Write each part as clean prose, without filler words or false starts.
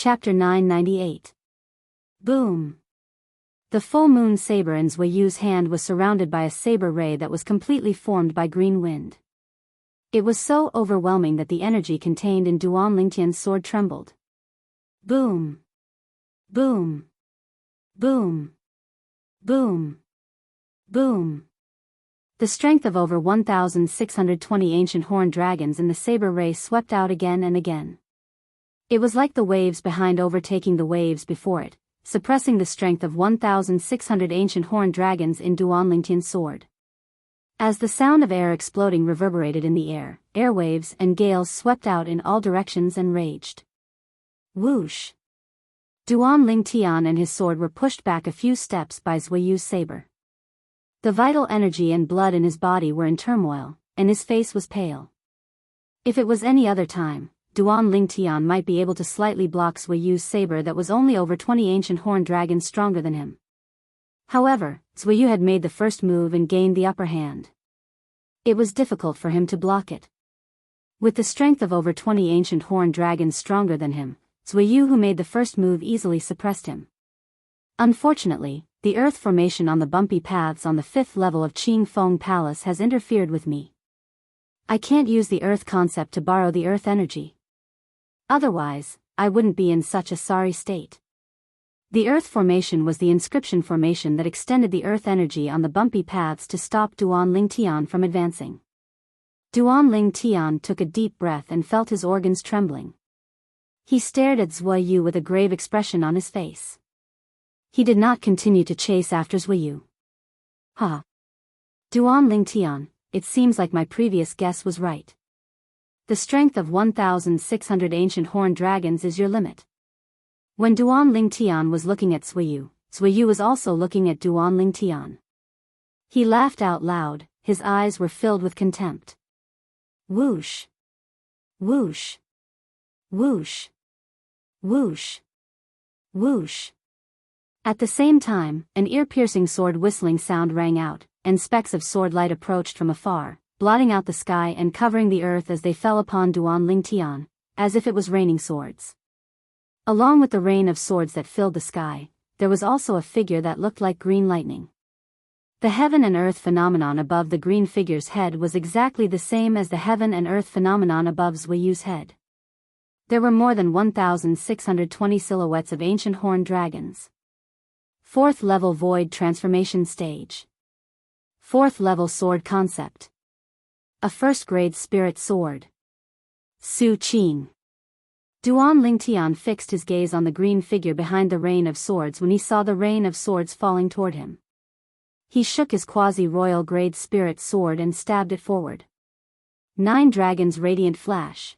Chapter 998. Boom. The full moon saber in Zui Yu's hand was surrounded by a saber ray that was completely formed by green wind. It was so overwhelming that the energy contained in Duan Lingtian's sword trembled. Boom. Boom. Boom. Boom. Boom. The strength of over 1,620 ancient horned dragons in the saber ray swept out again and again. It was like the waves behind overtaking the waves before it, suppressing the strength of 1,600 ancient horned dragons in Duan Lingtian's sword. As the sound of air exploding reverberated in the air, airwaves and gales swept out in all directions and raged. Whoosh! Duan Lingtian and his sword were pushed back a few steps by Zui Yu's saber. The vital energy and blood in his body were in turmoil, and his face was pale. If it was any other time, Duan Lingtian might be able to slightly block Zui Yu's saber that was only over 20 ancient horned dragons stronger than him. However, Zui Yu had made the first move and gained the upper hand. It was difficult for him to block it. With the strength of over 20 ancient horned dragons stronger than him, Zui Yu who made the first move easily suppressed him. Unfortunately, the earth formation on the bumpy paths on the 5th level of Qing Feng Palace has interfered with me. I can't use the earth concept to borrow the earth energy. Otherwise, I wouldn't be in such a sorry state. The earth formation was the inscription formation that extended the earth energy on the bumpy paths to stop Duan Lingtian from advancing. Duan Lingtian took a deep breath and felt his organs trembling. He stared at Zui Yu with a grave expression on his face. He did not continue to chase after Zui Yu. Ha! Duan Lingtian, it seems like my previous guess was right. The strength of 1,600 ancient horned dragons is your limit. When Duan Lingtian was looking at Zui Yu was also looking at Duan Lingtian. He laughed out loud, his eyes were filled with contempt. Whoosh! Whoosh! Whoosh! Whoosh! Whoosh! At the same time, an ear-piercing sword whistling sound rang out, and specks of sword light approached from afar, blotting out the sky and covering the earth as they fell upon Duan Lingtian, as if it was raining swords. Along with the rain of swords that filled the sky, there was also a figure that looked like green lightning. The heaven and earth phenomenon above the green figure's head was exactly the same as the heaven and earth phenomenon above Zui Yu's head. There were more than 1,620 silhouettes of ancient horned dragons. 4th level void transformation stage. 4th level sword concept. A 1st grade spirit sword. Su Qing. Duan Lingtian fixed his gaze on the green figure behind the rain of swords when he saw the rain of swords falling toward him. He shook his quasi-royal grade spirit sword and stabbed it forward. 9 dragons radiant flash.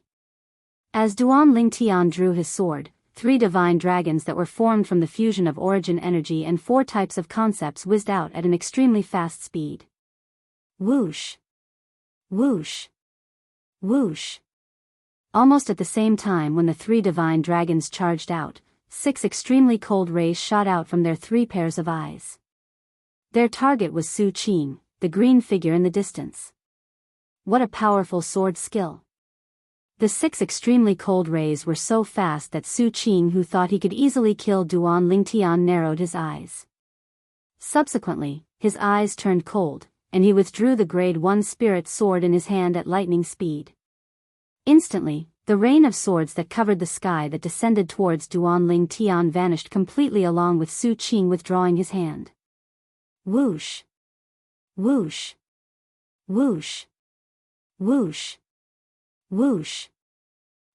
As Duan Lingtian drew his sword, 3 divine dragons that were formed from the fusion of origin energy and 4 types of concepts whizzed out at an extremely fast speed. Whoosh! Whoosh! Whoosh! Almost at the same time when the 3 divine dragons charged out, 6 extremely cold rays shot out from their 3 pairs of eyes. Their target was Su Qing, the green figure in the distance. What a powerful sword skill! The 6 extremely cold rays were so fast that Su Qing, who thought he could easily kill Duan Lingtian, narrowed his eyes. Subsequently, his eyes turned cold, and he withdrew the grade 1 spirit sword in his hand at lightning speed. Instantly, the rain of swords that covered the sky that descended towards Duan Lingtian vanished completely along with Su Qing withdrawing his hand. Whoosh! Whoosh! Whoosh! Whoosh! Whoosh!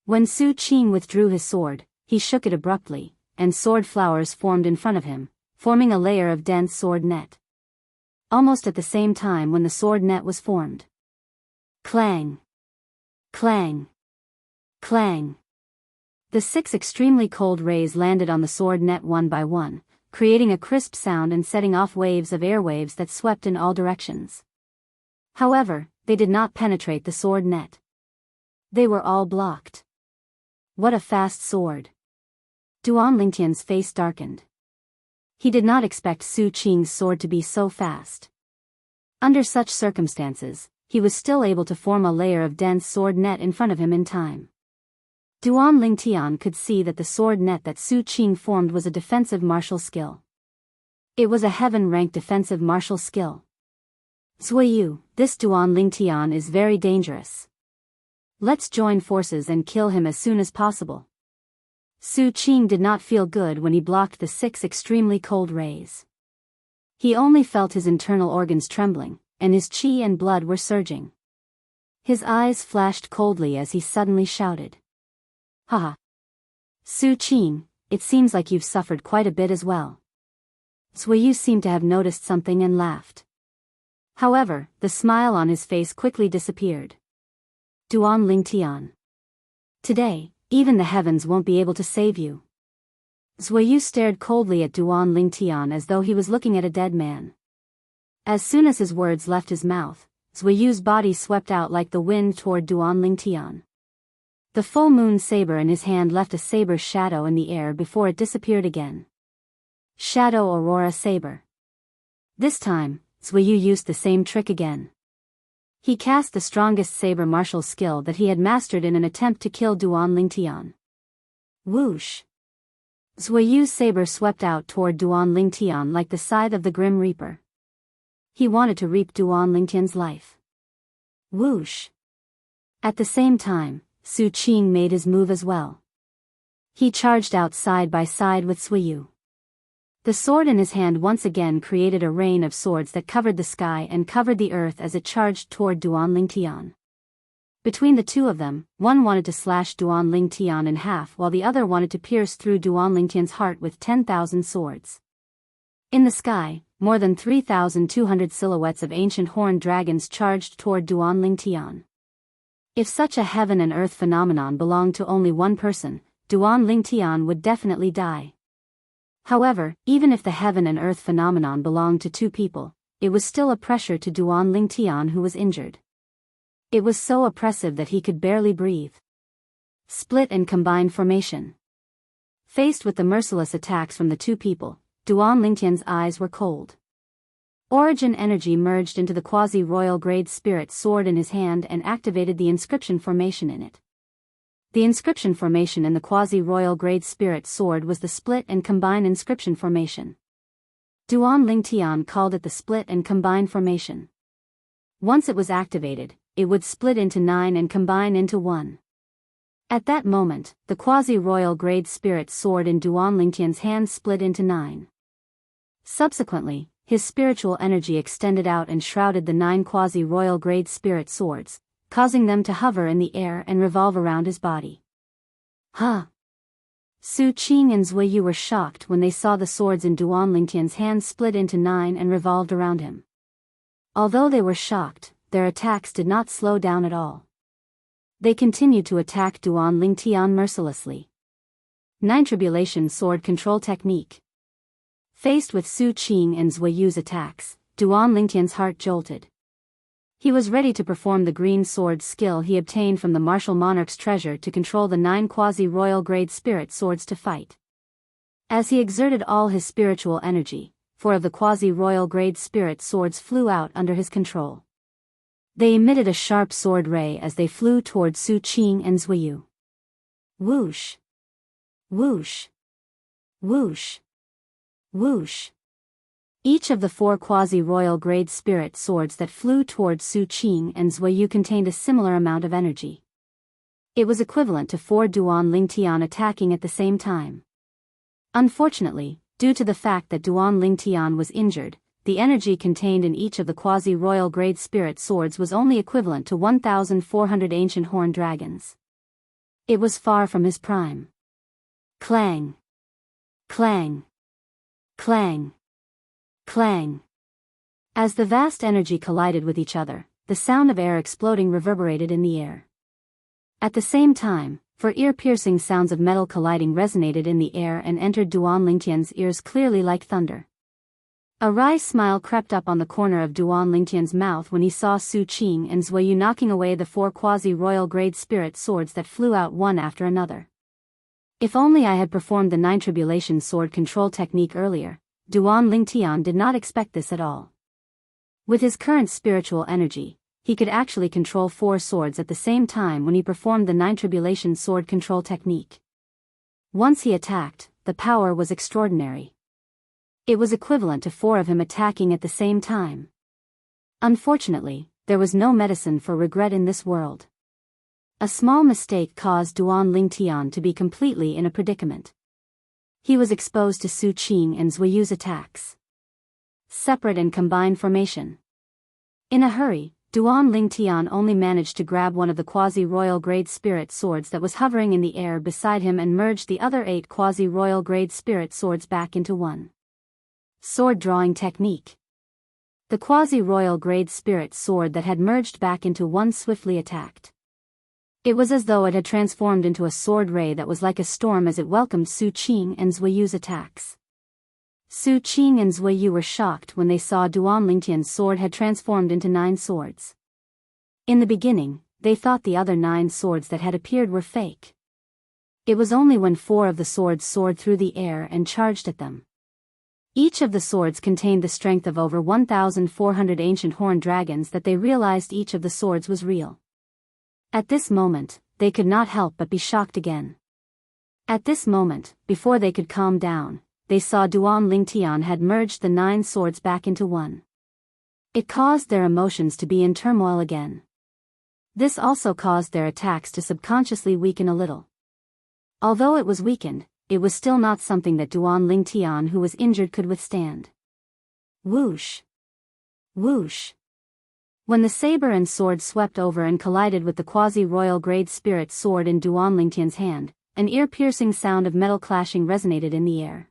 When Su Qing withdrew his sword, he shook it abruptly, and sword flowers formed in front of him, forming a layer of dense sword net. Almost at the same time when the sword net was formed. Clang! Clang! Clang! The 6 extremely cold rays landed on the sword net one by one, creating a crisp sound and setting off waves of airwaves that swept in all directions. However, they did not penetrate the sword net. They were all blocked. What a fast sword! Duan Lingtian's face darkened. He did not expect Su Qing's sword to be so fast. Under such circumstances, he was still able to form a layer of dense sword net in front of him in time. Duan Lingtian could see that the sword net that Su Qing formed was a defensive martial skill. It was a heaven-ranked defensive martial skill. Zuiyu, this Duan Lingtian is very dangerous. Let's join forces and kill him as soon as possible. Su Qing did not feel good when he blocked the 6 extremely cold rays. He only felt his internal organs trembling, and his qi and blood were surging. His eyes flashed coldly as he suddenly shouted. Haha. Su Qing, it seems like you've suffered quite a bit as well. Zuiyu seemed to have noticed something and laughed. However, the smile on his face quickly disappeared. Duan Lingtian. Today, even the heavens won't be able to save you. Zuiyu stared coldly at Duan Lingtian as though he was looking at a dead man. As soon as his words left his mouth, Zuiyu's body swept out like the wind toward Duan Lingtian. The full moon saber in his hand left a saber shadow in the air before it disappeared again. Shadow Aurora Saber. This time, Zuiyu used the same trick again. He cast the strongest saber martial skill that he had mastered in an attempt to kill Duan Lingtian. Whoosh! Zuiyu's saber swept out toward Duan Lingtian like the scythe of the Grim Reaper. He wanted to reap Duan Lingtian's life. Whoosh! At the same time, Su Qing made his move as well. He charged out side by side with Zuiyu. The sword in his hand once again created a rain of swords that covered the sky and covered the earth as it charged toward Duan Lingtian. Between the two of them, one wanted to slash Duan Lingtian in half while the other wanted to pierce through Duan Lingtian's heart with 10,000 swords. In the sky, more than 3,200 silhouettes of ancient horned dragons charged toward Duan Lingtian. If such a heaven and earth phenomenon belonged to only one person, Duan Lingtian would definitely die. However, even if the heaven and earth phenomenon belonged to 2 people, it was still a pressure to Duan Lingtian who was injured. It was so oppressive that he could barely breathe. Split and combine formation. Faced with the merciless attacks from the 2 people, Duan Lingtian's eyes were cold. Origin energy merged into the quasi-royal grade spirit sword in his hand and activated the inscription formation in it. The inscription formation in the quasi-royal grade spirit sword was the split and combine inscription formation. Duan Lingtian called it the split and combine formation. Once it was activated, it would split into 9 and combine into 1. At that moment, the quasi-royal grade spirit sword in Duan Lingtian's hand split into 9. Subsequently, his spiritual energy extended out and shrouded the 9 quasi-royal grade spirit swords, causing them to hover in the air and revolve around his body. Huh! Su Qing and Zuiyu were shocked when they saw the swords in Duan Lingtian's hand split into 9 and revolved around him. Although they were shocked, their attacks did not slow down at all. They continued to attack Duan Lingtian mercilessly. 9 Tribulation Sword Control Technique. Faced with Su Qing and Zuiyu's attacks, Duan Lingtian's heart jolted. He was ready to perform the green sword skill he obtained from the martial monarch's treasure to control the 9 quasi-royal grade spirit swords to fight. As he exerted all his spiritual energy, 4 of the quasi-royal grade spirit swords flew out under his control. They emitted a sharp sword ray as they flew toward Su Qing and Zuiyu. Whoosh! Whoosh! Whoosh! Whoosh! Each of the 4 quasi-royal grade spirit swords that flew towards Su Qing and Zuiyu contained a similar amount of energy. It was equivalent to 4 Duan Lingtian attacking at the same time. Unfortunately, due to the fact that Duan Lingtian was injured, the energy contained in each of the quasi-royal grade spirit swords was only equivalent to 1,400 ancient horned dragons. It was far from his prime. Clang! Clang! Clang! Clang! As the vast energy collided with each other, the sound of air exploding reverberated in the air. At the same time, for ear-piercing sounds of metal colliding resonated in the air and entered Duan Lingtian's ears clearly like thunder. A wry smile crept up on the corner of Duan Lingtian's mouth when he saw Su Qing and Zuiyu knocking away the 4 quasi-royal grade spirit swords that flew out one after another. If only I had performed the 9 Tribulation Sword Control Technique earlier. Duan Lingtian did not expect this at all. With his current spiritual energy, he could actually control 4 swords at the same time when he performed the 9 tribulation sword control technique. Once he attacked, the power was extraordinary. It was equivalent to 4 of him attacking at the same time. Unfortunately, there was no medicine for regret in this world. A small mistake caused Duan Lingtian to be completely in a predicament. He was exposed to Su Qing and Zuiyu's attacks. Separate and combined formation. In a hurry, Duan Lingtian only managed to grab one of the quasi-royal grade spirit swords that was hovering in the air beside him and merged the other 8 quasi-royal grade spirit swords back into one. Sword drawing technique. The quasi-royal grade spirit sword that had merged back into one swiftly attacked. It was as though it had transformed into a sword ray that was like a storm as it welcomed Su Qing and Zuiyu's attacks. Su Qing and Zuiyu were shocked when they saw Duan Lingtian's sword had transformed into 9 swords. In the beginning, they thought the other 9 swords that had appeared were fake. It was only when 4 of the swords soared through the air and charged at them. Each of the swords contained the strength of over 1,400 ancient horned dragons that they realized each of the swords was real. At this moment, they could not help but be shocked again. At this moment, before they could calm down, they saw Duan Lingtian had merged the 9 swords back into one. It caused their emotions to be in turmoil again. This also caused their attacks to subconsciously weaken a little. Although it was weakened, it was still not something that Duan Lingtian who was injured could withstand. Whoosh! Whoosh! When the saber and sword swept over and collided with the quasi-royal grade spirit sword in Duan Lingtian's hand, an ear-piercing sound of metal clashing resonated in the air.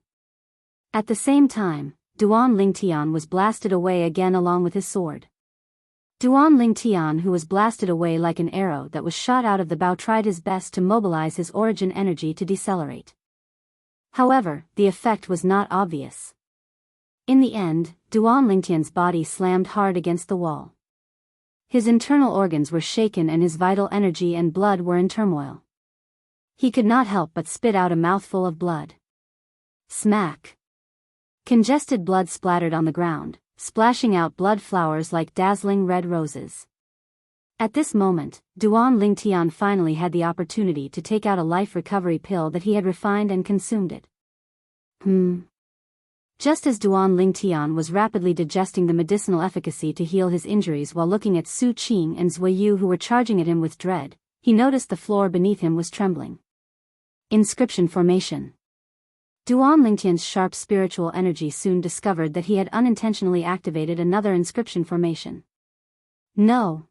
At the same time, Duan Lingtian was blasted away again along with his sword. Duan Lingtian who was blasted away like an arrow that was shot out of the bow tried his best to mobilize his origin energy to decelerate. However, the effect was not obvious. In the end, Duan Lingtian's body slammed hard against the wall. His internal organs were shaken and his vital energy and blood were in turmoil. He could not help but spit out a mouthful of blood. Smack! Congested blood splattered on the ground, splashing out blood flowers like dazzling red roses. At this moment, Duan Lingtian finally had the opportunity to take out a life recovery pill that he had refined and consumed it. Just as Duan Lingtian was rapidly digesting the medicinal efficacy to heal his injuries while looking at Su Qing and Zuiyu who were charging at him with dread, he noticed the floor beneath him was trembling. Inscription formation. Duan Lingtian's sharp spiritual energy soon discovered that he had unintentionally activated another inscription formation. No.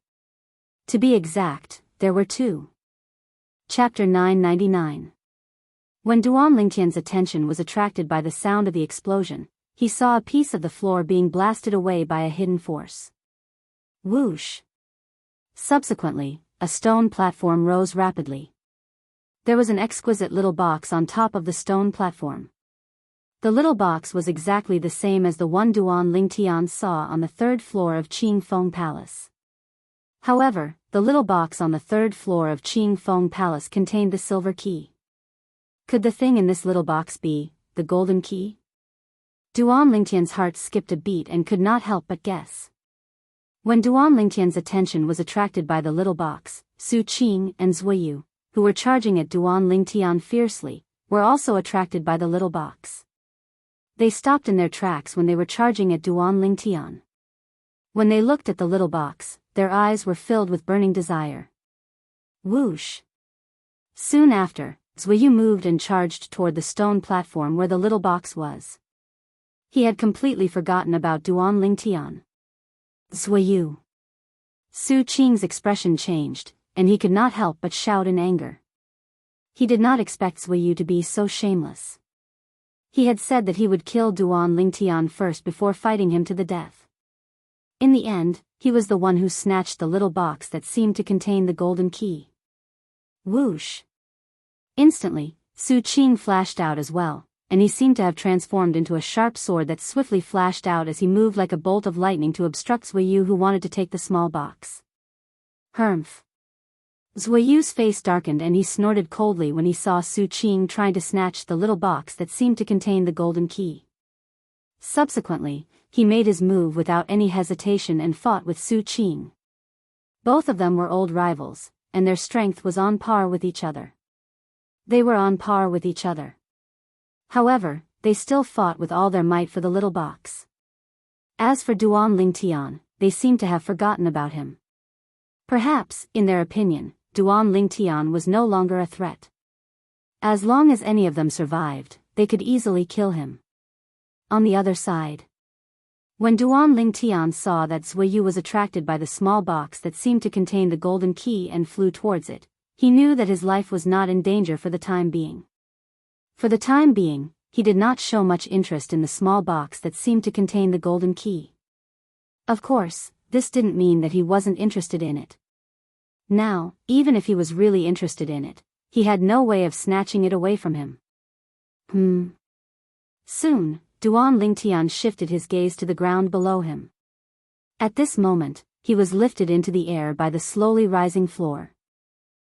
To be exact, there were 2. Chapter 999. When Duan Lingtian's attention was attracted by the sound of the explosion, he saw a piece of the floor being blasted away by a hidden force. Whoosh! Subsequently, a stone platform rose rapidly. There was an exquisite little box on top of the stone platform. The little box was exactly the same as the one Duan Lingtian saw on the 3rd floor of Qingfeng Palace. However, the little box on the 3rd floor of Qingfeng Palace contained the silver key. Could the thing in this little box be the golden key? Duan Lingtian's heart skipped a beat and could not help but guess. When Duan Lingtian's attention was attracted by the little box, Su Qing and Zuiyu, who were charging at Duan Lingtian fiercely, were also attracted by the little box. They stopped in their tracks when they were charging at Duan Lingtian. When they looked at the little box, their eyes were filled with burning desire. Whoosh! Soon after, Zuiyu moved and charged toward the stone platform where the little box was. He had completely forgotten about Duan Lingtian. Zuiyu! Su Qing's expression changed, and he could not help but shout in anger. He did not expect Zuiyu to be so shameless. He had said that he would kill Duan Lingtian first before fighting him to the death. In the end, he was the one who snatched the little box that seemed to contain the golden key. Whoosh! Instantly, Su Qing flashed out as well, and he seemed to have transformed into a sharp sword that swiftly flashed out as he moved like a bolt of lightning to obstruct Zuiyu who wanted to take the small box. Humph! Zuiyu's face darkened and he snorted coldly when he saw Su Qing trying to snatch the little box that seemed to contain the golden key. Subsequently, he made his move without any hesitation and fought with Su Qing. Both of them were old rivals, and their strength was on par with each other. They were on par with each other. However, they still fought with all their might for the little box. As for Duan Lingtian, they seemed to have forgotten about him. Perhaps, in their opinion, Duan Lingtian was no longer a threat. As long as any of them survived, they could easily kill him. On the other side, when Duan Lingtian saw that Zuiyu was attracted by the small box that seemed to contain the golden key and flew towards it, he knew that his life was not in danger for the time being. For the time being, he did not show much interest in the small box that seemed to contain the golden key. Of course, this didn't mean that he wasn't interested in it. Now, even if he was really interested in it, he had no way of snatching it away from him. Soon, Duan Lingtian shifted his gaze to the ground below him. At this moment, he was lifted into the air by the slowly rising floor.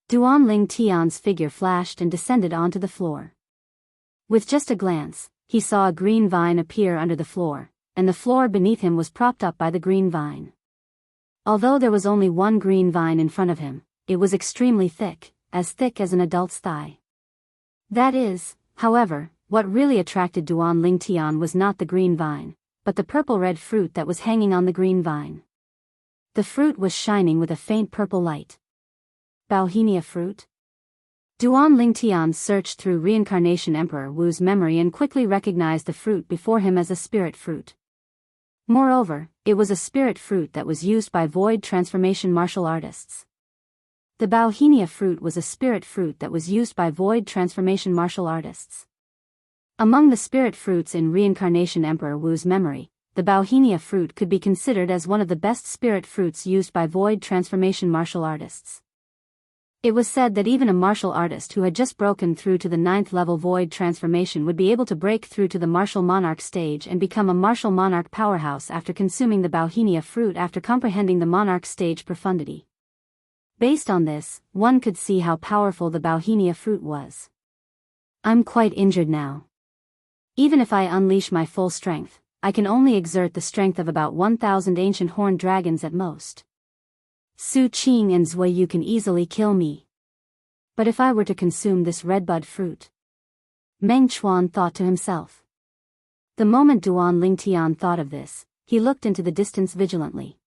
Duan Lingtian's figure flashed and descended onto the floor. With just a glance, he saw a green vine appear under the floor, and the floor beneath him was propped up by the green vine. Although there was only one green vine in front of him, it was extremely thick as an adult's thigh. That is, however, what really attracted Duan Lingtian was not the green vine, but the purple-red fruit that was hanging on the green vine. The fruit was shining with a faint purple light. Bauhinia fruit? Duan Lingtian searched through Reincarnation Emperor Wu's memory and quickly recognized the fruit before him as a spirit fruit. Moreover, it was a spirit fruit that was used by void transformation martial artists. The Bauhinia fruit was a spirit fruit that was used by void transformation martial artists. Among the spirit fruits in Reincarnation Emperor Wu's memory, the Bauhinia fruit could be considered as one of the best spirit fruits used by void transformation martial artists. It was said that even a martial artist who had just broken through to the 9th level void transformation would be able to break through to the martial monarch stage and become a martial monarch powerhouse after consuming the Bauhinia fruit after comprehending the monarch stage profundity. Based on this, one could see how powerful the Bauhinia fruit was. I'm quite injured now. Even if I unleash my full strength, I can only exert the strength of about 1,000 ancient horned dragons at most. Su Qing and Zuiyu can easily kill me. But if I were to consume this redbud fruit? Meng Chuan thought to himself. The moment Duan Lingtian thought of this, he looked into the distance vigilantly.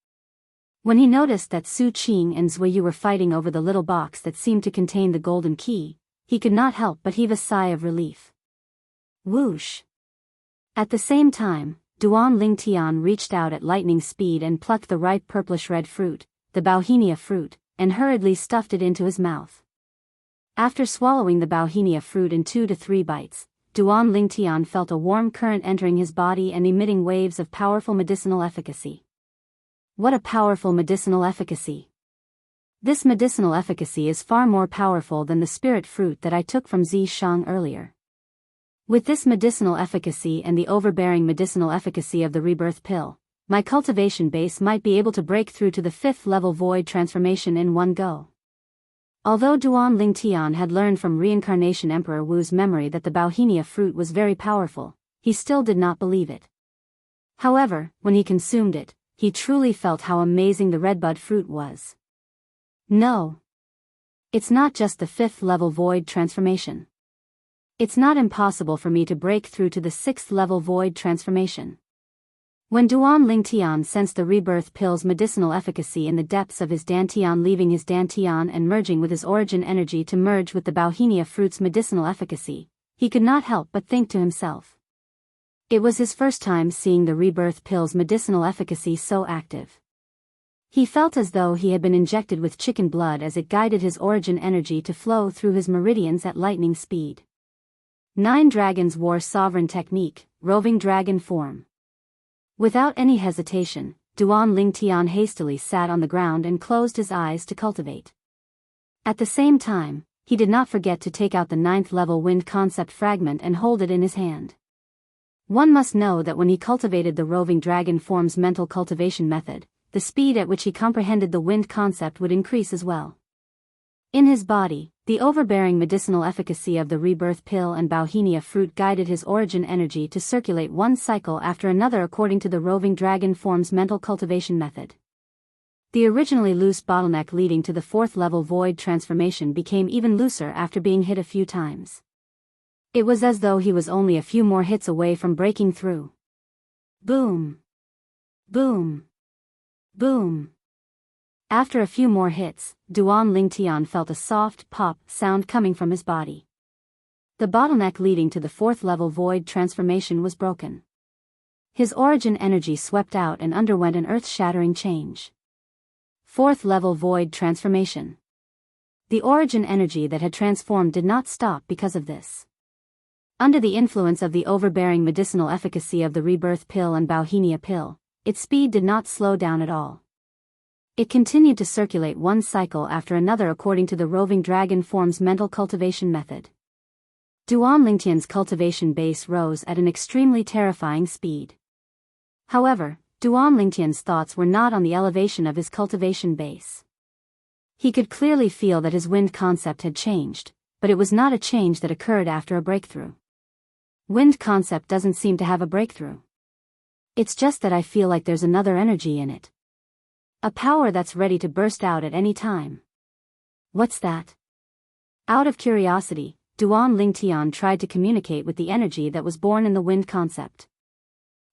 When he noticed that Su Qing and Zuiyu were fighting over the little box that seemed to contain the golden key, he could not help but heave a sigh of relief. Whoosh! At the same time, Duan Lingtian reached out at lightning speed and plucked the ripe purplish-red fruit, the Bauhinia fruit, and hurriedly stuffed it into his mouth. After swallowing the Bauhinia fruit in 2 to 3 bites, Duan Lingtian felt a warm current entering his body and emitting waves of powerful medicinal efficacy. What a powerful medicinal efficacy! This medicinal efficacy is far more powerful than the spirit fruit that I took from Zishang earlier. With this medicinal efficacy and the overbearing medicinal efficacy of the rebirth pill, my cultivation base might be able to break through to the 5th level void transformation in one go. Although Duan Lingtian had learned from Reincarnation Emperor Wu's memory that the Bauhinia fruit was very powerful, he still did not believe it. However, when he consumed it, he truly felt how amazing the redbud fruit was. No. It's not just the 5th level void transformation. It's not impossible for me to break through to the 6th level void transformation. When Duan Lingtian sensed the rebirth pill's medicinal efficacy in the depths of his dantian, leaving his dantian and merging with his origin energy to merge with the Bauhinia fruit's medicinal efficacy, he could not help but think to himself. It was his first time seeing the rebirth pill's medicinal efficacy so active. He felt as though he had been injected with chicken blood as it guided his origin energy to flow through his meridians at lightning speed. 9 dragons wore sovereign technique, roving dragon form. Without any hesitation, Duan Lingtian hastily sat on the ground and closed his eyes to cultivate. At the same time, he did not forget to take out the 9th level wind concept fragment and hold it in his hand. One must know that when he cultivated the roving dragon form's mental cultivation method, the speed at which he comprehended the wind concept would increase as well. In his body, the overbearing medicinal efficacy of the rebirth pill and Bauhinia fruit guided his origin energy to circulate one cycle after another according to the roving dragon form's mental cultivation method. The originally loose bottleneck leading to the 4th level void transformation became even looser after being hit a few times. It was as though he was only a few more hits away from breaking through. Boom. Boom. Boom. After a few more hits, Duan Lingtian felt a soft pop sound coming from his body. The bottleneck leading to the 4th level void transformation was broken. His origin energy swept out and underwent an earth-shattering change. 4th level void transformation. The origin energy that had transformed did not stop because of this. Under the influence of the overbearing medicinal efficacy of the rebirth pill and Bauhinia pill, its speed did not slow down at all. It continued to circulate one cycle after another according to the roving dragon form's mental cultivation method. Duan Lingtian's cultivation base rose at an extremely terrifying speed. However, Duan Lingtian's thoughts were not on the elevation of his cultivation base. He could clearly feel that his wind concept had changed, but it was not a change that occurred after a breakthrough. Wind concept doesn't seem to have a breakthrough. It's just that I feel like there's another energy in it. A power that's ready to burst out at any time. What's that? Out of curiosity, Duan Lingtian tried to communicate with the energy that was born in the wind concept.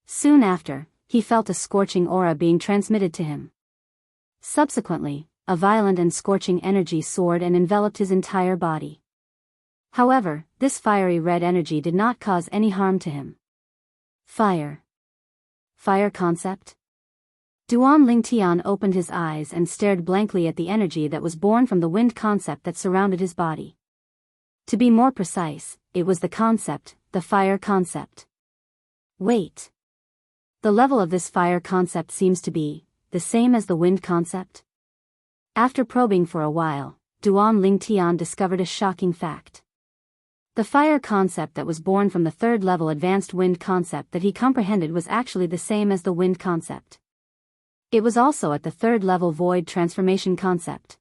Soon after, he felt a scorching aura being transmitted to him. Subsequently, a violent and scorching energy soared and enveloped his entire body. However, this fiery red energy did not cause any harm to him. Fire. Fire concept? Duan Lingtian opened his eyes and stared blankly at the energy that was born from the wind concept that surrounded his body. To be more precise, it was the concept, the fire concept. Wait. The level of this fire concept seems to be the same as the wind concept. After probing for a while, Duan Lingtian discovered a shocking fact. The fire concept that was born from the 3rd level advanced wind concept that he comprehended was actually the same as the wind concept. It was also at the 3rd level void transformation concept.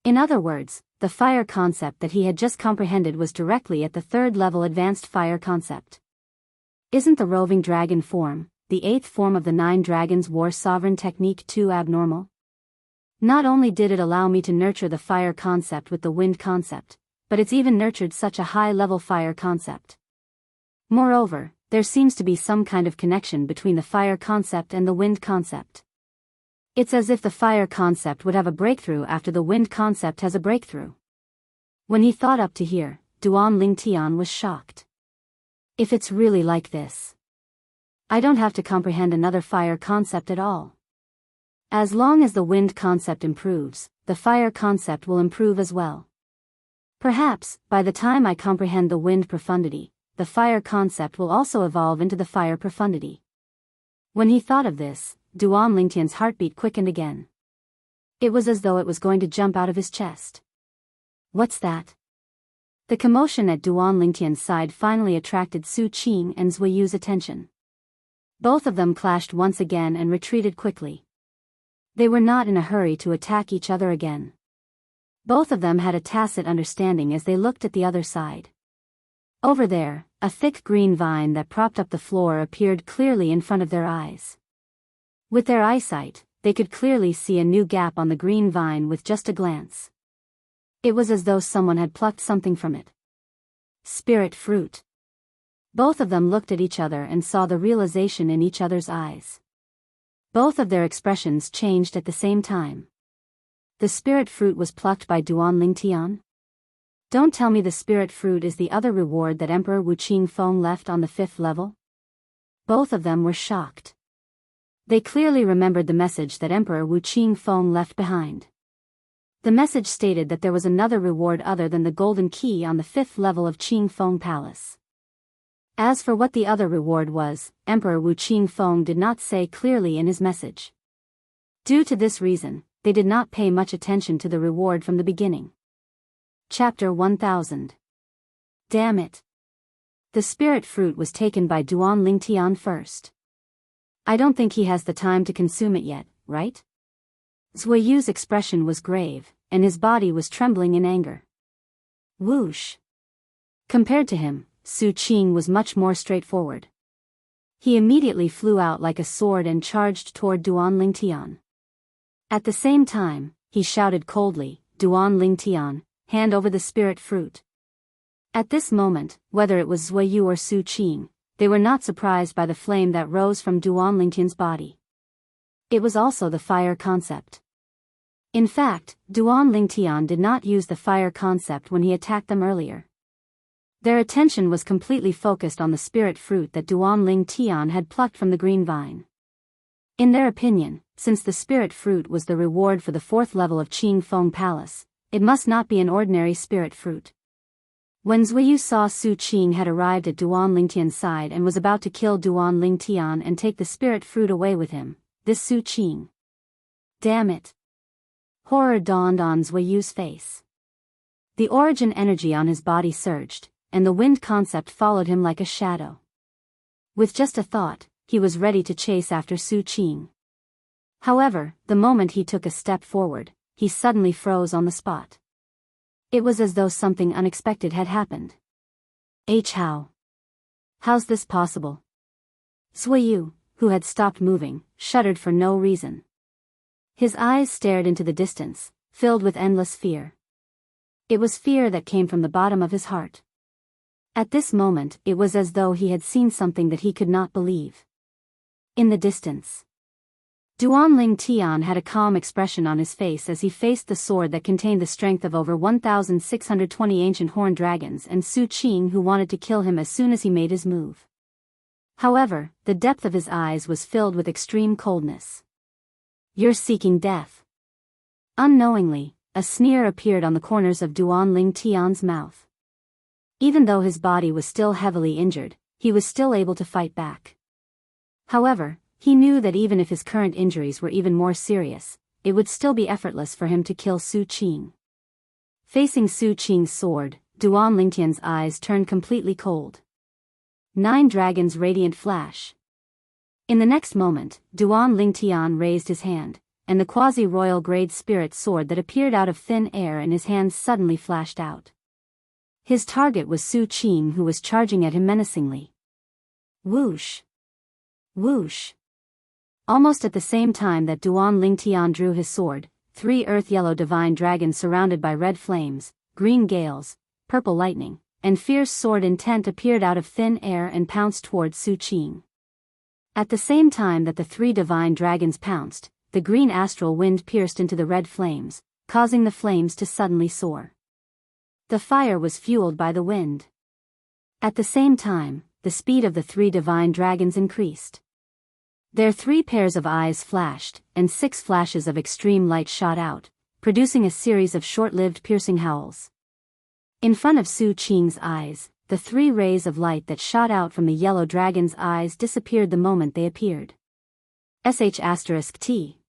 In other words, the fire concept that he had just comprehended was directly at the 3rd level advanced fire concept. Isn't the roving dragon form, the 8th form of the 9 dragons war sovereign technique, too abnormal? Not only did it allow me to nurture the fire concept with the wind concept, but it's even nurtured such a high-level fire concept. Moreover, there seems to be some kind of connection between the fire concept and the wind concept. It's as if the fire concept would have a breakthrough after the wind concept has a breakthrough. When he thought up to here, Duan Lingtian was shocked. If it's really like this, I don't have to comprehend another fire concept at all. As long as the wind concept improves, the fire concept will improve as well. Perhaps, by the time I comprehend the wind profundity, the fire concept will also evolve into the fire profundity. When he thought of this, Duan Lingtian's heartbeat quickened again. It was as though it was going to jump out of his chest. What's that? The commotion at Duan Lingtian's side finally attracted Su Qing and Zui Yu's attention. Both of them clashed once again and retreated quickly. They were not in a hurry to attack each other again. Both of them had a tacit understanding as they looked at the other side. Over there, a thick green vine that propped up the floor appeared clearly in front of their eyes. With their eyesight, they could clearly see a new gap on the green vine with just a glance. It was as though someone had plucked something from it. Spirit fruit. Both of them looked at each other and saw the realization in each other's eyes. Both of their expressions changed at the same time. The spirit fruit was plucked by Duan Lingtian? Don't tell me the spirit fruit is the other reward that Emperor Wu Qingfeng left on the 5th level? Both of them were shocked. They clearly remembered the message that Emperor Wu Qingfeng left behind. The message stated that there was another reward other than the golden key on the 5th level of Qingfeng Palace. As for what the other reward was, Emperor Wu Qingfeng did not say clearly in his message. Due to this reason, they did not pay much attention to the reward from the beginning. Chapter 1000. Damn it. The spirit fruit was taken by Duan Lingtian first. I don't think he has the time to consume it yet, right? Zui Yu's expression was grave, and his body was trembling in anger. Whoosh. Compared to him, Su Qing was much more straightforward. He immediately flew out like a sword and charged toward Duan Lingtian. At the same time, he shouted coldly, "Duan Ling Tian, hand over the spirit fruit." At this moment, whether it was Zui Yu or Su Qing, they were not surprised by the flame that rose from Duan Lingtian's body. It was also the fire concept. In fact, Duan Lingtian did not use the fire concept when he attacked them earlier. Their attention was completely focused on the spirit fruit that Duan Lingtian had plucked from the green vine. In their opinion, since the spirit fruit was the reward for the 4th level of Qing Feng Palace, it must not be an ordinary spirit fruit. When Zuiyu saw Su Qing had arrived at Duan Lingtian's side and was about to kill Duan Lingtian and take the spirit fruit away with him, this Su Qing. Damn it! Horror dawned on Zuiyu's face. The origin energy on his body surged, and the wind concept followed him like a shadow. With just a thought, he was ready to chase after Su Qing. However, the moment he took a step forward, he suddenly froze on the spot. It was as though something unexpected had happened. How? How's this possible? Zuiyu, who had stopped moving, shuddered for no reason. His eyes stared into the distance, filled with endless fear. It was fear that came from the bottom of his heart. At this moment, it was as though he had seen something that he could not believe. In the distance, Duan Ling Tian had a calm expression on his face as he faced the sword that contained the strength of over 1,620 ancient horned dragons and Su Qing, who wanted to kill him as soon as he made his move. However, the depth of his eyes was filled with extreme coldness. "You're seeking death." Unknowingly, a sneer appeared on the corners of Duan Ling Tian's mouth. Even though his body was still heavily injured, he was still able to fight back. However, he knew that even if his current injuries were even more serious, it would still be effortless for him to kill Su Qing. Facing Su Qing's sword, Duan Lingtian's eyes turned completely cold. 9 dragons radiant flash. In the next moment, Duan Lingtian raised his hand, and the quasi-royal grade spirit sword that appeared out of thin air in his hands suddenly flashed out. His target was Su Qing, who was charging at him menacingly. Whoosh! Whoosh! Almost at the same time that Duan Lingtian drew his sword, 3 earth-yellow divine dragons surrounded by red flames, green gales, purple lightning, and fierce sword intent appeared out of thin air and pounced towards Su Qing. At the same time that the 3 divine dragons pounced, the green astral wind pierced into the red flames, causing the flames to suddenly soar. The fire was fueled by the wind. At the same time, the speed of the 3 divine dragons increased. Their 3 pairs of eyes flashed, and 6 flashes of extreme light shot out, producing a series of short-lived piercing howls. In front of Su Qing's eyes, the 3 rays of light that shot out from the yellow dragon's eyes disappeared the moment they appeared. *T.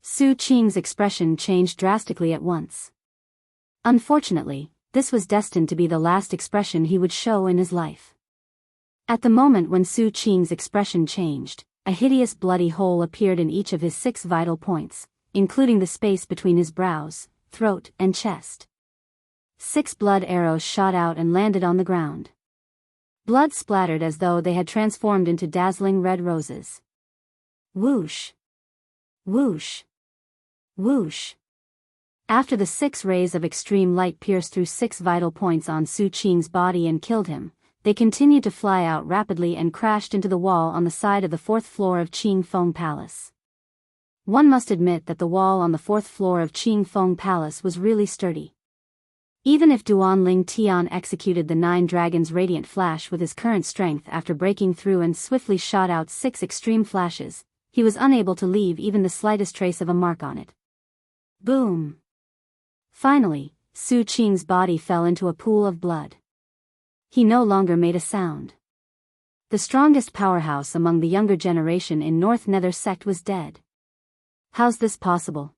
Su Qing's expression changed drastically at once. Unfortunately, this was destined to be the last expression he would show in his life. At the moment when Su Qing's expression changed, a hideous bloody hole appeared in each of his 6 vital points, including the space between his brows, throat, and chest. 6 blood arrows shot out and landed on the ground. Blood splattered as though they had transformed into dazzling red roses. Whoosh! Whoosh! Whoosh! After the 6 rays of extreme light pierced through 6 vital points on Su Qing's body and killed him, they continued to fly out rapidly and crashed into the wall on the side of the 4th floor of Qing Feng Palace. One must admit that the wall on the 4th floor of Qing Feng Palace was really sturdy. Even if Duan Ling Tian executed the 9 dragons' radiant flash with his current strength after breaking through and swiftly shot out 6 extreme flashes, he was unable to leave even the slightest trace of a mark on it. Boom! Finally, Su Qing's body fell into a pool of blood. He no longer made a sound. The strongest powerhouse among the younger generation in North Nether sect was dead. How's this possible?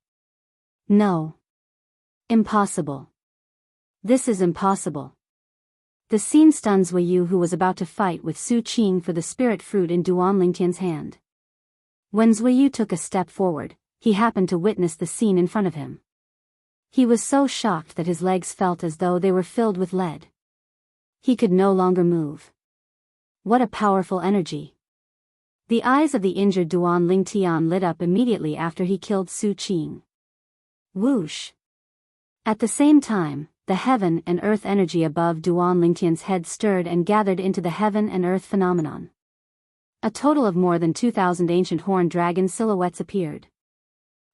No. Impossible. This is impossible. The scene stuns Wei Yu, who was about to fight with Su Qing for the spirit fruit in Duan Lingtian's hand. When Zui Yu took a step forward, he happened to witness the scene in front of him. He was so shocked that his legs felt as though they were filled with lead. He could no longer move. What a powerful energy. The eyes of the injured Duan Lingtian lit up immediately after he killed Su Qing. Whoosh! At the same time, the heaven and earth energy above Duan Lingtian's head stirred and gathered into the heaven and earth phenomenon. A total of more than 2,000 ancient horned dragon silhouettes appeared.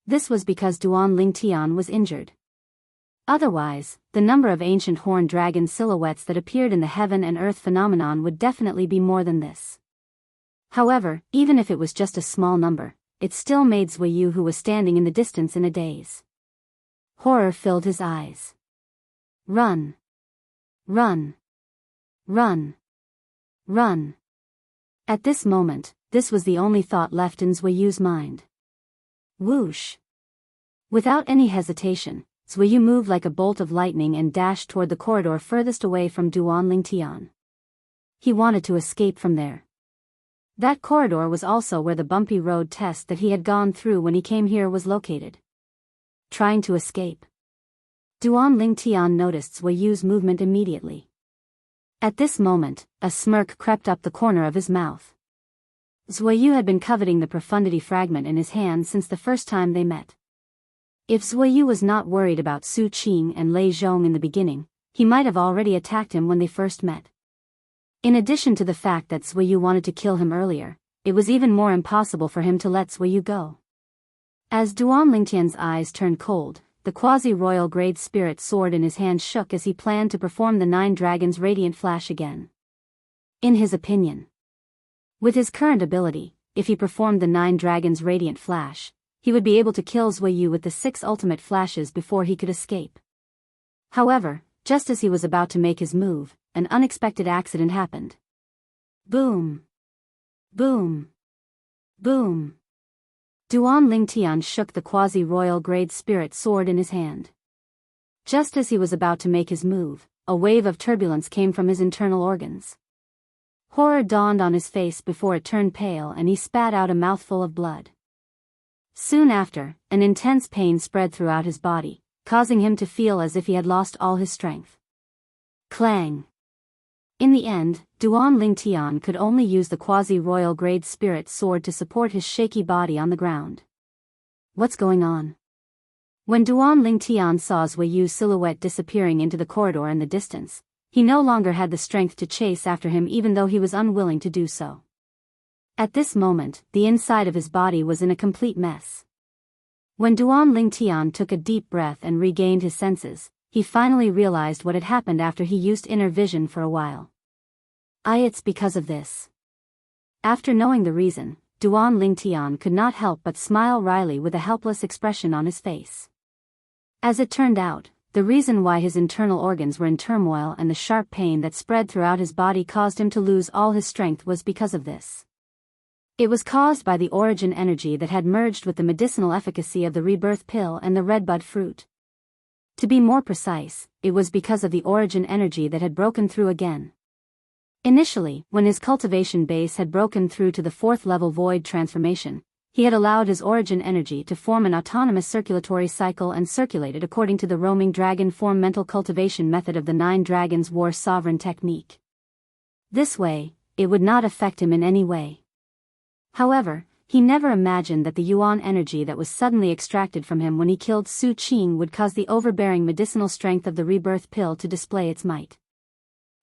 This was because Duan Lingtian was injured. Otherwise, the number of ancient horned dragon silhouettes that appeared in the heaven and earth phenomenon would definitely be more than this. However, even if it was just a small number, it still made Zuiyu, who was standing in the distance, in a daze. Horror filled his eyes. Run! Run! Run! Run! At this moment, this was the only thought left in Zuiyu's mind. Whoosh! Without any hesitation, Zuiyu moved like a bolt of lightning and dashed toward the corridor furthest away from Duan Lingtian. He wanted to escape from there. That corridor was also where the bumpy road test that he had gone through when he came here was located. Trying to escape. Duan Lingtian noticed Zuiyu's movement immediately. At this moment, a smirk crept up the corner of his mouth. Zuiyu had been coveting the profundity fragment in his hand since the first time they met. If Zuiyu was not worried about Su Qing and Lei Zhong in the beginning, he might have already attacked him when they first met. In addition to the fact that Zuiyu wanted to kill him earlier, it was even more impossible for him to let Zuiyu go. As Duan Lingtian's eyes turned cold, the quasi-royal grade spirit sword in his hand shook as he planned to perform the 9 dragons' radiant flash again. In his opinion, with his current ability, if he performed the 9 dragons' radiant flash, he would be able to kill Zuiyu with the 6 ultimate flashes before he could escape. However, just as he was about to make his move, an unexpected accident happened. Boom! Boom! Boom! Duan Lingtian shook the quasi-royal grade spirit sword in his hand. Just as he was about to make his move, a wave of turbulence came from his internal organs. Horror dawned on his face before it turned pale and he spat out a mouthful of blood. Soon after, an intense pain spread throughout his body, causing him to feel as if he had lost all his strength. Clang! In the end, Duan Lingtian could only use the quasi-royal grade spirit sword to support his shaky body on the ground. What's going on? When Duan Lingtian saw Zuiyu's silhouette disappearing into the corridor in the distance, he no longer had the strength to chase after him even though he was unwilling to do so. At this moment, the inside of his body was in a complete mess. When Duan Lingtian took a deep breath and regained his senses, he finally realized what had happened after he used inner vision for a while. It's because of this. After knowing the reason, Duan Lingtian could not help but smile wryly with a helpless expression on his face. As it turned out, the reason why his internal organs were in turmoil and the sharp pain that spread throughout his body caused him to lose all his strength was because of this. It was caused by the origin energy that had merged with the medicinal efficacy of the rebirth pill and the redbud fruit. To be more precise, it was because of the origin energy that had broken through again. Initially, when his cultivation base had broken through to the 4th level void transformation, he had allowed his origin energy to form an autonomous circulatory cycle and circulated according to the roaming dragon form mental cultivation method of the 9 dragons war sovereign technique. This way, it would not affect him in any way. However, he never imagined that the yuan energy that was suddenly extracted from him when he killed Su Qing would cause the overbearing medicinal strength of the rebirth pill to display its might.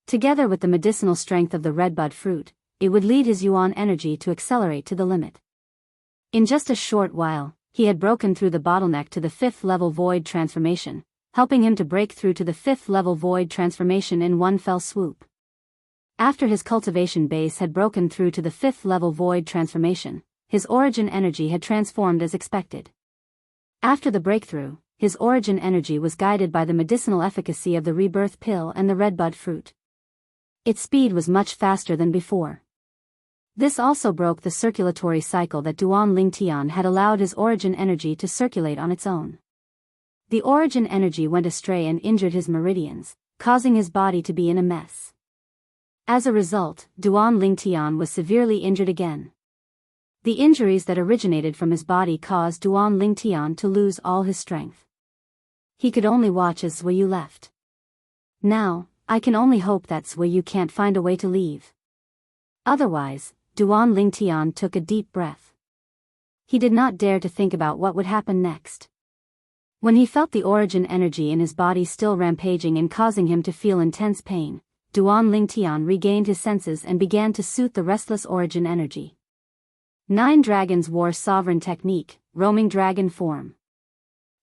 Together with the medicinal strength of the redbud fruit, it would lead his yuan energy to accelerate to the limit. In just a short while, he had broken through the bottleneck to the 5th level void transformation, helping him to break through to the 5th level void transformation in one fell swoop. After his cultivation base had broken through to the 5th level void transformation, his origin energy had transformed as expected. After the breakthrough, his origin energy was guided by the medicinal efficacy of the rebirth pill and the redbud fruit. Its speed was much faster than before. This also broke the circulatory cycle that Duan Lingtian had allowed his origin energy to circulate on its own. The origin energy went astray and injured his meridians, causing his body to be in a mess. As a result, Duan Lingtian was severely injured again. The injuries that originated from his body caused Duan Lingtian to lose all his strength. He could only watch as Zuiyu left. Now, I can only hope that Zuiyu can't find a way to leave. Otherwise, Duan Lingtian took a deep breath. He did not dare to think about what would happen next. When he felt the origin energy in his body still rampaging and causing him to feel intense pain, Duan Lingtian regained his senses and began to soothe the restless origin energy. 9 dragons wore sovereign technique, roaming dragon form.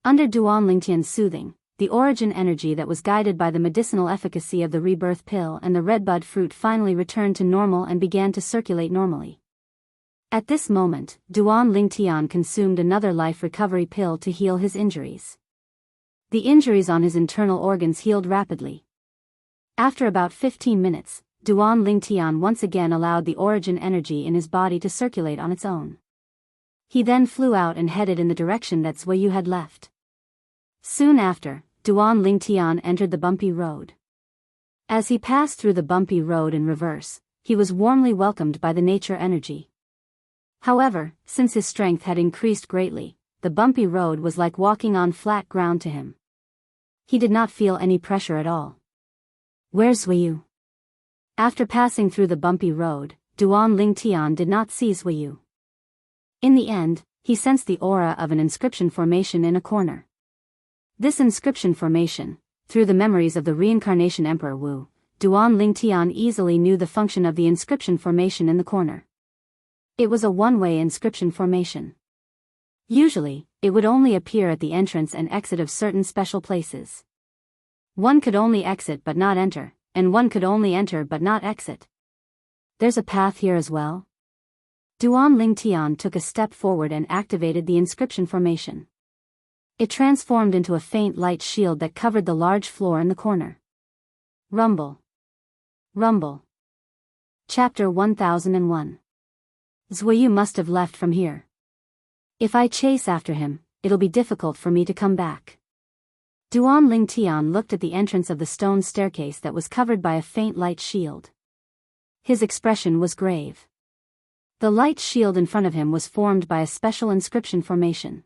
Under Duan Lingtian's soothing, the origin energy that was guided by the medicinal efficacy of the rebirth pill and the redbud fruit finally returned to normal and began to circulate normally. At this moment, Duan Lingtian consumed another life recovery pill to heal his injuries. The injuries on his internal organs healed rapidly. After about 15 minutes, Duan Lingtian once again allowed the origin energy in his body to circulate on its own. He then flew out and headed in the direction that Zuiyu had left. Soon after, Duan Lingtian entered the bumpy road. As he passed through the bumpy road in reverse, he was warmly welcomed by the nature energy. However, since his strength had increased greatly, the bumpy road was like walking on flat ground to him. He did not feel any pressure at all. "Where's Zuiyu?" After passing through the bumpy road, Duan Lingtian did not see Zuiyu. In the end, he sensed the aura of an inscription formation in a corner. This inscription formation, through the memories of the reincarnation Emperor Wu, Duan Lingtian easily knew the function of the inscription formation in the corner. It was a one-way inscription formation. Usually, it would only appear at the entrance and exit of certain special places. One could only exit but not enter, and one could only enter but not exit. There's a path here as well? Duan Lingtian took a step forward and activated the inscription formation. It transformed into a faint light shield that covered the large floor in the corner. Rumble. Rumble. Chapter 1001. Zuiyu must have left from here. If I chase after him, it'll be difficult for me to come back. Duan Lingtian looked at the entrance of the stone staircase that was covered by a faint light shield. His expression was grave. The light shield in front of him was formed by a special inscription formation.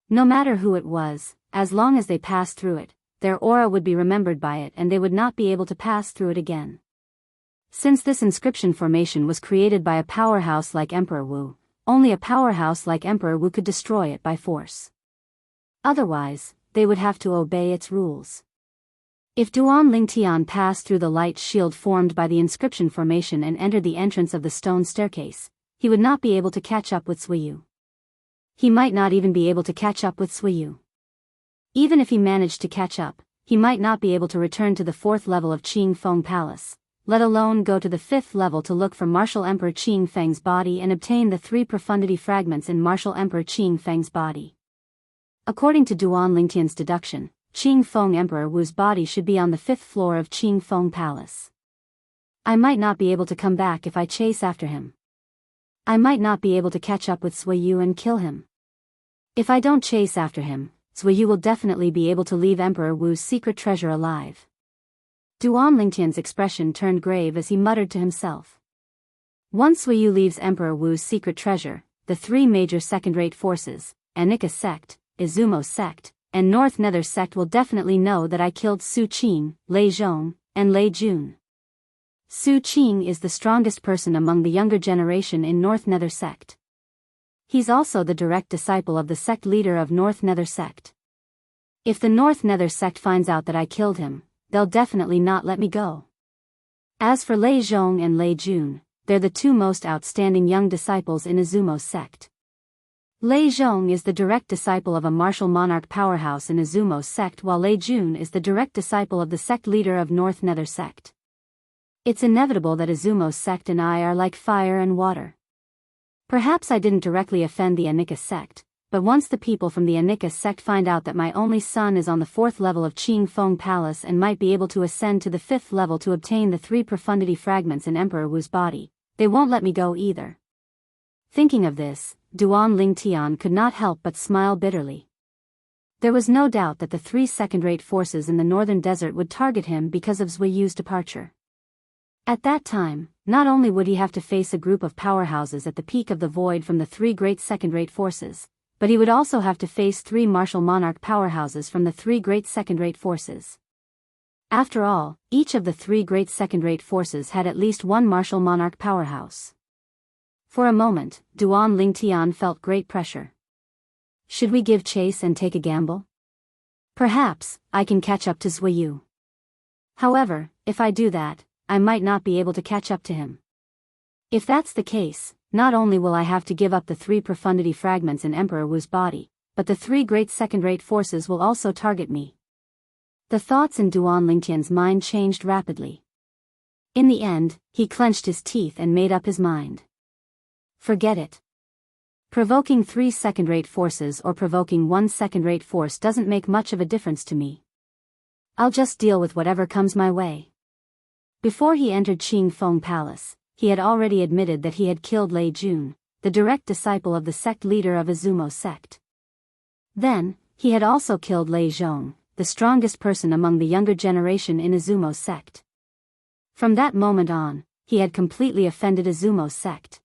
No matter who it was, as long as they passed through it, their aura would be remembered by it and they would not be able to pass through it again. Since this inscription formation was created by a powerhouse like Emperor Wu, only a powerhouse like Emperor Wu could destroy it by force. Otherwise, they would have to obey its rules. If Duan Lingtian passed through the light shield formed by the inscription formation and entered the entrance of the stone staircase, he would not be able to catch up with Zuiyu. He might not even be able to catch up with Zuiyu. Even if he managed to catch up, he might not be able to return to the 4th level of Qing Feng Palace, let alone go to the 5th level to look for Martial Emperor Qing Feng's body and obtain the 3 profundity fragments in Martial Emperor Qing Feng's body. According to Duan Lingtian's deduction, Qing Feng Emperor Wu's body should be on the 5th floor of Qing Feng Palace. I might not be able to come back if I chase after him. I might not be able to catch up with Zuiyu and kill him. If I don't chase after him, Zuiyu will definitely be able to leave Emperor Wu's secret treasure alive. Duan Lingtian's expression turned grave as he muttered to himself. Once Zuiyu leaves Emperor Wu's secret treasure, the 3 major second-rate forces, Anika sect, Izumo sect, and North Nether sect will definitely know that I killed Su Qing, Lei Zhong, and Lei Jun. Su Qing is the strongest person among the younger generation in North Nether sect. He's also the direct disciple of the sect leader of North Nether sect. If the North Nether sect finds out that I killed him, they'll definitely not let me go. As for Lei Zhong and Lei Jun, they're the 2 most outstanding young disciples in Izumo's sect. Lei Zhong is the direct disciple of a martial monarch powerhouse in Izumo's sect while Lei Jun is the direct disciple of the sect leader of North Nether sect. It's inevitable that Izumo's sect and I are like fire and water. Perhaps I didn't directly offend the Anika sect, but once the people from the Anika sect find out that my only son is on the 4th level of Qing Feng Palace and might be able to ascend to the 5th level to obtain the 3 profundity fragments in Emperor Wu's body, they won't let me go either. Thinking of this, Duan Lingtian could not help but smile bitterly. There was no doubt that the 3 second-rate forces in the northern desert would target him because of Zuiyu's departure. At that time, not only would he have to face a group of powerhouses at the peak of the void from the 3 great second-rate forces, but he would also have to face 3 martial monarch powerhouses from the 3 great second-rate forces. After all, each of the 3 great second-rate forces had at least one martial monarch powerhouse. For a moment, Duan Lingtian felt great pressure. Should we give chase and take a gamble? Perhaps I can catch up to Zhuyu. However, if I do that, I might not be able to catch up to him. If that's the case, not only will I have to give up the 3 profundity fragments in Emperor Wu's body, but the 3 great second-rate forces will also target me. The thoughts in Duan Lingtian's mind changed rapidly. In the end, he clenched his teeth and made up his mind. Forget it. Provoking 3 second-rate forces or provoking 1 second-rate force doesn't make much of a difference to me. I'll just deal with whatever comes my way. Before he entered Qingfeng Palace, he had already admitted that he had killed Lei Jun, the direct disciple of the sect leader of Izumo sect. Then, he had also killed Lei Zhong, the strongest person among the younger generation in Izumo sect. From that moment on, he had completely offended Izumo sect.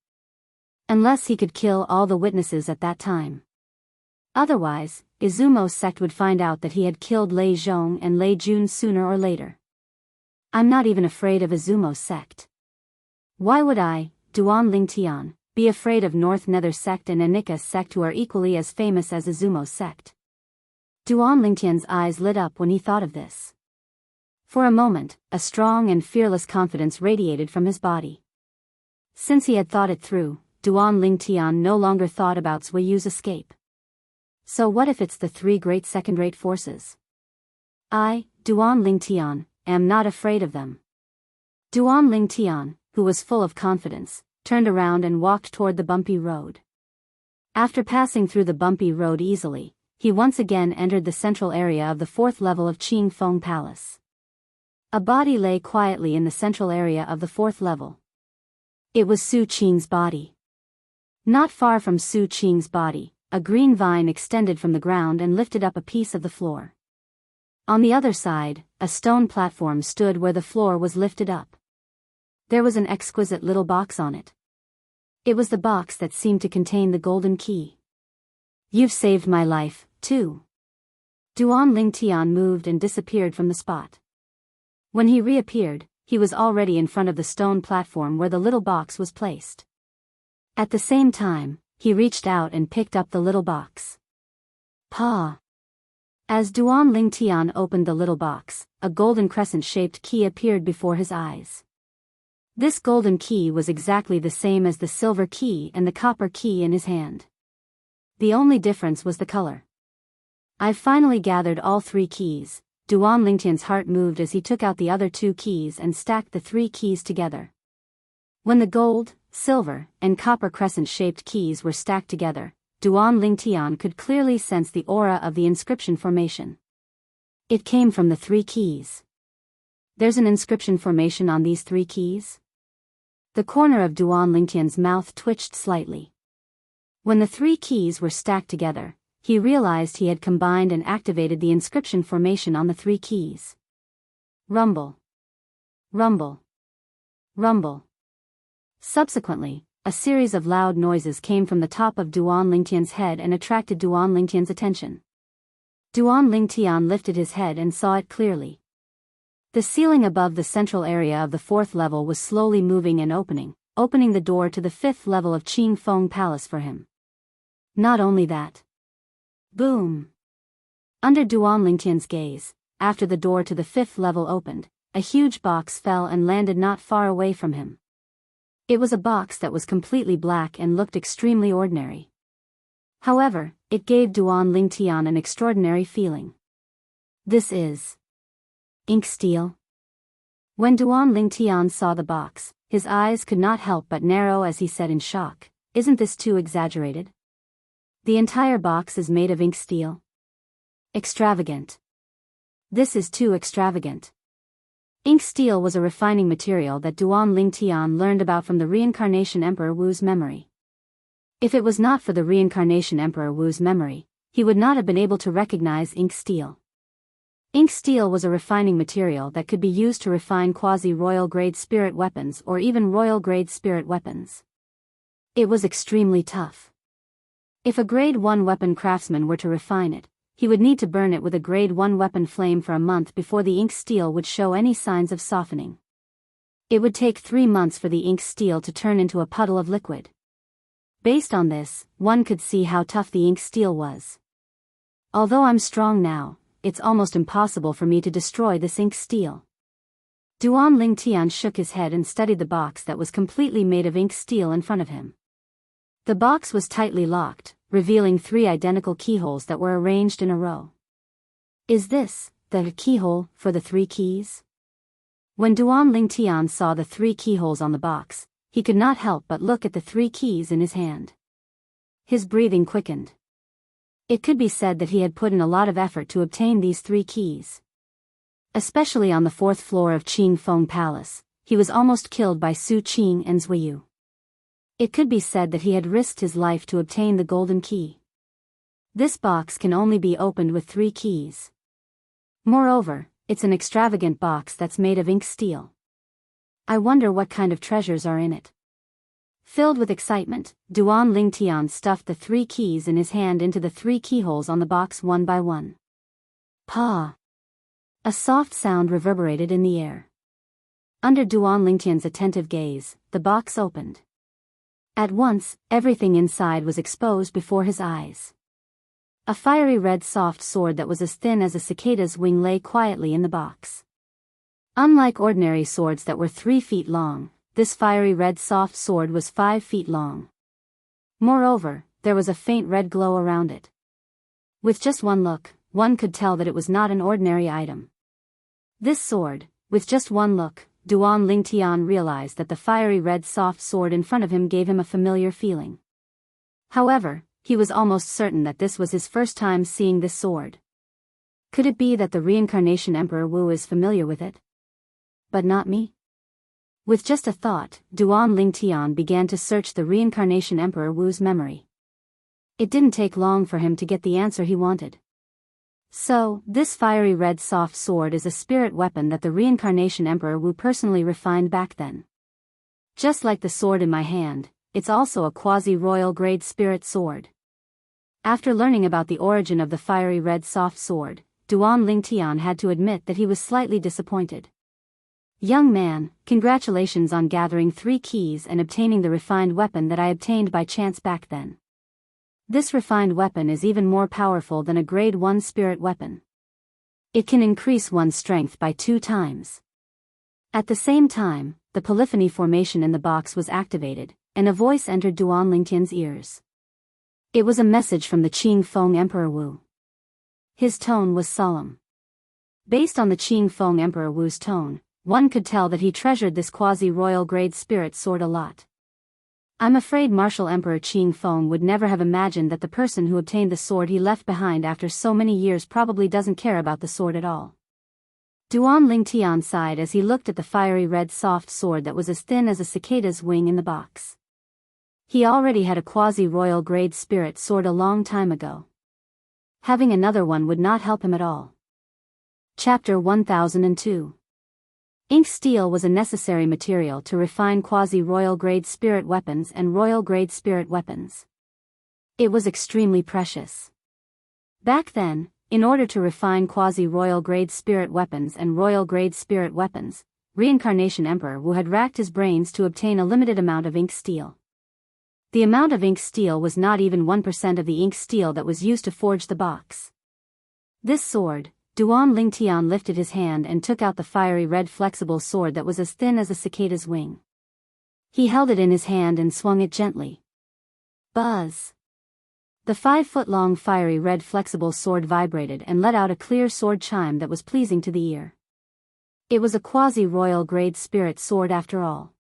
Unless he could kill all the witnesses at that time. Otherwise, Izumo sect would find out that he had killed Lei Zhong and Lei Jun sooner or later. I'm not even afraid of Izumo sect. Why would I, Duan Lingtian, be afraid of North Nether sect and Anika sect, who are equally as famous as Izumo sect? Duan Lingtian's eyes lit up when he thought of this. For a moment, a strong and fearless confidence radiated from his body. Since he had thought it through, Duan Lingtian no longer thought about Zhuiyu's escape. So what if it's the 3 great second-rate forces? I, Duan Lingtian, am not afraid of them. Duan Lingtian, who was full of confidence, turned around and walked toward the bumpy road. After passing through the bumpy road easily, he once again entered the central area of the 4th level of Qingfeng Palace. A body lay quietly in the central area of the 4th level. It was Su Qing's body. Not far from Su Qing's body, a green vine extended from the ground and lifted up a piece of the floor. On the other side, a stone platform stood where the floor was lifted up. There was an exquisite little box on it. It was the box that seemed to contain the golden key. You've saved my life, too. Duan Lingtian moved and disappeared from the spot. When he reappeared, he was already in front of the stone platform where the little box was placed. At the same time, he reached out and picked up the little box. Pa! As Duan Lingtian opened the little box, a golden crescent-shaped key appeared before his eyes. This golden key was exactly the same as the silver key and the copper key in his hand. The only difference was the color. I've finally gathered all 3 keys. Duan Lingtian's heart moved as he took out the other 2 keys and stacked the 3 keys together. When the gold, silver, and copper crescent-shaped keys were stacked together, Duan Lingtian could clearly sense the aura of the inscription formation. It came from the 3 keys. There's an inscription formation on these 3 keys? The corner of Duan Lingtian's mouth twitched slightly. When the 3 keys were stacked together, he realized he had combined and activated the inscription formation on the 3 keys. Rumble. Rumble. Rumble. Subsequently, a series of loud noises came from the top of Duan Lingtian's head and attracted Duan Lingtian's attention. Duan Lingtian lifted his head and saw it clearly. The ceiling above the central area of the 4th level was slowly moving and opening the door to the 5th level of Qingfeng Palace for him. Not only that. Boom! Under Duan Lingtian's gaze, after the door to the 5th level opened, a huge box fell and landed not far away from him. It was a box that was completely black and looked extremely ordinary. However, it gave Duan Lingtian an extraordinary feeling. This is ink steel. When Duan Lingtian saw the box, his eyes could not help but narrow as he said in shock, "Isn't this too exaggerated? The entire box is made of ink steel. Extravagant. This is too extravagant." Ink steel was a refining material that Duan Lingtian learned about from the reincarnation Emperor Wu's memory. If it was not for the reincarnation Emperor Wu's memory, he would not have been able to recognize ink steel. Ink steel was a refining material that could be used to refine quasi-royal grade spirit weapons or even royal grade spirit weapons. It was extremely tough. If a grade 1 weapon craftsman were to refine it, he would need to burn it with a grade 1 weapon flame for a month before the ink steel would show any signs of softening. It would take 3 months for the ink steel to turn into a puddle of liquid. Based on this, one could see how tough the ink steel was. Although I'm strong now, it's almost impossible for me to destroy this ink steel. Duan Lingtian shook his head and studied the box that was completely made of ink steel in front of him. The box was tightly locked, revealing 3 identical keyholes that were arranged in a row. Is this the keyhole for the 3 keys? When Duan Lingtian saw the 3 keyholes on the box, he could not help but look at the 3 keys in his hand. His breathing quickened. It could be said that he had put in a lot of effort to obtain these 3 keys. Especially on the 4th floor of Qingfeng Palace, he was almost killed by Su Qing and Zuiyu. It could be said that he had risked his life to obtain the golden key. This box can only be opened with 3 keys. Moreover, it's an extravagant box that's made of ink steel. I wonder what kind of treasures are in it. Filled with excitement, Duan Lingtian stuffed the 3 keys in his hand into the 3 keyholes on the box one by one. Pa! A soft sound reverberated in the air. Under Duan Lingtian's attentive gaze, the box opened. At once, everything inside was exposed before his eyes. A fiery red soft sword that was as thin as a cicada's wing lay quietly in the box. Unlike ordinary swords that were 3 feet long, this fiery red soft sword was 5 feet long. Moreover, there was a faint red glow around it. With just one look, one could tell that it was not an ordinary item. This sword, with just one look, Duan Lingtian realized that the fiery red soft sword in front of him gave him a familiar feeling. However, he was almost certain that this was his first time seeing this sword. Could it be that the reincarnation Emperor Wu is familiar with it? But not me? With just a thought, Duan Lingtian began to search the reincarnation Emperor Wu's memory. It didn't take long for him to get the answer he wanted. So, this fiery red soft sword is a spirit weapon that the reincarnation Emperor Wu personally refined back then. Just like the sword in my hand, it's also a quasi-royal grade spirit sword. After learning about the origin of the fiery red soft sword, Duan Lingtian had to admit that he was slightly disappointed. Young man, congratulations on gathering 3 keys and obtaining the refined weapon that I obtained by chance back then. This refined weapon is even more powerful than a grade 1 spirit weapon. It can increase one's strength by 2 times. At the same time, the polyphony formation in the box was activated, and a voice entered Duan Lingtian's ears. It was a message from the Qingfeng Emperor Wu. His tone was solemn. Based on the Qingfeng Emperor Wu's tone, one could tell that he treasured this quasi-royal grade spirit sword a lot. I'm afraid Martial Emperor Qingfeng would never have imagined that the person who obtained the sword he left behind after so many years probably doesn't care about the sword at all. Duan Lingtian sighed as he looked at the fiery red soft sword that was as thin as a cicada's wing in the box. He already had a quasi-royal grade spirit sword a long time ago. Having another one would not help him at all. Chapter 1002. Ink steel was a necessary material to refine quasi-royal grade spirit weapons and royal grade spirit weapons. It was extremely precious. Back then, in order to refine quasi-royal grade spirit weapons and royal grade spirit weapons, Reincarnation Emperor Wu had racked his brains to obtain a limited amount of ink steel. The amount of ink steel was not even 1% of the ink steel that was used to forge the box. This sword, Duan Lingtian lifted his hand and took out the fiery red flexible sword that was as thin as a cicada's wing. He held it in his hand and swung it gently. Buzz! The 5-foot-long fiery red flexible sword vibrated and let out a clear sword chime that was pleasing to the ear. It was a quasi-royal grade spirit sword after all.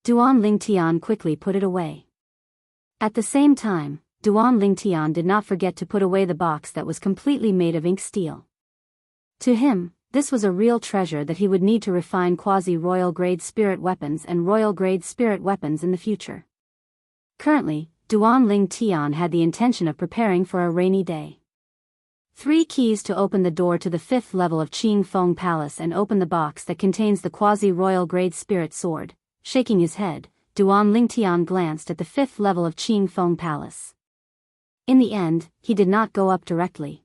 Duan Lingtian quickly put it away. At the same time, Duan Lingtian did not forget to put away the box that was completely made of ink steel. To him, this was a real treasure that he would need to refine quasi-royal grade spirit weapons and royal grade spirit weapons in the future. Currently, Duan Lingtian had the intention of preparing for a rainy day. 3 keys to open the door to the 5th level of Qingfeng Palace and open the box that contains the quasi-royal grade spirit sword. Shaking his head, Duan Lingtian glanced at the 5th level of Qingfeng Palace. In the end, he did not go up directly.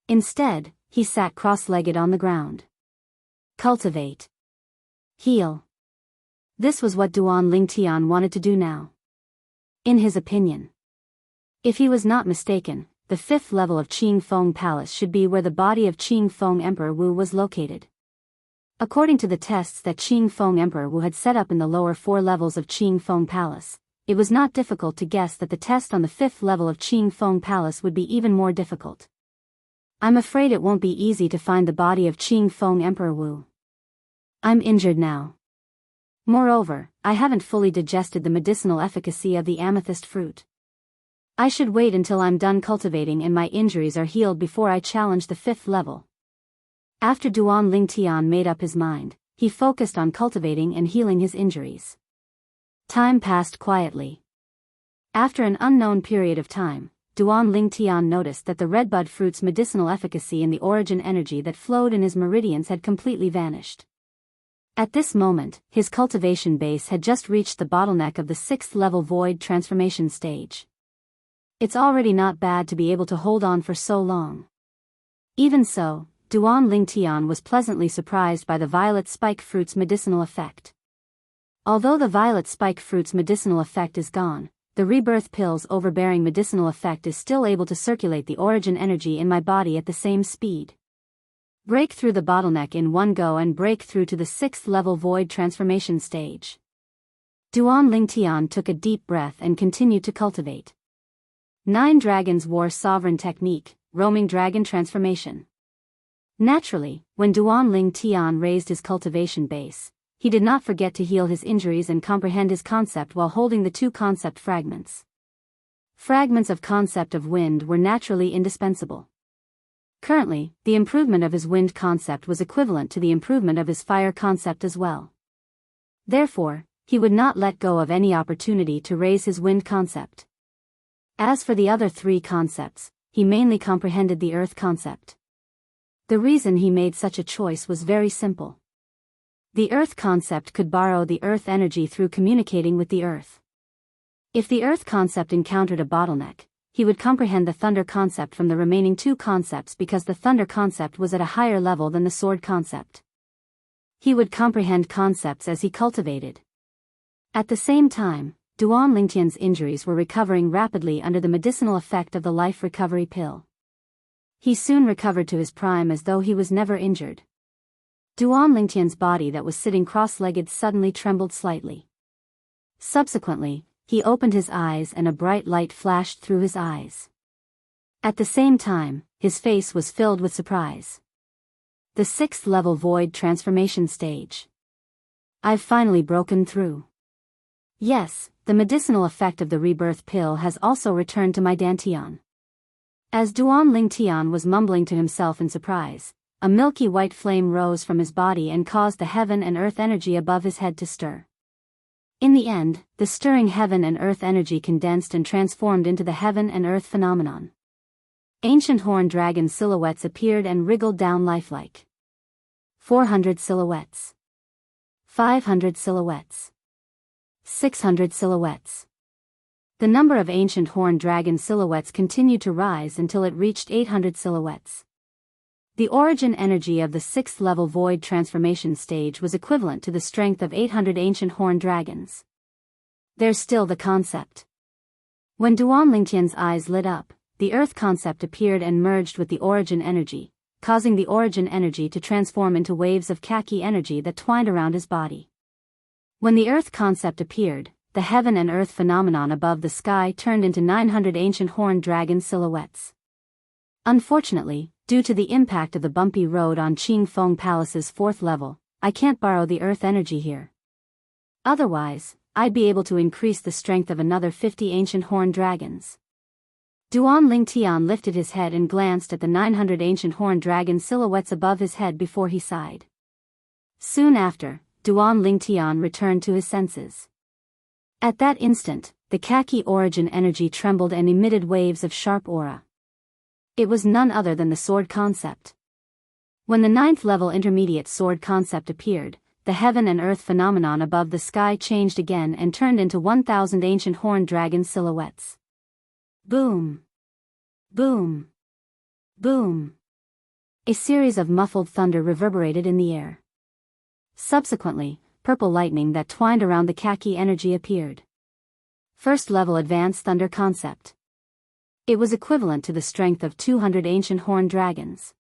Instead, he sat cross-legged on the ground. Cultivate. Heal. This was what Duan Lingtian wanted to do now. In his opinion, if he was not mistaken, the 5th level of Qing Feng Palace should be where the body of Qing Feng Emperor Wu was located. According to the tests that Qing Feng Emperor Wu had set up in the lower 4 levels of Qing Feng Palace, it was not difficult to guess that the test on the 5th level of Qing Feng Palace would be even more difficult. I'm afraid it won't be easy to find the body of Qing Feng Emperor Wu. I'm injured now. Moreover, I haven't fully digested the medicinal efficacy of the amethyst fruit. I should wait until I'm done cultivating and my injuries are healed before I challenge the 5th level. After Duan Lingtian made up his mind, he focused on cultivating and healing his injuries. Time passed quietly. After an unknown period of time, Duan Lingtian noticed that the redbud fruit's medicinal efficacy and the origin energy that flowed in his meridians had completely vanished. At this moment, his cultivation base had just reached the bottleneck of the 6th level void transformation stage. It's already not bad to be able to hold on for so long. Even so, Duan Lingtian was pleasantly surprised by the violet spike fruit's medicinal effect. Although the violet spike fruit's medicinal effect is gone, the rebirth pill's overbearing medicinal effect is still able to circulate the origin energy in my body at the same speed. Break through the bottleneck in one go and break through to the 6th level void transformation stage. Duan Lingtian took a deep breath and continued to cultivate. 9 Dragons War Sovereign Technique, Roaming Dragon Transformation. Naturally, when Duan Lingtian raised his cultivation base, he did not forget to heal his injuries and comprehend his concept while holding the 2 concept fragments. Fragments of concept of wind were naturally indispensable. Currently, the improvement of his wind concept was equivalent to the improvement of his fire concept as well. Therefore, he would not let go of any opportunity to raise his wind concept. As for the other 3 concepts, he mainly comprehended the earth concept. The reason he made such a choice was very simple. The earth concept could borrow the earth energy through communicating with the earth. If the earth concept encountered a bottleneck, he would comprehend the thunder concept from the remaining 2 concepts because the thunder concept was at a higher level than the sword concept. He would comprehend concepts as he cultivated. At the same time, Duan Lingtian's injuries were recovering rapidly under the medicinal effect of the life recovery pill. He soon recovered to his prime as though he was never injured. Duan Lingtian's body that was sitting cross-legged suddenly trembled slightly. Subsequently, he opened his eyes and a bright light flashed through his eyes. At the same time, his face was filled with surprise. The 6th level void transformation stage. I've finally broken through. Yes, the medicinal effect of the rebirth pill has also returned to my dantian. As Duan Lingtian was mumbling to himself in surprise, a milky white flame rose from his body and caused the heaven and earth energy above his head to stir. In the end, the stirring heaven and earth energy condensed and transformed into the heaven and earth phenomenon. Ancient horned dragon silhouettes appeared and wriggled down lifelike. 400 silhouettes. 500 silhouettes. 600 silhouettes. The number of ancient horned dragon silhouettes continued to rise until it reached 800 silhouettes. The origin energy of the 6th level void transformation stage was equivalent to the strength of 800 ancient horned dragons. There's still the concept. When Duan Lingtian's eyes lit up, the earth concept appeared and merged with the origin energy, causing the origin energy to transform into waves of khaki energy that twined around his body. When the earth concept appeared, the heaven and earth phenomenon above the sky turned into 900 ancient horned dragon silhouettes. Unfortunately, due to the impact of the bumpy road on Qing Feng Palace's 4th level, I can't borrow the earth energy here. Otherwise, I'd be able to increase the strength of another 50 ancient horned dragons. Duan Lingtian lifted his head and glanced at the 900 ancient horned dragon silhouettes above his head before he sighed. Soon after, Duan Lingtian returned to his senses. At that instant, the khaki origin energy trembled and emitted waves of sharp aura. It was none other than the sword concept. When the 9th level intermediate sword concept appeared, the heaven and earth phenomenon above the sky changed again and turned into 1,000 ancient horned dragon silhouettes. Boom! Boom! Boom! A series of muffled thunder reverberated in the air. Subsequently, purple lightning that twined around the khaki energy appeared. First level Advanced Thunder Concept. It was equivalent to the strength of 200 ancient horned dragons.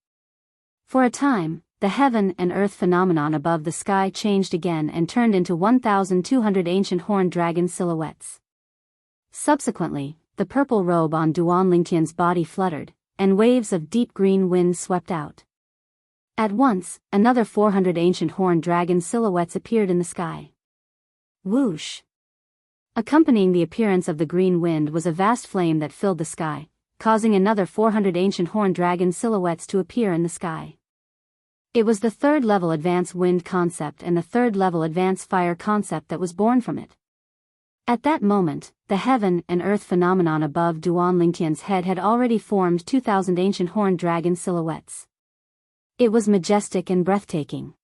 For a time, the heaven and earth phenomenon above the sky changed again and turned into 1,200 ancient horned dragon silhouettes. Subsequently, the purple robe on Duan Lingtian's body fluttered, and waves of deep green wind swept out. At once, another 400 ancient horned dragon silhouettes appeared in the sky. Whoosh! Accompanying the appearance of the green wind was a vast flame that filled the sky, causing another 400 ancient horned dragon silhouettes to appear in the sky. It was the third-level Advanced Wind concept and the third-level Advanced Fire concept that was born from it. At that moment, the heaven and earth phenomenon above Duan Lingtian's head had already formed 2,000 ancient horned dragon silhouettes. It was majestic and breathtaking.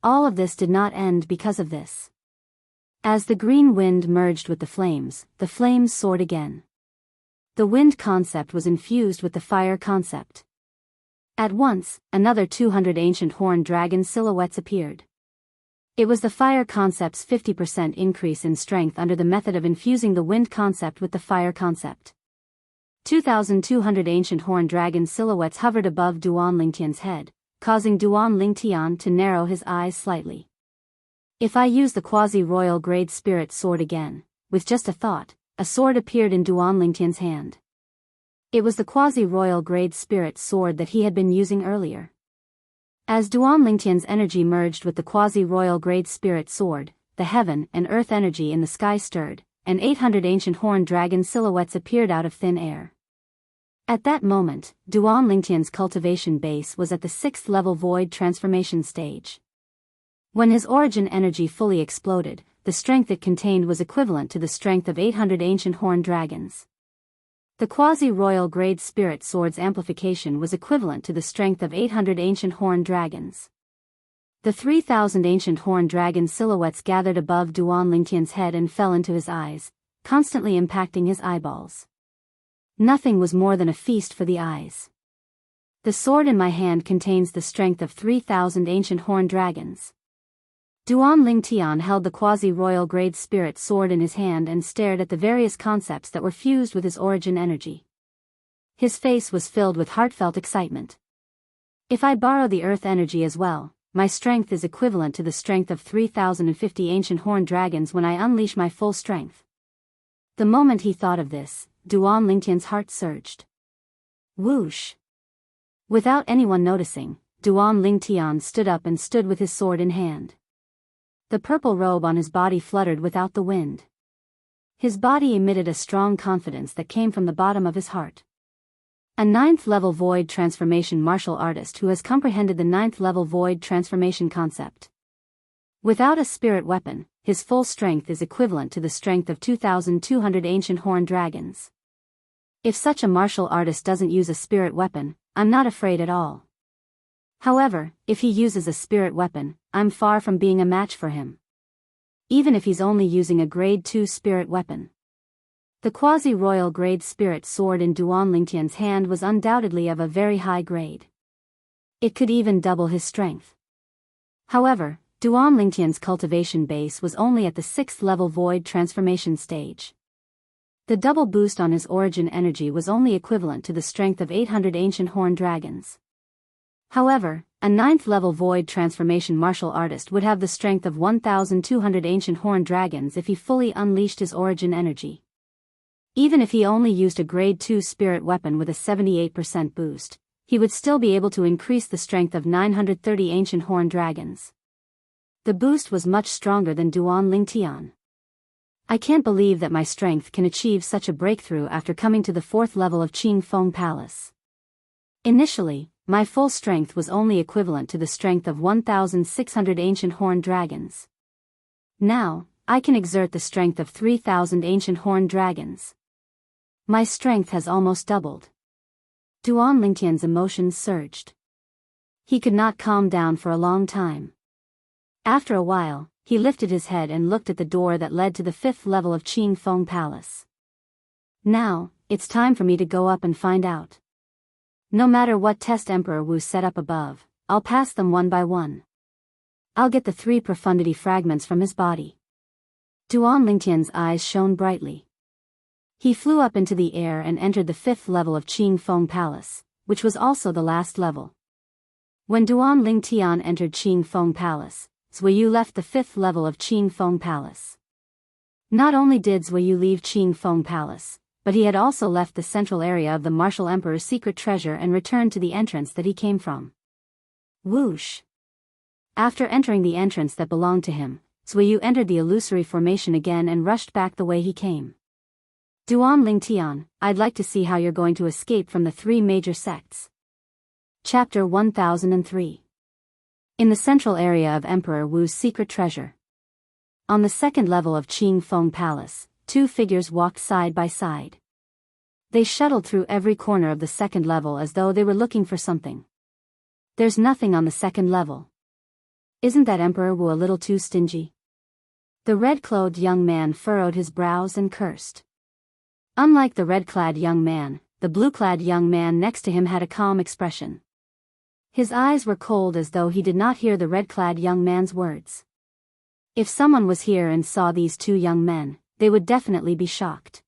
All of this did not end because of this. As the green wind merged with the flames soared again. The wind concept was infused with the fire concept. At once, another 200 ancient horned dragon silhouettes appeared. It was the fire concept's 50% increase in strength under the method of infusing the wind concept with the fire concept. 2,200 ancient horned dragon silhouettes hovered above Duan Lingtian's head, causing Duan Lingtian to narrow his eyes slightly. If I use the quasi-royal grade spirit sword again, with just a thought, a sword appeared in Duan Lingtian's hand. It was the quasi-royal grade spirit sword that he had been using earlier. As Duan Lingtian's energy merged with the quasi-royal grade spirit sword, the heaven and earth energy in the sky stirred, and 800 ancient horned dragon silhouettes appeared out of thin air. At that moment, Duan Lingtian's cultivation base was at the 6th level void transformation stage. When his origin energy fully exploded, the strength it contained was equivalent to the strength of 800 ancient horned dragons. The quasi-royal grade spirit sword's amplification was equivalent to the strength of 800 ancient horned dragons. The 3,000 ancient horned dragon silhouettes gathered above Duan Lingtian's head and fell into his eyes, constantly impacting his eyeballs. Nothing was more than a feast for the eyes. The sword in my hand contains the strength of 3,000 ancient horned dragons. Duan Lingtian held the quasi-royal grade spirit sword in his hand and stared at the various concepts that were fused with his origin energy. His face was filled with heartfelt excitement. If I borrow the earth energy as well, my strength is equivalent to the strength of 3,050 ancient horned dragons when I unleash my full strength. The moment he thought of this, Duan Lingtian's heart surged. Whoosh! Without anyone noticing, Duan Lingtian stood up and stood with his sword in hand. The purple robe on his body fluttered without the wind. His body emitted a strong confidence that came from the bottom of his heart. A 9th level void transformation martial artist who has comprehended the 9th level void transformation concept. Without a spirit weapon, his full strength is equivalent to the strength of 2,200 ancient horned dragons. If such a martial artist doesn't use a spirit weapon, I'm not afraid at all. However, if he uses a spirit weapon, I'm far from being a match for him. Even if he's only using a grade 2 spirit weapon. The quasi-royal grade spirit sword in Duan Lingtian's hand was undoubtedly of a very high grade. It could even double his strength. However, Duan Lingtian's cultivation base was only at the 6th level void transformation stage. The double boost on his origin energy was only equivalent to the strength of 800 ancient horned dragons. However, a 9th level void transformation martial artist would have the strength of 1,200 ancient horned dragons if he fully unleashed his origin energy. Even if he only used a grade 2 spirit weapon with a 78% boost, he would still be able to increase the strength of 930 ancient horned dragons. The boost was much stronger than Duan Lingtian. I can't believe that my strength can achieve such a breakthrough after coming to the 4th level of Qingfeng Palace. Initially, my full strength was only equivalent to the strength of 1,600 ancient horned dragons. Now, I can exert the strength of 3,000 ancient horned dragons. My strength has almost doubled. Duan Lingtian's emotions surged. He could not calm down for a long time. After a while, he lifted his head and looked at the door that led to the 5th level of Qingfeng Palace. Now, it's time for me to go up and find out. No matter what test Emperor Wu set up above, I'll pass them one by one. I'll get the 3 profundity fragments from his body. Duan Lingtian's eyes shone brightly. He flew up into the air and entered the 5th level of Qing Feng Palace, which was also the last level. When Duan Lingtian entered Qing Feng Palace, Zuiyu left the 5th level of Qing Feng Palace. Not only did Zuiyu leave Qing Feng Palace, but he had also left the central area of the Martial Emperor's secret treasure and returned to the entrance that he came from. Whoosh! After entering the entrance that belonged to him, Zuiyu entered the illusory formation again and rushed back the way he came. Duan Lingtian, I'd like to see how you're going to escape from the 3 major sects. Chapter 1003. In the central area of Emperor Wu's secret treasure. On the 2nd level of Qing Feng Palace, 2 figures walked side by side. They shuttled through every corner of the 2nd level as though they were looking for something. There's nothing on the 2nd level. Isn't that Emperor Wu a little too stingy? The red-clothed young man furrowed his brows and cursed. Unlike the red-clad young man, the blue-clad young man next to him had a calm expression. His eyes were cold as though he did not hear the red-clad young man's words. If someone was here and saw these 2 young men, they would definitely be shocked.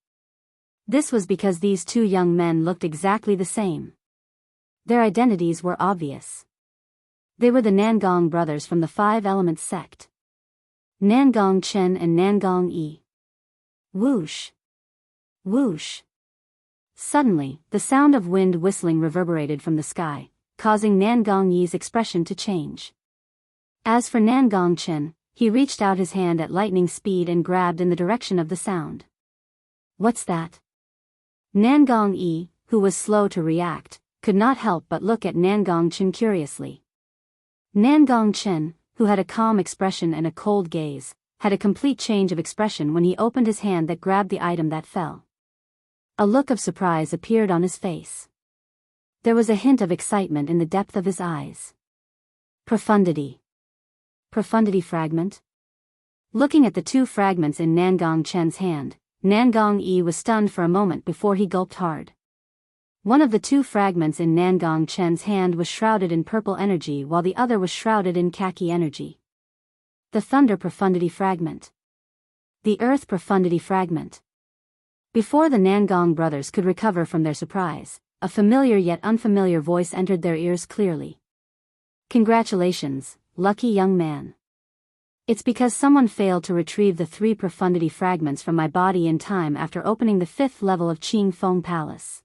This was because these 2 young men looked exactly the same. Their identities were obvious. They were the Nangong brothers from the 5 Elements sect. Nangong Chen and Nangong Yi. Whoosh! Whoosh! Suddenly, the sound of wind whistling reverberated from the sky, causing Nangong Yi's expression to change. As for Nangong Chen, he reached out his hand at lightning speed and grabbed in the direction of the sound. What's that? Nangong Yi, who was slow to react, could not help but look at Nangong Chen curiously. Nangong Chen, who had a calm expression and a cold gaze, had a complete change of expression when he opened his hand that grabbed the item that fell. A look of surprise appeared on his face. There was a hint of excitement in the depth of his eyes. Profundity. Profundity fragment? Looking at the 2 fragments in Nangong Chen's hand, Nangong Yi was stunned for a moment before he gulped hard. One of the 2 fragments in Nangong Chen's hand was shrouded in purple energy while the other was shrouded in khaki energy. The Thunder Profundity Fragment. The Earth Profundity Fragment. Before the Nangong brothers could recover from their surprise, a familiar yet unfamiliar voice entered their ears clearly. Congratulations, lucky young man. It's because someone failed to retrieve the 3 profundity fragments from my body in time after opening the 5th level of Qing Feng Palace.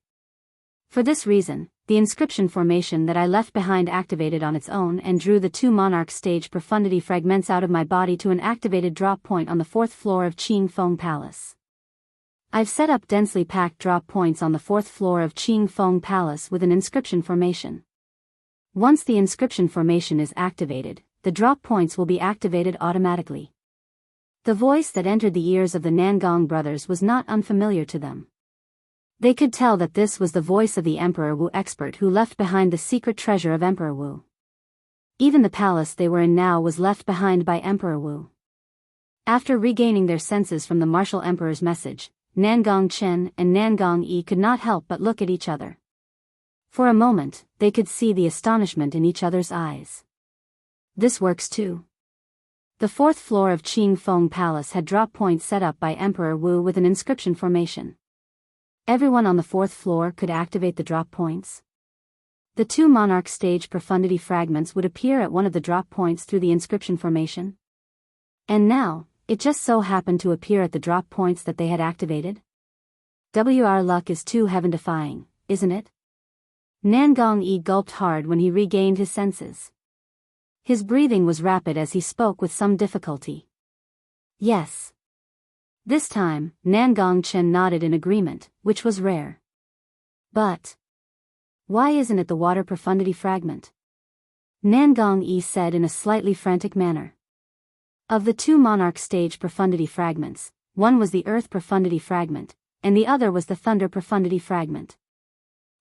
For this reason, the inscription formation that I left behind activated on its own and drew the 2 monarch stage profundity fragments out of my body to an activated drop point on the 4th floor of Qing Feng Palace. I've set up densely packed drop points on the 4th floor of Qing Feng Palace with an inscription formation. Once the inscription formation is activated, the drop points will be activated automatically. The voice that entered the ears of the Nangong brothers was not unfamiliar to them. They could tell that this was the voice of the Emperor Wu expert who left behind the secret treasure of Emperor Wu. Even the palace they were in now was left behind by Emperor Wu. After regaining their senses from the martial emperor's message, Nangong Chen and Nangong Yi could not help but look at each other. For a moment, they could see the astonishment in each other's eyes. This works too. The 4th floor of Qing Feng Palace had drop points set up by Emperor Wu with an inscription formation. Everyone on the 4th floor could activate the drop points. The 2 monarch stage profundity fragments would appear at one of the drop points through the inscription formation. And now, it just so happened to appear at the drop points that they had activated. Our luck is too heaven-defying, isn't it? Nangong Yi gulped hard when he regained his senses. His breathing was rapid as he spoke with some difficulty. Yes. This time, Nangong Chen nodded in agreement, which was rare. But why isn't it the water profundity fragment? Nangong Yi said in a slightly frantic manner. Of the 2 monarch stage profundity fragments, one was the earth profundity fragment, and the other was the thunder profundity fragment.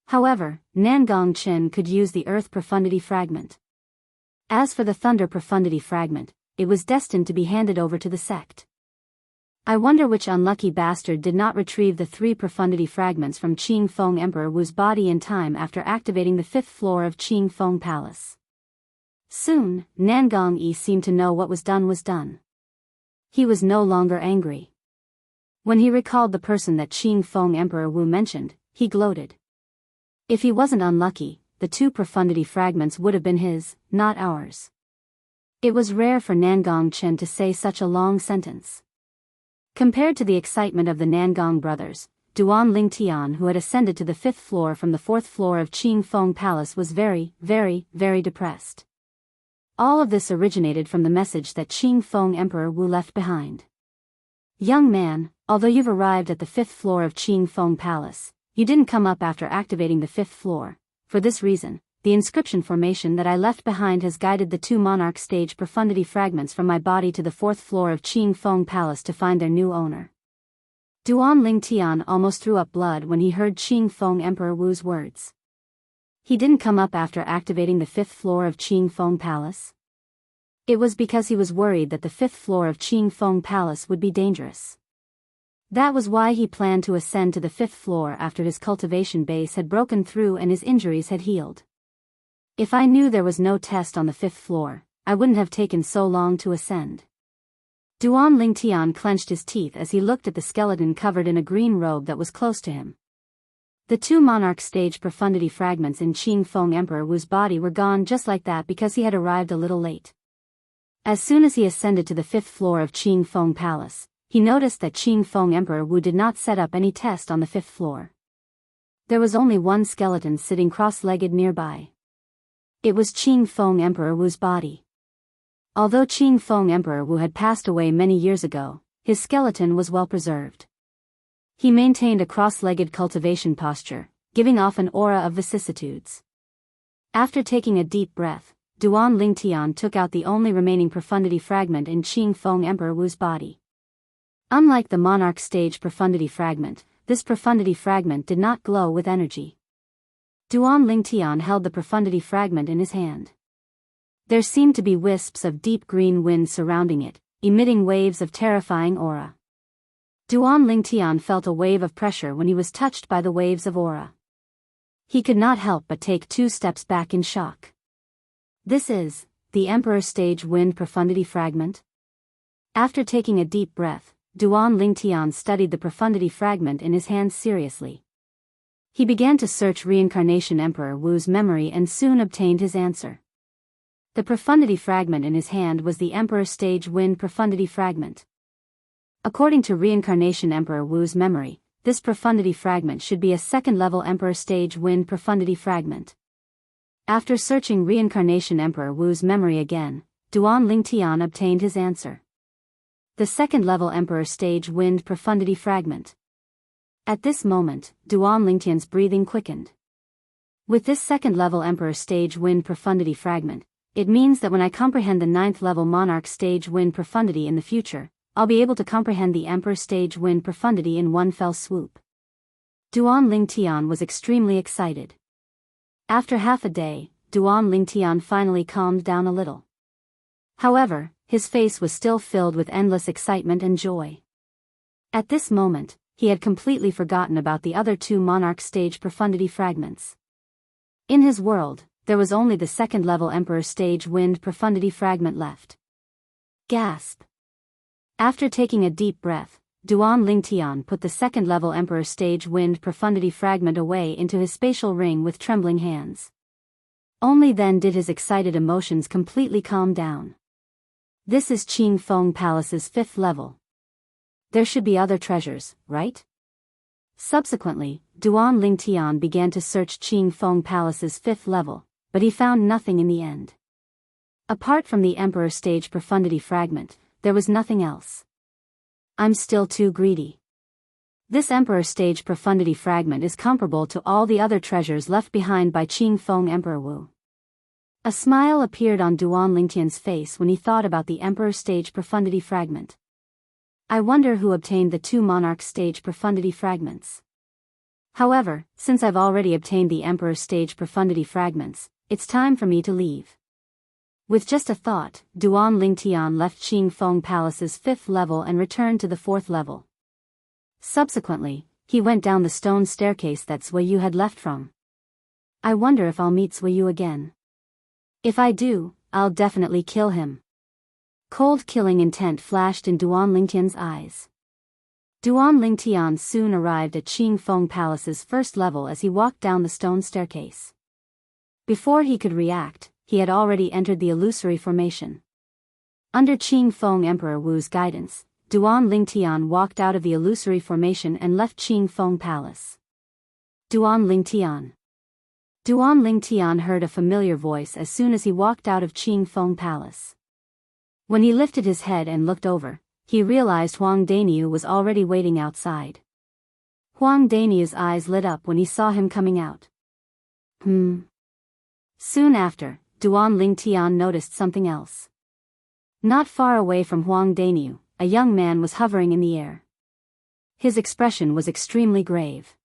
However, Nangong Chen could use the earth profundity fragment. As for the thunder profundity fragment, it was destined to be handed over to the sect. I wonder which unlucky bastard did not retrieve the 3 profundity fragments from Qing Feng Emperor Wu's body in time after activating the 5th floor of Qing Feng Palace. Soon, Nangong Yi seemed to know what was done was done. He was no longer angry. When he recalled the person that Qing Feng Emperor Wu mentioned, he gloated. If he wasn't unlucky, the 2 profundity fragments would have been his, not ours. It was rare for Nangong Chen to say such a long sentence. Compared to the excitement of the Nangong brothers, Duan Lingtian, who had ascended to the 5th floor from the 4th floor of Qing Feng Palace, was very, very, very depressed. All of this originated from the message that Qing Feng Emperor Wu left behind. Young man, although you've arrived at the 5th floor of Qing Feng Palace, you didn't come up after activating the 5th floor. For this reason, the inscription formation that I left behind has guided the 2 monarch stage profundity fragments from my body to the 4th floor of Qing Feng Palace to find their new owner. Duan Lingtian almost threw up blood when he heard Qing Feng Emperor Wu's words. He didn't come up after activating the 5th floor of Qing Feng Palace? It was because he was worried that the 5th floor of Qing Feng Palace would be dangerous. That was why he planned to ascend to the 5th floor after his cultivation base had broken through and his injuries had healed. If I knew there was no test on the 5th floor, I wouldn't have taken so long to ascend. Duan Lingtian clenched his teeth as he looked at the skeleton covered in a green robe that was close to him. The 2 monarch stage profundity fragments in Qing Feng Emperor Wu's body were gone just like that because he had arrived a little late. As soon as he ascended to the 5th floor of Qing Feng Palace, he noticed that Qing Feng Emperor Wu did not set up any test on the 5th floor. There was only one skeleton sitting cross-legged nearby. It was Qing Feng Emperor Wu's body. Although Qing Feng Emperor Wu had passed away many years ago, his skeleton was well preserved. He maintained a cross-legged cultivation posture, giving off an aura of vicissitudes. After taking a deep breath, Duan Lingtian took out the only remaining profundity fragment in Qing Feng Emperor Wu's body. Unlike the monarch stage profundity fragment, this profundity fragment did not glow with energy. Duan Lingtian held the profundity fragment in his hand. There seemed to be wisps of deep green wind surrounding it, emitting waves of terrifying aura. Duan Lingtian felt a wave of pressure when he was touched by the waves of aura. He could not help but take 2 steps back in shock. This is the Emperor Stage Wind Profundity Fragment. After taking a deep breath, Duan Lingtian studied the profundity fragment in his hand seriously. He began to search Reincarnation Emperor Wu's memory and soon obtained his answer. The profundity fragment in his hand was the Emperor Stage Wind Profundity Fragment. According to Reincarnation Emperor Wu's memory, this profundity fragment should be a 2nd-level Emperor Stage Wind Profundity Fragment. After searching Reincarnation Emperor Wu's memory again, Duan Lingtian obtained his answer. The 2nd-level Emperor Stage Wind Profundity Fragment. At this moment, Duan Lingtian's breathing quickened. With this 2nd-level Emperor Stage Wind Profundity Fragment, it means that when I comprehend the 9th-level Monarch Stage Wind Profundity in the future, I'll be able to comprehend the Emperor Stage Wind Profundity in one fell swoop. Duan Lingtian was extremely excited. After half a day, Duan Lingtian finally calmed down a little. However, his face was still filled with endless excitement and joy. At this moment, he had completely forgotten about the other 2 monarch stage profundity fragments. In his world, there was only the 2nd-level Emperor Stage Wind Profundity Fragment left. Gasp! After taking a deep breath, Duan Lingtian put the 2nd-level Emperor Stage Wind Profundity Fragment away into his spatial ring with trembling hands. Only then did his excited emotions completely calm down. This is Qing Feng Palace's 5th level. There should be other treasures, right? Subsequently, Duan Lingtian began to search Qing Feng Palace's 5th level, but he found nothing in the end. Apart from the Emperor Stage Profundity Fragment, there was nothing else. I'm still too greedy. This Emperor Stage Profundity Fragment is comparable to all the other treasures left behind by Qing Feng Emperor Wu. A smile appeared on Duan Lingtian's face when he thought about the Emperor Stage Profundity Fragment. I wonder who obtained the 2 Monarch Stage Profundity Fragments. However, since I've already obtained the Emperor Stage Profundity Fragments, it's time for me to leave. With just a thought, Duan Lingtian left Qing Feng Palace's 5th level and returned to the 4th level. Subsequently, he went down the stone staircase that Sui Yu had left from. I wonder if I'll meet Sui Yu again. If I do, I'll definitely kill him. Cold killing intent flashed in Duan Lingtian's eyes. Duan Lingtian soon arrived at Qing Feng Palace's first level as he walked down the stone staircase. Before he could react, he had already entered the illusory formation. Under Qing Feng Emperor Wu's guidance, Duan Lingtian walked out of the illusory formation and left Qing Feng Palace. Duan Lingtian. Duan Lingtian heard a familiar voice as soon as he walked out of Qing Feng Palace. When he lifted his head and looked over, he realized Huang Daniu was already waiting outside. Huang Daniu's eyes lit up when he saw him coming out. Soon after, Duan Lingtian noticed something else. Not far away from Huang Daniu, a young man was hovering in the air. His expression was extremely grave.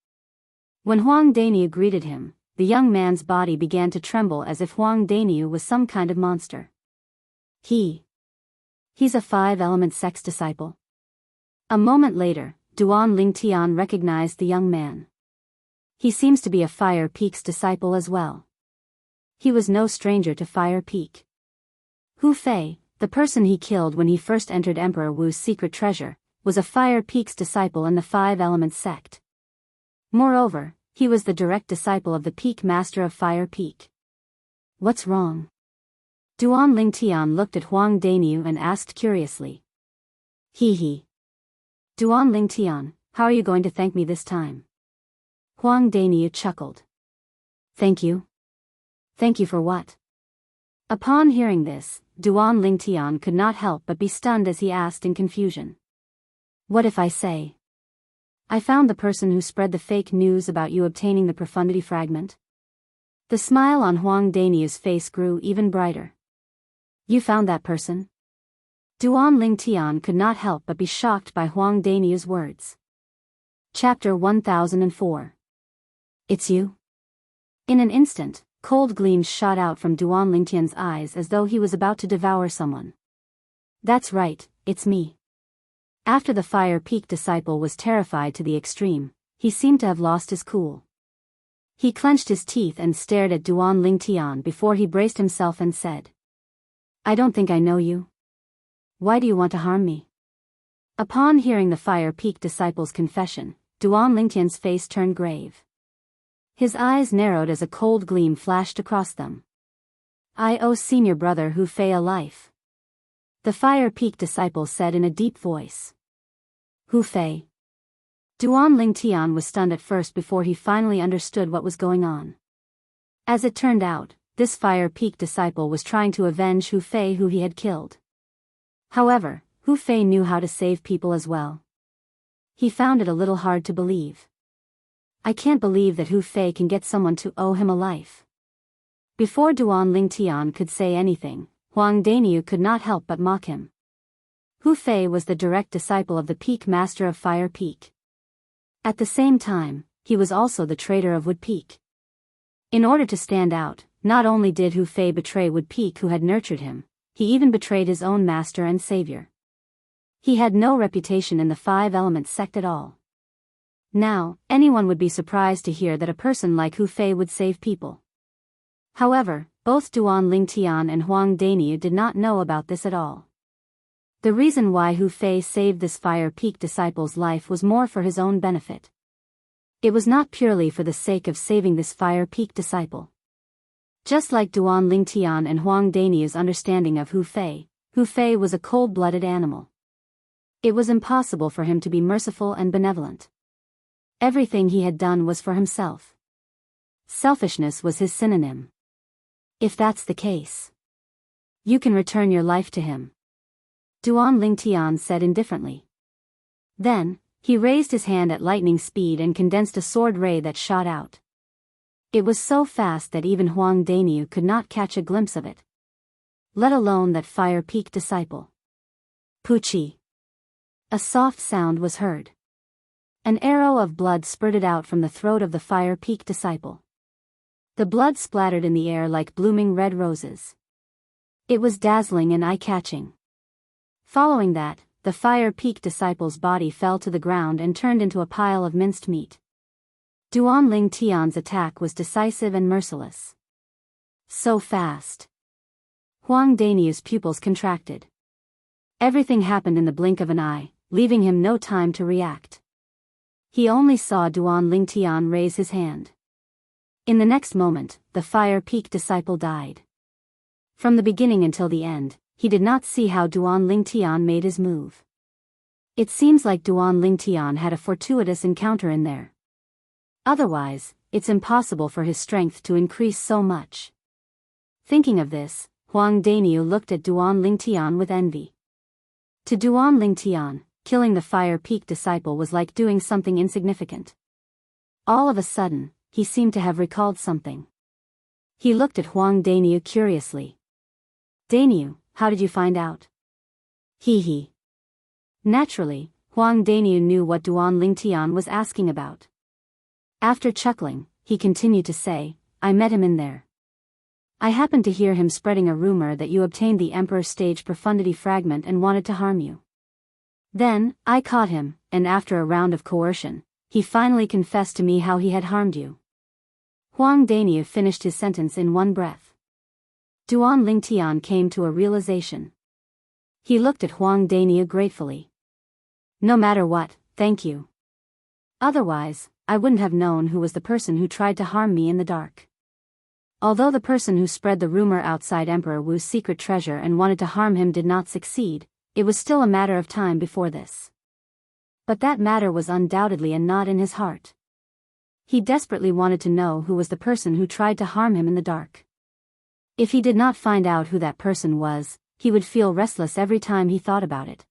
When Huang Daniu greeted him, the young man's body began to tremble as if Huang Daniu was some kind of monster. He's a five-element sex disciple. A moment later, Duan Lingtian recognized the young man. He seems to be a Fire Peak's disciple as well. He was no stranger to Fire Peak. Hu Fei, the person he killed when he first entered Emperor Wu's secret treasure, was a Fire Peak's disciple in the Five-Element sect. Moreover, he was the direct disciple of the Peak Master of Fire Peak. What's wrong? Duan Lingtian looked at Huang Daniu and asked curiously. Duan Lingtian, how are you going to thank me this time? Huang Daniu chuckled. Thank you? Thank you for what? Upon hearing this, Duan Lingtian could not help but be stunned as he asked in confusion. What if I say? I found the person who spread the fake news about you obtaining the profundity fragment. The smile on Huang Daniu's face grew even brighter. You found that person? Duan Lingtian could not help but be shocked by Huang Daniu's words. Chapter 1004. It's you? In an instant, cold gleams shot out from Duan Lingtian's eyes as though he was about to devour someone. That's right, it's me. After the Fire Peak disciple was terrified to the extreme, he seemed to have lost his cool. He clenched his teeth and stared at Duan Lingtian before he braced himself and said, I don't think I know you. Why do you want to harm me? Upon hearing the Fire Peak disciple's confession, Duan Lingtian's face turned grave. His eyes narrowed as a cold gleam flashed across them. I owe senior brother Hu Fei a life. The Fire Peak disciple said in a deep voice. Hu Fei. Duan Lingtian was stunned at first before he finally understood what was going on. As it turned out, this Fire Peak disciple was trying to avenge Hu Fei who he had killed. However, Hu Fei knew how to save people as well. He found it a little hard to believe. I can't believe that Hu Fei can get someone to owe him a life. Before Duan Lingtian could say anything, Huang Daniu could not help but mock him. Hu Fei was the direct disciple of the Peak Master of Fire Peak. At the same time, he was also the traitor of Wood Peak. In order to stand out, not only did Hu Fei betray Wood Peak who had nurtured him, he even betrayed his own master and savior. He had no reputation in the Five-Element sect at all. Now, anyone would be surprised to hear that a person like Hu Fei would save people. However, both Duan Lingtian and Huang Daniu did not know about this at all. The reason why Hu Fei saved this Fire Peak disciple's life was more for his own benefit. It was not purely for the sake of saving this Fire Peak disciple. Just like Duan Lingtian and Huang Daniu's understanding of Hu Fei was a cold-blooded animal. It was impossible for him to be merciful and benevolent. Everything he had done was for himself. Selfishness was his synonym. If that's the case, you can return your life to him, Duan Lingtian said indifferently. Then, he raised his hand at lightning speed and condensed a sword ray that shot out. It was so fast that even Huang Daniu could not catch a glimpse of it. Let alone that Fire Peak disciple. Puchi. A soft sound was heard. An arrow of blood spurted out from the throat of the Fire Peak disciple. The blood splattered in the air like blooming red roses. It was dazzling and eye-catching. Following that, the Fire Peak disciple's body fell to the ground and turned into a pile of minced meat. Duan Lingtian's attack was decisive and merciless. So fast. Huang Daniu's pupils contracted. Everything happened in the blink of an eye. leaving him no time to react. He only saw Duan Lingtian raise his hand. In the next moment, the Fire Peak disciple died. From the beginning until the end, he did not see how Duan Lingtian made his move. It seems like Duan Lingtian had a fortuitous encounter in there. Otherwise, it's impossible for his strength to increase so much. Thinking of this, Huang Daniu looked at Duan Lingtian with envy. To Duan Lingtian, killing the Fire Peak disciple was like doing something insignificant. All of a sudden, he seemed to have recalled something. He looked at Huang Daniu curiously. Daniu, how did you find out? He. Naturally, Huang Daniu knew what Duan Lingtian was asking about. After chuckling, he continued to say, I met him in there. I happened to hear him spreading a rumor that you obtained the Emperor Stage Profundity Fragment and wanted to harm you. Then, I caught him, and after a round of coercion, he finally confessed to me how he had harmed you. Huang Daniu finished his sentence in one breath. Duan Lingtian came to a realization. He looked at Huang Daniu gratefully. No matter what, thank you. Otherwise, I wouldn't have known who was the person who tried to harm me in the dark. Although the person who spread the rumor outside Emperor Wu's secret treasure and wanted to harm him did not succeed, it was still a matter of time before this. But that matter was undoubtedly a knot in his heart. He desperately wanted to know who was the person who tried to harm him in the dark. If he did not find out who that person was, he would feel restless every time he thought about it.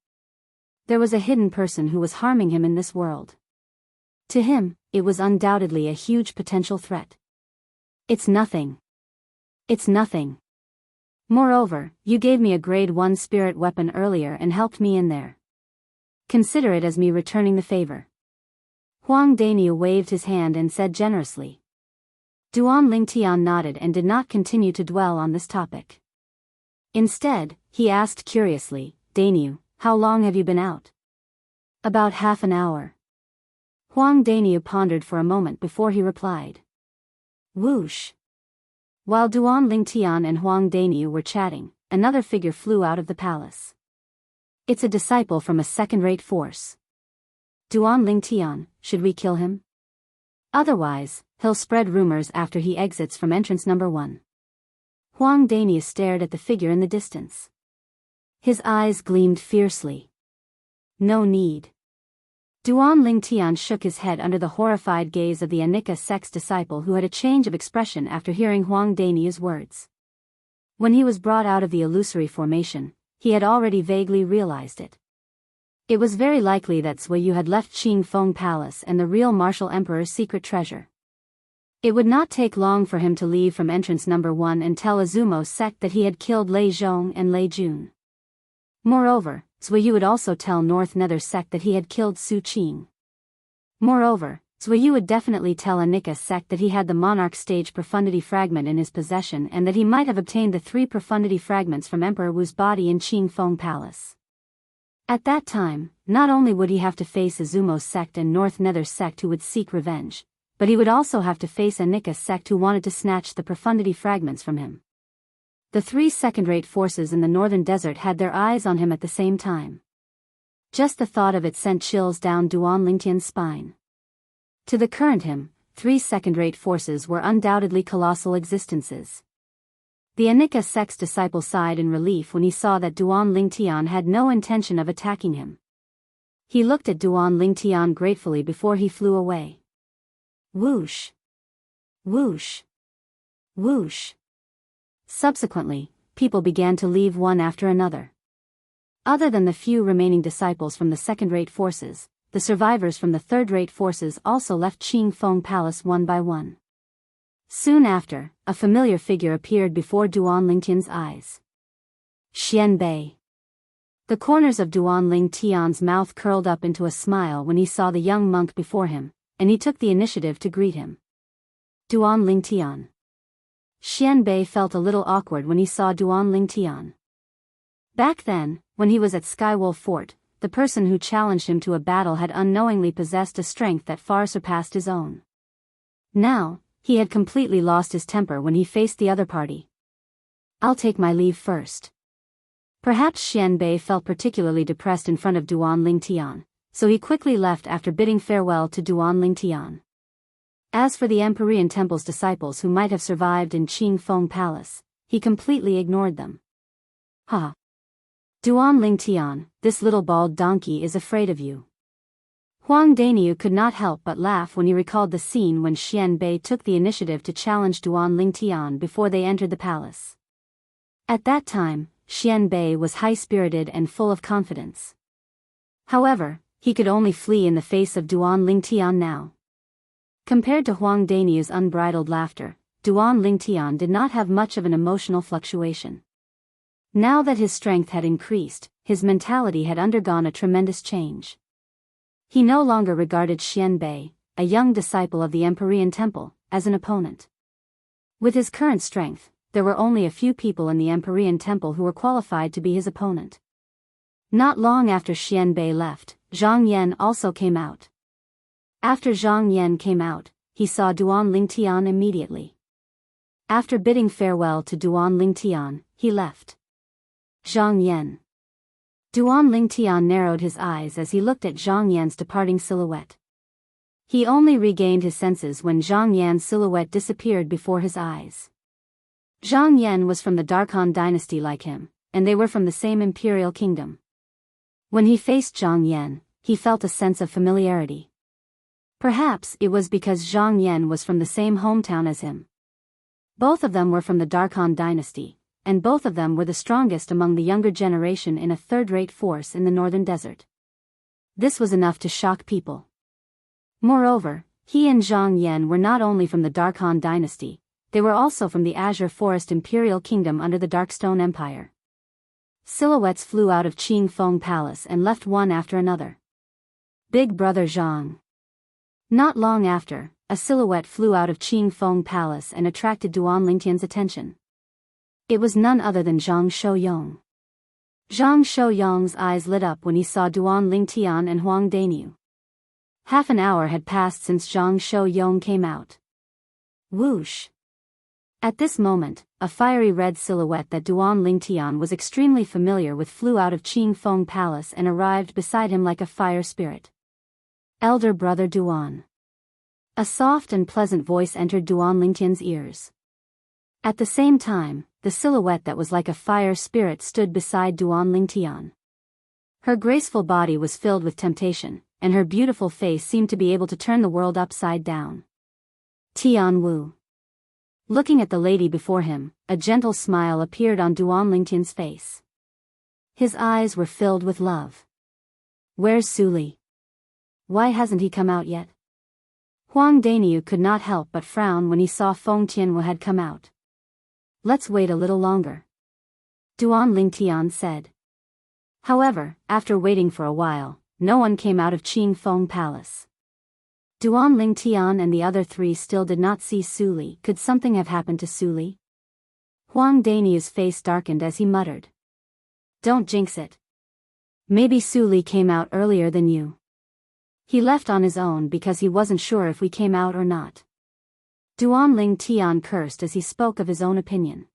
There was a hidden person who was harming him in this world. To him, it was undoubtedly a huge potential threat. It's nothing. It's nothing. Moreover, you gave me a grade 1 spirit weapon earlier and helped me in there. Consider it as me returning the favor. Huang Daniu waved his hand and said generously. Duan Lingtian nodded and did not continue to dwell on this topic. Instead, he asked curiously, Daniu, how long have you been out? About half an hour. Huang Daniu pondered for a moment before he replied. Whoosh. While Duan Lingtian and Huang Daniu were chatting, another figure flew out of the palace. It's a disciple from a second-rate force. Duan Lingtian, should we kill him? Otherwise, he'll spread rumors after he exits from entrance number 1. Huang Daniu stared at the figure in the distance. His eyes gleamed fiercely. No need. Duan Lingtian shook his head under the horrified gaze of the Anika sect's disciple who had a change of expression after hearing Huang Daniu's words. When he was brought out of the illusory formation, he had already vaguely realized it. It was very likely that Sui Yu had left Qingfeng Palace and the real martial emperor's secret treasure. It would not take long for him to leave from entrance number 1 and tell Azumo sect that he had killed Lei Zhong and Lei Jun. Moreover, Sui Yu would also tell North Nether sect that he had killed Su Qing. Moreover, Sui Yu would definitely tell Anika sect that he had the Monarch Stage Profundity Fragment in his possession and that he might have obtained the 3 Profundity Fragments from Emperor Wu's body in Qingfeng Palace. At that time, not only would he have to face Azumo sect and North Nether sect who would seek revenge, but he would also have to face Anika sect who wanted to snatch the Profundity Fragments from him. The 3 second-rate forces in the northern desert had their eyes on him at the same time. Just the thought of it sent chills down Duan Lingtian's spine. To the current him, 3 second-rate forces were undoubtedly colossal existences. The Anika sect's disciple sighed in relief when he saw that Duan Lingtian had no intention of attacking him. He looked at Duan Lingtian gratefully before he flew away. Whoosh! Whoosh! Whoosh! Subsequently, people began to leave one after another. Other than the few remaining disciples from the second-rate forces, the survivors from the third-rate forces also left Qingfeng Palace one by one. Soon after, a familiar figure appeared before Duan Lingtian's eyes. Xian Bei. The corners of Duan Lingtian's mouth curled up into a smile when he saw the young monk before him, and he took the initiative to greet him. Duan Lingtian. Xian Bei felt a little awkward when he saw Duan Lingtian. Back then, when he was at Skywolf Fort, the person who challenged him to a battle had unknowingly possessed a strength that far surpassed his own. Now, he had completely lost his temper when he faced the other party. I'll take my leave first. Perhaps Xianbei felt particularly depressed in front of Duan Lingtian, so he quickly left after bidding farewell to Duan Lingtian. As for the Empyrean temple's disciples who might have survived in Qingfeng Palace, he completely ignored them. Ha! Duan Lingtian, this little bald donkey is afraid of you. Huang Daniu could not help but laugh when he recalled the scene when Xianbei took the initiative to challenge Duan Lingtian before they entered the palace. At that time, Xianbei was high-spirited and full of confidence. However, he could only flee in the face of Duan Lingtian now. Compared to Huang Daniu's unbridled laughter, Duan Lingtian did not have much of an emotional fluctuation. Now that his strength had increased, his mentality had undergone a tremendous change. He no longer regarded Xianbei, a young disciple of the Empyrean temple, as an opponent. With his current strength, there were only a few people in the Empyrean temple who were qualified to be his opponent. Not long after Xianbei left, Zhang Yan also came out. After Zhang Yan came out, he saw Duan Lingtian immediately. After bidding farewell to Duan Lingtian, he left. Zhang Yan. Duan Lingtian narrowed his eyes as he looked at Zhang Yan's departing silhouette. He only regained his senses when Zhang Yan's silhouette disappeared before his eyes. Zhang Yan was from the Darkhan dynasty like him, and they were from the same imperial kingdom. When he faced Zhang Yan, he felt a sense of familiarity. Perhaps it was because Zhang Yan was from the same hometown as him. Both of them were from the Darkhan dynasty, and both of them were the strongest among the younger generation in a third-rate force in the northern desert. This was enough to shock people. Moreover, he and Zhang Yan were not only from the Darkhan dynasty, they were also from the Azure Forest Imperial Kingdom under the Darkstone Empire. Silhouettes flew out of Qingfeng Palace and left one after another. Big Brother Zhang. Not long after, a silhouette flew out of Qingfeng Palace and attracted Duan Lingtian's attention. It was none other than Zhang Shouyong. Zhang Shouyong's eyes lit up when he saw Duan Lingtian and Huang Daniu. Half an hour had passed since Zhang Shouyong came out. Whoosh! At this moment, a fiery red silhouette that Duan Lingtian was extremely familiar with flew out of Qingfeng Palace and arrived beside him like a fire spirit. Elder Brother Duan. A soft and pleasant voice entered Duan Lingtian's ears. At the same time, the silhouette that was like a fire spirit stood beside Duan Lingtian. Her graceful body was filled with temptation, and her beautiful face seemed to be able to turn the world upside down. Tian Wu. Looking at the lady before him, a gentle smile appeared on Duan Lingtian's face. His eyes were filled with love. Where's Su Li? Why hasn't he come out yet? Huang Daniu could not help but frown when he saw Feng Tianwu had come out. Let's wait a little longer, Duan Lingtian said. However, after waiting for a while, no one came out of Qingfeng Palace. Duan Lingtian and the other three still did not see Su Li. Could something have happened to Su Li? Huang Daniu's face darkened as he muttered. Don't jinx it. Maybe Su Li came out earlier than you. He left on his own because he wasn't sure if we came out or not. Duan Lingtian cursed as he spoke of his own opinion.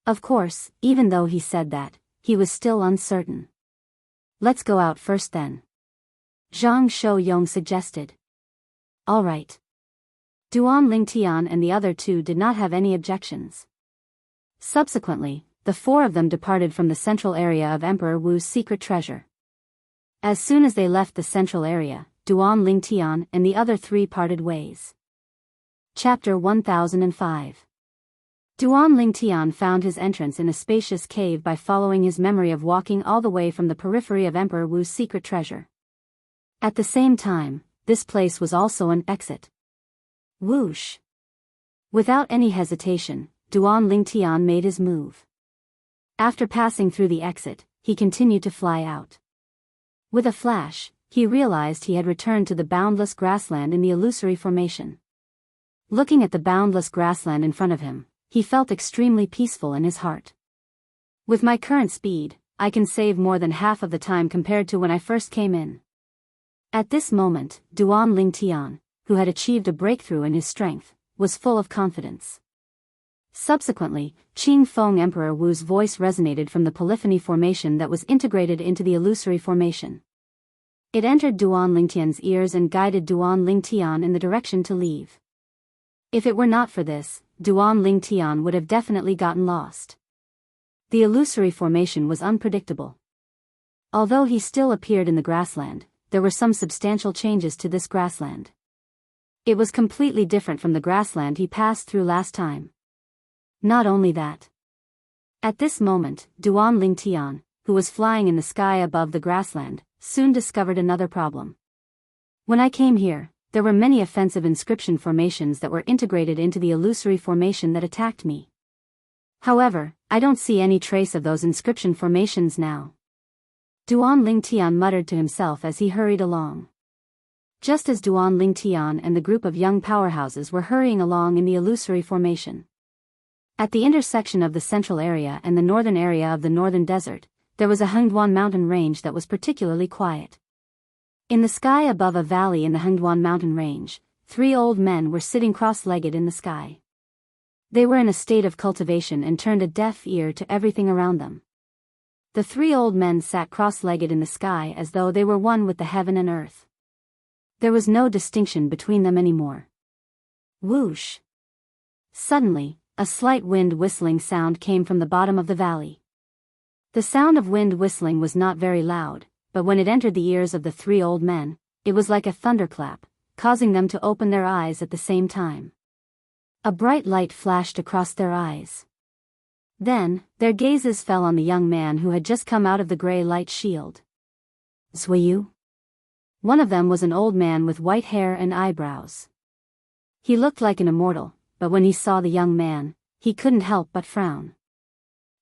Of course, even though he said that, he was still uncertain. Let's go out first then, Zhang Shouyong suggested. All right. Duan Lingtian and the other two did not have any objections. Subsequently, the four of them departed from the central area of Emperor Wu's secret treasure. As soon as they left the central area, Duan Lingtian and the other three parted ways. Chapter 1005. Duan Lingtian found his entrance in a spacious cave by following his memory of walking all the way from the periphery of Emperor Wu's secret treasure. At the same time, this place was also an exit. Whoosh! Without any hesitation, Duan Lingtian made his move. After passing through the exit, he continued to fly out. With a flash, he realized he had returned to the boundless grassland in the illusory formation. Looking at the boundless grassland in front of him, he felt extremely peaceful in his heart. With my current speed, I can save more than half of the time compared to when I first came in. At this moment, Duan Lingtian, who had achieved a breakthrough in his strength, was full of confidence. Subsequently, Qing Feng Emperor Wu's voice resonated from the polyphony formation that was integrated into the illusory formation. It entered Duan Lingtian's ears and guided Duan Lingtian in the direction to leave. If it were not for this, Duan Lingtian would have definitely gotten lost. The illusory formation was unpredictable. Although he still appeared in the grassland, there were some substantial changes to this grassland. It was completely different from the grassland he passed through last time. Not only that. At this moment, Duan Lingtian, who was flying in the sky above the grassland, soon discovered another problem. When I came here, there were many offensive inscription formations that were integrated into the illusory formation that attacked me. However, I don't see any trace of those inscription formations now. Duan Lingtian muttered to himself as he hurried along. Just as Duan Lingtian and the group of young powerhouses were hurrying along in the illusory formation. At the intersection of the central area and the northern area of the northern desert, there was a Hengduan mountain range that was particularly quiet. In the sky above a valley in the Hengduan mountain range, 3 old men were sitting cross-legged in the sky. They were in a state of cultivation and turned a deaf ear to everything around them. The 3 old men sat cross-legged in the sky as though they were one with the heaven and earth. There was no distinction between them anymore. Whoosh! Suddenly, a slight wind whistling sound came from the bottom of the valley. The sound of wind whistling was not very loud, but when it entered the ears of the 3 old men, it was like a thunderclap, causing them to open their eyes at the same time. A bright light flashed across their eyes. Then, their gazes fell on the young man who had just come out of the gray light shield. Zuiyu? One of them was an old man with white hair and eyebrows. He looked like an immortal, but when he saw the young man, he couldn't help but frown.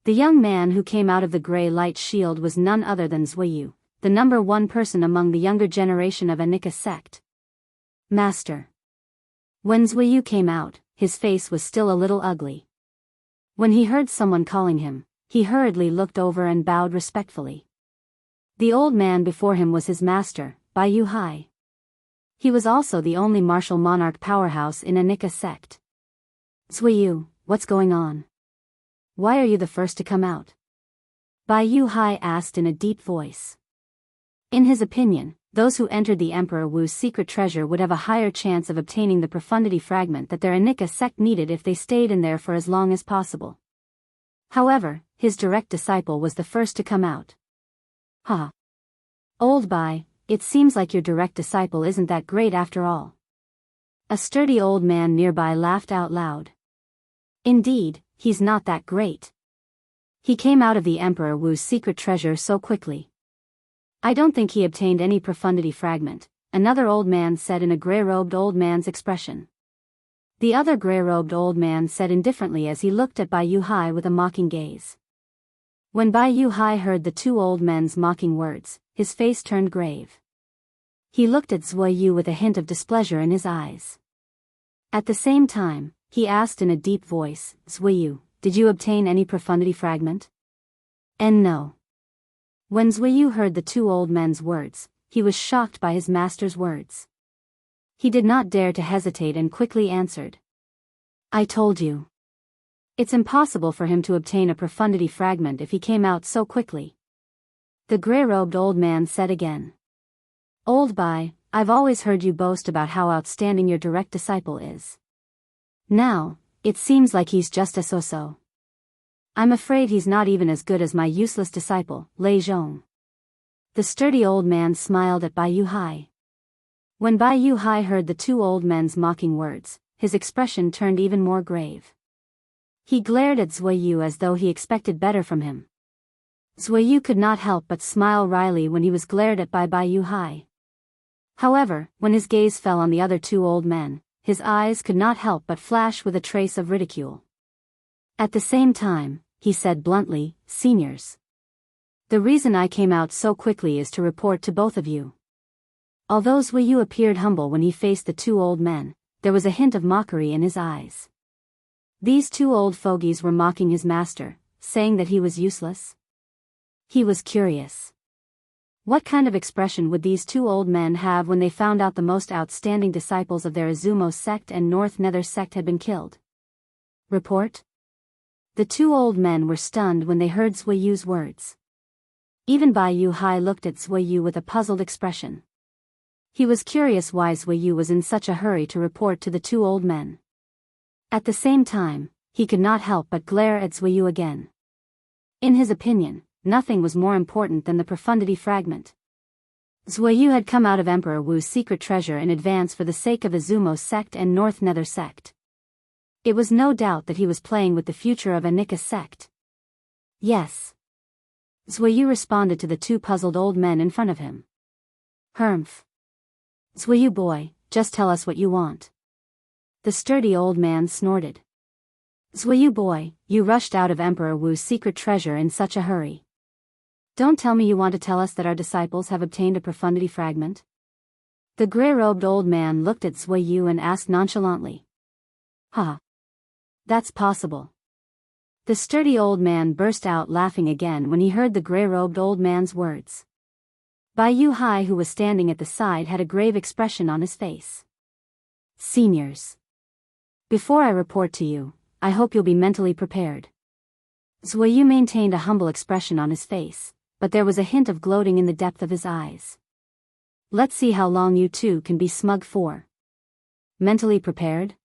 The young man who came out of the gray light shield was none other than Zuiyu, the number 1 person among the younger generation of Anika sect. Master. When Zuiyu came out, his face was still a little ugly. When he heard someone calling him, he hurriedly looked over and bowed respectfully. The old man before him was his master, Bai Yu Hai. He was also the only martial monarch powerhouse in Anika sect. Zuiyu, what's going on? Why are you the first to come out? Bai Yu Hai asked in a deep voice. In his opinion, those who entered the Emperor Wu's secret treasure would have a higher chance of obtaining the profundity fragment that their Anika sect needed if they stayed in there for as long as possible. However, his direct disciple was the first to come out. Ha! Old Bai, it seems like your direct disciple isn't that great after all. A sturdy old man nearby laughed out loud. Indeed, he's not that great. He came out of the Emperor Wu's secret treasure so quickly. I don't think he obtained any profundity fragment, another old man said in a gray-robed old man's expression. The other gray-robed old man said indifferently as he looked at Bai Yu Hai with a mocking gaze. When Bai Yu Hai heard the 2 old men's mocking words, his face turned grave. He looked at Zuiyu with a hint of displeasure in his eyes. At the same time, he asked in a deep voice, Zuiyu, did you obtain any profundity fragment? And no. When Zuiyu heard the 2 old men's words, he was shocked by his master's words. He did not dare to hesitate and quickly answered. I told you. It's impossible for him to obtain a profundity fragment if he came out so quickly. The gray-robed old man said again. Old Bai, I've always heard you boast about how outstanding your direct disciple is. Now, it seems like he's just a so-so. I'm afraid he's not even as good as my useless disciple, Lei Zhong. The sturdy old man smiled at Bai Yu Hai. When Bai Yu Hai heard the 2 old men's mocking words, his expression turned even more grave. He glared at Zuiyu as though he expected better from him. Zuiyu could not help but smile wryly when he was glared at by Bai Yu Hai. However, when his gaze fell on the other 2 old men, his eyes could not help but flash with a trace of ridicule. At the same time, he said bluntly, Seniors. The reason I came out so quickly is to report to both of you. Although Zuiyu appeared humble when he faced the 2 old men, there was a hint of mockery in his eyes. These 2 old fogies were mocking his master, saying that he was useless. He was curious. What kind of expression would these 2 old men have when they found out the most outstanding disciples of their Izumo sect and North Nether sect had been killed? Report? The two old men were stunned when they heard Zui Yu's words. Even Bai Yu Hai looked at Zui Yu with a puzzled expression. He was curious why Zui Yu was in such a hurry to report to the two old men. At the same time, he could not help but glare at Zui Yu again. In his opinion, nothing was more important than the profundity fragment. Zui Yu had come out of Emperor Wu's secret treasure in advance for the sake of the Zumo sect and North Nether sect. It was no doubt that he was playing with the future of Anika sect. Yes. Zui Yu responded to the two puzzled old men in front of him. Humph. Zui Yu boy, just tell us what you want. The sturdy old man snorted. Zui Yu boy, you rushed out of Emperor Wu's secret treasure in such a hurry. Don't tell me you want to tell us that our disciples have obtained a profundity fragment? The grey-robed old man looked at Zui Yu and asked nonchalantly. Huh. That's possible. The sturdy old man burst out laughing again when he heard the grey-robed old man's words. Bai Yu Hai, who was standing at the side, had a grave expression on his face. Seniors. Before I report to you, I hope you'll be mentally prepared. Zui Yu maintained a humble expression on his face, but there was a hint of gloating in the depth of his eyes. Let's see how long you two can be smug for. Mentally prepared?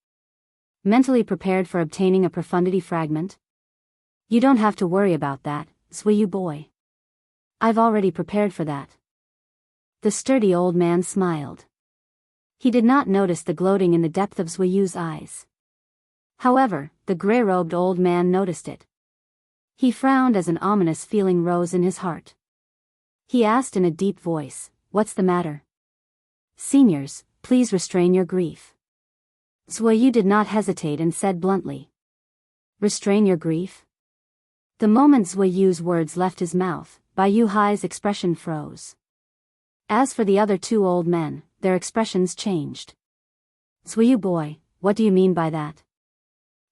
Mentally prepared for obtaining a profundity fragment? You don't have to worry about that, Zui Yu boy. I've already prepared for that. The sturdy old man smiled. He did not notice the gloating in the depth of Zui Yu's eyes. However, the grey-robed old man noticed it. He frowned as an ominous feeling rose in his heart. He asked in a deep voice, "What's the matter?" Seniors, please restrain your grief. Zui Yu did not hesitate and said bluntly. Restrain your grief? The moment Zui Yu's words left his mouth, Bai Yu Hai's expression froze. As for the other two old men, their expressions changed. Zui Yu boy, what do you mean by that?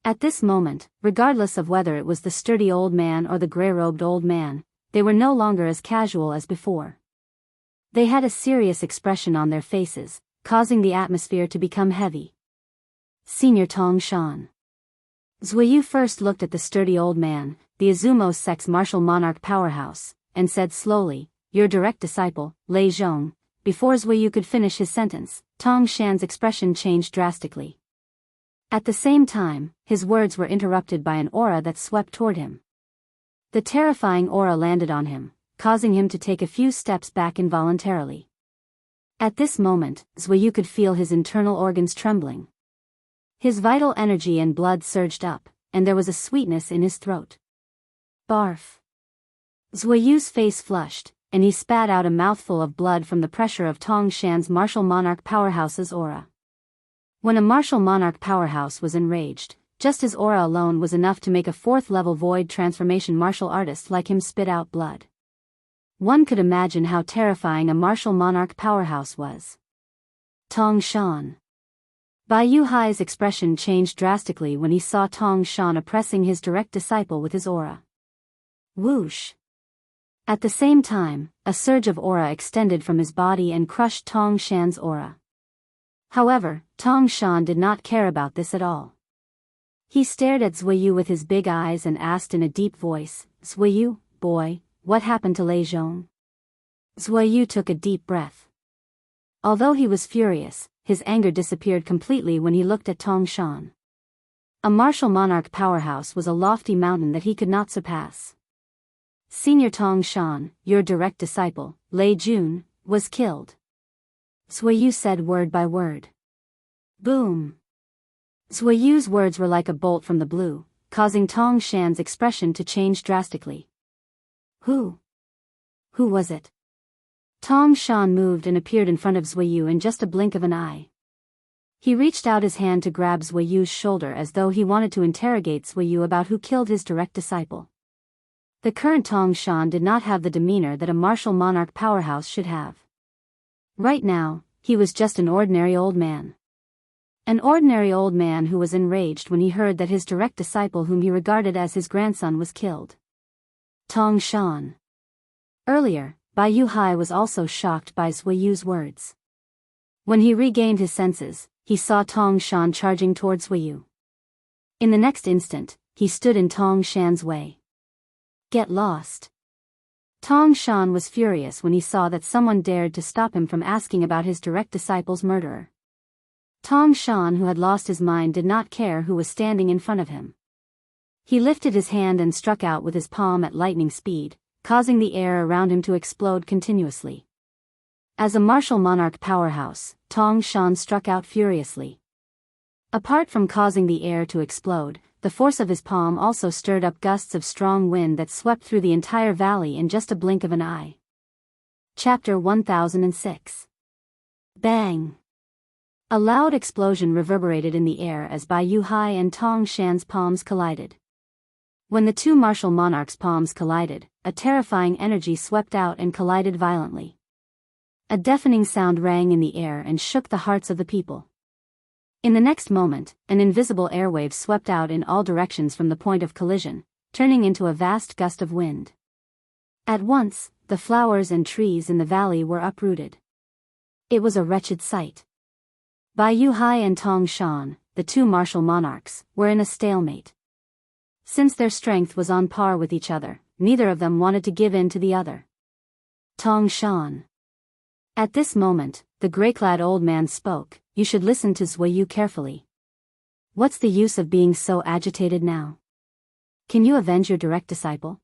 At this moment, regardless of whether it was the sturdy old man or the grey-robed old man, they were no longer as casual as before. They had a serious expression on their faces, causing the atmosphere to become heavy. Senior Tong Shan. Zui Yu first looked at the sturdy old man, the Azumo sect's martial monarch powerhouse, and said slowly, your direct disciple, Lei Zhong. Before Zui Yu could finish his sentence, Tong Shan's expression changed drastically. At the same time, his words were interrupted by an aura that swept toward him. The terrifying aura landed on him, causing him to take a few steps back involuntarily. At this moment, Zui Yu could feel his internal organs trembling. His vital energy and blood surged up, and there was a sweetness in his throat. Barf. Zui Yu's face flushed, and he spat out a mouthful of blood from the pressure of Tong Shan's martial monarch powerhouse's aura. When a martial monarch powerhouse was enraged, just his aura alone was enough to make a fourth-level void transformation martial artist like him spit out blood. One could imagine how terrifying a martial monarch powerhouse was. Tong Shan. Bai Yu Hai's expression changed drastically when he saw Tong Shan oppressing his direct disciple with his aura. Whoosh. At the same time, a surge of aura extended from his body and crushed Tong Shan's aura. However, Tong Shan did not care about this at all. He stared at Zui Yu with his big eyes and asked in a deep voice, Zui Yu, boy, what happened to Lei Zhong? Zui Yu took a deep breath. Although he was furious, his anger disappeared completely when he looked at Tong Shan. A martial monarch powerhouse was a lofty mountain that he could not surpass. Senior Tong Shan, your direct disciple, Lei Jun, was killed. Zui Yu said word by word. Boom. Zui Yu's words were like a bolt from the blue, causing Tong Shan's expression to change drastically. Who? Who was it? Tong Shan moved and appeared in front of Zui Yu in just a blink of an eye. He reached out his hand to grab Zui Yu's shoulder as though he wanted to interrogate Zui Yu about who killed his direct disciple. The current Tong Shan did not have the demeanor that a martial monarch powerhouse should have. Right now, he was just an ordinary old man. An ordinary old man who was enraged when he heard that his direct disciple whom he regarded as his grandson was killed. Tong Shan. Earlier, Bai Yu Hai was also shocked by Zui Yu's words. When he regained his senses, he saw Tong Shan charging towards Zui Yu. In the next instant, he stood in Tong Shan's way. Get lost. Tong Shan was furious when he saw that someone dared to stop him from asking about his direct disciple's murderer. Tong Shan, who had lost his mind, did not care who was standing in front of him. He lifted his hand and struck out with his palm at lightning speed, causing the air around him to explode continuously. As a martial monarch powerhouse, Tong Shan struck out furiously. Apart from causing the air to explode, the force of his palm also stirred up gusts of strong wind that swept through the entire valley in just a blink of an eye. Chapter 1006. Bang! A loud explosion reverberated in the air as Bai Yuhai and Tong Shan's palms collided. When the two martial monarchs' palms collided, a terrifying energy swept out and collided violently. A deafening sound rang in the air and shook the hearts of the people. In the next moment, an invisible airwave swept out in all directions from the point of collision, turning into a vast gust of wind. At once, the flowers and trees in the valley were uprooted. It was a wretched sight. Bai Yuhai and Tong Shan, the two martial monarchs, were in a stalemate. Since their strength was on par with each other, neither of them wanted to give in to the other. Tong Shan. At this moment, the grey-clad old man spoke. You should listen to Zuiyu carefully. What's the use of being so agitated now? Can you avenge your direct disciple?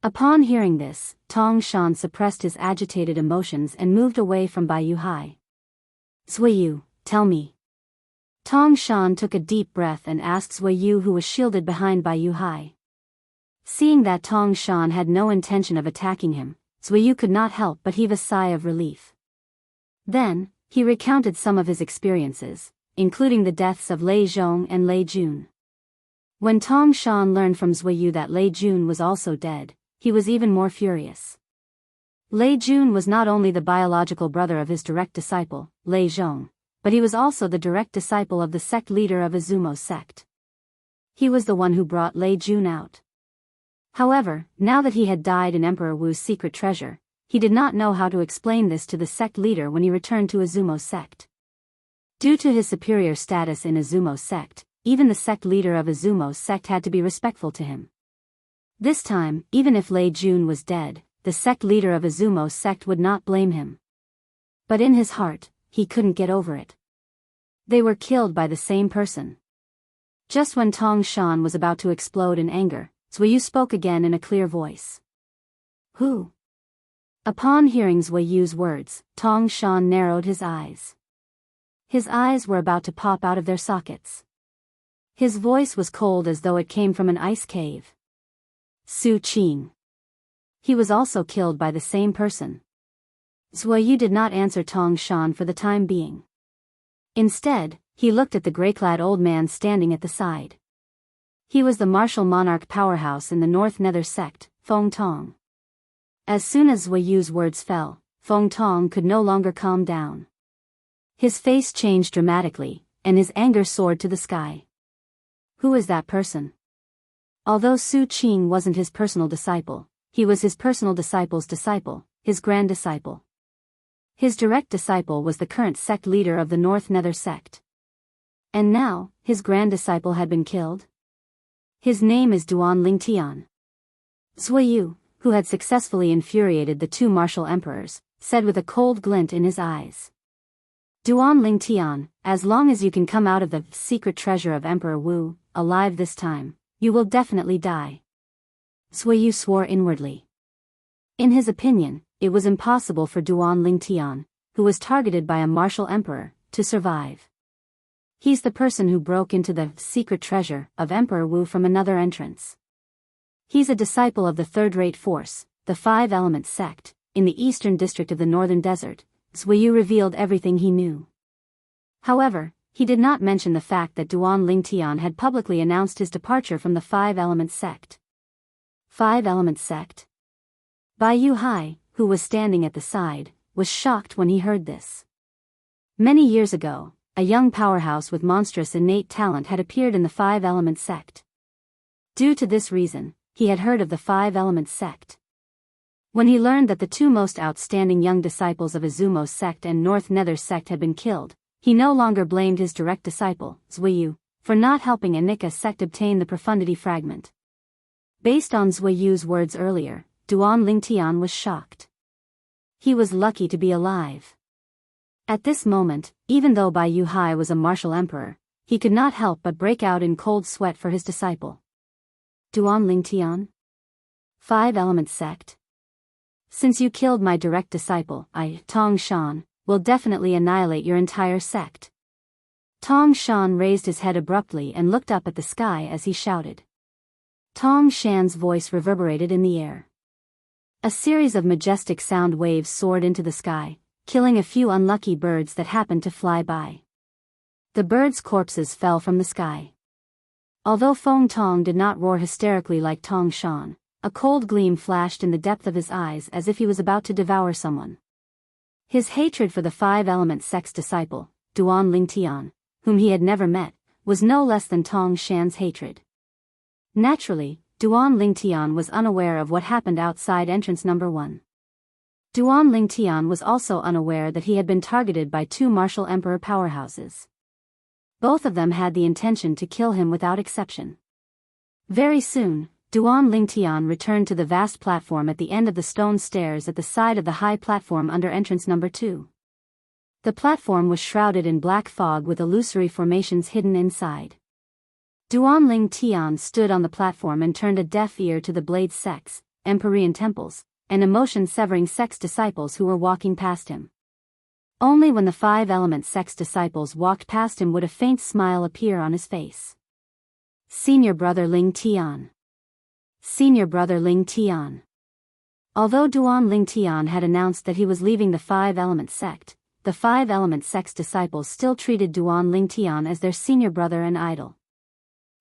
Upon hearing this, Tong Shan suppressed his agitated emotions and moved away from Bai Yuhai. Zuiyu, tell me. Tong Shan took a deep breath and asked Zuiyu, who was shielded behind Bai Yuhai. Seeing that Tong Shan had no intention of attacking him, Zuiyu could not help but heave a sigh of relief. Then, he recounted some of his experiences, including the deaths of Lei Zhong and Lei Jun. When Tong Shan learned from Zuiyu that Lei Jun was also dead, he was even more furious. Lei Jun was not only the biological brother of his direct disciple, Lei Zhong, but he was also the direct disciple of the sect leader of Izumo sect. He was the one who brought Lei Jun out. However, now that he had died in Emperor Wu's secret treasure, he did not know how to explain this to the sect leader when he returned to Izumo sect. Due to his superior status in Izumo sect, even the sect leader of Izumo sect had to be respectful to him. This time, even if Lei Jun was dead, the sect leader of Izumo sect would not blame him. But in his heart, he couldn't get over it. They were killed by the same person. Just when Tong Shan was about to explode in anger, Zuiyu spoke again in a clear voice. Who? Upon hearing Zuiyu's words, Tong Shan narrowed his eyes. His eyes were about to pop out of their sockets. His voice was cold as though it came from an ice cave. Su Qing. He was also killed by the same person. Zuiyu did not answer Tong Shan for the time being. Instead, he looked at the grey-clad old man standing at the side. He was the martial monarch powerhouse in the North Nether sect, Feng Tong. As soon as Zuiyu's words fell, Feng Tong could no longer calm down. His face changed dramatically, and his anger soared to the sky. Who is that person? Although Su Qing wasn't his personal disciple, he was his personal disciple's disciple, his grand disciple. His direct disciple was the current sect leader of the North Nether sect. And now, his grand disciple had been killed? His name is Duan Lingtian. Zuiyu, who had successfully infuriated the two martial emperors, said with a cold glint in his eyes. Duan Lingtian, as long as you can come out of the secret treasure of Emperor Wu, alive this time, you will definitely die. Zuiyu swore inwardly. In his opinion, it was impossible for Duan Lingtian, who was targeted by a martial emperor, to survive. He's the person who broke into the secret treasure of Emperor Wu from another entrance. He's a disciple of the third-rate force, the Five-Element sect, in the eastern district of the northern desert. Zuiyu revealed everything he knew. However, he did not mention the fact that Duan Lingtian had publicly announced his departure from the Five-Element sect. Five-Element sect? Bai Yuhai, who was standing at the side, was shocked when he heard this. Many years ago, a young powerhouse with monstrous innate talent had appeared in the Five-Element sect. Due to this reason, he had heard of the Five-Element sect. When he learned that the two most outstanding young disciples of Izumo sect and North Nether sect had been killed, he no longer blamed his direct disciple, Zuiyu, for not helping Anika sect obtain the profundity fragment. Based on Zui Yu's words earlier, Duan Lingtian was shocked. He was lucky to be alive. At this moment, even though Bai Yu Hai was a martial emperor, he could not help but break out in cold sweat for his disciple. Duan Lingtian? 5 Element Sect? Since you killed my direct disciple, I, Tong Shan, will definitely annihilate your entire sect. Tong Shan raised his head abruptly and looked up at the sky as he shouted. Tong Shan's voice reverberated in the air. A series of majestic sound waves soared into the sky, killing a few unlucky birds that happened to fly by. The birds' corpses fell from the sky. Although Feng Tong did not roar hysterically like Tong Shan, a cold gleam flashed in the depth of his eyes as if he was about to devour someone. His hatred for the 5 Element Sect's disciple, Duan Lingtian, whom he had never met, was no less than Tong Shan's hatred. Naturally, Duan Lingtian was unaware of what happened outside entrance number 1. Duan Lingtian was also unaware that he had been targeted by 2 martial emperor powerhouses. Both of them had the intention to kill him without exception. Very soon, Duan Lingtian returned to the vast platform at the end of the stone stairs at the side of the high platform under entrance number 2. The platform was shrouded in black fog with illusory formations hidden inside. Duan Lingtian stood on the platform and turned a deaf ear to the Blade sects, Empyrean temples, and emotion-severing sects disciples who were walking past him. Only when the 5 Element sects disciples walked past him would a faint smile appear on his face. Senior Brother Lingtian. Senior Brother Lingtian. Although Duan Lingtian had announced that he was leaving the 5 Element sect, the 5 Element sect's disciples still treated Duan Lingtian as their senior brother and idol.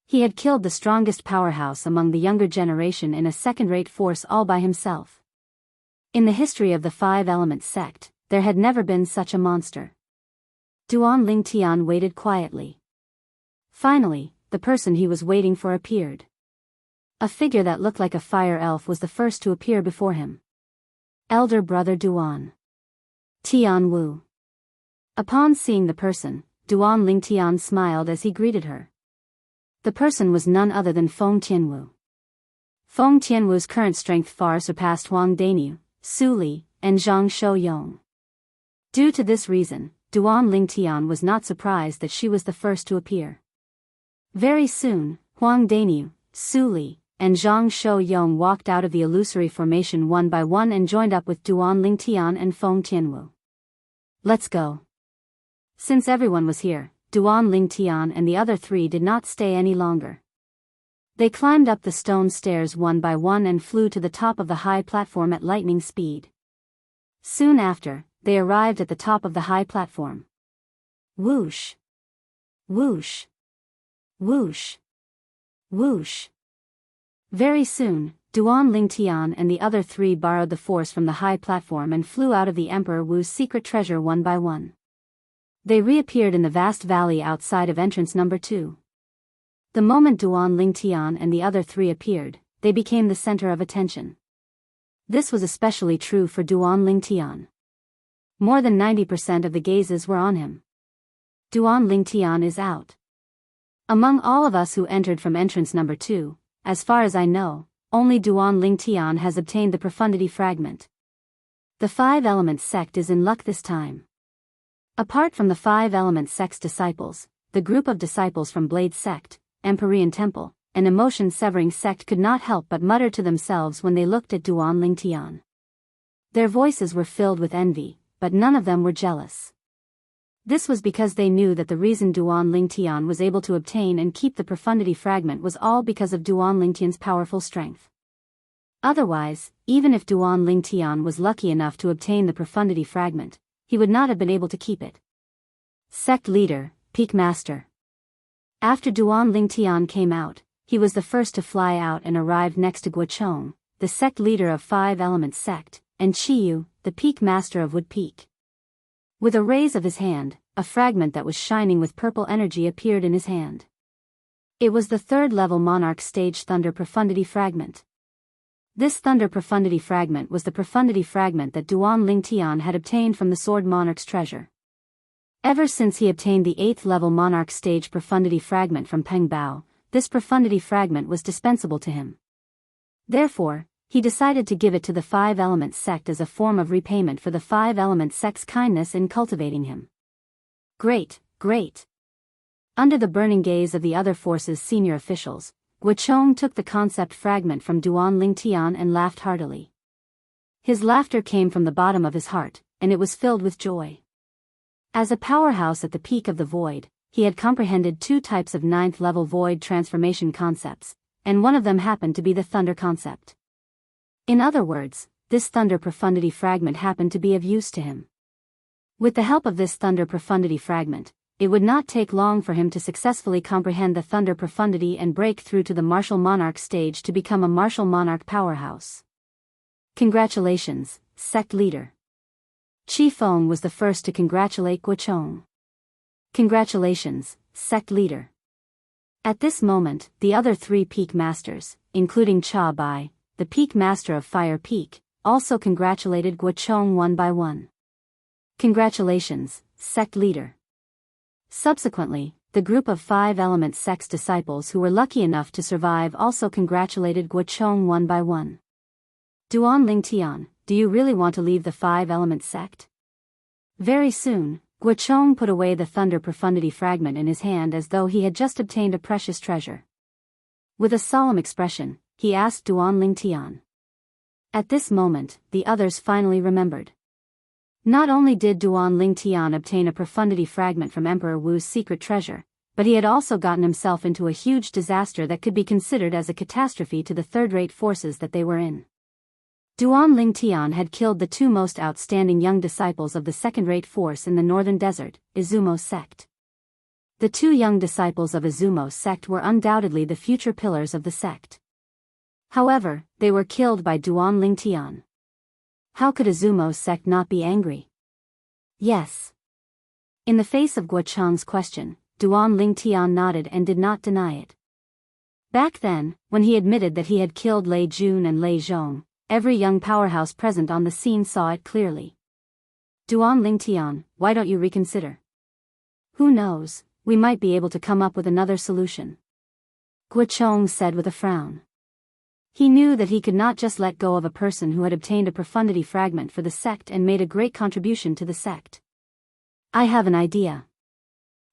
He had killed the strongest powerhouse among the younger generation in a second-rate force all by himself. In the history of the 5 Element sect, there had never been such a monster. Duan Lingtian waited quietly. Finally, the person he was waiting for appeared. A figure that looked like a fire elf was the first to appear before him. Elder Brother Duan. Tianwu. Upon seeing the person, Duan Lingtian smiled as he greeted her. The person was none other than Feng Tianwu. Feng Tianwu's current strength far surpassed Huang Daniu, Su Li, and Zhang Shouyong. Due to this reason, Duan Lingtian was not surprised that she was the first to appear. Very soon, Huang Daniu, Su Li, and Zhang Shouyong walked out of the illusory formation one by one and joined up with Duan Lingtian and Feng Tianwu. Let's go. Since everyone was here, Duan Lingtian and the other 3 did not stay any longer. They climbed up the stone stairs one by one and flew to the top of the high platform at lightning speed. Soon after, they arrived at the top of the high platform. Whoosh! Whoosh! Whoosh! Whoosh! Very soon, Duan Lingtian and the other 3 borrowed the force from the high platform and flew out of the Emperor Wu's secret treasure one by one. They reappeared in the vast valley outside of entrance number 2. The moment Duan Lingtian and the other 3 appeared, they became the center of attention. This was especially true for Duan Lingtian. More than 90% of the gazes were on him. Duan Lingtian is out. Among all of us who entered from entrance number 2, as far as I know, only Duan Lingtian has obtained the profundity fragment. The 5 Element sect is in luck this time. Apart from the 5 Element sect's disciples, the group of disciples from Blade sect, Empyrean temple, and emotion-severing sect could not help but mutter to themselves when they looked at Duan Lingtian. Their voices were filled with envy, but none of them were jealous. This was because they knew that the reason Duan Lingtian was able to obtain and keep the profundity fragment was all because of Duan Lingtian's powerful strength. Otherwise, even if Duan Lingtian was lucky enough to obtain the profundity fragment, he would not have been able to keep it. Sect Leader, Peak Master. After Duan Lingtian came out, he was the first to fly out and arrived next to Guochong, the sect leader of 5 Element sect, and Qiyu, the Peak Master of Wood Peak. With a raise of his hand, a fragment that was shining with purple energy appeared in his hand. It was the 3rd level Monarch Stage Thunder Profundity Fragment. This Thunder Profundity Fragment was the profundity fragment that Duan Lingtian had obtained from the Sword Monarch's treasure. Ever since he obtained the 8th level Monarch Stage Profundity Fragment from Peng Bao, this Profundity Fragment was dispensable to him. Therefore, he decided to give it to the 5 Element sect as a form of repayment for the 5 Element sect's kindness in cultivating him. Great, great. Under the burning gaze of the other force's senior officials, Guochong took the concept fragment from Duan Lingtian and laughed heartily. His laughter came from the bottom of his heart, and it was filled with joy. As a powerhouse at the peak of the void, he had comprehended 2 types of 9th level void transformation concepts, and one of them happened to be the thunder concept. In other words, this thunder profundity fragment happened to be of use to him. With the help of this thunder profundity fragment, it would not take long for him to successfully comprehend the thunder profundity and break through to the martial monarch stage to become a martial monarch powerhouse. Congratulations, sect leader. Qi Feng was the first to congratulate Guochong. Congratulations, sect leader. At this moment, the other 3 peak masters, including Cha Bai, the peak master of Fire Peak, also congratulated Guochong one by one. Congratulations, sect leader. Subsequently, the group of 5 Element sect's disciples who were lucky enough to survive also congratulated Guochong one by one. Duan Lingtian, do you really want to leave the 5 Element sect? Very soon, Guochong put away the thunder profundity fragment in his hand as though he had just obtained a precious treasure. With a solemn expression, he asked Duan Lingtian. At this moment, the others finally remembered. Not only did Duan Lingtian obtain a profundity fragment from Emperor Wu's secret treasure, but he had also gotten himself into a huge disaster that could be considered as a catastrophe to the third-rate forces that they were in. Duan Lingtian had killed the 2 most outstanding young disciples of the second-rate force in the northern desert, Izumo sect. The 2 young disciples of Izumo sect were undoubtedly the future pillars of the sect. However, they were killed by Duan Lingtian. How could Izumo sect not be angry? Yes. In the face of Guochong's question, Duan Lingtian nodded and did not deny it. Back then, when he admitted that he had killed Lei Jun and Lei Zhong, every young powerhouse present on the scene saw it clearly. Duan Lingtian, why don't you reconsider? Who knows, we might be able to come up with another solution. Guochong said with a frown. He knew that he could not just let go of a person who had obtained a profundity fragment for the sect and made a great contribution to the sect. I have an idea.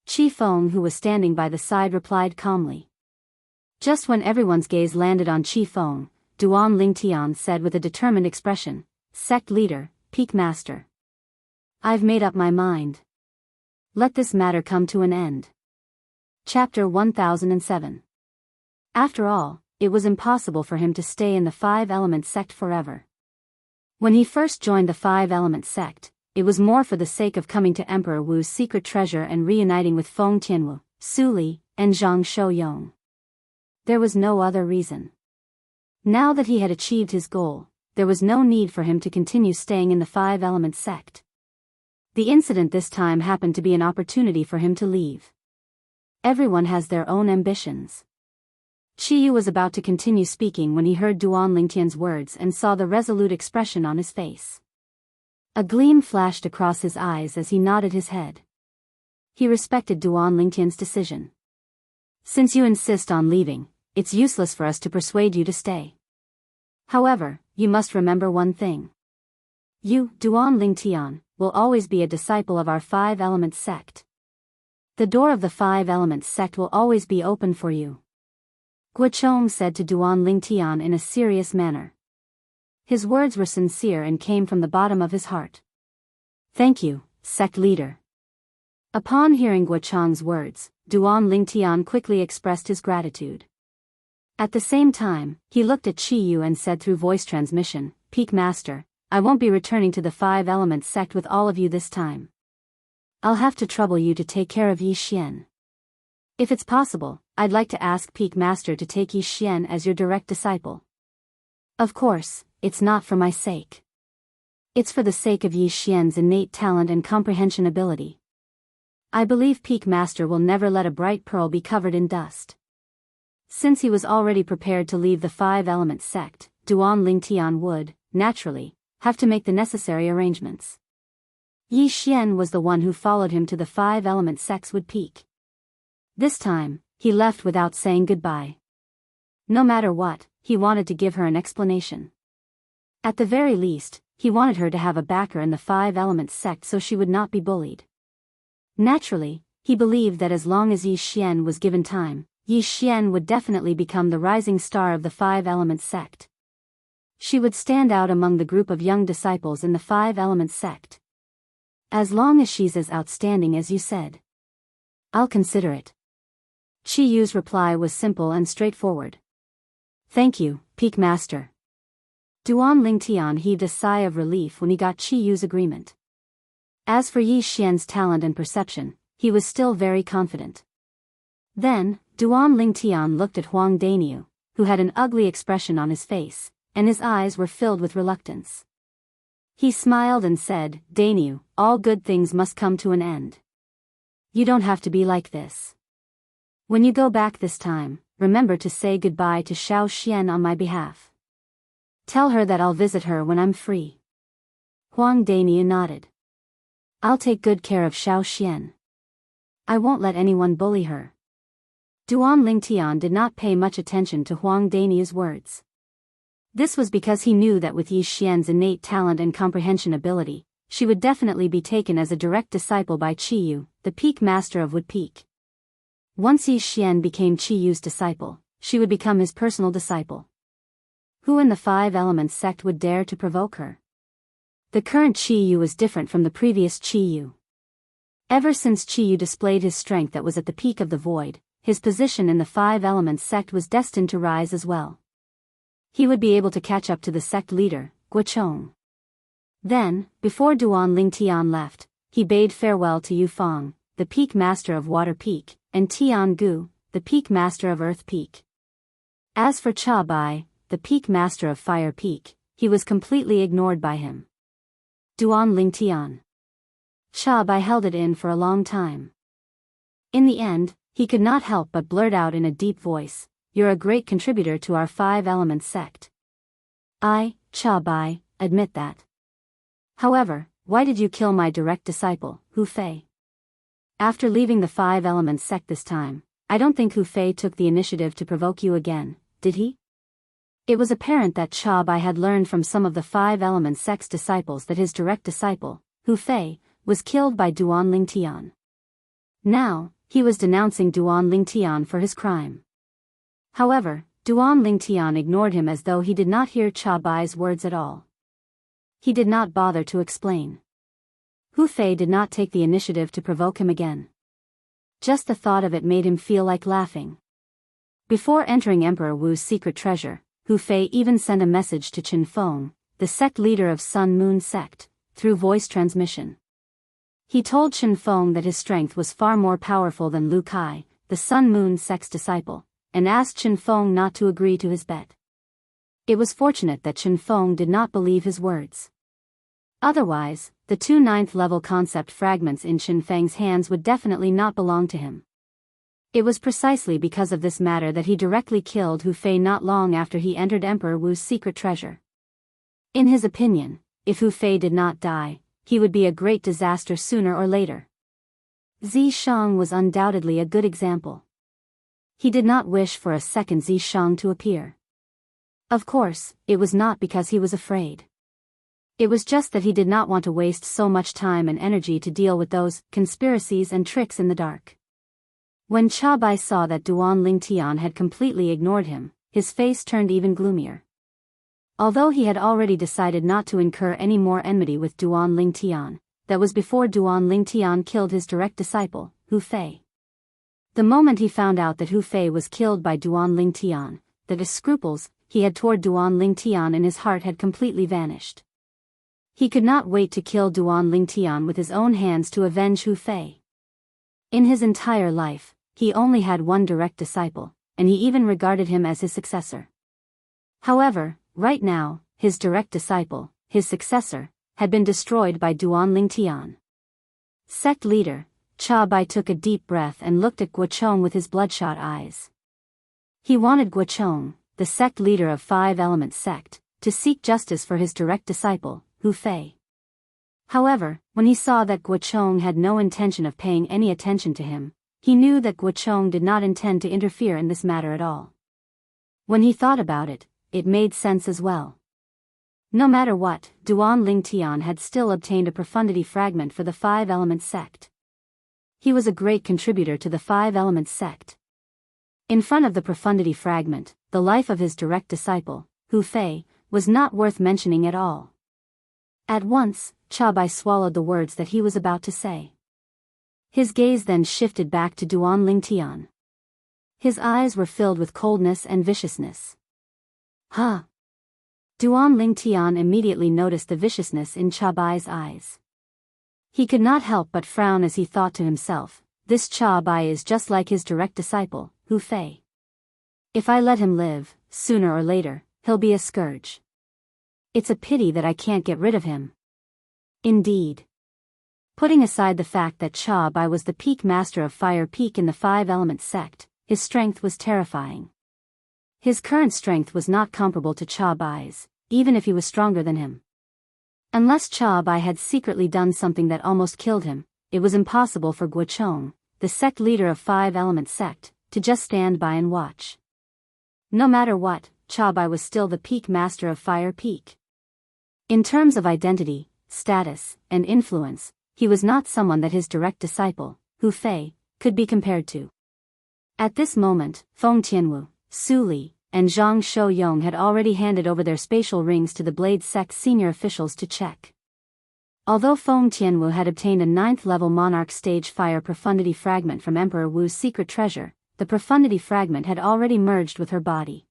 Qi Feng, who was standing by the side, replied calmly. Just when everyone's gaze landed on Qi Feng, Duan Lingtian said with a determined expression, Sect leader, peak master. I've made up my mind. Let this matter come to an end. Chapter 1007. After all, it was impossible for him to stay in the 5 Element sect forever. When he first joined the 5 Element sect, it was more for the sake of coming to Emperor Wu's secret treasure and reuniting with Feng Tianwu, Su Li, and Zhang Shouyong. There was no other reason. Now that he had achieved his goal, there was no need for him to continue staying in the 5 Element sect. The incident this time happened to be an opportunity for him to leave. Everyone has their own ambitions. Qi Yu was about to continue speaking when he heard Duan Lingtian's words and saw the resolute expression on his face. A gleam flashed across his eyes as he nodded his head. He respected Duan Lingtian's decision. Since you insist on leaving, it's useless for us to persuade you to stay. However, you must remember one thing. You, Duan Lingtian, will always be a disciple of our 5 Element sect. The door of the 5 Element sect will always be open for you. Guochong said to Duan Lingtian in a serious manner. His words were sincere and came from the bottom of his heart. Thank you, sect leader. Upon hearing Guochong's words, Duan Lingtian quickly expressed his gratitude. At the same time, he looked at Qi Yu and said through voice transmission, Peak Master, I won't be returning to the 5 Element sect with all of you this time. I'll have to trouble you to take care of Yi Xian. If it's possible, I'd like to ask Peak Master to take Yi Xian as your direct disciple. Of course, it's not for my sake. It's for the sake of Yi Xian's innate talent and comprehension ability. I believe Peak Master will never let a bright pearl be covered in dust. Since he was already prepared to leave the 5 Element sect, Duan Lingtian would, naturally, have to make the necessary arrangements. Yi Xian was the one who followed him to the five-element sect's wood peak. This time, he left without saying goodbye. No matter what, he wanted to give her an explanation. At the very least, he wanted her to have a backer in the five-element sect so she would not be bullied. Naturally, he believed that as long as Yi Xian was given time, Yi Xian would definitely become the rising star of the five-element sect. She would stand out among the group of young disciples in the five-element sect. As long as she's as outstanding as you said. I'll consider it. Qi Yu's reply was simple and straightforward. Thank you, Peak Master. Duan Lingtian heaved a sigh of relief when he got Qi Yu's agreement. As for Yi Xian's talent and perception, he was still very confident. Then, Duan Lingtian looked at Huang Daniu, who had an ugly expression on his face, and his eyes were filled with reluctance. He smiled and said, Daniu, all good things must come to an end. You don't have to be like this. When you go back this time, remember to say goodbye to Xiao Xian on my behalf. Tell her that I'll visit her when I'm free. Huang Daniu nodded. I'll take good care of Xiao Xian. I won't let anyone bully her. Duan Lingtian did not pay much attention to Huang Daniu's words. This was because he knew that with Yi Xian's innate talent and comprehension ability, she would definitely be taken as a direct disciple by Qi Yu, the Peak Master of Wood Peak. Once Yi Xian became Qi Yu's disciple, she would become his personal disciple. Who in the Five Elements sect would dare to provoke her? The current Qi Yu was different from the previous Qi Yu. Ever since Qi Yu displayed his strength that was at the peak of the void, his position in the Five Elements sect was destined to rise as well. He would be able to catch up to the sect leader, Guochong. Then, before Duan Lingtian left, he bade farewell to Yu Fang, the Peak Master of Water Peak, and Tian Gu, the Peak Master of Earth Peak. As for Cha Bai, the Peak Master of Fire Peak, he was completely ignored by him. Duan Lingtian. Cha Bai held it in for a long time. In the end, he could not help but blurt out in a deep voice, You're a great contributor to our Five Elements sect. I, Cha Bai, admit that. However, why did you kill my direct disciple, Hu Fei? After leaving the Five Elements sect this time, I don't think Hu Fei took the initiative to provoke you again, did he? It was apparent that Cha Bai had learned from some of the Five Elements sect's disciples that his direct disciple, Hu Fei, was killed by Duan Lingtian. Now, he was denouncing Duan Lingtian for his crime. However, Duan Lingtian ignored him as though he did not hear Cha Bai's words at all. He did not bother to explain. Hu Fei did not take the initiative to provoke him again. Just the thought of it made him feel like laughing. Before entering Emperor Wu's secret treasure, Hu Fei even sent a message to Qin Feng, the sect leader of Sun Moon sect, through voice transmission. He told Qin Feng that his strength was far more powerful than Lu Kai, the Sun Moon sect's disciple, and asked Qin Feng not to agree to his bet. It was fortunate that Qin Feng did not believe his words. Otherwise, the two 9th-level concept fragments in Qin Feng's hands would definitely not belong to him. It was precisely because of this matter that he directly killed Hu Fei not long after he entered Emperor Wu's secret treasure. In his opinion, if Hu Fei did not die, he would be a great disaster sooner or later. Zishang was undoubtedly a good example. He did not wish for a second Zishang to appear. Of course, it was not because he was afraid. It was just that he did not want to waste so much time and energy to deal with those conspiracies and tricks in the dark. When Cha Bai saw that Duan Lingtian had completely ignored him, his face turned even gloomier. Although he had already decided not to incur any more enmity with Duan Lingtian, that was before Duan Lingtian killed his direct disciple, Hu Fei. The moment he found out that Hu Fei was killed by Duan Lingtian, the scruples he had toward Duan Lingtian in his heart had completely vanished. He could not wait to kill Duan Lingtian with his own hands to avenge Hu Fei. In his entire life, he only had one direct disciple, and he even regarded him as his successor. However, right now, his direct disciple, his successor, had been destroyed by Duan Lingtian. Sect leader, Cha Bai took a deep breath and looked at Guochong with his bloodshot eyes. He wanted Guochong, the sect leader of Five Elements sect, to seek justice for his direct disciple, Hu Fei. However, when he saw that Guochong had no intention of paying any attention to him, he knew that Guochong did not intend to interfere in this matter at all. When he thought about it, it made sense as well. No matter what, Duan Lingtian had still obtained a profundity fragment for the Five Elements sect. He was a great contributor to the Five Elements sect. In front of the profundity fragment, the life of his direct disciple, Hu Fei, was not worth mentioning at all. At once, Chabai swallowed the words that he was about to say. His gaze then shifted back to Duan Lingtian. His eyes were filled with coldness and viciousness. Huh! Duan Lingtian immediately noticed the viciousness in Chabai's eyes. He could not help but frown as he thought to himself, this Chabai is just like his direct disciple, Hu Fei. If I let him live, sooner or later, he'll be a scourge. It's a pity that I can't get rid of him. Indeed. Putting aside the fact that Chabai was the peak master of Fire Peak in the Five Elements sect, his strength was terrifying. His current strength was not comparable to Chabai's, even if he was stronger than him. Unless Chabai had secretly done something that almost killed him, it was impossible for Guochong, the sect leader of Five Elements sect, to just stand by and watch. No matter what, Chabai was still the peak master of Fire Peak. In terms of identity, status, and influence, he was not someone that his direct disciple, Hu Fei, could be compared to. At this moment, Feng Tianwu, Su Li, and Zhang Shouyong had already handed over their spatial rings to the Blade Sect senior officials to check. Although Feng Tianwu had obtained a 9th-level Monarch Stage Fire Profundity Fragment from Emperor Wu's secret treasure, the Profundity Fragment had already merged with her body.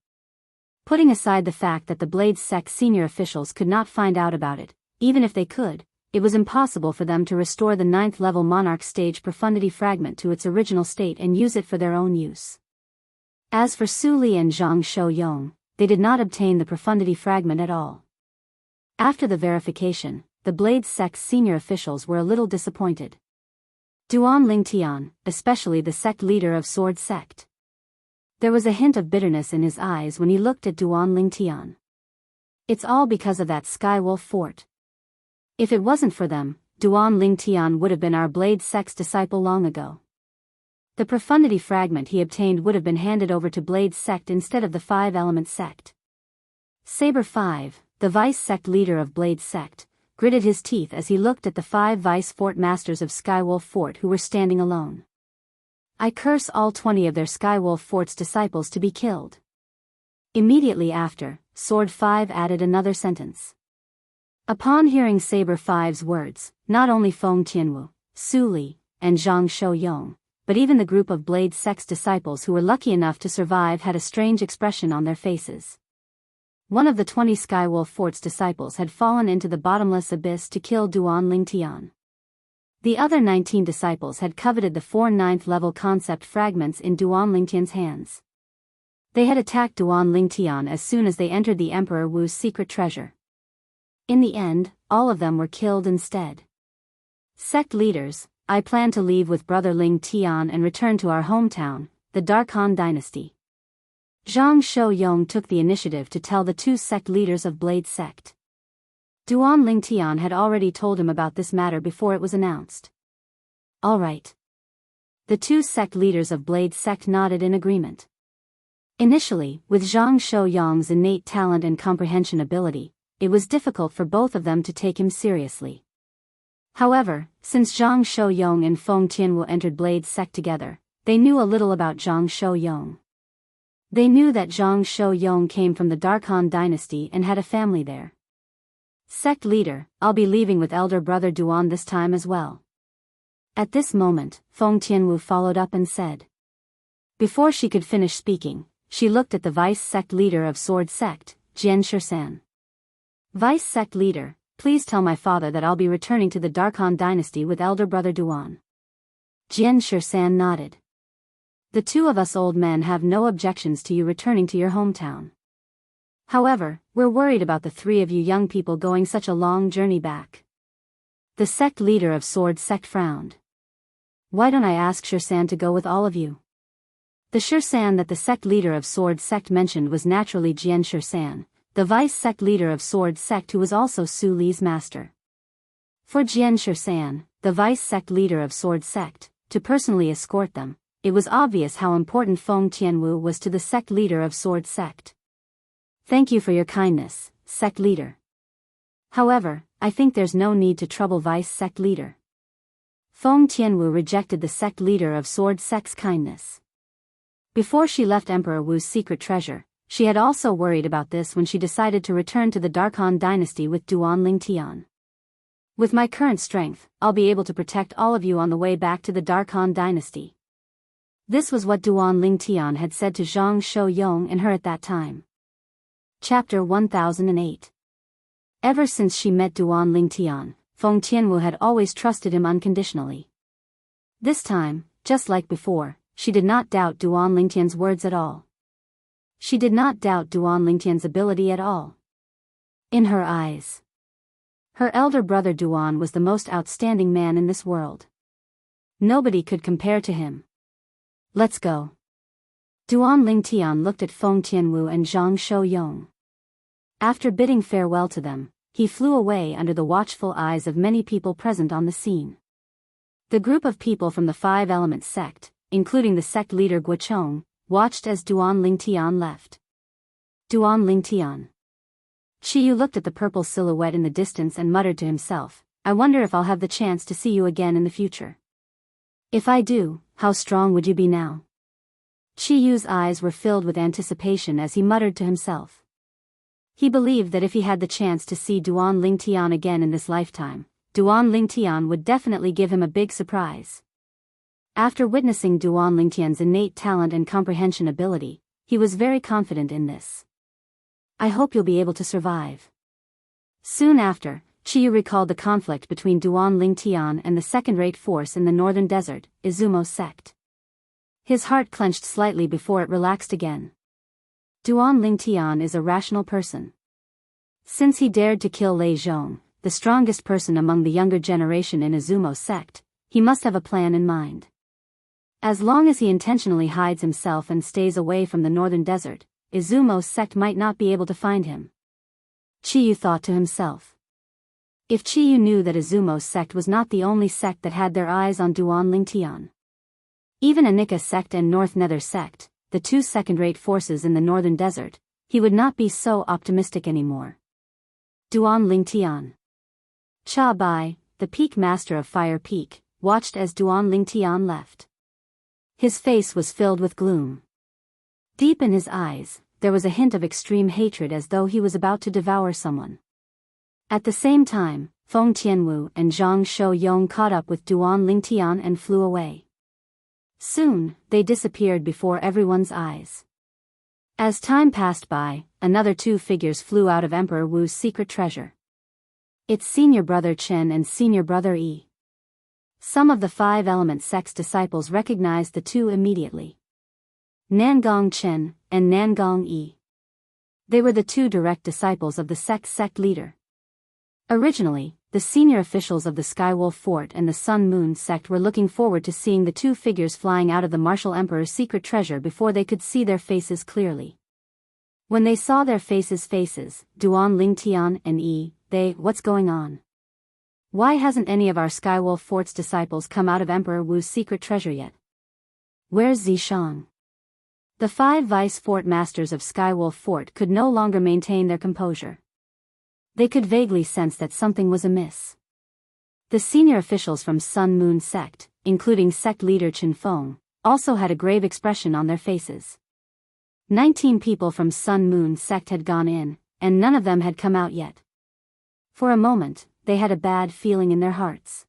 Putting aside the fact that the Blade Sect senior officials could not find out about it, even if they could, it was impossible for them to restore the 9th-level Monarch Stage Profundity Fragment to its original state and use it for their own use. As for Su Li and Zhang Shouyong, they did not obtain the Profundity Fragment at all. After the verification, the Blade Sect's senior officials were a little disappointed. Duan Lingtian, especially the sect leader of Sword Sect. There was a hint of bitterness in his eyes when he looked at Duan Lingtian. It's all because of that Skywolf fort. If it wasn't for them, Duan Lingtian would have been our Blade Sect's disciple long ago. The Profundity Fragment he obtained would have been handed over to Blade Sect instead of the Five Elements Sect. Saber 5, the Vice Sect leader of Blade Sect, gritted his teeth as he looked at the 5 Vice Fort Masters of Skywolf Fort who were standing alone. I curse all 20 of their Skywolf Fort's disciples to be killed. Immediately after, Sword 5 added another sentence. Upon hearing Saber 5's words, not only Feng Tianwu, Su Li, and Zhang Shouyong, but even the group of Blade Sect's disciples who were lucky enough to survive had a strange expression on their faces. One of the 20 Skywolf Fort's disciples had fallen into the bottomless abyss to kill Duan Lingtian. The other 19 disciples had coveted the 4 9th-level concept fragments in Duan Lingtian's hands. They had attacked Duan Lingtian as soon as they entered the Emperor Wu's secret treasure. In the end, all of them were killed instead. Sect leaders, I plan to leave with Brother Ling Tian and return to our hometown, the Dark Han Dynasty. Zhang Shouyong took the initiative to tell the 2 sect leaders of Blade Sect. Duan Lingtian had already told him about this matter before it was announced. All right. The 2 sect leaders of Blade Sect nodded in agreement. Initially, with Zhang Shouyong's innate talent and comprehension ability, it was difficult for both of them to take him seriously. However, since Zhang Shouyong and Feng Tianwu entered Blade Sect together, they knew a little about Zhang Shouyong. They knew that Zhang Shouyong came from the Dark Han Dynasty and had a family there. Sect leader, I'll be leaving with elder brother Duan this time as well. At this moment, Feng Tianwu followed up and said. Before she could finish speaking, she looked at the Vice Sect leader of Sword Sect, Jian Shisan. Vice Sect leader, please tell my father that I'll be returning to the Dark Han Dynasty with elder brother Duan. Jian Shisan nodded. The 2 of us old men have no objections to you returning to your hometown. However, we're worried about the 3 of you young people going such a long journey back. The sect leader of Sword Sect frowned. Why don't I ask Shisan to go with all of you? The Shisan that the sect leader of Sword Sect mentioned was naturally Jian Shisan, the Vice Sect leader of Sword Sect who was also Su Li's master. For Jianxia, the vice sect leader of Sword Sect, to personally escort them, it was obvious how important Feng Tianwu was to the sect leader of Sword Sect. Thank you for your kindness, sect leader. However, I think there's no need to trouble vice sect leader. Feng Tianwu rejected the sect leader of Sword Sect's kindness. Before she left Emperor Wu's secret treasure, she had also worried about this when she decided to return to the Dark Han dynasty with Duan Lingtian. With my current strength, I'll be able to protect all of you on the way back to the Dark Han dynasty. This was what Duan Lingtian had said to Zhang Shouyong and her at that time. Chapter 1008. Ever since she met Duan Lingtian, Feng Tianwu had always trusted him unconditionally. This time, just like before, she did not doubt Duan Lingtian's words at all. She did not doubt Duan Lingtian's ability at all. In her eyes, her elder brother Duan was the most outstanding man in this world. Nobody could compare to him. Let's go. Duan Lingtian looked at Feng Tianwu and Zhang Shouyong. After bidding farewell to them, he flew away under the watchful eyes of many people present on the scene. The group of people from the Five Elements sect, including the sect leader Guochong, watched as Duan Lingtian left. Duan Lingtian. Qiyu looked at the purple silhouette in the distance and muttered to himself, I wonder if I'll have the chance to see you again in the future. If I do, how strong would you be now? Qiyu's eyes were filled with anticipation as he muttered to himself. He believed that if he had the chance to see Duan Lingtian again in this lifetime, Duan Lingtian would definitely give him a big surprise. After witnessing Duan Lingtian's innate talent and comprehension ability, he was very confident in this. I hope you'll be able to survive. Soon after, Qiyu recalled the conflict between Duan Lingtian and the second-rate force in the northern desert, Izumo sect. His heart clenched slightly before it relaxed again. Duan Lingtian is a rational person. Since he dared to kill Lei Zhong, the strongest person among the younger generation in Izumo sect, he must have a plan in mind. As long as he intentionally hides himself and stays away from the northern desert, Izumo sect might not be able to find him. Qiyu thought to himself. If Qiyu knew that Izumo sect was not the only sect that had their eyes on Duan Lingtian. Even Anika sect and North Nether sect, the two second-rate forces in the northern desert, he would not be so optimistic anymore. Duan Lingtian. Cha Bai, the peak master of Fire Peak, watched as Duan Lingtian left. His face was filled with gloom. Deep in his eyes, there was a hint of extreme hatred as though he was about to devour someone. At the same time, Feng Tianwu and Zhang Shouyong caught up with Duan Lingtian and flew away. Soon, they disappeared before everyone's eyes. As time passed by, another two figures flew out of Emperor Wu's secret treasure. It's senior brother Chen and senior brother Yi. Some of the Five Element sect's disciples recognized the two immediately. Nangong Chen and Nangong Yi. They were the two direct disciples of the sect leader. Originally, the senior officials of the Skywolf Fort and the Sun Moon sect were looking forward to seeing the two figures flying out of the Martial Emperor's secret treasure before they could see their faces clearly. When they saw their faces, Duan Lingtian and Yi, what's going on? Why hasn't any of our Skywolf Fort's disciples come out of Emperor Wu's secret treasure yet? Where's Zishang? The 5 vice fort masters of Skywolf Fort could no longer maintain their composure. They could vaguely sense that something was amiss. The senior officials from Sun Moon sect, including sect leader Chen Feng, also had a grave expression on their faces. 19 people from Sun Moon sect had gone in, and none of them had come out yet. For a moment, they had a bad feeling in their hearts.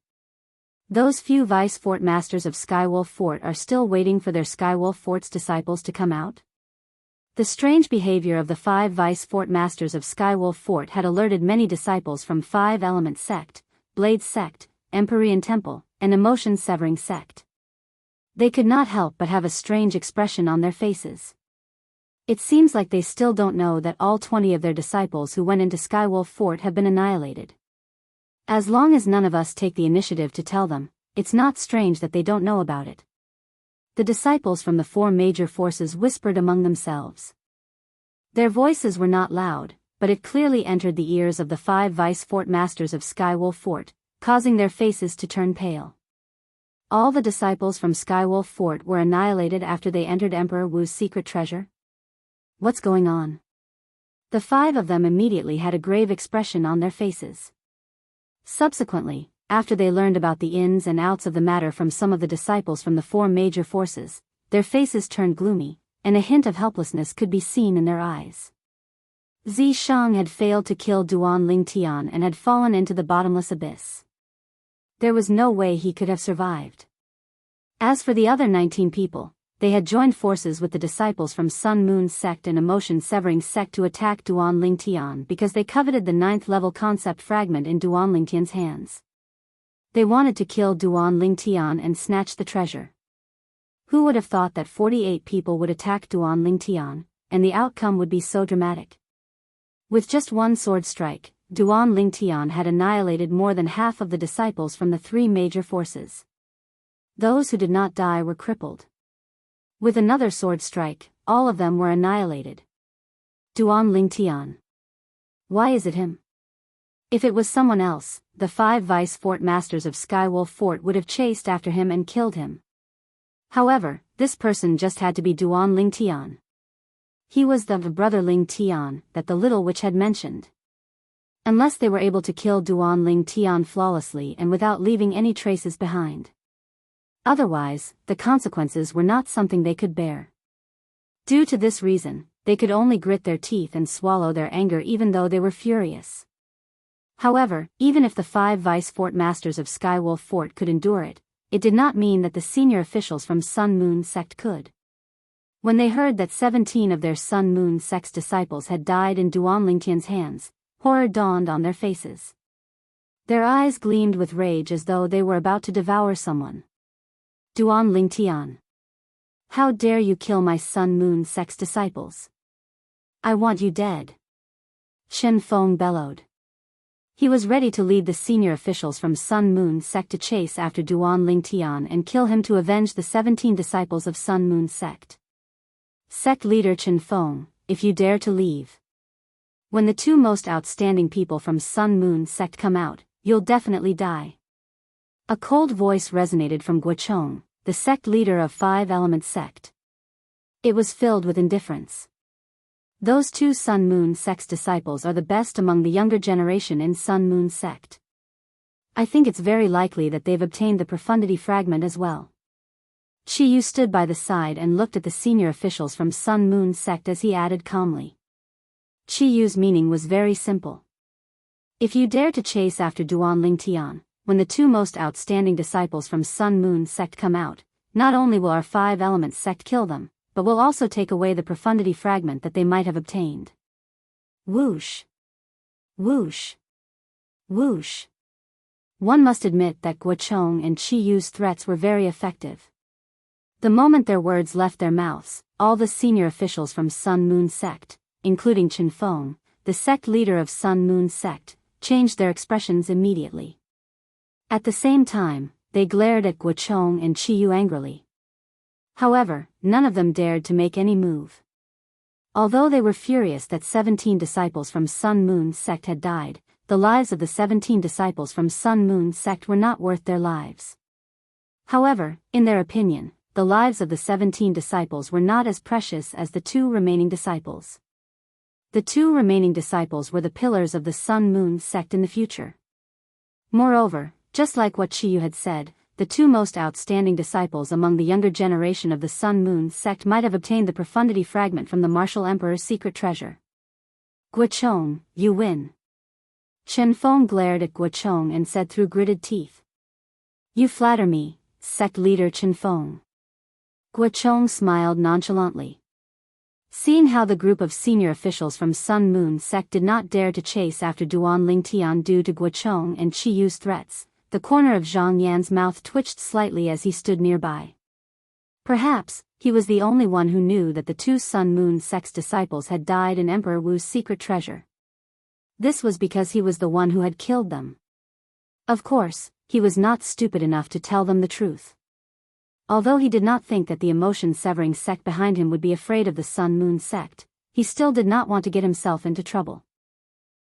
Those few vice fort masters of Skywolf Fort are still waiting for their Skywolf Fort's disciples to come out? The strange behavior of the 5 vice fort masters of Skywolf Fort had alerted many disciples from 5 Element sect, Blade sect, Empyrean temple, and Emotion Severing sect. They could not help but have a strange expression on their faces. It seems like they still don't know that all 20 of their disciples who went into Skywolf Fort have been annihilated. As long as none of us take the initiative to tell them, it's not strange that they don't know about it. The disciples from the 4 major forces whispered among themselves. Their voices were not loud, but it clearly entered the ears of the 5 vice fort masters of Skywolf Fort, causing their faces to turn pale. All the disciples from Skywolf Fort were annihilated after they entered Emperor Wu's secret treasure? What's going on? The 5 of them immediately had a grave expression on their faces. Subsequently, after they learned about the ins and outs of the matter from some of the disciples from the 4 major forces, their faces turned gloomy, and a hint of helplessness could be seen in their eyes. Zishang had failed to kill Duan Lingtian and had fallen into the bottomless abyss. There was no way he could have survived. As for the other 19 people, they had joined forces with the disciples from Sun Moon Sect and Emotion-Severing Sect to attack Duan Lingtian because they coveted the 9th level concept fragment in Duan Lingtian's hands. They wanted to kill Duan Lingtian and snatch the treasure. Who would have thought that 48 people would attack Duan Lingtian, and the outcome would be so dramatic? With just one sword strike, Duan Lingtian had annihilated more than half of the disciples from the 3 major forces. Those who did not die were crippled. With another sword strike, all of them were annihilated. Duan Lingtian. Why is it him? If it was someone else, the 5 vice fort masters of Skywolf Fort would have chased after him and killed him. However, this person just had to be Duan Lingtian. He was the brother Lingtian that the little witch had mentioned. Unless they were able to kill Duan Lingtian flawlessly and without leaving any traces behind. Otherwise, the consequences were not something they could bear. Due to this reason, they could only grit their teeth and swallow their anger even though they were furious. However, even if the 5 vice fort masters of Skywolf Fort could endure it, it did not mean that the senior officials from Sun Moon Sect could. When they heard that 17 of their Sun Moon Sect's disciples had died in Duan Lingtian's hands, horror dawned on their faces. Their eyes gleamed with rage as though they were about to devour someone. Duan Lingtian. How dare you kill my Sun Moon Sect's disciples? I want you dead. Chen Feng bellowed. He was ready to lead the senior officials from Sun Moon Sect to chase after Duan Lingtian and kill him to avenge the 17 disciples of Sun Moon Sect. Sect leader Chen Feng, if you dare to leave. When the 2 most outstanding people from Sun Moon Sect come out, you'll definitely die. A cold voice resonated from Guochong, the sect leader of 5 Element Sect. It was filled with indifference. Those 2 Sun Moon Sect's disciples are the best among the younger generation in Sun Moon Sect. I think it's very likely that they've obtained the profundity fragment as well. Chi Yu stood by the side and looked at the senior officials from Sun Moon Sect as he added calmly. Chi Yu's meaning was very simple. If you dare to chase after Duan Lingtian, when the 2 most outstanding disciples from Sun Moon Sect come out, not only will our 5 Element Sect kill them, but will also take away the profundity fragment that they might have obtained. Whoosh. Whoosh. Whoosh. One must admit that Guochong and Chi Yu's threats were very effective. The moment their words left their mouths, all the senior officials from Sun Moon Sect, including Chen Feng, the sect leader of Sun Moon Sect, changed their expressions immediately. At the same time, they glared at Guochong and Chi Yu angrily. However, none of them dared to make any move. Although they were furious that 17 disciples from Sun Moon Sect had died, the lives of the 17 disciples from Sun Moon Sect were not worth their lives. However, in their opinion, the lives of the 17 disciples were not as precious as the 2 remaining disciples. The 2 remaining disciples were the pillars of the Sun Moon Sect in the future. Moreover, just like what Chi Yu had said, the 2 most outstanding disciples among the younger generation of the Sun Moon Sect might have obtained the profundity fragment from the Martial Emperor's secret treasure. Guochong, you win. Chen Feng glared at Guochong and said through gritted teeth. You flatter me, sect leader Chen Feng. Guochong smiled nonchalantly. Seeing how the group of senior officials from Sun Moon Sect did not dare to chase after Duan Lingtian due to Guochong and Chi Yu's threats, the corner of Zhang Yan's mouth twitched slightly as he stood nearby. Perhaps, he was the only one who knew that the 2 Sun Moon Sect's disciples had died in Emperor Wu's secret treasure. This was because he was the one who had killed them. Of course, he was not stupid enough to tell them the truth. Although he did not think that the emotion-severing sect behind him would be afraid of the Sun Moon Sect, he still did not want to get himself into trouble.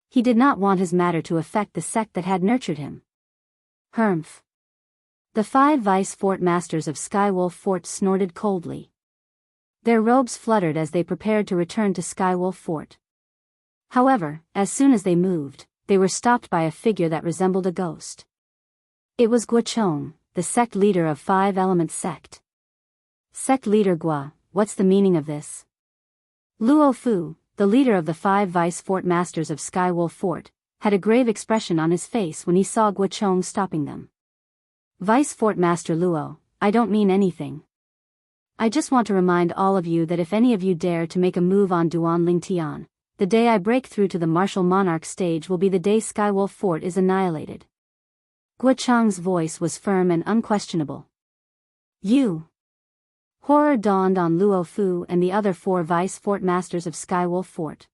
He did not want his matter to affect the sect that had nurtured him. Humph. The 5 vice fort masters of Skywolf Fort snorted coldly. Their robes fluttered as they prepared to return to Skywolf Fort. However, as soon as they moved, they were stopped by a figure that resembled a ghost. It was Guochong, the sect leader of 5 Elements Sect. Sect leader Gua, what's the meaning of this? Luo Fu, the leader of the 5 vice fort masters of Skywolf Fort, had a grave expression on his face when he saw Guochong stopping them. Vice Fort Master Luo, I don't mean anything. I just want to remind all of you that if any of you dare to make a move on Duan Lingtian, the day I break through to the martial monarch stage will be the day Skywolf Fort is annihilated. Guochong's voice was firm and unquestionable. You! Horror dawned on Luo Fu and the other 4 vice fort masters of Skywolf Fort.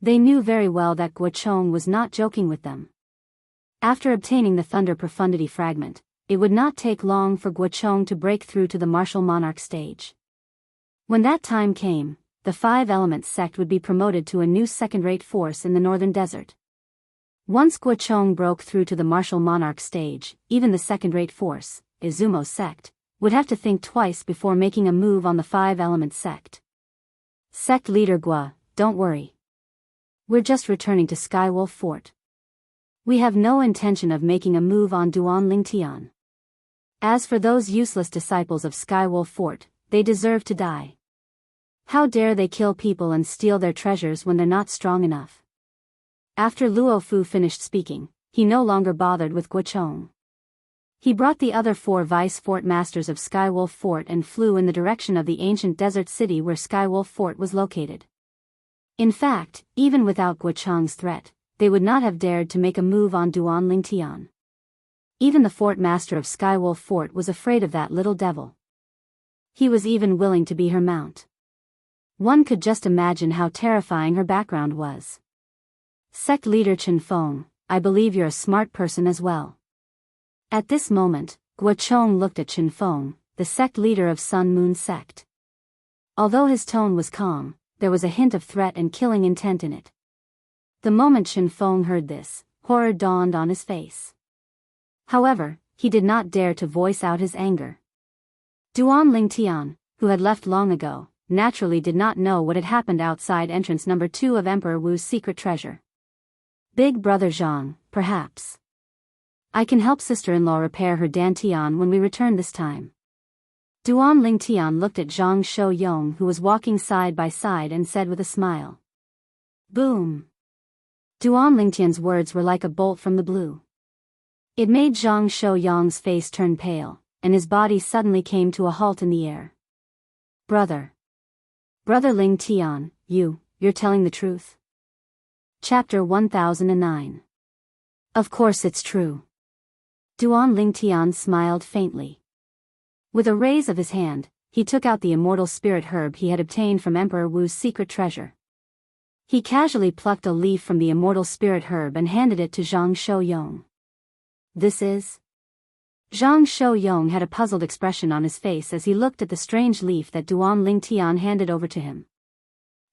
They knew very well that Guochong was not joking with them. After obtaining the Thunder Profundity fragment, it would not take long for Guochong to break through to the martial monarch stage. When that time came, the 5 Elements sect would be promoted to a new second-rate force in the northern desert. Once Guochong broke through to the martial monarch stage, even the second-rate force, Izumo sect, would have to think twice before making a move on the 5 Elements sect. Sect leader Gua, don't worry. We're just returning to Skywolf Fort. We have no intention of making a move on Duan Lingtian. As for those useless disciples of Skywolf Fort, they deserve to die. How dare they kill people and steal their treasures when they're not strong enough? After Luo Fu finished speaking, he no longer bothered with Guochong. He brought the other 4 vice fort masters of Skywolf Fort and flew in the direction of the ancient desert city where Skywolf Fort was located. In fact, even without Guochong's threat, they would not have dared to make a move on Duan Lingtian. Even the fort master of Skywolf Fort was afraid of that little devil. He was even willing to be her mount. One could just imagine how terrifying her background was. Sect leader Chen Feng, I believe you're a smart person as well. At this moment, Guochong looked at Chen Feng, the sect leader of Sun Moon sect. Although his tone was calm, there was a hint of threat and killing intent in it. The moment Chen Feng heard this, horror dawned on his face. However, he did not dare to voice out his anger. Duan Lingtian, who had left long ago, naturally did not know what had happened outside entrance number 2 of Emperor Wu's secret treasure. Big brother Zhang, perhaps. I can help sister-in-law repair her dantian when we return this time. Duan Lingtian looked at Zhang Shou-yong who was walking side by side and said with a smile. Boom! Duan Lingtian's words were like a bolt from the blue. It made Zhang Shou-yong's face turn pale, and his body suddenly came to a halt in the air. Brother Lingtian, you're telling the truth? Chapter 1009. Of course it's true. Duan Lingtian smiled faintly. With a raise of his hand, he took out the immortal spirit herb he had obtained from Emperor Wu's secret treasure. He casually plucked a leaf from the immortal spirit herb and handed it to Zhang Shou-yong. This is? Zhang Shou-yong had a puzzled expression on his face as he looked at the strange leaf that Duan Lingtian handed over to him.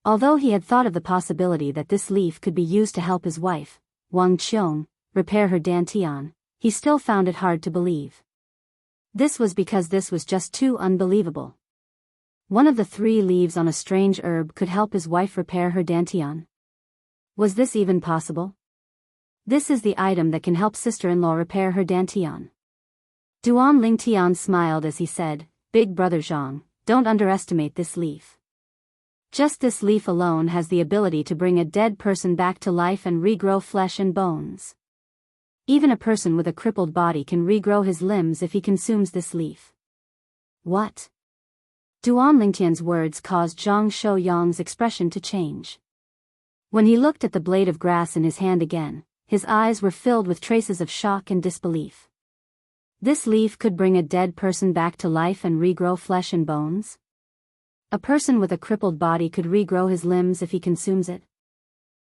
Although he had thought of the possibility that this leaf could be used to help his wife, Wang Qiong, repair her dantian, he still found it hard to believe. This was because this was just too unbelievable. One of the 3 leaves on a strange herb could help his wife repair her dantian. Was this even possible? This is the item that can help sister-in-law repair her dantian. Duan Lingtian smiled as he said, Big brother Zhang, don't underestimate this leaf. Just this leaf alone has the ability to bring a dead person back to life and regrow flesh and bones. Even a person with a crippled body can regrow his limbs if he consumes this leaf. What? Duan Lingtian's words caused Zhang Shou-yong's expression to change. When he looked at the blade of grass in his hand again, his eyes were filled with traces of shock and disbelief. This leaf could bring a dead person back to life and regrow flesh and bones? A person with a crippled body could regrow his limbs if he consumes it?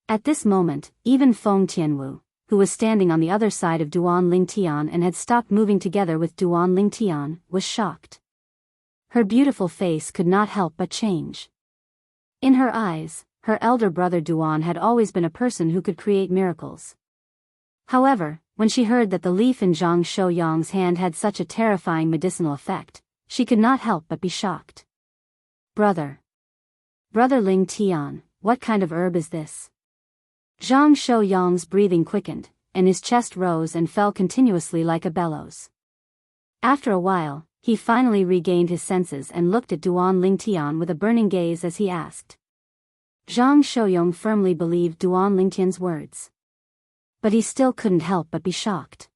At this moment, even Feng Tianwu, who was standing on the other side of Duan Lingtian and had stopped moving together with Duan Lingtian, was shocked. Her beautiful face could not help but change. In her eyes, her elder brother Duan had always been a person who could create miracles. However, When she heard that the leaf in Zhang Shouyang's hand had such a terrifying medicinal effect, she could not help but be shocked. Brother Ling Tian, what kind of herb is this? Zhang Shouyang's breathing quickened, and his chest rose and fell continuously like a bellows. After a while, he finally regained his senses and looked at Duan Lingtian with a burning gaze as he asked. Zhang Shouyang firmly believed Duan Lingtian's words. But he still couldn't help but be shocked.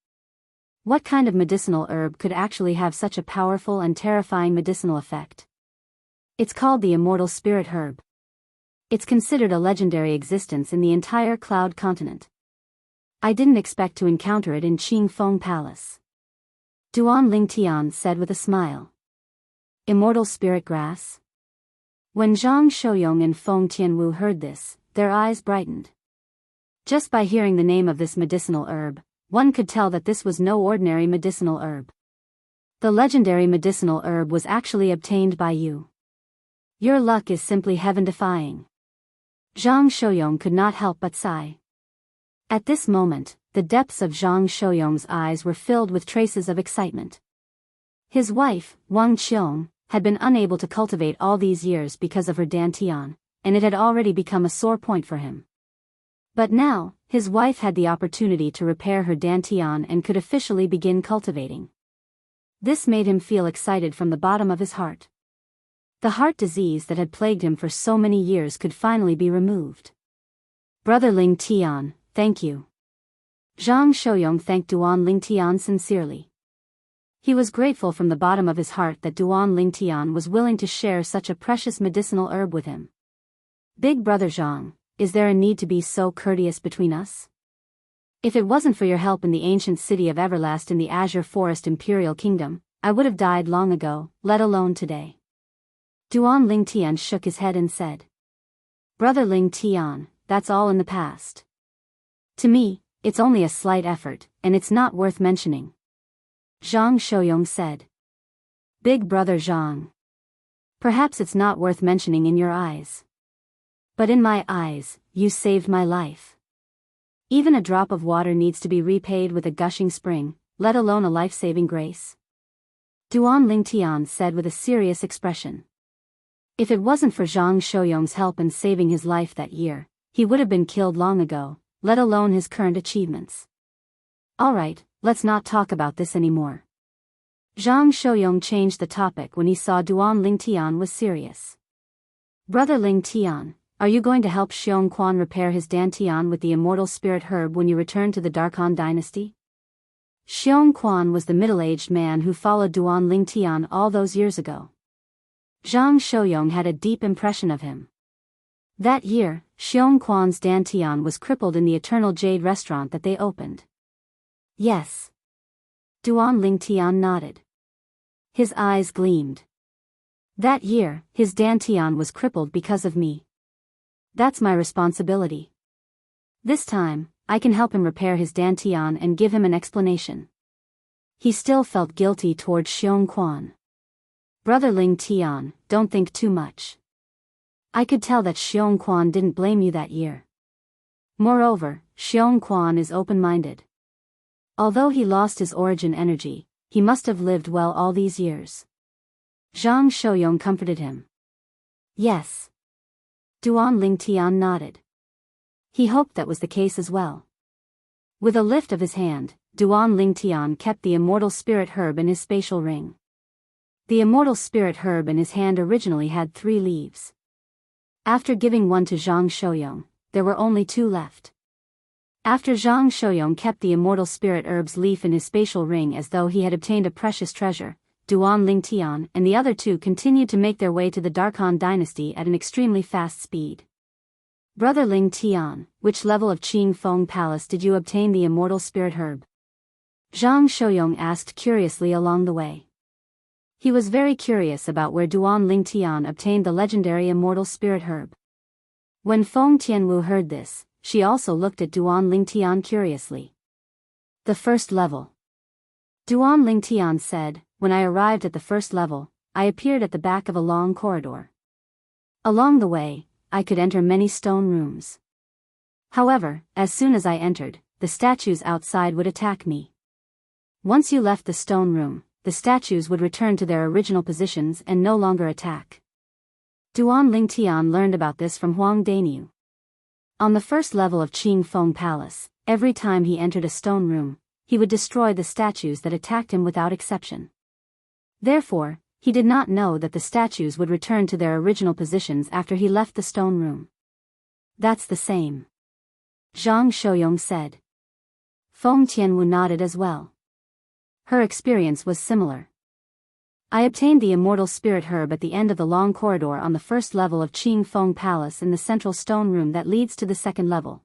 What kind of medicinal herb could actually have such a powerful and terrifying medicinal effect? It's called the immortal spirit herb. It's considered a legendary existence in the entire Cloud continent. I didn't expect to encounter it in Qingfeng Palace. Duan Lingtian said with a smile. Immortal spirit grass? When Zhang Shouyang and Feng Tianwu heard this, their eyes brightened. Just by hearing the name of this medicinal herb, one could tell that this was no ordinary medicinal herb. The legendary medicinal herb was actually obtained by you. Your luck is simply heaven-defying. Zhang Shouyang could not help but sigh. At this moment, the depths of Zhang Shouyang's eyes were filled with traces of excitement. His wife, Wang Qiong, had been unable to cultivate all these years because of her dantian, and it had already become a sore point for him. But now, his wife had the opportunity to repair her dantian and could officially begin cultivating. This made him feel excited from the bottom of his heart. The heart disease that had plagued him for so many years could finally be removed. Brother Ling Tian, thank you. Zhang Shouyang thanked Duan Lingtian sincerely. He was grateful from the bottom of his heart that Duan Lingtian was willing to share such a precious medicinal herb with him. Big brother Zhang, is there a need to be so courteous between us? If it wasn't for your help in the ancient city of Everlast in the Azure Forest Imperial Kingdom, I would have died long ago, let alone today. Duan Lingtian shook his head and said. Brother Ling Tian, that's all in the past. To me, it's only a slight effort, and it's not worth mentioning. Zhang Shouyang said. Big brother Zhang. Perhaps it's not worth mentioning in your eyes. But in my eyes, you saved my life. Even a drop of water needs to be repaid with a gushing spring, let alone a life-saving grace. Duan Lingtian said with a serious expression. If it wasn't for Zhang Shouyang's help in saving his life that year, he would have been killed long ago, let alone his current achievements. Alright, let's not talk about this anymore. Zhang Shouyang changed the topic when he saw Duan Lingtian was serious. Brother Ling Tian, are you going to help Xiong Quan repair his dantian with the immortal spirit herb when you return to the Darkhan dynasty? Xiong Quan was the middle-aged man who followed Duan Lingtian all those years ago. Zhang Shouyang had a deep impression of him. That year, Xiong Quan's dantian was crippled in the Eternal Jade restaurant that they opened. Yes. Duan Lingtian nodded. His eyes gleamed. That year, his dantian was crippled because of me. That's my responsibility. This time, I can help him repair his dantian and give him an explanation. He still felt guilty toward Xiong Quan. Brother Ling Tian, don't think too much. I could tell that Xiong Quan didn't blame you that year. Moreover, Xiong Quan is open-minded. Although he lost his origin energy, he must have lived well all these years. Zhang Shouyang comforted him. Yes. Duan Lingtian nodded. He hoped that was the case as well. With a lift of his hand, Duan Lingtian kept the immortal spirit herb in his spatial ring. The immortal spirit herb in his hand originally had 3 leaves. After giving one to Zhang Shouyang, there were only 2 left. After Zhang Shouyang kept the immortal spirit herb's leaf in his spatial ring as though he had obtained a precious treasure, Duan Lingtian and the other 2 continued to make their way to the Darkhan dynasty at an extremely fast speed. Brother Ling Tian, which level of Qingfeng Palace did you obtain the immortal spirit herb? Zhang Shouyang asked curiously along the way. He was very curious about where Duan Lingtian obtained the legendary immortal spirit herb. When Feng Tianwu heard this, she also looked at Duan Lingtian curiously. The first level. Duan Lingtian said, when I arrived at the first level, I appeared at the back of a long corridor. Along the way, I could enter many stone rooms. However, as soon as I entered, the statues outside would attack me. Once you left the stone room, the statues would return to their original positions and no longer attack. Duan Lingtian learned about this from Huang Dainyu. On the first level of Qing Feng Palace, every time he entered a stone room, he would destroy the statues that attacked him without exception. Therefore, he did not know that the statues would return to their original positions after he left the stone room. That's the same. Zhang Shouyong said. Feng Tianwu nodded as well. Her experience was similar. I obtained the immortal spirit herb at the end of the long corridor on the first level of Qing Feng Palace in the central stone room that leads to the second level.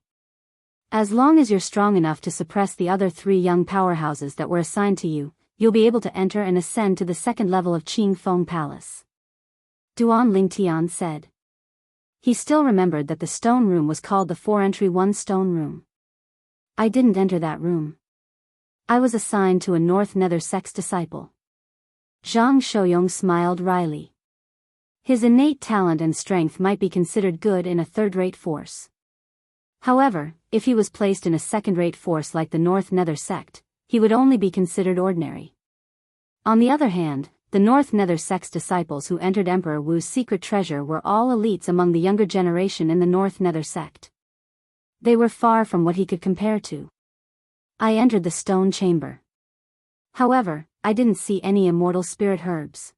As long as you're strong enough to suppress the other 3 young powerhouses that were assigned to you, you'll be able to enter and ascend to the second level of Qing Feng Palace. Duan Lingtian said. He still remembered that the stone room was called the 4-entry 1 stone room. I didn't enter that room. I was assigned to a North Nether Sect's disciple. Zhang Shouyong smiled wryly. His innate talent and strength might be considered good in a third-rate force. However, if he was placed in a second-rate force like the North Nether Sect, he would only be considered ordinary. On the other hand, the North Nether Sect's disciples who entered Emperor Wu's secret treasure were all elites among the younger generation in the North Nether Sect. They were far from what he could compare to. I entered the stone chamber. However, I didn't see any immortal spirit herbs.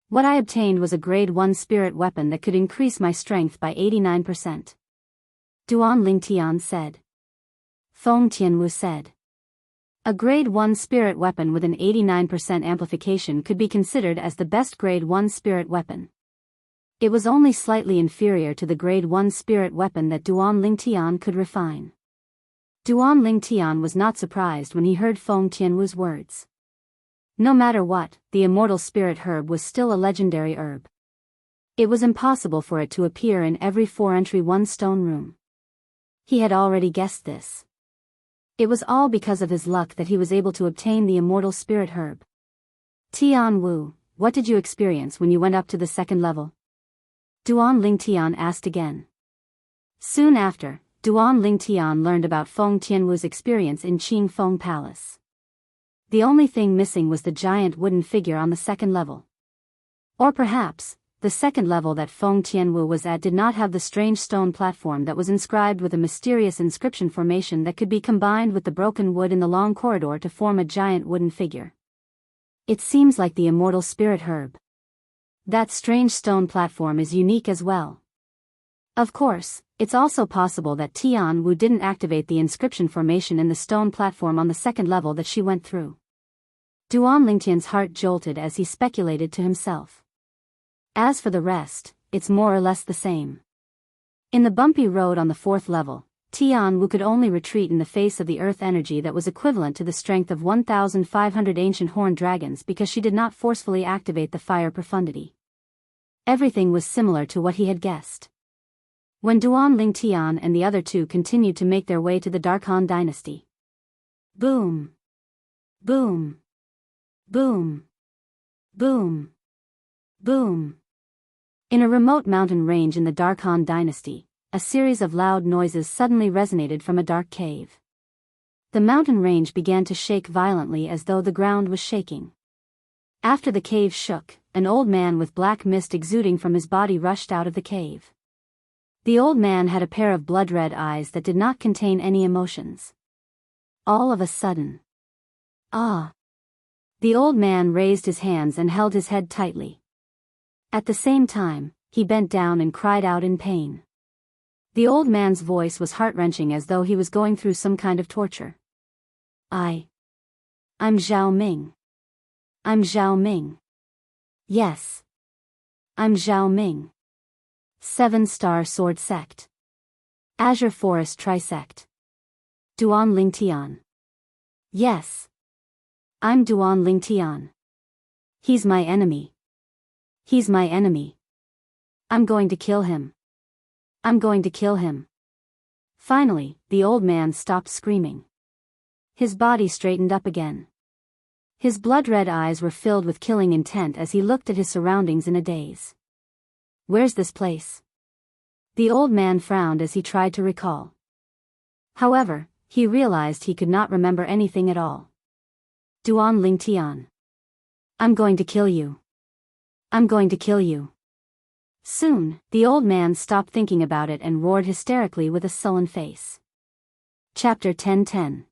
What I obtained was a grade 1 spirit weapon that could increase my strength by 89%. Duan Lingtian said. Feng Tianwu said. A grade 1 spirit weapon with an 89% amplification could be considered as the best grade 1 spirit weapon. It was only slightly inferior to the grade 1 spirit weapon that Duan Lingtian could refine. Duan Lingtian was not surprised when he heard Feng Tianwu's words. No matter what, the immortal spirit herb was still a legendary herb. It was impossible for it to appear in every 4-entry 1 stone room. He had already guessed this. It was all because of his luck that he was able to obtain the immortal spirit herb. Tian Wu, what did you experience when you went up to the second level? Duan Lingtian asked again. Soon after, Duan Lingtian learned about Feng Tianwu's experience in Qing Feng Palace. The only thing missing was the giant wooden figure on the second level. Or perhaps, the second level that Feng Tianwu was at did not have the strange stone platform that was inscribed with a mysterious inscription formation that could be combined with the broken wood in the long corridor to form a giant wooden figure. It seems like the immortal spirit herb. That strange stone platform is unique as well. Of course, it's also possible that Tian Wu didn't activate the inscription formation in the stone platform on the second level that she went through. Duan Lingtian's heart jolted as he speculated to himself. As for the rest, it's more or less the same. In the bumpy road on the 4th level, Tian Wu could only retreat in the face of the earth energy that was equivalent to the strength of 1,500 ancient horned dragons because she did not forcefully activate the fire profundity. Everything was similar to what he had guessed. When Duan Lingtian and the other 2 continued to make their way to the Dark Han dynasty. Boom! Boom! Boom! Boom! Boom! In a remote mountain range in the Dark Han dynasty, a series of loud noises suddenly resonated from a dark cave. The mountain range began to shake violently as though the ground was shaking. After the cave shook, an old man with black mist exuding from his body rushed out of the cave. The old man had a pair of blood-red eyes that did not contain any emotions. All of a sudden. Ah! The old man raised his hands and held his head tightly. At the same time, he bent down and cried out in pain. The old man's voice was heart-wrenching as though he was going through some kind of torture. I'm Zhao Ming. I'm Zhao Ming. Yes. I'm Zhao Ming. 7-star Sword Sect. Azure Forest Trisect. Duan Lingtian. Yes. I'm Duan Lingtian. He's my enemy. He's my enemy. I'm going to kill him. I'm going to kill him. Finally, the old man stopped screaming. His body straightened up again. His blood-red eyes were filled with killing intent as he looked at his surroundings in a daze. Where's this place? The old man frowned as he tried to recall. However, he realized he could not remember anything at all. Duan Lingtian. I'm going to kill you. I'm going to kill you. Soon, the old man stopped thinking about it and roared hysterically with a sullen face. Chapter 10:10.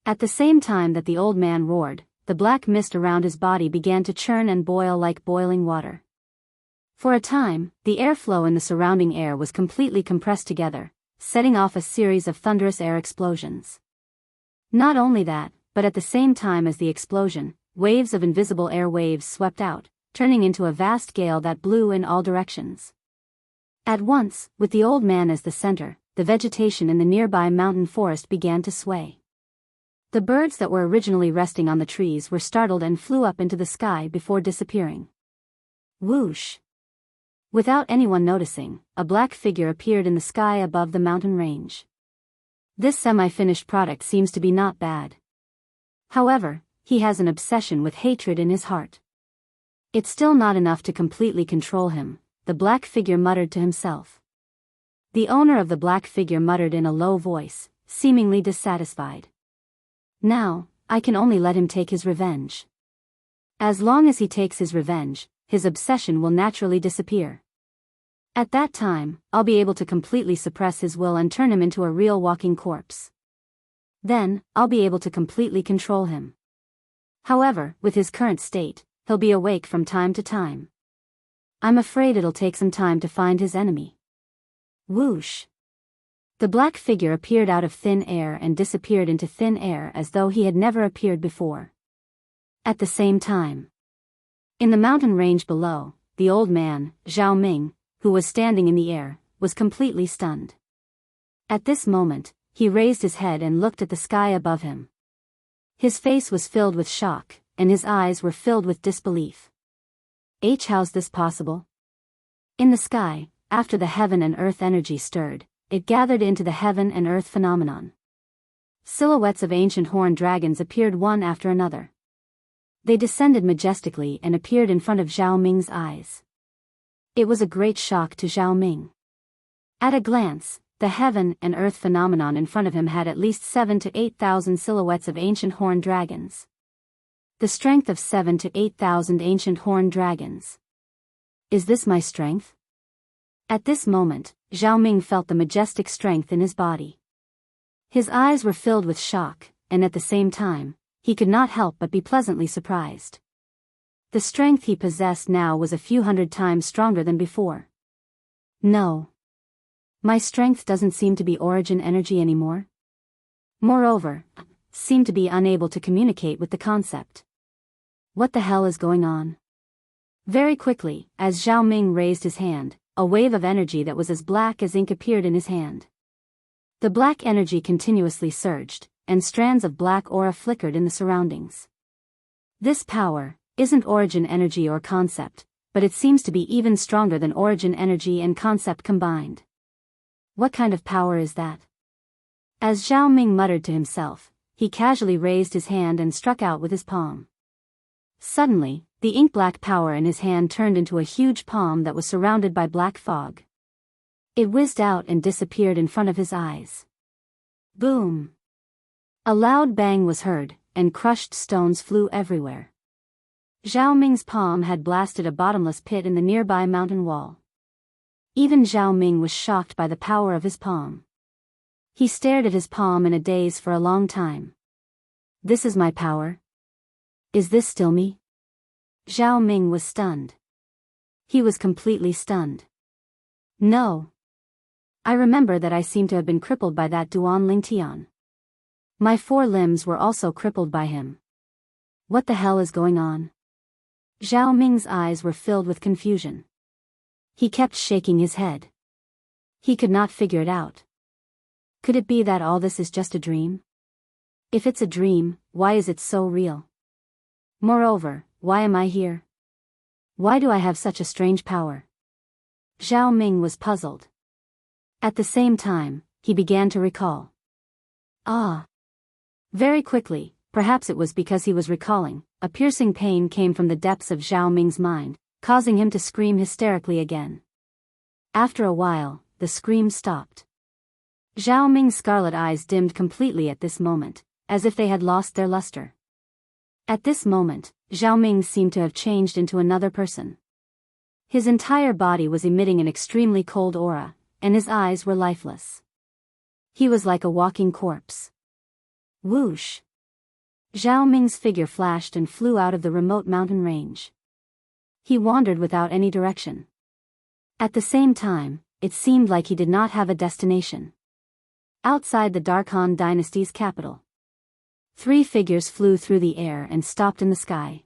At the same time that the old man roared, the black mist around his body began to churn and boil like boiling water. For a time, the airflow in the surrounding air was completely compressed together, setting off a series of thunderous air explosions. Not only that, but at the same time as the explosion, waves of invisible air waves swept out, turning into a vast gale that blew in all directions. At once, with the old man as the center, the vegetation in the nearby mountain forest began to sway. The birds that were originally resting on the trees were startled and flew up into the sky before disappearing. Whoosh! Without anyone noticing, a black figure appeared in the sky above the mountain range. This semi-finished product seems to be not bad. However, he has an obsession with hatred in his heart. It's still not enough to completely control him, the black figure muttered to himself. The owner of the black figure muttered in a low voice, seemingly dissatisfied. Now, I can only let him take his revenge. As long as he takes his revenge, his obsession will naturally disappear. At that time, I'll be able to completely suppress his will and turn him into a real walking corpse. Then, I'll be able to completely control him. However, with his current state, he'll be awake from time to time. I'm afraid it'll take some time to find his enemy. Whoosh! The black figure appeared out of thin air and disappeared into thin air as though he had never appeared before. At the same time, in the mountain range below, the old man, Zhao Ming, who was standing in the air, was completely stunned. At this moment, he raised his head and looked at the sky above him. His face was filled with shock, and his eyes were filled with disbelief. How's this possible? In the sky, after the heaven and earth energy stirred, it gathered into the heaven and earth phenomenon. Silhouettes of ancient horned dragons appeared one after another. They descended majestically and appeared in front of Zhao Ming's eyes. It was a great shock to Zhao Ming. At a glance, the heaven and earth phenomenon in front of him had at least 7,000 to 8,000 silhouettes of ancient horned dragons. The strength of 7,000 to 8,000 ancient horned dragons. Is this my strength? At this moment, Zhao Ming felt the majestic strength in his body. His eyes were filled with shock, and at the same time, he could not help but be pleasantly surprised. The strength he possessed now was a few hundred times stronger than before. No. My strength doesn't seem to be origin energy anymore. Moreover, seem to be unable to communicate with the concept. What the hell is going on? Very quickly, as Zhao Ming raised his hand, a wave of energy that was as black as ink appeared in his hand. The black energy continuously surged, and strands of black aura flickered in the surroundings. This power isn't origin energy or concept, but it seems to be even stronger than origin energy and concept combined. What kind of power is that? As Zhao Ming muttered to himself, he casually raised his hand and struck out with his palm. Suddenly, the ink-black power in his hand turned into a huge palm that was surrounded by black fog. It whizzed out and disappeared in front of his eyes. Boom! A loud bang was heard, and crushed stones flew everywhere. Zhao Ming's palm had blasted a bottomless pit in the nearby mountain wall. Even Zhao Ming was shocked by the power of his palm. He stared at his palm in a daze for a long time. This is my power? Is this still me? Zhao Ming was stunned. He was completely stunned. No. I remember that I seem to have been crippled by that Duan Lingtian. My 4 limbs were also crippled by him. What the hell is going on? Zhao Ming's eyes were filled with confusion. He kept shaking his head. He could not figure it out. Could it be that all this is just a dream? If it's a dream, why is it so real? Moreover, why am I here? Why do I have such a strange power? Zhao Ming was puzzled. At the same time, he began to recall. Very quickly, perhaps it was because he was recalling, a piercing pain came from the depths of Zhao Ming's mind, causing him to scream hysterically again. After a while, the scream stopped. Zhao Ming's scarlet eyes dimmed completely at this moment, as if they had lost their luster. At this moment, Zhao Ming seemed to have changed into another person. His entire body was emitting an extremely cold aura, and his eyes were lifeless. He was like a walking corpse. Whoosh! Zhao Ming's figure flashed and flew out of the remote mountain range. He wandered without any direction. At the same time, it seemed like he did not have a destination. Outside the Dark Han dynasty's capital, 3 figures flew through the air and stopped in the sky.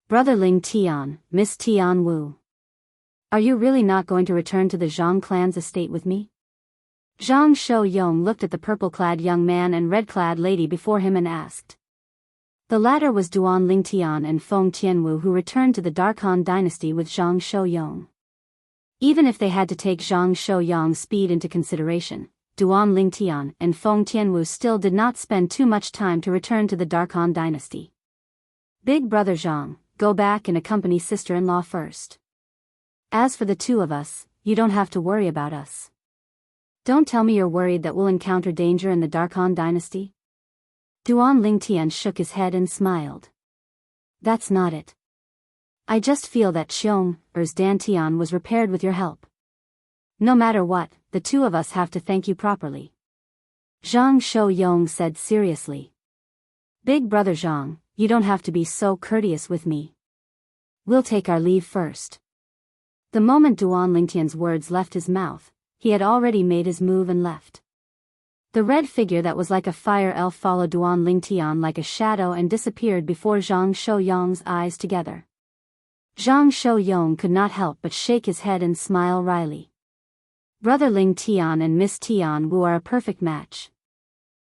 Brother Ling Tian, Miss Tian Wu. Are you really not going to return to the Zhang clan's estate with me? Zhang Shou-yong looked at the purple-clad young man and red-clad lady before him and asked. The latter was Duan Lingtian and Feng Tianwu, who returned to the Dark Han dynasty with Zhang Shou-yong. Even if they had to take Zhang Shou-yong's speed into consideration, Duan Lingtian and Feng Tianwu still did not spend too much time to return to the Dark Han dynasty. Big brother Zhang, go back and accompany sister-in-law first. As for the 2 of us, you don't have to worry about us. Don't tell me you're worried that we'll encounter danger in the Dark Han dynasty? Duan Lingtian shook his head and smiled. That's not it. I just feel that Xiong'er's Dantian was repaired with your help. No matter what, the 2 of us have to thank you properly. Zhang Shou-yong said seriously. Big brother Zhang, you don't have to be so courteous with me. We'll take our leave first. The moment Duan Lingtian's words left his mouth, he had already made his move and left. The red figure that was like a fire elf followed Duan Lingtian like a shadow and disappeared before Zhang Shou-yong's eyes together. Zhang Shou-yong could not help but shake his head and smile wryly. Brother Ling Tian and Miss Tian Wu are a perfect match.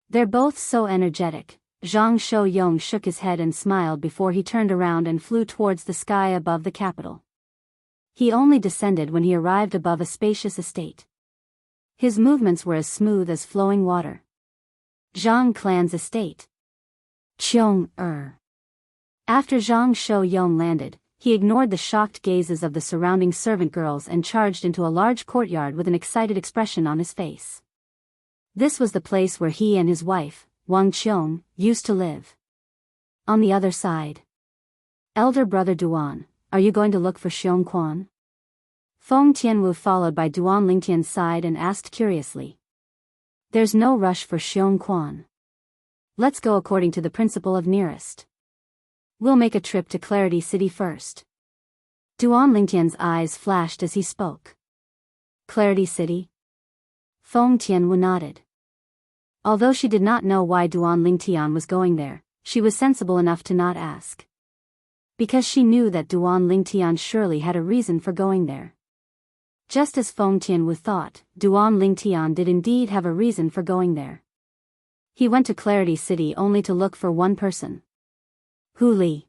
They're both so energetic. Zhang Shou-yong shook his head and smiled before he turned around and flew towards the sky above the capital. He only descended when he arrived above a spacious estate. His movements were as smooth as flowing water. Zhang clan's estate. Xiong'er. After Zhang Shou-yong landed, he ignored the shocked gazes of the surrounding servant girls and charged into a large courtyard with an excited expression on his face. This was the place where he and his wife, Wang Qiong, used to live. On the other side. Elder brother Duan, are you going to look for Xiong Quan? Feng Tianwu followed by Duan Lingtian's side and asked curiously. There's no rush for Xiong Quan. Let's go according to the principle of nearest. We'll make a trip to Clarity City first. Duan Lingtian's eyes flashed as he spoke. Clarity City? Feng Tianwu nodded. Although she did not know why Duan Lingtian was going there, she was sensible enough to not ask. Because she knew that Duan Lingtian surely had a reason for going there. Just as Feng Tianwu thought, Duan Lingtian did indeed have a reason for going there. He went to Clarity City only to look for one person. Hu Li.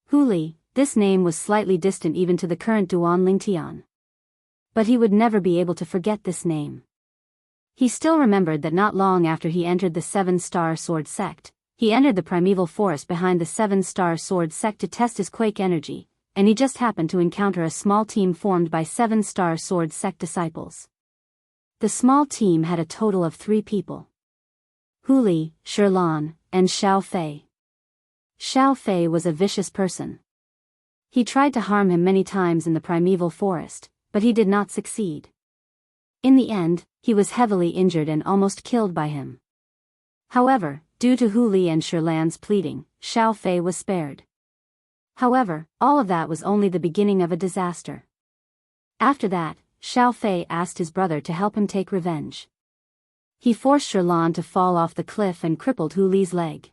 Hu Li, this name was slightly distant even to the current Duan Lingtian. But he would never be able to forget this name. He still remembered that not long after he entered the 7-star sword sect, he entered the primeval forest behind the 7-star sword sect to test his quake energy, and he just happened to encounter a small team formed by 7-star sword sect disciples. The small team had a total of 3 people. Hu Li, Shirlan, and Xiao Fei. Xiao Fei was a vicious person. He tried to harm him many times in the primeval forest, but he did not succeed. In the end, he was heavily injured and almost killed by him. However, due to Hu Li and Shirlan's pleading, Xiao Fei was spared. However, all of that was only the beginning of a disaster. After that, Xiao Fei asked his brother to help him take revenge. He forced Shirlan to fall off the cliff and crippled Hu Li's leg.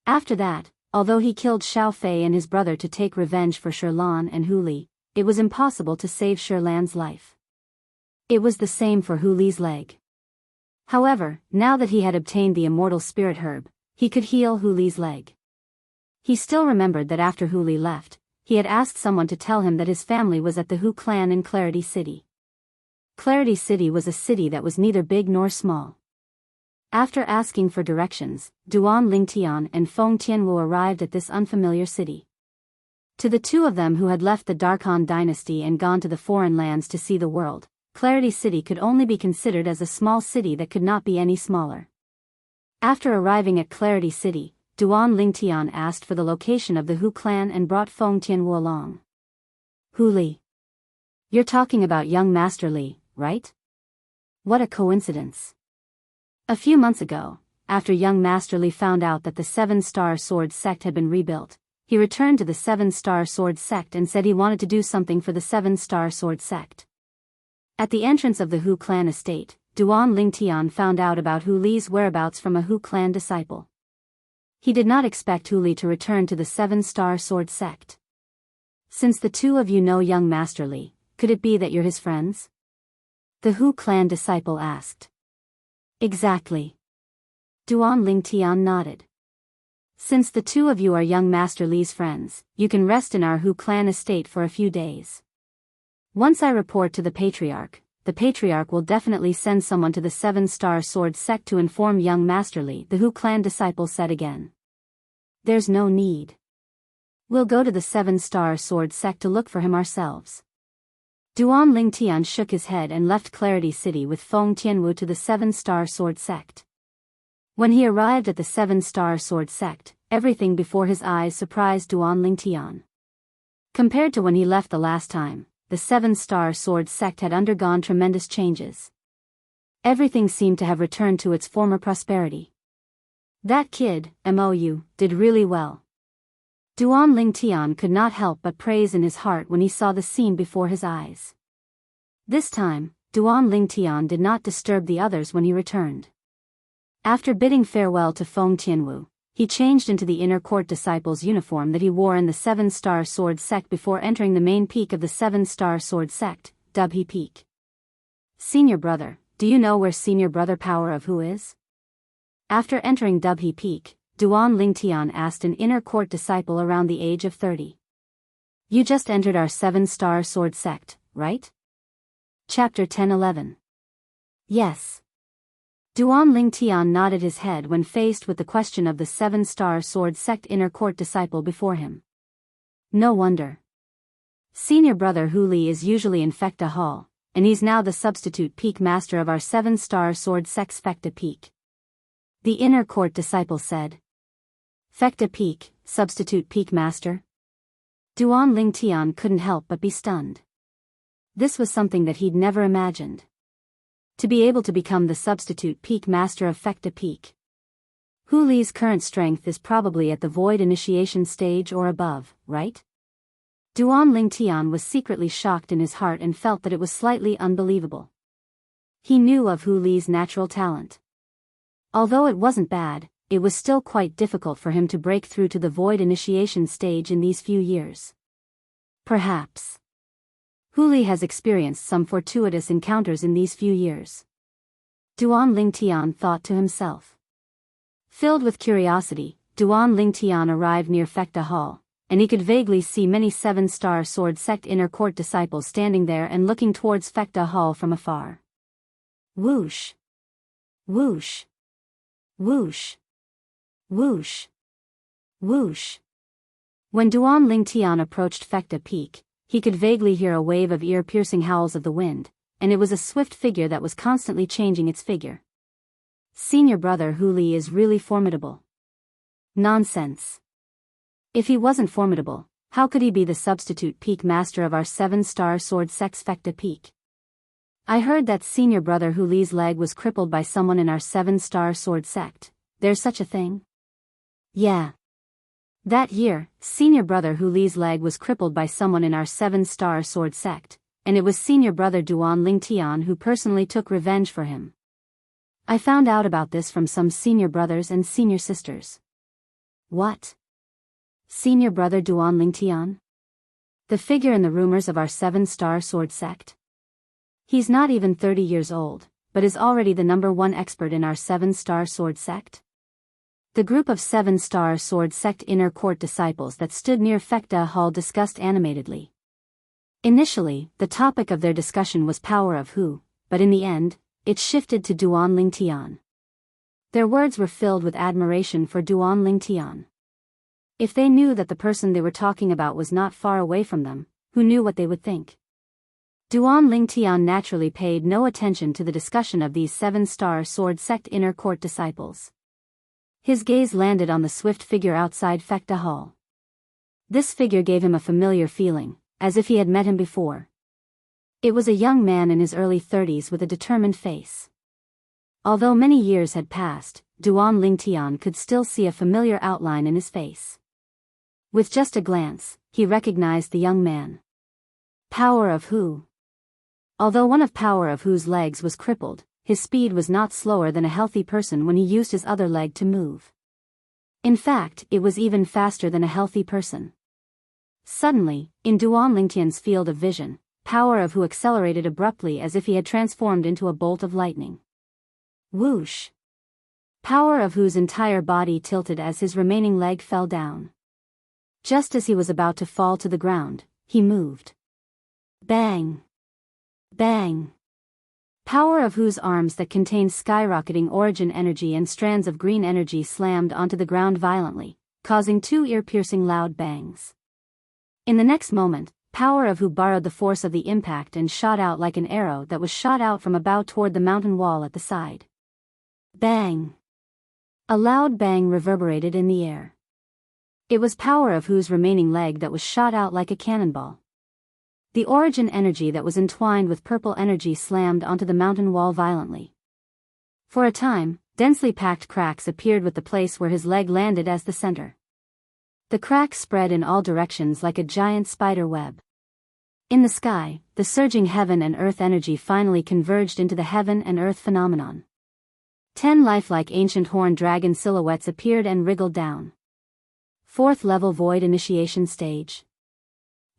After that, although he killed Xiao Fei and his brother to take revenge for Shirlan and Hu Li, it was impossible to save Shirlan's life. It was the same for Hu Li's leg. However, now that he had obtained the immortal spirit herb, he could heal Hu Li's leg. He still remembered that after Hu Li left, he had asked someone to tell him that his family was at the Hu clan in Clarity City. Clarity City was a city that was neither big nor small. After asking for directions, Duan Lingtian and Feng Tianwu arrived at this unfamiliar city. To the 2 of them who had left the Dark Han dynasty and gone to the foreign lands to see the world, Clarity City could only be considered as a small city that could not be any smaller. After arriving at Clarity City, Duan Lingtian asked for the location of the Hu clan and brought Feng Tianwu along. Hu Li. You're talking about young Master Li, right? What a coincidence. A few months ago, after young Master Li found out that the Seven-Star Sword sect had been rebuilt, he returned to the Seven-Star Sword sect and said he wanted to do something for the Seven-Star Sword sect. At the entrance of the Hu clan estate, Duan Lingtian found out about Hu Li's whereabouts from a Hu clan disciple. He did not expect Hu Li to return to the Seven-Star Sword sect. Since the two of you know young Master Li, could it be that you're his friends? The Hu clan disciple asked. Exactly. Duan Lingtian nodded. Since the two of you are young Master Li's friends, you can rest in our Hu clan estate for a few days. Once I report to the Patriarch will definitely send someone to the Seven-Star Sword sect to inform young Master Li, the Hu clan disciple said again. There's no need. We'll go to the Seven-Star Sword sect to look for him ourselves. Duan Lingtian shook his head and left Clarity City with Feng Tianwu to the Seven-Star Sword sect. When he arrived at the Seven-Star Sword sect, everything before his eyes surprised Duan Lingtian. Compared to when he left the last time, the Seven-Star Sword sect had undergone tremendous changes. Everything seemed to have returned to its former prosperity. That kid, Mou, did really well. Duan Lingtian could not help but praise in his heart when he saw the scene before his eyes. This time, Duan Lingtian did not disturb the others when he returned. After bidding farewell to Feng Tianwu, he changed into the inner court disciple's uniform that he wore in the Seven-Star Sword sect before entering the main peak of the Seven-Star Sword sect, Dubhe Peak. Senior brother, do you know where senior brother Power of Hu is? After entering Dubhe Peak, Duan Lingtian asked an inner court disciple around the age of 30. You just entered our Seven-Star Sword sect, right? Chapter 10-11. Yes. Duan Lingtian nodded his head when faced with the question of the Seven-Star Sword sect inner court disciple before him. No wonder. Senior brother Hu Li is usually in Fecta Hall, and he's now the substitute peak master of our Seven-Star Sword sect's Fecta Peak. The inner court disciple said. Fecta Peak, substitute peak master? Duan Lingtian couldn't help but be stunned. This was something that he'd never imagined. To be able to become the substitute peak master of Fecta Peak. Hu Li's current strength is probably at the void initiation stage or above, right? Duan Lingtian was secretly shocked in his heart and felt that it was slightly unbelievable. He knew of Hu Li's natural talent. Although it wasn't bad, it was still quite difficult for him to break through to the void initiation stage in these few years. Perhaps Hu Li has experienced some fortuitous encounters in these few years. Duan Lingtian thought to himself. Filled with curiosity, Duan Lingtian arrived near Fecta Hall, and he could vaguely see many Seven-Star Sword sect inner court disciples standing there and looking towards Fecta Hall from afar. Whoosh! Whoosh! Whoosh! Whoosh! Whoosh! When Duan Lingtian approached Fecta Peak, he could vaguely hear a wave of ear-piercing howls of the wind, and it was a swift figure that was constantly changing its figure. Senior brother Hu Li is really formidable. Nonsense. If he wasn't formidable, how could he be the substitute peak master of our Seven-Star Sword sect's Fecta Peak? I heard that senior brother Hu Li's leg was crippled by someone in our Seven-Star Sword sect. There's such a thing? Yeah. That year, senior brother Hu Li's leg was crippled by someone in our Seven-Star Sword sect, and it was senior brother Duan Lingtian who personally took revenge for him. I found out about this from some senior brothers and senior sisters. What? Senior brother Duan Lingtian? The figure in the rumors of our Seven-Star Sword sect? He's not even 30 years old, but is already the #1 expert in our Seven-Star Sword sect? The group of Seven-Star Sword sect inner court disciples that stood near Fecta Hall discussed animatedly. Initially, the topic of their discussion was Power of Hu, but in the end, it shifted to Duan Lingtian. Their words were filled with admiration for Duan Lingtian. If they knew that the person they were talking about was not far away from them, who knew what they would think? Duan Lingtian naturally paid no attention to the discussion of these seven-star sword sect inner court disciples. His gaze landed on the swift figure outside Fekta Hall. This figure gave him a familiar feeling, as if he had met him before. It was a young man in his early 30s with a determined face. Although many years had passed, Duan Lingtian could still see a familiar outline in his face. With just a glance, he recognized the young man. Power of Hu. Although one of Power of Hu's legs was crippled, his speed was not slower than a healthy person when he used his other leg to move. In fact, it was even faster than a healthy person. Suddenly, in Duan Lingtian's field of vision, Power of Hu accelerated abruptly as if he had transformed into a bolt of lightning. Whoosh! Power of Hu's entire body tilted as his remaining leg fell down. Just as he was about to fall to the ground, he moved. Bang! Bang! Power of Hu's arms that contained skyrocketing origin energy and strands of green energy slammed onto the ground violently, causing two ear-piercing loud bangs. In the next moment, Power of Hu borrowed the force of the impact and shot out like an arrow that was shot out from a bow toward the mountain wall at the side. Bang! A loud bang reverberated in the air. It was Power of Hu's remaining leg that was shot out like a cannonball. The origin energy that was entwined with purple energy slammed onto the mountain wall violently. For a time, densely packed cracks appeared with the place where his leg landed as the center. The cracks spread in all directions like a giant spider web. In the sky, the surging heaven and earth energy finally converged into the heaven and earth phenomenon. 10 lifelike ancient horned dragon silhouettes appeared and wriggled down. 4th level void initiation stage.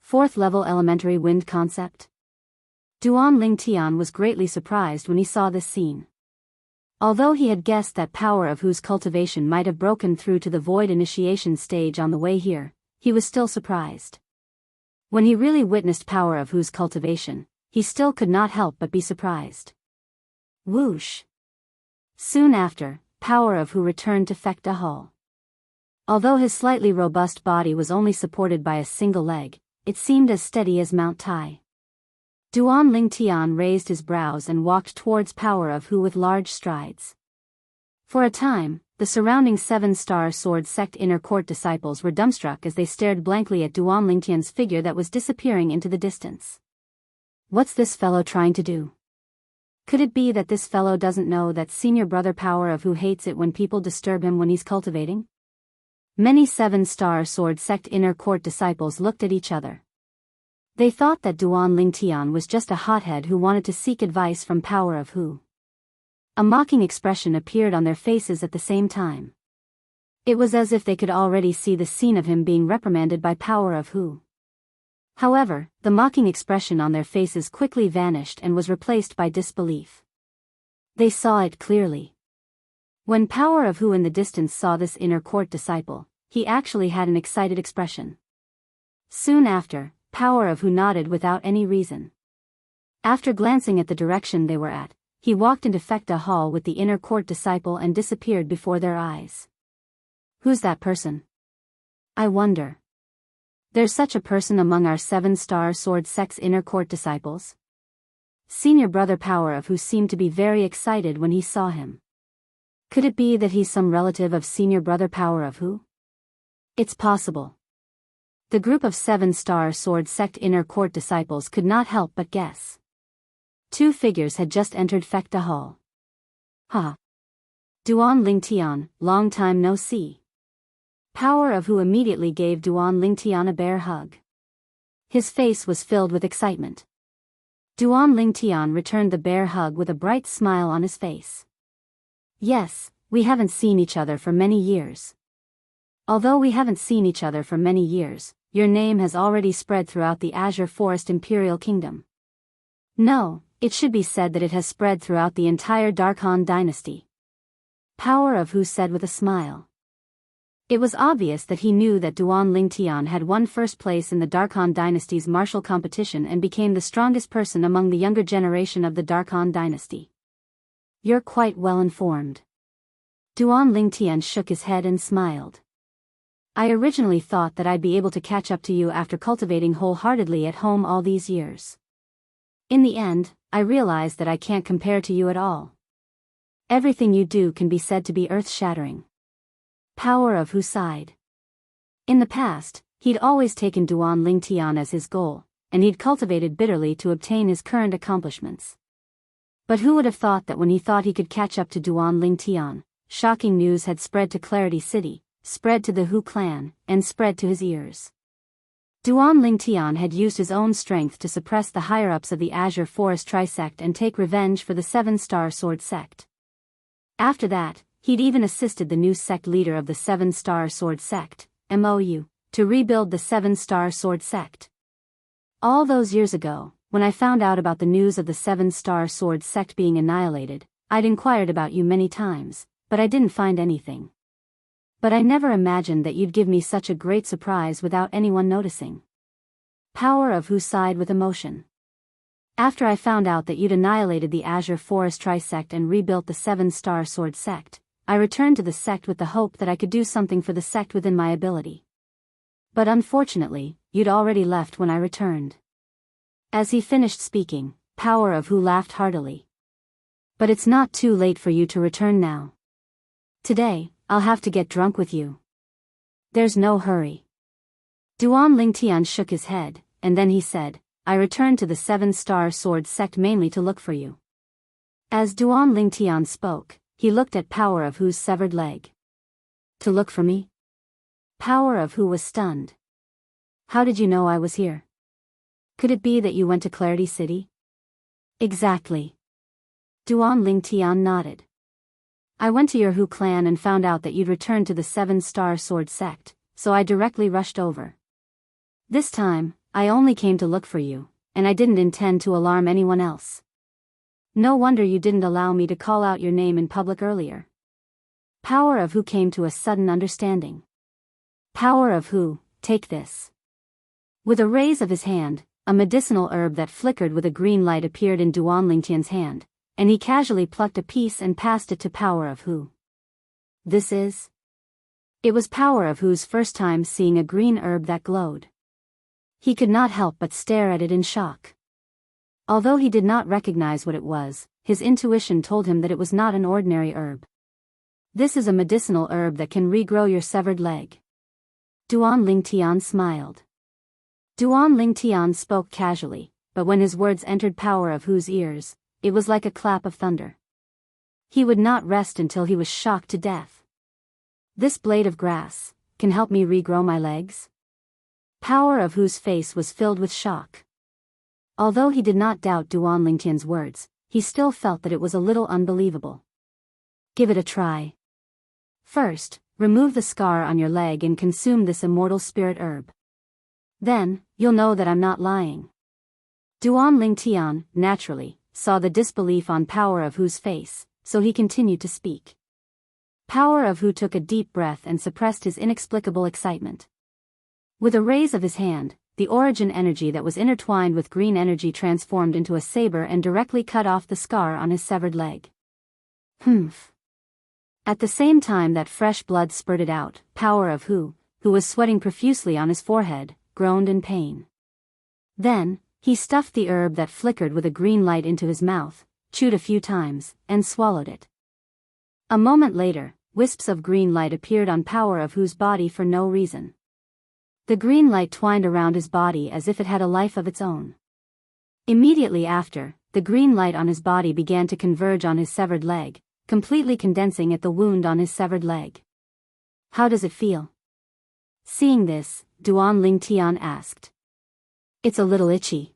4th level elementary wind concept. Duan Lingtian was greatly surprised when he saw this scene. Although he had guessed that Power of Hu's cultivation might have broken through to the void initiation stage on the way here, he was still surprised. When he really witnessed Power of Hu's cultivation, he still could not help but be surprised. Whoosh! Soon after, Power of Hu returned to Fekta Hall. Although his slightly robust body was only supported by a single leg, it seemed as steady as Mount Tai. Duan Lingtian raised his brows and walked towards Power of Hu with large strides. For a time, the surrounding 7-star sword sect inner court disciples were dumbstruck as they stared blankly at Duan Lingtian's figure that was disappearing into the distance. What's this fellow trying to do? Could it be that this fellow doesn't know that senior brother Power of Hu hates it when people disturb him when he's cultivating? Many 7-star sword sect inner court disciples looked at each other. They thought that Duan Lingtian was just a hothead who wanted to seek advice from Power of Hu. A mocking expression appeared on their faces at the same time. It was as if they could already see the scene of him being reprimanded by Power of Hu. However, the mocking expression on their faces quickly vanished and was replaced by disbelief. They saw it clearly. When Power of Hu in the distance saw this inner court disciple, he actually had an excited expression. Soon after, Power of Hu nodded without any reason. After glancing at the direction they were at, he walked into Fekta Hall with the inner court disciple and disappeared before their eyes. Who's that person? I wonder. There's such a person among our 7-star sword sect's inner court disciples? Senior brother Power of Hu seemed to be very excited when he saw him. Could it be that he's some relative of senior brother Power of Hu? It's possible. The group of 7-star sword sect inner court disciples could not help but guess. 2 figures had just entered Fekta Hall. Ha! Duan Lingtian, long time no see. Power of Hu immediately gave Duan Lingtian a bear hug. His face was filled with excitement. Duan Lingtian returned the bear hug with a bright smile on his face. Yes, we haven't seen each other for many years. Although we haven't seen each other for many years, your name has already spread throughout the Azure Forest Imperial Kingdom. No, it should be said that it has spread throughout the entire Darkhan dynasty. Power of Hu said with a smile. It was obvious that he knew that Duan Lingtian had won first place in the Darkhan dynasty's martial competition and became the strongest person among the younger generation of the Darkhan dynasty. You're quite well informed. Duan Lingtian shook his head and smiled. I originally thought that I'd be able to catch up to you after cultivating wholeheartedly at home all these years. In the end, I realized that I can't compare to you at all. Everything you do can be said to be earth-shattering. Power of Hu sighed. In the past, he'd always taken Duan Lingtian as his goal, and he'd cultivated bitterly to obtain his current accomplishments. But who would have thought that when he thought he could catch up to Duan Lingtian, shocking news had spread to Clarity City, spread to the Hu clan, and spread to his ears. Duan Lingtian had used his own strength to suppress the higher-ups of the Azure Forest Trisect and take revenge for the Seven-Star Sword Sect. After that, he'd even assisted the new sect leader of the Seven-Star Sword Sect, MOU, to rebuild the Seven-Star Sword Sect. All those years ago, when I found out about the news of the Seven-Star Sword Sect being annihilated, I'd inquired about you many times, but I didn't find anything. But I never imagined that you'd give me such a great surprise without anyone noticing. Power of Hu sighed with emotion. After I found out that you'd annihilated the Azure Forest Trisect and rebuilt the Seven-Star Sword Sect, I returned to the sect with the hope that I could do something for the sect within my ability. But unfortunately, you'd already left when I returned. As he finished speaking, Power of Hu laughed heartily. But it's not too late for you to return now. Today, I'll have to get drunk with you. There's no hurry. Duan Lingtian shook his head, and then he said, I returned to the Seven-Star Sword Sect mainly to look for you. As Duan Lingtian spoke, he looked at Power of Hu's severed leg. To look for me? Power of Hu was stunned. How did you know I was here? Could it be that you went to Clarity City? Exactly. Duan Lingtian nodded. I went to your Hu clan and found out that you'd returned to the Seven-Star Sword Sect, so I directly rushed over. This time, I only came to look for you, and I didn't intend to alarm anyone else. No wonder you didn't allow me to call out your name in public earlier. Power of Hu came to a sudden understanding. Power of Hu, take this. With a raise of his hand, a medicinal herb that flickered with a green light appeared in Duan Lingtian's hand, and he casually plucked a piece and passed it to Power of Hu. This is? It was Power of Hu's first time seeing a green herb that glowed. He could not help but stare at it in shock. Although he did not recognize what it was, his intuition told him that it was not an ordinary herb. This is a medicinal herb that can regrow your severed leg. Duan Lingtian smiled. Duan Lingtian spoke casually, but when his words entered Power of Hu's ears, it was like a clap of thunder. He would not rest until he was shocked to death. This blade of grass can help me regrow my legs? Power of Hu's face was filled with shock. Although he did not doubt Duan Lingtian's words, he still felt that it was a little unbelievable. Give it a try. First, remove the scar on your leg and consume this immortal spirit herb. Then, you'll know that I'm not lying. Duan Lingtian, naturally, saw the disbelief on Power of Hu's face, so he continued to speak. Power of Hu took a deep breath and suppressed his inexplicable excitement. With a raise of his hand, the origin energy that was intertwined with green energy transformed into a saber and directly cut off the scar on his severed leg. Humph. At the same time that fresh blood spurted out, Power of Hu, who was sweating profusely on his forehead, groaned in pain. Then, he stuffed the herb that flickered with a green light into his mouth, chewed a few times, and swallowed it. A moment later, wisps of green light appeared on Power of Hu's body for no reason. The green light twined around his body as if it had a life of its own. Immediately after, the green light on his body began to converge on his severed leg, completely condensing at the wound on his severed leg. How does it feel? Seeing this, Duan Lingtian asked. It's a little itchy.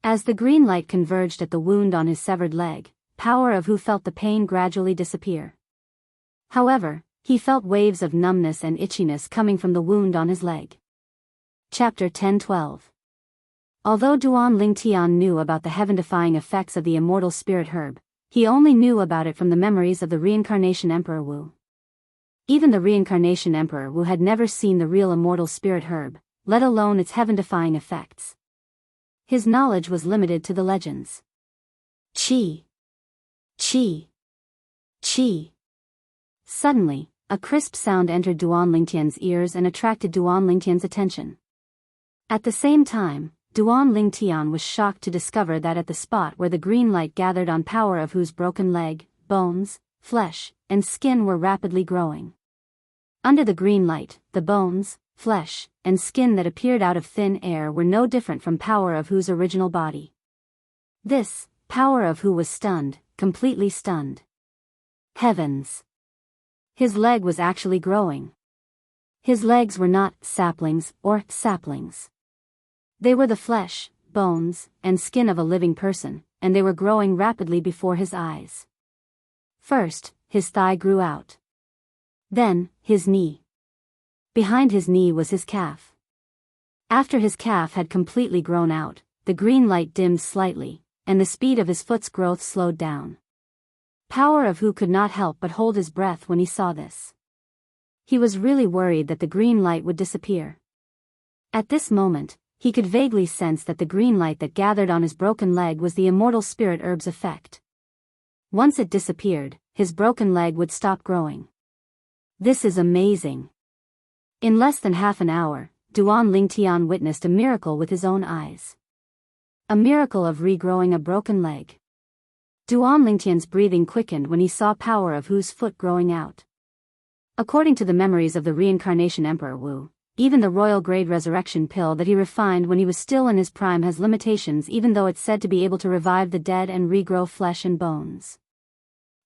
As the green light converged at the wound on his severed leg, Power of Hu felt the pain gradually disappear. However, he felt waves of numbness and itchiness coming from the wound on his leg. Chapter 10-12. Although Duan Lingtian knew about the heaven-defying effects of the immortal spirit herb, he only knew about it from the memories of the reincarnation Emperor Wu. Even the reincarnation Emperor Wu had never seen the real immortal spirit herb, let alone its heaven-defying effects. His knowledge was limited to the legends. Chi. Chi. Chi. Suddenly, a crisp sound entered Duan Lingtian's ears and attracted Duan Lingtian's attention. At the same time, Duan Lingtian was shocked to discover that at the spot where the green light gathered on Power of Hu's broken leg, bones, flesh, and skin were rapidly growing. Under the green light, the bones, flesh, and skin that appeared out of thin air were no different from Power of Hu's original body. This, Power of Hu was stunned, completely stunned. Heavens! His leg was actually growing. His legs were not saplings or saplings. They were the flesh, bones, and skin of a living person, and they were growing rapidly before his eyes. First, his thigh grew out. Then, his knee. Behind his knee was his calf. After his calf had completely grown out, the green light dimmed slightly, and the speed of his foot's growth slowed down. Power of Hu could not help but hold his breath when he saw this. He was really worried that the green light would disappear. At this moment, he could vaguely sense that the green light that gathered on his broken leg was the immortal spirit herb's effect. Once it disappeared, his broken leg would stop growing. This is amazing. In less than half an hour, Duan Lingtian witnessed a miracle with his own eyes. A miracle of regrowing a broken leg. Duan Lingtian's breathing quickened when he saw Power of Hu's foot growing out. According to the memories of the reincarnation Emperor Wu, even the royal grade resurrection pill that he refined when he was still in his prime has limitations, even though it's said to be able to revive the dead and regrow flesh and bones.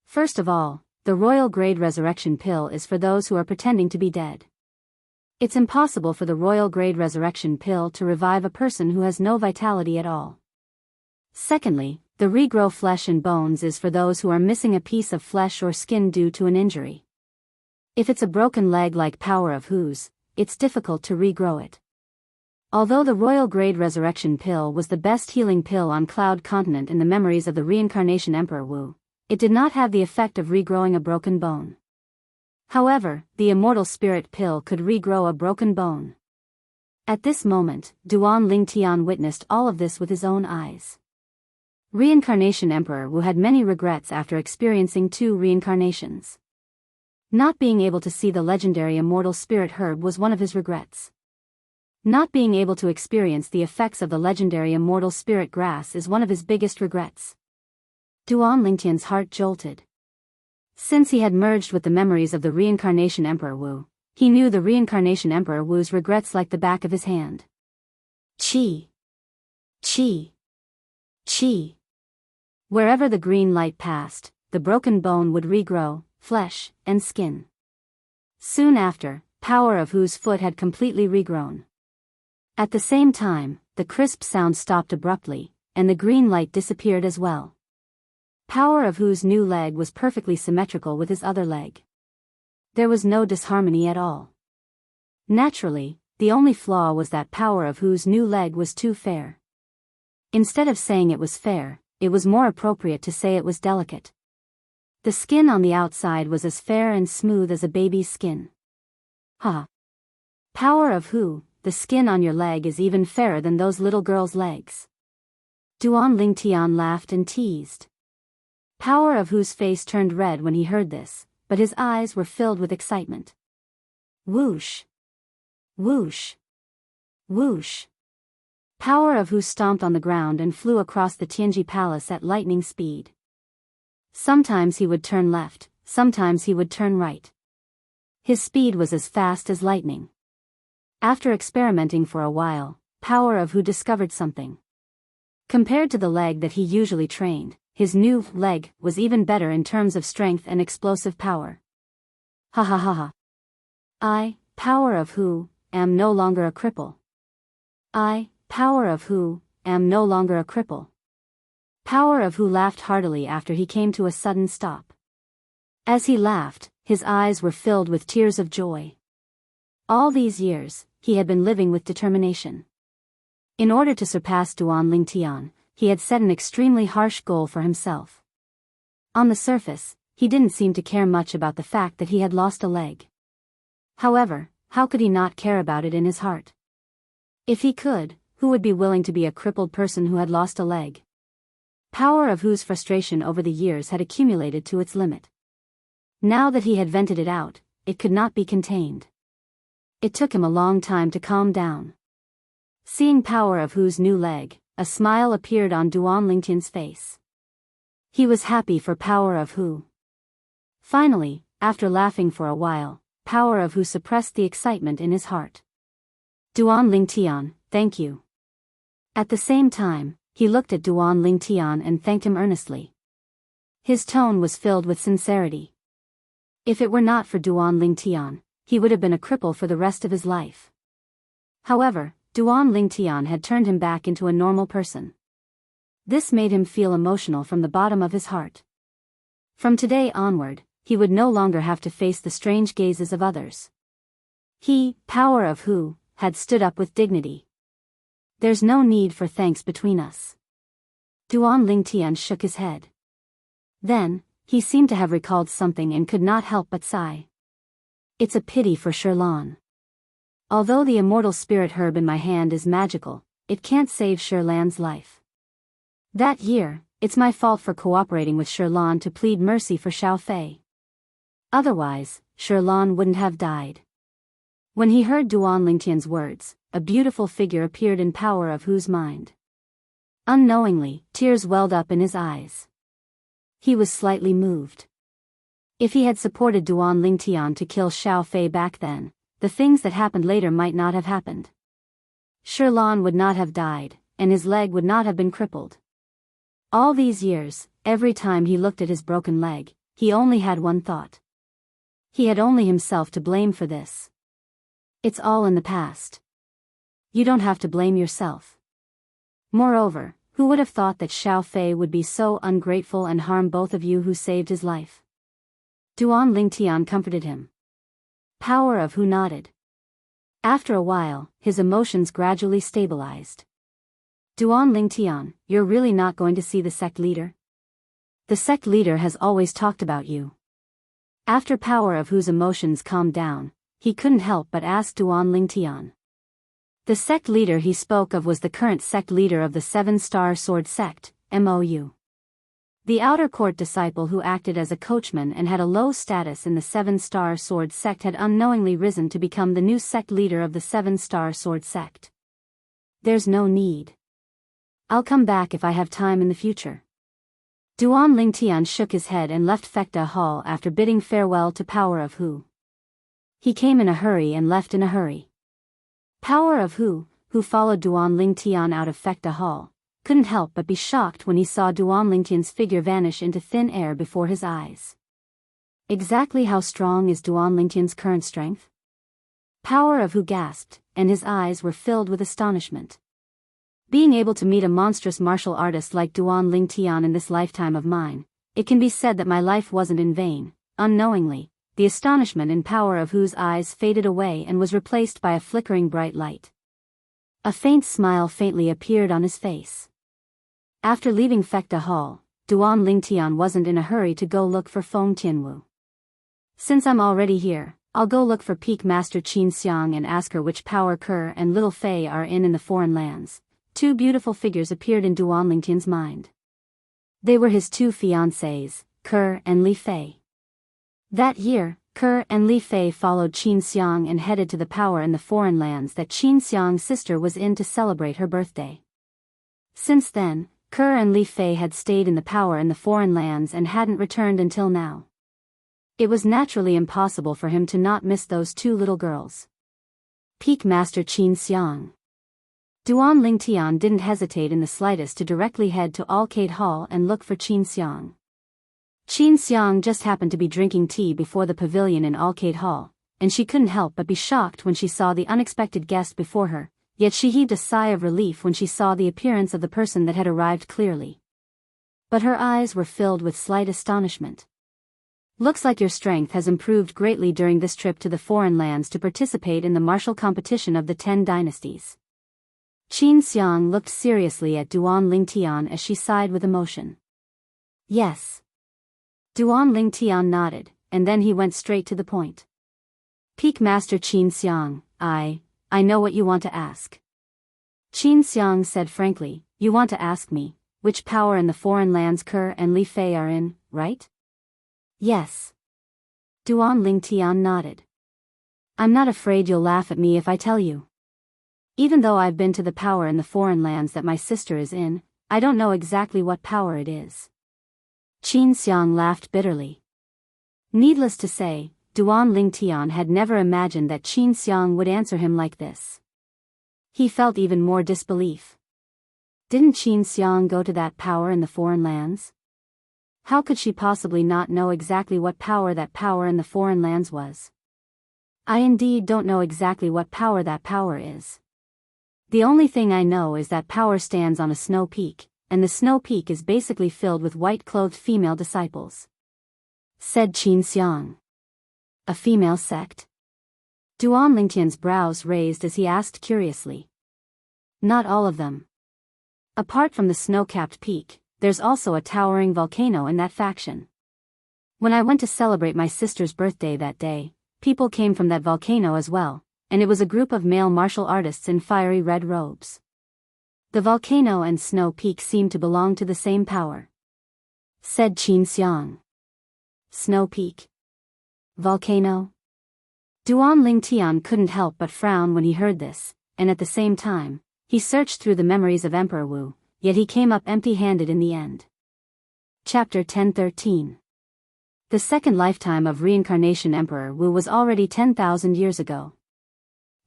First of all, the royal grade resurrection pill is for those who are pretending to be dead. It's impossible for the royal grade resurrection pill to revive a person who has no vitality at all. Secondly, the regrow flesh and bones is for those who are missing a piece of flesh or skin due to an injury. If it's a broken leg like Power of Hu's, it's difficult to regrow it. Although the royal grade resurrection pill was the best healing pill on Cloud Continent in the memories of the reincarnation Emperor Wu, it did not have the effect of regrowing a broken bone. However, the immortal spirit pill could regrow a broken bone. At this moment, Duan Lingtian witnessed all of this with his own eyes. Reincarnation Emperor Wu had many regrets after experiencing 2 reincarnations. Not being able to see the legendary immortal spirit herb was one of his regrets. Not being able to experience the effects of the legendary immortal spirit grass is one of his biggest regrets. Duan Lingtian's heart jolted. Since he had merged with the memories of the reincarnation Emperor Wu, he knew the reincarnation Emperor Wu's regrets like the back of his hand. Qi. Qi. Qi. Wherever the green light passed, the broken bone would regrow, flesh, and skin. Soon after, Power of Hu's foot had completely regrown. At the same time, the crisp sound stopped abruptly, and the green light disappeared as well. Power of Hu's new leg was perfectly symmetrical with his other leg. There was no disharmony at all. Naturally, the only flaw was that Power of Hu's new leg was too fair. Instead of saying it was fair, it was more appropriate to say it was delicate. The skin on the outside was as fair and smooth as a baby's skin. Ha! Power of Hu, the skin on your leg is even fairer than those little girls' legs. Duan Lingtian laughed and teased. Power of Hu's face turned red when he heard this, but his eyes were filled with excitement. Whoosh! Whoosh! Whoosh! Power of Hu stomped on the ground and flew across the Tianji Palace at lightning speed. Sometimes he would turn left, sometimes he would turn right. His speed was as fast as lightning. After experimenting for a while, Power of Hu discovered something. Compared to the leg that he usually trained, his new leg was even better in terms of strength and explosive power. Ha ha ha ha. I, Power of Hu, am no longer a cripple. I, Power of Hu, am no longer a cripple. Power of Hu laughed heartily after he came to a sudden stop. As he laughed, his eyes were filled with tears of joy. All these years, he had been living with determination. In order to surpass Duan Lingtian, he had set an extremely harsh goal for himself. On the surface, he didn't seem to care much about the fact that he had lost a leg. However, how could he not care about it in his heart? If he could, who would be willing to be a crippled person who had lost a leg? Power of Hu's frustration over the years had accumulated to its limit. Now that he had vented it out, it could not be contained. It took him a long time to calm down. Seeing Power of Hu's new leg, a smile appeared on Duan Lingtian's face. He was happy for Power of Hu. Finally, after laughing for a while, Power of Hu suppressed the excitement in his heart. Duan Lingtian, thank you. At the same time, he looked at Duan Lingtian and thanked him earnestly. His tone was filled with sincerity. If it were not for Duan Lingtian, he would have been a cripple for the rest of his life. However, Duan Lingtian had turned him back into a normal person. This made him feel emotional from the bottom of his heart. From today onward, he would no longer have to face the strange gazes of others. He, Power of Hu, had stood up with dignity. There's no need for thanks between us. Duan Lingtian shook his head. Then, he seemed to have recalled something and could not help but sigh. It's a pity for Shirlan. Although the immortal spirit herb in my hand is magical, it can't save Shirlan's life. That year, it's my fault for cooperating with Shirlan to plead mercy for Xiao Fei. Otherwise, Shirlan wouldn't have died. When he heard Duan Lingtian's words, a beautiful figure appeared in Power of Hu's mind. Unknowingly, tears welled up in his eyes. He was slightly moved. If he had supported Duan Lingtian to kill Xiao Fei back then, the things that happened later might not have happened. Shirlan would not have died, and his leg would not have been crippled. All these years, every time he looked at his broken leg, he only had one thought. He had only himself to blame for this. It's all in the past. You don't have to blame yourself. Moreover, who would have thought that Xiao Fei would be so ungrateful and harm both of you who saved his life? Duan Lingtian comforted him. Power of Hu nodded. After a while, his emotions gradually stabilized. Duan Lingtian, you're really not going to see the sect leader? The sect leader has always talked about you. After Power of Hu's emotions calmed down, he couldn't help but ask Duan Lingtian. The sect leader he spoke of was the current sect leader of the Seven-Star Sword Sect, MOU. The outer court disciple who acted as a coachman and had a low status in the Seven-Star Sword Sect had unknowingly risen to become the new sect leader of the Seven-Star Sword Sect. There's no need. I'll come back if I have time in the future. Duan Lingtian shook his head and left Fekta Hall after bidding farewell to Power of Hu. He came in a hurry and left in a hurry. Power of Hu, who followed Duan Lingtian out of Fekta Hall, couldn't help but be shocked when he saw Duan Lingtian's figure vanish into thin air before his eyes. Exactly how strong is Duan Lingtian's current strength? Power of Hu gasped, and his eyes were filled with astonishment. Being able to meet a monstrous martial artist like Duan Lingtian in this lifetime of mine, it can be said that my life wasn't in vain. Unknowingly, the astonishment in Power of Hu's eyes faded away and was replaced by a flickering bright light. A faint smile faintly appeared on his face. After leaving Fekta Hall, Duan Lingtian wasn't in a hurry to go look for Feng Tianwu. Since I'm already here, I'll go look for Peak Master Qin Xiang and ask her which power Ke and Little Fei are in the foreign lands. Two beautiful figures appeared in Duan Lingtian's mind. They were his two fiancées, Ke and Li Fei. That year, Ke and Li Fei followed Qin Xiang and headed to the power in the foreign lands that Qin Xiang's sister was in to celebrate her birthday. Since then, Ke and Li Fei had stayed in the power in the foreign lands and hadn't returned until now. It was naturally impossible for him to not miss those two little girls. Peak Master Qin Xiang. Duan Lingtian didn't hesitate in the slightest to directly head to Alcade Hall and look for Qin Xiang. Qin Xiang just happened to be drinking tea before the pavilion in Alcade Hall, and she couldn't help but be shocked when she saw the unexpected guest before her, yet she heaved a sigh of relief when she saw the appearance of the person that had arrived clearly. But her eyes were filled with slight astonishment. Looks like your strength has improved greatly during this trip to the foreign lands to participate in the martial competition of the 10 dynasties. Qin Xiang looked seriously at Duan Lingtian as she sighed with emotion. Yes. Duan Lingtian nodded, and then he went straight to the point. Peak Master Qin Xiang, I know what you want to ask. Qin Xiang said frankly, you want to ask me, which power in the foreign lands Ke and Li Fei are in, right? Yes. Duan Lingtian nodded. I'm not afraid you'll laugh at me if I tell you. Even though I've been to the power in the foreign lands that my sister is in, I don't know exactly what power it is. Xianxiang laughed bitterly. Needless to say, Duan Lingtian had never imagined that Xianxiang would answer him like this. He felt even more disbelief. Didn't Xianxiang go to that power in the foreign lands? How could she possibly not know exactly what power that power in the foreign lands was? I indeed don't know exactly what power that power is. The only thing I know is that power stands on a snow peak, and the snow peak is basically filled with white-clothed female disciples. Said Xianxiang. A female sect? Duan Lingtian's brows raised as he asked curiously. Not all of them. Apart from the snow-capped peak, there's also a towering volcano in that faction. When I went to celebrate my sister's birthday that day, people came from that volcano as well, and it was a group of male martial artists in fiery red robes. The volcano and snow peak seem to belong to the same power. Said Xianxiang. Snow peak? Volcano? Duan Lingtian couldn't help but frown when he heard this, and at the same time, he searched through the memories of Emperor Wu, yet he came up empty-handed in the end. Chapter 1013. The second lifetime of reincarnation Emperor Wu was already 10,000 years ago.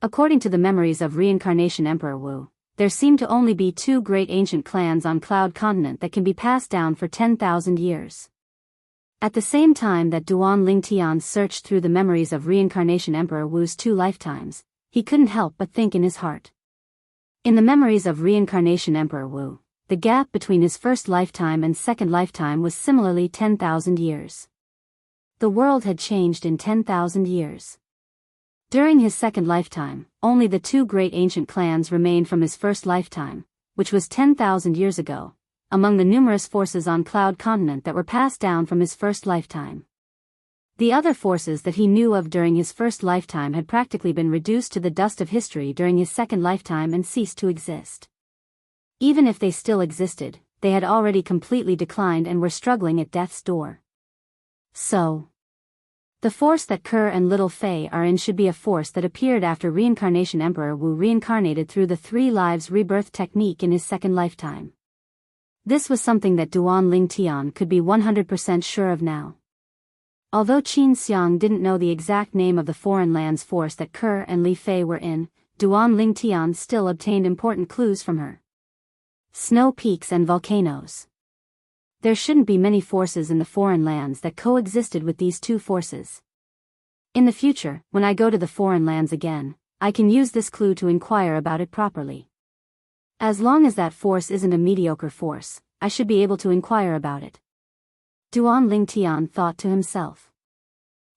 According to the memories of reincarnation Emperor Wu, there seem to only be two great ancient clans on Cloud Continent that can be passed down for 10,000 years. At the same time that Duan Lingtian searched through the memories of reincarnation Emperor Wu's two lifetimes, he couldn't help but think in his heart. In the memories of reincarnation Emperor Wu, the gap between his first lifetime and second lifetime was similarly 10,000 years. The world had changed in 10,000 years. During his second lifetime, only the two great ancient clans remained from his first lifetime, which was 10,000 years ago, among the numerous forces on Cloud Continent that were passed down from his first lifetime. The other forces that he knew of during his first lifetime had practically been reduced to the dust of history during his second lifetime and ceased to exist. Even if they still existed, they had already completely declined and were struggling at death's door. So, the force that Ke and Little Fei are in should be a force that appeared after reincarnation Emperor Wu reincarnated through the 3 lives rebirth technique in his second lifetime. This was something that Duan Lingtian could be 100% sure of now. Although Xianxiang didn't know the exact name of the foreign lands force that Ke and Li Fei were in, Duan Lingtian still obtained important clues from her. Snow peaks and volcanoes. There shouldn't be many forces in the foreign lands that coexisted with these two forces. In the future, when I go to the foreign lands again, I can use this clue to inquire about it properly. As long as that force isn't a mediocre force, I should be able to inquire about it. Duan Lingtian thought to himself.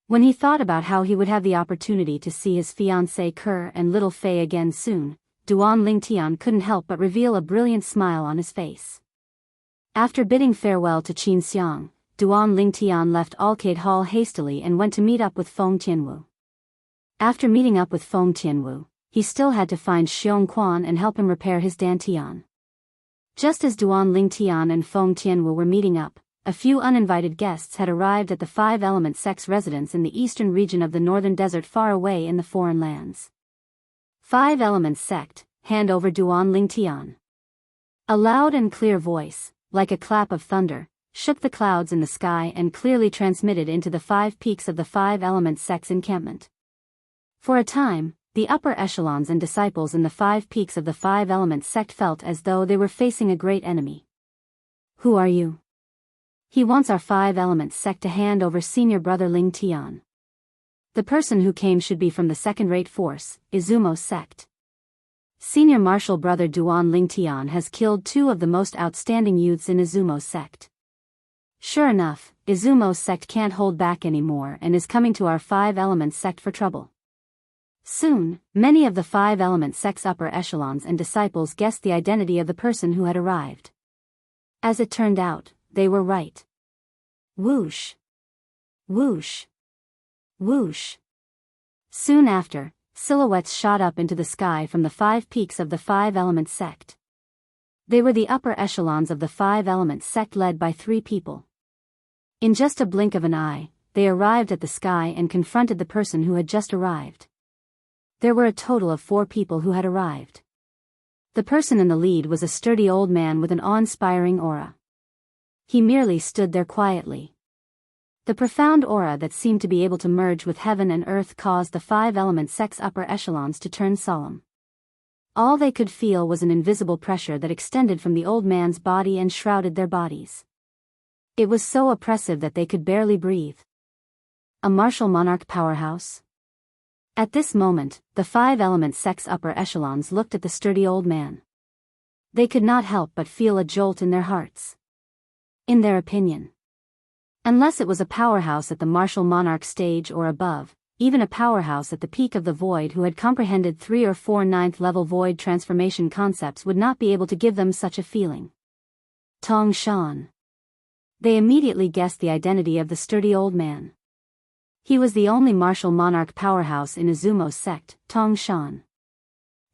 When he thought about how he would have the opportunity to see his fiancée Ke and Little Fei again soon, Duan Lingtian couldn't help but reveal a brilliant smile on his face. After bidding farewell to Xianxiang, Duan Lingtian left Alcade Hall hastily and went to meet up with Feng Tianwu. After meeting up with Feng Tianwu, he still had to find Xiong Quan and help him repair his dantian. Just as Duan Lingtian and Feng Tianwu were meeting up, a few uninvited guests had arrived at the 5-element sect's residence in the eastern region of the northern desert far away in the foreign lands. 5-element sect, hand over Duan Lingtian. A loud and clear voice, like a clap of thunder, shook the clouds in the sky and clearly transmitted into the 5 peaks of the 5-element sect's encampment. For a time, the upper echelons and disciples in the 5 peaks of the 5-element sect felt as though they were facing a great enemy. Who are you? He wants our 5-element sect to hand over senior brother Lingtian. The person who came should be from the second-rate force, Izumo's sect. Senior martial brother Duan Lingtian has killed 2 of the most outstanding youths in Izumo's sect. Sure enough, Izumo's sect can't hold back anymore and is coming to our 5-element sect for trouble. Soon, many of the 5-element sect's upper echelons and disciples guessed the identity of the person who had arrived. As it turned out, they were right. Whoosh! Whoosh! Whoosh! Soon after, silhouettes shot up into the sky from the 5 peaks of the 5-element sect. They were the upper echelons of the 5-element sect led by 3 people. In just a blink of an eye, they arrived at the sky and confronted the person who had just arrived. There were a total of 4 people who had arrived. The person in the lead was a sturdy old man with an awe-inspiring aura. He merely stood there quietly. The profound aura that seemed to be able to merge with heaven and earth caused the five-element sect's upper echelons to turn solemn. All they could feel was an invisible pressure that extended from the old man's body and shrouded their bodies. It was so oppressive that they could barely breathe. A martial monarch powerhouse? At this moment, the five-element sect's upper echelons looked at the sturdy old man. They could not help but feel a jolt in their hearts. In their opinion, unless it was a powerhouse at the martial monarch stage or above, even a powerhouse at the peak of the void who had comprehended 3 or 4 ninth-level void transformation concepts would not be able to give them such a feeling. Tong Shan. They immediately guessed the identity of the sturdy old man. He was the only martial monarch powerhouse in Izumo's sect, Tong Shan.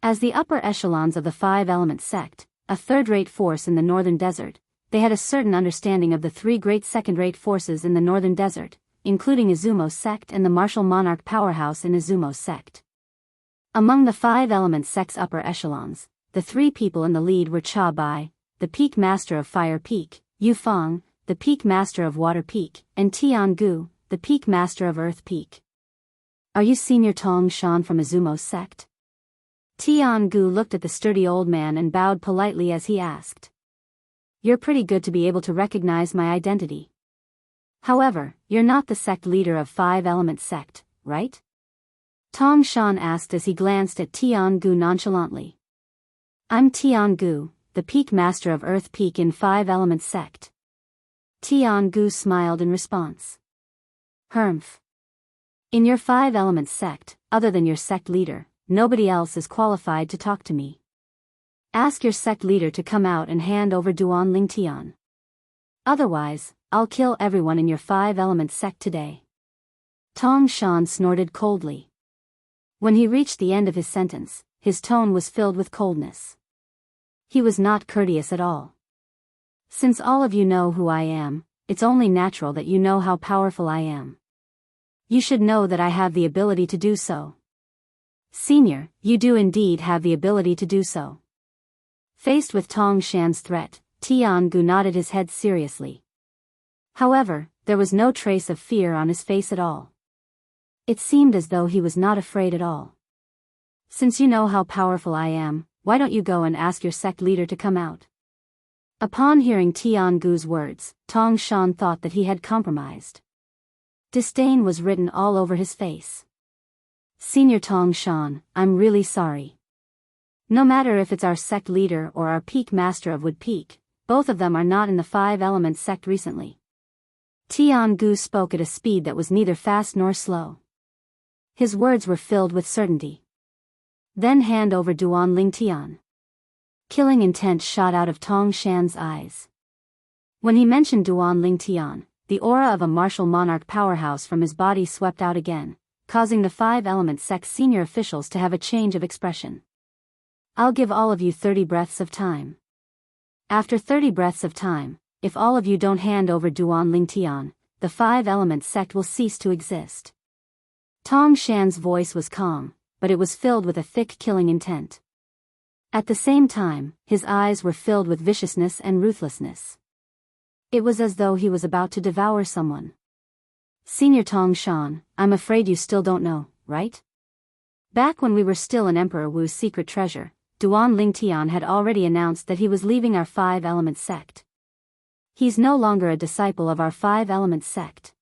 As the upper echelons of the five-element sect, a third-rate force in the northern desert, they had a certain understanding of the 3 great second-rate forces in the northern desert, including Izumo's sect and the martial monarch powerhouse in Izumo's sect. Among the five-element sect's upper echelons, the 3 people in the lead were Cha Bai, the peak master of Fire Peak, Yu Fang, the peak master of Water Peak, and Tian Gu, the peak master of Earth Peak. Are you Senior Tong Shan from Izumo's sect? Tian Gu looked at the sturdy old man and bowed politely as he asked. You're pretty good to be able to recognize my identity. However, you're not the sect leader of five-element sect, right? Tong Shan asked as he glanced at Tian Gu nonchalantly. I'm Tian Gu, the peak master of Earth Peak in five-element sect. Tian Gu smiled in response. Humph. In your five-element sect, other than your sect leader, nobody else is qualified to talk to me. Ask your sect leader to come out and hand over Duan Ling Tian. Otherwise, I'll kill everyone in your five-element sect today. Tong Shan snorted coldly. When he reached the end of his sentence, his tone was filled with coldness. He was not courteous at all. Since all of you know who I am, it's only natural that you know how powerful I am. You should know that I have the ability to do so. Senior, you do indeed have the ability to do so. Faced with Tong Shan's threat, Tian Gu nodded his head seriously. However, there was no trace of fear on his face at all. It seemed as though he was not afraid at all. Since you know how powerful I am, why don't you go and ask your sect leader to come out? Upon hearing Tian Gu's words, Tong Shan thought that he had compromised. Disdain was written all over his face. Senior Tong Shan, I'm really sorry. No matter if it's our sect leader or our peak master of Wood Peak, both of them are not in the five-element sect recently. Tian Gu spoke at a speed that was neither fast nor slow. His words were filled with certainty. Then hand over Duan Ling Tian. Killing intent shot out of Tong Shan's eyes. When he mentioned Duan Ling Tian, the aura of a martial monarch powerhouse from his body swept out again, causing the five-element sect's senior officials to have a change of expression. I'll give all of you 30 breaths of time. After 30 breaths of time, if all of you don't hand over Duan Ling Tian, the five-element sect will cease to exist. Tong Shan's voice was calm, but it was filled with a thick killing intent. At the same time, his eyes were filled with viciousness and ruthlessness. It was as though he was about to devour someone. Senior Tong Shan, I'm afraid you still don't know, right? Back when we were still in Emperor Wu's secret treasure, Duan Ling Tian had already announced that he was leaving our five-element sect. He's no longer a disciple of our five-element sect.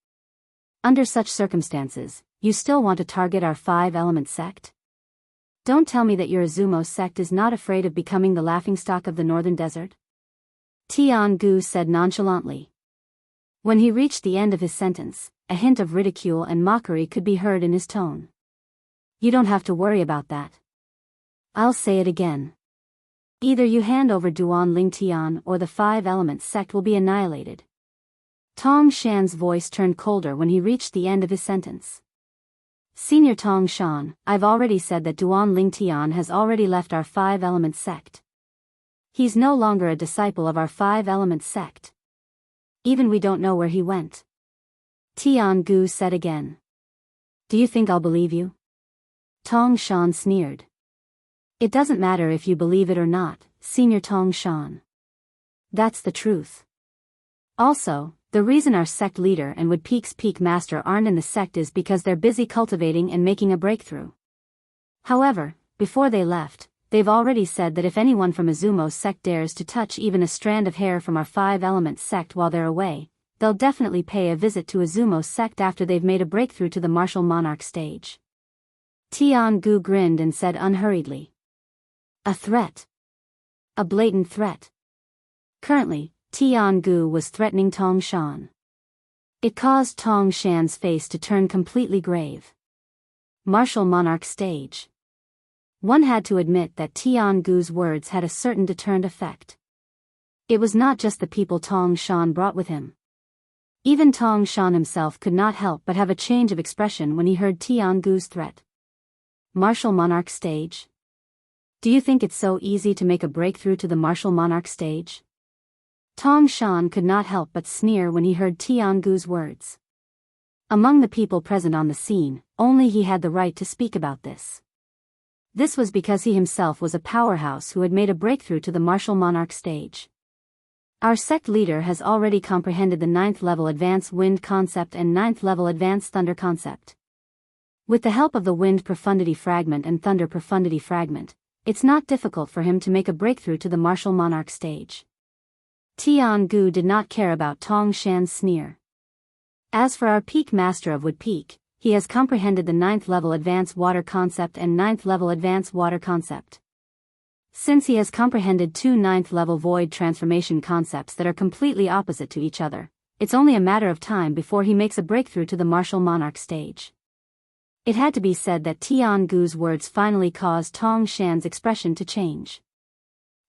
Under such circumstances, you still want to target our five-element sect? Don't tell me that your Izumo sect is not afraid of becoming the laughingstock of the northern desert? Tian Gu said nonchalantly. When he reached the end of his sentence, a hint of ridicule and mockery could be heard in his tone. You don't have to worry about that. I'll say it again. Either you hand over Duan Ling Tian or the five-element sect will be annihilated. Tong Shan's voice turned colder when he reached the end of his sentence. Senior Tong Shan, I've already said that Duan Ling Tian has already left our five-element sect. He's no longer a disciple of our five-element sect. Even we don't know where he went. Tian Gu said again. Do you think I'll believe you? Tong Shan sneered. It doesn't matter if you believe it or not, Senior Tong Shan. That's the truth. Also, the reason our sect leader and Wood Peak's peak master aren't in the sect is because they're busy cultivating and making a breakthrough. However, before they left, they've already said that if anyone from Izumo's sect dares to touch even a strand of hair from our 5-element sect while they're away, they'll definitely pay a visit to Izumo's sect after they've made a breakthrough to the martial monarch stage. Tiangu grinned and said unhurriedly. A threat. A blatant threat. Currently, Tiangu was threatening Tong Shan. It caused Tong Shan's face to turn completely grave. Martial monarch stage. One had to admit that Tiangu's words had a certain deterrent effect. It was not just the people Tong Shan brought with him. Even Tong Shan himself could not help but have a change of expression when he heard Tiangu's threat. Martial monarch stage? Do you think it's so easy to make a breakthrough to the martial monarch stage? Tong Shan could not help but sneer when he heard Tiangu's words. Among the people present on the scene, only he had the right to speak about this. This was because he himself was a powerhouse who had made a breakthrough to the martial monarch stage. Our sect leader has already comprehended the 9th level advanced wind concept and 9th level advanced thunder concept. With the help of the wind profundity fragment and thunder profundity fragment, it's not difficult for him to make a breakthrough to the martial monarch stage. Tiangu did not care about Tong Shan's sneer. As for our peak master of Wood Peak, he has comprehended the 9th level advanced water concept and 9th level advanced water concept. Since he has comprehended 2 9th level void transformation concepts that are completely opposite to each other, it's only a matter of time before he makes a breakthrough to the martial monarch stage. It had to be said that Tiangu's words finally caused Tong Shan's expression to change.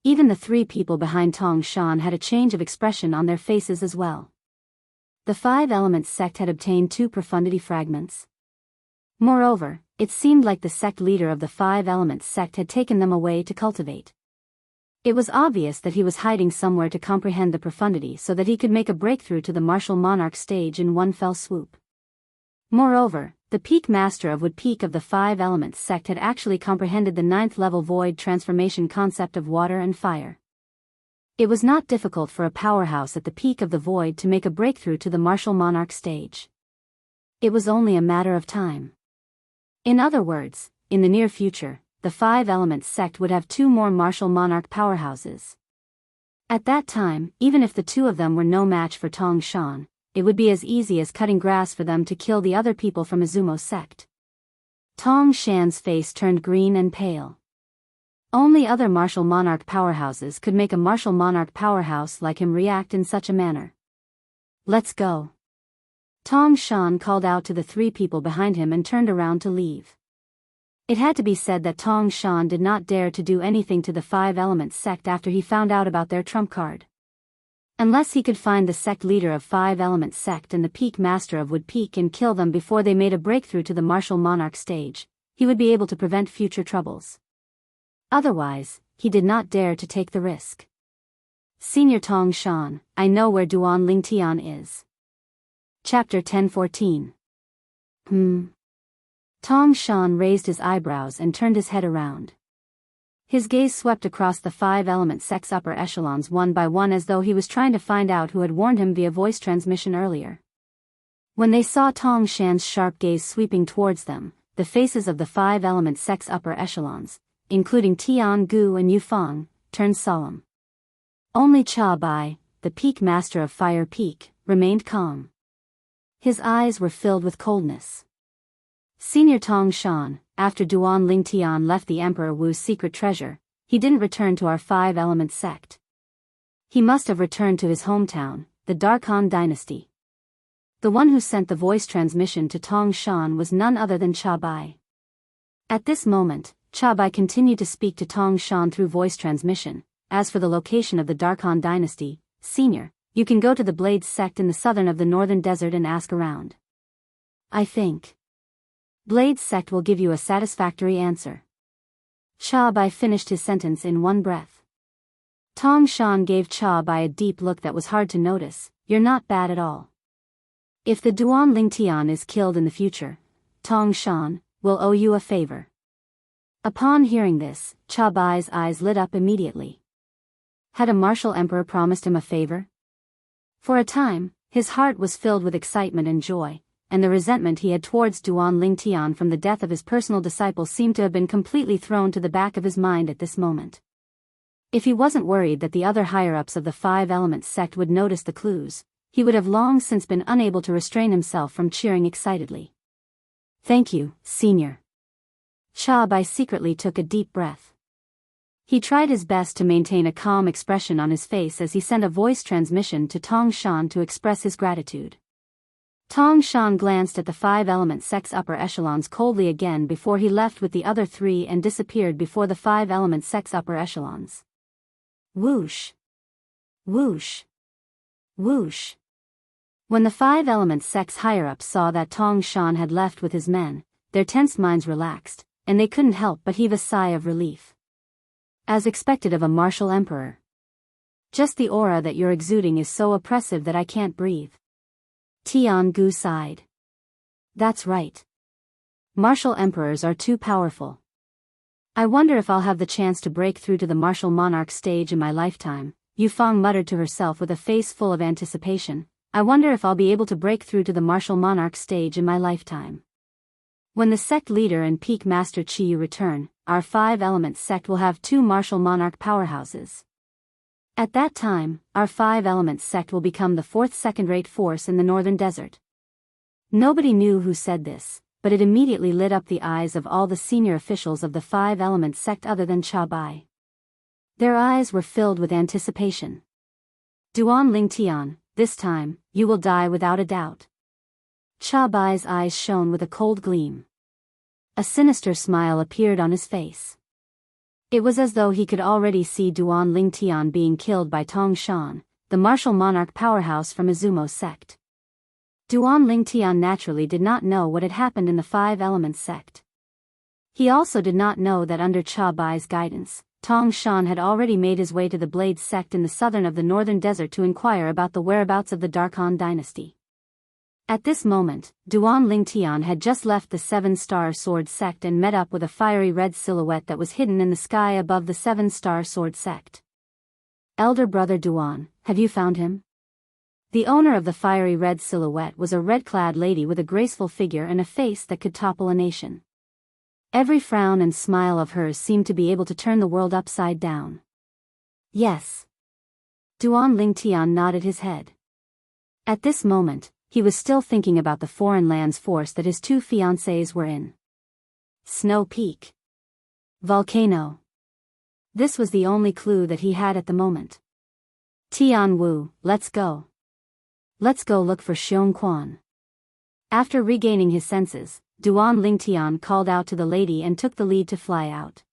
Even the 3 people behind Tong Shan had a change of expression on their faces as well. The 5-element sect had obtained 2 profundity fragments. Moreover, it seemed like the sect leader of the 5-element sect had taken them away to cultivate. It was obvious that he was hiding somewhere to comprehend the profundity so that he could make a breakthrough to the martial monarch stage in one fell swoop. Moreover, the peak master of Wood Peak of the 5-element sect had actually comprehended the 9th level void transformation concept of water and fire. It was not difficult for a powerhouse at the peak of the void to make a breakthrough to the martial monarch stage. It was only a matter of time. In other words, in the near future, the 5-element sect would have 2 more martial monarch powerhouses. At that time, even if the 2 of them were no match for Tong Shan, it would be as easy as cutting grass for them to kill the other people from Izumo's sect. Tong Shan's face turned green and pale. Only other martial monarch powerhouses could make a martial monarch powerhouse like him react in such a manner. Let's go. Tong Shan called out to the 3 people behind him and turned around to leave. It had to be said that Tong Shan did not dare to do anything to the 5-element sect after he found out about their trump card. Unless he could find the sect leader of 5-element sect and the peak master of Wood Peak and kill them before they made a breakthrough to the martial monarch stage, he would be able to prevent future troubles. Otherwise, he did not dare to take the risk. Senior Tong Shan, I know where Duan Lingtian is. Chapter 1014. Tong Shan raised his eyebrows and turned his head around. His gaze swept across the 5-element sect's upper echelons one by one as though he was trying to find out who had warned him via voice transmission earlier. When they saw Tong Shan's sharp gaze sweeping towards them, the faces of the 5-element sect's upper echelons, including Tiangu and Yufeng, turned solemn. Only Cha Bai, the peak master of Fire Peak, remained calm. His eyes were filled with coldness. Senior Tong Shan, after Duan Lingtian left the Emperor Wu's secret treasure, he didn't return to our 5-element sect. He must have returned to his hometown, the Darkhan dynasty. The one who sent the voice transmission to Tong Shan was none other than Cha Bai. At this moment, Cha Bai continued to speak to Tong Shan through voice transmission. As for the location of the Darkhan dynasty, Senior, you can go to the Blade sect in the southern of the northern desert and ask around. I think Blade's sect will give you a satisfactory answer. Cha Bai finished his sentence in one breath. Tong Shan gave Cha Bai a deep look that was hard to notice. You're not bad at all. If the Duan Lingtian is killed in the future, Tong Shan will owe you a favor. Upon hearing this, Cha Bai's eyes lit up immediately. Had a martial emperor promised him a favor? For a time, his heart was filled with excitement and joy, and the resentment he had towards Duan Lingtian from the death of his personal disciple seemed to have been completely thrown to the back of his mind at this moment. If he wasn't worried that the other higher-ups of the Five Elements sect would notice the clues, he would have long since been unable to restrain himself from cheering excitedly. Thank you, Senior. Cha Bai secretly took a deep breath. He tried his best to maintain a calm expression on his face as he sent a voice transmission to Tong Shan to express his gratitude. Tong Shan glanced at the Five Elements sect's upper echelons coldly again before he left with the other three and disappeared before the Five Elements sect's upper echelons. Whoosh! Whoosh! Whoosh! When the Five Elements sect's higher-ups saw that Tong Shan had left with his men, their tense minds relaxed, and they couldn't help but heave a sigh of relief. As expected of a martial emperor. Just the aura that you're exuding is so oppressive that I can't breathe. Tian Gu sighed. That's right. Martial emperors are too powerful. I wonder if I'll have the chance to break through to the martial monarch stage in my lifetime, Yu Fang muttered to herself with a face full of anticipation. I wonder if I'll be able to break through to the martial monarch stage in my lifetime. When the sect leader and peak master Qiyu return, our Five Elements sect will have two martial monarch powerhouses. At that time, our Five Elements sect will become the fourth second-rate force in the northern desert. Nobody knew who said this, but it immediately lit up the eyes of all the senior officials of the Five Elements sect other than Cha Bai. Their eyes were filled with anticipation. Duan Lingtian, this time, you will die without a doubt. Cha Bai's eyes shone with a cold gleam. A sinister smile appeared on his face. It was as though he could already see Duan Lingtian being killed by Tong Shan, the martial monarch powerhouse from Izumo's sect. Duan Lingtian naturally did not know what had happened in the Five Elements sect. He also did not know that under Cha Bai's guidance, Tong Shan had already made his way to the Blade sect in the southern of the northern desert to inquire about the whereabouts of the Dark Han dynasty. At this moment, Duan Lingtian had just left the Seven-Star Sword sect and met up with a fiery red silhouette that was hidden in the sky above the Seven-Star Sword sect. Elder brother Duan, have you found him? The owner of the fiery red silhouette was a red-clad lady with a graceful figure and a face that could topple a nation. Every frown and smile of hers seemed to be able to turn the world upside down. Yes. Duan Lingtian nodded his head. At this moment, he was still thinking about the foreign lands force that his two fiancées were in. Snow Peak. Volcano. This was the only clue that he had at the moment. Tian Wu, let's go. Let's go look for Xiong Quan. After regaining his senses, Duan Lingtian called out to the lady and took the lead to fly out.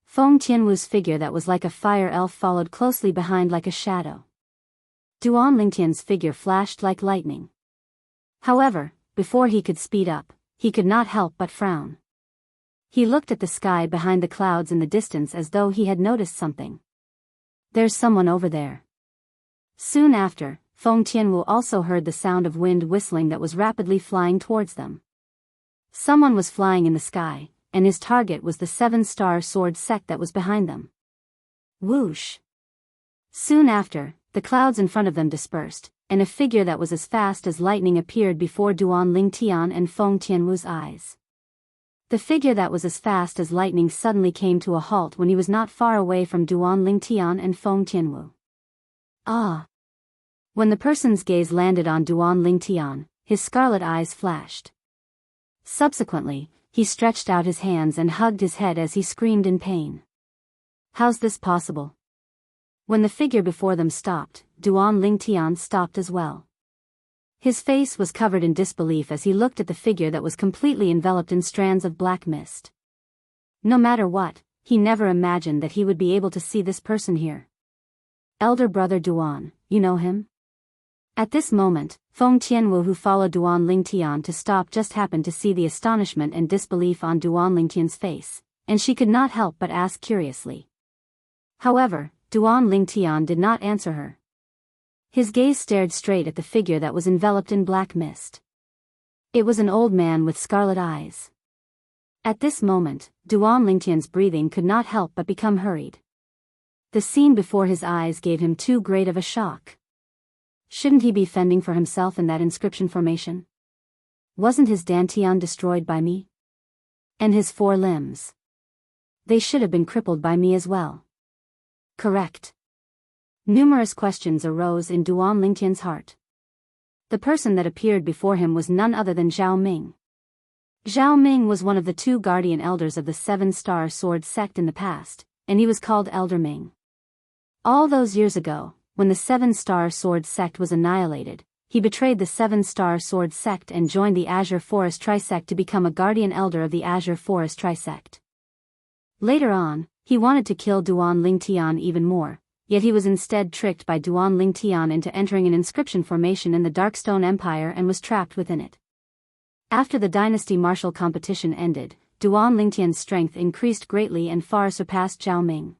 Feng Tianwu's figure that was like a fire elf followed closely behind like a shadow. Duan Lingtian's figure flashed like lightning. However, before he could speed up, he could not help but frown. He looked at the sky behind the clouds in the distance as though he had noticed something. There's someone over there. Soon after, Feng Tianwu also heard the sound of wind whistling that was rapidly flying towards them. Someone was flying in the sky, and his target was the Seven-Star Sword sect that was behind them. Whoosh! Soon after, the clouds in front of them dispersed, and a figure that was as fast as lightning appeared before Duan Lingtian and Feng Tianwu's eyes. The figure that was as fast as lightning suddenly came to a halt when he was not far away from Duan Lingtian and Feng Tianwu. Ah! When the person's gaze landed on Duan Lingtian, his scarlet eyes flashed. Subsequently, he stretched out his hands and hugged his head as he screamed in pain. How's this possible? When the figure before them stopped, Duan Lingtian stopped as well. His face was covered in disbelief as he looked at the figure that was completely enveloped in strands of black mist. No matter what, he never imagined that he would be able to see this person here. Elder brother Duan, you know him? At this moment, Feng Tianwu, who followed Duan Lingtian to stop, just happened to see the astonishment and disbelief on Duan Lingtian's face, and she could not help but ask curiously. However, Duan Lingtian did not answer her. His gaze stared straight at the figure that was enveloped in black mist. It was an old man with scarlet eyes. At this moment, Duan Lingtian's breathing could not help but become hurried. The scene before his eyes gave him too great of a shock. Shouldn't he be fending for himself in that inscription formation? Wasn't his dantian destroyed by me? And his 4 limbs? They should have been crippled by me as well. Correct. Numerous questions arose in Duan Lingtian's heart. The person that appeared before him was none other than Zhao Ming. Zhao Ming was one of the 2 guardian elders of the 7-star sword sect in the past, and he was called Elder Ming. All those years ago, when the 7-star sword sect was annihilated, he betrayed the 7-star sword sect and joined the Azure Forest Trisect to become a guardian elder of the Azure Forest Trisect. Later on, he wanted to kill Duan Lingtian even more, yet he was instead tricked by Duan Lingtian into entering an inscription formation in the Darkstone Empire and was trapped within it. After the dynasty martial competition ended, Duan Lingtian's strength increased greatly and far surpassed Zhao Ming.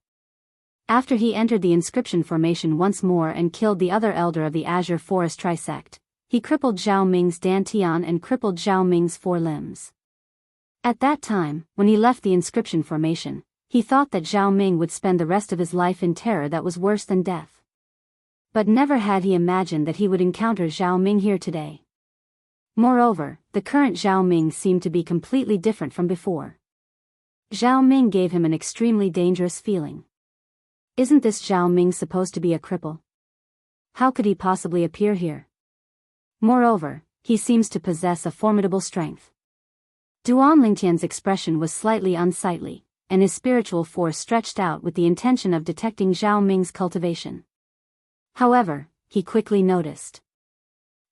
After he entered the inscription formation once more and killed the other elder of the Azure Forest Trisect, he crippled Zhao Ming's dantian and crippled Zhao Ming's 4 limbs. At that time, when he left the inscription formation, he thought that Zhao Ming would spend the rest of his life in terror that was worse than death. But never had he imagined that he would encounter Zhao Ming here today. Moreover, the current Zhao Ming seemed to be completely different from before. Zhao Ming gave him an extremely dangerous feeling. Isn't this Zhao Ming supposed to be a cripple? How could he possibly appear here? Moreover, he seems to possess a formidable strength. Duan Lingtian's expression was slightly unsightly, and his spiritual force stretched out with the intention of detecting Zhao Ming's cultivation. However, he quickly noticed.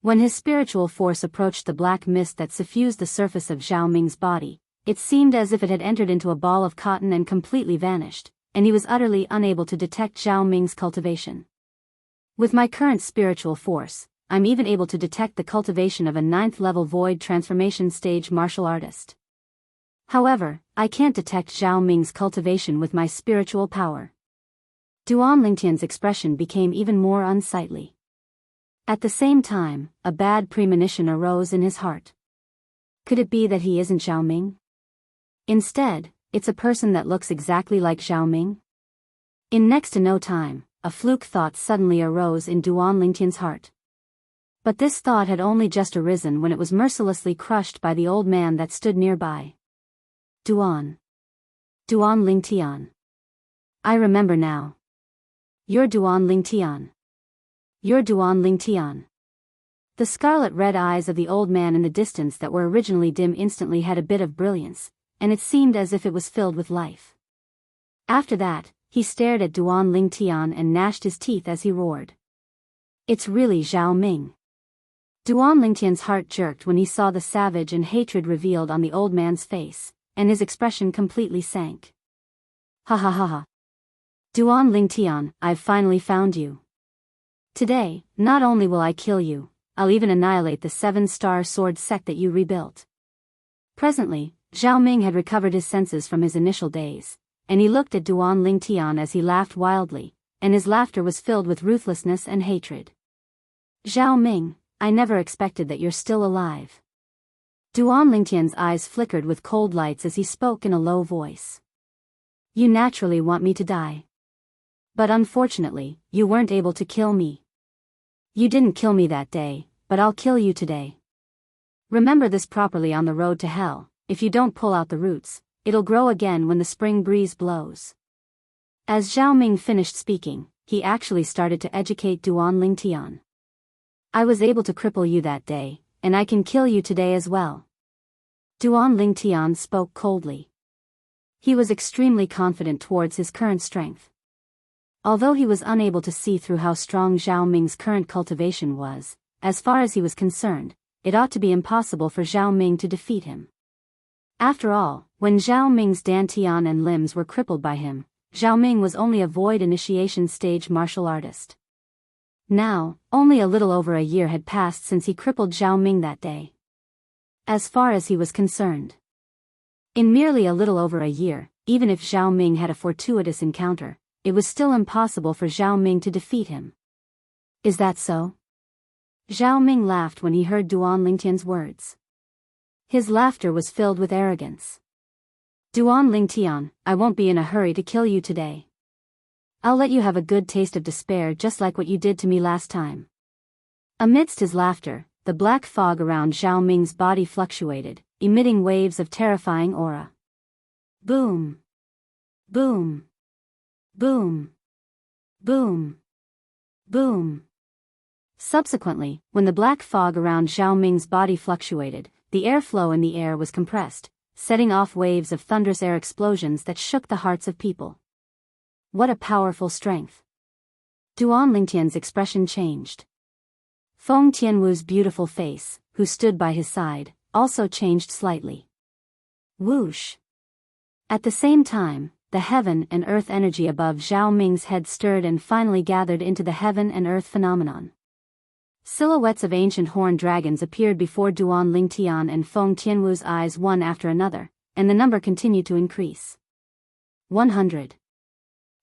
When his spiritual force approached the black mist that suffused the surface of Zhao Ming's body, it seemed as if it had entered into a ball of cotton and completely vanished, and he was utterly unable to detect Zhao Ming's cultivation. With my current spiritual force, I'm even able to detect the cultivation of a 9th-level void transformation stage martial artist. However, I can't detect Zhao Ming's cultivation with my spiritual power. Duan Lingtian's expression became even more unsightly. At the same time, a bad premonition arose in his heart. Could it be that he isn't Zhao Ming? Instead, it's a person that looks exactly like Zhao Ming? In next to no time, a fluke thought suddenly arose in Duan Lingtian's heart. But this thought had only just arisen when it was mercilessly crushed by the old man that stood nearby. Duan Lingtian. I remember now. You're Duan Lingtian. You're Duan Lingtian. The scarlet-red eyes of the old man in the distance that were originally dim instantly had a bit of brilliance, and it seemed as if it was filled with life. After that, he stared at Duan Lingtian and gnashed his teeth as he roared. It's really Zhao Ming. Duan Lingtian's heart jerked when he saw the savage and hatred revealed on the old man's face, and his expression completely sank. Ha ha ha ha. Duan Lingtian, I've finally found you. Today, not only will I kill you, I'll even annihilate the 7-star sword sect that you rebuilt. Presently, Zhao Ming had recovered his senses from his initial daze, and he looked at Duan Lingtian as he laughed wildly, and his laughter was filled with ruthlessness and hatred. Zhao Ming, I never expected that you're still alive. Duan Lingtian's eyes flickered with cold lights as he spoke in a low voice. You naturally want me to die. But unfortunately, you weren't able to kill me. You didn't kill me that day, but I'll kill you today. Remember this properly on the road to hell. If you don't pull out the roots, it'll grow again when the spring breeze blows. As Zhao Ming finished speaking, he actually started to educate Duan Lingtian. I was able to cripple you that day, and I can kill you today as well. Duan Lingtian spoke coldly. He was extremely confident towards his current strength. Although he was unable to see through how strong Zhao Ming's current cultivation was, as far as he was concerned, it ought to be impossible for Zhao Ming to defeat him. After all, when Zhao Ming's dantian and limbs were crippled by him, Zhao Ming was only a void initiation stage martial artist. Now, only a little over a year had passed since he crippled Zhao Ming that day. As far as he was concerned. In merely a little over a year, even if Zhao Ming had a fortuitous encounter, it was still impossible for Zhao Ming to defeat him. Is that so? Zhao Ming laughed when he heard Duan Lingtian's words. His laughter was filled with arrogance. Duan Lingtian, I won't be in a hurry to kill you today. I'll let you have a good taste of despair just like what you did to me last time. Amidst his laughter, the black fog around Zhao Ming's body fluctuated, emitting waves of terrifying aura. Boom. Boom. Boom. Boom. Boom. Subsequently, when the black fog around Zhao Ming's body fluctuated, the airflow in the air was compressed, setting off waves of thunderous air explosions that shook the hearts of people. What a powerful strength! Duan Lingtian's expression changed. Feng Tianwu's beautiful face, who stood by his side, also changed slightly. Whoosh! At the same time, the heaven and earth energy above Zhao Ming's head stirred and finally gathered into the heaven and earth phenomenon. Silhouettes of ancient horned dragons appeared before Duan Lingtian and Feng Tianwu's eyes one after another, and the number continued to increase. 100.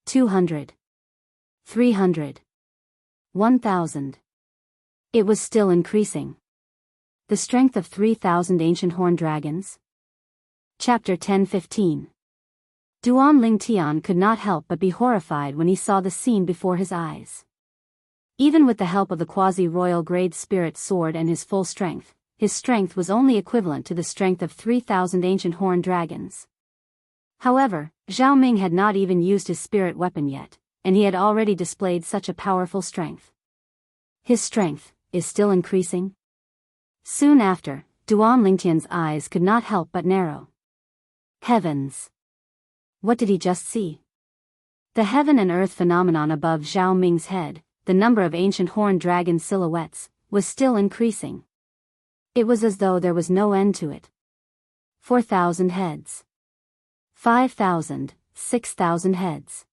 200. 300. 1,000. It was still increasing. The strength of 3,000 ancient horned dragons? Chapter 10-15. Duan Lingtian could not help but be horrified when he saw the scene before his eyes. Even with the help of the quasi-royal grade spirit sword and his full strength, his strength was only equivalent to the strength of 3,000 ancient horned dragons. However, Zhao Ming had not even used his spirit weapon yet, and he had already displayed such a powerful strength. His strength is still increasing. Soon after, Duan Lingtian's eyes could not help but narrow. Heavens! What did he just see? The heaven and earth phenomenon above Zhao Ming's head, the number of ancient horned dragon silhouettes, was still increasing. It was as though there was no end to it. 4,000 heads. 5,000, 6,000 heads.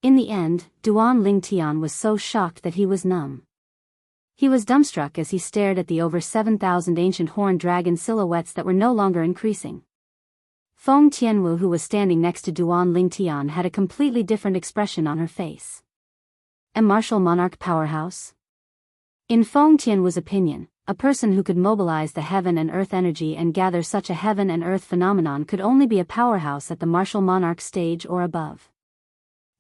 In the end, Duan Lingtian was so shocked that he was numb. He was dumbstruck as he stared at the over 7,000 ancient horned dragon silhouettes that were no longer increasing. Feng Tianwu, who was standing next to Duan Lingtian, had a completely different expression on her face. A martial monarch powerhouse? In Feng Tianwu's opinion, a person who could mobilize the heaven and earth energy and gather such a heaven and earth phenomenon could only be a powerhouse at the martial monarch stage or above.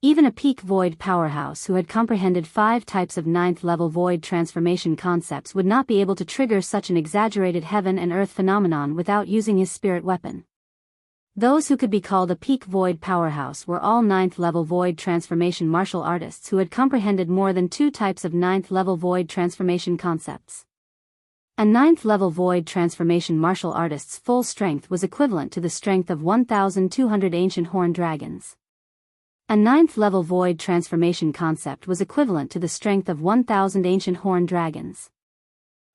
Even a peak void powerhouse who had comprehended 5 types of 9th-level void transformation concepts would not be able to trigger such an exaggerated heaven and earth phenomenon without using his spirit weapon. Those who could be called a peak void powerhouse were all 9th-level void transformation martial artists who had comprehended more than 2 types of 9th-level void transformation concepts. A 9th-level void transformation martial artist's full strength was equivalent to the strength of 1,200 ancient horned dragons. A 9th-level void transformation concept was equivalent to the strength of 1,000 ancient horned dragons.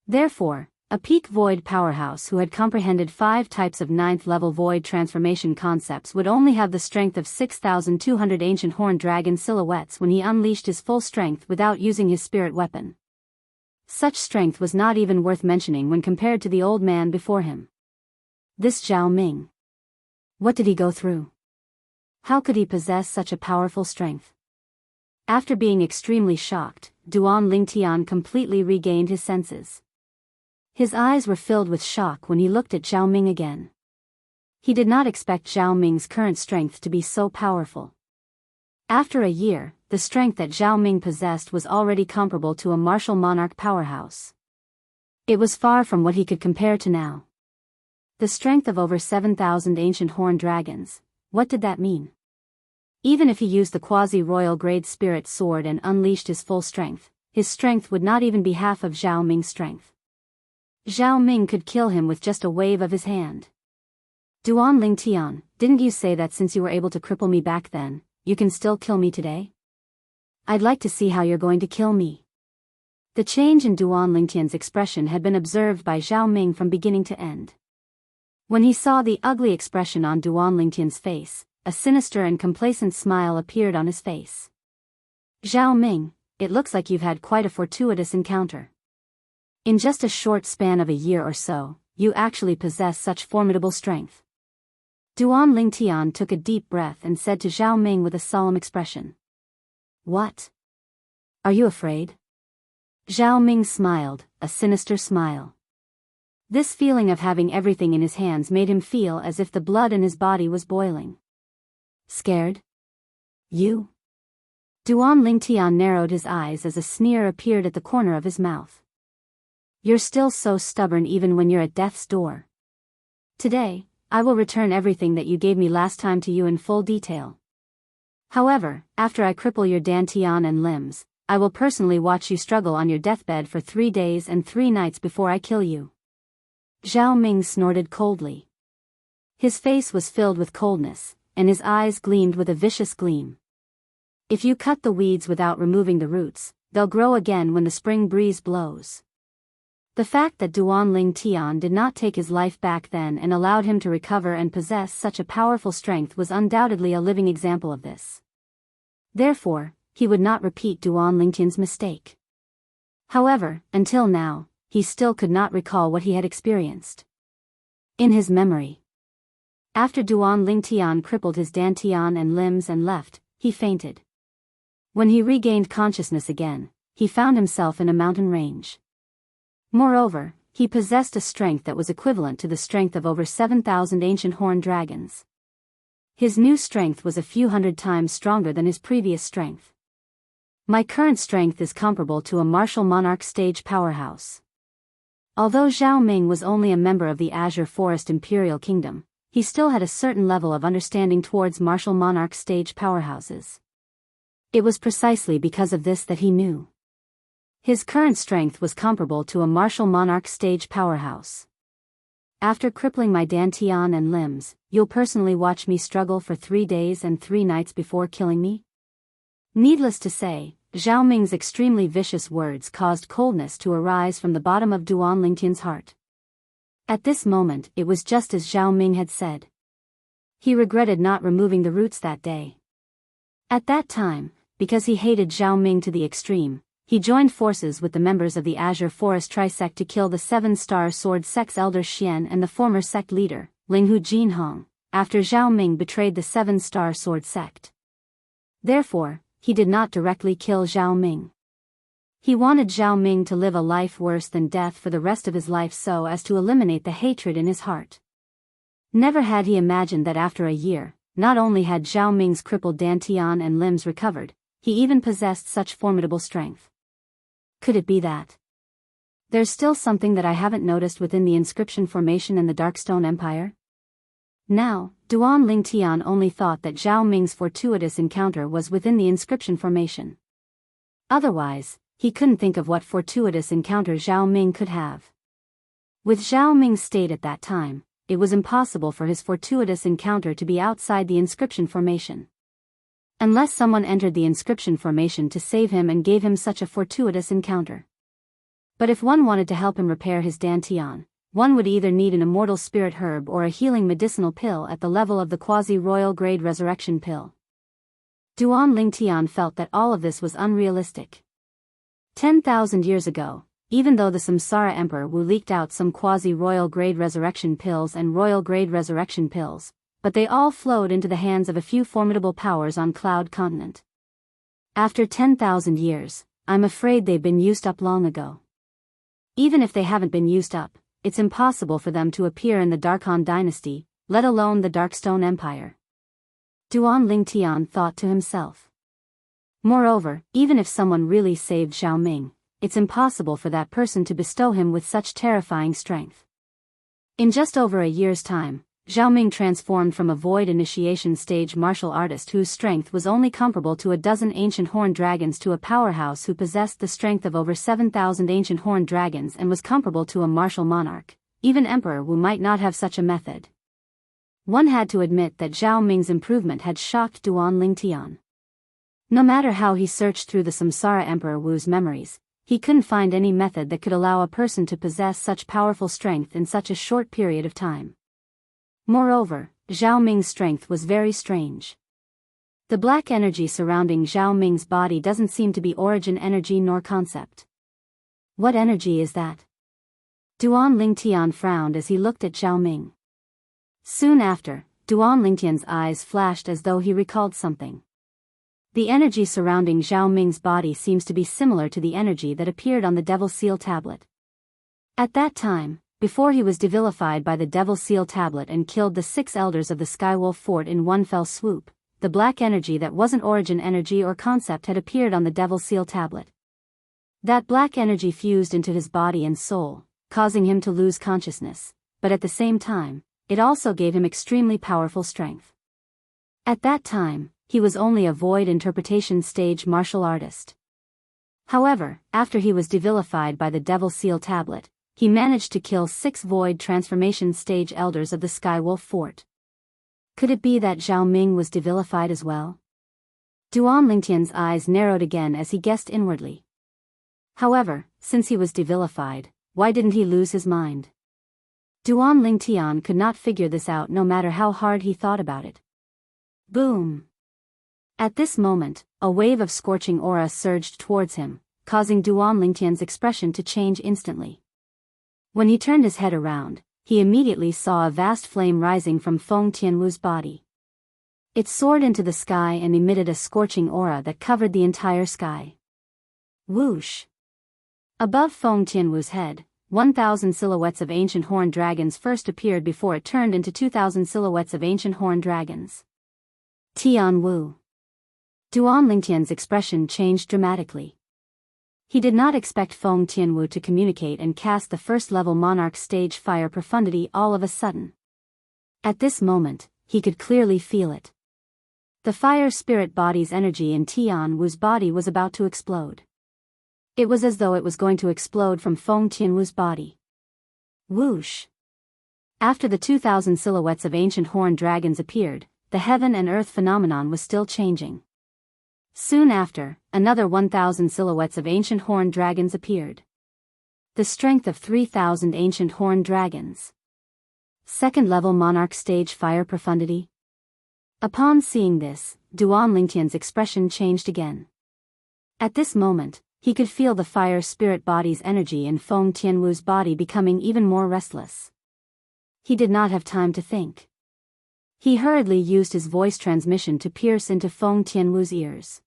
Therefore, a peak void powerhouse who had comprehended 5 types of 9th-level void transformation concepts would only have the strength of 6,200 ancient horned dragon silhouettes when he unleashed his full strength without using his spirit weapon. Such strength was not even worth mentioning when compared to the old man before him. This Zhao Ming. What did he go through? How could he possess such a powerful strength? After being extremely shocked, Duan Lingtian completely regained his senses. His eyes were filled with shock when he looked at Zhao Ming again. He did not expect Zhao Ming's current strength to be so powerful. After a year, the strength that Zhao Ming possessed was already comparable to a martial monarch powerhouse. It was far from what he could compare to now. The strength of over 7,000 ancient horned dragons, what did that mean? Even if he used the quasi-royal grade spirit sword and unleashed his full strength, his strength would not even be half of Zhao Ming's strength. Zhao Ming could kill him with just a wave of his hand. Duan Lingtian, didn't you say that since you were able to cripple me back then, you can still kill me today? I'd like to see how you're going to kill me. The change in Duan Lingtian's expression had been observed by Zhao Ming from beginning to end. When he saw the ugly expression on Duan Lingtian's face, a sinister and complacent smile appeared on his face. Zhao Ming, it looks like you've had quite a fortuitous encounter. In just a short span of a year or so, you actually possess such formidable strength. Duan Lingtian took a deep breath and said to Zhao Ming with a solemn expression. What? Are you afraid? Zhao Ming smiled, a sinister smile. This feeling of having everything in his hands made him feel as if the blood in his body was boiling. Scared? You? Duan Lingtian narrowed his eyes as a sneer appeared at the corner of his mouth. You're still so stubborn even when you're at death's door. Today, I will return everything that you gave me last time to you in full detail. However, after I cripple your dantian and limbs, I will personally watch you struggle on your deathbed for 3 days and 3 nights before I kill you. Zhao Ming snorted coldly. His face was filled with coldness, and his eyes gleamed with a vicious gleam. If you cut the weeds without removing the roots, they'll grow again when the spring breeze blows. The fact that Duan Lingtian did not take his life back then and allowed him to recover and possess such a powerful strength was undoubtedly a living example of this. Therefore, he would not repeat Duan Lingtian's mistake. However, until now, he still could not recall what he had experienced. In his memory, after Duan Lingtian crippled his dantian and limbs and left, he fainted. When he regained consciousness again, he found himself in a mountain range. Moreover, he possessed a strength that was equivalent to the strength of over 7,000 ancient horned dragons. His new strength was a few hundred times stronger than his previous strength. My current strength is comparable to a martial monarch stage powerhouse. Although Zhao Ming was only a member of the Azure Forest Imperial Kingdom, he still had a certain level of understanding towards martial monarch stage powerhouses. It was precisely because of this that he knew his current strength was comparable to a martial monarch stage powerhouse. After crippling my dantian and limbs, you'll personally watch me struggle for 3 days and 3 nights before killing me? Needless to say, Zhao Ming's extremely vicious words caused coldness to arise from the bottom of Duan Lingtian's heart. At this moment, it was just as Zhao Ming had said. He regretted not removing the roots that day. At that time, because he hated Zhao Ming to the extreme, he joined forces with the members of the Azure Forest Trisect to kill the 7-star sword sect's elder Xian and the former sect leader, Linghu Jinhong, after Zhao Ming betrayed the 7-star sword sect. Therefore, he did not directly kill Zhao Ming. He wanted Zhao Ming to live a life worse than death for the rest of his life so as to eliminate the hatred in his heart. Never had he imagined that after a year, not only had Zhao Ming's crippled dantian and limbs recovered, he even possessed such formidable strength. Could it be that there's still something that I haven't noticed within the inscription formation in the Darkstone Empire? Now, Duan Lingtian only thought that Zhao Ming's fortuitous encounter was within the inscription formation. Otherwise, he couldn't think of what fortuitous encounter Zhao Ming could have. With Zhao Ming's state at that time, it was impossible for his fortuitous encounter to be outside the inscription formation. Unless someone entered the inscription formation to save him and gave him such a fortuitous encounter. But if one wanted to help him repair his dantian, one would either need an immortal spirit herb or a healing medicinal pill at the level of the quasi-royal grade resurrection pill. Duan Lingtian felt that all of this was unrealistic. 10,000 years ago, even though the Samsara Emperor Wu leaked out some quasi-royal grade resurrection pills and royal grade resurrection pills, but they all flowed into the hands of a few formidable powers on Cloud Continent. After 10,000 years, I'm afraid they've been used up long ago. Even if they haven't been used up, it's impossible for them to appear in the Darkhan dynasty, let alone the Darkstone Empire. Duan Lingtian thought to himself. Moreover, even if someone really saved Zhao Ming, it's impossible for that person to bestow him with such terrifying strength. In just over a year's time, Zhao Ming transformed from a void initiation stage martial artist whose strength was only comparable to a dozen ancient horned dragons to a powerhouse who possessed the strength of over 7,000 ancient horned dragons and was comparable to a martial monarch. Even Emperor Wu might not have such a method. One had to admit that Zhao Ming's improvement had shocked Duan Lingtian. No matter how he searched through the Samsara Emperor Wu's memories, he couldn't find any method that could allow a person to possess such powerful strength in such a short period of time. Moreover, Zhao Ming's strength was very strange. The black energy surrounding Zhao Ming's body doesn't seem to be origin energy nor concept. What energy is that? Duan Lingtian frowned as he looked at Zhao Ming. Soon after, Duan Lingtian's eyes flashed as though he recalled something. The energy surrounding Zhao Ming's body seems to be similar to the energy that appeared on the Devil Seal tablet. At that time, before he was devilified by the Devil Seal Tablet and killed the 6 elders of the Skywolf Fort in one fell swoop, the black energy that wasn't origin energy or concept had appeared on the Devil Seal Tablet. That black energy fused into his body and soul, causing him to lose consciousness, but at the same time, it also gave him extremely powerful strength. At that time, he was only a void interpretation stage martial artist. However, after he was devilified by the Devil Seal Tablet, he managed to kill 6 void transformation stage elders of the Skywolf Fort. Could it be that Zhao Ming was devilified as well? Duan Lingtian's eyes narrowed again as he guessed inwardly. However, since he was devilified, why didn't he lose his mind? Duan Lingtian could not figure this out no matter how hard he thought about it. Boom! At this moment, a wave of scorching aura surged towards him, causing Duan Lingtian's expression to change instantly. When he turned his head around, he immediately saw a vast flame rising from Feng Tianwu's body. It soared into the sky and emitted a scorching aura that covered the entire sky. Whoosh! Above Feng Tianwu's head, 1,000 silhouettes of ancient horned dragons first appeared before it turned into 2,000 silhouettes of ancient horned dragons. Tianwu. Duan Lingtian's expression changed dramatically. He did not expect Feng Tianwu to communicate and cast the first-level Monarch stage fire profundity all of a sudden. At this moment, he could clearly feel it. The fire spirit body's energy in Tianwu's body was about to explode. It was as though it was going to explode from Feng Tianwu's body. Whoosh! After the 2,000 silhouettes of ancient horned dragons appeared, the heaven and earth phenomenon was still changing. Soon after, another 1,000 silhouettes of ancient horned dragons appeared. The strength of 3,000 ancient horned dragons. Second-level Monarch stage fire profundity. Upon seeing this, Duan Lingtian's expression changed again. At this moment, he could feel the fire spirit body's energy in Feng Tianwu's body becoming even more restless. He did not have time to think. He hurriedly used his voice transmission to pierce into Feng Tianwu's ears.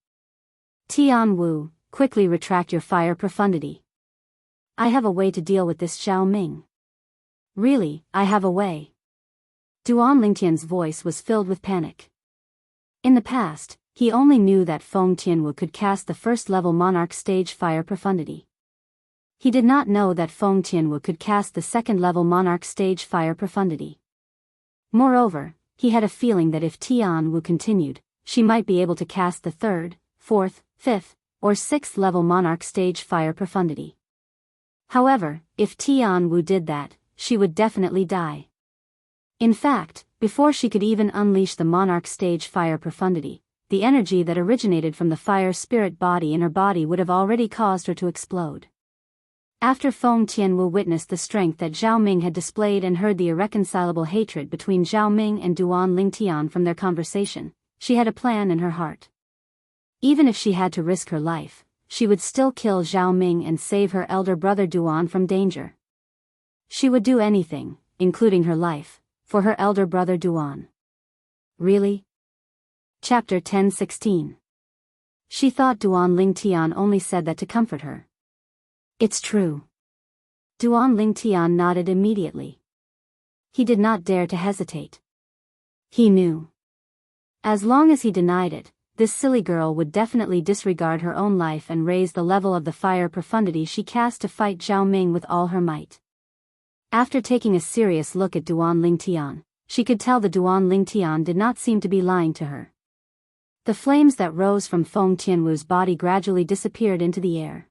Tianwu, quickly retract your fire profundity. I have a way to deal with this Zhao Ming. Really, I have a way. Duan Lingtian's voice was filled with panic. In the past, he only knew that Feng Tianwu could cast the first-level Monarch stage fire profundity. He did not know that Feng Tianwu could cast the second-level Monarch stage fire profundity. Moreover, he had a feeling that if Tianwu continued, she might be able to cast the third, fourth, fifth, or sixth-level Monarch stage fire profundity. However, if Tianwu did that, she would definitely die. In fact, before she could even unleash the Monarch stage fire profundity, the energy that originated from the fire spirit body in her body would have already caused her to explode. After Feng Tianwu witnessed the strength that Zhao Ming had displayed and heard the irreconcilable hatred between Zhao Ming and Duan Lingtian from their conversation, she had a plan in her heart. Even if she had to risk her life, she would still kill Zhao Ming and save her elder brother Duan from danger. She would do anything, including her life, for her elder brother Duan. Really? Chapter 10:16. She thought Duan Lingtian only said that to comfort her. It's true. Duan Lingtian nodded immediately. He did not dare to hesitate. He knew. As long as he denied it, this silly girl would definitely disregard her own life and raise the level of the fire profundity she cast to fight Zhao Ming with all her might. After taking a serious look at Duan Lingtian, she could tell the Duan Lingtian did not seem to be lying to her. The flames that rose from Feng Tianwu's body gradually disappeared into the air.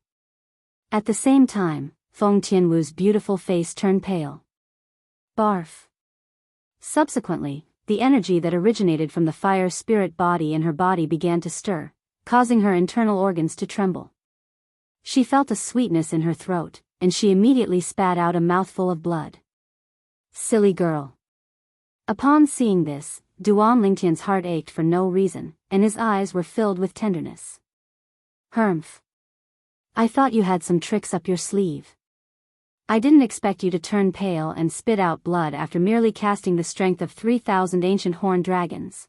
At the same time, Feng Tianwu's beautiful face turned pale. Barf. Subsequently, the energy that originated from the fire spirit body in her body began to stir, causing her internal organs to tremble. She felt a sweetness in her throat, and she immediately spat out a mouthful of blood. Silly girl. Upon seeing this, Duan Lingtian's heart ached for no reason, and his eyes were filled with tenderness. Humph. I thought you had some tricks up your sleeve. I didn't expect you to turn pale and spit out blood after merely casting the strength of 3,000 ancient horned dragons.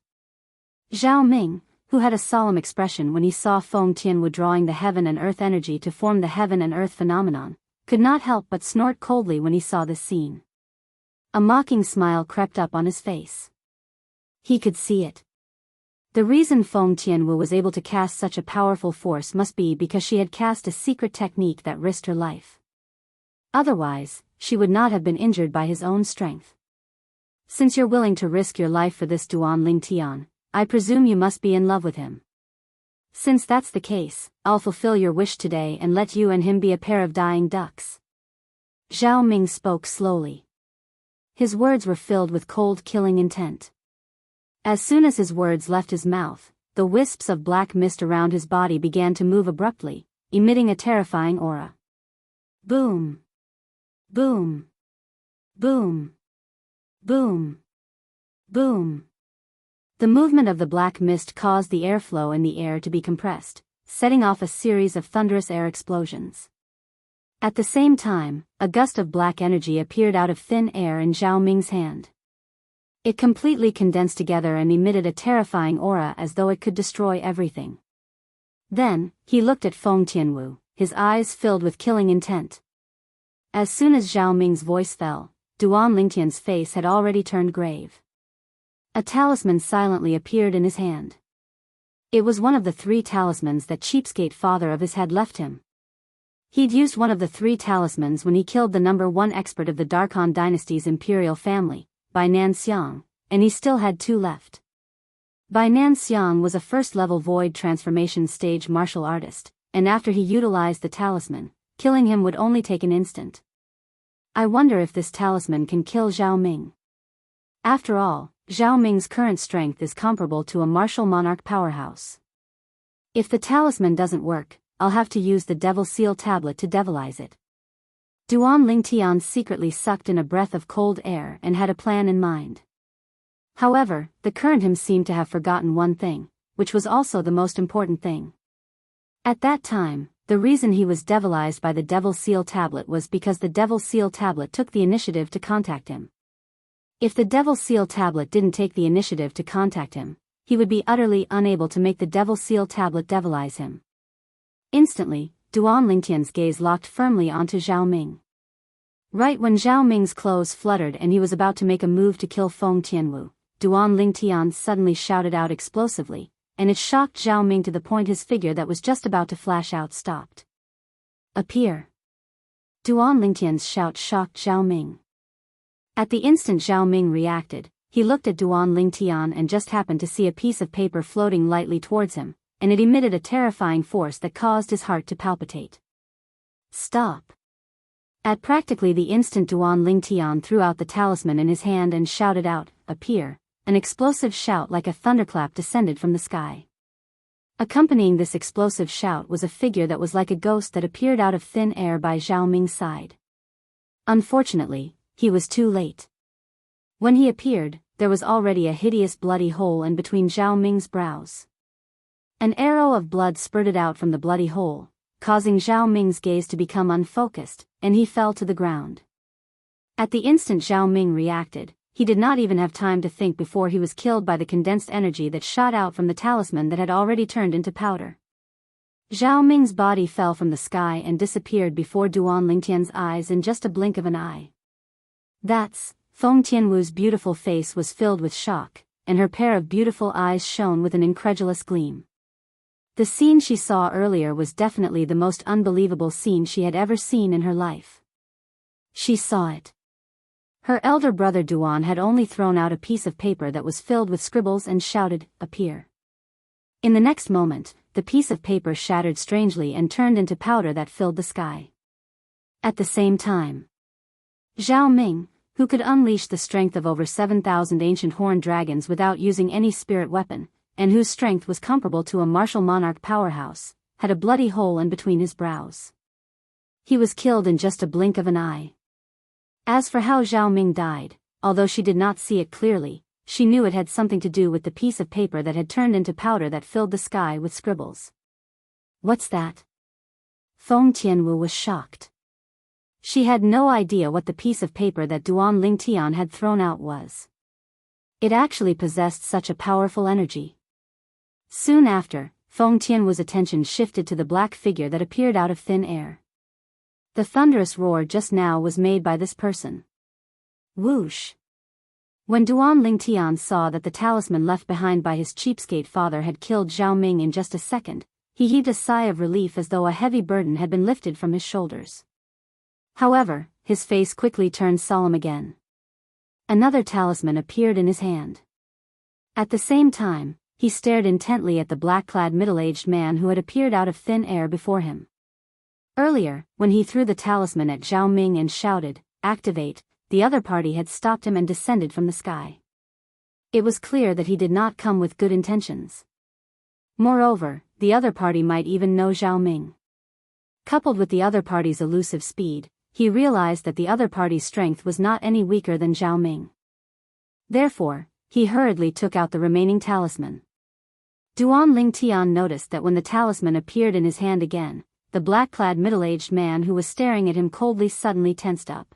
Zhao Ming, who had a solemn expression when he saw Feng Tianwu drawing the heaven and earth energy to form the heaven and earth phenomenon, could not help but snort coldly when he saw this scene. A mocking smile crept up on his face. He could see it. The reason Feng Tianwu was able to cast such a powerful force must be because she had cast a secret technique that risked her life. Otherwise, she would not have been injured by his own strength. Since you're willing to risk your life for this Duan Lingtian, I presume you must be in love with him. Since that's the case, I'll fulfill your wish today and let you and him be a pair of dying ducks. Zhao Ming spoke slowly. His words were filled with cold killing intent. As soon as his words left his mouth, the wisps of black mist around his body began to move abruptly, emitting a terrifying aura. Boom! Boom! Boom! Boom! Boom! The movement of the black mist caused the airflow in the air to be compressed, setting off a series of thunderous air explosions. At the same time, a gust of black energy appeared out of thin air in Zhao Ming's hand. It completely condensed together and emitted a terrifying aura as though it could destroy everything. Then, he looked at Feng Tianwu, his eyes filled with killing intent. As soon as Zhao Ming's voice fell, Duan Lingtian's face had already turned grave. A talisman silently appeared in his hand. It was one of the 3 talismans that cheapskate father of his had left him. He'd used one of the 3 talismans when he killed the number 1 expert of the Darkhan dynasty's imperial family, Bai Nanxiang, and he still had 2 left. Bai Nanxiang was a first-level void transformation stage martial artist, and after he utilized the talisman, killing him would only take an instant. I wonder if this talisman can kill Zhao Ming. After all, Zhao Ming's current strength is comparable to a martial monarch powerhouse. If the talisman doesn't work, I'll have to use the Devil Seal tablet to devilize it. Duan Lingtian secretly sucked in a breath of cold air and had a plan in mind. However, the current him seemed to have forgotten one thing, which was also the most important thing. At that time, the reason he was devilized by the Devil Seal tablet was because the Devil Seal tablet took the initiative to contact him. If the Devil Seal tablet didn't take the initiative to contact him, he would be utterly unable to make the Devil Seal tablet devilize him. Instantly, Duan Lingtian's gaze locked firmly onto Zhao Ming. Right when Zhao Ming's clothes fluttered and he was about to make a move to kill Feng Tianwu, Duan Lingtian suddenly shouted out explosively, and it shocked Zhao Ming to the point his figure that was just about to flash out stopped. Appear! Duan Lingtian's shout shocked Zhao Ming. At the instant Zhao Ming reacted, he looked at Duan Lingtian and just happened to see a piece of paper floating lightly towards him, and it emitted a terrifying force that caused his heart to palpitate. Stop! At practically the instant Duan Lingtian threw out the talisman in his hand and shouted out, "Appear!" An explosive shout like a thunderclap descended from the sky. Accompanying this explosive shout was a figure that was like a ghost that appeared out of thin air by Zhao Ming's side. Unfortunately, he was too late. When he appeared, there was already a hideous bloody hole in between Zhao Ming's brows. An arrow of blood spurted out from the bloody hole, causing Zhao Ming's gaze to become unfocused, and he fell to the ground. At the instant Zhao Ming reacted, he did not even have time to think before he was killed by the condensed energy that shot out from the talisman that had already turned into powder. Zhao Ming's body fell from the sky and disappeared before Duan Lingtian's eyes in just a blink of an eye. That's, Feng Tianwu's beautiful face was filled with shock, and her pair of beautiful eyes shone with an incredulous gleam. The scene she saw earlier was definitely the most unbelievable scene she had ever seen in her life. She saw it. Her elder brother Duan had only thrown out a piece of paper that was filled with scribbles and shouted, "Appear." In the next moment, the piece of paper shattered strangely and turned into powder that filled the sky. At the same time, Zhao Ming, who could unleash the strength of over 7,000 ancient horned dragons without using any spirit weapon, and whose strength was comparable to a martial monarch powerhouse, had a bloody hole in between his brows. He was killed in just a blink of an eye. As for how Zhao Ming died, although she did not see it clearly, she knew it had something to do with the piece of paper that had turned into powder that filled the sky with scribbles. What's that? Feng Tianwu was shocked. She had no idea what the piece of paper that Duan Lingtian had thrown out was. It actually possessed such a powerful energy. Soon after, Feng Tianwu's attention shifted to the black figure that appeared out of thin air. The thunderous roar just now was made by this person. Whoosh! When Duan Lingtian saw that the talisman left behind by his cheapskate father had killed Zhao Ming in just a second, he heaved a sigh of relief as though a heavy burden had been lifted from his shoulders. However, his face quickly turned solemn again. Another talisman appeared in his hand. At the same time, he stared intently at the black-clad middle-aged man who had appeared out of thin air before him. Earlier, when he threw the talisman at Zhao Ming and shouted, "Activate," the other party had stopped him and descended from the sky. It was clear that he did not come with good intentions. Moreover, the other party might even know Zhao Ming. Coupled with the other party's elusive speed, he realized that the other party's strength was not any weaker than Zhao Ming. Therefore, he hurriedly took out the remaining talisman. Duan Lingtian noticed that when the talisman appeared in his hand again, the black-clad middle-aged man who was staring at him coldly suddenly tensed up.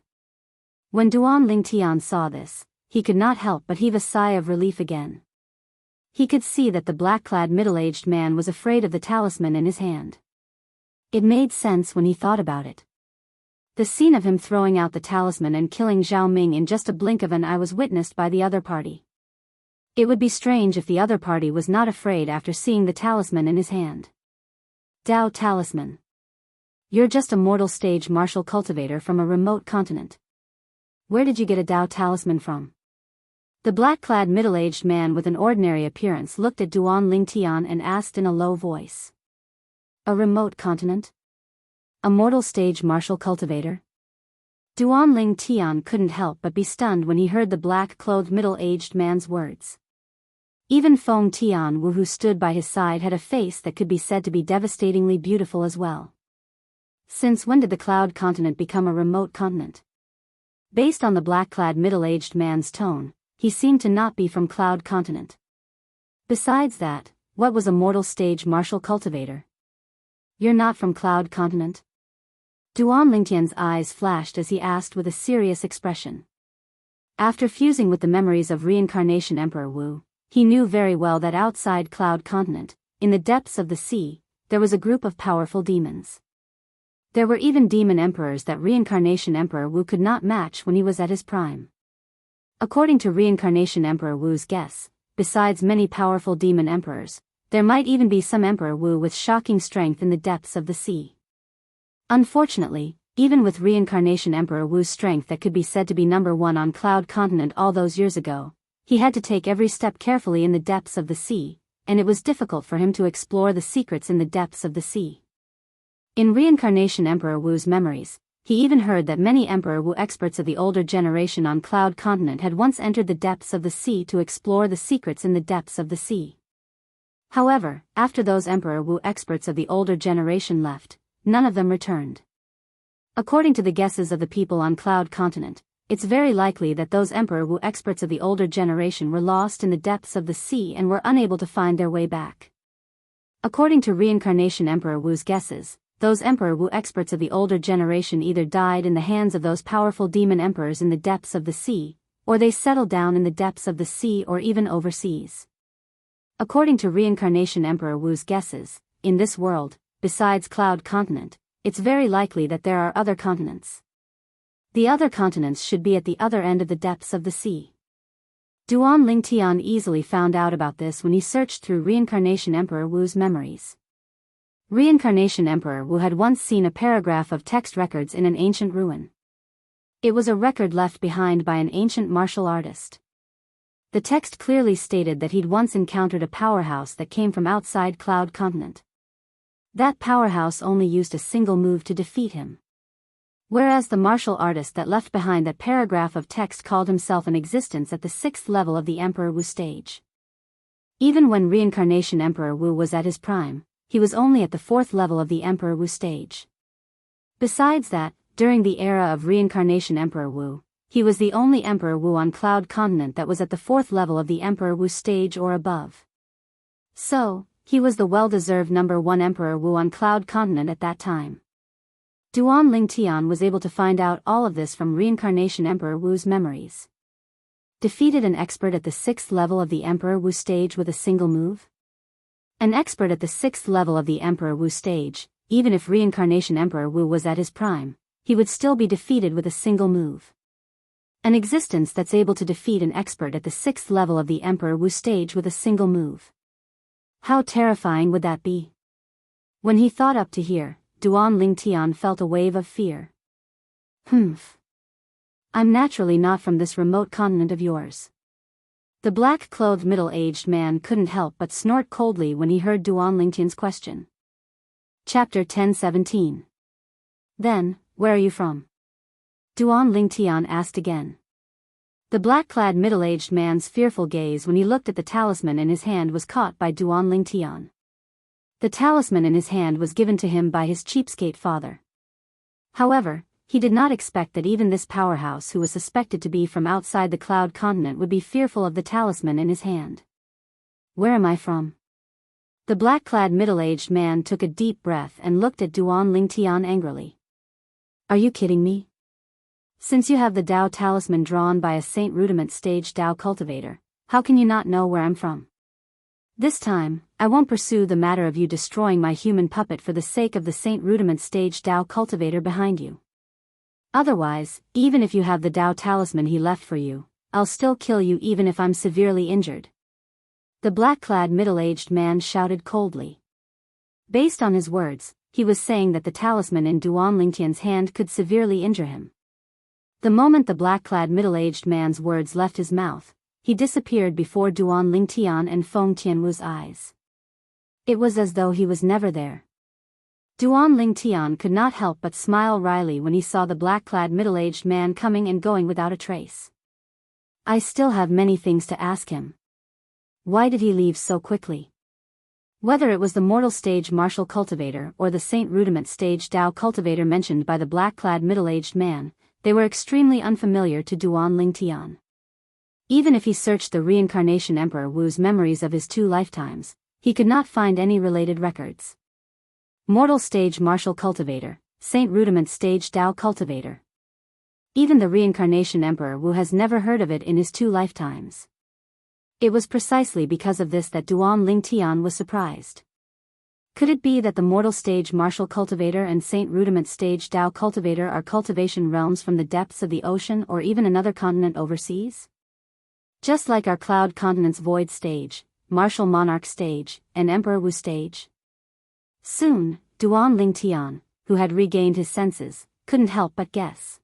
When Duan Lingtian saw this, he could not help but heave a sigh of relief again. He could see that the black-clad middle-aged man was afraid of the talisman in his hand. It made sense when he thought about it. The scene of him throwing out the talisman and killing Zhao Ming in just a blink of an eye was witnessed by the other party. It would be strange if the other party was not afraid after seeing the talisman in his hand. Dao Talisman. You're just a mortal stage martial cultivator from a remote continent. Where did you get a Dao Talisman from? The black-clad middle-aged man with an ordinary appearance looked at Duan Lingtian and asked in a low voice. A remote continent? A mortal stage martial cultivator? Duan Lingtian couldn't help but be stunned when he heard the black-clothed middle-aged man's words. Even Feng Tianwu, who stood by his side, had a face that could be said to be devastatingly beautiful as well. Since when did the Cloud Continent become a remote continent? Based on the black-clad middle-aged man's tone, he seemed to not be from Cloud Continent. Besides that, what was a mortal stage martial cultivator? You're not from Cloud Continent? Duan Lingtian's eyes flashed as he asked with a serious expression. After fusing with the memories of reincarnation Emperor Wu, he knew very well that outside Cloud Continent, in the depths of the sea, there was a group of powerful demons. There were even demon emperors that reincarnation Emperor Wu could not match when he was at his prime. According to reincarnation Emperor Wu's guess, besides many powerful demon emperors, there might even be some Emperor Wu with shocking strength in the depths of the sea. Unfortunately, even with reincarnation Emperor Wu's strength that could be said to be number one on Cloud Continent all those years ago, he had to take every step carefully in the depths of the sea, and it was difficult for him to explore the secrets in the depths of the sea. In reincarnation Emperor Wu's memories, he even heard that many Emperor Wu experts of the older generation on Cloud Continent had once entered the depths of the sea to explore the secrets in the depths of the sea. However, after those Emperor Wu experts of the older generation left, none of them returned. According to the guesses of the people on Cloud Continent, it's very likely that those Emperor Wu experts of the older generation were lost in the depths of the sea and were unable to find their way back. According to reincarnation Emperor Wu's guesses, those Emperor Wu experts of the older generation either died in the hands of those powerful demon emperors in the depths of the sea, or they settled down in the depths of the sea or even overseas. According to reincarnation Emperor Wu's guesses, in this world, besides Cloud Continent, it's very likely that there are other continents. The other continents should be at the other end of the depths of the sea. Duan Lingtian easily found out about this when he searched through reincarnation Emperor Wu's memories. Reincarnation Emperor Wu had once seen a paragraph of text records in an ancient ruin. It was a record left behind by an ancient martial artist. The text clearly stated that he'd once encountered a powerhouse that came from outside Cloud Continent. That powerhouse only used a single move to defeat him. Whereas the martial artist that left behind that paragraph of text called himself an existence at the 6th level of the Emperor Wu stage. Even when reincarnation Emperor Wu was at his prime, he was only at the 4th level of the Emperor Wu stage. Besides that, during the era of reincarnation Emperor Wu, he was the only Emperor Wu on Cloud Continent that was at the 4th level of the Emperor Wu stage or above. So, he was the well-deserved number 1 Emperor Wu on Cloud Continent at that time. Duan Lingtian was able to find out all of this from reincarnation Emperor Wu's memories. Defeated an expert at the 6th level of the Emperor Wu stage with a single move? An expert at the 6th level of the Emperor Wu stage, even if reincarnation Emperor Wu was at his prime, he would still be defeated with a single move. An existence that's able to defeat an expert at the 6th level of the Emperor Wu stage with a single move. How terrifying would that be? When he thought up to here, Duan Lingtian felt a wave of fear. Humph. I'm naturally not from this remote continent of yours. The black-clothed middle-aged man couldn't help but snort coldly when he heard Duan Lingtian's question. Chapter 1017. Then, where are you from? Duan Lingtian asked again. The black-clad middle-aged man's fearful gaze when he looked at the talisman in his hand was caught by Duan Lingtian. The talisman in his hand was given to him by his cheapskate father. However, he did not expect that even this powerhouse who was suspected to be from outside the Cloud Continent would be fearful of the talisman in his hand. Where am I from? The black-clad middle-aged man took a deep breath and looked at Duan Lingtian angrily. Are you kidding me? Since you have the Dao talisman drawn by a Saint Rudiment stage Dao cultivator, how can you not know where I'm from? This time, I won't pursue the matter of you destroying my human puppet for the sake of the Saint Rudiment stage Dao cultivator behind you. Otherwise, even if you have the Dao talisman he left for you, I'll still kill you even if I'm severely injured. The black-clad middle-aged man shouted coldly. Based on his words, he was saying that the talisman in Duan Lingtian's hand could severely injure him. The moment the black-clad middle-aged man's words left his mouth, he disappeared before Duan Lingtian and Feng Tianwu's eyes. It was as though he was never there. Duan Lingtian could not help but smile wryly when he saw the black-clad middle-aged man coming and going without a trace. I still have many things to ask him. Why did he leave so quickly? Whether it was the mortal stage martial cultivator or the Saint Rudiment stage Dao cultivator mentioned by the black-clad middle-aged man, they were extremely unfamiliar to Duan Lingtian. Even if he searched the reincarnation Emperor Wu's memories of his 2 lifetimes, he could not find any related records. Mortal stage martial cultivator, Saint Rudiment stage Dao cultivator. Even the reincarnation Emperor Wu has never heard of it in his 2 lifetimes. It was precisely because of this that Duan Lingtian was surprised. Could it be that the mortal stage martial cultivator and Saint Rudiment stage Dao cultivator are cultivation realms from the depths of the ocean or even another continent overseas? Just like our Cloud Continent's Void stage, Martial Monarch stage, and Emperor Wu stage? Soon, Duan Lingtian, who had regained his senses, couldn't help but guess.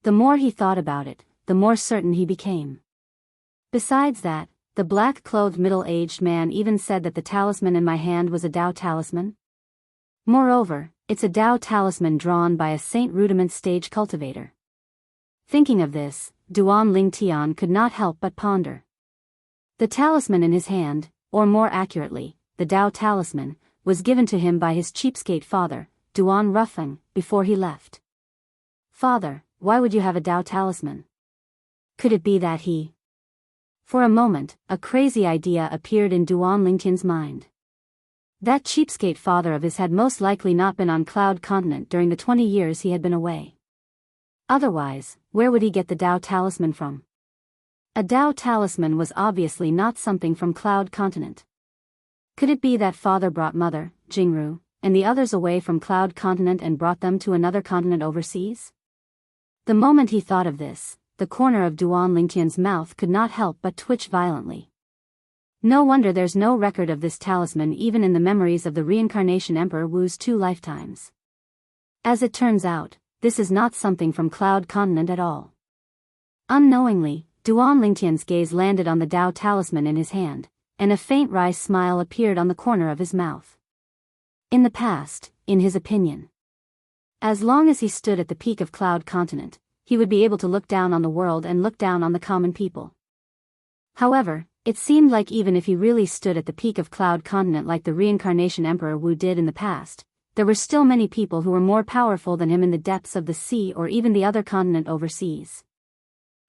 The more he thought about it, the more certain he became. Besides that, the black-clothed middle-aged man even said that the talisman in my hand was a Dao talisman. Moreover, it's a Dao talisman drawn by a Saint Rudiment stage cultivator. Thinking of this, Duan Lingtian could not help but ponder. The talisman in his hand, or more accurately, the Dao talisman, was given to him by his cheapskate father, Duan Ruffeng, before he left. Father, why would you have a Dao talisman? Could it be that he... For a moment, a crazy idea appeared in Duan Lingtian's mind. That cheapskate father of his had most likely not been on Cloud Continent during the 20 years he had been away. Otherwise, where would he get the Dao talisman from? A Dao talisman was obviously not something from Cloud Continent. Could it be that father brought mother, Jianghu, and the others away from Cloud Continent and brought them to another continent overseas? The moment he thought of this, the corner of Duan Lingtian's mouth could not help but twitch violently. No wonder there's no record of this talisman even in the memories of the reincarnation Emperor Wu's 2 lifetimes. As it turns out, this is not something from Cloud Continent at all. Unknowingly, Duan Lingtian's gaze landed on the Dao talisman in his hand, and a faint wry smile appeared on the corner of his mouth. In the past, in his opinion, as long as he stood at the peak of Cloud Continent, he would be able to look down on the world and look down on the common people. However, it seemed like even if he really stood at the peak of Cloud Continent like the reincarnation Emperor Wu did in the past, there were still many people who were more powerful than him in the depths of the sea or even the other continent overseas.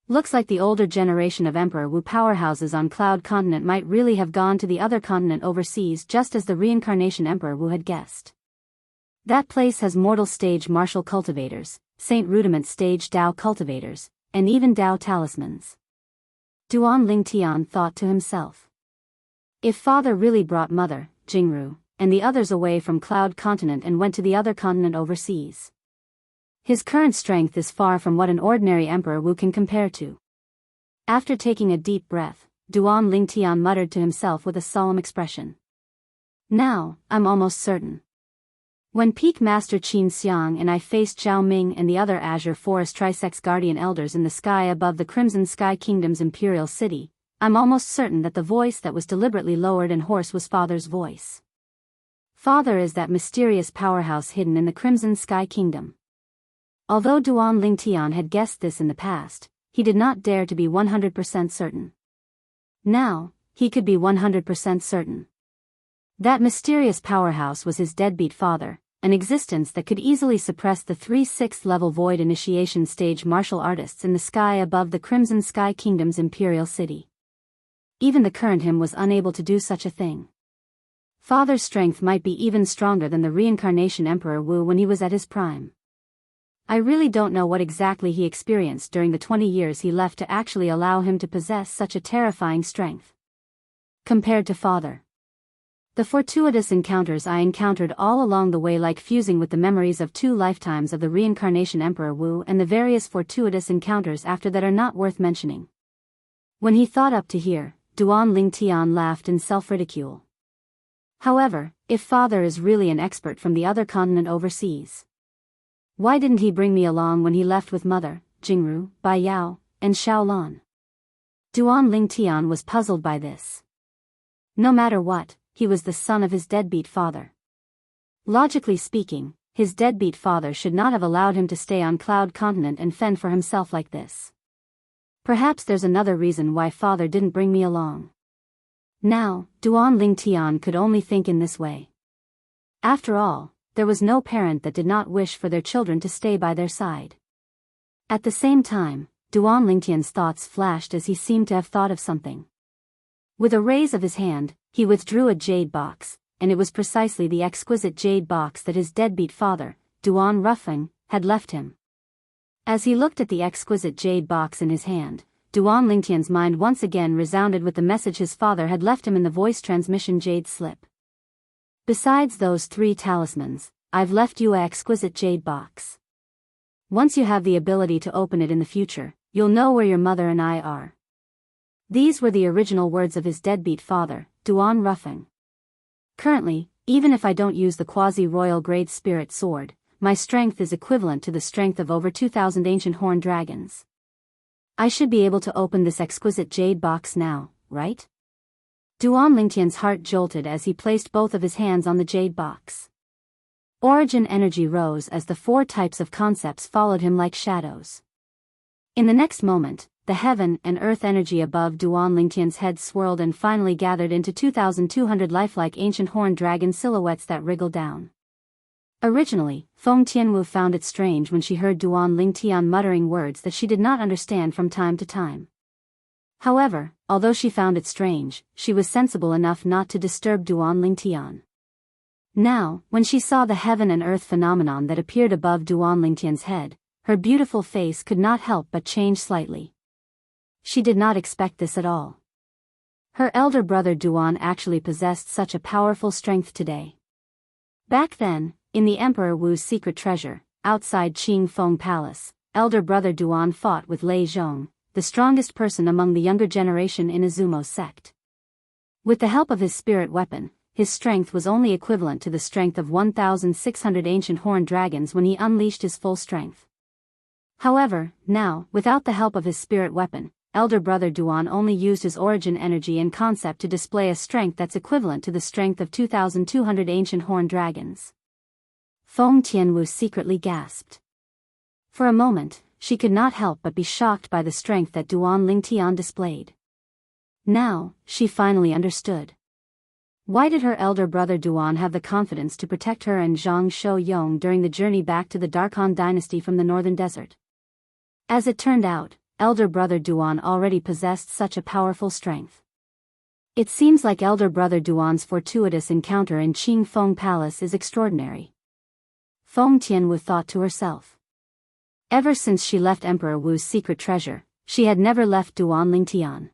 Looks like the older generation of Emperor Wu powerhouses on Cloud Continent might really have gone to the other continent overseas just as the reincarnation Emperor Wu had guessed. That place has mortal stage martial cultivators, Saint Rudiment stage Dao cultivators, and even Dao talismans. Duan Lingtian thought to himself. If father really brought mother, Jianghu, and the others away from Cloud Continent and went to the other continent overseas, His current strength is far from what an ordinary Emperor Wu can compare to. After taking a deep breath, Duan Lingtian muttered to himself with a solemn expression. Now, I'm almost certain. When Peak Master Qin Xiang and I faced Zhao Ming and the other Azure Forest Trisex Guardian Elders in the sky above the Crimson Sky Kingdom's imperial city, I'm almost certain that the voice that was deliberately lowered and hoarse was Father's voice. Father is that mysterious powerhouse hidden in the Crimson Sky Kingdom. Although Duan Lingtian had guessed this in the past, he did not dare to be 100% certain. Now, he could be 100% certain. That mysterious powerhouse was his deadbeat father, an existence that could easily suppress the 3 6th level void initiation stage martial artists in the sky above the Crimson Sky Kingdom's imperial city. Even the current him was unable to do such a thing. Father's strength might be even stronger than the reincarnation Emperor Wu when he was at his prime. I really don't know what exactly he experienced during the 20 years he left to actually allow him to possess such a terrifying strength. Compared to Father. The fortuitous encounters I encountered all along the way, like fusing with the memories of 2 lifetimes of the reincarnation Emperor Wu, and the various fortuitous encounters after that are not worth mentioning. When he thought up to here, Duan Lingtian laughed in self-ridicule. However, if Father is really an expert from the other continent overseas, why didn't he bring me along when he left with Mother, Jingru, Bai Yao, and Xiaolan? Duan Lingtian was puzzled by this. No matter what, he was the son of his deadbeat father. Logically speaking, his deadbeat father should not have allowed him to stay on Cloud Continent and fend for himself like this. Perhaps there's another reason why Father didn't bring me along. Now, Duan Lingtian could only think in this way. After all, there was no parent that did not wish for their children to stay by their side. At the same time, Duan Lingtian's thoughts flashed as he seemed to have thought of something. With a raise of his hand, he withdrew a jade box, and it was precisely the exquisite jade box that his deadbeat father, Duan Ruffing, had left him. As he looked at the exquisite jade box in his hand, Duan Lingtian's mind once again resounded with the message his father had left him in the voice transmission jade slip. Besides those 3 talismans, I've left you a exquisite jade box. Once you have the ability to open it in the future, you'll know where your mother and I are. These were the original words of his deadbeat father, Duan Ruffing. Currently, even if I don't use the quasi-royal grade spirit sword, my strength is equivalent to the strength of over 2,000 ancient horned dragons. I should be able to open this exquisite jade box now, right? Duan Lingtian's heart jolted as he placed both of his hands on the jade box. Origin energy rose as the 4 types of concepts followed him like shadows. In the next moment, the heaven and earth energy above Duan Lingtian's head swirled and finally gathered into 2,200 lifelike ancient horned dragon silhouettes that wriggled down. Originally, Feng Tianwu found it strange when she heard Duan Lingtian muttering words that she did not understand from time to time. However, although she found it strange, she was sensible enough not to disturb Duan Lingtian. Now, when she saw the heaven and earth phenomenon that appeared above Duan Lingtian's head, her beautiful face could not help but change slightly. She did not expect this at all. Her elder brother Duan actually possessed such a powerful strength today. Back then, in the Emperor Wu's secret treasure, outside Qing Feng Palace, elder brother Duan fought with Lei Zhong, the strongest person among the younger generation in Izumo's sect. With the help of his spirit weapon, his strength was only equivalent to the strength of 1,600 ancient horned dragons when he unleashed his full strength. However, now, without the help of his spirit weapon, elder brother Duan only used his origin energy and concept to display a strength that's equivalent to the strength of 2,200 ancient horned dragons. Feng Tianwu secretly gasped. For a moment, she could not help but be shocked by the strength that Duan Lingtian displayed. Now, she finally understood. Why did her elder brother Duan have the confidence to protect her and Zhang Shouyong during the journey back to the Darkhan dynasty from the northern desert? As it turned out, elder brother Duan already possessed such a powerful strength. It seems like elder brother Duan's fortuitous encounter in Qing Feng Palace is extraordinary. Feng Tianwu thought to herself. Ever since she left Emperor Wu's secret treasure, she had never left Duan Lingtian.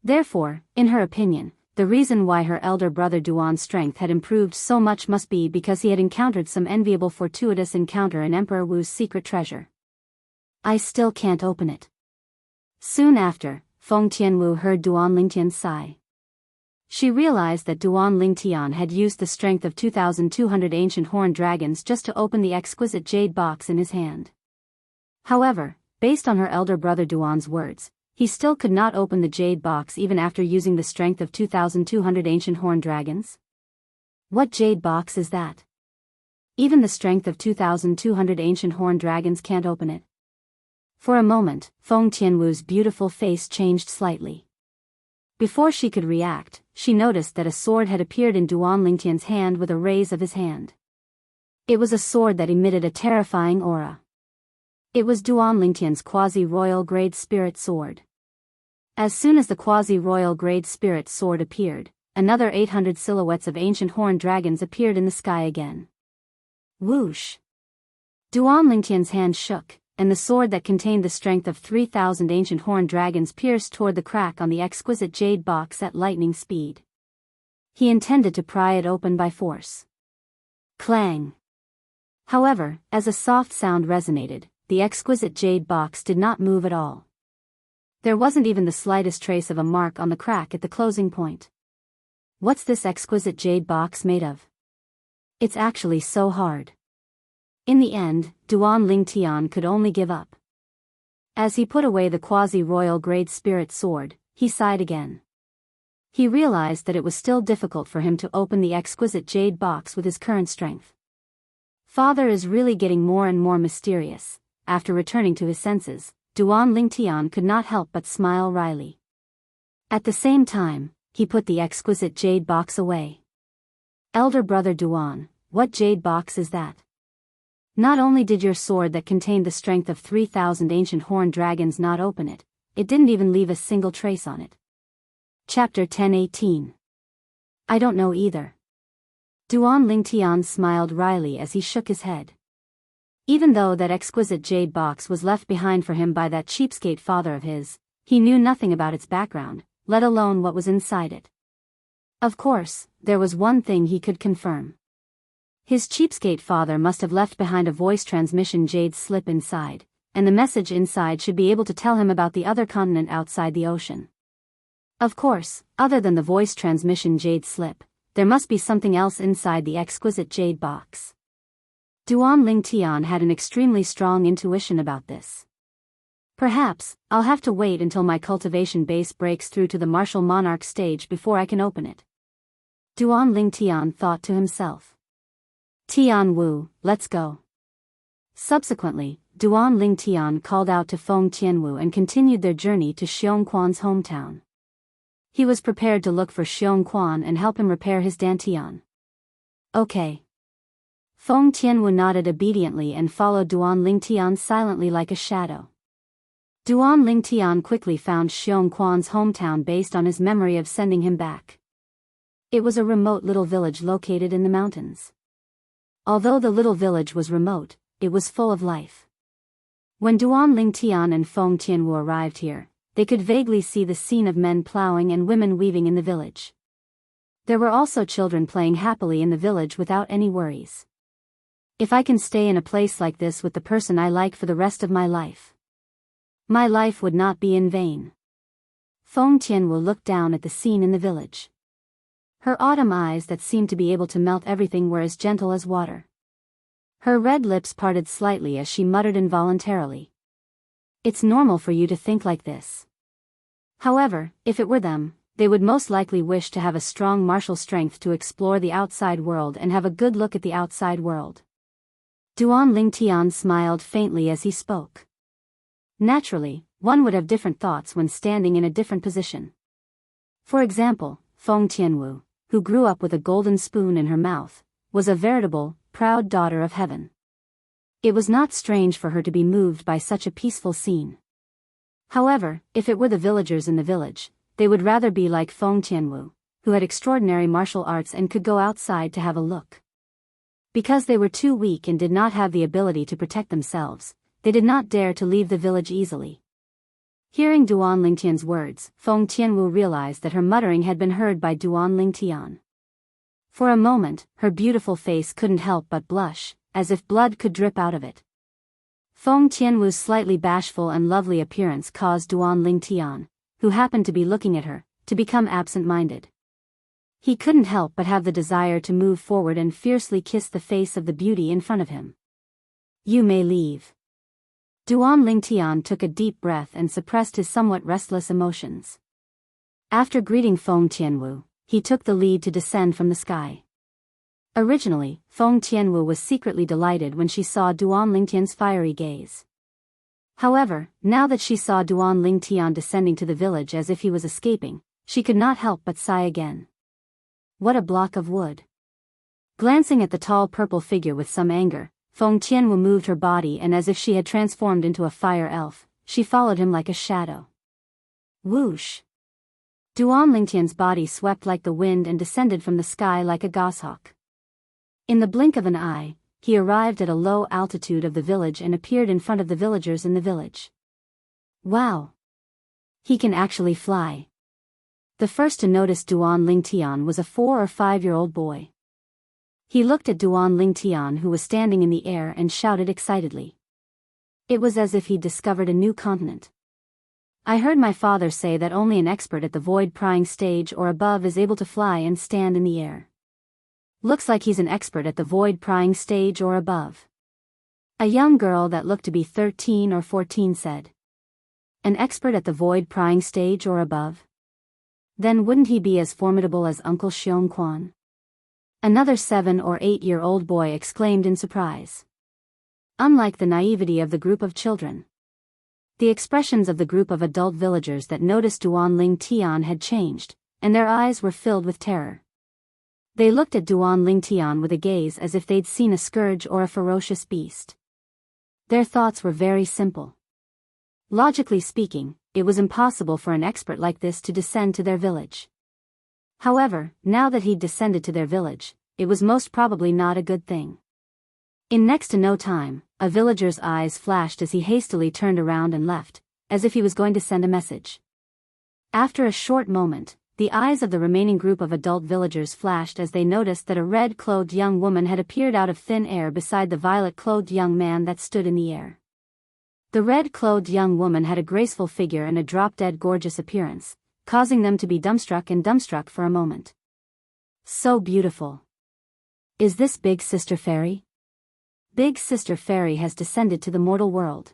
Therefore, in her opinion, the reason why her elder brother Duan's strength had improved so much must be because he had encountered some enviable fortuitous encounter in Emperor Wu's secret treasure. I still can't open it. Soon after, Feng Tianwu heard Duan Lingtian's sigh. She realized that Duan Lingtian had used the strength of 2,200 ancient horned dragons just to open the exquisite jade box in his hand. However, based on her elder brother Duan's words, he still could not open the jade box even after using the strength of 2,200 ancient horned dragons. What jade box is that? Even the strength of 2,200 ancient horned dragons can't open it. For a moment, Feng Tianwu's beautiful face changed slightly. Before she could react, she noticed that a sword had appeared in Duan Lingtian's hand with a raise of his hand. It was a sword that emitted a terrifying aura. It was Duan Lingtian's quasi-royal grade spirit sword. As soon as the quasi-royal grade spirit sword appeared, another 800 silhouettes of ancient horned dragons appeared in the sky again. Whoosh! Duan Lingtian's hand shook, and the sword that contained the strength of 3,000 ancient horned dragons pierced toward the crack on the exquisite jade box at lightning speed. He intended to pry it open by force. Clang! However, as a soft sound resonated, the exquisite jade box did not move at all. There wasn't even the slightest trace of a mark on the crack at the closing point. What's this exquisite jade box made of? It's actually so hard. In the end, Duan Lingtian could only give up. As he put away the quasi-royal grade spirit sword, he sighed again. He realized that it was still difficult for him to open the exquisite jade box with his current strength. Father is really getting more and more mysterious. After returning to his senses, Duan Lingtian could not help but smile wryly. At the same time, he put the exquisite jade box away. Elder brother Duan, what jade box is that? Not only did your sword that contained the strength of 3,000 ancient horned dragons not open it, it didn't even leave a single trace on it. Chapter 1018. I don't know either. Duan Lingtian smiled wryly as he shook his head. Even though that exquisite jade box was left behind for him by that cheapskate father of his, he knew nothing about its background, let alone what was inside it. Of course, there was one thing he could confirm. His cheapskate father must have left behind a voice transmission jade slip inside, and the message inside should be able to tell him about the other continent outside the ocean. Of course, other than the voice transmission jade slip, there must be something else inside the exquisite jade box. Duan Lingtian had an extremely strong intuition about this. Perhaps, I'll have to wait until my cultivation base breaks through to the martial monarch stage before I can open it. Duan Lingtian thought to himself. Tian Wu, let's go. Subsequently, Duan Lingtian called out to Feng Tianwu and continued their journey to Xiongquan's hometown. He was prepared to look for Xiongquan and help him repair his dantian. Okay. Feng Tianwu nodded obediently and followed Duan Lingtian silently like a shadow. Duan Lingtian quickly found Xiongquan's hometown based on his memory of sending him back. It was a remote little village located in the mountains. Although the little village was remote, it was full of life. When Duan Lingtian and Feng Tianwu arrived here, they could vaguely see the scene of men plowing and women weaving in the village. There were also children playing happily in the village without any worries. If I can stay in a place like this with the person I like for the rest of my life would not be in vain. Feng Tianwu looked down at the scene in the village. Her autumn eyes that seemed to be able to melt everything were as gentle as water. Her red lips parted slightly as she muttered involuntarily. It's normal for you to think like this. However, if it were them, they would most likely wish to have a strong martial strength to explore the outside world and have a good look at the outside world. Duan Lingtian smiled faintly as he spoke. Naturally, one would have different thoughts when standing in a different position. For example, Feng Tianwu, who grew up with a golden spoon in her mouth, was a veritable, proud daughter of heaven. It was not strange for her to be moved by such a peaceful scene. However, if it were the villagers in the village, they would rather be like Feng Tianwu, who had extraordinary martial arts and could go outside to have a look. Because they were too weak and did not have the ability to protect themselves, they did not dare to leave the village easily. Hearing Duan Lingtian's words, Feng Tianwu realized that her muttering had been heard by Duan Lingtian. For a moment, her beautiful face couldn't help but blush, as if blood could drip out of it. Feng Tianwu's slightly bashful and lovely appearance caused Duan Lingtian, who happened to be looking at her, to become absent-minded. He couldn't help but have the desire to move forward and fiercely kiss the face of the beauty in front of him. "You may leave." Duan Lingtian took a deep breath and suppressed his somewhat restless emotions. After greeting Feng Tianwu, he took the lead to descend from the sky. Originally, Feng Tianwu was secretly delighted when she saw Duan Lingtian's fiery gaze. However, now that she saw Duan Lingtian descending to the village as if he was escaping, she could not help but sigh again. What a block of wood. Glancing at the tall purple figure with some anger, Feng Tianwu moved her body, and as if she had transformed into a fire elf, she followed him like a shadow. Whoosh! Duan Lingtian's body swept like the wind and descended from the sky like a goshawk. In the blink of an eye, he arrived at a low altitude of the village and appeared in front of the villagers in the village. Wow! He can actually fly. The first to notice Duan Lingtian was a 4 or 5-year-old boy. He looked at Duan Lingtian, who was standing in the air, and shouted excitedly. It was as if he'd discovered a new continent. I heard my father say that only an expert at the void prying stage or above is able to fly and stand in the air. Looks like he's an expert at the void prying stage or above. A young girl that looked to be 13 or 14 said. An expert at the void prying stage or above? Then wouldn't he be as formidable as Uncle Xiongquan? Another 7 or 8-year-old boy exclaimed in surprise. Unlike the naivety of the group of children, the expressions of the group of adult villagers that noticed Duan Lingtian had changed, and their eyes were filled with terror. They looked at Duan Lingtian with a gaze as if they'd seen a scourge or a ferocious beast. Their thoughts were very simple. Logically speaking, it was impossible for an expert like this to descend to their village. However, now that he'd descended to their village, it was most probably not a good thing. In next to no time, a villager's eyes flashed as he hastily turned around and left, as if he was going to send a message. After a short moment, the eyes of the remaining group of adult villagers flashed as they noticed that a red-clothed young woman had appeared out of thin air beside the violet-clothed young man that stood in the air. The red-clothed young woman had a graceful figure and a drop-dead gorgeous appearance, causing them to be dumbstruck for a moment. So beautiful. Is this Big Sister Fairy? Big Sister Fairy has descended to the mortal world.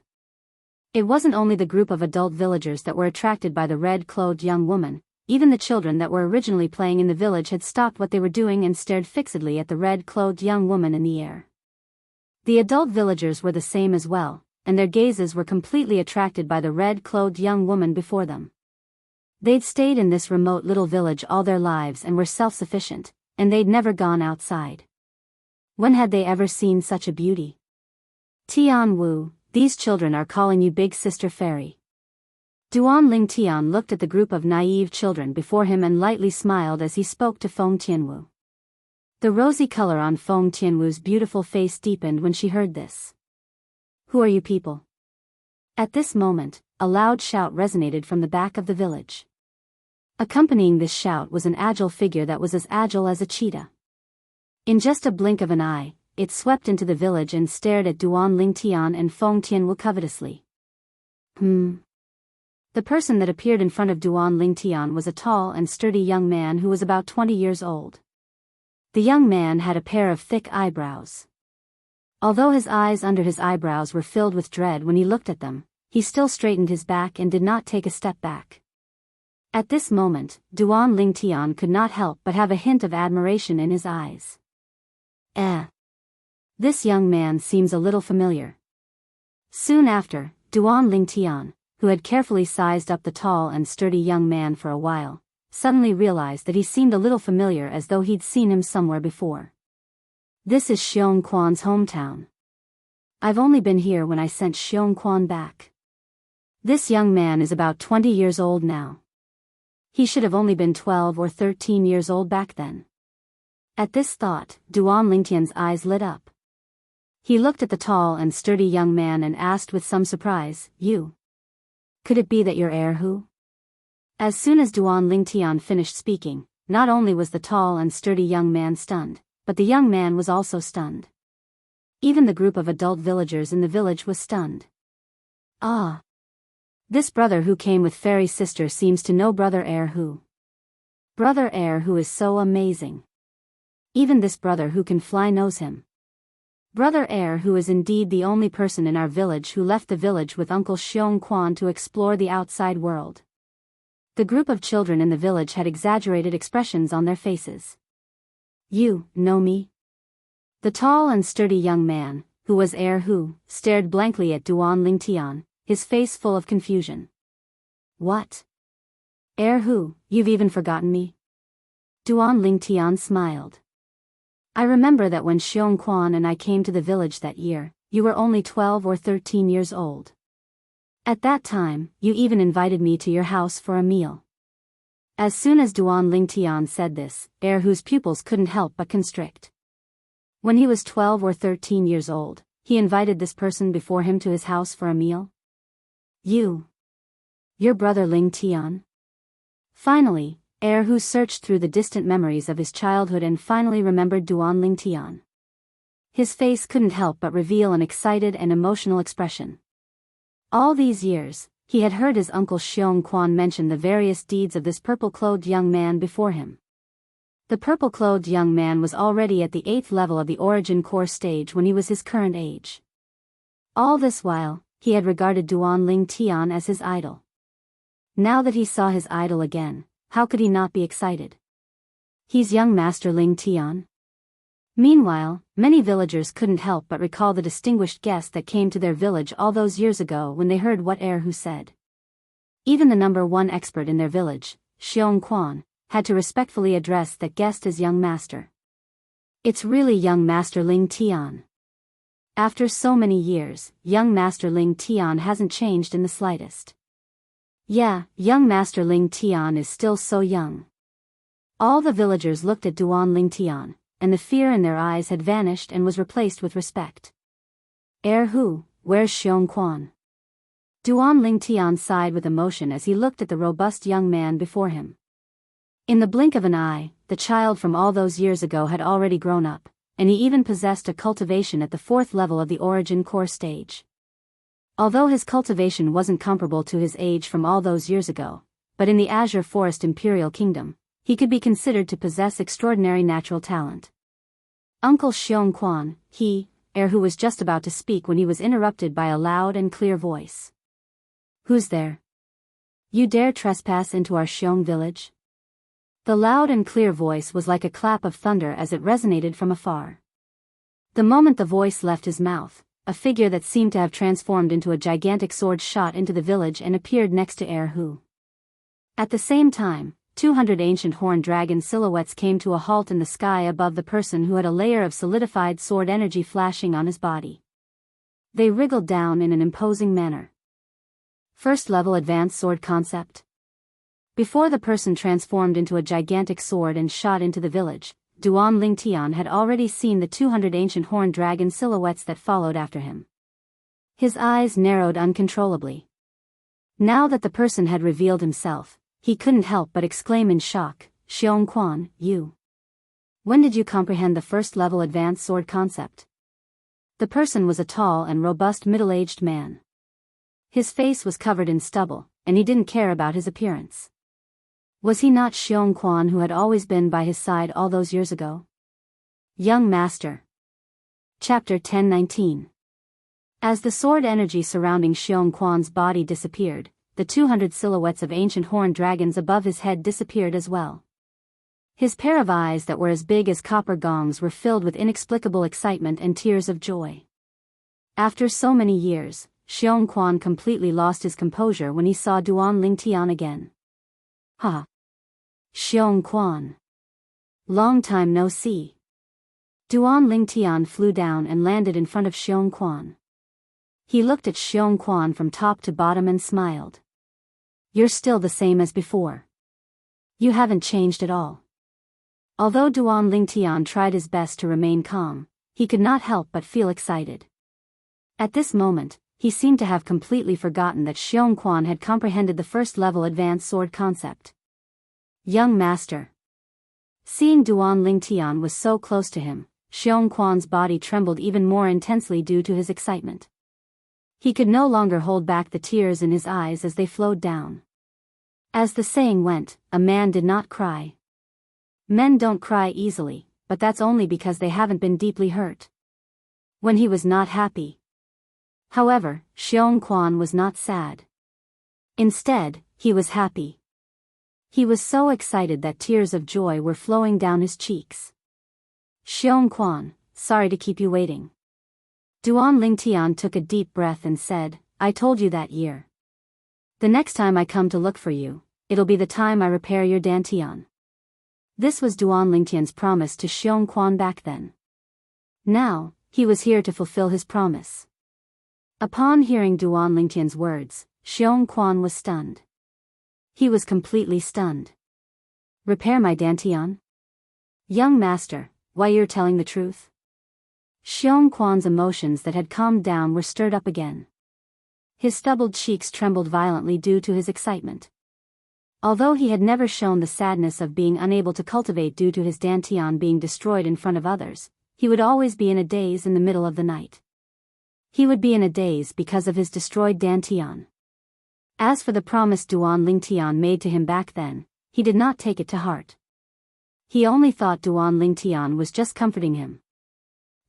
It wasn't only the group of adult villagers that were attracted by the red-clothed young woman. Even the children that were originally playing in the village had stopped what they were doing and stared fixedly at the red-clothed young woman in the air. The adult villagers were the same as well, and their gazes were completely attracted by the red-clothed young woman before them. They'd stayed in this remote little village all their lives and were self-sufficient, and they'd never gone outside. When had they ever seen such a beauty? Tian Wu, these children are calling you Big Sister Fairy. Duan Lingtian looked at the group of naive children before him and lightly smiled as he spoke to Feng Tianwu. The rosy color on Feng Tianwu's beautiful face deepened when she heard this. Who are you people? At this moment, a loud shout resonated from the back of the village. Accompanying this shout was an agile figure that was as agile as a cheetah. In just a blink of an eye, it swept into the village and stared at Duan Lingtian and Feng Tianwu covetously. The person that appeared in front of Duan Lingtian was a tall and sturdy young man who was about 20 years old. The young man had a pair of thick eyebrows. Although his eyes under his eyebrows were filled with dread when he looked at them, he still straightened his back and did not take a step back. At this moment, Duan Lingtian could not help but have a hint of admiration in his eyes. This young man seems a little familiar. Soon after, Duan Lingtian, who had carefully sized up the tall and sturdy young man for a while, suddenly realized that he seemed a little familiar, as though he'd seen him somewhere before. This is Xiongquan's hometown. I've only been here when I sent Xiongquan back. This young man is about 20 years old now. He should have only been 12 or 13 years old back then. At this thought, Duan Lingtian's eyes lit up. He looked at the tall and sturdy young man and asked with some surprise, You Could it be that you're Erhu? As soon as Duan Lingtian finished speaking, not only was the tall and sturdy young man stunned, but the young man was also stunned. Even the group of adult villagers in the village was stunned. Ah! This brother who came with Fairy's sister seems to know Brother Erhu. Brother Erhu is so amazing. Even this brother who can fly knows him. Brother Erhu is indeed the only person in our village who left the village with Uncle Xiongquan to explore the outside world. The group of children in the village had exaggerated expressions on their faces. You know me? The tall and sturdy young man, who was Erhu, stared blankly at Duan Lingtian, his face full of confusion. What? Erhu, you've even forgotten me? Duan Lingtian smiled. I remember that when Xiongquan and I came to the village that year, you were only 12 or 13 years old. At that time, you even invited me to your house for a meal. As soon as Duan Lingtian said this, Erhu's pupils couldn't help but constrict. When he was 12 or 13 years old, he invited this person before him to his house for a meal? Your brother Lingtian? Finally, Erhu searched through the distant memories of his childhood and finally remembered Duan Lingtian. His face couldn't help but reveal an excited and emotional expression. All these years, he had heard his uncle Xiongquan mention the various deeds of this purple-clothed young man before him. The purple-clothed young man was already at the 8th level of the origin core stage when he was his current age. All this while, he had regarded Duan Lingtian as his idol. Now that he saw his idol again, how could he not be excited? He's young Master Lingtian. Meanwhile, many villagers couldn't help but recall the distinguished guest that came to their village all those years ago when they heard what Erhu said. Even the #1 expert in their village, Xiongquan, had to respectfully address that guest as young master. It's really young Master Lingtian. After so many years, young Master Lingtian hasn't changed in the slightest. Yeah, young Master Lingtian is still so young. All the villagers looked at Duan Lingtian, and the fear in their eyes had vanished and was replaced with respect. Erhu, where's Xiongquan? Duan Lingtian sighed with emotion as he looked at the robust young man before him. In the blink of an eye, the child from all those years ago had already grown up, and he even possessed a cultivation at the 4th level of the origin core stage. Although his cultivation wasn't comparable to his age from all those years ago, but in the Azure Forest Imperial Kingdom, he could be considered to possess extraordinary natural talent. Uncle Xiongquan, Erhu was just about to speak when he was interrupted by a loud and clear voice. Who's there? You dare trespass into our Xiong village? The loud and clear voice was like a clap of thunder as it resonated from afar. The moment the voice left his mouth, a figure that seemed to have transformed into a gigantic sword shot into the village and appeared next to Erhu. At the same time, 200 ancient horned dragon silhouettes came to a halt in the sky above the person who had a layer of solidified sword energy flashing on his body. They wriggled down in an imposing manner. First level advanced sword concept. Before the person transformed into a gigantic sword and shot into the village, Duan Lingtian had already seen the 200 ancient horned dragon silhouettes that followed after him. His eyes narrowed uncontrollably. Now that the person had revealed himself, he couldn't help but exclaim in shock, Xiongquan, you. When did you comprehend the first level advanced sword concept? The person was a tall and robust middle-aged man. His face was covered in stubble, and he didn't care about his appearance. Was he not Xiongquan who had always been by his side all those years ago? Young Master. Chapter 1019. As the sword energy surrounding Xiongquan's body disappeared, the 200 silhouettes of ancient horned dragons above his head disappeared as well. His pair of eyes that were as big as copper gongs were filled with inexplicable excitement and tears of joy. After so many years, Xiongquan completely lost his composure when he saw Duan Lingtian again. Ha! Xiongquan. Long time no see. Duan Lingtian flew down and landed in front of Xiongquan. He looked at Xiongquan from top to bottom and smiled. You're still the same as before. You haven't changed at all. Although Duan Lingtian tried his best to remain calm, he could not help but feel excited. At this moment, he seemed to have completely forgotten that Xiongquan had comprehended the first-level advanced sword concept. Young master. Seeing Duan Lingtian was so close to him, Xiongquan's body trembled even more intensely due to his excitement. He could no longer hold back the tears in his eyes as they flowed down. As the saying went, a man did not cry. Men don't cry easily, but that's only because they haven't been deeply hurt. When he was not happy. However, Xiongquan was not sad. Instead, he was happy. He was so excited that tears of joy were flowing down his cheeks. Xiongquan, sorry to keep you waiting. Duan Lingtian took a deep breath and said, I told you that year. The next time I come to look for you, it'll be the time I repair your dantian. This was Duan Lingtian's promise to Xiongquan back then. Now, he was here to fulfill his promise. Upon hearing Duan Lingtian's words, Xiongquan was stunned. He was completely stunned. Repair my dantian? Young master, why you're telling the truth? Xiongquan's emotions that had calmed down were stirred up again. His stubbled cheeks trembled violently due to his excitement. Although he had never shown the sadness of being unable to cultivate due to his dantian being destroyed in front of others, he would always be in a daze in the middle of the night. He would be in a daze because of his destroyed dantian. As for the promise Duan Lingtian made to him back then, he did not take it to heart. He only thought Duan Lingtian was just comforting him.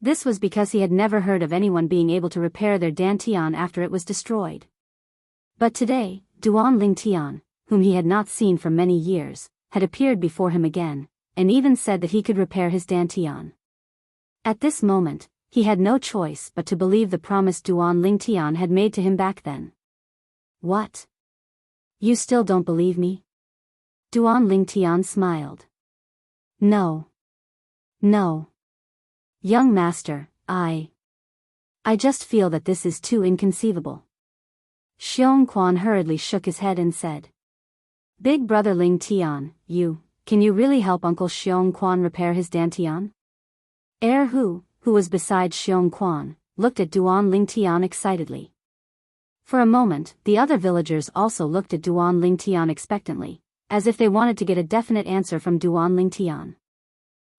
This was because he had never heard of anyone being able to repair their dantian after it was destroyed. But today, Duan Lingtian, whom he had not seen for many years, had appeared before him again, and even said that he could repair his dantian. At this moment, he had no choice but to believe the promise Duan Lingtian had made to him back then. What? You still don't believe me? Duan Lingtian smiled. No. No. Young master, I just feel that this is too inconceivable. Xiongquan hurriedly shook his head and said. Big brother Lingtian, can you really help Uncle Xiongquan repair his dantian? Who was beside Xiongquan, looked at Duan Lingtian excitedly. For a moment, the other villagers also looked at Duan Lingtian expectantly, as if they wanted to get a definite answer from Duan Lingtian.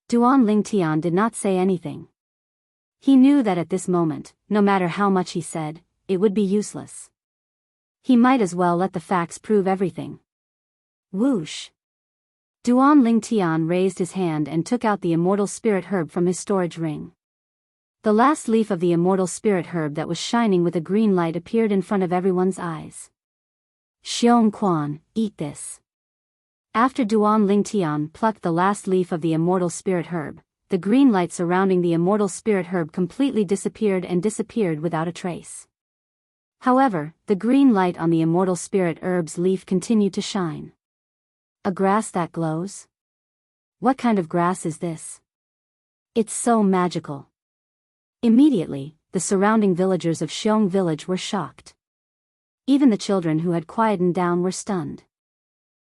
Duan Lingtian did not say anything. He knew that at this moment, no matter how much he said, it would be useless. He might as well let the facts prove everything. Whoosh! Duan Lingtian raised his hand and took out the immortal spirit herb from his storage ring. The last leaf of the immortal spirit herb that was shining with a green light appeared in front of everyone's eyes. Xiongquan, eat this. After Duan Lingtian plucked the last leaf of the immortal spirit herb, the green light surrounding the immortal spirit herb completely disappeared and disappeared without a trace. However, the green light on the immortal spirit herb's leaf continued to shine. A grass that glows? What kind of grass is this? It's so magical. Immediately, the surrounding villagers of Xiong village were shocked. Even the children who had quietened down were stunned.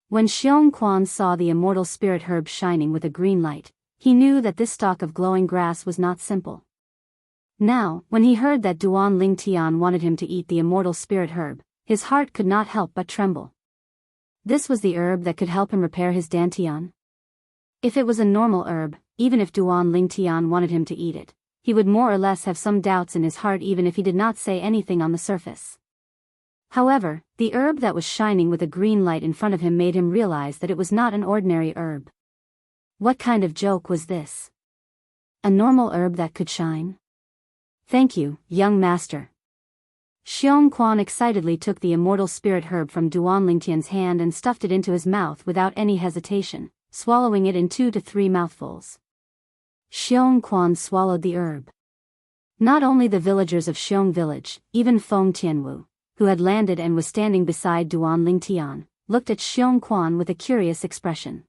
When Xiongquan saw the immortal spirit herb shining with a green light, he knew that this stalk of glowing grass was not simple. Now, when he heard that Duan Lingtian wanted him to eat the immortal spirit herb, his heart could not help but tremble. This was the herb that could help him repair his dantian. If it was a normal herb, even if Duan Lingtian wanted him to eat it, he would more or less have some doubts in his heart even if he did not say anything on the surface. However, the herb that was shining with a green light in front of him made him realize that it was not an ordinary herb. What kind of joke was this? A normal herb that could shine? Thank you, young master. Xiongquan excitedly took the immortal spirit herb from Duan Lingtian's hand and stuffed it into his mouth without any hesitation, swallowing it in 2 to 3 mouthfuls. Xiongquan swallowed the herb. Not only the villagers of Xiong village, even Feng Tianwu, who had landed and was standing beside Duan Lingtian, looked at Xiongquan with a curious expression.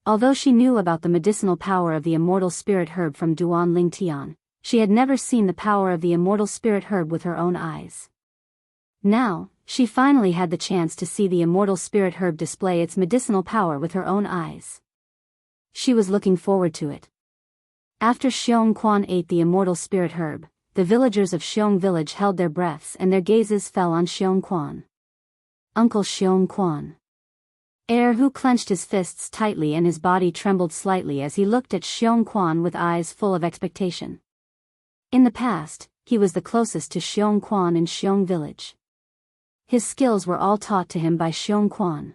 Although she knew about the medicinal power of the immortal spirit herb from Duan Lingtian, she had never seen the power of the immortal spirit herb with her own eyes. Now, she finally had the chance to see the immortal spirit herb display its medicinal power with her own eyes. She was looking forward to it. After Xiongquan ate the immortal spirit herb, the villagers of Xiong village held their breaths and their gazes fell on Xiong Quan. Uncle Xiong Quan. Erhu clenched his fists tightly and his body trembled slightly as he looked at Xiong Quan with eyes full of expectation. In the past, he was the closest to Xiong Quan in Xiong village. His skills were all taught to him by Xiong Quan.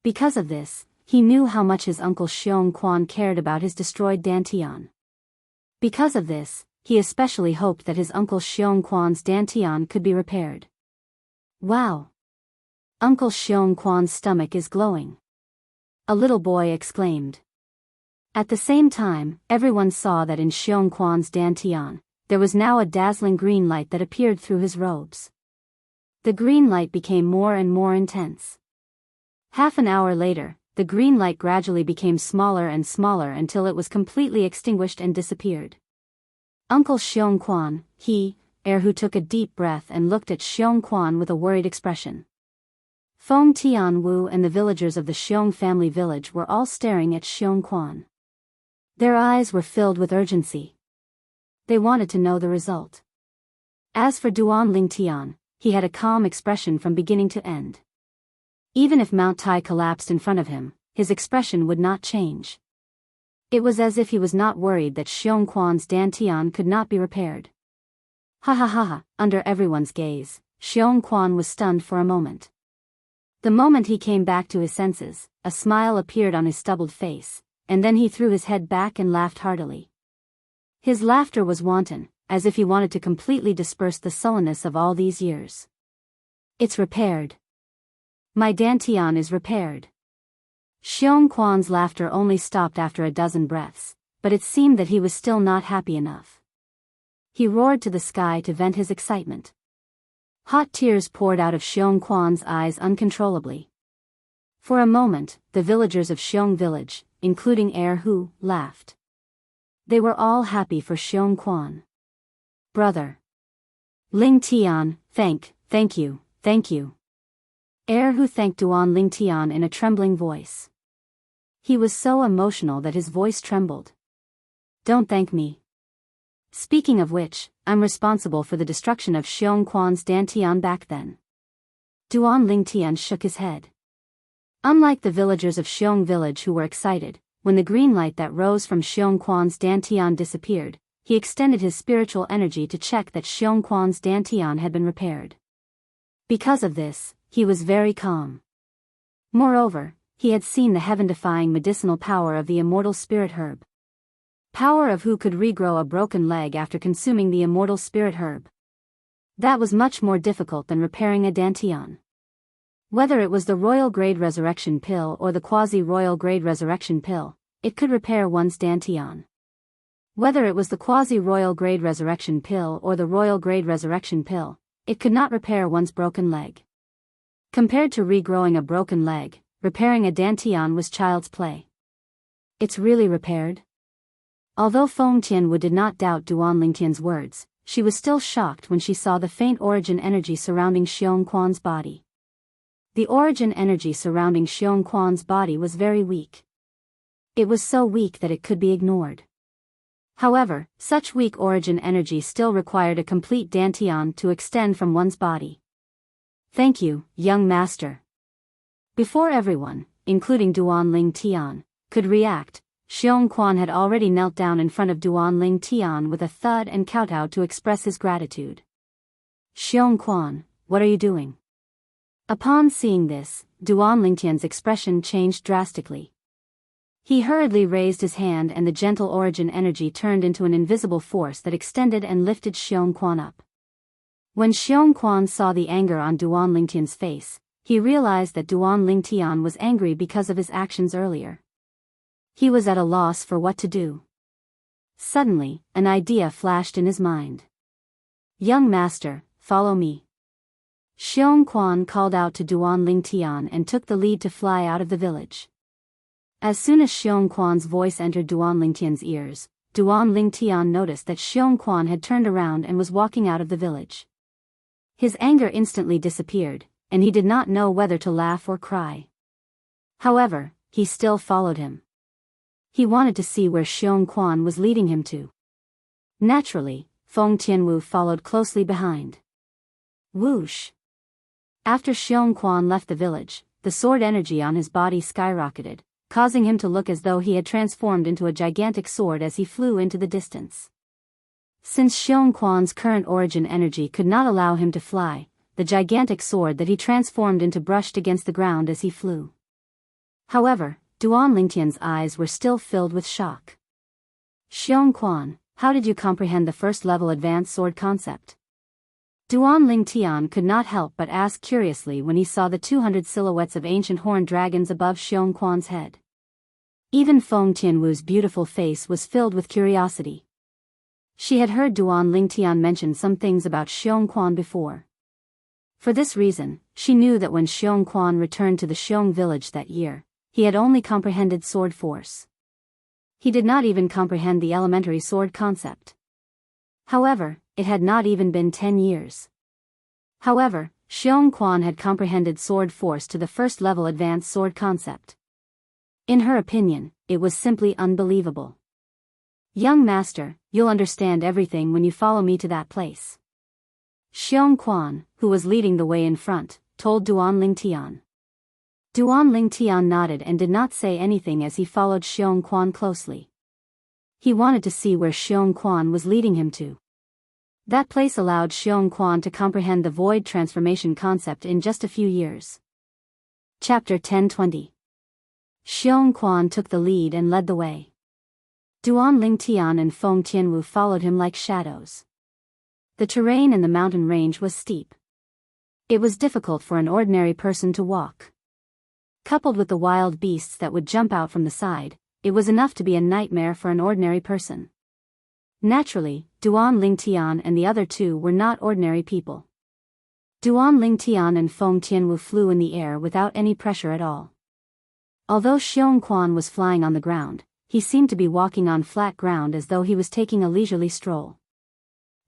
Because of this, he knew how much his uncle Xiong Quan cared about his destroyed Dantian. Because of this, he especially hoped that his uncle Xiong Quan's Dantian could be repaired. Wow! Uncle Xiong Quan's stomach is glowing. A little boy exclaimed. At the same time, everyone saw that in Xiong Quan's Dantian, there was now a dazzling green light that appeared through his robes. The green light became more and more intense. Half an hour later, the green light gradually became smaller and smaller until it was completely extinguished and disappeared. Uncle Xiong Quan, Erhu took a deep breath and looked at Xiong Quan with a worried expression. Feng Tianwu and the villagers of the Xiong family village were all staring at Xiong Quan. Their eyes were filled with urgency. They wanted to know the result. As for Duan Lingtian, he had a calm expression from beginning to end. Even if Mount Tai collapsed in front of him, his expression would not change. It was as if he was not worried that Xiong Quan's Dantian could not be repaired. Ha ha ha ha, under everyone's gaze, Xiong Quan was stunned for a moment. The moment he came back to his senses, a smile appeared on his stubbled face, and then he threw his head back and laughed heartily. His laughter was wanton, as if he wanted to completely disperse the sullenness of all these years. It's repaired. My Dantian is repaired. Xiong Quan's laughter only stopped after a dozen breaths, but it seemed that he was still not happy enough. He roared to the sky to vent his excitement. Hot tears poured out of Xiong Quan's eyes uncontrollably. For a moment, the villagers of Xiong village, including Erhu, laughed. They were all happy for Xiong Quan. Brother. Ling Tian, thank you. Erhu thanked Duan Ling Tian in a trembling voice. He was so emotional that his voice trembled. Don't thank me. Speaking of which, I'm responsible for the destruction of Xiong Quan's Dantian back then. Duan Lingtian shook his head. Unlike the villagers of Xiong village who were excited, when the green light that rose from Xiong Quan's Dantian disappeared, he extended his spiritual energy to check that Xiong Quan's Dantian had been repaired. Because of this, he was very calm. Moreover, he had seen the heaven-defying medicinal power of the immortal spirit herb. Power of who could regrow a broken leg after consuming the immortal spirit herb. That was much more difficult than repairing a Dantian. Whether it was the royal grade resurrection pill or the quasi-royal grade resurrection pill, it could repair one's Dantian. Whether it was the quasi-royal grade resurrection pill or the royal grade resurrection pill, it could not repair one's broken leg. Compared to regrowing a broken leg, repairing a Dantian was child's play. It's really repaired? Although Feng Tianwu did not doubt Duan Lingtian's words, she was still shocked when she saw the faint origin energy surrounding Xiong Quan's body. The origin energy surrounding Xiong Quan's body was very weak. It was so weak that it could be ignored. However, such weak origin energy still required a complete Dantian to extend from one's body. Thank you, young master. Before everyone, including Duan Ling Tian, could react, Xiong Quan had already knelt down in front of Duan Ling Tian with a thud and kowtow to express his gratitude. Xiong Quan, what are you doing? Upon seeing this, Duan Lingtian's expression changed drastically. He hurriedly raised his hand and the gentle origin energy turned into an invisible force that extended and lifted Xiong Quan up. When Xiong Quan saw the anger on Duan Lingtian's face, he realized that Duan Lingtian was angry because of his actions earlier. He was at a loss for what to do. Suddenly, an idea flashed in his mind. Young master, follow me. Xiong Quan called out to Duan Lingtian and took the lead to fly out of the village. As soon as Xiong Quan's voice entered Duan Lingtian's ears, Duan Lingtian noticed that Xiong Quan had turned around and was walking out of the village. His anger instantly disappeared, and he did not know whether to laugh or cry. However, he still followed him. He wanted to see where Xiong Quan was leading him to. Naturally, Feng Tianwu followed closely behind. Whoosh! After Xiongquan left the village, the sword energy on his body skyrocketed, causing him to look as though he had transformed into a gigantic sword as he flew into the distance. Since Xiongquan's current origin energy could not allow him to fly, the gigantic sword that he transformed into brushed against the ground as he flew. However, Duan Lingtian's eyes were still filled with shock. Xiongquan, how did you comprehend the first-level advanced sword concept? Duan Lingtian could not help but ask curiously when he saw the 200 silhouettes of ancient horned dragons above Xiongquan's head. Even Feng Tianwu's beautiful face was filled with curiosity. She had heard Duan Lingtian mention some things about Xiongquan before. For this reason, she knew that when Xiongquan returned to the Xiong village that year, he had only comprehended sword force. He did not even comprehend the elementary sword concept. However, it had not even been 10 years. However, Xiongquan had comprehended sword force to the first-level advanced sword concept. In her opinion, it was simply unbelievable. Young master, you'll understand everything when you follow me to that place. Xiongquan, who was leading the way in front, told Duan Lingtian. Duan Lingtian nodded and did not say anything as he followed Xiongquan closely. He wanted to see where Xiongquan was leading him to. That place allowed Xiongquan to comprehend the void transformation concept in just a few years. Chapter 10-20. Xiongquan took the lead and led the way. Duan Lingtian and Feng Tianwu followed him like shadows. The terrain in the mountain range was steep. It was difficult for an ordinary person to walk. Coupled with the wild beasts that would jump out from the side, it was enough to be a nightmare for an ordinary person. Naturally, Duan Lingtian and the other two were not ordinary people. Duan Lingtian and Feng Tianwu flew in the air without any pressure at all. Although Xiongquan was flying on the ground, he seemed to be walking on flat ground as though he was taking a leisurely stroll.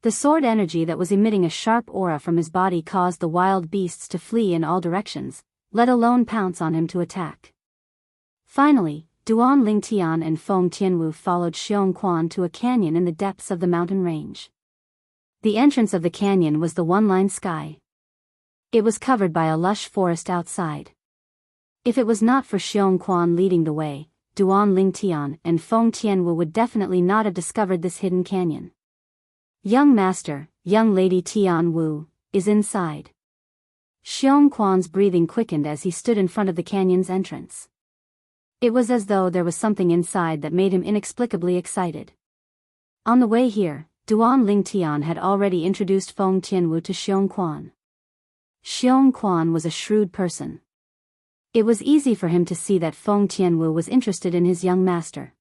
The sword energy that was emitting a sharp aura from his body caused the wild beasts to flee in all directions, let alone pounce on him to attack. Finally, Duan Lingtian and Feng Tianwu followed Xiongquan to a canyon in the depths of the mountain range. The entrance of the canyon was the one-line sky. It was covered by a lush forest outside. If it was not for Xiongquan leading the way, Duan Lingtian and Feng Tianwu would definitely not have discovered this hidden canyon. Young master, young lady Tianwu, is inside. Xiongquan's breathing quickened as he stood in front of the canyon's entrance. It was as though there was something inside that made him inexplicably excited. On the way here, Duan Lingtian had already introduced Feng Tianwu to Xiongquan. Xiongquan was a shrewd person. It was easy for him to see that Feng Tianwu was interested in his young master.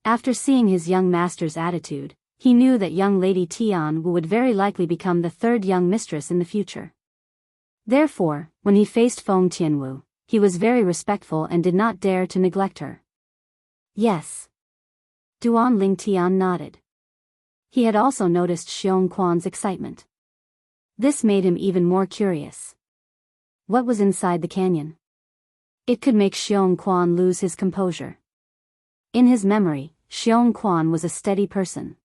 After seeing his young master's attitude, he knew that young lady Tianwu would very likely become the third young mistress in the future. Therefore, when he faced Feng Tianwu, he was very respectful and did not dare to neglect her. Yes. Duan Lingtian nodded. He had also noticed Xiongquan's excitement. This made him even more curious. What was inside the canyon? It could make Xiongquan lose his composure. In his memory, Xiongquan was a steady person.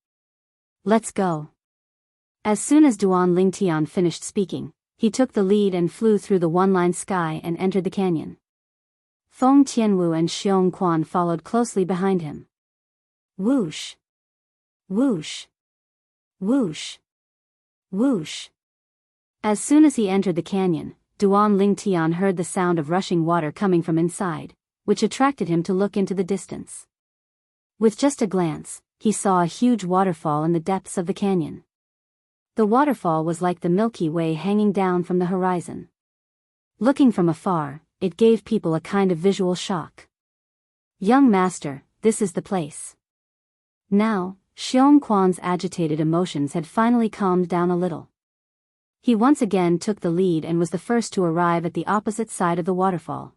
Let's go. As soon as Duan Lingtian finished speaking, he took the lead and flew through the one-line sky and entered the canyon. Feng Tianwu and Xiongquan followed closely behind him. Whoosh! Whoosh! Whoosh! Whoosh! As soon as he entered the canyon, Duan Lingtian heard the sound of rushing water coming from inside, which attracted him to look into the distance. With just a glance, he saw a huge waterfall in the depths of the canyon. The waterfall was like the Milky Way hanging down from the horizon. Looking from afar, it gave people a kind of visual shock. Young master, this is the place. Now, Xiongquan's agitated emotions had finally calmed down a little. He once again took the lead and was the first to arrive at the opposite side of the waterfall.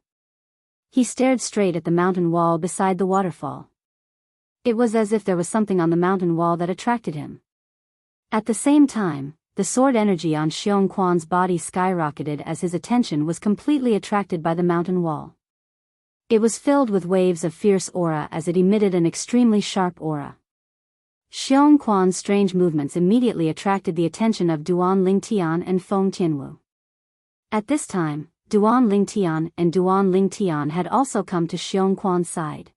He stared straight at the mountain wall beside the waterfall. It was as if there was something on the mountain wall that attracted him. At the same time, the sword energy on Xiongquan's body skyrocketed as his attention was completely attracted by the mountain wall. It was filled with waves of fierce aura as it emitted an extremely sharp aura. Xiongquan's strange movements immediately attracted the attention of Duan Lingtian and Feng Tianwu. At this time, Duan Lingtian and Duan Lingtian had also come to Xiongquan's side.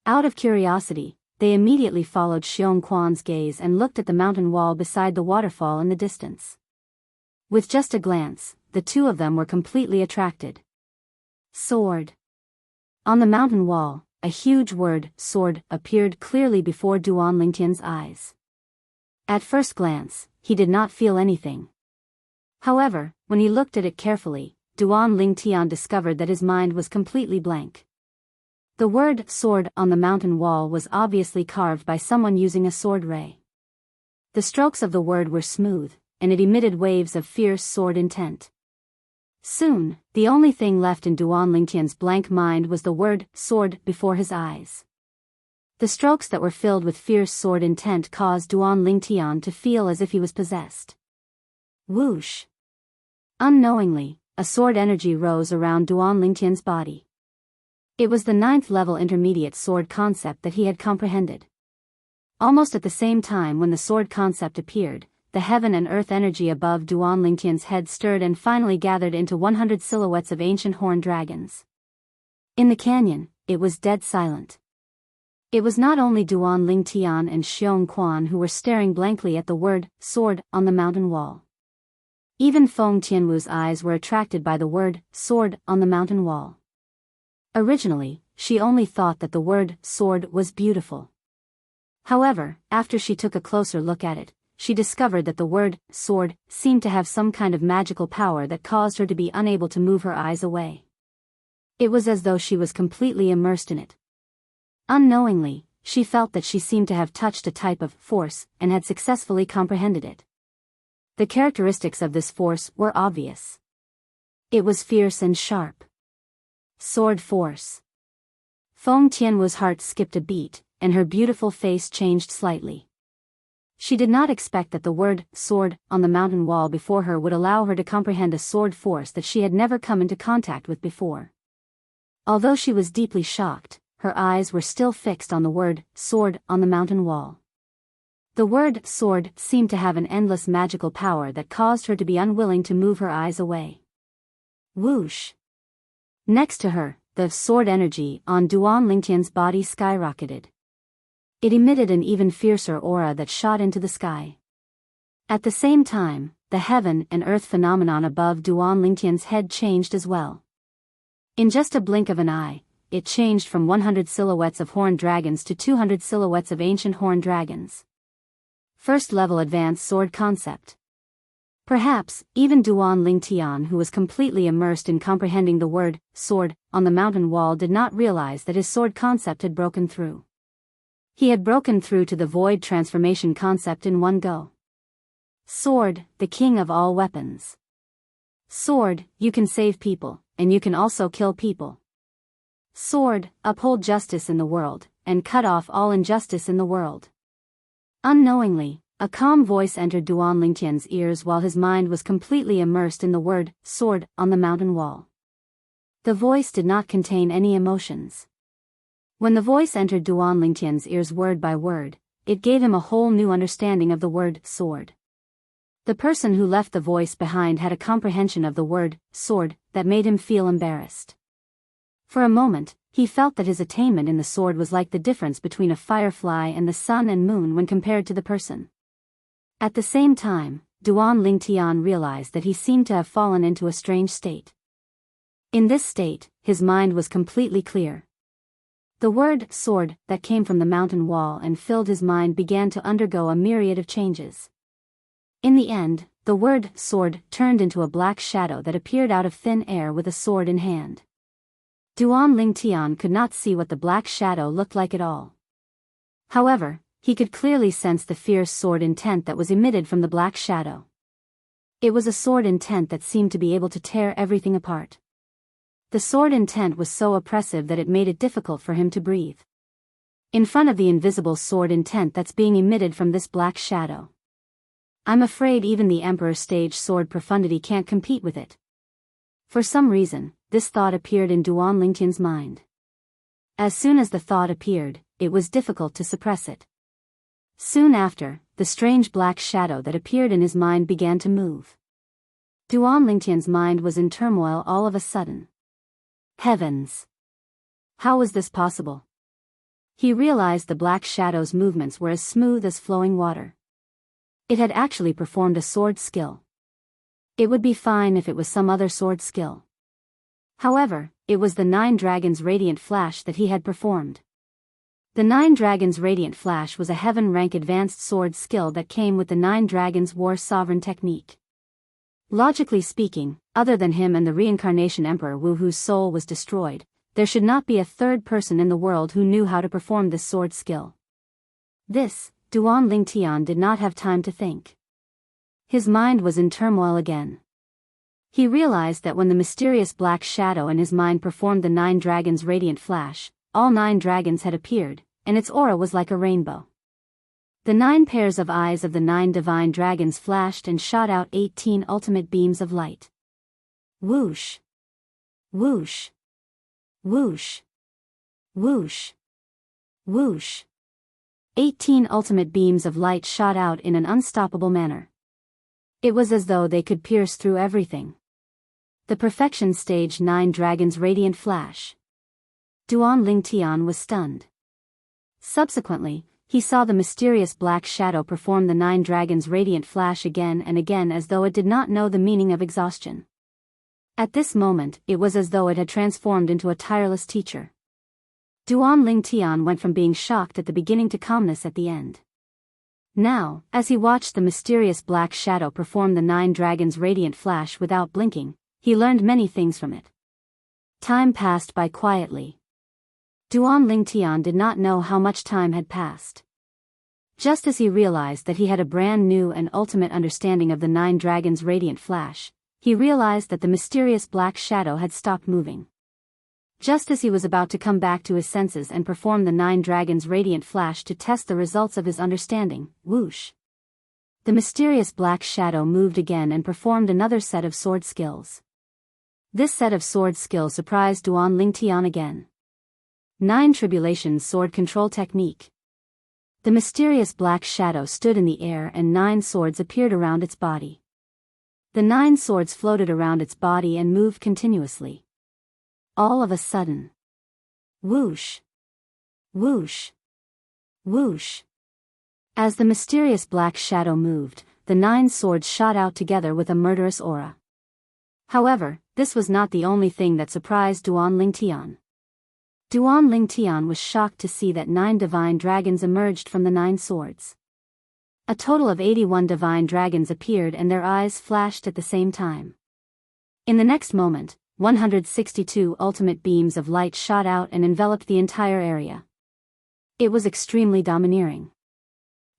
Out of curiosity, they immediately followed Xiongquan's gaze and looked at the mountain wall beside the waterfall in the distance. With just a glance, the two of them were completely attracted. Sword. On the mountain wall, a huge word, sword, appeared clearly before Duan Lingtian's eyes. At first glance, he did not feel anything. However, when he looked at it carefully, Duan Lingtian discovered that his mind was completely blank. The word sword on the mountain wall was obviously carved by someone using a sword ray. The strokes of the word were smooth, and it emitted waves of fierce sword intent. Soon, the only thing left in Duan Lingtian's blank mind was the word sword before his eyes. The strokes that were filled with fierce sword intent caused Duan Lingtian to feel as if he was possessed. Whoosh! Unknowingly, a sword energy rose around Duan Lingtian's body. It was the 9th level intermediate sword concept that he had comprehended. Almost at the same time when the sword concept appeared, the heaven and earth energy above Duan Lingtian's head stirred and finally gathered into 100 silhouettes of ancient horned dragons. In the canyon, it was dead silent. It was not only Duan Lingtian and Xiongquan who were staring blankly at the word sword on the mountain wall. Even Feng Tianwu's eyes were attracted by the word sword on the mountain wall. Originally, she only thought that the word sword was beautiful. However, after she took a closer look at it, she discovered that the word sword seemed to have some kind of magical power that caused her to be unable to move her eyes away. It was as though she was completely immersed in it. Unknowingly, she felt that she seemed to have touched a type of force and had successfully comprehended it. The characteristics of this force were obvious. It was fierce and sharp. Sword force. Feng Tianwu's heart skipped a beat, and her beautiful face changed slightly. She did not expect that the word sword on the mountain wall before her would allow her to comprehend a sword force that she had never come into contact with before. Although she was deeply shocked, her eyes were still fixed on the word sword on the mountain wall. The word sword seemed to have an endless magical power that caused her to be unwilling to move her eyes away. Whoosh! Next to her, the sword energy on Duan Lingtian's body skyrocketed. It emitted an even fiercer aura that shot into the sky. At the same time, the heaven and earth phenomenon above Duan Lingtian's head changed as well. In just a blink of an eye, it changed from 100 silhouettes of horned dragons to 200 silhouettes of ancient horned dragons. First level advanced sword concept. Perhaps, even Duan Lingtian, who was completely immersed in comprehending the word sword on the mountain wall, did not realize that his sword concept had broken through. He had broken through to the void transformation concept in one go. Sword, the king of all weapons. Sword, you can save people, and you can also kill people. Sword, uphold justice in the world, and cut off all injustice in the world. Unknowingly, a calm voice entered Duan Lingtian's ears while his mind was completely immersed in the word sword on the mountain wall. The voice did not contain any emotions. When the voice entered Duan Lingtian's ears word by word, it gave him a whole new understanding of the word sword. The person who left the voice behind had a comprehension of the word sword that made him feel embarrassed. For a moment, he felt that his attainment in the sword was like the difference between a firefly and the sun and moon when compared to the person. At the same time, Duan Lingtian realized that he seemed to have fallen into a strange state. In this state, his mind was completely clear. The word sword that came from the mountain wall and filled his mind began to undergo a myriad of changes. In the end, the word sword turned into a black shadow that appeared out of thin air with a sword in hand. Duan Lingtian could not see what the black shadow looked like at all. However, he could clearly sense the fierce sword intent that was emitted from the black shadow. It was a sword intent that seemed to be able to tear everything apart. The sword intent was so oppressive that it made it difficult for him to breathe. In front of the invisible sword intent that's being emitted from this black shadow, I'm afraid even the Emperor stage sword profundity can't compete with it. For some reason, this thought appeared in Duan Lingtian's mind. As soon as the thought appeared, it was difficult to suppress it. Soon after, the strange black shadow that appeared in his mind began to move. Duan Lingtian's mind was in turmoil all of a sudden. Heavens! How was this possible? He realized the black shadow's movements were as smooth as flowing water. It had actually performed a sword skill. It would be fine if it was some other sword skill. However, it was the 9 Dragons Radiant Flash that he had performed. The 9 Dragons Radiant Flash was a heaven-rank advanced sword skill that came with the 9 Dragons War Sovereign technique. Logically speaking, other than him and the reincarnation Emperor Wu, whose soul was destroyed, there should not be a third person in the world who knew how to perform this sword skill. This, Duan Lingtian did not have time to think. His mind was in turmoil again. He realized that when the mysterious black shadow in his mind performed the 9 Dragons Radiant Flash, all 9 dragons had appeared, and its aura was like a rainbow. The 9 pairs of eyes of the 9 divine dragons flashed and shot out 18 ultimate beams of light. Whoosh! Whoosh! Whoosh! Whoosh! Whoosh! 18 ultimate beams of light shot out in an unstoppable manner. It was as though they could pierce through everything. The perfection stage 9 Dragons Radiant Flash. Duan Lingtian was stunned. Subsequently, he saw the mysterious black shadow perform the 9 Dragons Radiant Flash again and again as though it did not know the meaning of exhaustion. At this moment, it was as though it had transformed into a tireless teacher. Duan Lingtian went from being shocked at the beginning to calmness at the end. Now, as he watched the mysterious black shadow perform the 9 Dragons Radiant Flash without blinking, he learned many things from it. Time passed by quietly. Duan Lingtian did not know how much time had passed. Just as he realized that he had a brand new and ultimate understanding of the 9 Dragons Radiant Flash, he realized that the mysterious black shadow had stopped moving. Just as he was about to come back to his senses and perform the 9 Dragons Radiant Flash to test the results of his understanding, whoosh! The mysterious black shadow moved again and performed another set of sword skills. This set of sword skills surprised Duan Lingtian again. 9 Tribulations Sword Control Technique. The mysterious black shadow stood in the air and 9 swords appeared around its body. The 9 swords floated around its body and moved continuously. All of a sudden. Whoosh! Whoosh! Whoosh! As the mysterious black shadow moved, the 9 swords shot out together with a murderous aura. However, this was not the only thing that surprised Duan Lingtian. Duan Lingtian was shocked to see that 9 divine dragons emerged from the 9 swords. A total of 81 divine dragons appeared and their eyes flashed at the same time. In the next moment, 162 ultimate beams of light shot out and enveloped the entire area. It was extremely domineering.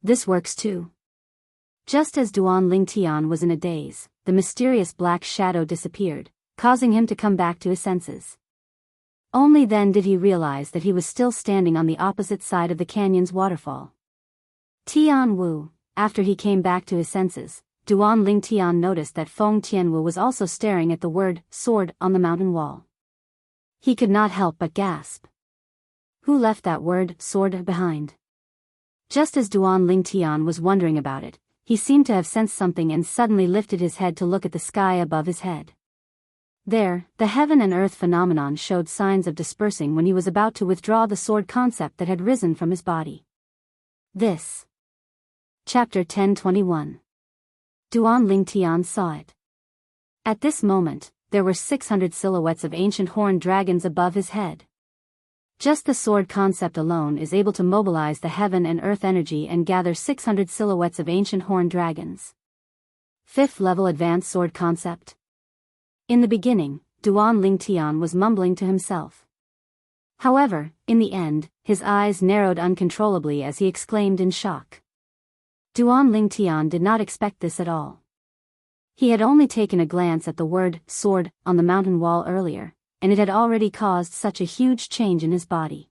This works too. Just as Duan Lingtian was in a daze, the mysterious black shadow disappeared, causing him to come back to his senses. Only then did he realize that he was still standing on the opposite side of the canyon's waterfall. Tian Wu, after he came back to his senses, Duan Lingtian noticed that Feng Tianwu was also staring at the word sword on the mountain wall. He could not help but gasp. Who left that word sword behind? Just as Duan Lingtian was wondering about it, he seemed to have sensed something and suddenly lifted his head to look at the sky above his head. There, the heaven and earth phenomenon showed signs of dispersing when he was about to withdraw the sword concept that had risen from his body. This. Chapter 1021. Duan Lingtian saw it. At this moment, there were 600 silhouettes of ancient horned dragons above his head. Just the sword concept alone is able to mobilize the heaven and earth energy and gather 600 silhouettes of ancient horned dragons. 5th level advanced sword concept. In the beginning, Duan Lingtian was mumbling to himself. However, in the end, his eyes narrowed uncontrollably as he exclaimed in shock. Duan Lingtian did not expect this at all. He had only taken a glance at the word sword on the mountain wall earlier, and it had already caused such a huge change in his body.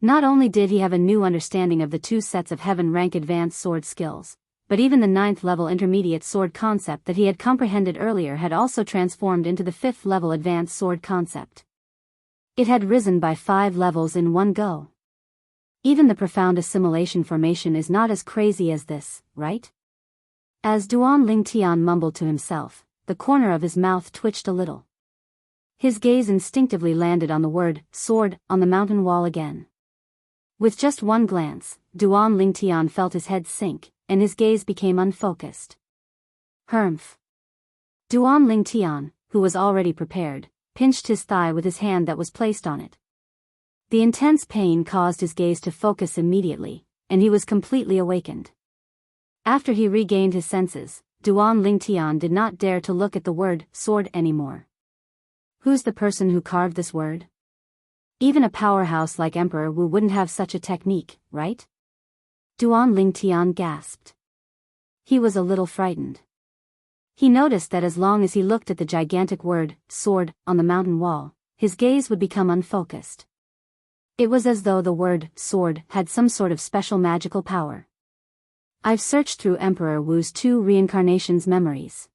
Not only did he have a new understanding of the 2 sets of heaven-rank advanced sword skills, but even the 9th level intermediate sword concept that he had comprehended earlier had also transformed into the 5th level advanced sword concept. It had risen by 5 levels in one go. Even the profound assimilation formation is not as crazy as this, right? As Duan Lingtian mumbled to himself, the corner of his mouth twitched a little. His gaze instinctively landed on the word, sword, on the mountain wall again. With just one glance, Duan Lingtian felt his head sink, and his gaze became unfocused. Humph. Duan Lingtian, who was already prepared, pinched his thigh with his hand that was placed on it. The intense pain caused his gaze to focus immediately, and he was completely awakened. After he regained his senses, Duan Lingtian did not dare to look at the word, sword, anymore. Who's the person who carved this word? Even a powerhouse like Emperor Wu wouldn't have such a technique, right? Duan Lingtian gasped. He was a little frightened. He noticed that as long as he looked at the gigantic word, sword, on the mountain wall, his gaze would become unfocused. It was as though the word, sword, had some sort of special magical power. I've searched through Emperor Wu's 2 reincarnations memories.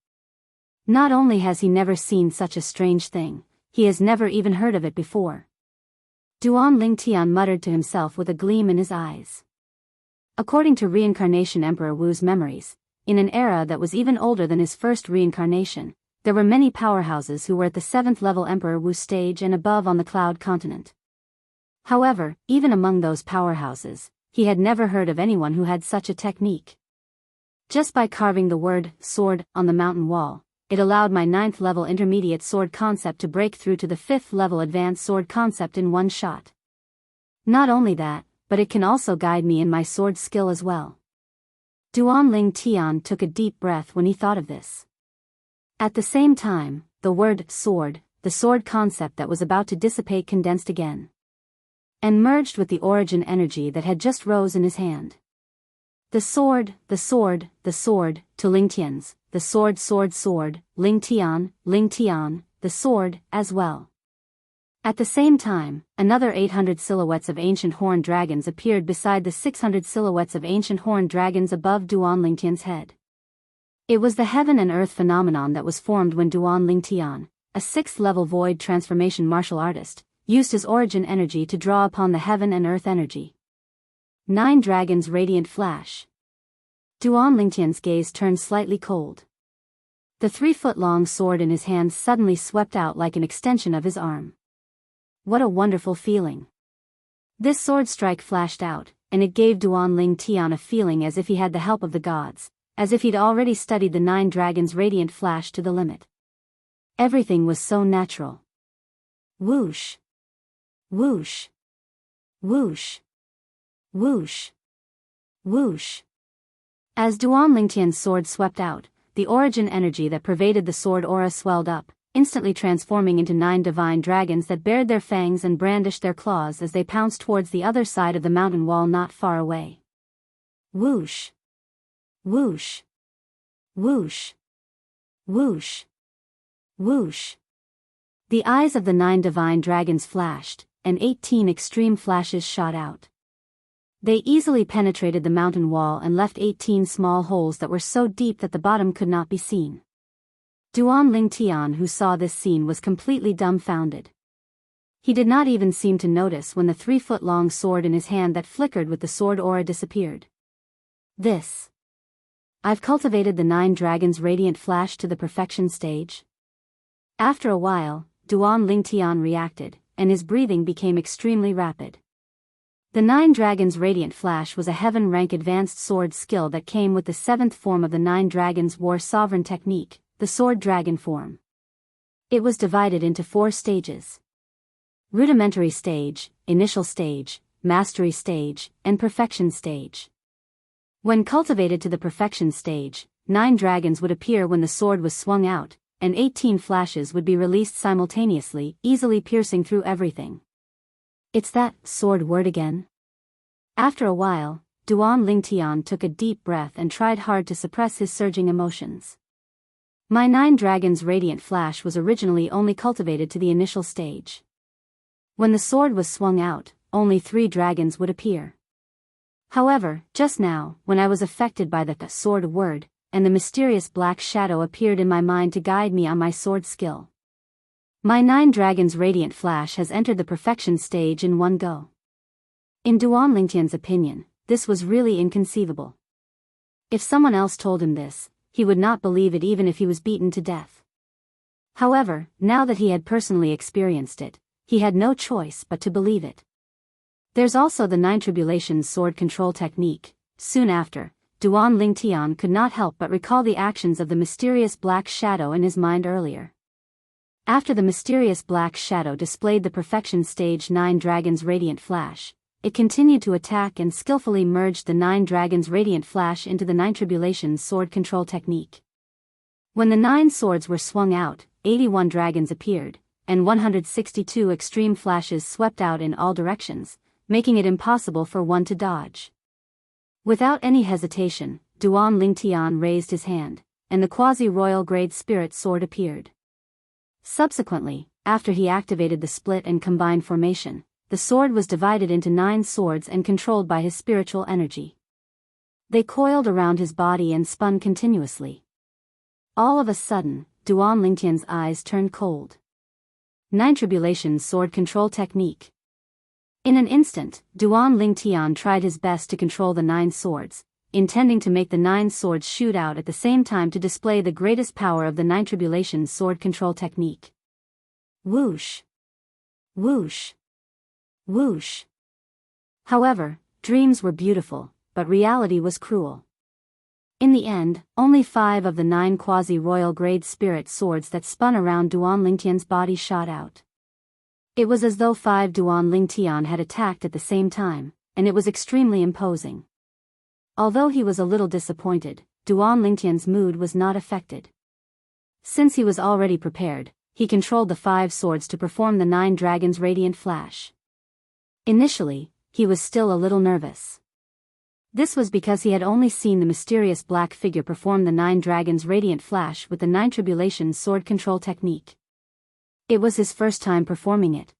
Not only has he never seen such a strange thing, he has never even heard of it before. Duan Lingtian muttered to himself with a gleam in his eyes. According to reincarnation Emperor Wu's memories, in an era that was even older than his first reincarnation, there were many powerhouses who were at the 7th level Emperor Wu stage and above on the Cloud Continent. However, even among those powerhouses, he had never heard of anyone who had such a technique. Just by carving the word, sword, on the mountain wall, it allowed my 9th level intermediate sword concept to break through to the 5th level advanced sword concept in one shot. Not only that, but it can also guide me in my sword skill as well. Duan Lingtian took a deep breath when he thought of this. At the same time, the word, sword, the sword concept that was about to dissipate condensed again, and merged with the origin energy that had just rose in his hand. The sword, the sword, the sword, to Lingtian's, the sword, sword, sword, Lingtian, Lingtian, the sword, as well. At the same time, another 800 silhouettes of ancient horned dragons appeared beside the 600 silhouettes of ancient horned dragons above Duan Lingtian's head. It was the heaven and earth phenomenon that was formed when Duan Lingtian, a 6th level void transformation martial artist, used his origin energy to draw upon the heaven and earth energy. 9 dragons radiant flash. Duan Lingtian's gaze turned slightly cold. The 3-foot-long sword in his hand suddenly swept out like an extension of his arm. What a wonderful feeling. This sword strike flashed out, and it gave Duan Lingtian a feeling as if he had the help of the gods, as if he'd already studied the 9 dragons' radiant flash to the limit. Everything was so natural. Whoosh. Whoosh. Whoosh. Whoosh. Whoosh. As Duan Lingtian's sword swept out, the origin energy that pervaded the sword aura swelled up, instantly transforming into 9 divine dragons that bared their fangs and brandished their claws as they pounced towards the other side of the mountain wall not far away. Whoosh. Whoosh. Whoosh. Whoosh. Whoosh. The eyes of the 9 divine dragons flashed, and 18 extreme flashes shot out. They easily penetrated the mountain wall and left 18 small holes that were so deep that the bottom could not be seen. Duan Lingtian, who saw this scene, was completely dumbfounded. He did not even seem to notice when the 3-foot-long sword in his hand that flickered with the sword aura disappeared. I've cultivated the 9 dragons' radiant flash to the perfection stage. After a while, Duan Lingtian reacted, and his breathing became extremely rapid. The 9 dragons' radiant flash was a heaven-rank advanced sword skill that came with the 7th form of the 9 dragons' war sovereign technique, the sword dragon form. It was divided into 4 stages: rudimentary stage, initial stage, mastery stage, and perfection stage. When cultivated to the perfection stage, 9 dragons would appear when the sword was swung out, and 18 flashes would be released simultaneously, easily piercing through everything. It's that sword word again? After a while, Duan Lingtian took a deep breath and tried hard to suppress his surging emotions. My 9 dragons' radiant flash was originally only cultivated to the initial stage. When the sword was swung out, only 3 dragons would appear. However, just now, when I was affected by the sword word, and the mysterious black shadow appeared in my mind to guide me on my sword skill, my 9 dragons' radiant flash has entered the perfection stage in one go. In Duan Lingtian's opinion, this was really inconceivable. If someone else told him this, he would not believe it even if he was beaten to death. However, now that he had personally experienced it, he had no choice but to believe it. There's also the Nine Tribulations sword control technique. Soon after, Duan Lingtian could not help but recall the actions of the mysterious black shadow in his mind earlier. After the mysterious black shadow displayed the perfection stage 9 dragon's radiant flash, it continued to attack and skillfully merged the 9 dragon's radiant flash into the Nine Tribulations sword control technique. When the 9 swords were swung out, 81 dragons appeared, and 162 extreme flashes swept out in all directions, making it impossible for one to dodge. Without any hesitation, Duan Lingtian raised his hand, and the quasi-royal grade spirit sword appeared. Subsequently, after he activated the split and combined formation, the sword was divided into 9 swords and controlled by his spiritual energy. They coiled around his body and spun continuously. All of a sudden, Duan Lingtian's eyes turned cold. Nine Tribulations sword control technique. In an instant, Duan Lingtian tried his best to control the 9 swords, intending to make the 9 swords shoot out at the same time to display the greatest power of the Nine Tribulations sword control technique. Whoosh! Whoosh! Whoosh! However, dreams were beautiful, but reality was cruel. In the end, only 5 of the 9 quasi-royal grade spirit swords that spun around Duan Lingtian's body shot out. It was as though 5 Duan Lingtian had attacked at the same time, and it was extremely imposing. Although he was a little disappointed, Duan Lingtian's mood was not affected. Since he was already prepared, he controlled the 5 swords to perform the 9 dragons' radiant flash. Initially, he was still a little nervous. This was because he had only seen the mysterious black figure perform the 9 dragons' radiant flash with the Nine Tribulations sword control technique. It was his first time performing it.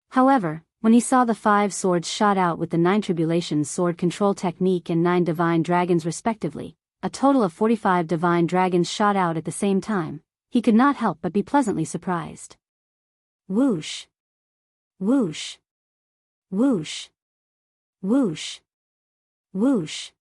However, when he saw the 5 swords shot out with the Nine Tribulations sword control technique and 9 divine dragons respectively, a total of 45 divine dragons shot out at the same time, he could not help but be pleasantly surprised. Whoosh! Whoosh! Whoosh! Whoosh! Whoosh!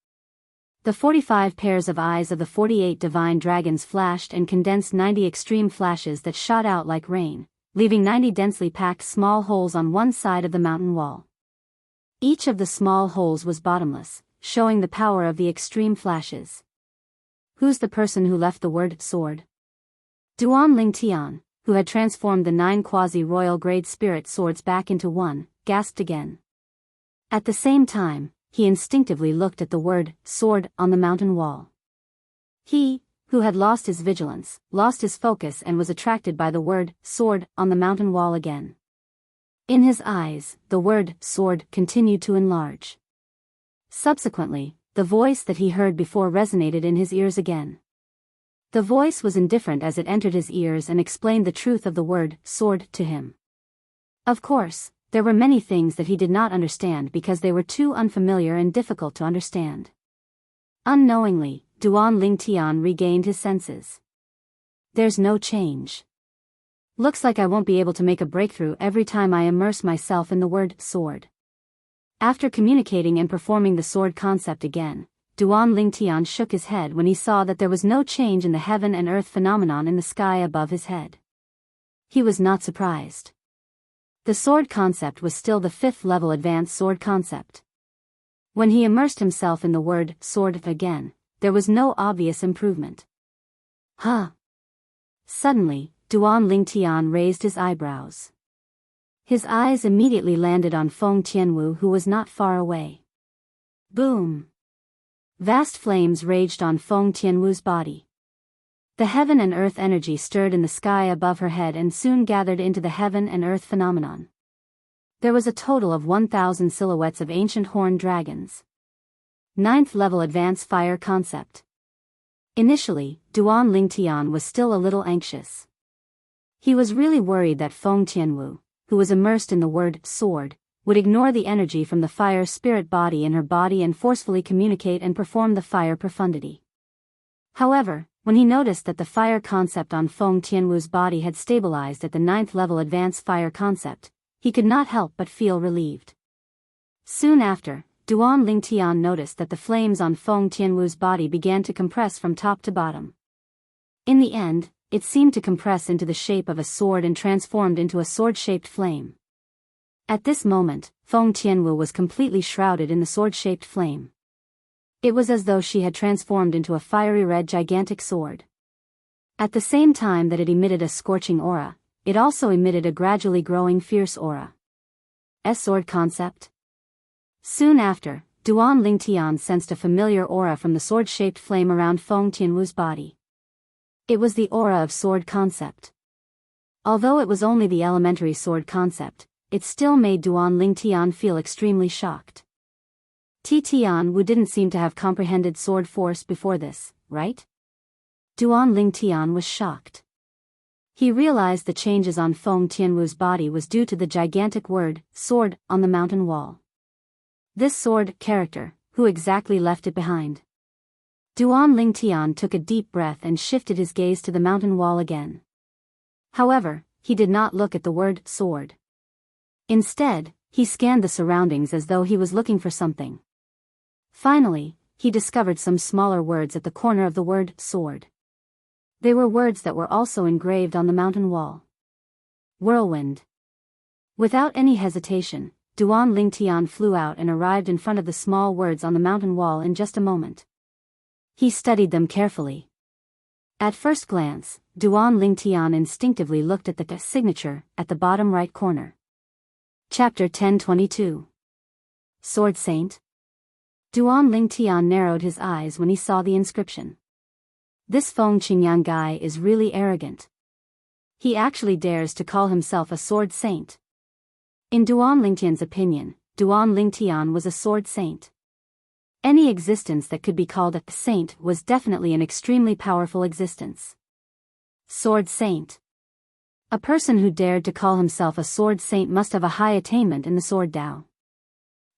The 45 pairs of eyes of the 48 divine dragons flashed and condensed 90 extreme flashes that shot out like rain, leaving 90 densely packed small holes on one side of the mountain wall. Each of the small holes was bottomless, showing the power of the extreme flashes. Who's the person who left the word sword? Duan Lingtian, who had transformed the 9 quasi-royal grade spirit swords back into one, gasped again. At the same time, he instinctively looked at the word sword on the mountain wall. He, who had lost his vigilance, lost his focus and was attracted by the word sword on the mountain wall again. In his eyes, the word sword continued to enlarge. Subsequently, the voice that he heard before resonated in his ears again. The voice was indifferent as it entered his ears and explained the truth of the word sword to him. Of course, there were many things that he did not understand because they were too unfamiliar and difficult to understand. Unknowingly, Duan Lingtian regained his senses. There's no change. Looks like I won't be able to make a breakthrough every time I immerse myself in the word sword. After communicating and performing the sword concept again, Duan Lingtian shook his head when he saw that there was no change in the heaven and earth phenomenon in the sky above his head. He was not surprised. The sword concept was still the 5th level advanced sword concept. When he immersed himself in the word sword again, there was no obvious improvement. Huh? Suddenly, Duan Lingtian raised his eyebrows. His eyes immediately landed on Feng Tianwu, who was not far away. Boom! Vast flames raged on Feng Tianwu's body. The heaven and earth energy stirred in the sky above her head and soon gathered into the heaven and earth phenomenon. There was a total of 1,000 silhouettes of ancient horned dragons. 9th level advanced fire concept. Initially, Duan Lingtian was still a little anxious. He was really worried that Feng Tianwu, who was immersed in the word sword, would ignore the energy from the fire spirit body in her body and forcefully communicate and perform the fire profundity. However, when he noticed that the fire concept on Feng Tianwu's body had stabilized at the 9th level advanced fire concept, he could not help but feel relieved. Soon after, Duan Lingtian noticed that the flames on Feng Tianwu's body began to compress from top to bottom. In the end, it seemed to compress into the shape of a sword and transformed into a sword-shaped flame. At this moment, Feng Tianwu was completely shrouded in the sword-shaped flame. It was as though she had transformed into a fiery red gigantic sword. At the same time that it emitted a scorching aura, it also emitted a gradually growing fierce aura. Sword concept? Soon after, Duan Lingtian sensed a familiar aura from the sword-shaped flame around Feng Tianwu's body. It was the aura of sword concept. Although it was only the elementary sword concept, it still made Duan Lingtian feel extremely shocked. Tianwu didn't seem to have comprehended sword force before this, right? Duan Lingtian was shocked. He realized the changes on Feng Tianwu's body was due to the gigantic word, sword, on the mountain wall. This sword character, who exactly left it behind? Duan Lingtian took a deep breath and shifted his gaze to the mountain wall again. However, he did not look at the word sword. Instead, he scanned the surroundings as though he was looking for something. Finally, he discovered some smaller words at the corner of the word sword. They were words that were also engraved on the mountain wall. Whirlwind. Without any hesitation, Duan Lingtian flew out and arrived in front of the small words on the mountain wall in just a moment. He studied them carefully. At first glance, Duan Lingtian instinctively looked at the signature at the bottom right corner. Chapter 1022. Sword Saint? Duan Lingtian narrowed his eyes when he saw the inscription. This Feng Qingyang guy is really arrogant. He actually dares to call himself a sword saint. In Duan Lingtian's opinion, Duan Lingtian was a sword saint. Any existence that could be called a saint was definitely an extremely powerful existence. Sword saint. A person who dared to call himself a sword saint must have a high attainment in the sword Tao.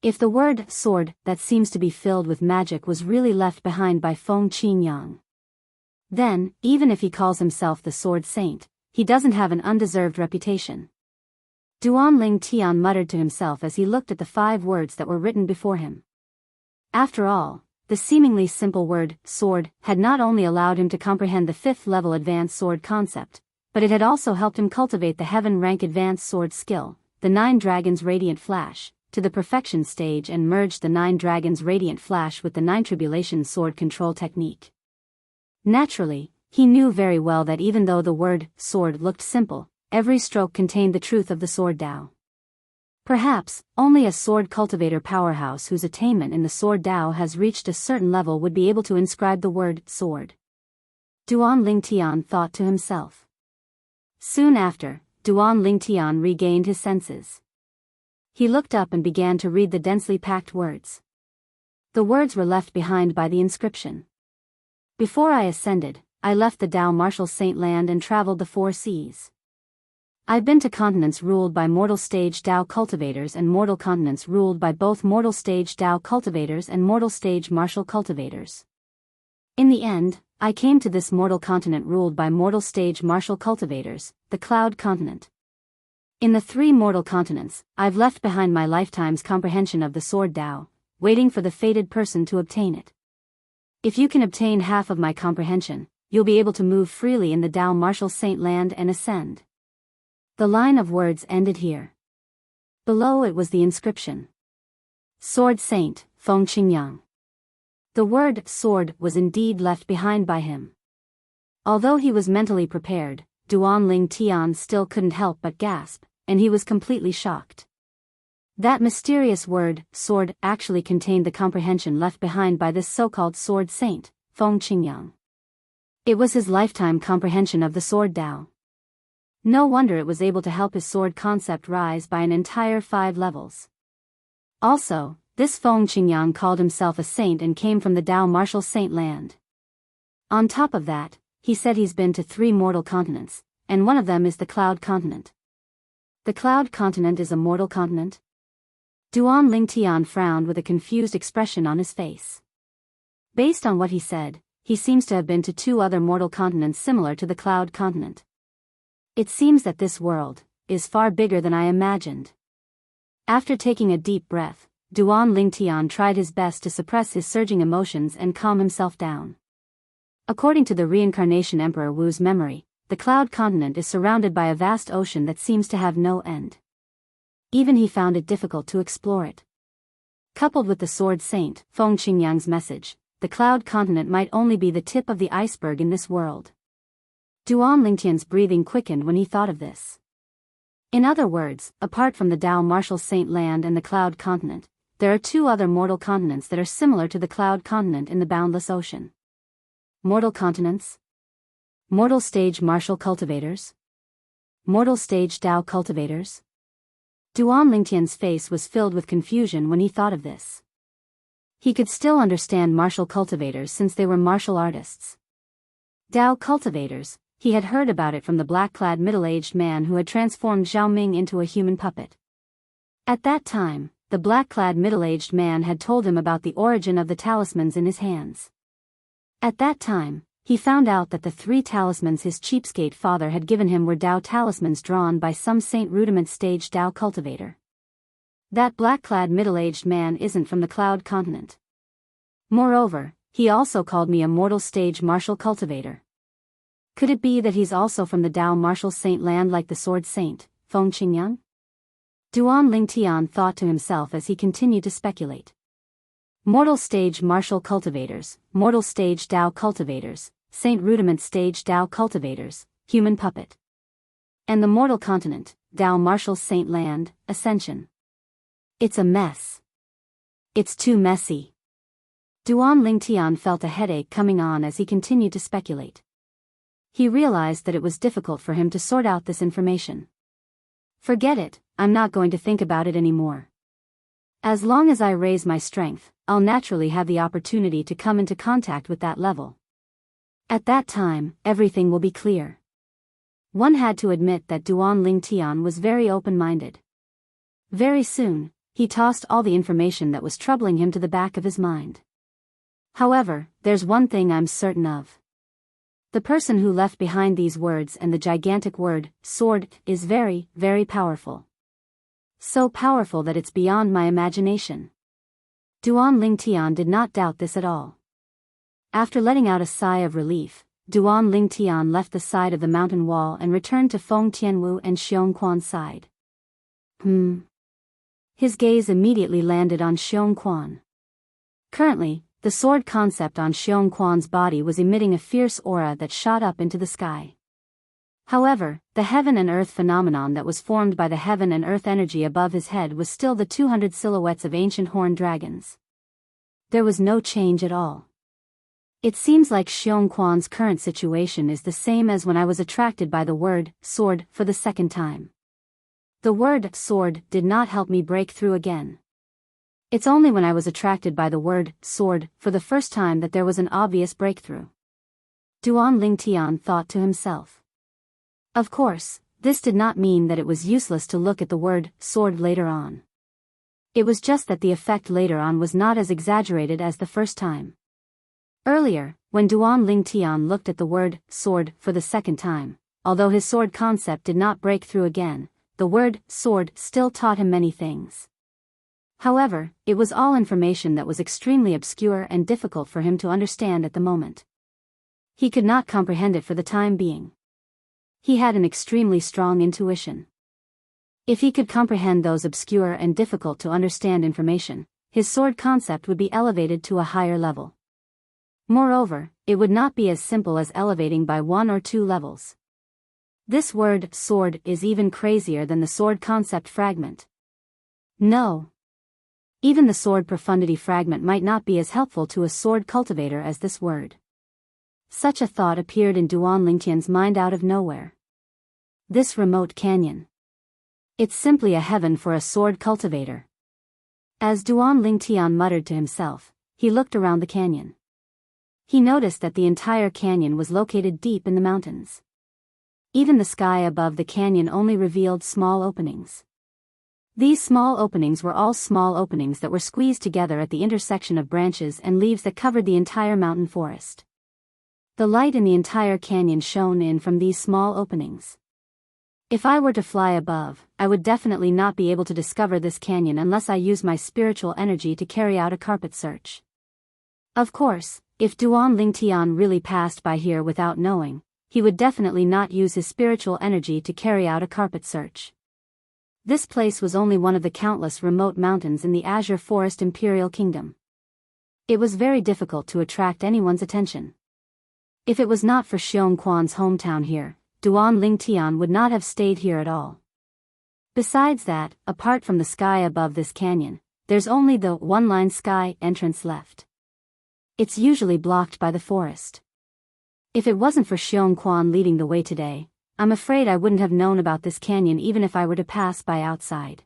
If the word sword that seems to be filled with magic was really left behind by Feng Qingyang, then, even if he calls himself the sword saint, he doesn't have an undeserved reputation. Duan Lingtian muttered to himself as he looked at the 5 words that were written before him. After all, the seemingly simple word, sword, had not only allowed him to comprehend the 5th-level advanced sword concept, but it had also helped him cultivate the heaven-rank advanced sword skill, the 9 Dragons Radiant Flash, to the perfection stage and merged the 9 Dragons Radiant Flash with the 9 Tribulations sword control technique. Naturally, he knew very well that even though the word, sword, looked simple, every stroke contained the truth of the sword Tao. Perhaps, only a sword cultivator powerhouse whose attainment in the sword Tao has reached a certain level would be able to inscribe the word, sword. Duan Lingtian thought to himself. Soon after, Duan Lingtian regained his senses. He looked up and began to read the densely packed words. The words were left behind by the inscription. Before I ascended, I left the Tao martial saint land and traveled the 4 seas. I've been to continents ruled by mortal stage Tao cultivators and mortal continents ruled by both mortal stage Tao cultivators and mortal stage martial cultivators. In the end, I came to this mortal continent ruled by mortal stage martial cultivators, the Cloud Continent. In the 3 mortal continents, I've left behind my lifetime's comprehension of the sword Tao, waiting for the fated person to obtain it. If you can obtain half of my comprehension, you'll be able to move freely in the Tao martial saint land and ascend. The line of words ended here. Below it was the inscription. Sword Saint, Feng Qingyang. The word sword was indeed left behind by him. Although he was mentally prepared, Duan Lingtian still couldn't help but gasp, and he was completely shocked. That mysterious word, sword, actually contained the comprehension left behind by this so-called sword saint, Feng Qingyang. It was his lifetime comprehension of the sword Tao. No wonder it was able to help his sword concept rise by an entire 5 levels. Also, this Feng Qingyang called himself a saint and came from the Tao martial saint land. On top of that, he said he's been to 3 mortal continents, and one of them is the Cloud Continent. The Cloud Continent is a mortal continent? Duan Lingtian frowned with a confused expression on his face. Based on what he said, he seems to have been to 2 other mortal continents similar to the Cloud Continent. It seems that this world is far bigger than I imagined. After taking a deep breath, Duan Lingtian tried his best to suppress his surging emotions and calm himself down. According to the reincarnation Emperor Wu's memory, the Cloud Continent is surrounded by a vast ocean that seems to have no end. Even he found it difficult to explore it. Coupled with the Sword Saint, Feng Qingyang's message, the Cloud Continent might only be the tip of the iceberg in this world. Duan Lingtian's breathing quickened when he thought of this. In other words, apart from the Dao Martial Saint Land and the Cloud Continent, there are two other mortal continents that are similar to the Cloud Continent in the boundless ocean. Mortal continents? Mortal stage martial cultivators? Mortal stage Dao cultivators? Duan Lingtian's face was filled with confusion when he thought of this. He could still understand martial cultivators since they were martial artists. Dao cultivators, he had heard about it from the black-clad middle-aged man who had transformed Zhao Ming into a human puppet. At that time, the black-clad middle-aged man had told him about the origin of the talismans in his hands. At that time, he found out that the 3 talismans his cheapskate father had given him were Dao talismans drawn by some saint rudiment stage Dao cultivator. That black-clad middle-aged man isn't from the Cloud Continent. Moreover, he also called me a mortal stage martial cultivator. Could it be that he's also from the Dao Martial Saint Land like the Sword Saint, Feng Qingyang? Duan Lingtian thought to himself as he continued to speculate. Mortal stage martial cultivators, mortal stage Dao cultivators, Saint Rudiment stage Dao cultivators, human puppet. And the mortal continent, Dao Martial Saint Land, Ascension. It's a mess. It's too messy. Duan Lingtian felt a headache coming on as he continued to speculate. He realized that it was difficult for him to sort out this information. Forget it, I'm not going to think about it anymore. As long as I raise my strength, I'll naturally have the opportunity to come into contact with that level. At that time, everything will be clear. One had to admit that Duan Lingtian was very open-minded. Very soon, he tossed all the information that was troubling him to the back of his mind. However, there's one thing I'm certain of. The person who left behind these words and the gigantic word, sword, is very, very powerful. So powerful that it's beyond my imagination. Duan Lingtian did not doubt this at all. After letting out a sigh of relief, Duan Lingtian left the side of the mountain wall and returned to Feng Tianwu and Xiongquan's side. His gaze immediately landed on Xiongquan. Currently, the sword concept on Xiongquan's body was emitting a fierce aura that shot up into the sky. However, the heaven and earth phenomenon that was formed by the heaven and earth energy above his head was still the 200 silhouettes of ancient horned dragons. There was no change at all. It seems like Xiongquan's current situation is the same as when I was attracted by the word, sword, for the second time. The word, sword, did not help me break through again. It's only when I was attracted by the word, sword, for the first time that there was an obvious breakthrough. Duan Lingtian thought to himself. Of course, this did not mean that it was useless to look at the word, sword later on. It was just that the effect later on was not as exaggerated as the first time. Earlier, when Duan Lingtian looked at the word, sword, for the second time, although his sword concept did not break through again, the word, sword, still taught him many things. However, it was all information that was extremely obscure and difficult for him to understand at the moment. He could not comprehend it for the time being. He had an extremely strong intuition. If he could comprehend those obscure and difficult to understand information, his sword concept would be elevated to a higher level. Moreover, it would not be as simple as elevating by 1 or 2 levels. This word, sword, is even crazier than the sword concept fragment. No. Even the sword profundity fragment might not be as helpful to a sword cultivator as this word. Such a thought appeared in Duan Lingtian's mind out of nowhere. This remote canyon. It's simply a heaven for a sword cultivator. As Duan Lingtian muttered to himself, he looked around the canyon. He noticed that the entire canyon was located deep in the mountains. Even the sky above the canyon only revealed small openings. These small openings were all small openings that were squeezed together at the intersection of branches and leaves that covered the entire mountain forest. The light in the entire canyon shone in from these small openings. If I were to fly above, I would definitely not be able to discover this canyon unless I use my spiritual energy to carry out a carpet search. Of course, if Duan Lingtian really passed by here without knowing, he would definitely not use his spiritual energy to carry out a carpet search. This place was only one of the countless remote mountains in the Azure Forest Imperial Kingdom. It was very difficult to attract anyone's attention. If it was not for Xiong Quan's hometown here, Duan Lingtian would not have stayed here at all. Besides that, apart from the sky above this canyon, there's only the one-line sky entrance left. It's usually blocked by the forest. If it wasn't for Xiong Quan leading the way today, I'm afraid I wouldn't have known about this canyon even if I were to pass by outside.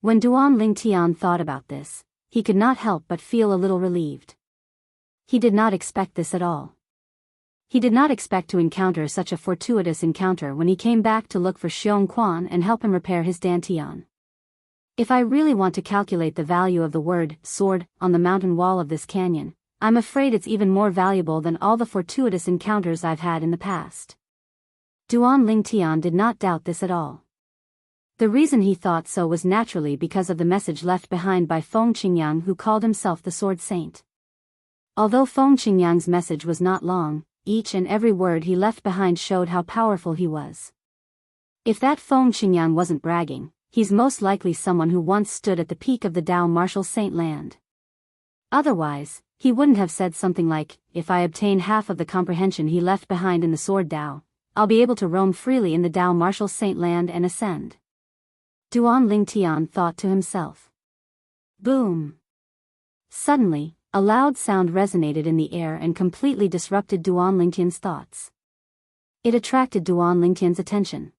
When Duan Lingtian thought about this, he could not help but feel a little relieved. He did not expect this at all. He did not expect to encounter such a fortuitous encounter when he came back to look for Xiong Quan and help him repair his dantian. If I really want to calculate the value of the word sword on the mountain wall of this canyon, I'm afraid it's even more valuable than all the fortuitous encounters I've had in the past. Duan Lingtian did not doubt this at all. The reason he thought so was naturally because of the message left behind by Feng Qingyang, who called himself the Sword Saint. Although Feng Qingyang's message was not long, each and every word he left behind showed how powerful he was. If that Feng Qingyang wasn't bragging, he's most likely someone who once stood at the peak of the Dao Martial Saint land. Otherwise, he wouldn't have said something like, "If I obtain half of the comprehension he left behind in the Sword Dao, I'll be able to roam freely in the Dao Martial Saint land and ascend." Duan Lingtian thought to himself. Boom! Suddenly, a loud sound resonated in the air and completely disrupted Duan Lingtian's thoughts. It attracted Duan Lingtian's attention.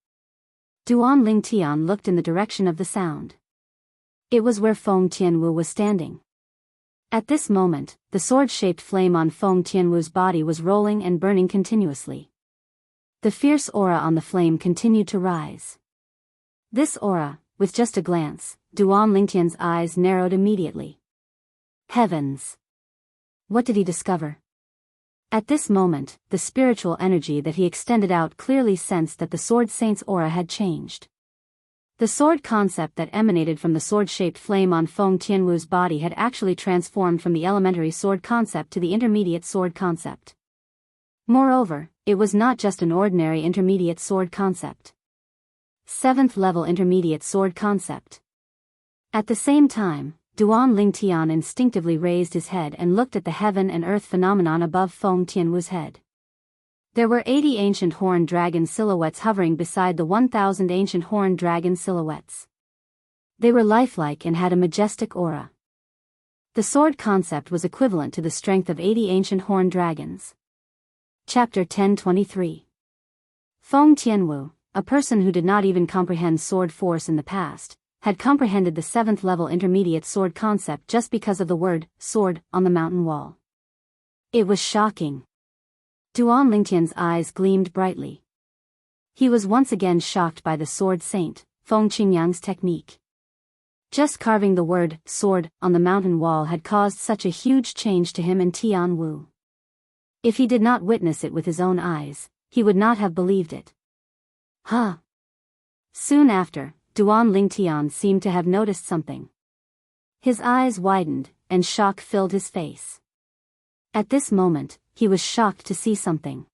Duan Lingtian looked in the direction of the sound. It was where Feng Tianwu was standing. At this moment, the sword-shaped flame on Feng Tianwu's body was rolling and burning continuously. The fierce aura on the flame continued to rise. This aura, with just a glance, Duan Lingtian's eyes narrowed immediately. Heavens! What did he discover? At this moment, the spiritual energy that he extended out clearly sensed that the Sword Saint's aura had changed. The sword concept that emanated from the sword-shaped flame on Feng Tianwu's body had actually transformed from the elementary sword concept to the intermediate sword concept. Moreover, it was not just an ordinary intermediate sword concept. 7th level intermediate sword concept. At the same time, Duan Lingtian instinctively raised his head and looked at the heaven and earth phenomenon above Feng Tianwu's head. There were 80 ancient horned dragon silhouettes hovering beside the 1,000 ancient horned dragon silhouettes. They were lifelike and had a majestic aura. The sword concept was equivalent to the strength of 80 ancient horned dragons. Chapter 1023. Feng Tianwu, a person who did not even comprehend sword force in the past, had comprehended the 7th level intermediate sword concept just because of the word sword on the mountain wall. It was shocking. Duan Lingtian's eyes gleamed brightly. He was once again shocked by the Sword Saint, Feng Qingyang's technique. Just carving the word sword on the mountain wall had caused such a huge change to him and Tianwu. If he did not witness it with his own eyes, he would not have believed it. Huh! Soon after, Duan Lingtian seemed to have noticed something. His eyes widened, and shock filled his face. At this moment, he was shocked to see something.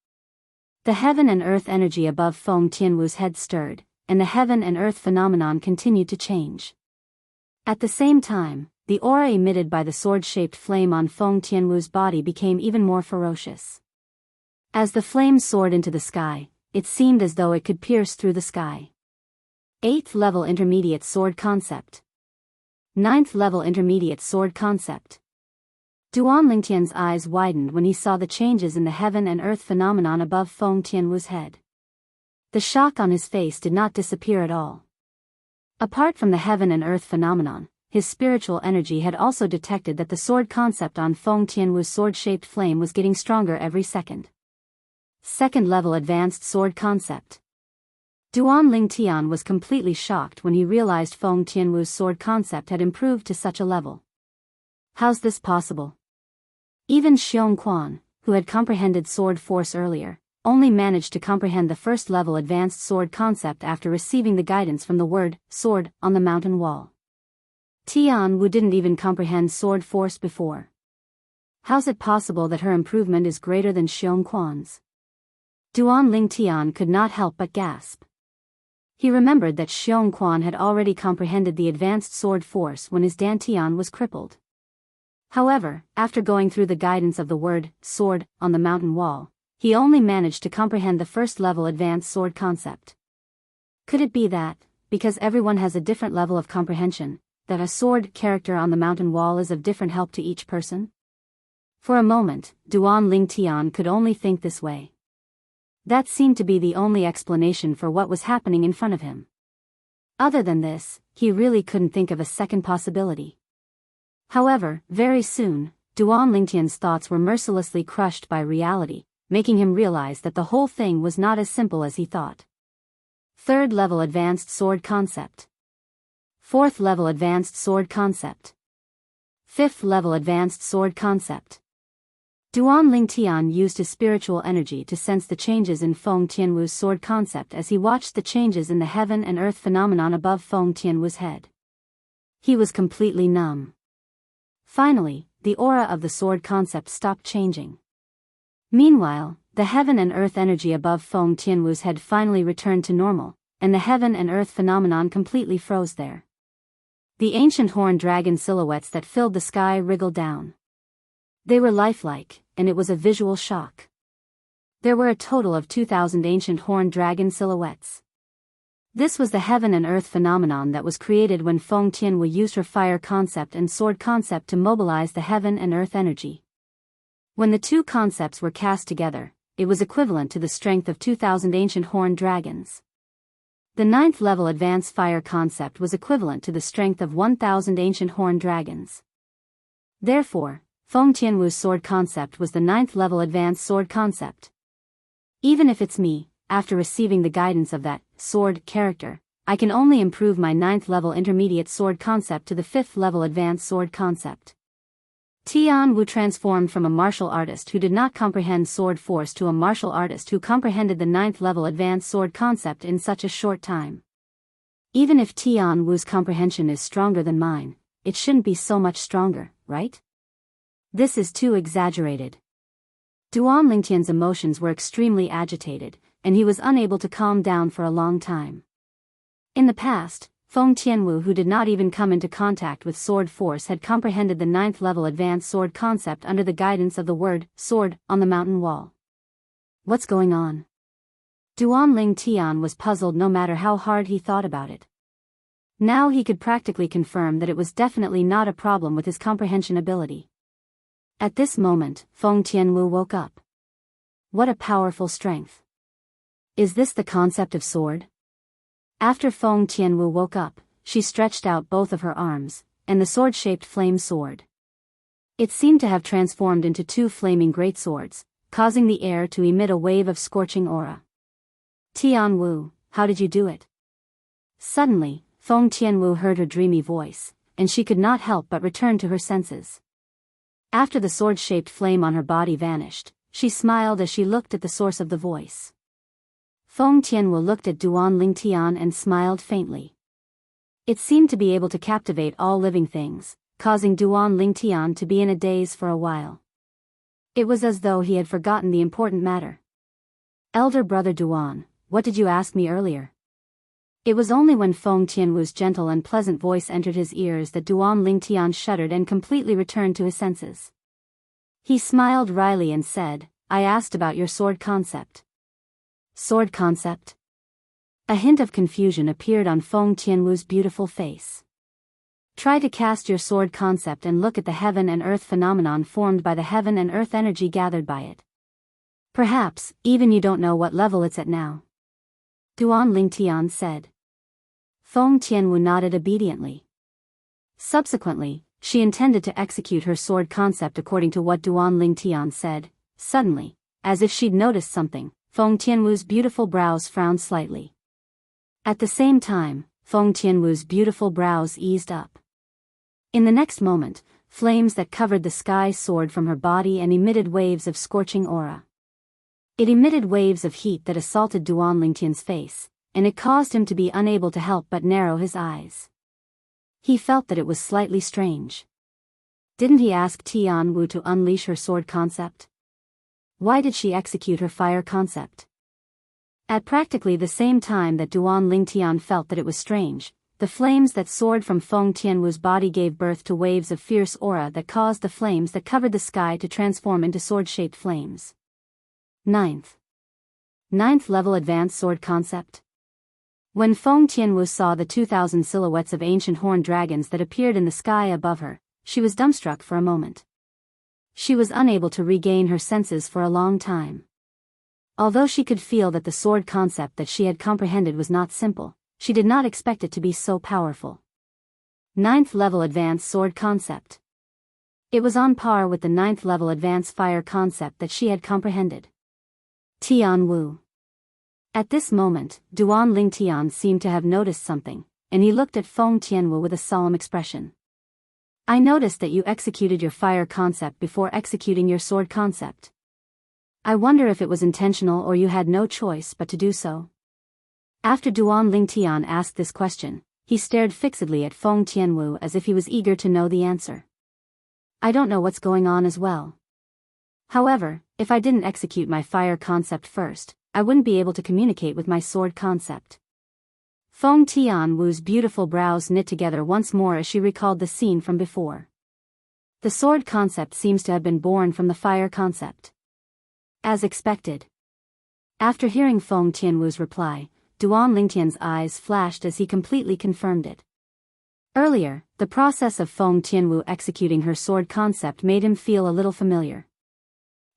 The heaven and earth energy above Feng Tianwu's head stirred, and the heaven and earth phenomenon continued to change. At the same time, the aura emitted by the sword-shaped flame on Feng Tianwu's body became even more ferocious. As the flame soared into the sky, it seemed as though it could pierce through the sky. 8th level intermediate sword concept. 9th level intermediate sword concept. Duan Lingtian's eyes widened when he saw the changes in the heaven and earth phenomenon above Feng Tianwu's head. The shock on his face did not disappear at all. Apart from the heaven and earth phenomenon, his spiritual energy had also detected that the sword concept on Feng Tianwu's sword-shaped flame was getting stronger every second. 2nd level advanced sword concept. Duan Lingtian was completely shocked when he realized Feng Tianwu's sword concept had improved to such a level. How's this possible? Even Xiong Quan, who had comprehended sword force earlier, only managed to comprehend the first-level advanced sword concept after receiving the guidance from the word, sword, on the mountain wall. Tianwu didn't even comprehend sword force before. How's it possible that her improvement is greater than Xiongquan's? Duan Lingtian could not help but gasp. He remembered that Xiongquan had already comprehended the advanced sword force when his dantian was crippled. However, after going through the guidance of the word, sword, on the mountain wall, he only managed to comprehend the first-level advanced sword concept. Could it be that, because everyone has a different level of comprehension, that a sword character on the mountain wall is of different help to each person? For a moment, Duan Lingtian could only think this way. That seemed to be the only explanation for what was happening in front of him. Other than this, he really couldn't think of a second possibility. However, very soon, Duan Lingtian's thoughts were mercilessly crushed by reality, making him realize that the whole thing was not as simple as he thought. Third-level advanced sword concept. Fourth-level advanced sword concept. Fifth-level advanced sword concept. Duan Lingtian used his spiritual energy to sense the changes in Feng Tianwu's sword concept as he watched the changes in the heaven and earth phenomenon above Feng Tianwu's head. He was completely numb. Finally, the aura of the sword concept stopped changing. Meanwhile, the heaven and earth energy above Feng Tianwu's head finally returned to normal, and the heaven and earth phenomenon completely froze there. The ancient horned dragon silhouettes that filled the sky wriggled down. They were lifelike, and it was a visual shock. There were a total of 2,000 ancient horned dragon silhouettes. This was the heaven and earth phenomenon that was created when Feng Tianwu used her fire concept and sword concept to mobilize the heaven and earth energy. When the two concepts were cast together, it was equivalent to the strength of 2,000 ancient horned dragons. The ninth-level advanced fire concept was equivalent to the strength of 1,000 ancient horned dragons. Therefore, Feng Tianwu's sword concept was the ninth-level advanced sword concept. Even if it's me, after receiving the guidance of that sword character, I can only improve my ninth-level intermediate sword concept to the fifth-level advanced sword concept. Tianwu transformed from a martial artist who did not comprehend sword force to a martial artist who comprehended the ninth-level advanced sword concept in such a short time. Even if Tianwu's comprehension is stronger than mine, it shouldn't be so much stronger, right? This is too exaggerated. Duan Lingtian's emotions were extremely agitated, and he was unable to calm down for a long time. In the past, Feng Tianwu, who did not even come into contact with sword force, had comprehended the ninth-level advanced sword concept under the guidance of the word, sword, on the mountain wall. What's going on? Duan Lingtian was puzzled no matter how hard he thought about it. Now he could practically confirm that it was definitely not a problem with his comprehension ability. At this moment, Feng Tianwu woke up. What a powerful strength. Is this the concept of sword? After Feng Tianwu woke up, she stretched out both of her arms, and the sword-shaped flame sword. It seemed to have transformed into two flaming great swords, causing the air to emit a wave of scorching aura. Tianwu, how did you do it? Suddenly, Feng Tianwu heard her dreamy voice, and she could not help but return to her senses. After the sword-shaped flame on her body vanished, she smiled as she looked at the source of the voice. Feng Tianwu looked at Duan Lingtian and smiled faintly. It seemed to be able to captivate all living things, causing Duan Lingtian to be in a daze for a while. It was as though he had forgotten the important matter. Elder brother Duan, what did you ask me earlier? It was only when Feng Tianwu's gentle and pleasant voice entered his ears that Duan Lingtian shuddered and completely returned to his senses. He smiled wryly and said, I asked about your sword concept. Sword concept? A hint of confusion appeared on Feng Tianwu's beautiful face. Try to cast your sword concept and look at the heaven and earth phenomenon formed by the heaven and earth energy gathered by it. Perhaps, even you don't know what level it's at now. Duan Lingtian said. Feng Tianwu nodded obediently. Subsequently, she intended to execute her sword concept according to what Duan Lingtian said. Suddenly, as if she'd noticed something, Feng Tianwu's beautiful brows frowned slightly. At the same time, Feng Tianwu's beautiful brows eased up. In the next moment, flames that covered the sky soared from her body and emitted waves of scorching aura. It emitted waves of heat that assaulted Duan Lingtian's face, and it caused him to be unable to help but narrow his eyes. He felt that it was slightly strange. Didn't he ask Tian Wu to unleash her sword concept? Why did she execute her fire concept? At practically the same time that Duan Lingtian felt that it was strange, the flames that soared from Feng Tianwu's body gave birth to waves of fierce aura that caused the flames that covered the sky to transform into sword-shaped flames. Ninth level advanced sword concept. When Feng Tianwu saw the 2,000 silhouettes of ancient horned dragons that appeared in the sky above her, she was dumbstruck for a moment. She was unable to regain her senses for a long time. Although she could feel that the sword concept that she had comprehended was not simple, she did not expect it to be so powerful. 9th level advanced sword concept. It was on par with the 9th level advanced fire concept that she had comprehended. Tian Wu. At this moment, Duan Lingtian seemed to have noticed something, and he looked at Feng Tianwu with a solemn expression. I noticed that you executed your fire concept before executing your sword concept. I wonder if it was intentional or you had no choice but to do so. After Duan Lingtian asked this question, he stared fixedly at Feng Tianwu as if he was eager to know the answer. I don't know what's going on as well. However, if I didn't execute my fire concept first, I wouldn't be able to communicate with my sword concept. Feng Tianwu's beautiful brows knit together once more as she recalled the scene from before. The sword concept seems to have been born from the fire concept. As expected. After hearing Feng Tianwu's reply, Duan Lingtian's eyes flashed as he completely confirmed it. Earlier, the process of Feng Tianwu executing her sword concept made him feel a little familiar.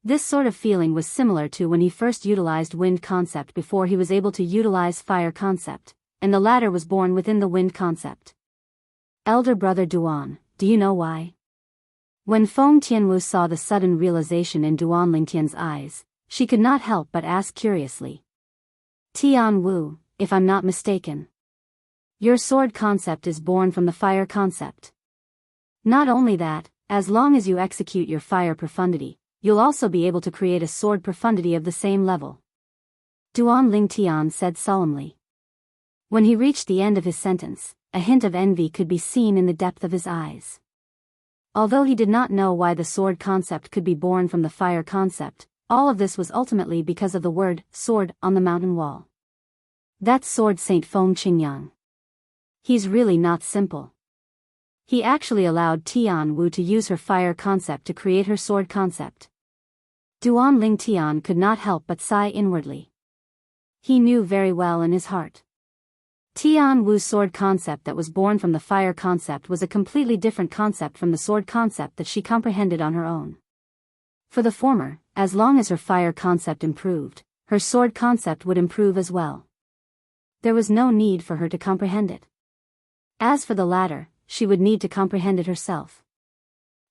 This sort of feeling was similar to when he first utilized wind concept before he was able to utilize fire concept, and the latter was born within the wind concept. Elder brother Duan, do you know why? When Feng Tianwu saw the sudden realization in Duan Lingtian's eyes, she could not help but ask curiously. Tian Wu, if I'm not mistaken. Your sword concept is born from the fire concept. Not only that, as long as you execute your fire profundity, you'll also be able to create a sword profundity of the same level. Duan Lingtian said solemnly. When he reached the end of his sentence, a hint of envy could be seen in the depth of his eyes. Although he did not know why the sword concept could be born from the fire concept, all of this was ultimately because of the word sword on the mountain wall. That's Sword Saint Feng Qingyang. He's really not simple. He actually allowed Tian Wu to use her fire concept to create her sword concept. Duan Lingtian could not help but sigh inwardly. He knew very well in his heart. Tian Wu's sword concept that was born from the fire concept was a completely different concept from the sword concept that she comprehended on her own. For the former, as long as her fire concept improved, her sword concept would improve as well. There was no need for her to comprehend it. As for the latter, she would need to comprehend it herself.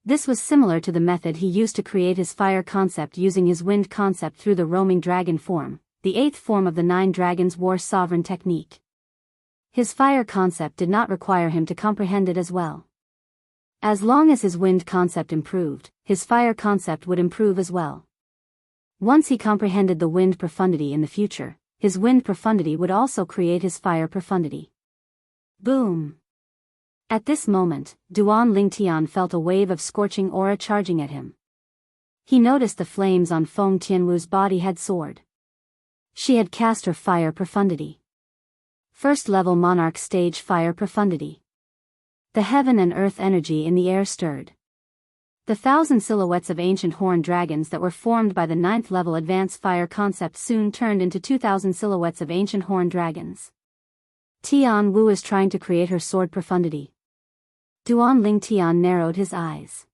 This was similar to the method he used to create his fire concept using his wind concept through the roaming dragon form, the 8th form of the 9 dragons war sovereign technique. His fire concept did not require him to comprehend it as well. As long as his wind concept improved, his fire concept would improve as well. Once he comprehended the wind profundity in the future, his wind profundity would also create his fire profundity. Boom! At this moment, Duan Lingtian felt a wave of scorching aura charging at him. He noticed the flames on Feng Tianwu's body had soared. She had cast her fire profundity. First level monarch stage fire profundity. The heaven and earth energy in the air stirred. The 1,000 silhouettes of ancient horned dragons that were formed by the 9th level advanced fire concept soon turned into 2,000 silhouettes of ancient horned dragons. Tian Wu is trying to create her sword profundity. Duan Lingtian narrowed his eyes.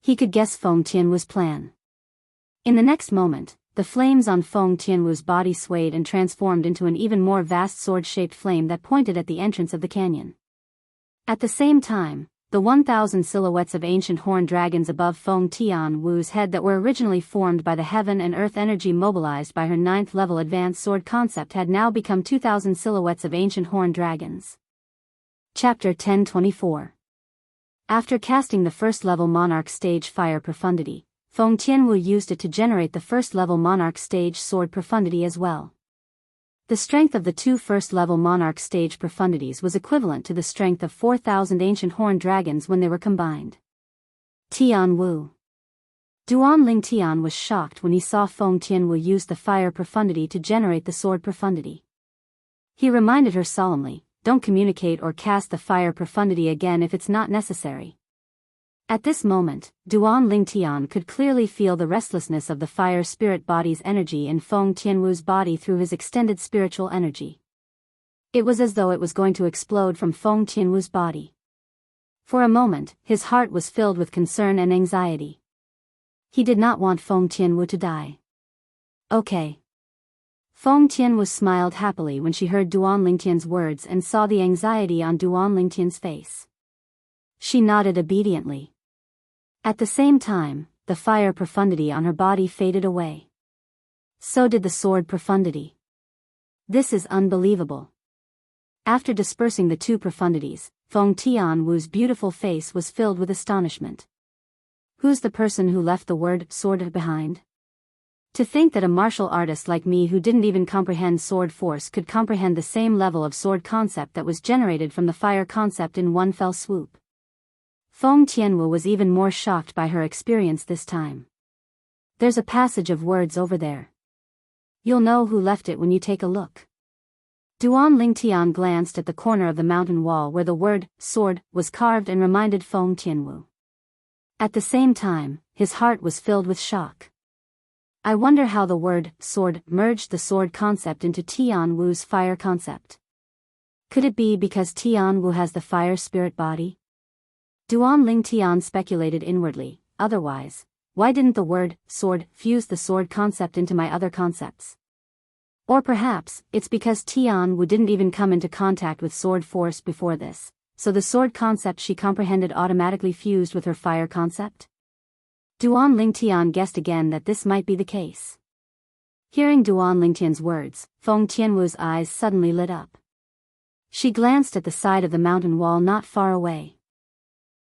He could guess Feng Tianwu's plan. In the next moment, the flames on Feng Tianwu's body swayed and transformed into an even more vast sword-shaped flame that pointed at the entrance of the canyon. At the same time, the 1,000 silhouettes of ancient horned dragons above Feng Tianwu's head that were originally formed by the heaven and earth energy mobilized by her 9th level advanced sword concept had now become 2,000 silhouettes of ancient horned dragons. Chapter 1024. After casting the first level monarch stage fire profundity, Feng Tianwu used it to generate the first-level Monarch Stage Sword Profundity as well. The strength of the two first-level Monarch Stage Profundities was equivalent to the strength of 4,000 ancient horned dragons when they were combined. Tian Wu. Duan Ling Tian was shocked when he saw Feng Tianwu use the fire profundity to generate the sword profundity. He reminded her solemnly, "Don't communicate or cast the fire profundity again if it's not necessary." At this moment, Duan Ling Tian could clearly feel the restlessness of the fire spirit body's energy in Feng Tianwu's body through his extended spiritual energy. It was as though it was going to explode from Feng Tianwu's body. For a moment, his heart was filled with concern and anxiety. He did not want Feng Tianwu to die. Okay. Feng Tianwu smiled happily when she heard Duan Lingtian's words and saw the anxiety on Duan Lingtian's face. She nodded obediently. At the same time, the fire profundity on her body faded away. So did the sword profundity. This is unbelievable. After dispersing the two profundities, Feng Tianwu's beautiful face was filled with astonishment. Who's the person who left the word sword behind? To think that a martial artist like me who didn't even comprehend sword force could comprehend the same level of sword concept that was generated from the fire concept in one fell swoop. Feng Tianwu was even more shocked by her experience this time. There's a passage of words over there. You'll know who left it when you take a look. Duan Lingtian glanced at the corner of the mountain wall where the word sword was carved and reminded Feng Tianwu. At the same time, his heart was filled with shock. I wonder how the word sword merged the sword concept into Tian Wu's fire concept. Could it be because Tian Wu has the fire spirit body? Duan Lingtian speculated inwardly. Otherwise, why didn't the word sword fuse the sword concept into my other concepts? Or perhaps, it's because Tian Wu didn't even come into contact with sword force before this, so the sword concept she comprehended automatically fused with her fire concept? Duan Lingtian guessed again that this might be the case. Hearing Duan Lingtian's words, Feng Tianwu's eyes suddenly lit up. She glanced at the side of the mountain wall not far away.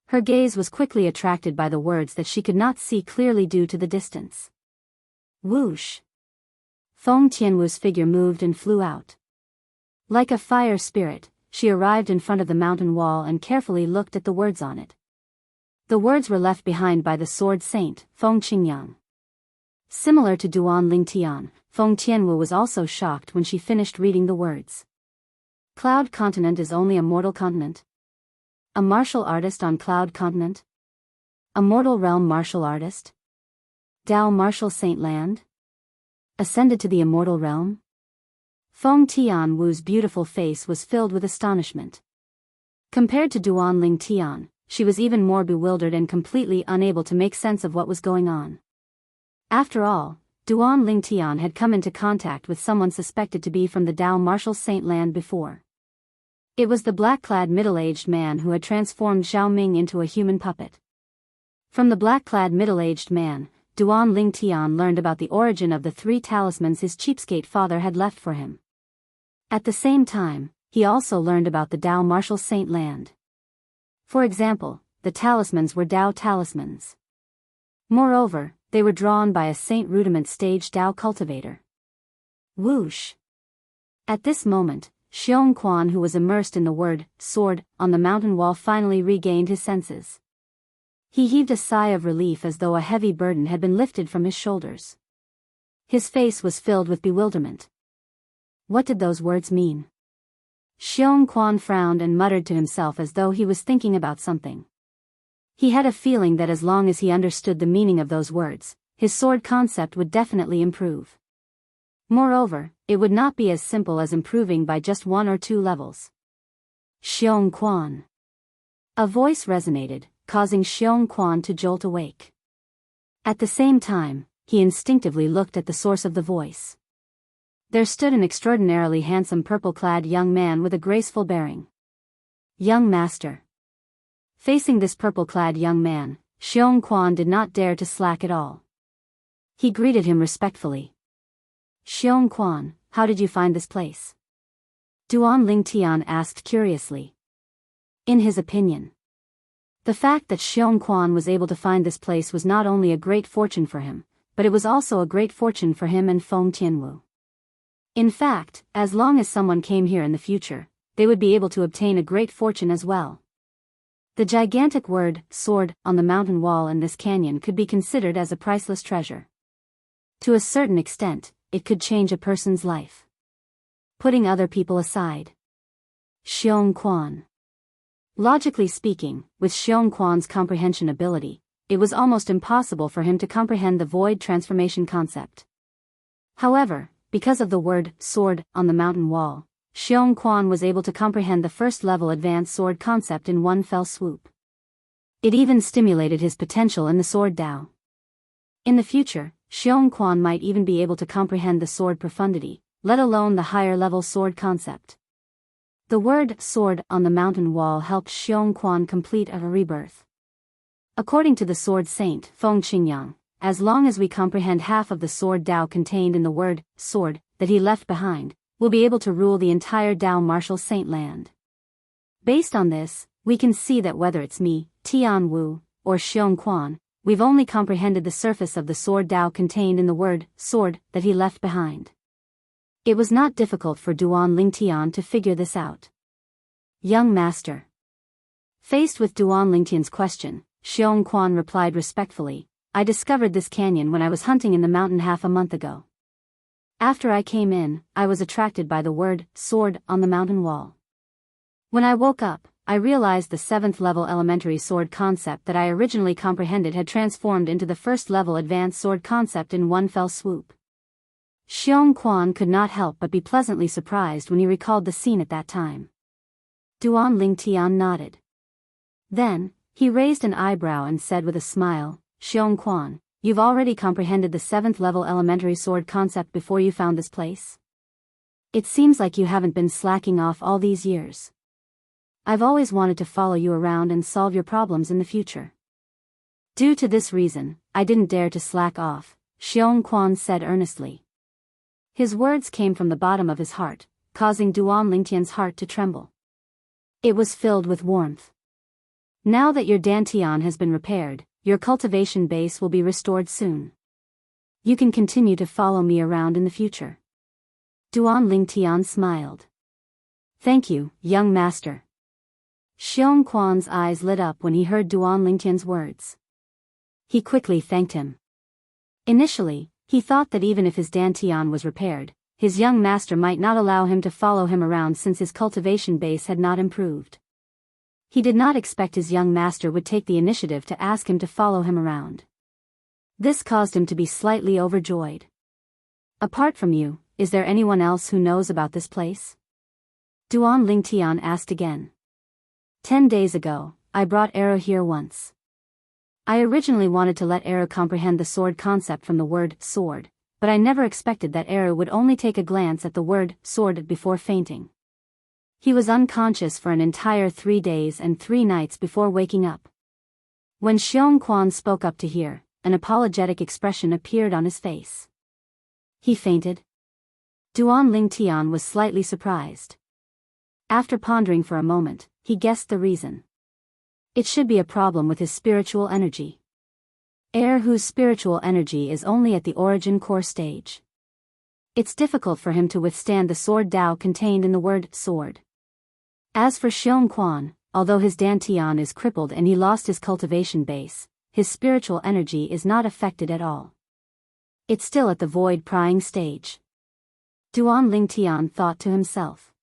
Her gaze was quickly attracted by the words that she could not see clearly due to the distance. Whoosh! Feng Tianwu's figure moved and flew out. Like a fire spirit, she arrived in front of the mountain wall and carefully looked at the words on it. The words were left behind by the sword saint, Feng Qingyang. Similar to Duan Lingtian, Feng Tianwu was also shocked when she finished reading the words. Cloud Continent is only a mortal continent. A martial artist on Cloud Continent? A mortal realm martial artist? Dao Martial Saint Land? Ascended to the immortal realm? Feng Tianwu's beautiful face was filled with astonishment. Compared to Duan Lingtian, she was even more bewildered and completely unable to make sense of what was going on. After all, Duan Lingtian had come into contact with someone suspected to be from the Dao Martial Saint Land before. It was the black-clad middle-aged man who had transformed Zhao Ming into a human puppet. From the black-clad middle-aged man, Duan Lingtian learned about the origin of the 3 talismans his cheapskate father had left for him. At the same time, he also learned about the Dao Martial Saint Land. For example, the talismans were Dao talismans. Moreover, they were drawn by a Saint Rudiment stage Dao cultivator. Whoosh! At this moment, Xiongquan, who was immersed in the word sword on the mountain wall, finally regained his senses. He heaved a sigh of relief as though a heavy burden had been lifted from his shoulders. His face was filled with bewilderment. What did those words mean? Xiongquan frowned and muttered to himself as though he was thinking about something. He had a feeling that as long as he understood the meaning of those words, his sword concept would definitely improve. Moreover, it would not be as simple as improving by just 1 or 2 levels. Xiongquan. A voice resonated, causing Xiongquan to jolt awake. At the same time, he instinctively looked at the source of the voice. There stood an extraordinarily handsome purple-clad young man with a graceful bearing. Young master. Facing this purple-clad young man, Xiongquan did not dare to slack at all. He greeted him respectfully. Xiongquan, how did you find this place? Duan Lingtian asked curiously. In his opinion, The fact that Xiong Quan was able to find this place was not only a great fortune for him, but it was also a great fortune for him and Feng Tianwu. In fact, as long as someone came here in the future, they would be able to obtain a great fortune as well. The gigantic word, sword, on the mountain wall in this canyon could be considered as a priceless treasure. To a certain extent, it could change a person's life. Putting other people aside. Xiong Quan. Logically speaking, with Xiong Quan's comprehension ability, it was almost impossible for him to comprehend the void transformation concept. However, because of the word, sword, on the mountain wall, Xiong Quan was able to comprehend the first-level advanced sword concept in one fell swoop. It even stimulated his potential in the sword Dao. In the future, Xiong Quan might even be able to comprehend the sword profundity, let alone the higher-level sword concept. The word, sword, on the mountain wall helped Xiong Quan complete a rebirth. According to the sword saint, Feng Qingyang, as long as we comprehend half of the sword Dao contained in the word, sword, that he left behind, we'll be able to rule the entire Dao martial saint land. Based on this, we can see that whether it's me, Tian Wu, or Xiong Quan, we've only comprehended the surface of the sword Dao contained in the word, sword, that he left behind. It was not difficult for Duan Lingtian to figure this out. Young master. Faced with Duan Lingtian's question, Xiong Quan replied respectfully, I discovered this canyon when I was hunting in the mountain half a month ago. After I came in, I was attracted by the word, sword, on the mountain wall. When I woke up, I realized the 7th level elementary sword concept that I originally comprehended had transformed into the 1st level advanced sword concept in one fell swoop. Xiong Quan could not help but be pleasantly surprised when he recalled the scene at that time. Duan Lingtian nodded. Then, he raised an eyebrow and said with a smile, Xiong Quan, you've already comprehended the 7th level elementary sword concept before you found this place? It seems like you haven't been slacking off all these years. I've always wanted to follow you around and solve your problems in the future. Due to this reason, I didn't dare to slack off, Xiong Quan said earnestly. His words came from the bottom of his heart, causing Duan Lingtian's heart to tremble. It was filled with warmth. Now that your dantian has been repaired, your cultivation base will be restored soon. You can continue to follow me around in the future. Duan Lingtian smiled. Thank you, young master. Xiong Quan's eyes lit up when he heard Duan Lingtian's words. He quickly thanked him. Initially, he thought that even if his dantian was repaired, his young master might not allow him to follow him around since his cultivation base had not improved. He did not expect his young master would take the initiative to ask him to follow him around. This caused him to be slightly overjoyed. Apart from you, is there anyone else who knows about this place? Duan Lingtian asked again. 10 days ago, I brought Arrow here once. I originally wanted to let Arrow comprehend the sword concept from the word, sword, but I never expected that Arrow would only take a glance at the word, sword, before fainting. He was unconscious for an entire 3 days and 3 nights before waking up. When Xiong Quan spoke up to hear, an apologetic expression appeared on his face. He fainted. Duan Lingtian was slightly surprised. After pondering for a moment, he guessed the reason. It should be a problem with his spiritual energy. Heir whose spiritual energy is only at the origin core stage. It's difficult for him to withstand the sword Dao contained in the word, sword. As for Xiong Quan, although his dantian is crippled and he lost his cultivation base, his spiritual energy is not affected at all. It's still at the void prying stage. Duan Lingtian thought to himself.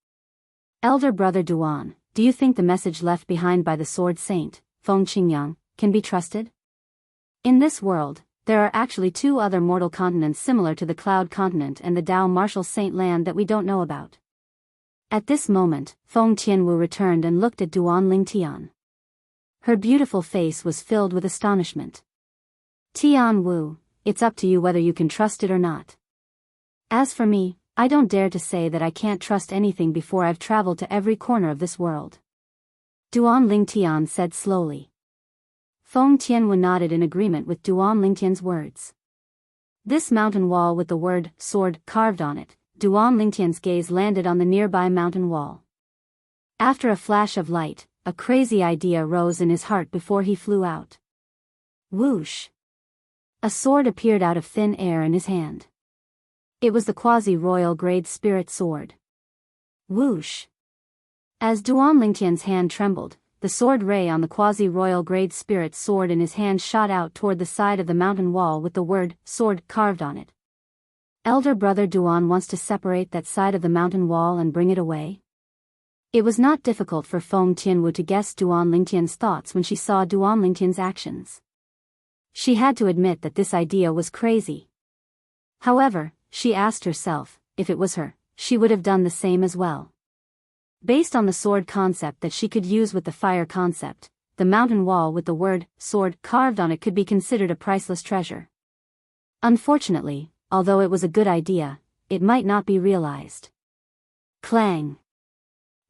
Elder brother Duan, do you think the message left behind by the sword saint, Feng Qingyang, can be trusted? In this world, there are actually 2 other mortal continents similar to the Cloud Continent and the Dao Martial Saint Land that we don't know about. At this moment, Feng Tianwu returned and looked at Duan Lingtian. Her beautiful face was filled with astonishment. Tian Wu, it's up to you whether you can trust it or not. As for me, I don't dare to say that I can't trust anything before I've traveled to every corner of this world. Duan Lingtian said slowly. Feng Tianwu nodded in agreement with Duan Lingtian's words. This mountain wall with the word, sword, carved on it, Duan Lingtian's gaze landed on the nearby mountain wall. After a flash of light, a crazy idea rose in his heart before he flew out. Whoosh! A sword appeared out of thin air in his hand. It was the quasi-royal grade spirit sword. Whoosh! As Duan Lingtian's hand trembled, the sword ray on the quasi-royal grade spirit sword in his hand shot out toward the side of the mountain wall with the word sword carved on it. Elder brother Duan wants to separate that side of the mountain wall and bring it away? It was not difficult for Feng Tianwu to guess Duan Lingtian's thoughts when she saw Duan Lingtian's actions. She had to admit that this idea was crazy. However, she asked herself, if it was her, she would have done the same as well. Based on the sword concept that she could use with the fire concept, the mountain wall with the word sword carved on it could be considered a priceless treasure. Unfortunately, although it was a good idea, it might not be realized. Clang!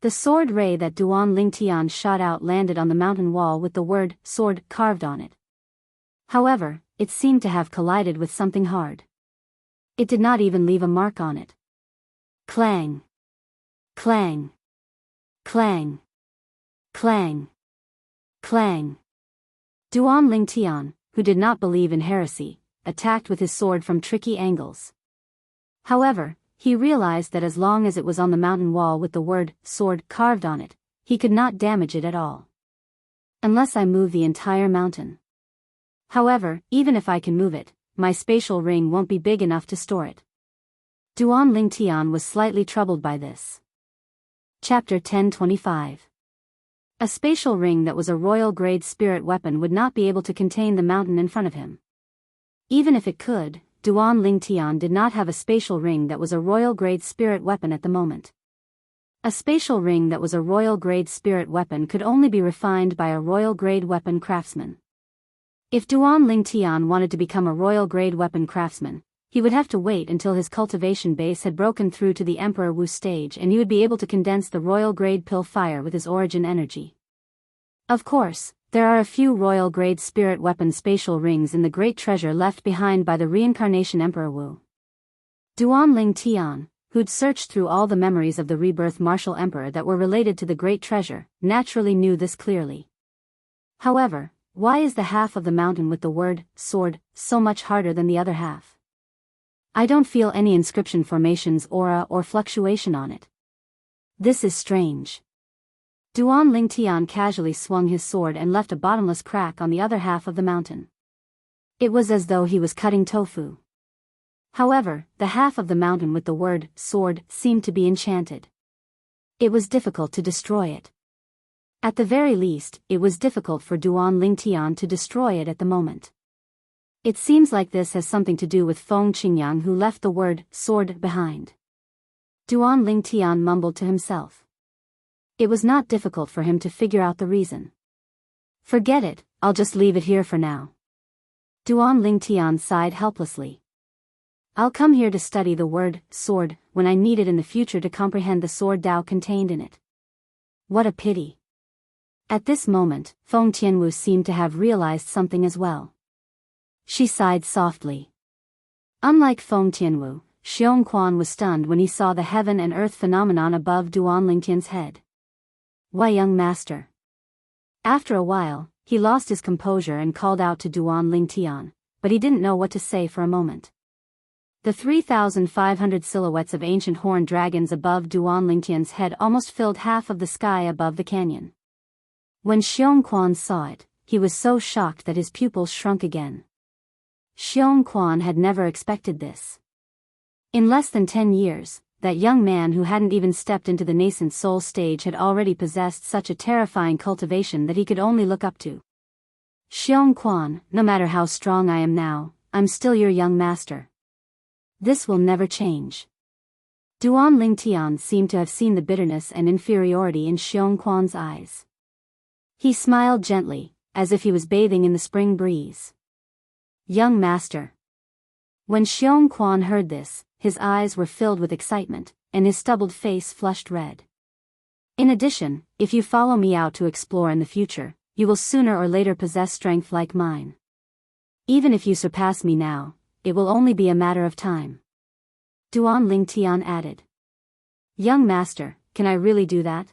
The sword ray that Duan Lingtian shot out landed on the mountain wall with the word sword carved on it. However, it seemed to have collided with something hard. It did not even leave a mark on it. Clang! Clang! Clang! Clang! Clang! Duan Lingtian, who did not believe in heresy, attacked with his sword from tricky angles. However, he realized that as long as it was on the mountain wall with the word sword carved on it, he could not damage it at all. Unless I move the entire mountain. However, even if I can move it, my spatial ring won't be big enough to store it. Duan Lingtian was slightly troubled by this. Chapter 1025. A spatial ring that was a royal-grade spirit weapon would not be able to contain the mountain in front of him. Even if it could, Duan Lingtian did not have a spatial ring that was a royal-grade spirit weapon at the moment. A spatial ring that was a royal-grade spirit weapon could only be refined by a royal-grade weapon craftsman. If Duan Lingtian wanted to become a royal-grade weapon craftsman, he would have to wait until his cultivation base had broken through to the Emperor Wu stage and he would be able to condense the royal-grade pill fire with his origin energy. Of course, there are a few royal-grade spirit weapon spatial rings in the great treasure left behind by the reincarnation Emperor Wu. Duan Lingtian, who'd searched through all the memories of the rebirth martial emperor that were related to the great treasure, naturally knew this clearly. However, why is the half of the mountain with the word sword so much harder than the other half? I don't feel any inscription formations, aura or fluctuation on it. This is strange. Duan Lingtian casually swung his sword and left a bottomless crack on the other half of the mountain. It was as though he was cutting tofu. However, the half of the mountain with the word sword seemed to be enchanted. It was difficult to destroy it. At the very least, it was difficult for Duan Lingtian to destroy it at the moment. It seems like this has something to do with Feng Qingyang, who left the word sword behind. Duan Lingtian mumbled to himself. It was not difficult for him to figure out the reason. Forget it, I'll just leave it here for now. Duan Lingtian sighed helplessly. I'll come here to study the word sword when I need it in the future to comprehend the sword Tao contained in it. What a pity. At this moment, Feng Tianwu seemed to have realized something as well. She sighed softly. Unlike Feng Tianwu, Xiongquan was stunned when he saw the heaven and earth phenomenon above Duan Lingtian's head. Why, young master? After a while, he lost his composure and called out to Duan Lingtian, but he didn't know what to say for a moment. The 3,500 silhouettes of ancient horned dragons above Duan Lingtian's head almost filled half of the sky above the canyon. When Xiongquan saw it, he was so shocked that his pupils shrunk again. Xiongquan had never expected this. In less than 10 years, that young man who hadn't even stepped into the nascent soul stage had already possessed such a terrifying cultivation that he could only look up to. Xiongquan, no matter how strong I am now, I'm still your young master. This will never change. Duan Lingtian seemed to have seen the bitterness and inferiority in Xiongquan's eyes. He smiled gently, as if he was bathing in the spring breeze. Young master. When Xiongquan heard this, his eyes were filled with excitement, and his stubbled face flushed red. In addition, if you follow me out to explore in the future, you will sooner or later possess strength like mine. Even if you surpass me now, it will only be a matter of time. Duan Lingtian added. Young master, can I really do that?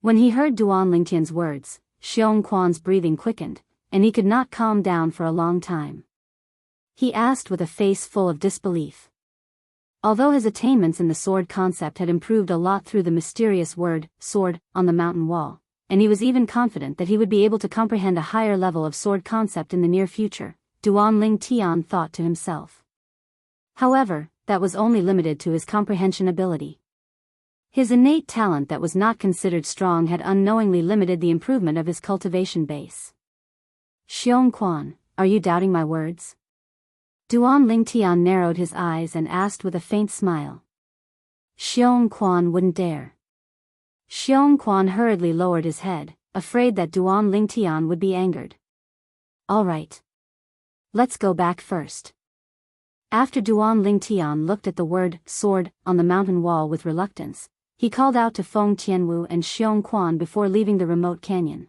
When he heard Duan Lingtian's words, Xiong Quan's breathing quickened, and he could not calm down for a long time. He asked with a face full of disbelief. Although his attainments in the sword concept had improved a lot through the mysterious word, sword, on the mountain wall, and he was even confident that he would be able to comprehend a higher level of sword concept in the near future, Duan Lingtian thought to himself. However, that was only limited to his comprehension ability. His innate talent that was not considered strong had unknowingly limited the improvement of his cultivation base. Xiong Quan, are you doubting my words? Duan Lingtian narrowed his eyes and asked with a faint smile. Xiong Quan wouldn't dare. Xiong Quan hurriedly lowered his head, afraid that Duan Lingtian would be angered. All right. Let's go back first. After Duan Lingtian looked at the word, sword, on the mountain wall with reluctance, he called out to Feng Tianwu and Xiong Quan before leaving the remote canyon.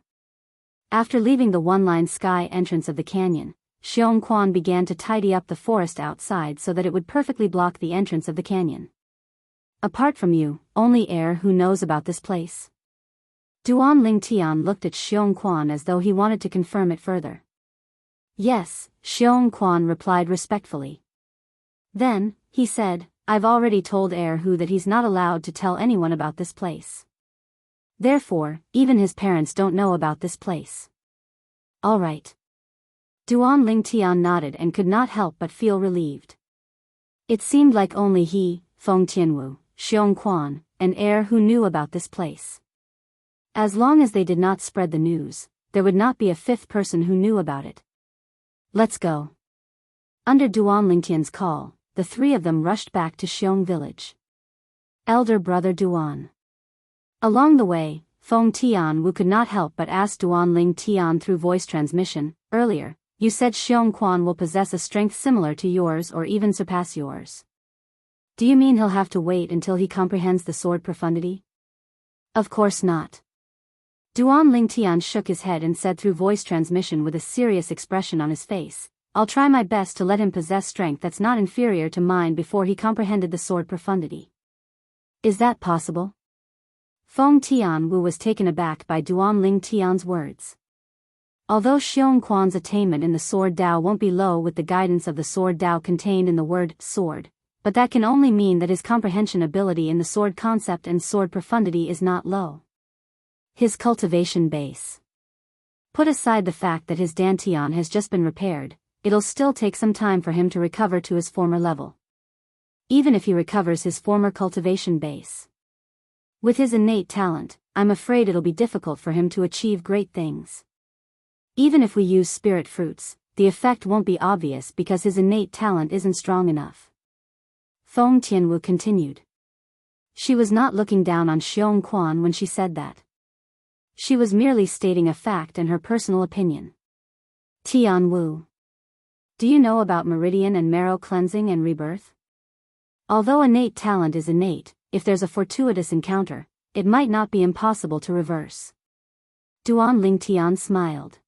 After leaving the one-line sky entrance of the canyon, Xiong Quan began to tidy up the forest outside so that it would perfectly block the entrance of the canyon. Apart from you, only heir who knows about this place. Duan Lingtian looked at Xiong Quan as though he wanted to confirm it further. Yes, Xiong Quan replied respectfully. Then, he said, I've already told heir who that he's not allowed to tell anyone about this place. Therefore, even his parents don't know about this place. All right. Duan Lingtian nodded and could not help but feel relieved. It seemed like only he, Feng Tianwu, Xiong Quan, and heir who knew about this place. As long as they did not spread the news, there would not be a fifth person who knew about it. Let's go. Under Duan Lingtian's call, the three of them rushed back to Xiong village. Elder brother Duan. Along the way, Feng Tianwu could not help but ask Duan Lingtian through voice transmission, earlier, you said Xiong Quan will possess a strength similar to yours or even surpass yours. Do you mean he'll have to wait until he comprehends the sword profundity? Of course not. Duan Lingtian shook his head and said through voice transmission with a serious expression on his face, I'll try my best to let him possess strength that's not inferior to mine before he comprehended the sword profundity. Is that possible? Feng Tianwu was taken aback by Duan Lingtian's words. Although Xiong Quan's attainment in the sword Dao won't be low with the guidance of the sword Dao contained in the word sword, but that can only mean that his comprehension ability in the sword concept and sword profundity is not low. His cultivation base. Put aside the fact that his dantian has just been repaired, it'll still take some time for him to recover to his former level. Even if he recovers his former cultivation base. With his innate talent, I'm afraid it'll be difficult for him to achieve great things. Even if we use spirit fruits, the effect won't be obvious because his innate talent isn't strong enough. Feng Tianwu continued. She was not looking down on Xiong Quan when she said that. She was merely stating a fact and her personal opinion. Tianwu. Do you know about meridian and marrow cleansing and rebirth? Although innate talent is innate, if there's a fortuitous encounter, it might not be impossible to reverse. Duan Lingtian smiled.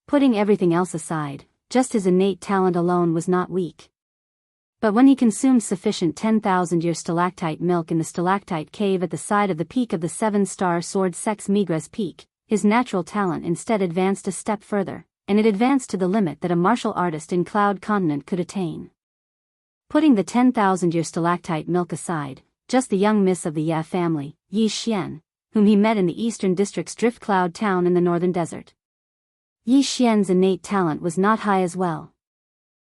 Putting everything else aside, just his innate talent alone was not weak. But when he consumed sufficient 10,000-year stalactite milk in the stalactite cave at the side of the peak of the seven-star sword Sex Migra's peak, his natural talent instead advanced a step further, and it advanced to the limit that a martial artist in Cloud Continent could attain. Putting the 10,000-year stalactite milk aside, just the young miss of the Ye family, Yi Xian, whom he met in the eastern district's Drift Cloud town in the northern desert. Yi Xian's innate talent was not high as well.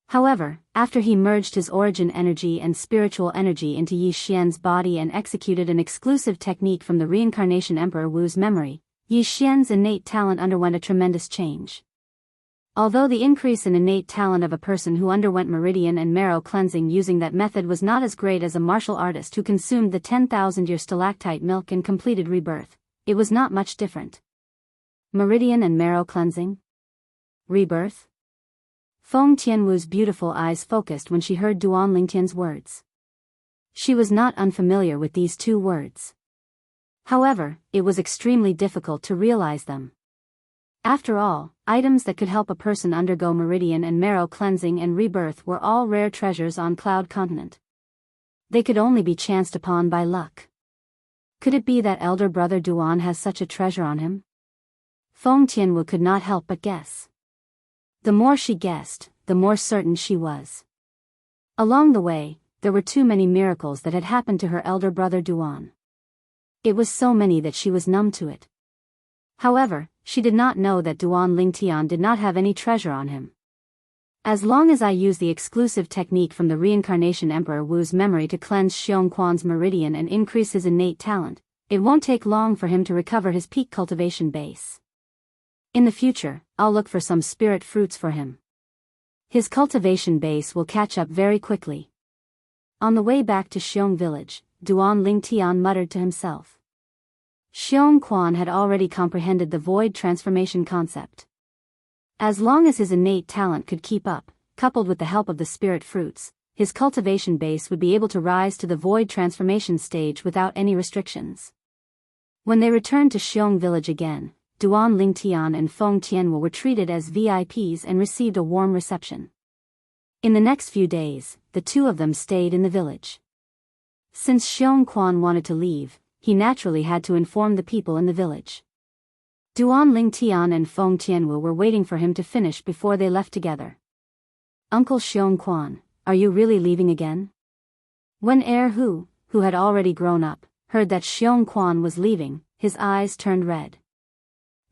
However, after he merged his origin energy and spiritual energy into Yi Xian's body and executed an exclusive technique from the reincarnation Emperor Wu's memory, Yi Xian's innate talent underwent a tremendous change. Although the increase in innate talent of a person who underwent meridian and marrow cleansing using that method was not as great as a martial artist who consumed the 10,000-year stalactite milk and completed rebirth, it was not much different. Meridian and marrow cleansing? Rebirth? Feng Tianwu's beautiful eyes focused when she heard Duan Lingtian's words. She was not unfamiliar with these two words. However, it was extremely difficult to realize them. After all, items that could help a person undergo meridian and marrow cleansing and rebirth were all rare treasures on Cloud Continent. They could only be chanced upon by luck. Could it be that elder brother Duan has such a treasure on him? Feng Tianwu could not help but guess. The more she guessed, the more certain she was. Along the way, there were too many miracles that had happened to her elder brother Duan. It was so many that she was numb to it. However, she did not know that Duan Lingtian did not have any treasure on him. As long as I use the exclusive technique from the reincarnation Emperor Wu's memory to cleanse Xiong Quan's meridian and increase his innate talent, it won't take long for him to recover his peak cultivation base. In the future, I'll look for some spirit fruits for him. His cultivation base will catch up very quickly. On the way back to Xiong village, Duan Lingtian muttered to himself. Xiong Quan had already comprehended the void transformation concept. As long as his innate talent could keep up, coupled with the help of the spirit fruits, his cultivation base would be able to rise to the void transformation stage without any restrictions. When they returned to Xiong village again, Duan Lingtian and Feng Tianwu were treated as VIPs and received a warm reception. In the next few days, the two of them stayed in the village. Since Xiong Quan wanted to leave, he naturally had to inform the people in the village. Duan Lingtian and Feng Tianwu were waiting for him to finish before they left together. Uncle Xiong Quan, are you really leaving again? When Hu, who had already grown up, heard that Xiong Quan was leaving, his eyes turned red.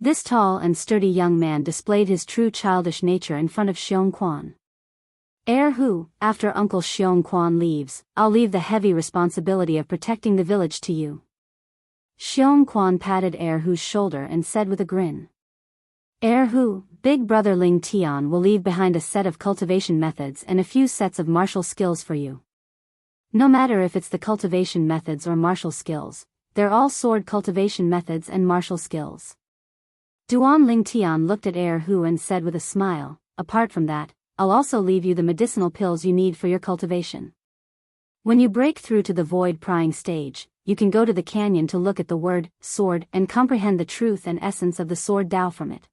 This tall and sturdy young man displayed his true childish nature in front of Xiong Quan. Hu, after Uncle Xiong Quan leaves, I'll leave the heavy responsibility of protecting the village to you. Xiong Quan patted Hu's shoulder and said with a grin. Hu, big brother Ling Tian will leave behind a set of cultivation methods and a few sets of martial skills for you. No matter if it's the cultivation methods or martial skills, they're all sword cultivation methods and martial skills. Duan Lingtian looked at Hu and said with a smile, apart from that, I'll also leave you the medicinal pills you need for your cultivation. When you break through to the void prying stage, you can go to the canyon to look at the word, sword, and comprehend the truth and essence of the sword Dao from it.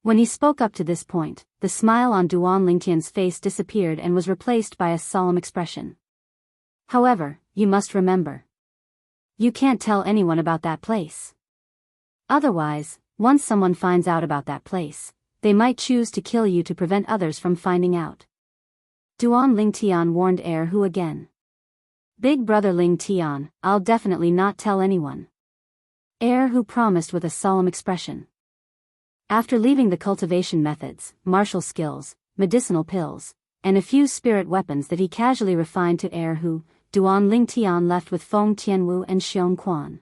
When he spoke up to this point, the smile on Duan Lingtian's face disappeared and was replaced by a solemn expression. However, you must remember. You can't tell anyone about that place. Otherwise, once someone finds out about that place, they might choose to kill you to prevent others from finding out. Duan Lingtian warned Hu again. Big brother Ling Tian, I'll definitely not tell anyone. Hu promised with a solemn expression. After leaving the cultivation methods, martial skills, medicinal pills, and a few spirit weapons that he casually refined to Hu, Duan Lingtian left with Feng Tianwu and Xiong Quan.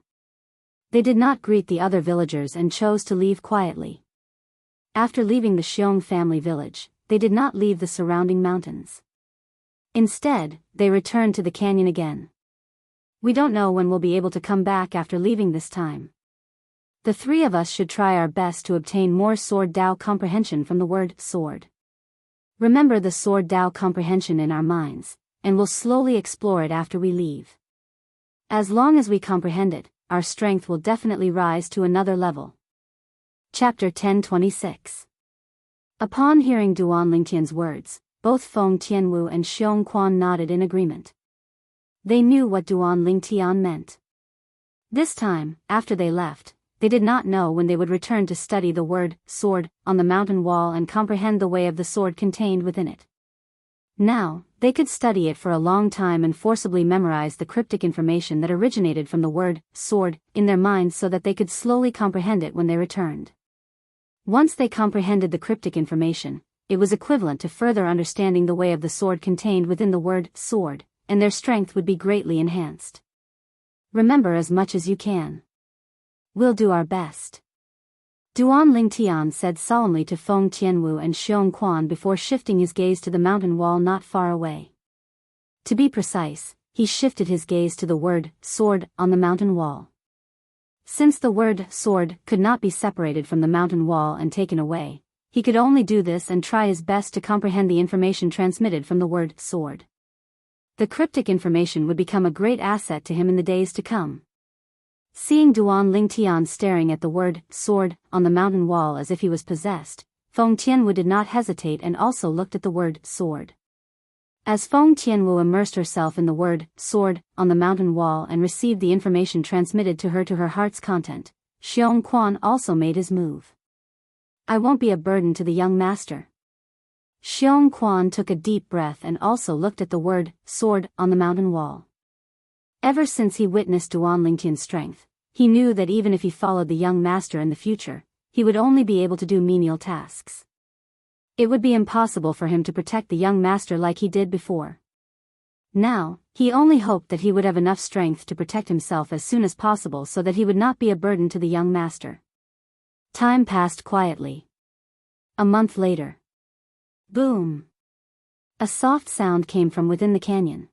They did not greet the other villagers and chose to leave quietly. After leaving the Xiong family village, they did not leave the surrounding mountains. Instead, they returned to the canyon again. We don't know when we'll be able to come back after leaving this time. The three of us should try our best to obtain more sword Dao comprehension from the word sword. Remember the sword Dao comprehension in our minds, and we'll slowly explore it after we leave. As long as we comprehend it, our strength will definitely rise to another level. Chapter 10:26. Upon hearing Duan Lingtian's words, both Feng Tianwu and Xiong Quan nodded in agreement. They knew what Duan Lingtian meant. This time, after they left, they did not know when they would return to study the word, sword, on the mountain wall and comprehend the way of the sword contained within it. Now, they could study it for a long time and forcibly memorize the cryptic information that originated from the word, sword, in their minds so that they could slowly comprehend it when they returned. Once they comprehended the cryptic information, it was equivalent to further understanding the way of the sword contained within the word, sword, and their strength would be greatly enhanced. Remember as much as you can. We'll do our best. Duan Lingtian said solemnly to Feng Tianwu and Xiong Quan before shifting his gaze to the mountain wall not far away. To be precise, he shifted his gaze to the word, sword, on the mountain wall. Since the word, sword, could not be separated from the mountain wall and taken away, he could only do this and try his best to comprehend the information transmitted from the word, sword. The cryptic information would become a great asset to him in the days to come. Seeing Duan Lingtian staring at the word, sword, on the mountain wall as if he was possessed, Feng Tianwu did not hesitate and also looked at the word, sword. As Feng Tianwu immersed herself in the word, sword, on the mountain wall and received the information transmitted to her heart's content, Xiong Quan also made his move. I won't be a burden to the young master. Xiong Quan took a deep breath and also looked at the word, sword, on the mountain wall. Ever since he witnessed Duan Lingtian's strength, he knew that even if he followed the young master in the future, he would only be able to do menial tasks. It would be impossible for him to protect the young master like he did before. Now, he only hoped that he would have enough strength to protect himself as soon as possible so that he would not be a burden to the young master. Time passed quietly. A month later. Boom! A soft sound came from within the canyon.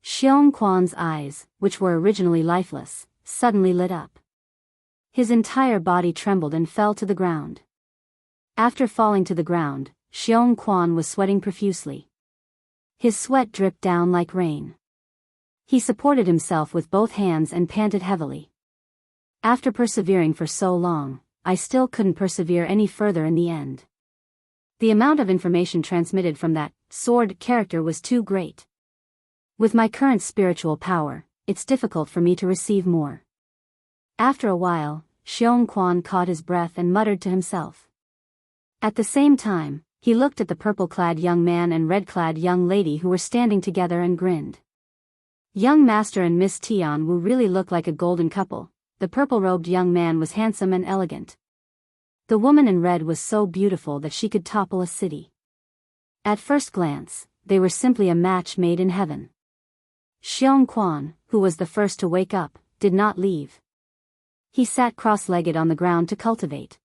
Xiong Quan's eyes, which were originally lifeless, suddenly lit up. His entire body trembled and fell to the ground. After falling to the ground, Xiong Quan was sweating profusely. His sweat dripped down like rain. He supported himself with both hands and panted heavily. After persevering for so long, I still couldn't persevere any further in the end. The amount of information transmitted from that sword character was too great. With my current spiritual power, it's difficult for me to receive more. After a while, Xiong Quan caught his breath and muttered to himself. At the same time, he looked at the purple-clad young man and red-clad young lady who were standing together and grinned. Young Master and Miss Tianwu really looked like a golden couple. The purple-robed young man was handsome and elegant. The woman in red was so beautiful that she could topple a city. At first glance, they were simply a match made in heaven. Xiong Quan, who was the first to wake up, did not leave. He sat cross-legged on the ground to cultivate.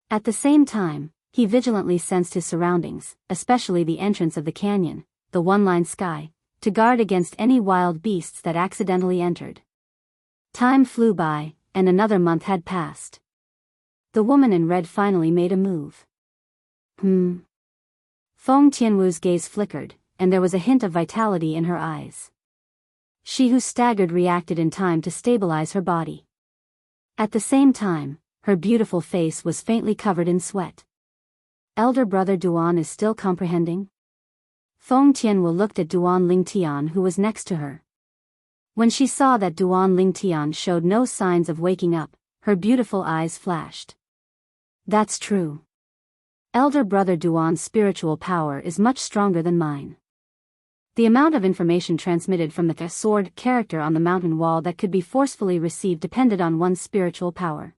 At the same time, he vigilantly sensed his surroundings, especially the entrance of the canyon, the one-line sky, to guard against any wild beasts that accidentally entered. Time flew by, and another month had passed. The woman in red finally made a move. Feng Tianwu's gaze flickered, and there was a hint of vitality in her eyes. She who staggered reacted in time to stabilize her body. At the same time, her beautiful face was faintly covered in sweat. Elder brother Duan is still comprehending? Feng Tianwu looked at Duan Lingtian who was next to her. When she saw that Duan Lingtian showed no signs of waking up, her beautiful eyes flashed. That's true. Elder brother Duan's spiritual power is much stronger than mine. The amount of information transmitted from the sword character on the mountain wall that could be forcefully received depended on one's spiritual power.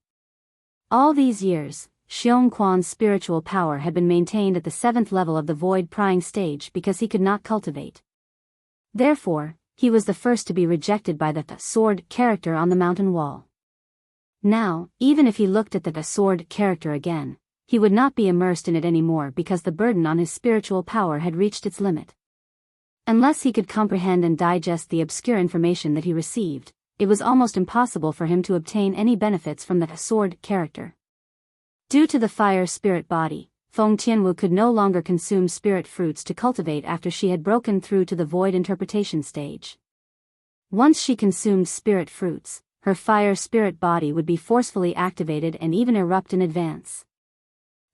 All these years, Xiong Quan's spiritual power had been maintained at the 7th level of the void prying stage because he could not cultivate. Therefore, he was the first to be rejected by the sword character on the mountain wall. Now, even if he looked at the sword character again, he would not be immersed in it anymore because the burden on his spiritual power had reached its limit. Unless he could comprehend and digest the obscure information that he received, it was almost impossible for him to obtain any benefits from the sword character. Due to the fire spirit body, Feng Tianwu could no longer consume spirit fruits to cultivate after she had broken through to the void interpretation stage. Once she consumed spirit fruits, her fire spirit body would be forcefully activated and even erupt in advance.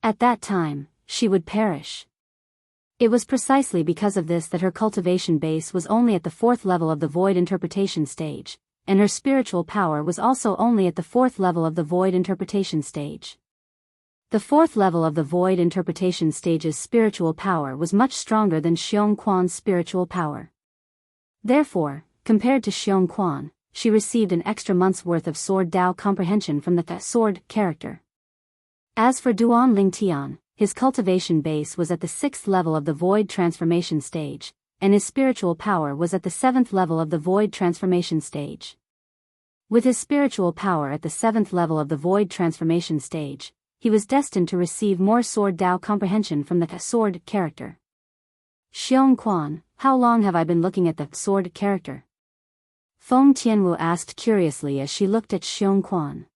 At that time, she would perish. It was precisely because of this that her cultivation base was only at the 4th level of the void interpretation stage, and her spiritual power was also only at the 4th level of the void interpretation stage. The 4th level of the void interpretation stage's spiritual power was much stronger than Xiong Quan's spiritual power. Therefore, compared to Xiong Quan, she received an extra month's worth of sword Dao comprehension from the sword character. As for Duan Lingtian, his cultivation base was at the 6th level of the void transformation stage, and his spiritual power was at the 7th level of the void transformation stage. With his spiritual power at the 7th level of the void transformation stage, he was destined to receive more sword Dao comprehension from the sword character. Xiong Quan, how long have I been looking at the sword character? Feng Tianwu asked curiously as she looked at Xiong Quan.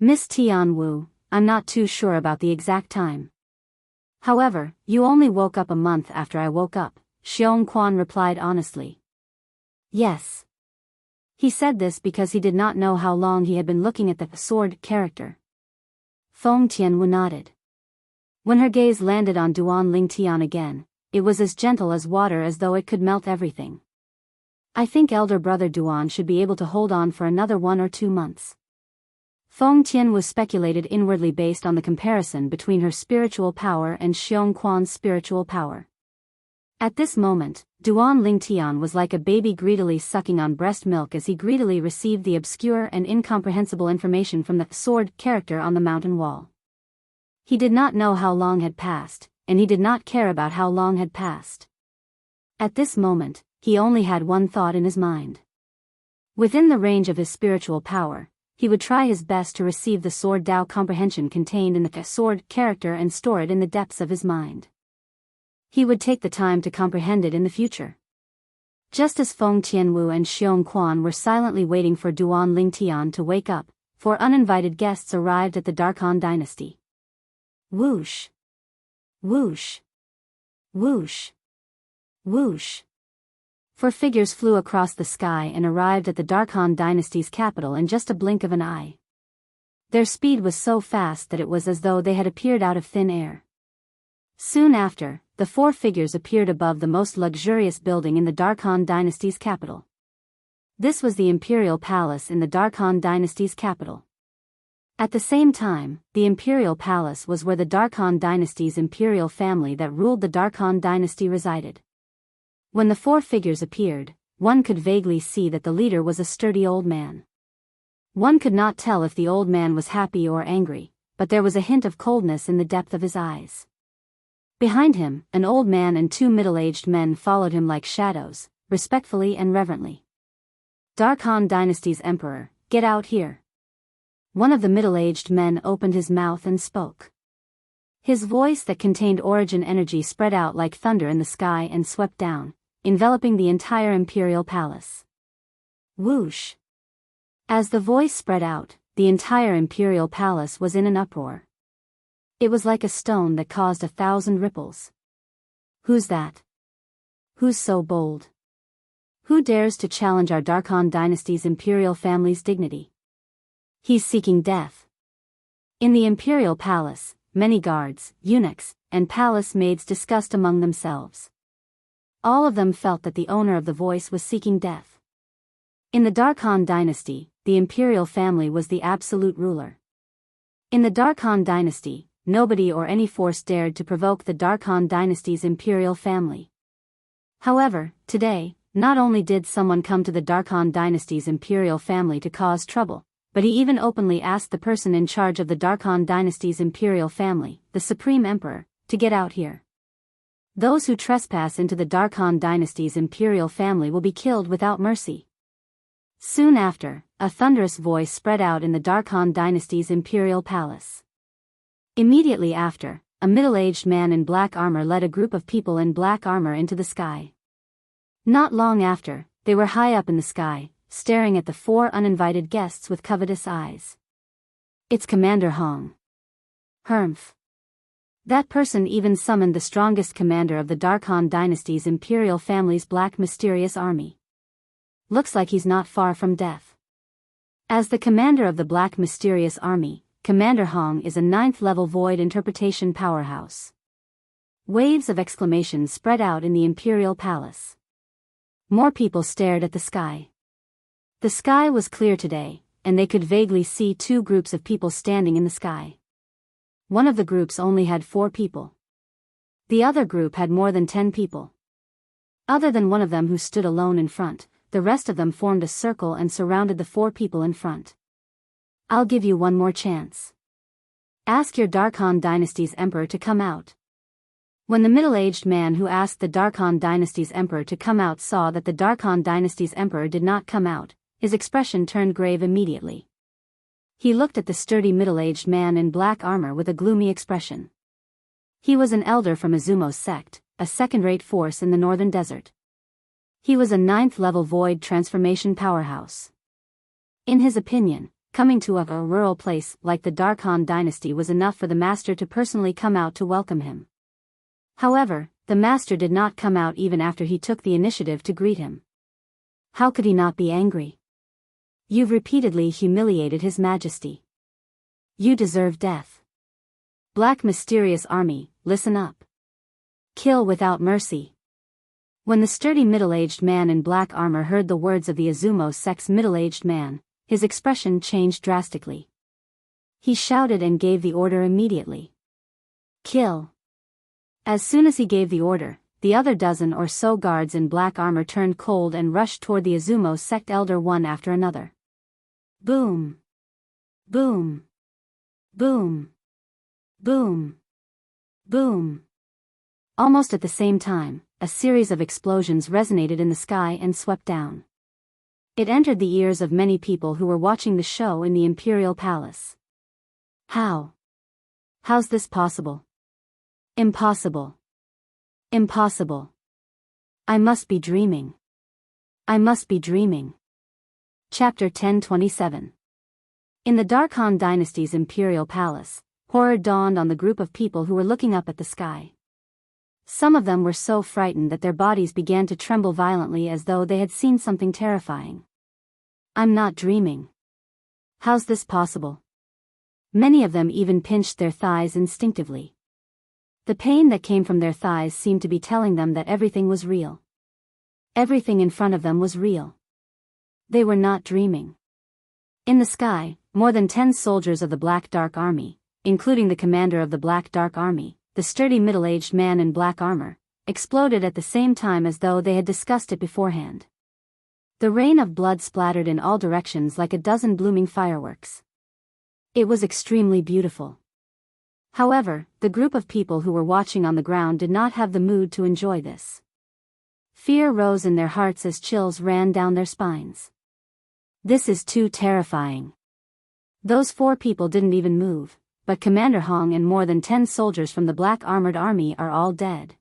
Miss Tianwu, I'm not too sure about the exact time. However, you only woke up a month after I woke up, Xiong Quan replied honestly. Yes. He said this because he did not know how long he had been looking at the sword character. Feng Tianwu nodded. When her gaze landed on Duan Lingtian again, it was as gentle as water, as though it could melt everything. I think elder brother Duan should be able to hold on for another 1 or 2 months. Feng Tian was speculated inwardly based on the comparison between her spiritual power and Xiong Quan's spiritual power. At this moment, Duan Lingtian was like a baby greedily sucking on breast milk as he greedily received the obscure and incomprehensible information from the sword character on the mountain wall. He did not know how long had passed, and he did not care about how long had passed. At this moment, he only had one thought in his mind. Within the range of his spiritual power, he would try his best to receive the sword Dao comprehension contained in the sword character and store it in the depths of his mind. He would take the time to comprehend it in the future. Just as Feng Tianwu and Xiong Quan were silently waiting for Duan Lingtian to wake up, 4 uninvited guests arrived at the Darkhan dynasty. Whoosh! Whoosh! Whoosh! Whoosh! 4 figures flew across the sky and arrived at the Darkhan dynasty's capital in just a blink of an eye. Their speed was so fast that it was as though they had appeared out of thin air. Soon after, the 4 figures appeared above the most luxurious building in the Darkhan dynasty's capital. This was the imperial palace in the Darkhan dynasty's capital. At the same time, the imperial palace was where the Darkhan dynasty's imperial family that ruled the Darkhan dynasty resided. When the 4 figures appeared, one could vaguely see that the leader was a sturdy old man. One could not tell if the old man was happy or angry, but there was a hint of coldness in the depth of his eyes. Behind him, an old man and 2 middle-aged men followed him like shadows, respectfully and reverently. Darkhan dynasty's emperor, get out here. One of the middle-aged men opened his mouth and spoke. His voice that contained origin energy spread out like thunder in the sky and swept down, enveloping the entire imperial palace. Whoosh! As the voice spread out, the entire imperial palace was in an uproar. It was like a stone that caused 1,000 ripples. Who's that? Who's so bold? Who dares to challenge our Darkhan dynasty's imperial family's dignity? He's seeking death. In the imperial palace, many guards, eunuchs, and palace maids discussed among themselves. All of them felt that the owner of the voice was seeking death. In the Darkhan dynasty, the imperial family was the absolute ruler. In the Darkhan dynasty, nobody or any force dared to provoke the Darkhan dynasty's imperial family. However, today, not only did someone come to the Darkhan dynasty's imperial family to cause trouble, but he even openly asked the person in charge of the Darkhan dynasty's imperial family, the supreme emperor, to get out here. Those who trespass into the Darkhan dynasty's imperial family will be killed without mercy. Soon after, a thunderous voice spread out in the Darkhan dynasty's imperial palace. Immediately after, a middle-aged man in black armor led a group of people in black armor into the sky. Not long after, they were high up in the sky, staring at the 4 uninvited guests with covetous eyes. It's Commander Hong. Humph. That person even summoned the strongest commander of the Darkhan dynasty's imperial family's black mysterious army. Looks like he's not far from death. As the commander of the black mysterious army, Commander Hong is a 9th-level void interpretation powerhouse. Waves of exclamations spread out in the imperial palace. More people stared at the sky. The sky was clear today, and they could vaguely see 2 groups of people standing in the sky. One of the groups only had 4 people. The other group had more than 10 people. Other than one of them who stood alone in front, the rest of them formed a circle and surrounded the 4 people in front. I'll give you one more chance. Ask your Darkhan dynasty's emperor to come out. When the middle-aged man who asked the Darkhan dynasty's emperor to come out saw that the Darkhan dynasty's emperor did not come out, his expression turned grave immediately. He looked at the sturdy middle-aged man in black armor with a gloomy expression. He was an elder from Izumo's sect, a second-rate force in the northern desert. He was a 9th-level void transformation powerhouse. In his opinion, coming to a rural place like the Darkhan dynasty was enough for the master to personally come out to welcome him. However, the master did not come out even after he took the initiative to greet him. How could he not be angry? You've repeatedly humiliated His Majesty. You deserve death. Black Mysterious Army, listen up. Kill without mercy. When the sturdy middle-aged man in black armor heard the words of the Azumo sect's middle-aged man, his expression changed drastically. He shouted and gave the order immediately. Kill. As soon as he gave the order, the other dozen or so guards in black armor turned cold and rushed toward the Azumo sect elder one after another. Boom. Boom. Boom. Boom. Boom. Almost at the same time, a series of explosions resonated in the sky and swept down. It entered the ears of many people who were watching the show in the Imperial Palace. How? How's this possible? Impossible. Impossible. I must be dreaming. I must be dreaming. Chapter 1027. In the Dark Han Dynasty's Imperial Palace, horror dawned on the group of people who were looking up at the sky. Some of them were so frightened that their bodies began to tremble violently as though they had seen something terrifying. I'm not dreaming. How's this possible? Many of them even pinched their thighs instinctively. The pain that came from their thighs seemed to be telling them that everything was real. Everything in front of them was real. They were not dreaming. In the sky, more than 10 soldiers of the Black Dark Army, including the commander of the Black Dark Army, the sturdy middle-aged man in black armor, exploded at the same time as though they had discussed it beforehand. The rain of blood splattered in all directions like a dozen blooming fireworks. It was extremely beautiful. However, the group of people who were watching on the ground did not have the mood to enjoy this. Fear rose in their hearts as chills ran down their spines. This is too terrifying. Those 4 people didn't even move, but Commander Hong and more than 10 soldiers from the Black Armored Army are all dead.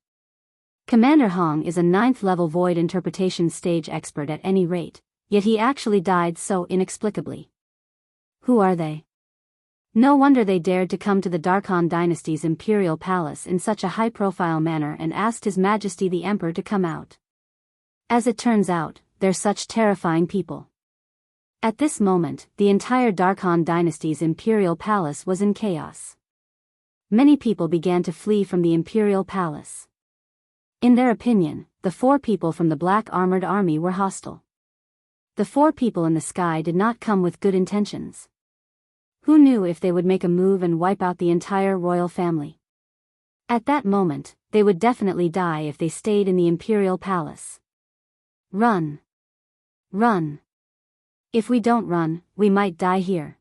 Commander Hong is a 9th-level void interpretation stage expert at any rate, yet he actually died so inexplicably. Who are they? No wonder they dared to come to the Dark Han Dynasty's Imperial Palace in such a high-profile manner and asked His Majesty the Emperor to come out. As it turns out, they're such terrifying people. At this moment, the entire Dark Han Dynasty's Imperial Palace was in chaos. Many people began to flee from the Imperial Palace. In their opinion, the 4 people from the Black Armored Army were hostile. The 4 people in the sky did not come with good intentions. Who knew if they would make a move and wipe out the entire royal family? At that moment, they would definitely die if they stayed in the Imperial Palace. Run. Run. If we don't run, we might die here.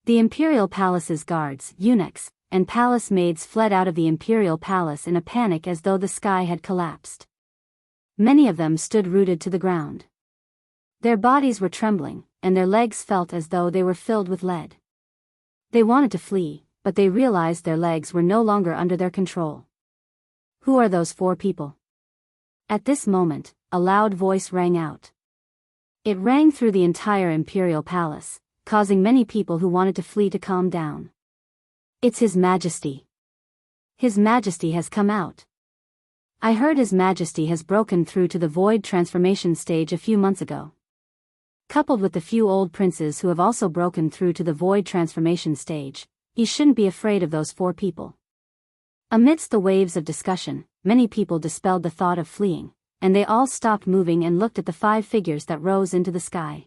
The Imperial Palace's guards, eunuchs, and palace maids fled out of the Imperial Palace in a panic as though the sky had collapsed. Many of them stood rooted to the ground. Their bodies were trembling, and their legs felt as though they were filled with lead. They wanted to flee, but they realized their legs were no longer under their control. Who are those 4 people? At this moment, a loud voice rang out. It rang through the entire Imperial Palace, causing many people who wanted to flee to calm down. It's His Majesty. His Majesty has come out. I heard His Majesty has broken through to the void transformation stage a few months ago. Coupled with the few old princes who have also broken through to the void transformation stage, he shouldn't be afraid of those 4 people. Amidst the waves of discussion, many people dispelled the thought of fleeing, and they all stopped moving and looked at the 5 figures that rose into the sky.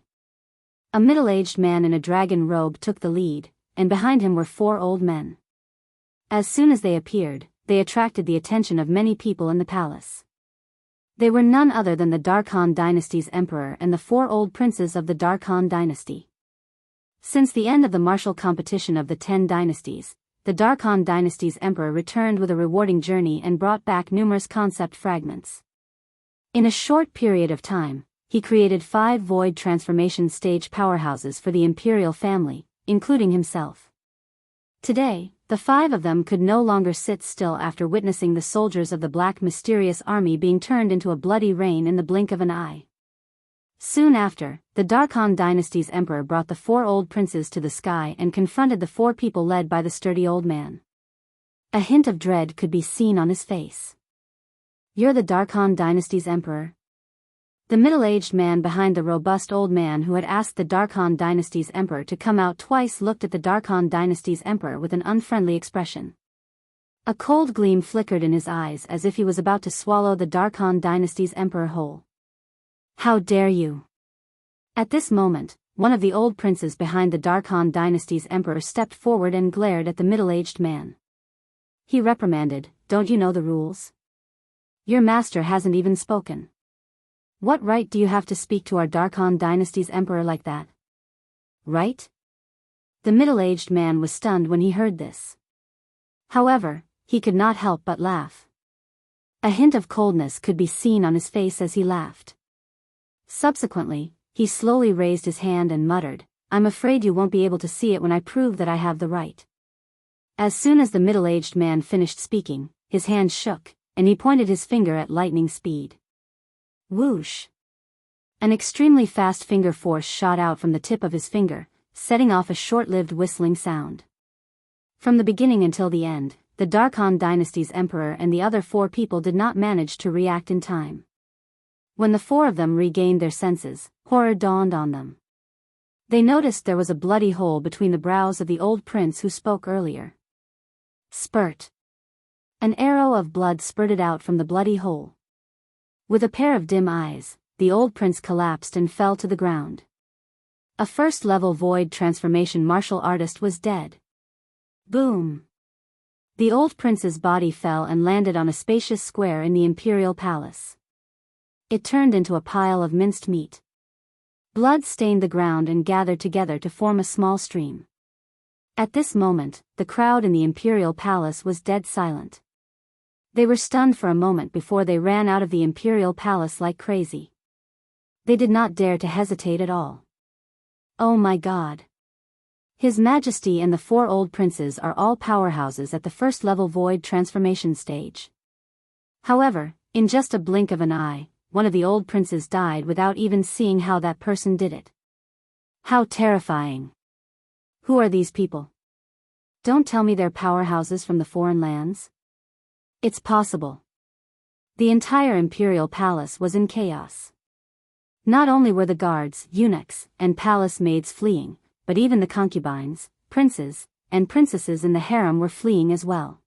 A middle-aged man in a dragon robe took the lead, and behind him were 4 old men. As soon as they appeared, they attracted the attention of many people in the palace. They were none other than the Dark Han Dynasty's emperor and the 4 old princes of the Dark Han Dynasty. Since the end of the martial competition of the 10 dynasties, the Dark Han Dynasty's emperor returned with a rewarding journey and brought back numerous concept fragments. In a short period of time, he created 5 void transformation stage powerhouses for the imperial family, including himself. Today, the 5 of them could no longer sit still after witnessing the soldiers of the Black Mysterious Army being turned into a bloody rain in the blink of an eye. Soon after, the Dark Han Dynasty's emperor brought the 4 old princes to the sky and confronted the 4 people led by the sturdy old man. A hint of dread could be seen on his face. You're the Dark Han Dynasty's emperor? The middle-aged man behind the robust old man who had asked the Dark Han Dynasty's emperor to come out twice looked at the Dark Han Dynasty's emperor with an unfriendly expression. A cold gleam flickered in his eyes as if he was about to swallow the Dark Han Dynasty's emperor whole. How dare you! At this moment, one of the old princes behind the Dark Han Dynasty's emperor stepped forward and glared at the middle-aged man. He reprimanded, "Don't you know the rules? Your master hasn't even spoken. What right do you have to speak to our Dark Han Dynasty's emperor like that?" Right? The middle-aged man was stunned when he heard this. However, he could not help but laugh. A hint of coldness could be seen on his face as he laughed. Subsequently, he slowly raised his hand and muttered, "I'm afraid you won't be able to see it when I prove that I have the right." As soon as the middle-aged man finished speaking, his hand shook, and he pointed his finger at lightning speed. Whoosh! An extremely fast finger force shot out from the tip of his finger, setting off a short-lived whistling sound. From the beginning until the end, the Dark Han Dynasty's emperor and the other 4 people did not manage to react in time. When the 4 of them regained their senses, horror dawned on them. They noticed there was a bloody hole between the brows of the old prince who spoke earlier. Spurt! An arrow of blood spurted out from the bloody hole. With a pair of dim eyes, the old prince collapsed and fell to the ground. A first-level void transformation martial artist was dead. Boom! The old prince's body fell and landed on a spacious square in the imperial palace. It turned into a pile of minced meat. Blood stained the ground and gathered together to form a small stream. At this moment, the crowd in the imperial palace was dead silent. They were stunned for a moment before they ran out of the imperial palace like crazy. They did not dare to hesitate at all. Oh my God! His Majesty and the 4 old princes are all powerhouses at the first-level void transformation stage. However, in just a blink of an eye, one of the old princes died without even seeing how that person did it. How terrifying! Who are these people? Don't tell me they're powerhouses from the foreign lands. It's possible. The entire imperial palace was in chaos. Not only were the guards, eunuchs, and palace maids fleeing, but even the concubines, princes, and princesses in the harem were fleeing as well.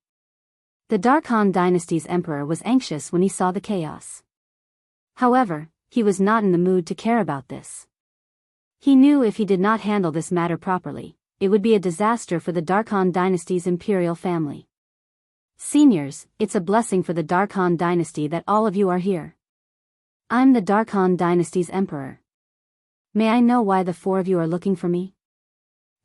The Dark Han Dynasty's emperor was anxious when he saw the chaos. However, he was not in the mood to care about this. He knew if he did not handle this matter properly, it would be a disaster for the Dark Han Dynasty's imperial family. Seniors, it's a blessing for the Dark Han Dynasty that all of you are here. I'm the Dark Han Dynasty's emperor. May I know why the 4 of you are looking for me?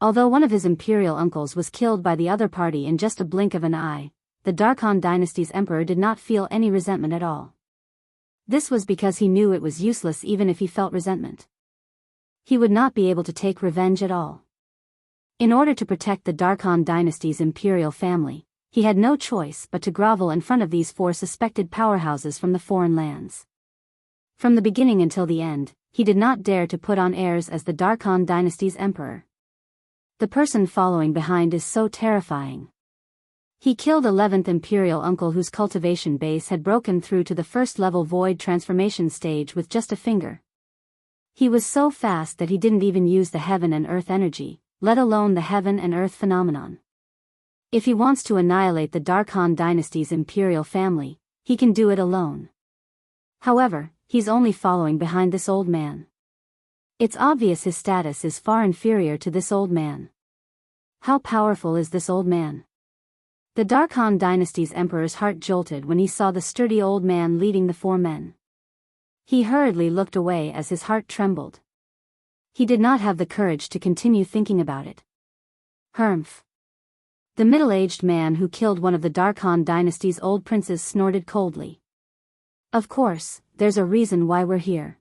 Although one of his imperial uncles was killed by the other party in just a blink of an eye, the Dark Han Dynasty's emperor did not feel any resentment at all. This was because he knew it was useless even if he felt resentment. He would not be able to take revenge at all. In order to protect the Dark Han Dynasty's imperial family, he had no choice but to grovel in front of these 4 suspected powerhouses from the foreign lands. From the beginning until the end, he did not dare to put on airs as the Dark Han Dynasty's emperor. The person following behind is so terrifying. He killed 11th imperial uncle whose cultivation base had broken through to the first-level void transformation stage with just a finger. He was so fast that he didn't even use the heaven and earth energy, let alone the heaven and earth phenomenon. If he wants to annihilate the Dark Han Dynasty's imperial family, he can do it alone. However, he's only following behind this old man. It's obvious his status is far inferior to this old man. How powerful is this old man? The Dark Han Dynasty's emperor's heart jolted when he saw the sturdy old man leading the 4 men. He hurriedly looked away as his heart trembled. He did not have the courage to continue thinking about it. Humph. The middle-aged man who killed one of the Dark Han Dynasty's old princes snorted coldly. Of course, there's a reason why we're here.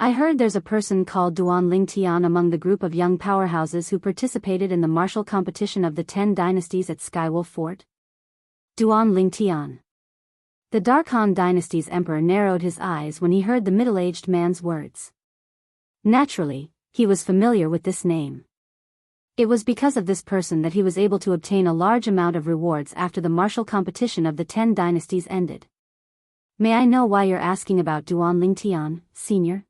I heard there's a person called Duan Lingtian among the group of young powerhouses who participated in the martial competition of the 10 dynasties at Skywolf Fort. Duan Lingtian. The Dark Han Dynasty's emperor narrowed his eyes when he heard the middle-aged man's words. Naturally, he was familiar with this name. It was because of this person that he was able to obtain a large amount of rewards after the martial competition of the 10 dynasties ended. May I know why you're asking about Duan Lingtian, senior?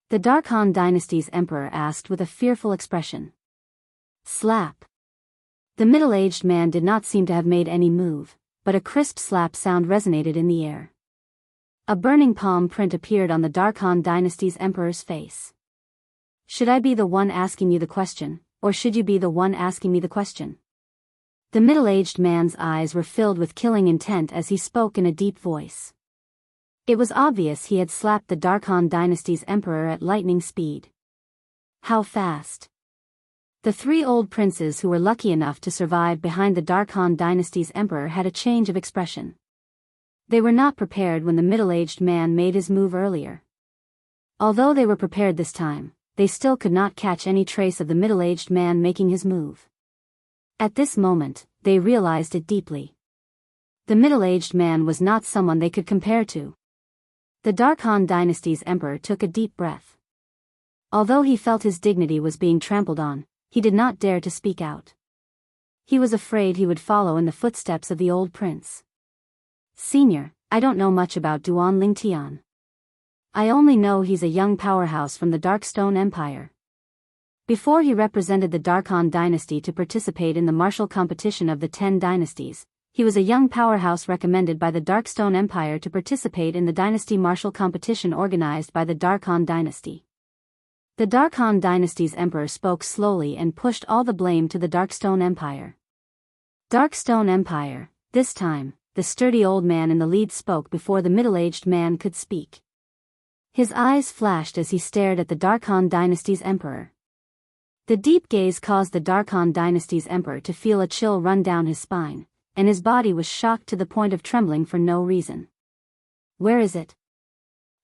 The Dark Han Dynasty's emperor asked with a fearful expression. Slap. The middle-aged man did not seem to have made any move, but a crisp slap sound resonated in the air. A burning palm print appeared on the Dark Han Dynasty's emperor's face. Should I be the one asking you the question, or should you be the one asking me the question? The middle-aged man's eyes were filled with killing intent as he spoke in a deep voice. It was obvious he had slapped the Dark Han Dynasty's emperor at lightning speed. How fast? The three old princes who were lucky enough to survive behind the Dark Han Dynasty's emperor had a change of expression. They were not prepared when the middle-aged man made his move earlier. Although they were prepared this time, they still could not catch any trace of the middle-aged man making his move. At this moment, they realized it deeply. The middle-aged man was not someone they could compare to. The Dark Han Dynasty's emperor took a deep breath. Although he felt his dignity was being trampled on, he did not dare to speak out. He was afraid he would follow in the footsteps of the old prince. Senior, I don't know much about Duan Lingtian. I only know he's a young powerhouse from the Darkstone Empire. Before he represented the Dark Han Dynasty to participate in the martial competition of the 10 dynasties, he was a young powerhouse recommended by the Darkstone Empire to participate in the dynasty martial competition organized by the Dark Han Dynasty. The Dark Han Dynasty's emperor spoke slowly and pushed all the blame to the Darkstone Empire. Darkstone Empire, this time, the sturdy old man in the lead spoke before the middle-aged man could speak. His eyes flashed as he stared at the Dark Han Dynasty's emperor. The deep gaze caused the Dark Han Dynasty's emperor to feel a chill run down his spine, and his body was shocked to the point of trembling for no reason. Where is it?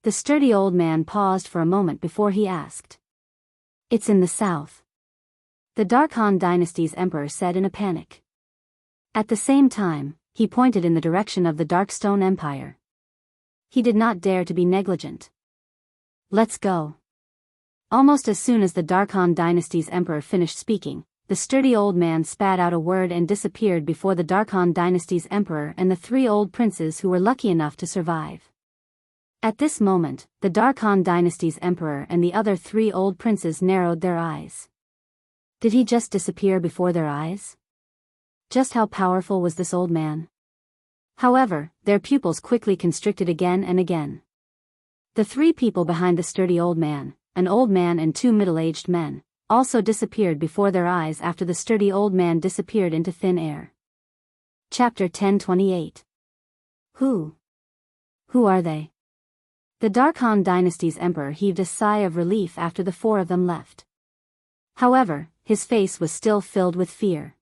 The sturdy old man paused for a moment before he asked. It's in the south. The Dark Han Dynasty's emperor said in a panic. At the same time, he pointed in the direction of the Darkstone Empire. He did not dare to be negligent. Let's go. Almost as soon as the Dark Han Dynasty's emperor finished speaking, the sturdy old man spat out a word and disappeared before the Dark Han Dynasty's emperor and the three old princes who were lucky enough to survive. At this moment, the Dark Han Dynasty's emperor and the other three old princes narrowed their eyes. Did he just disappear before their eyes? Just how powerful was this old man? However, their pupils quickly constricted again and again. The three people behind the sturdy old man, an old man and two middle-aged men, also disappeared before their eyes after the sturdy old man disappeared into thin air. Chapter 1028. Who are they? The Dark Han Dynasty's emperor heaved a sigh of relief after the four of them left. However, his face was still filled with fear.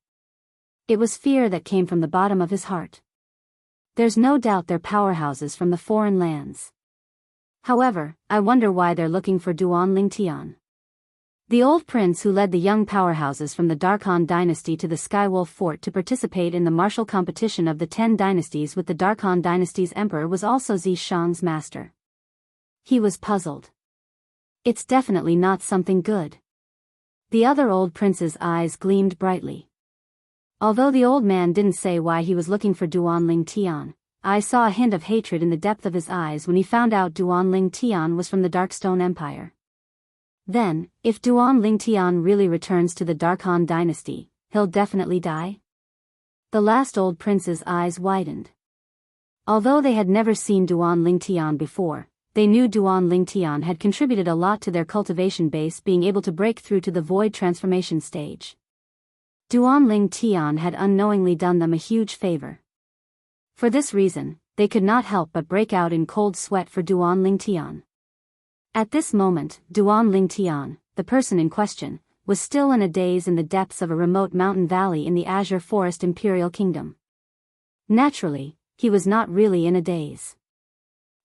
It was fear that came from the bottom of his heart. There's no doubt they're powerhouses from the foreign lands. However, I wonder why they're looking for Duan Lingtian. The old prince who led the young powerhouses from the Dark Han Dynasty to the Skywolf Fort to participate in the martial competition of the 10 dynasties with the Dark Han Dynasty's emperor was also Zishang's master. He was puzzled. It's definitely not something good. The other old prince's eyes gleamed brightly. Although the old man didn't say why he was looking for Duan Lingtian, I saw a hint of hatred in the depth of his eyes when he found out Duan Lingtian was from the Darkstone Empire. Then, if Duan Lingtian really returns to the Dark Han Dynasty, he'll definitely die? The last old prince's eyes widened. Although they had never seen Duan Lingtian before, they knew Duan Lingtian had contributed a lot to their cultivation base being able to break through to the void transformation stage. Duan Lingtian had unknowingly done them a huge favor. For this reason, they could not help but break out in cold sweat for Duan Lingtian. At this moment, Duan Lingtian, the person in question, was still in a daze in the depths of a remote mountain valley in the Azure Forest Imperial Kingdom. Naturally, he was not really in a daze.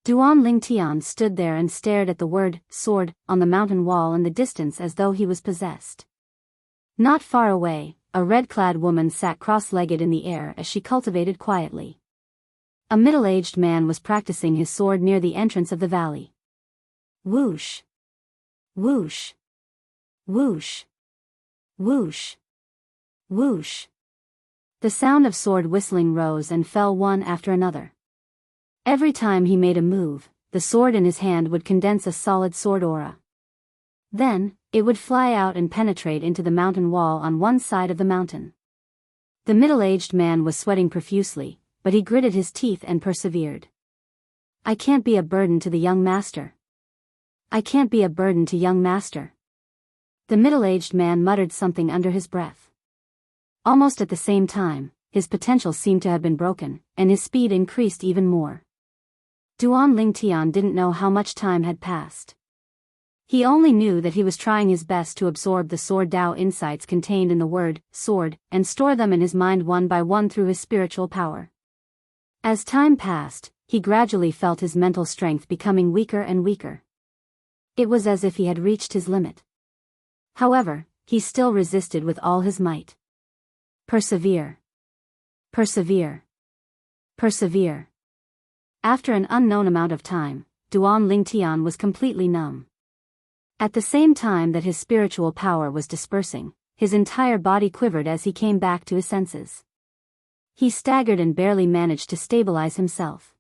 Duan Lingtian stood there and stared at the word, sword, on the mountain wall in the distance as though he was possessed. Not far away, a red-clad woman sat cross-legged in the air as she cultivated quietly. A middle-aged man was practicing his sword near the entrance of the valley. Whoosh! Whoosh! Whoosh! Whoosh! Whoosh! The sound of sword whistling rose and fell one after another. Every time he made a move, the sword in his hand would condense a solid sword aura. Then, it would fly out and penetrate into the mountain wall on one side of the mountain. The middle-aged man was sweating profusely, but he gritted his teeth and persevered. I can't be a burden to the young master. I can't be a burden to young master. The middle-aged man muttered something under his breath. Almost at the same time, his potential seemed to have been broken, and his speed increased even more. Duan Lingtian didn't know how much time had passed. He only knew that he was trying his best to absorb the sword Dao insights contained in the word, sword, and store them in his mind one by one through his spiritual power. As time passed, he gradually felt his mental strength becoming weaker and weaker. It was as if he had reached his limit. However, he still resisted with all his might. Persevere. Persevere. Persevere. After an unknown amount of time, Duan Lingtian was completely numb. At the same time that his spiritual power was dispersing, his entire body quivered as he came back to his senses. He staggered and barely managed to stabilize himself.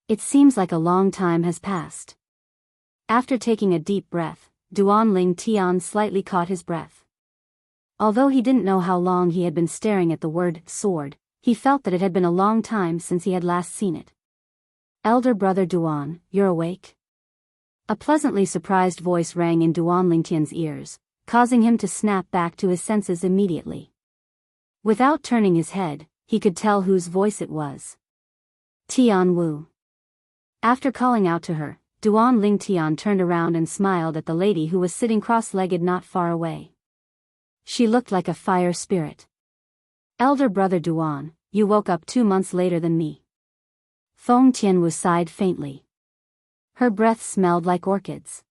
It seems like a long time has passed. After taking a deep breath, Duan Lingtian slightly caught his breath. Although he didn't know how long he had been staring at the word, sword, he felt that it had been a long time since he had last seen it. Elder brother Duan, you're awake? A pleasantly surprised voice rang in Duan Lingtian's ears, causing him to snap back to his senses immediately. Without turning his head, he could tell whose voice it was. Tian Wu. After calling out to her, Duan Lingtian turned around and smiled at the lady who was sitting cross-legged not far away. She looked like a fire spirit. Elder brother Duan, you woke up 2 months later than me. Feng Tianwu sighed faintly. Her breath smelled like orchids.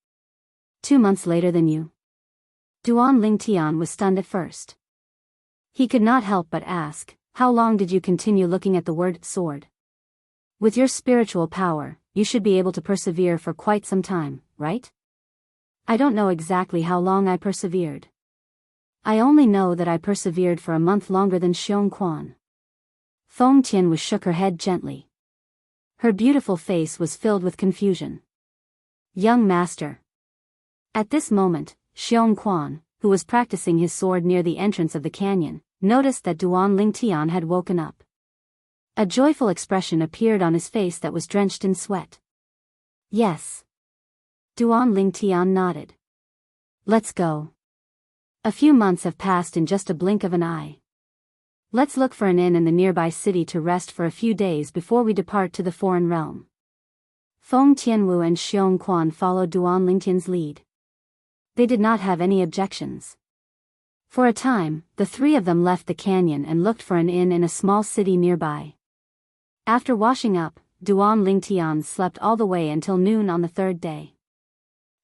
2 months later than you? Duan Lingtian was stunned at first. He could not help but ask, how long did you continue looking at the word, sword? With your spiritual power, you should be able to persevere for quite some time, right? I don't know exactly how long I persevered. I only know that I persevered for a month longer than Xiong Quan. Feng Tianwu shook her head gently. Her beautiful face was filled with confusion. Young master. At this moment, Xiong Quan, who was practicing his sword near the entrance of the canyon, noticed that Duan Lingtian had woken up. A joyful expression appeared on his face that was drenched in sweat. Yes. Duan Lingtian nodded. Let's go. A few months have passed in just a blink of an eye. Let's look for an inn in the nearby city to rest for a few days before we depart to the foreign realm. Feng Tianwu and Xiong Quan followed Duan Lingtian's lead. They did not have any objections. For a time, the three of them left the canyon and looked for an inn in a small city nearby. After washing up, Duan Lingtian slept all the way until noon on the third day.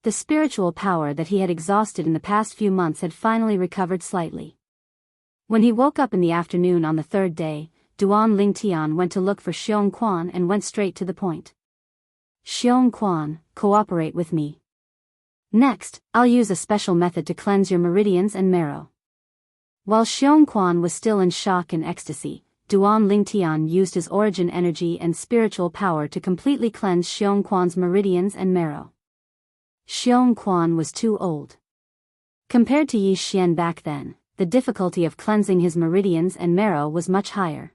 The spiritual power that he had exhausted in the past few months had finally recovered slightly. When he woke up in the afternoon on the third day, Duan Lingtian went to look for Xiong Quan and went straight to the point. Xiong Quan, cooperate with me. Next, I'll use a special method to cleanse your meridians and marrow. While Xiong Quan was still in shock and ecstasy, Duan Lingtian used his origin energy and spiritual power to completely cleanse Xiong Quan's meridians and marrow. Xiong Quan was too old. Compared to Yi Xian back then, the difficulty of cleansing his meridians and marrow was much higher.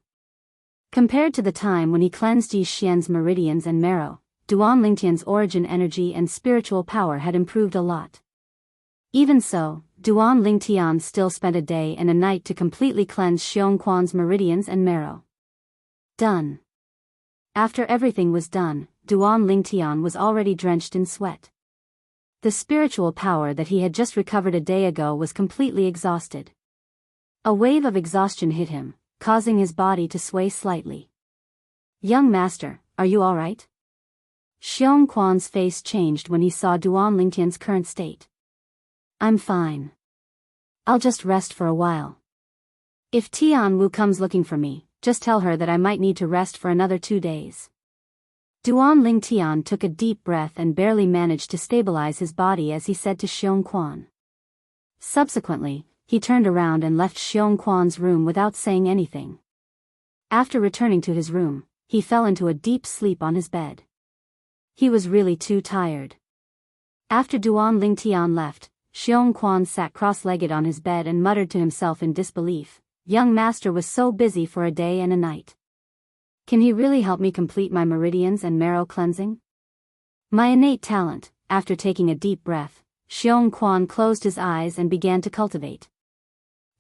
Compared to the time when he cleansed Yi Xian's meridians and marrow, Duan Lingtian's origin energy and spiritual power had improved a lot. Even so, Duan Lingtian still spent a day and a night to completely cleanse Xiong Quan's meridians and marrow. Done. After everything was done, Duan Lingtian was already drenched in sweat. The spiritual power that he had just recovered a day ago was completely exhausted. A wave of exhaustion hit him, causing his body to sway slightly. Young master, are you all right? Xiong Quan's face changed when he saw Duan Lingtian's current state. I'm fine. I'll just rest for a while. If Tian Wu comes looking for me, just tell her that I might need to rest for another 2 days. Duan Lingtian took a deep breath and barely managed to stabilize his body as he said to Xiong Quan. Subsequently, he turned around and left Xiong Quan's room without saying anything. After returning to his room, he fell into a deep sleep on his bed. He was really too tired. After Duan Lingtian left, Xiong Quan sat cross-legged on his bed and muttered to himself in disbelief, young master was so busy for a day and a night. Can he really help me complete my meridians and marrow cleansing? My innate talent. After taking a deep breath, Xiongquan closed his eyes and began to cultivate.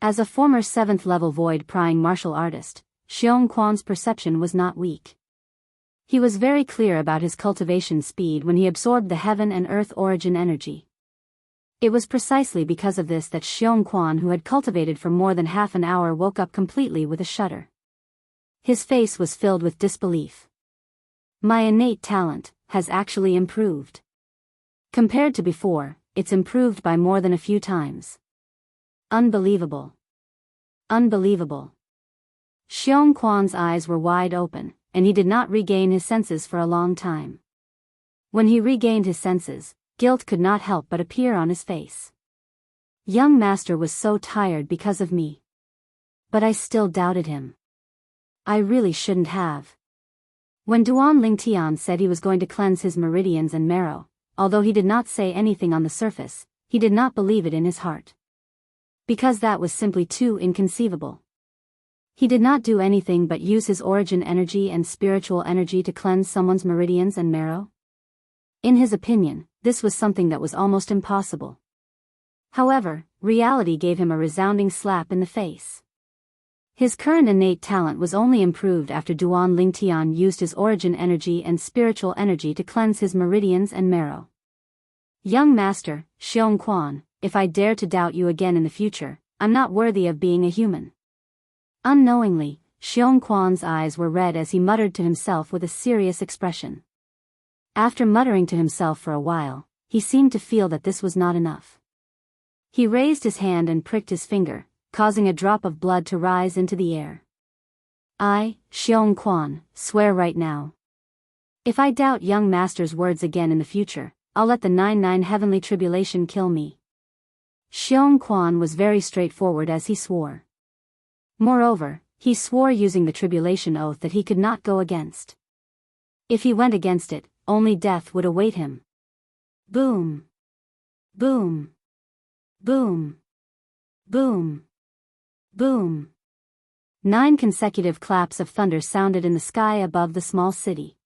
As a former 7th level void-prying martial artist, Xiongquan's perception was not weak. He was very clear about his cultivation speed when he absorbed the heaven and earth origin energy. It was precisely because of this that Xiongquan, who had cultivated for more than half an hour, woke up completely with a shudder. His face was filled with disbelief. My innate talent has actually improved. Compared to before, it's improved by more than a few times. Unbelievable. Unbelievable. Xiongquan's eyes were wide open, and he did not regain his senses for a long time. When he regained his senses, guilt could not help but appear on his face. Young master was so tired because of me. But I still doubted him. I really shouldn't have. When Duan Lingtian said he was going to cleanse his meridians and marrow, although he did not say anything on the surface, he did not believe it in his heart. Because that was simply too inconceivable. He did not do anything but use his origin energy and spiritual energy to cleanse someone's meridians and marrow. In his opinion, this was something that was almost impossible. However, reality gave him a resounding slap in the face. His current innate talent was only improved after Duan Lingtian used his origin energy and spiritual energy to cleanse his meridians and marrow. Young master, Xiongquan, if I dare to doubt you again in the future, I'm not worthy of being a human. Unknowingly, Xiongquan's eyes were red as he muttered to himself with a serious expression. After muttering to himself for a while, he seemed to feel that this was not enough. He raised his hand and pricked his finger, causing a drop of blood to rise into the air. I, Xiongquan, swear right now. If I doubt young master's words again in the future, I'll let the 99 heavenly tribulation kill me. Xiongquan was very straightforward as he swore. Moreover, he swore using the tribulation oath that he could not go against. If he went against it, only death would await him. Boom. Boom. Boom. Boom. Boom. 9 consecutive claps of thunder sounded in the sky above the small city.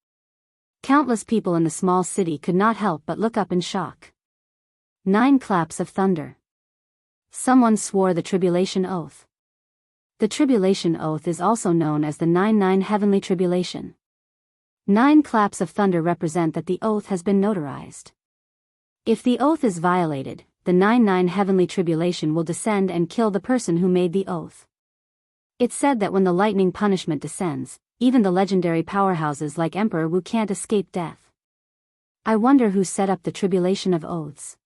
Countless people in the small city could not help but look up in shock. 9 claps of thunder. Someone swore the tribulation oath. The tribulation oath is also known as the 99 heavenly tribulation. 9 claps of thunder represent that the oath has been notarized. If the oath is violated, the 99 heavenly tribulation will descend and kill the person who made the oath. It's said that when the lightning punishment descends, even the legendary powerhouses like Emperor Wu can't escape death. I wonder who set up the tribulation of oaths.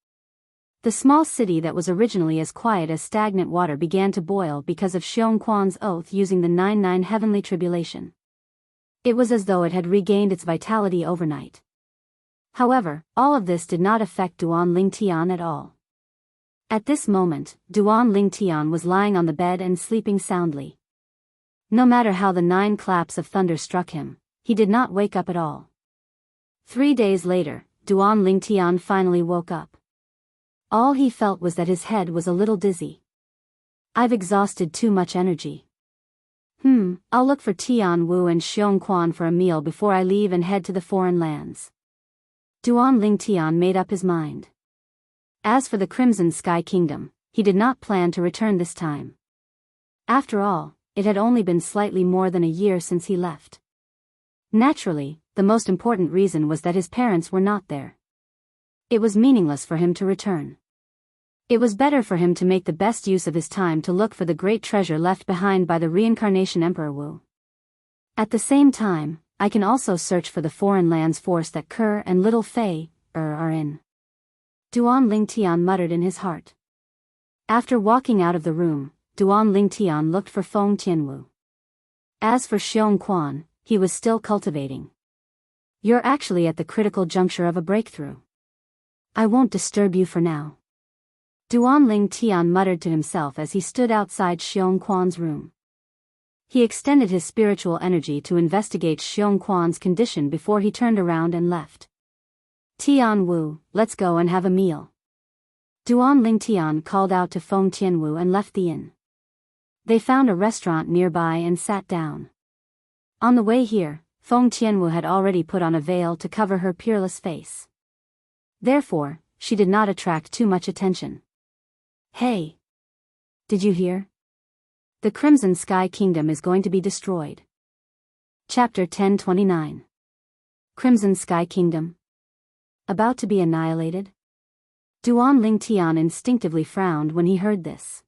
The small city that was originally as quiet as stagnant water began to boil because of Xiongquan's oath using the 99 heavenly tribulation. It was as though it had regained its vitality overnight. However, all of this did not affect Duan Lingtian at all. At this moment, Duan Lingtian was lying on the bed and sleeping soundly. No matter how the 9 claps of thunder struck him, he did not wake up at all. 3 days later, Duan Lingtian finally woke up. All he felt was that his head was a little dizzy. I've exhausted too much energy. I'll look for Tian Wu and Xiongquan for a meal before I leave and head to the foreign lands. Duan Lingtian made up his mind. As for the Crimson Sky Kingdom, he did not plan to return this time. After all, it had only been slightly more than a year since he left. Naturally, the most important reason was that his parents were not there. It was meaningless for him to return. It was better for him to make the best use of his time to look for the great treasure left behind by the reincarnation Emperor Wu. At the same time, I can also search for the foreign lands force that Kerr and Little Fei are in. Duan Lingtian muttered in his heart. After walking out of the room, Duan Lingtian looked for Feng Tianwu. As for Xiongquan, he was still cultivating. You're actually at the critical juncture of a breakthrough. I won't disturb you for now. Duan Lingtian muttered to himself as he stood outside Xiongquan's room. He extended his spiritual energy to investigate Xiongquan's condition before he turned around and left. Tian Wu, let's go and have a meal. Duan Lingtian called out to Feng Tianwu and left the inn. They found a restaurant nearby and sat down. On the way here, Feng Tianwu had already put on a veil to cover her peerless face. Therefore, she did not attract too much attention. Hey! Did you hear? The Crimson Sky Kingdom is going to be destroyed. Chapter 1029. Crimson Sky Kingdom. About to be annihilated? Duan Lingtian instinctively frowned when he heard this.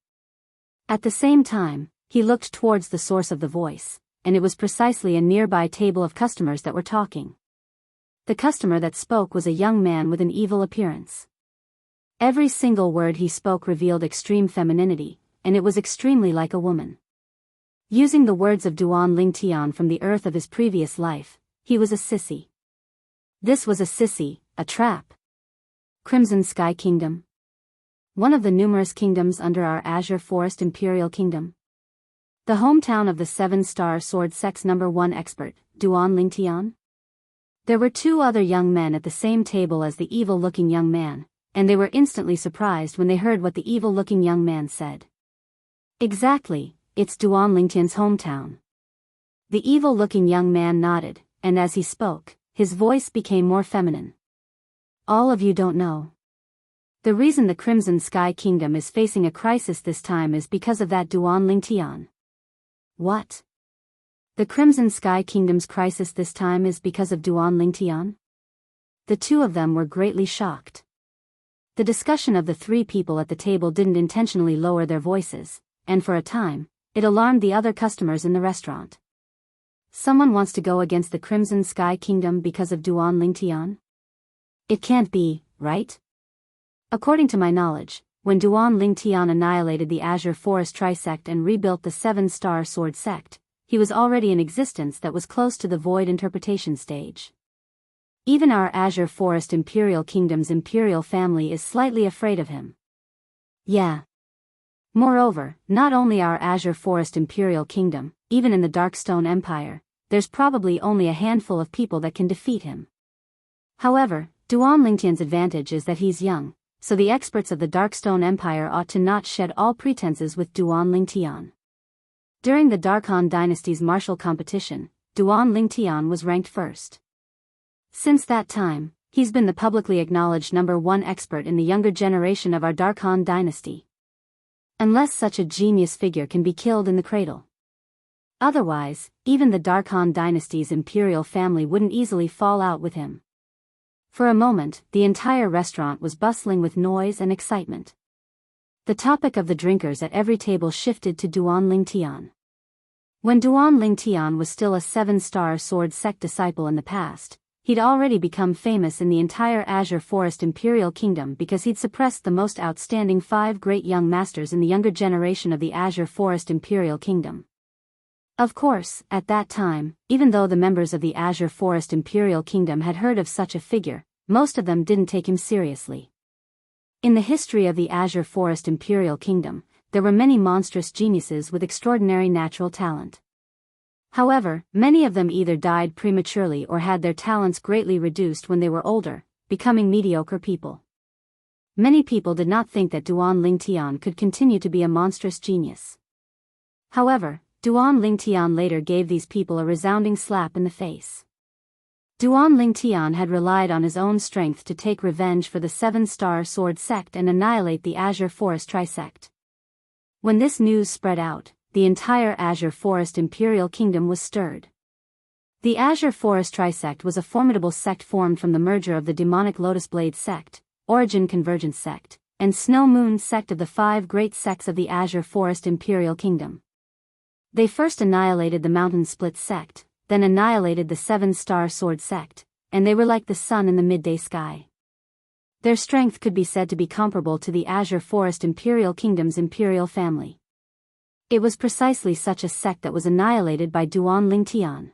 At the same time, he looked towards the source of the voice, and it was precisely a nearby table of customers that were talking. The customer that spoke was a young man with an evil appearance. Every single word he spoke revealed extreme femininity, and it was extremely like a woman. Using the words of Duan Lingtian from the earth of his previous life, he was a sissy. This was a sissy, a trap. Crimson Sky Kingdom. One of the numerous kingdoms under our Azure Forest Imperial Kingdom. The hometown of the 7-star sword sect's #1 expert, Duan Lingtian. There were 2 other young men at the same table as the evil-looking young man, and they were instantly surprised when they heard what the evil-looking young man said. Exactly, it's Duan Lingtian's hometown. The evil-looking young man nodded, and as he spoke, his voice became more feminine. All of you don't know. The reason the Crimson Sky Kingdom is facing a crisis this time is because of that Duan Lingtian. What? The Crimson Sky Kingdom's crisis this time is because of Duan Lingtian? The 2 of them were greatly shocked. The discussion of the 3 people at the table didn't intentionally lower their voices, and for a time, it alarmed the other customers in the restaurant. Someone wants to go against the Crimson Sky Kingdom because of Duan Lingtian? It can't be, right? According to my knowledge, when Duan Lingtian annihilated the Azure Forest Trisect and rebuilt the 7-star sword sect, he was already in existence that was close to the void interpretation stage. Even our Azure Forest Imperial Kingdom's imperial family is slightly afraid of him. Yeah. Moreover, not only our Azure Forest Imperial Kingdom, even in the Darkstone Empire, there's probably only a handful of people that can defeat him. However, Duan Lingtian's advantage is that he's young, so the experts of the Darkstone Empire ought to not shed all pretenses with Duan Lingtian. During the Darkhan Dynasty's martial competition, Duan Lingtian was ranked first. Since that time, he's been the publicly acknowledged #1 expert in the younger generation of our Darkhan Dynasty. Unless such a genius figure can be killed in the cradle. Otherwise, even the Darkhan Dynasty's imperial family wouldn't easily fall out with him. For a moment, the entire restaurant was bustling with noise and excitement. The topic of the drinkers at every table shifted to Duan Lingtian. When Duan Lingtian was still a 7-star sword sect disciple in the past, he'd already become famous in the entire Azure Forest Imperial Kingdom because he'd suppressed the most outstanding 5 great young masters in the younger generation of the Azure Forest Imperial Kingdom. Of course, at that time, even though the members of the Azure Forest Imperial Kingdom had heard of such a figure, most of them didn't take him seriously. In the history of the Azure Forest Imperial Kingdom, there were many monstrous geniuses with extraordinary natural talent. However, many of them either died prematurely or had their talents greatly reduced when they were older, becoming mediocre people. Many people did not think that Duan Lingtian could continue to be a monstrous genius. However, Duan Lingtian later gave these people a resounding slap in the face. Duan Lingtian had relied on his own strength to take revenge for the 7-star sword sect and annihilate the Azure Forest Trisect. When this news spread out, the entire Azure Forest Imperial Kingdom was stirred. The Azure Forest Trisect was a formidable sect formed from the merger of the demonic Lotus Blade sect, Origin Convergence sect, and Snow Moon sect of the 5 great sects of the Azure Forest Imperial Kingdom. They first annihilated the Mountain Split sect, then annihilated the 7-star sword sect, and they were like the sun in the midday sky. Their strength could be said to be comparable to the Azure Forest Imperial Kingdom's imperial family. It was precisely such a sect that was annihilated by Duan Lingtian.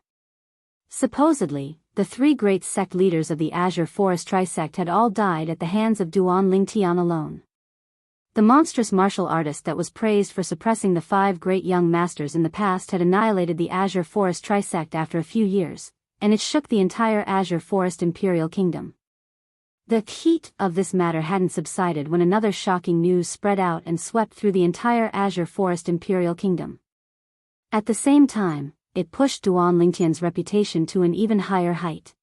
Supposedly, the 3 great sect leaders of the Azure Forest Trisect had all died at the hands of Duan Lingtian alone. The monstrous martial artist that was praised for suppressing the 5 great young masters in the past had annihilated the Azure Forest Trisect after a few years, and it shook the entire Azure Forest Imperial Kingdom. The heat of this matter hadn't subsided when another shocking news spread out and swept through the entire Azure Forest Imperial Kingdom. At the same time, it pushed Duan Lingtian's reputation to an even higher height.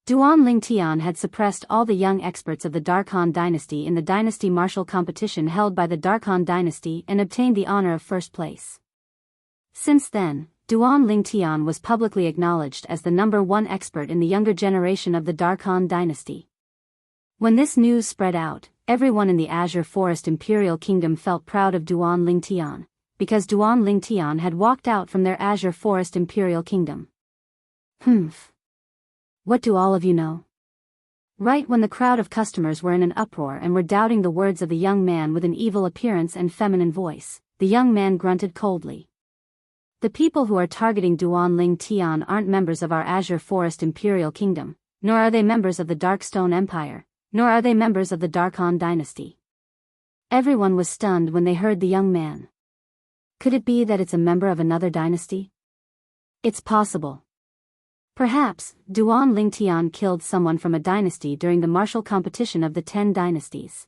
Duan Lingtian had suppressed all the young experts of the Darkhan dynasty in the dynasty martial competition held by the Darkhan dynasty and obtained the honor of first place. Since then, Duan Lingtian was publicly acknowledged as the #1 expert in the younger generation of the Darkhan dynasty. When this news spread out, everyone in the Azure Forest Imperial Kingdom felt proud of Duan Lingtian, because Duan Lingtian had walked out from their Azure Forest Imperial Kingdom. What do all of you know? Right when the crowd of customers were in an uproar and were doubting the words of the young man with an evil appearance and feminine voice, the young man grunted coldly. The people who are targeting Duan Lingtian aren't members of our Azure Forest Imperial Kingdom, nor are they members of the Darkstone Empire, nor are they members of the Darkhan dynasty. Everyone was stunned when they heard the young man. Could it be that it's a member of another dynasty? It's possible. Perhaps, Duan Lingtian killed someone from a dynasty during the martial competition of the 10 dynasties.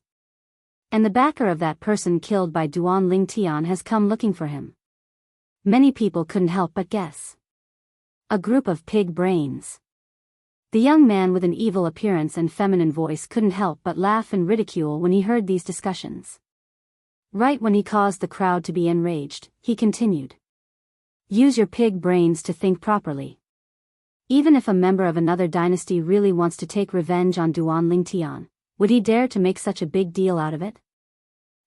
And the backer of that person killed by Duan Lingtian has come looking for him. Many people couldn't help but guess. A group of pig brains. The young man with an evil appearance and feminine voice couldn't help but laugh and ridicule when he heard these discussions. Right when he caused the crowd to be enraged, he continued. Use your pig brains to think properly. Even if a member of another dynasty really wants to take revenge on Duan Lingtian, would he dare to make such a big deal out of it?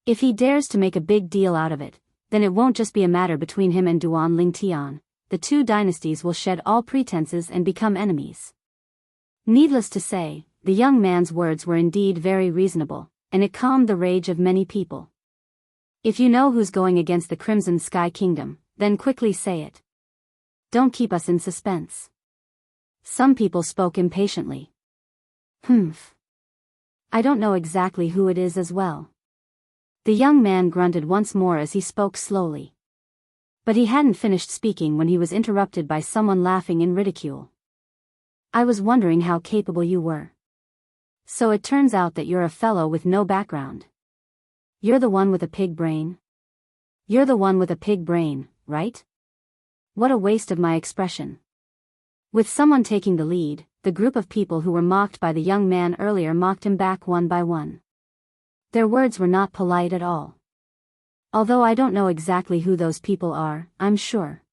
If he dares to make a big deal out of it, then it won't just be a matter between him and Duan Lingtian. The two dynasties will shed all pretenses and become enemies. Needless to say, the young man's words were indeed very reasonable, and it calmed the rage of many people. If you know who's going against the Crimson Sky Kingdom, then quickly say it. Don't keep us in suspense. Some people spoke impatiently. I don't know exactly who it is as well. The young man grunted once more as he spoke slowly. But he hadn't finished speaking when he was interrupted by someone laughing in ridicule. I was wondering how capable you were. So it turns out that you're a fellow with no background. You're the one with a pig brain? You're the one with a pig brain, right? What a waste of my expression. With someone taking the lead, the group of people who were mocked by the young man earlier mocked him back one by one. Their words were not polite at all. Although I don't know exactly who those people are, I'm sure.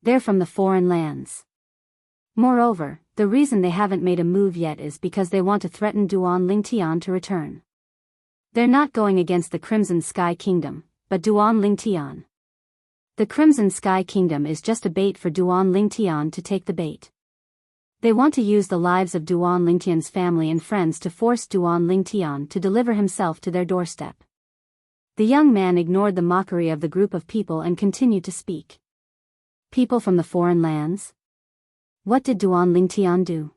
They're from the foreign lands. Moreover, the reason they haven't made a move yet is because they want to threaten Duan Lingtian to return. They're not going against the Crimson Sky Kingdom, but Duan Lingtian. The Crimson Sky Kingdom is just a bait for Duan Lingtian to take the bait. They want to use the lives of Duan Lingtian's family and friends to force Duan Lingtian to deliver himself to their doorstep. The young man ignored the mockery of the group of people and continued to speak. People from the foreign lands? What did Duan Lingtian do?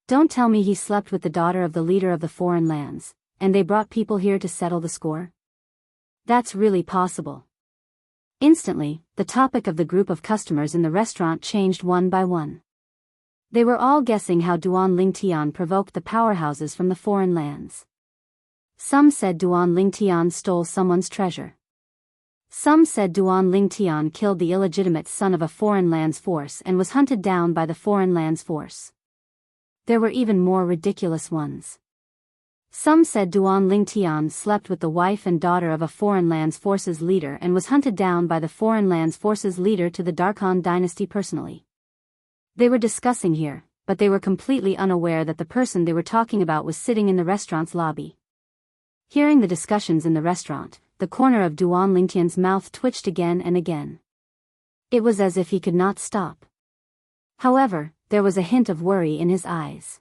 Don't tell me he slept with the daughter of the leader of the foreign lands, and they brought people here to settle the score? That's really possible. Instantly, the topic of the group of customers in the restaurant changed one by one. They were all guessing how Duan Lingtian provoked the powerhouses from the foreign lands. Some said Duan Lingtian stole someone's treasure. Some said Duan Lingtian killed the illegitimate son of a foreign lands force and was hunted down by the foreign lands force. There were even more ridiculous ones. Some said Duan Lingtian slept with the wife and daughter of a foreign lands force's leader and was hunted down by the foreign lands force's leader to the Darkhan dynasty personally. They were discussing here, but they were completely unaware that the person they were talking about was sitting in the restaurant's lobby. Hearing the discussions in the restaurant, the corner of Duan Lingtian's mouth twitched again and again. It was as if he could not stop. However, there was a hint of worry in his eyes.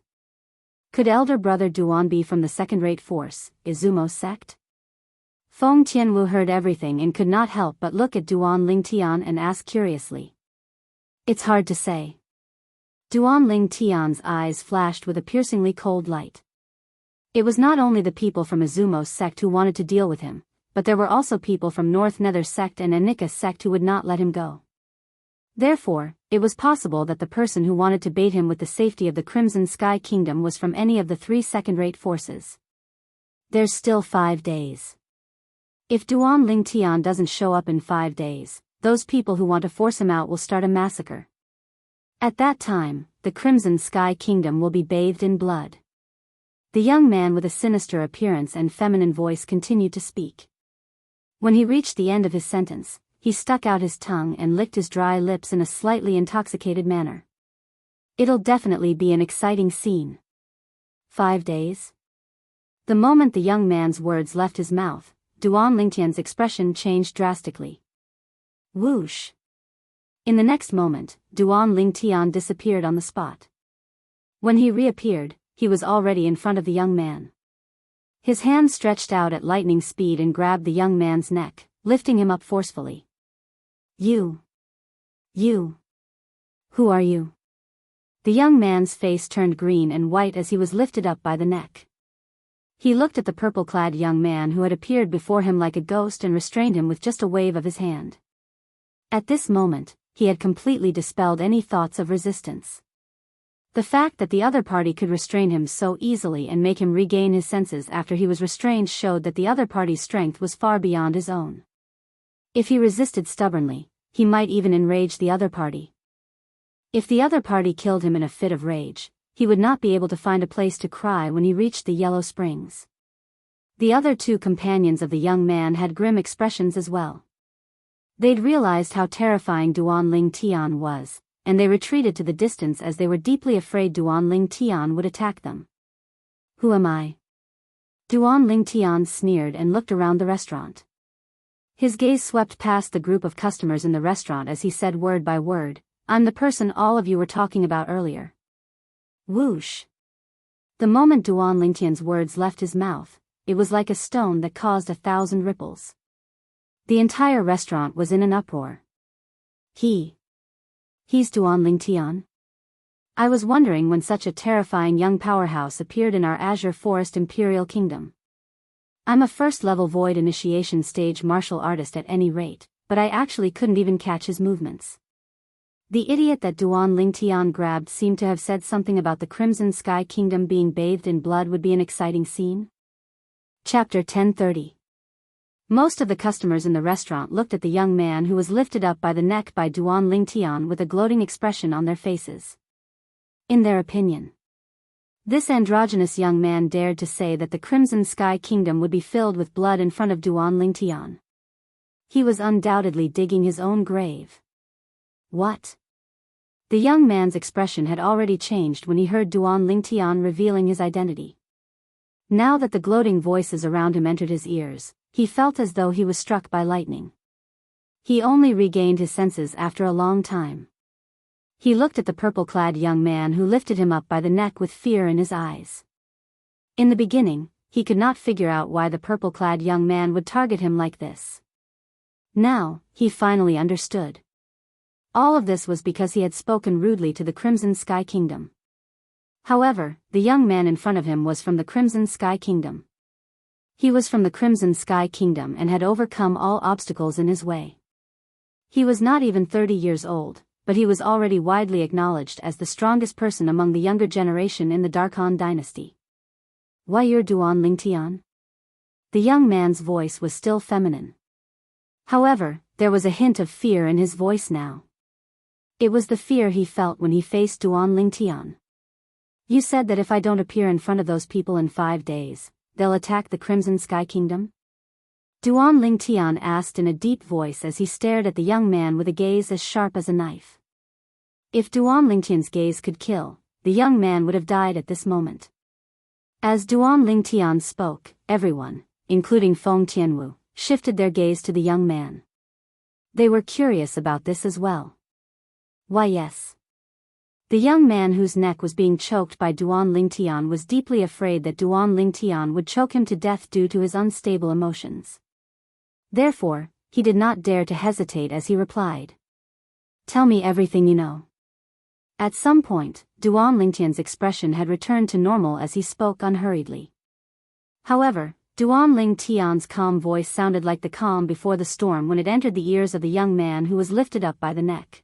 Could elder brother Duan be from the second-rate force, Izumo's sect? Feng Tianwu heard everything and could not help but look at Duan Lingtian and ask curiously. It's hard to say. Duan Lingtian's eyes flashed with a piercingly cold light. It was not only the people from Izumo's sect who wanted to deal with him, but there were also people from North Nether sect and Anika sect who would not let him go. Therefore, it was possible that the person who wanted to bait him with the safety of the Crimson Sky Kingdom was from any of the 3 second-rate forces. There's still 5 days. If Duan Lingtian doesn't show up in 5 days, those people who want to force him out will start a massacre. At that time, the Crimson Sky Kingdom will be bathed in blood. The young man with a sinister appearance and feminine voice continued to speak. When he reached the end of his sentence, he stuck out his tongue and licked his dry lips in a slightly intoxicated manner. It'll definitely be an exciting scene. 5 days? The moment the young man's words left his mouth, Duan Lingtian's expression changed drastically. Whoosh! In the next moment, Duan Lingtian disappeared on the spot. When he reappeared, he was already in front of the young man. His hand stretched out at lightning speed and grabbed the young man's neck, lifting him up forcefully. You. Who are you? The young man's face turned green and white as he was lifted up by the neck. He looked at the purple-clad young man who had appeared before him like a ghost and restrained him with just a wave of his hand. At this moment, he had completely dispelled any thoughts of resistance. The fact that the other party could restrain him so easily and make him regain his senses after he was restrained showed that the other party's strength was far beyond his own. If he resisted stubbornly, he might even enrage the other party. If the other party killed him in a fit of rage, he would not be able to find a place to cry when he reached the Yellow Springs. The other 2 companions of the young man had grim expressions as well. They'd realized how terrifying Duan Lingtian was, and they retreated to the distance as they were deeply afraid Duan Lingtian would attack them. Who am I? Duan Lingtian sneered and looked around the restaurant. His gaze swept past the group of customers in the restaurant as he said word by word, I'm the person all of you were talking about earlier. Whoosh! The moment Duan Lingtian's words left his mouth, it was like a stone that caused 1,000 ripples. The entire restaurant was in an uproar. He's Duan Lingtian? I was wondering when such a terrifying young powerhouse appeared in our Azure Forest Imperial Kingdom. I'm a first-level void initiation stage martial artist at any rate, but I actually couldn't even catch his movements. The idiot that Duan Lingtian grabbed seemed to have said something about the Crimson Sky Kingdom being bathed in blood would be an exciting scene. Chapter 1030. Most of the customers in the restaurant looked at the young man who was lifted up by the neck by Duan Lingtian with a gloating expression on their faces. In their opinion, this androgynous young man dared to say that the Crimson Sky Kingdom would be filled with blood in front of Duan Lingtian. He was undoubtedly digging his own grave. What? The young man's expression had already changed when he heard Duan Lingtian revealing his identity. Now that the gloating voices around him entered his ears, he felt as though he was struck by lightning. He only regained his senses after a long time. He looked at the purple-clad young man who lifted him up by the neck with fear in his eyes. In the beginning, he could not figure out why the purple-clad young man would target him like this. Now, he finally understood. All of this was because he had spoken rudely to the Crimson Sky Kingdom. However, the young man in front of him was from the Crimson Sky Kingdom. He was from the Crimson Sky Kingdom and had overcome all obstacles in his way. He was not even 30 years old, but he was already widely acknowledged as the strongest person among the younger generation in the Darkhan dynasty. Why you're Duan Lingtian? The young man's voice was still feminine. However, there was a hint of fear in his voice now. It was the fear he felt when he faced Duan Lingtian. You said that if I don't appear in front of those people in 5 days, they'll attack the Crimson Sky Kingdom? Duan Lingtian asked in a deep voice as he stared at the young man with a gaze as sharp as a knife. If Duan Lingtian's gaze could kill, the young man would have died at this moment. As Duan Lingtian spoke, everyone, including Feng Tianwu, shifted their gaze to the young man. They were curious about this as well. Why yes. The young man whose neck was being choked by Duan Lingtian was deeply afraid that Duan Lingtian would choke him to death due to his unstable emotions. Therefore, he did not dare to hesitate as he replied. Tell me everything you know. At some point, Duan Lingtian's expression had returned to normal as he spoke unhurriedly. However, Duan Lingtian's calm voice sounded like the calm before the storm when it entered the ears of the young man who was lifted up by the neck.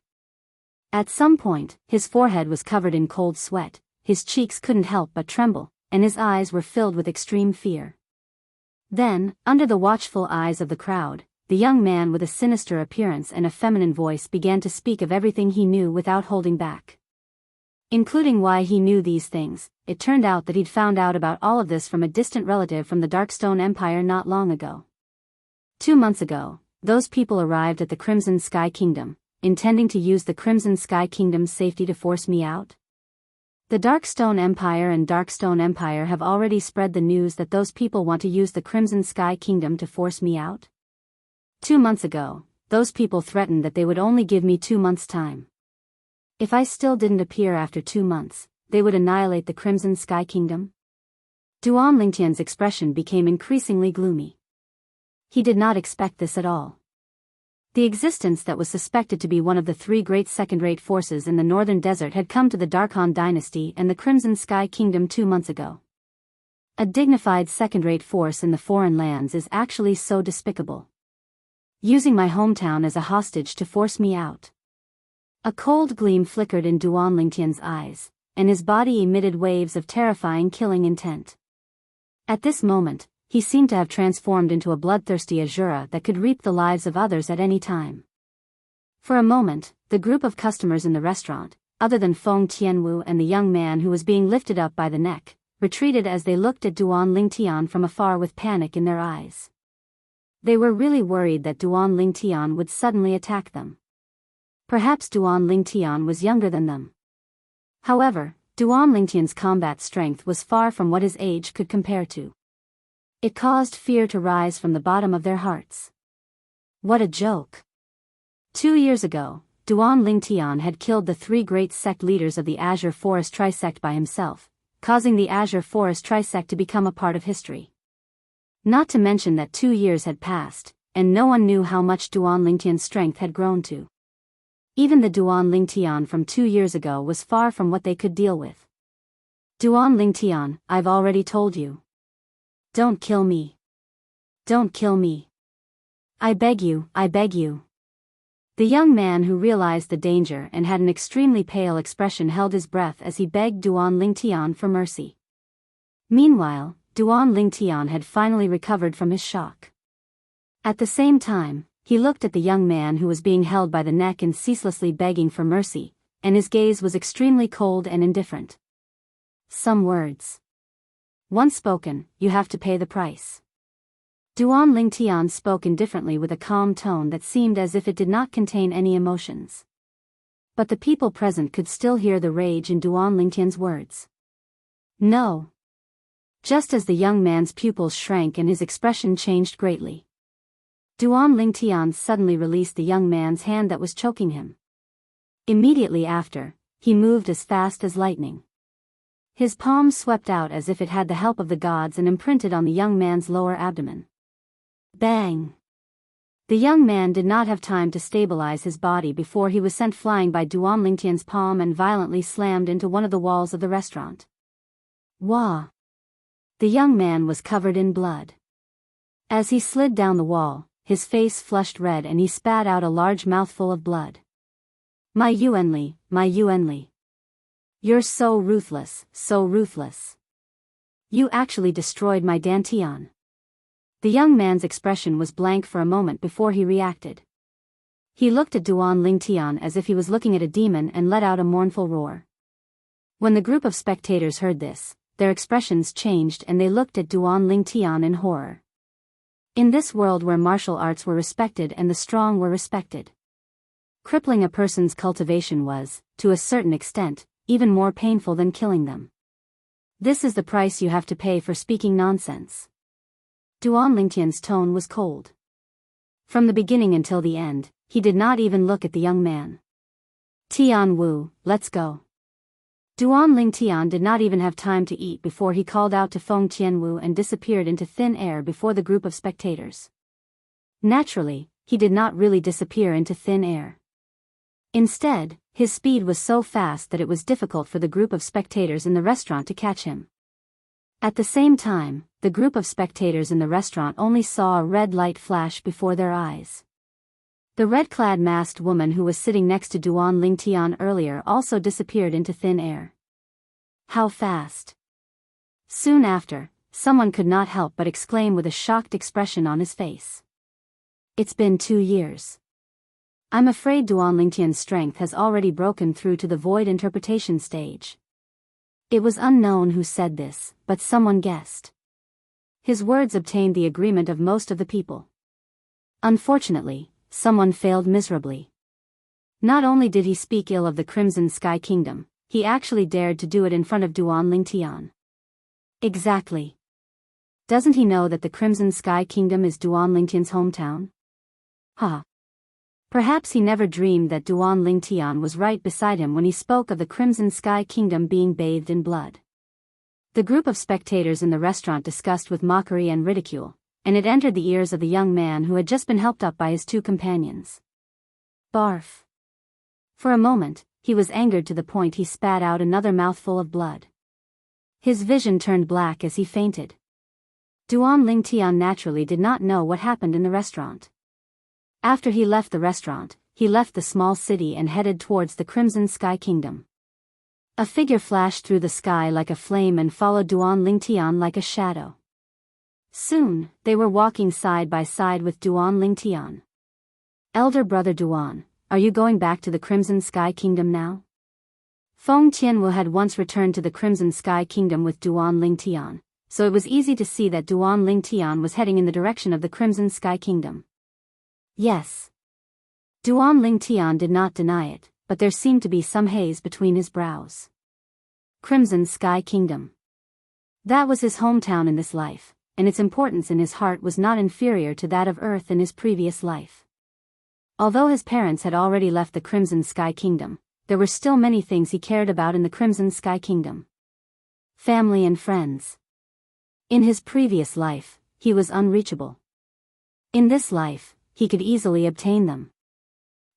At some point, his forehead was covered in cold sweat, his cheeks couldn't help but tremble, and his eyes were filled with extreme fear. Then, under the watchful eyes of the crowd, the young man with a sinister appearance and a feminine voice began to speak of everything he knew without holding back. Including why he knew these things. It turned out that he'd found out about all of this from a distant relative from the Darkstone Empire not long ago. 2 months ago, those people arrived at the Crimson Sky Kingdom, intending to use the Crimson Sky Kingdom's safety to force me out. The Darkstone Empire and Darkstone Empire have already spread the news that those people want to use the Crimson Sky Kingdom to force me out. 2 months ago, those people threatened that they would only give me 2 months' time. If I still didn't appear after 2 months, they would annihilate the Crimson Sky Kingdom. Duan Lingtian's expression became increasingly gloomy. He did not expect this at all. The existence that was suspected to be one of the 3 great second-rate forces in the northern desert had come to the Darkhan dynasty and the Crimson Sky Kingdom 2 months ago. A dignified second-rate force in the foreign lands is actually so despicable. Using my hometown as a hostage to force me out. A cold gleam flickered in Duan Lingtian's eyes, and his body emitted waves of terrifying killing intent. At this moment, he seemed to have transformed into a bloodthirsty Azura that could reap the lives of others at any time. For a moment, the group of customers in the restaurant, other than Feng Tianwu and the young man who was being lifted up by the neck, retreated as they looked at Duan Lingtian from afar with panic in their eyes. They were really worried that Duan Lingtian would suddenly attack them. Perhaps Duan Lingtian was younger than them. However, Duan Lingtian's combat strength was far from what his age could compare to. It caused fear to rise from the bottom of their hearts. What a joke! 2 years ago, Duan Lingtian had killed the 3 great sect leaders of the Azure Forest Trisect by himself, causing the Azure Forest Trisect to become a part of history. Not to mention that 2 years had passed, and no one knew how much Duan Lingtian's strength had grown to. Even the Duan Lingtian from 2 years ago was far from what they could deal with. Duan Lingtian, I've already told you. Don't kill me. Don't kill me. I beg you, I beg you. The young man who realized the danger and had an extremely pale expression held his breath as he begged Duan Lingtian for mercy. Meanwhile, Duan Lingtian had finally recovered from his shock. At the same time, he looked at the young man who was being held by the neck and ceaselessly begging for mercy, and his gaze was extremely cold and indifferent. Some words. Once spoken, you have to pay the price. Duan Lingtian spoke indifferently with a calm tone that seemed as if it did not contain any emotions. But the people present could still hear the rage in Duan Lingtian's words. No. Just as the young man's pupils shrank and his expression changed greatly. Duan Lingtian suddenly released the young man's hand that was choking him. Immediately after, he moved as fast as lightning. His palm swept out as if it had the help of the gods and imprinted on the young man's lower abdomen. Bang! The young man did not have time to stabilize his body before he was sent flying by Duan Lingtian's palm and violently slammed into one of the walls of the restaurant. Wah! The young man was covered in blood. As he slid down the wall, his face flushed red and he spat out a large mouthful of blood. My Yuanli, my Yuanli. You're so ruthless, so ruthless. You actually destroyed my Dantian. The young man's expression was blank for a moment before he reacted. He looked at Duan Lingtian as if he was looking at a demon and let out a mournful roar. When the group of spectators heard this, their expressions changed and they looked at Duan Lingtian in horror. In this world where martial arts were respected and the strong were respected, crippling a person's cultivation was, to a certain extent, even more painful than killing them. This is the price you have to pay for speaking nonsense. Duan Lingtian's tone was cold. From the beginning until the end, he did not even look at the young man. Tian Wu, let's go. Duan Lingtian did not even have time to eat before he called out to Feng Tianwu and disappeared into thin air before the group of spectators. Naturally, he did not really disappear into thin air. Instead, his speed was so fast that it was difficult for the group of spectators in the restaurant to catch him. At the same time, the group of spectators in the restaurant only saw a red light flash before their eyes. The red-clad masked woman who was sitting next to Duan Lingtian earlier also disappeared into thin air. How fast! Soon after, someone could not help but exclaim with a shocked expression on his face. It's been 2 years. I'm afraid Duan Lingtian's strength has already broken through to the void interpretation stage. It was unknown who said this, but someone guessed. His words obtained the agreement of most of the people. Unfortunately, someone failed miserably. Not only did he speak ill of the Crimson Sky Kingdom, he actually dared to do it in front of Duan Lingtian. Exactly. Doesn't he know that the Crimson Sky Kingdom is Duan Lingtian's hometown? Ha! Perhaps he never dreamed that Duan Lingtian was right beside him when he spoke of the Crimson Sky Kingdom being bathed in blood. The group of spectators in the restaurant discussed with mockery and ridicule, and it entered the ears of the young man who had just been helped up by his 2 companions. Barf. For a moment, he was angered to the point he spat out another mouthful of blood. His vision turned black as he fainted. Duan Lingtian naturally did not know what happened in the restaurant. After he left the restaurant, he left the small city and headed towards the Crimson Sky Kingdom. A figure flashed through the sky like a flame and followed Duan Lingtian like a shadow. Soon, they were walking side by side with Duan Lingtian. Elder brother Duan, are you going back to the Crimson Sky Kingdom now? Feng Tianwu had once returned to the Crimson Sky Kingdom with Duan Lingtian, so it was easy to see that Duan Lingtian was heading in the direction of the Crimson Sky Kingdom. Yes. Duan Lingtian did not deny it, but there seemed to be some haze between his brows. Crimson Sky Kingdom. That was his hometown in this life, and its importance in his heart was not inferior to that of Earth in his previous life. Although his parents had already left the Crimson Sky Kingdom, there were still many things he cared about in the Crimson Sky Kingdom. Family and friends. In his previous life, he was unreachable. In this life, he could easily obtain them.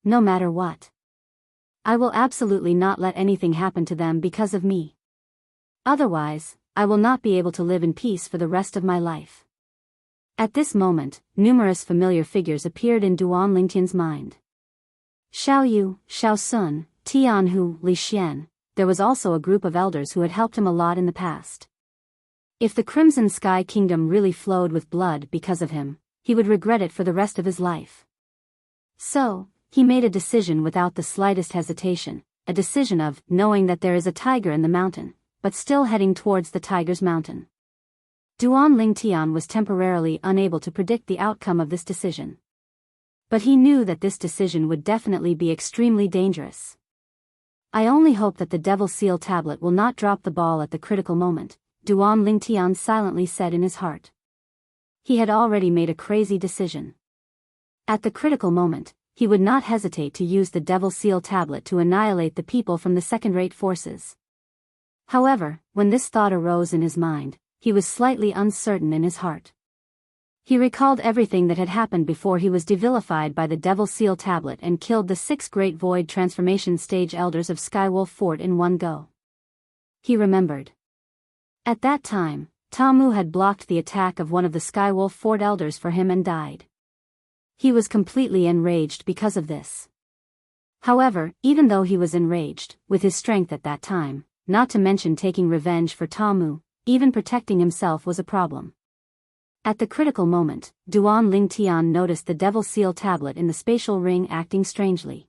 No matter what. I will absolutely not let anything happen to them because of me. Otherwise, I will not be able to live in peace for the rest of my life. At this moment, numerous familiar figures appeared in Duan Lingtian's mind. Xiao Yu, Xiao Sun, Tianhu, Li Xian. There was also a group of elders who had helped him a lot in the past. If the Crimson Sky Kingdom really flowed with blood because of him, he would regret it for the rest of his life. So, he made a decision without the slightest hesitation, a decision of knowing that there is a tiger in the mountain, but still heading towards the tiger's mountain. Duan Lingtian was temporarily unable to predict the outcome of this decision. But he knew that this decision would definitely be extremely dangerous. I only hope that the Devil Seal tablet will not drop the ball at the critical moment, Duan Lingtian silently said in his heart. He had already made a crazy decision. At the critical moment, he would not hesitate to use the Devil Seal tablet to annihilate the people from the second-rate forces. However, when this thought arose in his mind, he was slightly uncertain in his heart. He recalled everything that had happened before he was devilified by the Devil Seal tablet and killed the 6 great void transformation stage elders of Skywolf Fort in one go. He remembered. At that time, Tamu had blocked the attack of one of the Skywolf Fort elders for him and died. He was completely enraged because of this. However, even though he was enraged, with his strength at that time, not to mention taking revenge for Tamu, even protecting himself was a problem. At the critical moment, Duan Lingtian noticed the Devil Seal tablet in the spatial ring acting strangely.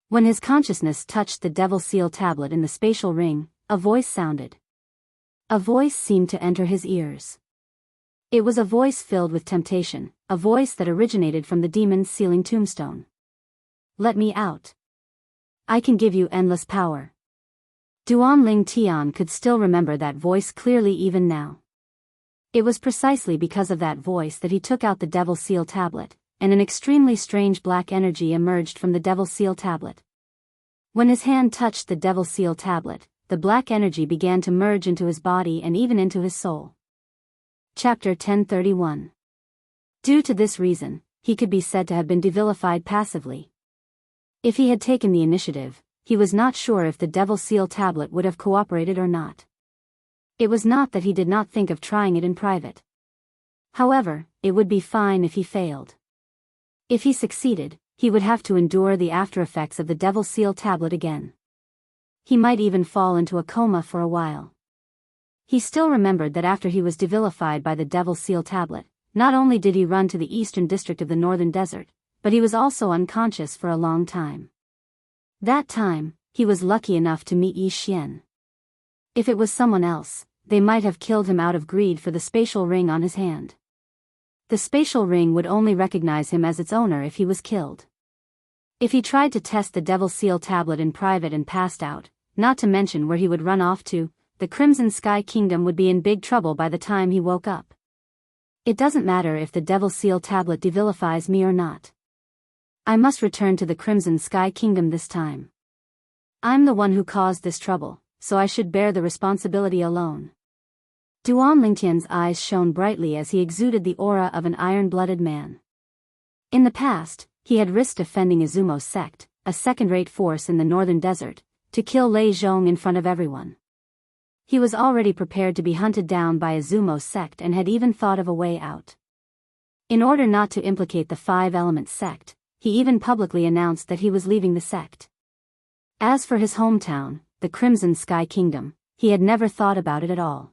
When his consciousness touched the Devil Seal tablet in the spatial ring, a voice sounded. A voice seemed to enter his ears. It was a voice filled with temptation, a voice that originated from the demon's sealing tombstone. Let me out. I can give you endless power. Duan Lingtian could still remember that voice clearly even now. It was precisely because of that voice that he took out the Devil Seal tablet, and an extremely strange black energy emerged from the Devil Seal tablet. When his hand touched the Devil Seal tablet, the black energy began to merge into his body and even into his soul. Chapter 1031. Due to this reason, he could be said to have been devilified passively. If he had taken the initiative, he was not sure if the Devil Seal tablet would have cooperated or not. It was not that he did not think of trying it in private. However, it would be fine if he failed. If he succeeded, he would have to endure the after-effects of the Devil Seal tablet again. He might even fall into a coma for a while. He still remembered that after he was devilified by the Devil Seal tablet, not only did he run to the eastern district of the northern desert, but he was also unconscious for a long time. That time, he was lucky enough to meet Yi Xian. If it was someone else, they might have killed him out of greed for the spatial ring on his hand. The spatial ring would only recognize him as its owner if he was killed. If he tried to test the Devil Seal tablet in private and passed out, not to mention where he would run off to, the Crimson Sky Kingdom would be in big trouble by the time he woke up. It doesn't matter if the Devil Seal tablet devilifies me or not. I must return to the Crimson Sky Kingdom this time. I'm the one who caused this trouble, so I should bear the responsibility alone. Duan Lingtian's eyes shone brightly as he exuded the aura of an iron-blooded man. In the past, he had risked offending Izumo's sect, a second-rate force in the northern desert, to kill Lei Zhong in front of everyone. He was already prepared to be hunted down by Izumo's sect and had even thought of a way out. In order not to implicate the Five-Element sect, he even publicly announced that he was leaving the sect. As for his hometown, the Crimson Sky Kingdom, he had never thought about it at all.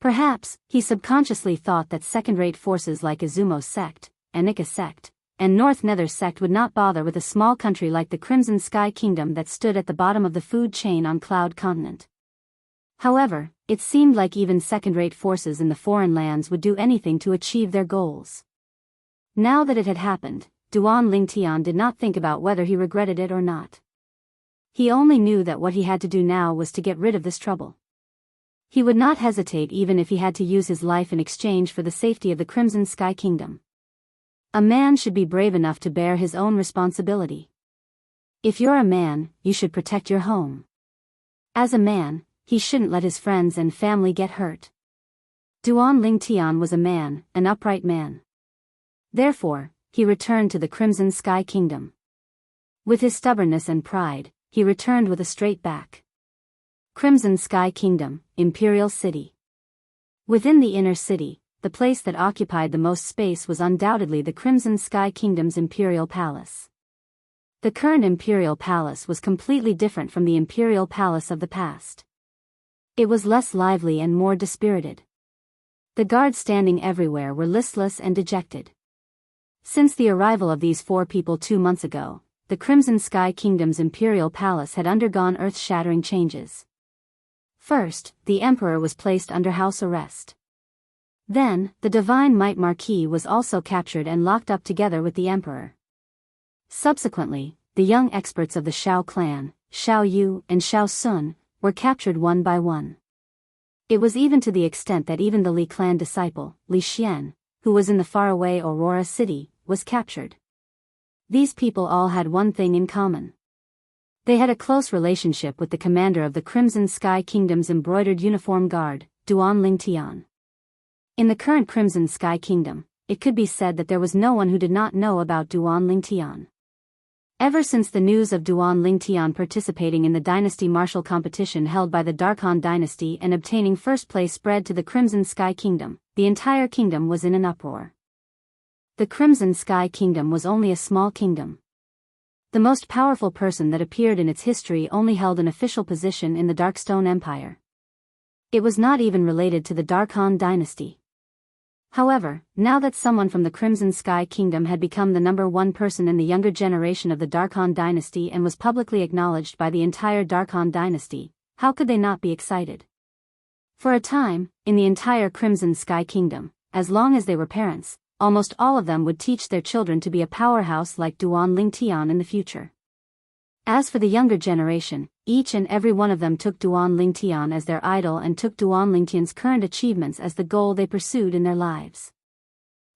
Perhaps, he subconsciously thought that second-rate forces like Izumo's sect, Anika sect, and North Nether sect would not bother with a small country like the Crimson Sky Kingdom that stood at the bottom of the food chain on Cloud Continent. However, it seemed like even second-rate forces in the foreign lands would do anything to achieve their goals. Now that it had happened, Duan Lingtian did not think about whether he regretted it or not. He only knew that what he had to do now was to get rid of this trouble. He would not hesitate even if he had to use his life in exchange for the safety of the Crimson Sky Kingdom. A man should be brave enough to bear his own responsibility. If you're a man, you should protect your home. As a man, he shouldn't let his friends and family get hurt. Duan Lingtian was a man, an upright man. Therefore, he returned to the Crimson Sky Kingdom. With his stubbornness and pride, he returned with a straight back. Crimson Sky Kingdom, Imperial City. Within the inner city, the place that occupied the most space was undoubtedly the Crimson Sky Kingdom's Imperial Palace. The current Imperial Palace was completely different from the Imperial Palace of the past. It was less lively and more dispirited. The guards standing everywhere were listless and dejected. Since the arrival of these 4 people 2 months ago, the Crimson Sky Kingdom's Imperial Palace had undergone earth-shattering changes. First, the Emperor was placed under house arrest. Then, the Divine Might Marquis was also captured and locked up together with the Emperor. Subsequently, the young experts of the Shao clan, Shao Yu and Shao Sun, were captured one by one. It was even to the extent that even the Li clan disciple, Li Xian, who was in the faraway Aurora City, was captured. These people all had one thing in common. They had a close relationship with the commander of the Crimson Sky Kingdom's embroidered uniform guard, Duan Lingtian. In the current Crimson Sky Kingdom, it could be said that there was no one who did not know about Duan Lingtian. Ever since the news of Duan Lingtian participating in the dynasty martial competition held by the Darkhan dynasty and obtaining first place spread to the Crimson Sky Kingdom, the entire kingdom was in an uproar. The Crimson Sky Kingdom was only a small kingdom. The most powerful person that appeared in its history only held an official position in the Darkstone Empire. It was not even related to the Darkhan dynasty. However, now that someone from the Crimson Sky Kingdom had become the #1 person in the younger generation of the Darkhan dynasty and was publicly acknowledged by the entire Darkhan dynasty, how could they not be excited? For a time, in the entire Crimson Sky Kingdom, as long as they were parents, almost all of them would teach their children to be a powerhouse like Duan Lingtian in the future. As for the younger generation, each and every one of them took Duan Lingtian as their idol and took Duan Lingtian's current achievements as the goal they pursued in their lives.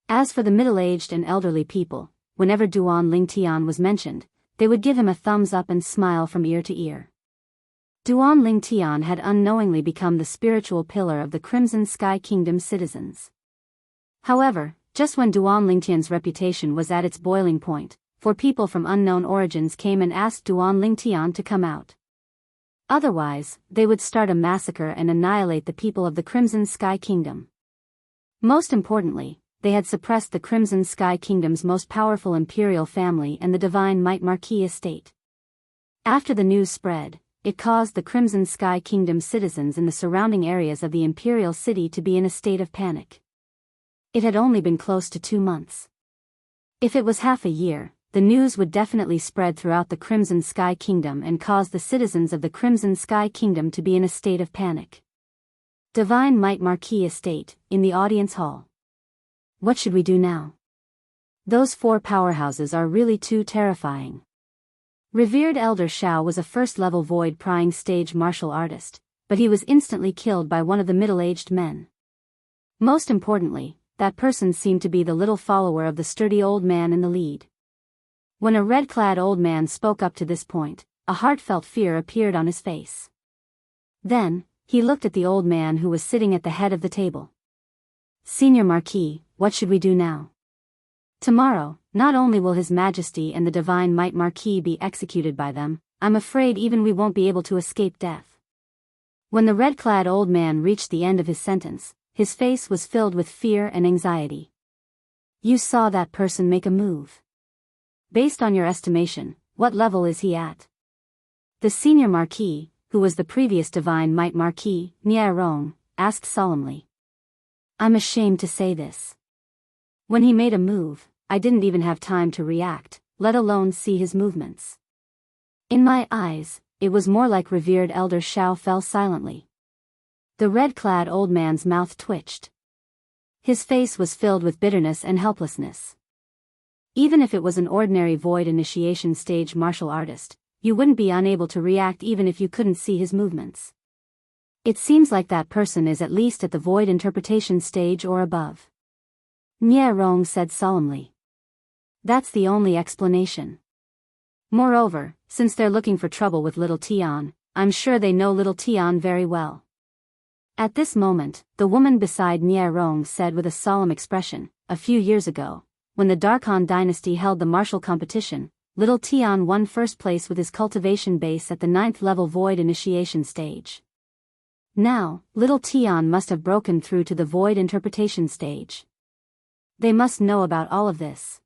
As for the middle-aged and elderly people, whenever Duan Lingtian was mentioned, they would give him a thumbs up and smile from ear to ear. Duan Lingtian had unknowingly become the spiritual pillar of the Crimson Sky Kingdom citizens. However, just when Duan Lingtian's reputation was at its boiling point, 4 people from unknown origins came and asked Duan Lingtian to come out. Otherwise, they would start a massacre and annihilate the people of the Crimson Sky Kingdom. Most importantly, they had suppressed the Crimson Sky Kingdom's most powerful imperial family and the Divine Might Marquis estate. After the news spread, it caused the Crimson Sky Kingdom citizens in the surrounding areas of the imperial city to be in a state of panic. It had only been close to 2 months. If it was half a year, the news would definitely spread throughout the Crimson Sky Kingdom and cause the citizens of the Crimson Sky Kingdom to be in a state of panic. Divine Might Marquis Estate, in the audience hall. What should we do now? Those 4 powerhouses are really too terrifying. Revered Elder Shao was a first-level void-prying stage martial artist, but he was instantly killed by one of the middle-aged men. Most importantly, that person seemed to be the little follower of the sturdy old man in the lead. When a red-clad old man spoke up to this point, a heartfelt fear appeared on his face. Then, he looked at the old man who was sitting at the head of the table. Senior Marquis, what should we do now? Tomorrow, not only will His Majesty and the Divine Might Marquis be executed by them, I'm afraid even we won't be able to escape death. When the red-clad old man reached the end of his sentence, his face was filled with fear and anxiety. You saw that person make a move. Based on your estimation, what level is he at? The Senior Marquis, who was the previous Divine Might Marquis, Nie Rong, asked solemnly. I'm ashamed to say this. When he made a move, I didn't even have time to react, let alone see his movements. In my eyes, it was more like Revered Elder Shao fell silently. The red-clad old man's mouth twitched. His face was filled with bitterness and helplessness. Even if it was an ordinary void initiation stage martial artist, you wouldn't be unable to react even if you couldn't see his movements. It seems like that person is at least at the void interpretation stage or above. Nie Rong said solemnly. That's the only explanation. Moreover, since they're looking for trouble with Little Tian, I'm sure they know Little Tian very well. At this moment, the woman beside Nie Rong said with a solemn expression, a few years ago, when the Darkhan dynasty held the martial competition, Little Tian won first place with his cultivation base at the 9th level void initiation stage. Now, Little Tian must have broken through to the void interpretation stage. They must know about all of this.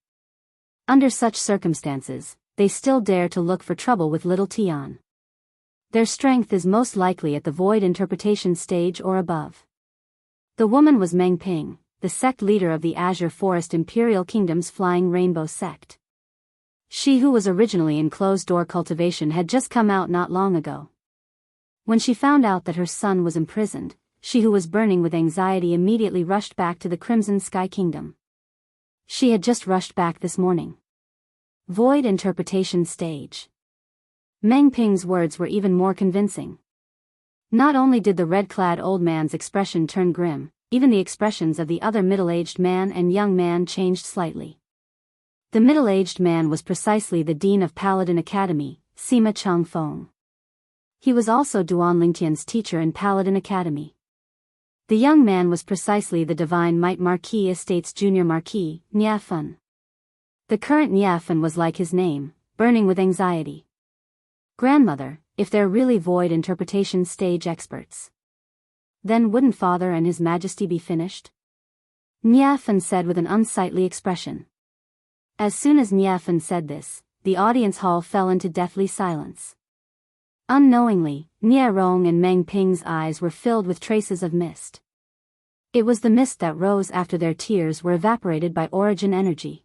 Under such circumstances, they still dare to look for trouble with Little Tian. Their strength is most likely at the void interpretation stage or above. The woman was Meng Ping, the sect leader of the Azure Forest Imperial Kingdom's Flying Rainbow sect. She who was originally in closed-door cultivation had just come out not long ago. When she found out that her son was imprisoned, she who was burning with anxiety immediately rushed back to the Crimson Sky Kingdom. She had just rushed back this morning. Void interpretation stage. Meng Ping's words were even more convincing. Not only did the red-clad old man's expression turn grim, even the expressions of the other middle-aged man and young man changed slightly. The middle-aged man was precisely the Dean of Paladin Academy, Sima Changfeng. He was also Duan Lingtian's teacher in Paladin Academy. The young man was precisely the Divine Might Marquis Estate's junior marquis, Niafen. The current Niafen was like his name, burning with anxiety. Grandmother, if they're really void interpretation stage experts, then wouldn't Father and His Majesty be finished? Niafen said with an unsightly expression. As soon as Niafen said this, the audience hall fell into deathly silence. Unknowingly, Nie Rong and Meng Ping's eyes were filled with traces of mist. It was the mist that rose after their tears were evaporated by origin energy.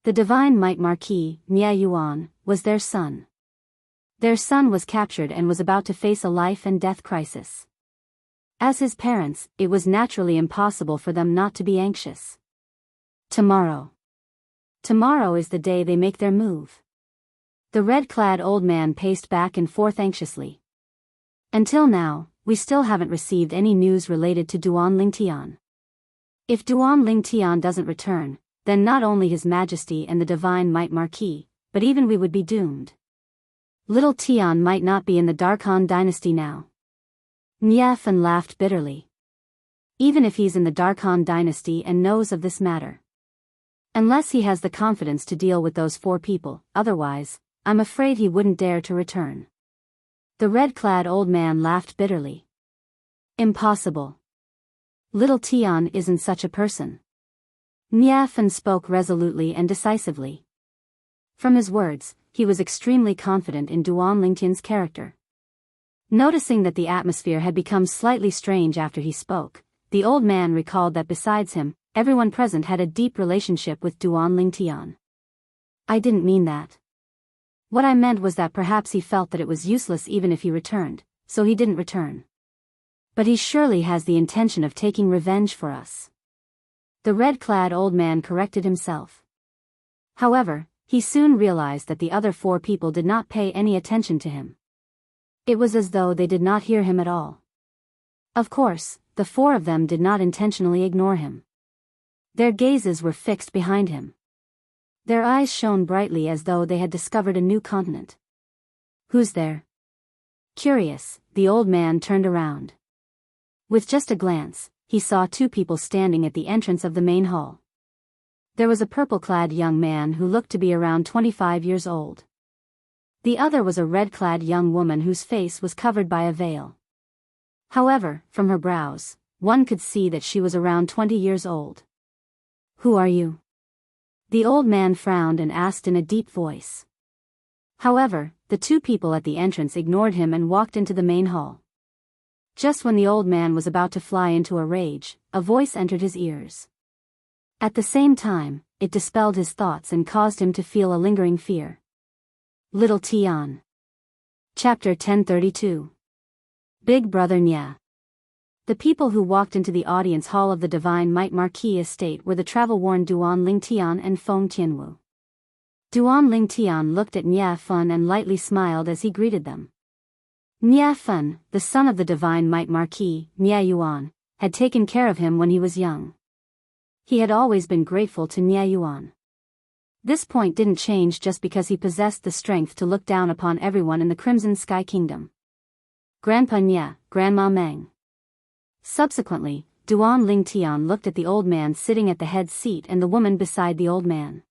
The Divine Might Marquis, Nie Yuan, was their son. Their son was captured and was about to face a life and death crisis. As his parents, it was naturally impossible for them not to be anxious. Tomorrow. Tomorrow is the day they make their move. The red-clad old man paced back and forth anxiously. Until now, we still haven't received any news related to Duan Lingtian. If Duan Lingtian doesn't return, then not only His Majesty and the Divine Might Marquis, but even we would be doomed. Little Tian might not be in the Darkhan dynasty now. Niafen laughed bitterly. Even if he's in the Darkhan dynasty and knows of this matter. Unless he has the confidence to deal with those 4 people, otherwise, I'm afraid he wouldn't dare to return. The red-clad old man laughed bitterly. Impossible. Little Tian isn't such a person. Nie Fan spoke resolutely and decisively. From his words, he was extremely confident in Duan Lingtian's character. Noticing that the atmosphere had become slightly strange after he spoke, the old man recalled that besides him, everyone present had a deep relationship with Duan Lingtian. I didn't mean that. What I meant was that perhaps he felt that it was useless even if he returned, so he didn't return. But he surely has the intention of taking revenge for us. The red-clad old man corrected himself. However, he soon realized that the other 4 people did not pay any attention to him. It was as though they did not hear him at all. Of course, the 4 of them did not intentionally ignore him. Their gazes were fixed behind him. Their eyes shone brightly as though they had discovered a new continent. Who's there? Curious, the old man turned around. With just a glance, he saw 2 people standing at the entrance of the main hall. There was a purple-clad young man who looked to be around 25 years old. The other was a red-clad young woman whose face was covered by a veil. However, from her brows, one could see that she was around 20 years old. Who are you? The old man frowned and asked in a deep voice. However, the 2 people at the entrance ignored him and walked into the main hall. Just when the old man was about to fly into a rage, a voice entered his ears. At the same time, it dispelled his thoughts and caused him to feel a lingering fear. Little Tian. Chapter 1032. Big Brother Nya. The people who walked into the audience hall of the Divine Might Marquis estate were the travel-worn Duan Lingtian and Feng Tianwu. Duan Lingtian looked at Nya Fan and lightly smiled as he greeted them. Nya Fan, the son of the Divine Might Marquis, Nya Yuan, had taken care of him when he was young. He had always been grateful to Nya Yuan. This point didn't change just because he possessed the strength to look down upon everyone in the Crimson Sky Kingdom. Grandpa Nya, Grandma Meng. Subsequently, Duan Lingtian looked at the old man sitting at the head seat and the woman beside the old man.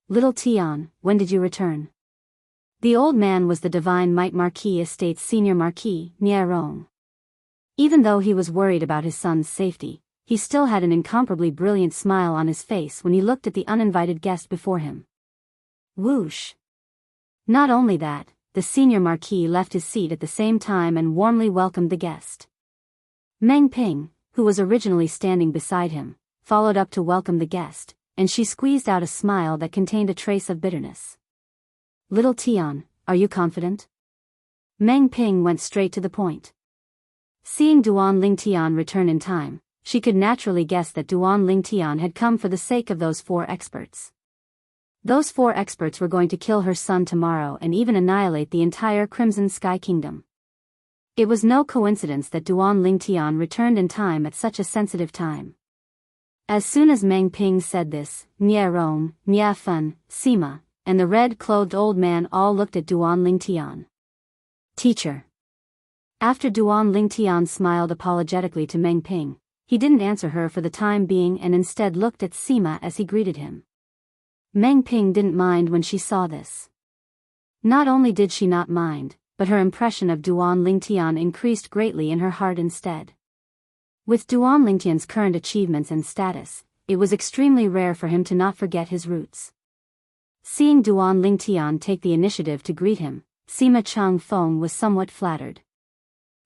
Little Tian, when did you return? The old man was the Divine Might Marquis Estate's senior marquis, Nya Rong. Even though he was worried about his son's safety, he still had an incomparably brilliant smile on his face when he looked at the uninvited guest before him. Whoosh! Not only that, the senior marquis left his seat at the same time and warmly welcomed the guest. Meng Ping, who was originally standing beside him, followed up to welcome the guest, and she squeezed out a smile that contained a trace of bitterness. Little Tian, are you confident? Meng Ping went straight to the point. Seeing Duan Lingtian return in time, she could naturally guess that Duan Lingtian had come for the sake of those 4 experts. Those 4 experts were going to kill her son tomorrow and even annihilate the entire Crimson Sky Kingdom. It was no coincidence that Duan Lingtian returned in time at such a sensitive time. As soon as Meng Ping said this, Nya Rong, Nya Fan, Sima, and the red-clothed old man all looked at Duan Lingtian. Teacher. After Duan Lingtian smiled apologetically to Meng Ping, he didn't answer her for the time being and instead looked at Sima as he greeted him. Meng Ping didn't mind when she saw this. Not only did she not mind, but her impression of Duan Lingtian increased greatly in her heart instead. With Duan Lingtian's current achievements and status, it was extremely rare for him to not forget his roots. Seeing Duan Lingtian take the initiative to greet him, Sima Changfeng was somewhat flattered.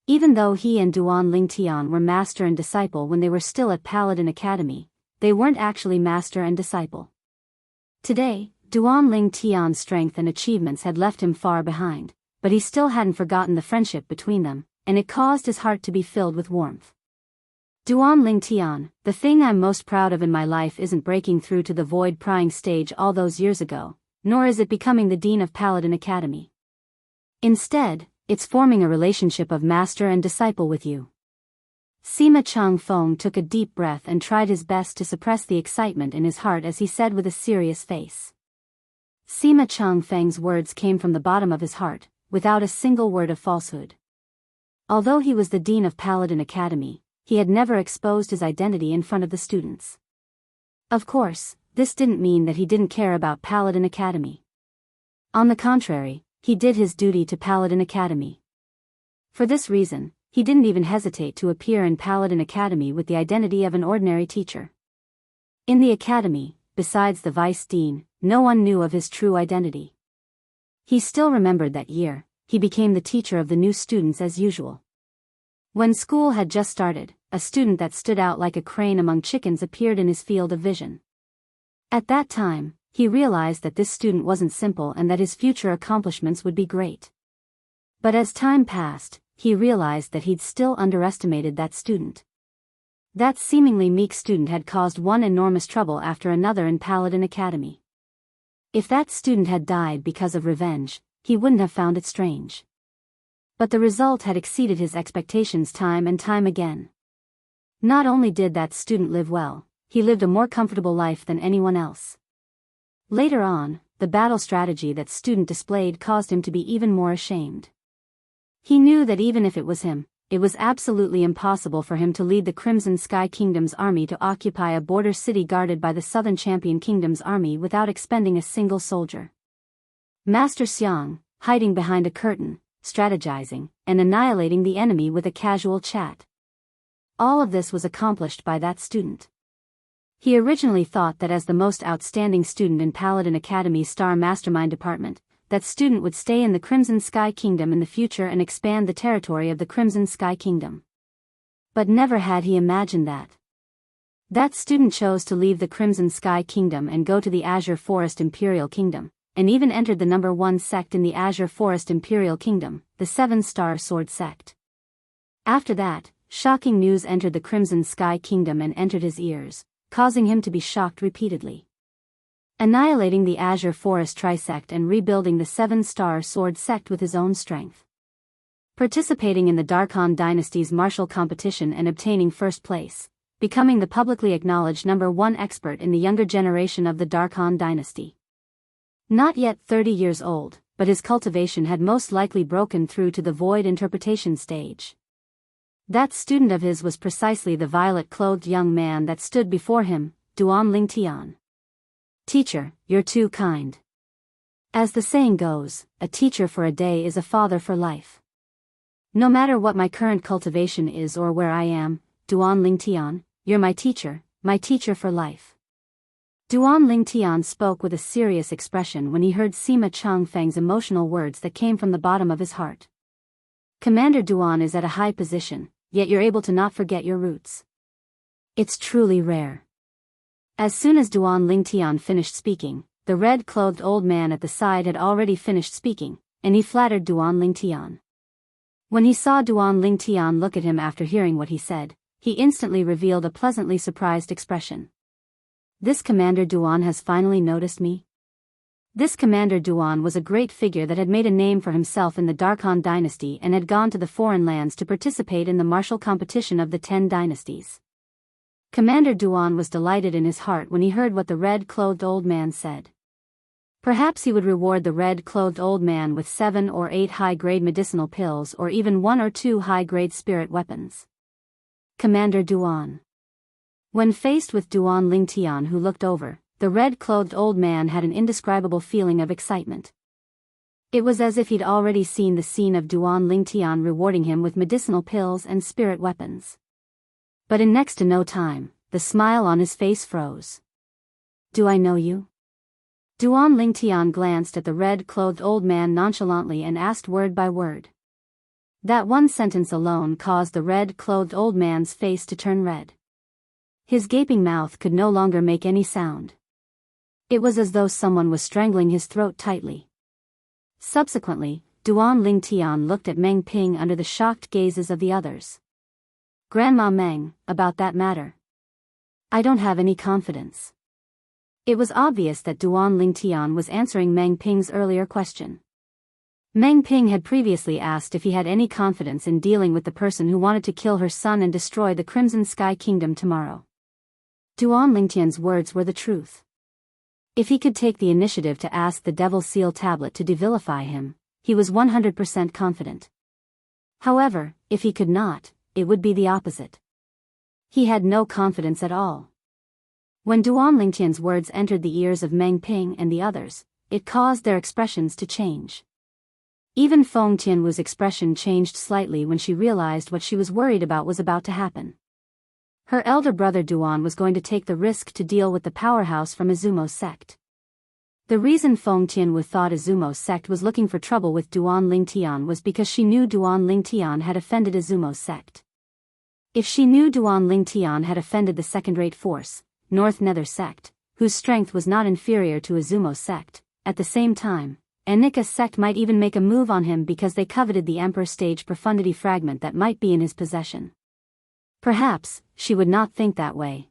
Even though he and Duan Lingtian were master and disciple when they were still at Paladin Academy, they weren't actually master and disciple. Today, Duan Lingtian's strength and achievements had left him far behind, but he still hadn't forgotten the friendship between them, and it caused his heart to be filled with warmth. Duan Lingtian, the thing I'm most proud of in my life isn't breaking through to the void prying stage all those years ago, nor is it becoming the dean of Paladin Academy. Instead, it's forming a relationship of master and disciple with you. Sima Changfeng took a deep breath and tried his best to suppress the excitement in his heart as he said with a serious face. Sima Changfeng's words came from the bottom of his heart, without a single word of falsehood. Although he was the dean of Paladin Academy, he had never exposed his identity in front of the students. Of course, this didn't mean that he didn't care about Paladin Academy. On the contrary, he did his duty to Paladin Academy. For this reason, he didn't even hesitate to appear in Paladin Academy with the identity of an ordinary teacher. In the academy, besides the vice dean, no one knew of his true identity. He still remembered that year. He became the teacher of the new students as usual. When school had just started, a student that stood out like a crane among chickens appeared in his field of vision. At that time, he realized that this student wasn't simple and that his future accomplishments would be great. But as time passed, he realized that he'd still underestimated that student. That seemingly meek student had caused one enormous trouble after another in Paladin Academy. If that student had died because of revenge, he wouldn't have found it strange. But the result had exceeded his expectations time and time again. Not only did that student live well, he lived a more comfortable life than anyone else. Later on, the battle strategy that student displayed caused him to be even more ashamed. He knew that even if it was him, it was absolutely impossible for him to lead the Crimson Sky Kingdom's army to occupy a border city guarded by the Southern Champion Kingdom's army without expending a single soldier. Master Xiang, hiding behind a curtain, strategizing, and annihilating the enemy with a casual chat. All of this was accomplished by that student. He originally thought that as the most outstanding student in Paladin Academy's Star Mastermind department, that student would stay in the Crimson Sky Kingdom in the future and expand the territory of the Crimson Sky Kingdom. But never had he imagined that. That student chose to leave the Crimson Sky Kingdom and go to the Azure Forest Imperial Kingdom, and even entered the number 1 sect in the Azure Forest Imperial Kingdom, the 7-Star Sword Sect. After that, shocking news entered the Crimson Sky Kingdom and entered his ears, causing him to be shocked repeatedly. Annihilating the Azure Forest Trisect and rebuilding the 7-Star Sword Sect with his own strength. Participating in the Darkhan Dynasty's martial competition and obtaining first place, becoming the publicly acknowledged number 1 expert in the younger generation of the Darkhan Dynasty. Not yet 30 years old, but his cultivation had most likely broken through to the void interpretation stage. That student of his was precisely the violet-clothed young man that stood before him, Duan Lingtian. Teacher, you're too kind. As the saying goes, a teacher for a day is a father for life. No matter what my current cultivation is or where I am, Duan Lingtian, you're my teacher for life. Duan Lingtian spoke with a serious expression when he heard Sima Changfeng's emotional words that came from the bottom of his heart. Commander Duan is at a high position, yet you're able to not forget your roots. It's truly rare. As soon as Duan Lingtian finished speaking, the red-clothed old man at the side had already finished speaking, and he flattered Duan Lingtian. When he saw Duan Lingtian look at him after hearing what he said, he instantly revealed a pleasantly surprised expression. This Commander Duan has finally noticed me? This Commander Duan was a great figure that had made a name for himself in the Darkhan Dynasty and had gone to the foreign lands to participate in the martial competition of the 10 dynasties. Commander Duan was delighted in his heart when he heard what the red-clothed old man said. Perhaps he would reward the red-clothed old man with 7 or 8 high-grade medicinal pills or even 1 or 2 high-grade spirit weapons. Commander Duan. When faced with Duan Lingtian, who looked over, the red-clothed old man had an indescribable feeling of excitement. It was as if he'd already seen the scene of Duan Lingtian rewarding him with medicinal pills and spirit weapons. But in next to no time, the smile on his face froze. Do I know you? Duan Lingtian glanced at the red-clothed old man nonchalantly and asked word by word. That one sentence alone caused the red-clothed old man's face to turn red. His gaping mouth could no longer make any sound. It was as though someone was strangling his throat tightly. Subsequently, Duan Lingtian looked at Meng Ping under the shocked gazes of the others. Grandma Meng, about that matter. I don't have any confidence. It was obvious that Duan Lingtian was answering Meng Ping's earlier question. Meng Ping had previously asked if he had any confidence in dealing with the person who wanted to kill her son and destroy the Crimson Sky Kingdom tomorrow. Duan Lingtian's words were the truth. If he could take the initiative to ask the Devil Seal Tablet to devilify him, he was 100% confident. However, if he could not, it would be the opposite. He had no confidence at all. When Duan Lingtian's words entered the ears of Meng Ping and the others, it caused their expressions to change. Even Feng Tianwu's expression changed slightly when she realized what she was worried about was about to happen. Her elder brother Duan was going to take the risk to deal with the powerhouse from Izumo's sect. The reason Feng Tianwu thought Izumo's sect was looking for trouble with Duan Lingtian was because she knew Duan Lingtian had offended Izumo's sect. If she knew Duan Lingtian had offended the second-rate force, North Nether sect, whose strength was not inferior to Izumo's sect, at the same time, Anika's sect might even make a move on him because they coveted the Emperor Stage Profundity fragment that might be in his possession. Perhaps, she would not think that way.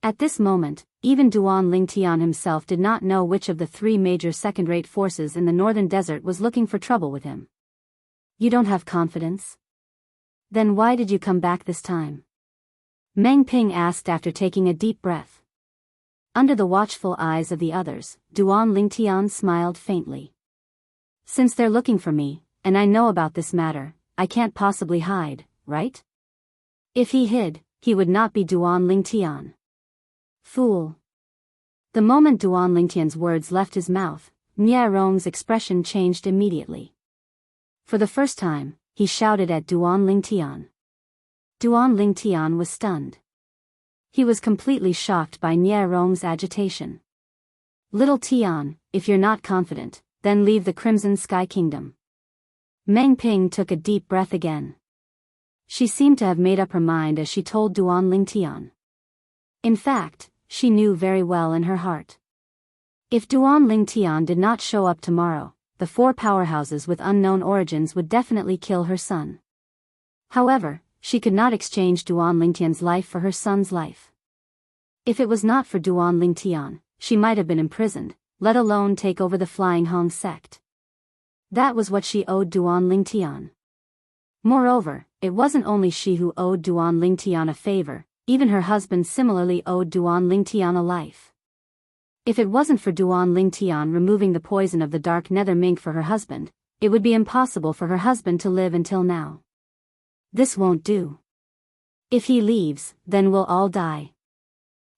At this moment, even Duan Lingtian himself did not know which of the three major second-rate forces in the northern desert was looking for trouble with him. You don't have confidence? Then why did you come back this time? Meng Ping asked after taking a deep breath. Under the watchful eyes of the others, Duan Lingtian smiled faintly. Since they're looking for me, and I know about this matter, I can't possibly hide, right? If he hid, he would not be Duan Lingtian. Fool. The moment Duan Lingtian's words left his mouth, Nie Rong's expression changed immediately. For the first time, he shouted at Duan Lingtian. Duan Lingtian was stunned. He was completely shocked by Nie Rong's agitation. Little Tian, if you're not confident, then leave the Crimson Sky Kingdom. Meng Ping took a deep breath again. She seemed to have made up her mind as she told Duan Lingtian. In fact, she knew very well in her heart. If Duan Lingtian did not show up tomorrow, the four powerhouses with unknown origins would definitely kill her son. However, she could not exchange Duan Lingtian's life for her son's life. If it was not for Duan Lingtian, she might have been imprisoned, let alone take over the Flying Hong sect. That was what she owed Duan Lingtian. Moreover, it wasn't only she who owed Duan Lingtian a favor, even her husband similarly owed Duan Lingtian a life. If it wasn't for Duan Lingtian removing the poison of the dark nether mink for her husband, it would be impossible for her husband to live until now. This won't do. If he leaves, then we'll all die.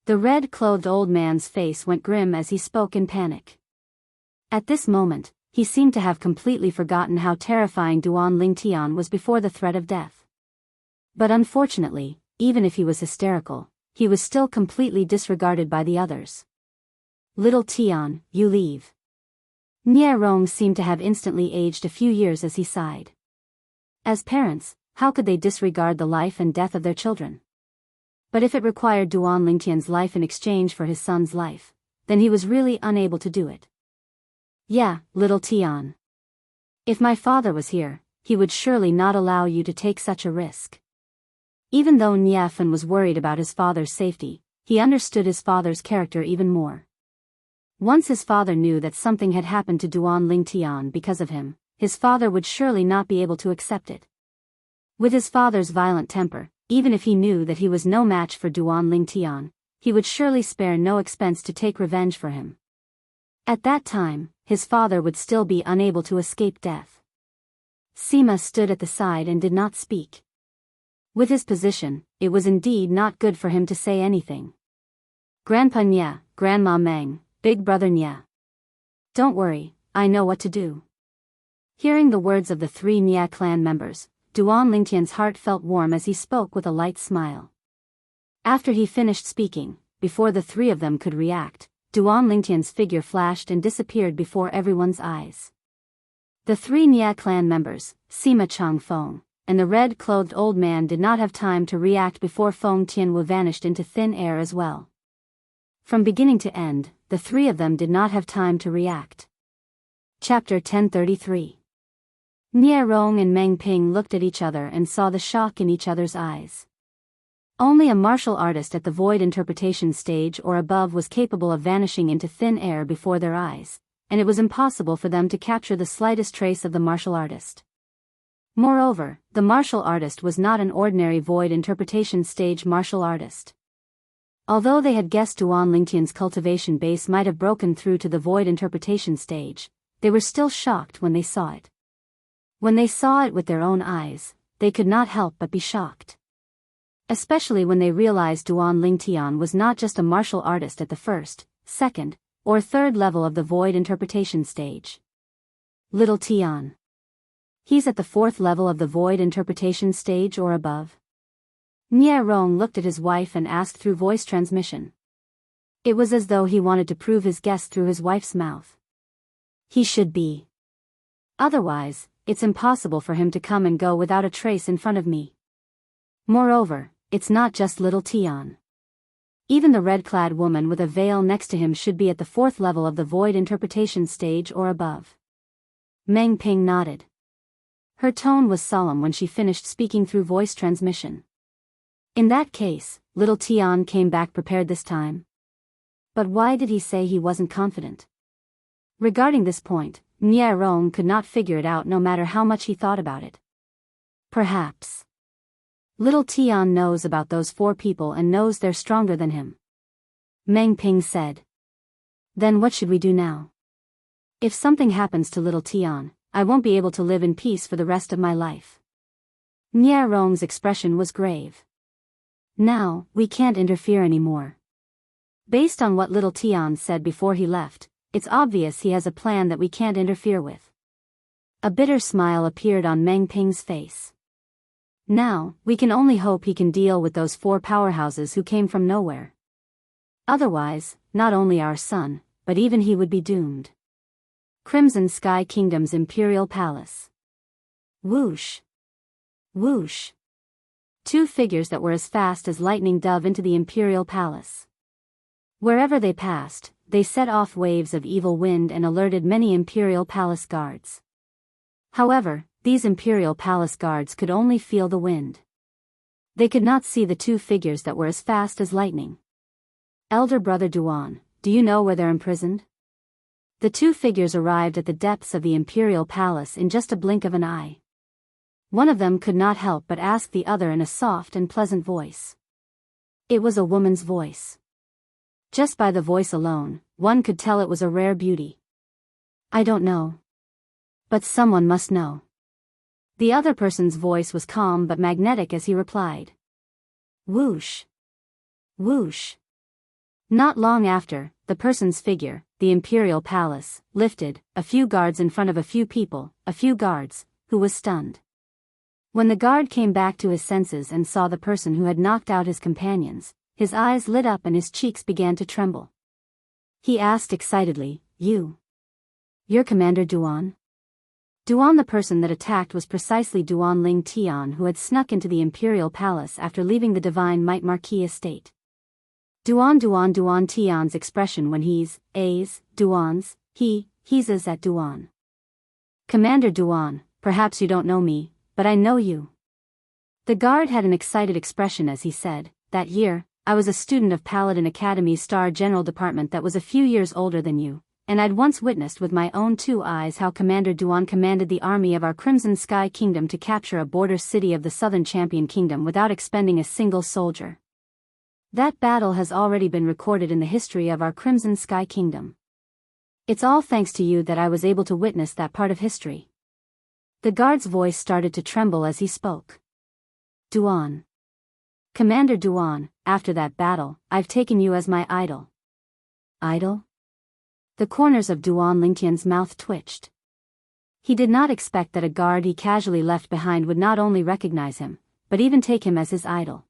The red-clothed old man's face went grim as he spoke in panic. At this moment, he seemed to have completely forgotten how terrifying Duan Lingtian was before the threat of death. But unfortunately, even if he was hysterical, he was still completely disregarded by the others. Little Tian, you leave. Nie Rong seemed to have instantly aged a few years as he sighed. As parents, how could they disregard the life and death of their children? But if it required Duan Lingtian's life in exchange for his son's life, then he was really unable to do it. Yeah, little Tian. If my father was here, he would surely not allow you to take such a risk. Even though Nie Fen was worried about his father's safety, he understood his father's character even more. Once his father knew that something had happened to Duan Lingtian because of him, his father would surely not be able to accept it. With his father's violent temper, even if he knew that he was no match for Duan Lingtian, he would surely spare no expense to take revenge for him. At that time, his father would still be unable to escape death. Sima stood at the side and did not speak. With his position, it was indeed not good for him to say anything. Grandpa Nie, Grandma Meng, Big Brother Nie. Don't worry, I know what to do. Hearing the words of the three Nie clan members, Duan Lingtian's heart felt warm as he spoke with a light smile. After he finished speaking, before the three of them could react, Duan Lingtian's figure flashed and disappeared before everyone's eyes. The three Nie clan members, Sima Changfeng, and the red-clothed old man did not have time to react before Feng Tianwu vanished into thin air as well. From beginning to end, the three of them did not have time to react. Chapter 1033. Nie Rong and Meng Ping looked at each other and saw the shock in each other's eyes. Only a martial artist at the void interpretation stage or above was capable of vanishing into thin air before their eyes, and it was impossible for them to capture the slightest trace of the martial artist. Moreover, the martial artist was not an ordinary void interpretation stage martial artist. Although they had guessed Duan Lingtian's cultivation base might have broken through to the void interpretation stage, they were still shocked when they saw it. When they saw it with their own eyes, they could not help but be shocked. Especially when they realized Duan Lingtian was not just a martial artist at the first, second, or third level of the void interpretation stage. Little Tian. He's at the fourth level of the void interpretation stage or above. Nie Rong looked at his wife and asked through voice transmission. It was as though he wanted to prove his guess through his wife's mouth. He should be. Otherwise, it's impossible for him to come and go without a trace in front of me. Moreover, it's not just little Tian. Even the red-clad woman with a veil next to him should be at the 4th level of the void interpretation stage or above. Meng Ping nodded. Her tone was solemn when she finished speaking through voice transmission. In that case, little Tian came back prepared this time. But why did he say he wasn't confident? Regarding this point, Nie Rong could not figure it out no matter how much he thought about it. Perhaps little Tian knows about those 4 people and knows they're stronger than him. Meng Ping said. Then what should we do now? If something happens to little Tian, I won't be able to live in peace for the rest of my life. Nie Rong's expression was grave. Now, we can't interfere anymore. Based on what little Tian said before he left, it's obvious he has a plan that we can't interfere with. A bitter smile appeared on Meng Ping's face. Now, we can only hope he can deal with those 4 powerhouses who came from nowhere. Otherwise, not only our son, but even he would be doomed. Crimson Sky Kingdom's Imperial Palace. Whoosh! Whoosh! 2 figures that were as fast as lightning dove into the Imperial Palace. Wherever they passed, they set off waves of evil wind and alerted many Imperial Palace guards. However, these Imperial Palace guards could only feel the wind. They could not see the 2 figures that were as fast as lightning. Elder brother Duan, do you know where they're imprisoned? The 2 figures arrived at the depths of the Imperial Palace in just a blink of an eye. One of them could not help but ask the other in a soft and pleasant voice. It was a woman's voice. Just by the voice alone, one could tell it was a rare beauty. I don't know. But someone must know. The other person's voice was calm but magnetic as he replied. Whoosh! Whoosh! Not long after, the person's figure, the Imperial Palace, lifted, a few guards in front of a few people, a few guards, who was stunned. When the guard came back to his senses and saw the person who had knocked out his companions, his eyes lit up and his cheeks began to tremble. He asked excitedly, You're Commander Duan? Duan, the person that attacked, was precisely Duan Ling Tian, who had snuck into the Imperial Palace after leaving the Divine Might Marquis estate. Duan Tian's expression when he's Duan's, he's at Duan. Commander Duan, perhaps you don't know me, but I know you. The guard had an excited expression as he said, that year, I was a student of Paladin Academy's Star General Department that was a few years older than you, and I'd once witnessed with my own 2 eyes how Commander Duan commanded the army of our Crimson Sky Kingdom to capture a border city of the Southern Champion Kingdom without expending a single soldier. That battle has already been recorded in the history of our Crimson Sky Kingdom. It's all thanks to you that I was able to witness that part of history. The guard's voice started to tremble as he spoke. Duan. Commander Duan, after that battle, I've taken you as my idol. Idol? The corners of Duan Lingtian's mouth twitched. He did not expect that a guard he casually left behind would not only recognize him, but even take him as his idol.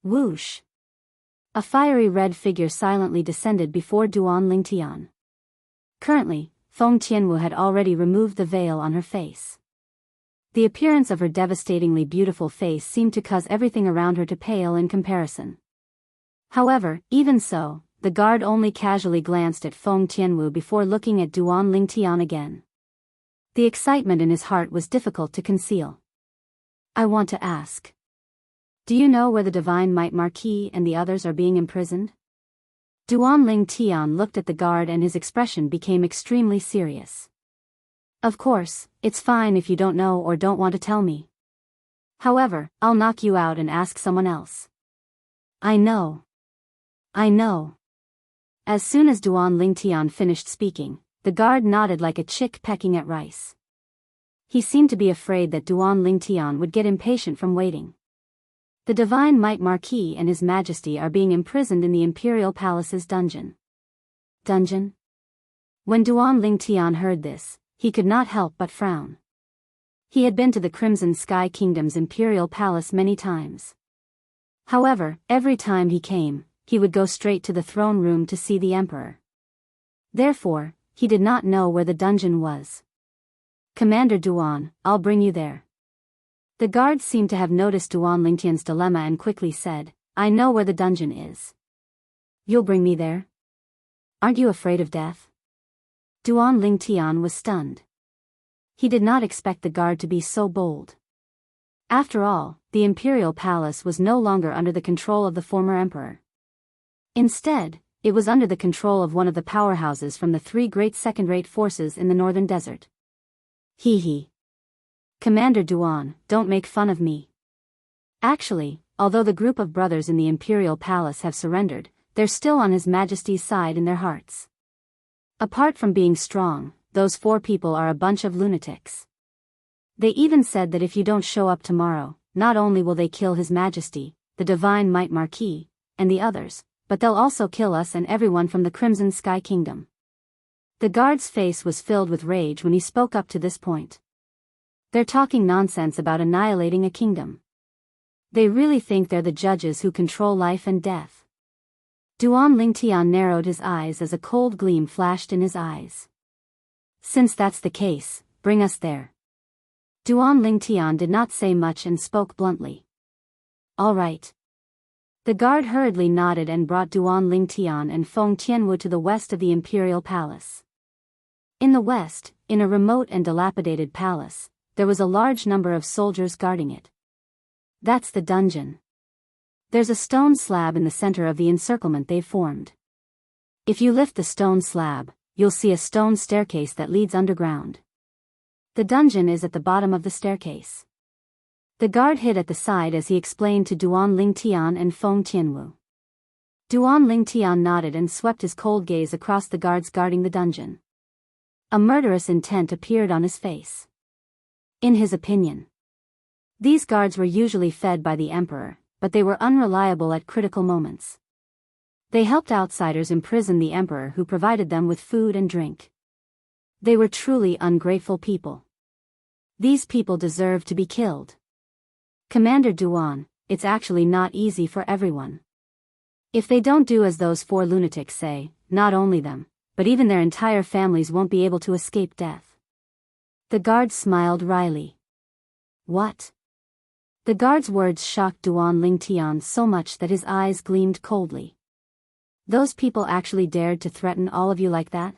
Whoosh! A fiery red figure silently descended before Duan Lingtian. Currently, Feng Tianwu had already removed the veil on her face. The appearance of her devastatingly beautiful face seemed to cause everything around her to pale in comparison. However, even so, the guard only casually glanced at Feng Tianwu before looking at Duan Lingtian again. The excitement in his heart was difficult to conceal. I want to ask. Do you know where the Divine Might Marquis and the others are being imprisoned? Duan Lingtian looked at the guard and his expression became extremely serious. Of course, it's fine if you don't know or don't want to tell me. However, I'll knock you out and ask someone else. I know. As soon as Duan Lingtian finished speaking, the guard nodded like a chick pecking at rice. He seemed to be afraid that Duan Lingtian would get impatient from waiting. The Divine Might Marquis and His Majesty are being imprisoned in the Imperial Palace's dungeon. Dungeon? When Duan Lingtian heard this, he could not help but frown. He had been to the Crimson Sky Kingdom's Imperial Palace many times. However, every time he came, he would go straight to the throne room to see the emperor. Therefore, he did not know where the dungeon was. "Commander Duan, I'll bring you there." The guards seemed to have noticed Duan Lingtian's dilemma and quickly said, "I know where the dungeon is." "You'll bring me there? Aren't you afraid of death?" Duan Lingtian was stunned. He did not expect the guard to be so bold. After all, the imperial palace was no longer under the control of the former emperor. Instead, it was under the control of one of the powerhouses from the three great second-rate forces in the northern desert. Hee hee. Commander Duan, don't make fun of me. Actually, although the group of brothers in the imperial palace have surrendered, they're still on His Majesty's side in their hearts. Apart from being strong, those 4 people are a bunch of lunatics. They even said that if you don't show up tomorrow, not only will they kill His Majesty, the Divine Might Marquis, and the others, but they'll also kill us and everyone from the Crimson Sky Kingdom. The guard's face was filled with rage when he spoke up to this point. They're talking nonsense about annihilating a kingdom. They really think they're the judges who control life and death. Duan Lingtian narrowed his eyes as a cold gleam flashed in his eyes. "Since that's the case, bring us there." Duan Lingtian did not say much and spoke bluntly. "All right." The guard hurriedly nodded and brought Duan Lingtian and Feng Tianwu to the west of the imperial palace. In the west, in a remote and dilapidated palace, there was a large number of soldiers guarding it. That's the dungeon. There's a stone slab in the center of the encirclement they've formed. If you lift the stone slab, you'll see a stone staircase that leads underground. The dungeon is at the bottom of the staircase. The guard hid at the side as he explained to Duan Lingtian and Feng Tianwu. Duan Lingtian nodded and swept his cold gaze across the guards guarding the dungeon. A murderous intent appeared on his face. In his opinion, these guards were usually fed by the emperor, but they were unreliable at critical moments. They helped outsiders imprison the emperor who provided them with food and drink. They were truly ungrateful people. These people deserve to be killed. Commander Duan, it's actually not easy for everyone. If they don't do as those 4 lunatics say, not only them, but even their entire families won't be able to escape death. The guard smiled wryly. What? The guard's words shocked Duan Lingtian so much that his eyes gleamed coldly. Those people actually dared to threaten all of you like that?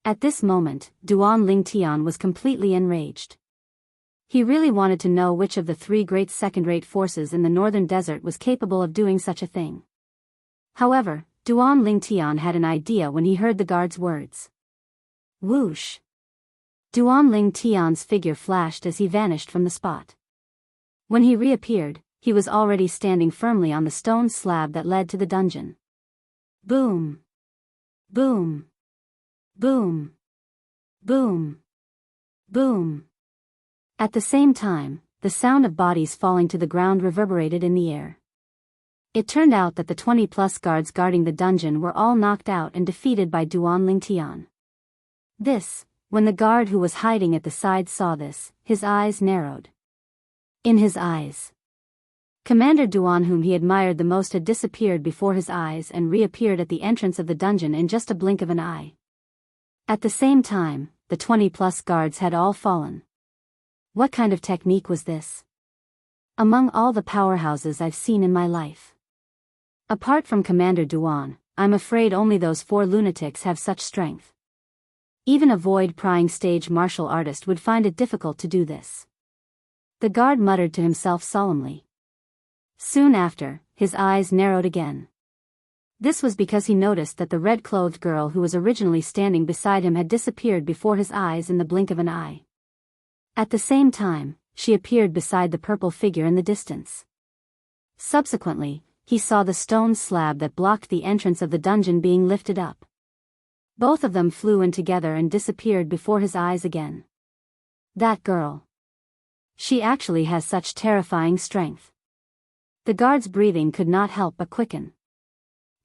At this moment, Duan Lingtian was completely enraged. He really wanted to know which of the 3 great second-rate forces in the northern desert was capable of doing such a thing. However, Duan Lingtian had an idea when he heard the guard's words. Whoosh! Duan Lingtian's figure flashed as he vanished from the spot. When he reappeared, he was already standing firmly on the stone slab that led to the dungeon. Boom! Boom! Boom! Boom! Boom! At the same time, the sound of bodies falling to the ground reverberated in the air. It turned out that the 20-plus guards guarding the dungeon were all knocked out and defeated by Duan Lingtian. When the guard who was hiding at the side saw this, his eyes narrowed. In his eyes, Commander Duan, whom he admired the most, had disappeared before his eyes and reappeared at the entrance of the dungeon in just a blink of an eye. At the same time, the 20-plus guards had all fallen. What kind of technique was this? Among all the powerhouses I've seen in my life, apart from Commander Duan, I'm afraid only those 4 lunatics have such strength. Even a void-prying stage martial artist would find it difficult to do this. The guard muttered to himself solemnly. Soon after, his eyes narrowed again. This was because he noticed that the red-clothed girl who was originally standing beside him had disappeared before his eyes in the blink of an eye. At the same time, she appeared beside the purple figure in the distance. Subsequently, he saw the stone slab that blocked the entrance of the dungeon being lifted up. Both of them flew in together and disappeared before his eyes again. That girl. She actually has such terrifying strength. The guard's breathing could not help but quicken.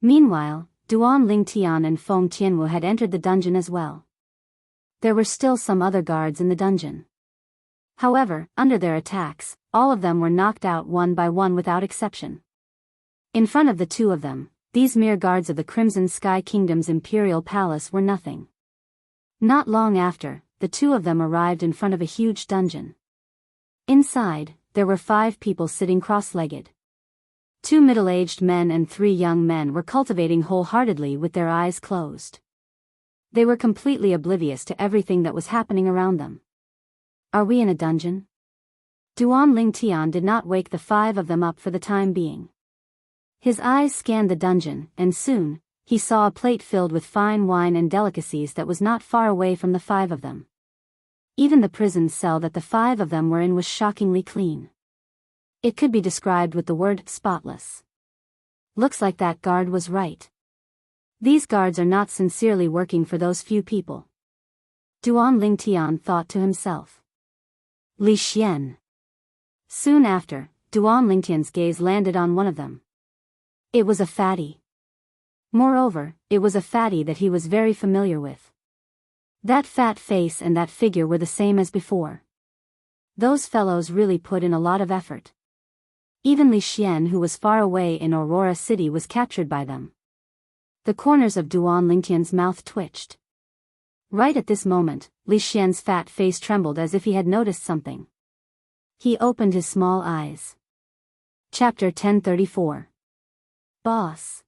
Meanwhile, Duan Lingtian and Feng Tianwu had entered the dungeon as well. There were still some other guards in the dungeon. However, under their attacks, all of them were knocked out one by one without exception. In front of the two of them, these mere guards of the Crimson Sky Kingdom's imperial palace were nothing. Not long after, the two of them arrived in front of a huge dungeon. Inside, there were 5 people sitting cross-legged. 2 middle-aged men and 3 young men were cultivating wholeheartedly with their eyes closed. They were completely oblivious to everything that was happening around them. Are we in a dungeon? Duan Lingtian did not wake the 5 of them up for the time being. His eyes scanned the dungeon, and soon, he saw a plate filled with fine wine and delicacies that was not far away from the 5 of them. Even the prison cell that the 5 of them were in was shockingly clean. It could be described with the word spotless. Looks like that guard was right. These guards are not sincerely working for those few people. Duan Lingtian thought to himself. Li Xian. Soon after, Duan Lingtian's gaze landed on one of them. It was a fatty. Moreover, it was a fatty that he was very familiar with. That fat face and that figure were the same as before. Those fellows really put in a lot of effort. Even Li Xian, who was far away in Aurora City, was captured by them. The corners of Duan Lingtian's mouth twitched. Right at this moment, Li Xian's fat face trembled as if he had noticed something. He opened his small eyes. Chapter 1034. Boss.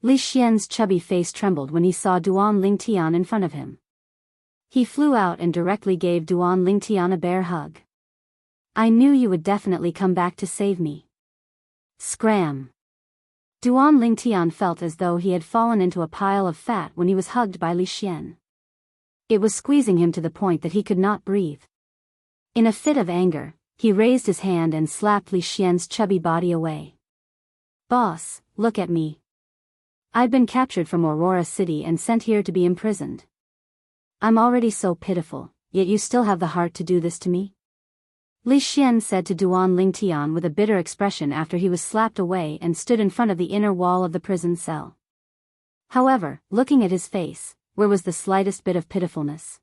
Li Xian's chubby face trembled when he saw Duan Lingtian in front of him. He flew out and directly gave Duan Lingtian a bear hug. I knew you would definitely come back to save me. Scram. Duan Lingtian felt as though he had fallen into a pile of fat when he was hugged by Li Xian. It was squeezing him to the point that he could not breathe. In a fit of anger, he raised his hand and slapped Li Xian's chubby body away. Boss, look at me. I've been captured from Aurora City and sent here to be imprisoned. I'm already so pitiful, yet you still have the heart to do this to me? Li Xian said to Duan Lingtian with a bitter expression after he was slapped away and stood in front of the inner wall of the prison cell. However, looking at his face, where was the slightest bit of pitifulness?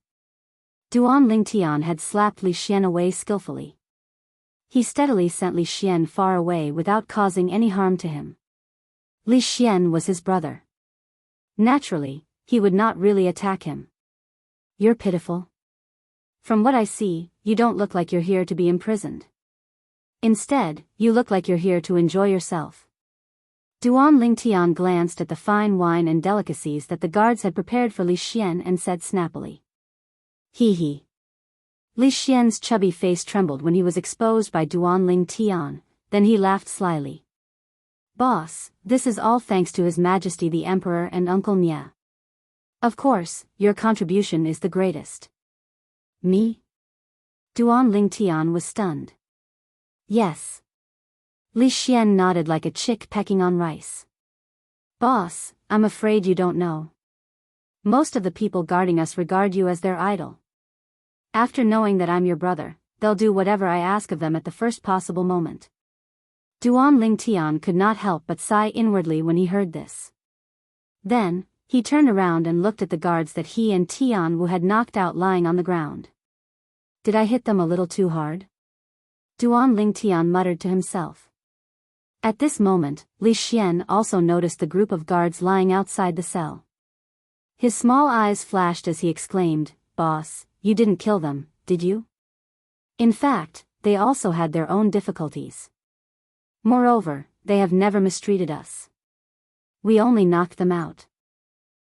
Duan Lingtian had slapped Li Xian away skillfully. He steadily sent Li Xian far away without causing any harm to him. Li Xian was his brother. Naturally, he would not really attack him. You're pitiful. From what I see, you don't look like you're here to be imprisoned. Instead, you look like you're here to enjoy yourself. Duan Lingtian glanced at the fine wine and delicacies that the guards had prepared for Li Xian and said snappily. Hee hee. Li Xian's chubby face trembled when he was exposed by Duan Lingtian, then he laughed slyly. Boss, this is all thanks to His Majesty the Emperor and Uncle Nya. Of course, your contribution is the greatest. Me? Duan Lingtian was stunned. Yes. Li Xian nodded like a chick pecking on rice. Boss, I'm afraid you don't know. Most of the people guarding us regard you as their idol. After knowing that I'm your brother, they'll do whatever I ask of them at the first possible moment. Duan Lingtian could not help but sigh inwardly when he heard this. Then, he turned around and looked at the guards that he and Tianwu had knocked out lying on the ground. Did I hit them a little too hard? Duan Lingtian muttered to himself. At this moment, Li Xian also noticed the group of guards lying outside the cell. His small eyes flashed as he exclaimed, Boss, you didn't kill them, did you? In fact, they also had their own difficulties. Moreover, they have never mistreated us. We only knocked them out.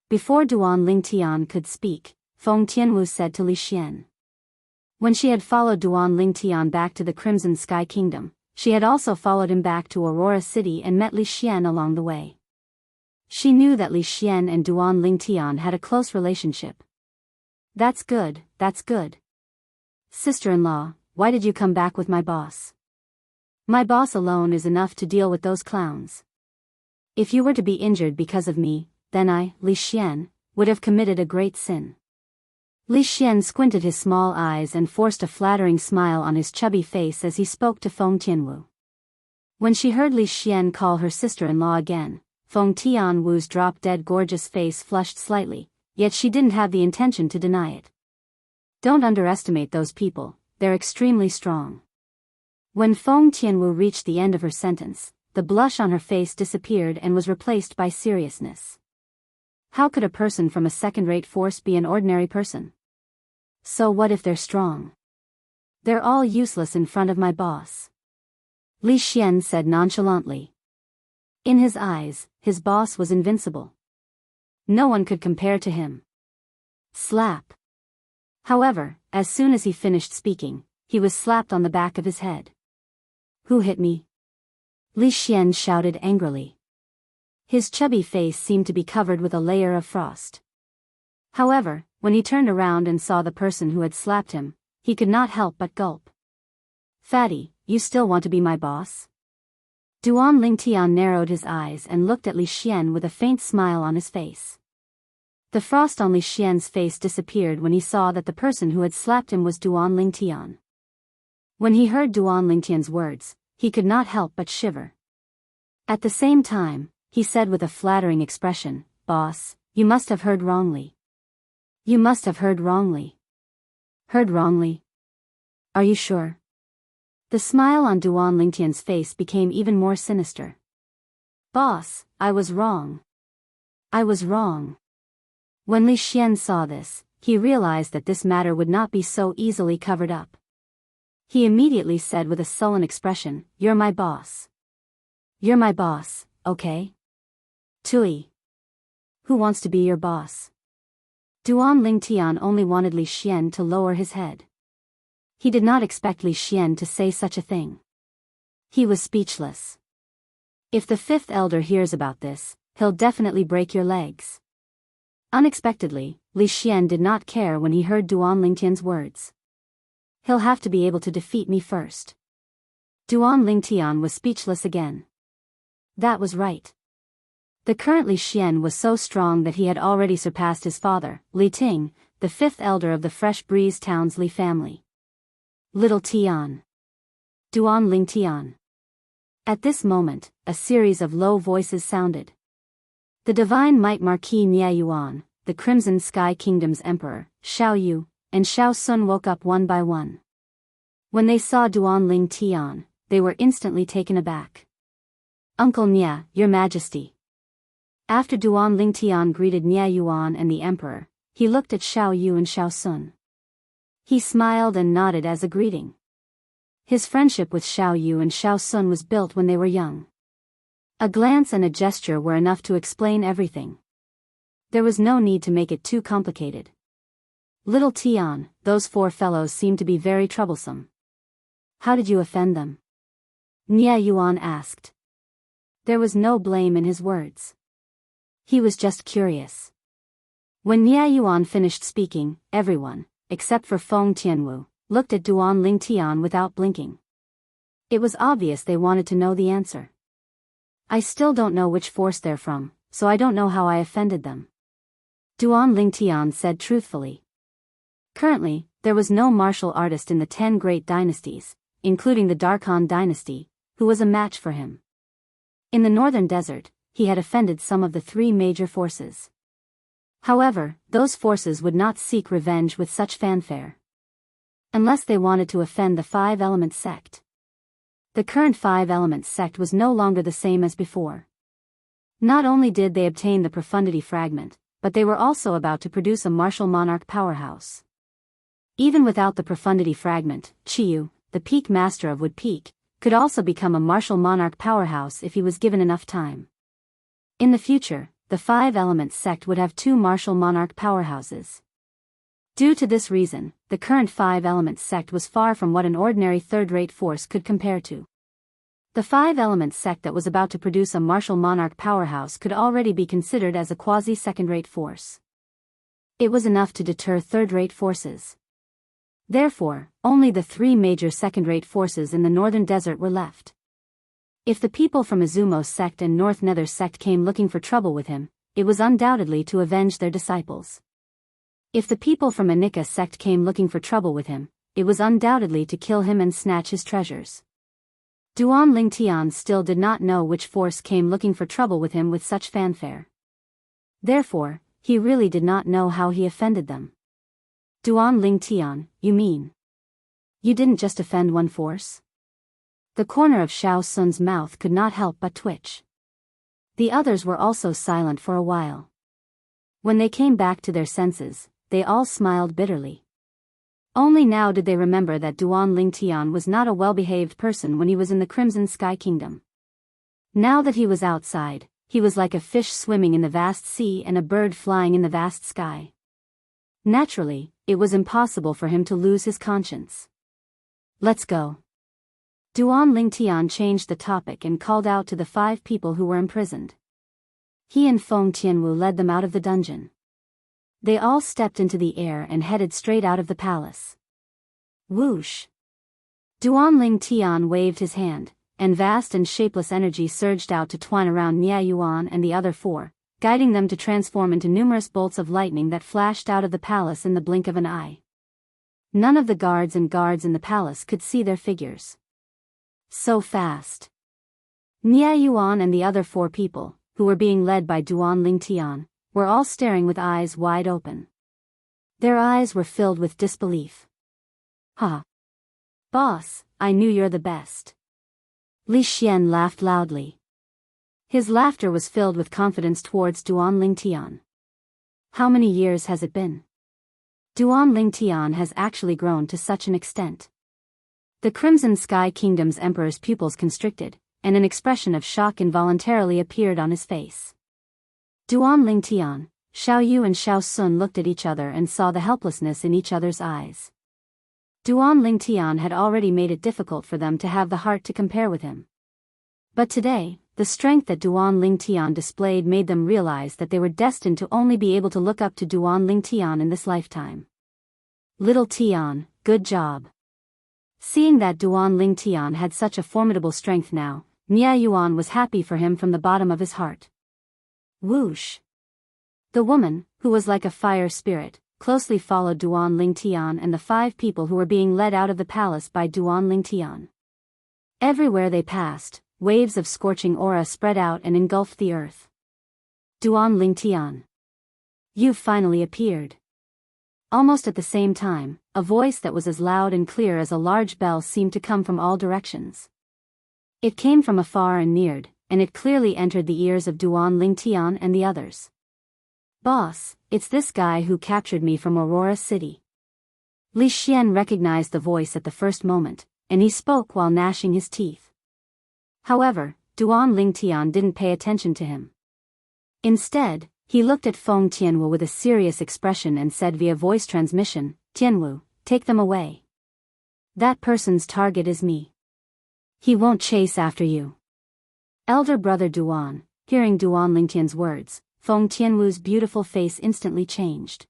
Before Duan Lingtian could speak, Feng Tianwu said to Li Xian. When she had followed Duan Lingtian back to the Crimson Sky Kingdom, she had also followed him back to Aurora City and met Li Xian along the way. She knew that Li Xian and Duan Lingtian had a close relationship. That's good, that's good. Sister-in-law, why did you come back with my boss? My boss alone is enough to deal with those clowns. If you were to be injured because of me, then I, Li Xian, would have committed a great sin. Li Xian squinted his small eyes and forced a flattering smile on his chubby face as he spoke to Feng Tianwu. When she heard Li Xian call her sister-in-law again, Feng Tianwu's drop-dead gorgeous face flushed slightly, yet she didn't have the intention to deny it. Don't underestimate those people, they're extremely strong. When Feng Tianwu reached the end of her sentence, the blush on her face disappeared and was replaced by seriousness. How could a person from a second-rate force be an ordinary person? So what if they're strong? They're all useless in front of my boss. Li Xian said nonchalantly. In his eyes, his boss was invincible. No one could compare to him. Slap. However, as soon as he finished speaking, he was slapped on the back of his head. Who hit me? Li Xian shouted angrily. His chubby face seemed to be covered with a layer of frost. However, when he turned around and saw the person who had slapped him, he could not help but gulp. Fatty, you still want to be my boss? Duan Lingtian narrowed his eyes and looked at Li Xian with a faint smile on his face. The frost on Li Xian's face disappeared when he saw that the person who had slapped him was Duan Lingtian. When he heard Duan Lingtian's words, he could not help but shiver. At the same time, he said with a flattering expression, Boss, you must have heard wrongly. You must have heard wrongly. Heard wrongly? Are you sure? The smile on Duan Lingtian's face became even more sinister. Boss, I was wrong. I was wrong. When Li Xian saw this, he realized that this matter would not be so easily covered up. He immediately said with a sullen expression, You're my boss. You're my boss, okay? Tui. Who wants to be your boss? Duan Lingtian only wanted Li Xian to lower his head. He did not expect Li Xian to say such a thing. He was speechless. If the fifth elder hears about this, he'll definitely break your legs. Unexpectedly, Li Xian did not care when he heard Duan Lingtian's words. He'll have to be able to defeat me first. Duan Lingtian was speechless again. That was right. The current Li Xian was so strong that he had already surpassed his father, Li Ting, the fifth elder of the Fresh Breeze Town's Li family. Little Tian. Duan Lingtian. At this moment, a series of low voices sounded. The Divine Might Marquis Nia Yuan, the Crimson Sky Kingdom's Emperor, Xiao Yu, and Xiao Sun woke up one by one. When they saw Duan Lingtian, they were instantly taken aback. Uncle Nia, Your Majesty. After Duan Lingtian greeted Nia Yuan and the Emperor, he looked at Xiao Yu and Xiao Sun. He smiled and nodded as a greeting. His friendship with Xiao Yu and Xiao Sun was built when they were young. A glance and a gesture were enough to explain everything. There was no need to make it too complicated. Little Tian, those four fellows seemed to be very troublesome. How did you offend them? Nia Yuan asked. There was no blame in his words. He was just curious. When Nia Yuan finished speaking, everyone, except for Feng Tianwu, looked at Duan Lingtian without blinking. It was obvious they wanted to know the answer. I still don't know which force they're from, so I don't know how I offended them. Duan Lingtian said truthfully. Currently, there was no martial artist in the 10 great dynasties, including the Darkhan dynasty, who was a match for him. In the northern desert, he had offended some of the 3 major forces. However, those forces would not seek revenge with such fanfare. Unless they wanted to offend the 5-element sect. The current 5-element sect was no longer the same as before. Not only did they obtain the profundity fragment, but they were also about to produce a martial monarch powerhouse. Even without the profundity fragment, Chiyu, the peak master of Wood Peak, could also become a martial monarch powerhouse if he was given enough time. In the future, the 5-element sect would have 2 martial monarch powerhouses. Due to this reason, the current 5-element sect was far from what an ordinary third-rate force could compare to. The 5-element sect that was about to produce a martial monarch powerhouse could already be considered as a quasi-second-rate force. It was enough to deter third-rate forces. Therefore, only the 3 major second-rate forces in the northern desert were left. If the people from Izumo's sect and North Nether sect came looking for trouble with him, it was undoubtedly to avenge their disciples. If the people from Anika sect came looking for trouble with him, it was undoubtedly to kill him and snatch his treasures. Duan Lingtian still did not know which force came looking for trouble with him with such fanfare. Therefore, he really did not know how he offended them. Duan Lingtian, you mean? You didn't just offend one force? The corner of Xiao Sun's mouth could not help but twitch. The others were also silent for a while. When they came back to their senses, they all smiled bitterly. Only now did they remember that Duan Lingtian was not a well-behaved person when he was in the Crimson Sky Kingdom. Now that he was outside, he was like a fish swimming in the vast sea and a bird flying in the vast sky. Naturally, it was impossible for him to lose his conscience. Let's go. Duan Lingtian changed the topic and called out to the 5 people who were imprisoned. He and Feng Tianwu led them out of the dungeon. They all stepped into the air and headed straight out of the palace. Whoosh! Duan Lingtian waved his hand, and vast and shapeless energy surged out to twine around Nia Yuan and the other 4, guiding them to transform into numerous bolts of lightning that flashed out of the palace in the blink of an eye. None of the guards in the palace could see their figures. So fast. Nia Yuan and the other 4 people, who were being led by Duan Lingtian, were all staring with eyes wide open. Their eyes were filled with disbelief. Ha! Boss, I knew you're the best. Li Xian laughed loudly. His laughter was filled with confidence towards Duan Lingtian. How many years has it been? Duan Lingtian has actually grown to such an extent. The Crimson Sky Kingdom's emperor's pupils constricted, and an expression of shock involuntarily appeared on his face. Duan Lingtian, Xiao Yu and Xiao Sun looked at each other and saw the helplessness in each other's eyes. Duan Lingtian had already made it difficult for them to have the heart to compare with him. But today, the strength that Duan Lingtian displayed made them realize that they were destined to only be able to look up to Duan Lingtian in this lifetime. Little Tian, good job. Seeing that Duan Lingtian had such a formidable strength now, Nia Yuan was happy for him from the bottom of his heart. Whoosh! The woman, who was like a fire spirit, closely followed Duan Lingtian and the 5 people who were being led out of the palace by Duan Lingtian. Everywhere they passed, waves of scorching aura spread out and engulfed the earth. Duan Lingtian. You've finally appeared. Almost at the same time, a voice that was as loud and clear as a large bell seemed to come from all directions. It came from afar and neared, and it clearly entered the ears of Duan Lingtian and the others. Boss, it's this guy who captured me from Aurora City. Li Xian recognized the voice at the first moment, and he spoke while gnashing his teeth. However, Duan Lingtian didn't pay attention to him. Instead, he looked at Feng Tianwu with a serious expression and said via voice transmission, Tianwu, take them away. That person's target is me. He won't chase after you. Elder brother Duan, hearing Duan Lingtian's words, Feng Tianwu's beautiful face instantly changed.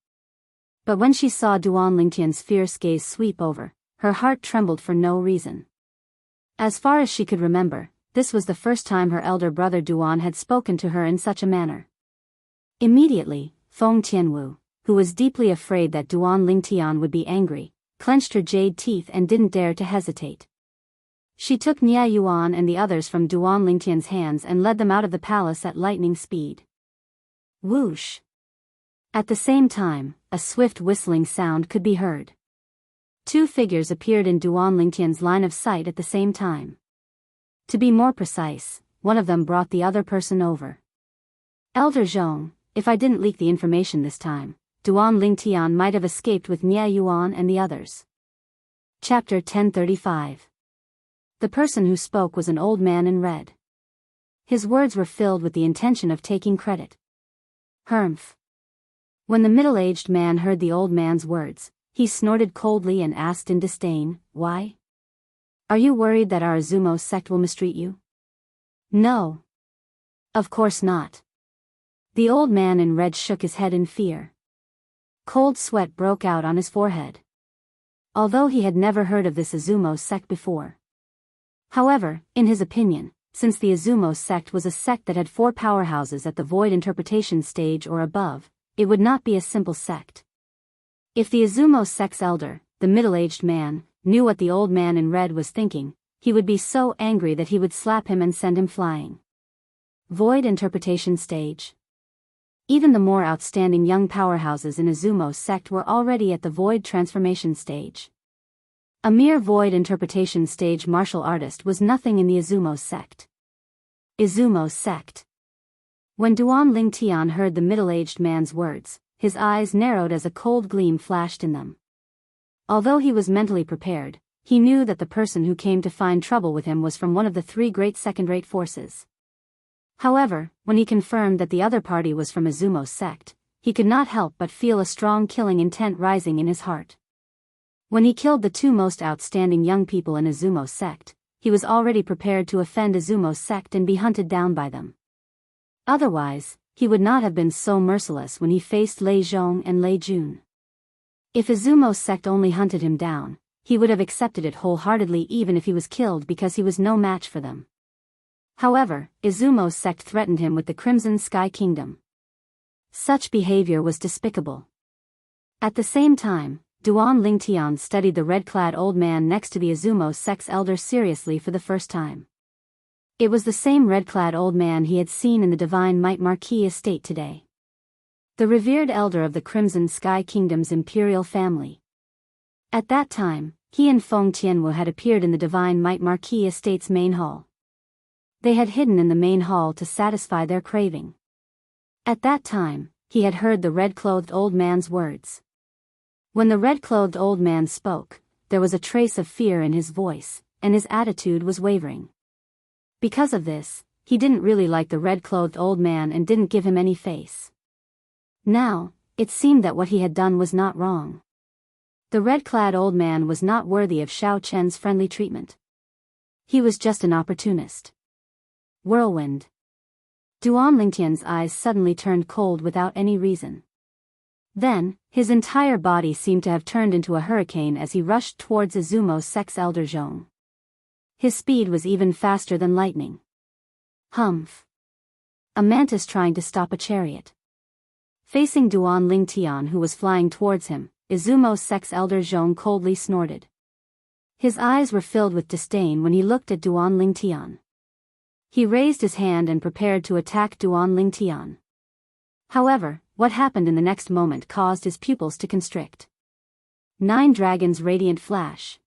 But when she saw Duan Lingtian's fierce gaze sweep over, her heart trembled for no reason. As far as she could remember, this was the first time her elder brother Duan had spoken to her in such a manner. Immediately, Feng Tianwu, who was deeply afraid that Duan Lingtian would be angry, clenched her jade teeth and didn't dare to hesitate. She took Nia Yuan and the others from Duan Lingtian's hands and led them out of the palace at lightning speed. Whoosh! At the same time, a swift whistling sound could be heard. 2 figures appeared in Duan Lingtian's line of sight at the same time. To be more precise, one of them brought the other person over. Elder Zhong, if I didn't leak the information this time, Duan Lingtian might have escaped with Nia Yuan and the others. Chapter 1035. The person who spoke was an old man in red. His words were filled with the intention of taking credit. Humph. When the middle-aged man heard the old man's words, he snorted coldly and asked in disdain, Why? Are you worried that our Azumo sect will mistreat you? No. Of course not. The old man in red shook his head in fear. Cold sweat broke out on his forehead. Although he had never heard of this Azumo sect before. However, in his opinion, since the Azumo sect was a sect that had 4 powerhouses at the void interpretation stage or above, it would not be a simple sect. If the Azumo sect's elder, the middle-aged man, knew what the old man in red was thinking, he would be so angry that he would slap him and send him flying. Void interpretation stage. Even the more outstanding young powerhouses in Azumo sect were already at the void transformation stage. A mere void interpretation stage martial artist was nothing in the Izumo sect. Izumo sect. When Duan Lingtian heard the middle-aged man's words, his eyes narrowed as a cold gleam flashed in them. Although he was mentally prepared, he knew that the person who came to find trouble with him was from one of the three great second-rate forces. However, when he confirmed that the other party was from Izumo's sect, he could not help but feel a strong killing intent rising in his heart. When he killed the two most outstanding young people in Izumo's sect, he was already prepared to offend Izumo's sect and be hunted down by them. Otherwise, he would not have been so merciless when he faced Lei Zhong and Lei Jun. If Izumo's sect only hunted him down, he would have accepted it wholeheartedly even if he was killed because he was no match for them. However, Izumo's sect threatened him with the Crimson Sky Kingdom. Such behavior was despicable. At the same time, Duan Lingtian studied the red-clad old man next to the Izumo sect's elder seriously for the first time. It was the same red-clad old man he had seen in the Divine Might Marquis estate today. The revered elder of the Crimson Sky Kingdom's imperial family. At that time, he and Feng Tianwu had appeared in the Divine Might Marquis estate's main hall. They had hidden in the main hall to satisfy their craving. At that time, he had heard the red-clothed old man's words. When the red-clothed old man spoke, there was a trace of fear in his voice, and his attitude was wavering. Because of this, he didn't really like the red-clothed old man and didn't give him any face. Now, it seemed that what he had done was not wrong. The red-clad old man was not worthy of Xiao Chen's friendly treatment. He was just an opportunist. Whirlwind. Duan Lingtian's eyes suddenly turned cold without any reason. Then, his entire body seemed to have turned into a hurricane as he rushed towards Izumo's sect's elder Zhong. His speed was even faster than lightning. Humph. A mantis trying to stop a chariot. Facing Duan Lingtian who was flying towards him, Izumo's sect's elder Zhong coldly snorted. His eyes were filled with disdain when he looked at Duan Lingtian. He raised his hand and prepared to attack Duan Lingtian. However, what happened in the next moment caused his pupils to constrict. 9 Dragons Radiant Flash.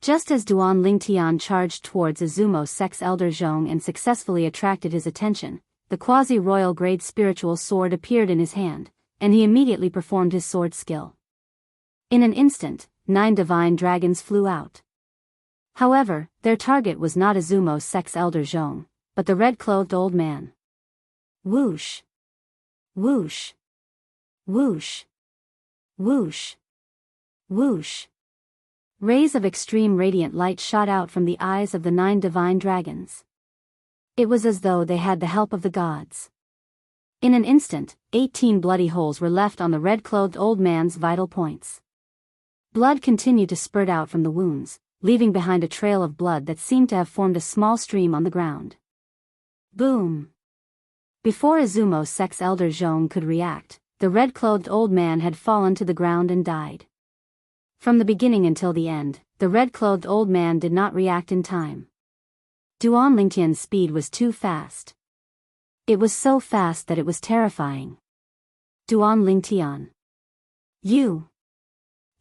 Just as Duan Lingtian charged towards Izumo's sect's elder Zhong and successfully attracted his attention, the quasi-royal grade spiritual sword appeared in his hand, and he immediately performed his sword skill. In an instant, 9 divine dragons flew out. However, their target was not Izumo's sect's elder Zhong, but the red-clothed old man. Whoosh! Whoosh! Whoosh! Whoosh! Whoosh! Rays of extreme radiant light shot out from the eyes of the 9 divine dragons. It was as though they had the help of the gods. In an instant, 18 bloody holes were left on the red-clothed old man's vital points. Blood continued to spurt out from the wounds, leaving behind a trail of blood that seemed to have formed a small stream on the ground. Boom! Before Izumo's sect's elder Zhong could react, the red-clothed old man had fallen to the ground and died. From the beginning until the end, the red-clothed old man did not react in time. Duan Lingtian's speed was too fast. It was so fast that it was terrifying. Duan Lingtian. You!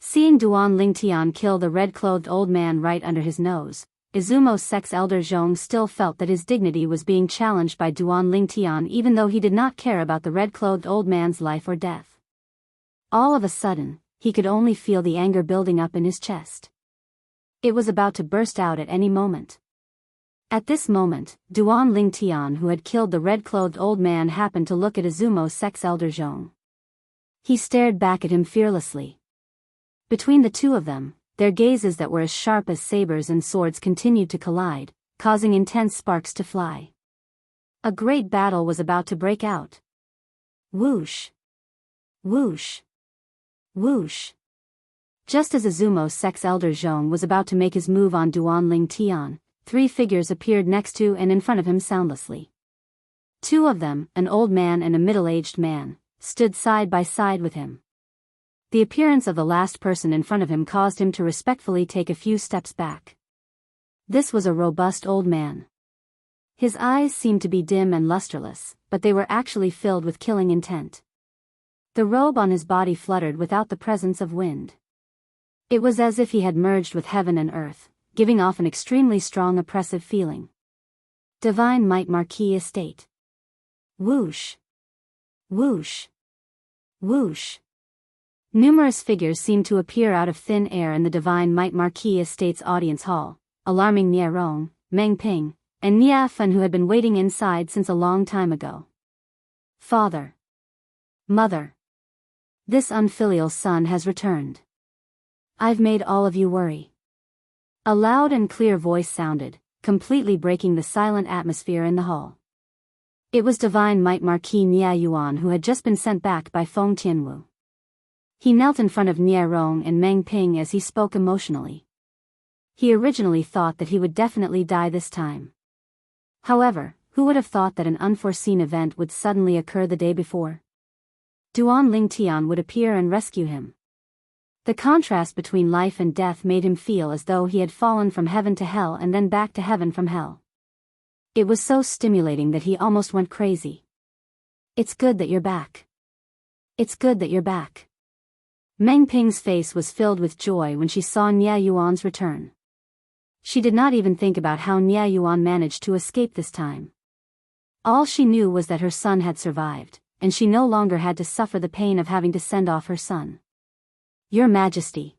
Seeing Duan Lingtian kill the red-clothed old man right under his nose, Izumo's sect's elder Zhong still felt that his dignity was being challenged by Duan Lingtian even though he did not care about the red-clothed old man's life or death. All of a sudden, he could only feel the anger building up in his chest. It was about to burst out at any moment. At this moment, Duan Lingtian who had killed the red-clothed old man happened to look at Izumo's sect's elder Zhong. He stared back at him fearlessly. Between the two of them, their gazes that were as sharp as sabers and swords continued to collide, causing intense sparks to fly. A great battle was about to break out. Whoosh! Whoosh! Whoosh! Just as Izumo's sect's elder Zhong was about to make his move on Duan Lingtian, 3 figures appeared next to and in front of him soundlessly. 2 of them, an old man and a middle-aged man, stood side by side with him. The appearance of the last person in front of him caused him to respectfully take a few steps back. This was a robust old man. His eyes seemed to be dim and lusterless, but they were actually filled with killing intent. The robe on his body fluttered without the presence of wind. It was as if he had merged with heaven and earth, giving off an extremely strong oppressive feeling. Divine Might Marquis Estate. Whoosh. Whoosh. Whoosh. Numerous figures seemed to appear out of thin air in the Divine Might Marquis Estate's audience hall, alarming Nie Rong, Meng Ping, and Nie Fen, who had been waiting inside since a long time ago. Father. Mother. This unfilial son has returned. I've made all of you worry. A loud and clear voice sounded, completely breaking the silent atmosphere in the hall. It was Divine Might Marquis Nie Yuan, who had just been sent back by Feng Tianwu. He knelt in front of Nie Rong and Meng Ping as he spoke emotionally. He originally thought that he would definitely die this time. However, who would have thought that an unforeseen event would suddenly occur the day before? Duan Lingtian would appear and rescue him. The contrast between life and death made him feel as though he had fallen from heaven to hell and then back to heaven from hell. It was so stimulating that he almost went crazy. It's good that you're back. It's good that you're back. Meng Ping's face was filled with joy when she saw Nie Yuan's return. She did not even think about how Nie Yuan managed to escape this time. All she knew was that her son had survived, and she no longer had to suffer the pain of having to send off her son. Your Majesty.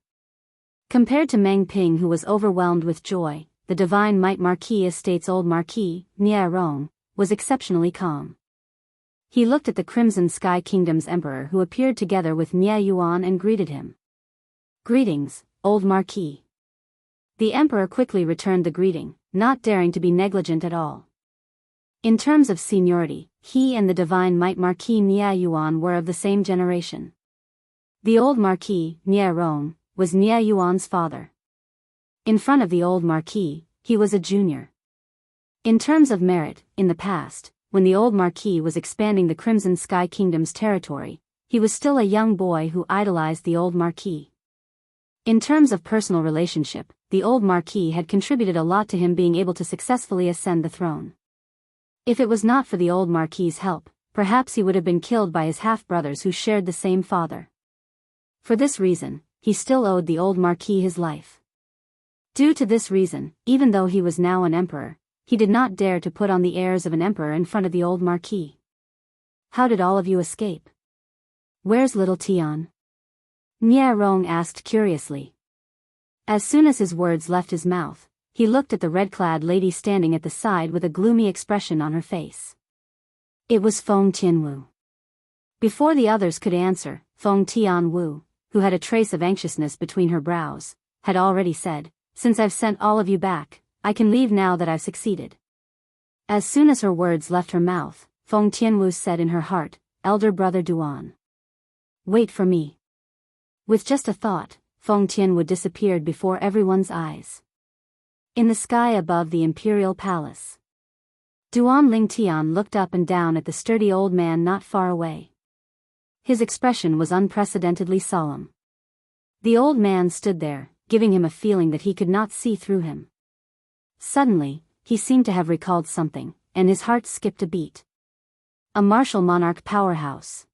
Compared to Meng Ping, who was overwhelmed with joy, the Divine Might Marquis Estate's old Marquis, Nie Rong, was exceptionally calm. He looked at the Crimson Sky Kingdom's Emperor, who appeared together with Nie Yuan, and greeted him. Greetings, old Marquis. The Emperor quickly returned the greeting, not daring to be negligent at all. In terms of seniority, he and the Divine Might Marquis Nie Yuan were of the same generation. The old Marquis, Nie Rong, was Nie Yuan's father. In front of the old Marquis, he was a junior. In terms of merit, in the past, when the old Marquis was expanding the Crimson Sky Kingdom's territory, he was still a young boy who idolized the old Marquis. In terms of personal relationship, the old Marquis had contributed a lot to him being able to successfully ascend the throne. If it was not for the old Marquis's help, perhaps he would have been killed by his half-brothers who shared the same father. For this reason, he still owed the old Marquis his life. Due to this reason, even though he was now an emperor, he did not dare to put on the airs of an emperor in front of the old Marquis. How did all of you escape? Where's little Tian? Nie Rong asked curiously. As soon as his words left his mouth, he looked at the red-clad lady standing at the side with a gloomy expression on her face. It was Feng Tianwu. Before the others could answer, Feng Tianwu, who had a trace of anxiousness between her brows, had already said, "Since I've sent all of you back, I can leave now that I've succeeded." As soon as her words left her mouth, Feng Tianwu said in her heart, "Elder brother Duan. Wait for me." With just a thought, Feng Tianwu disappeared before everyone's eyes. In the sky above the imperial palace, Duan Lingtian looked up and down at the sturdy old man not far away. His expression was unprecedentedly solemn. The old man stood there, giving him a feeling that he could not see through him. Suddenly, he seemed to have recalled something, and his heart skipped a beat. A martial monarch powerhouse.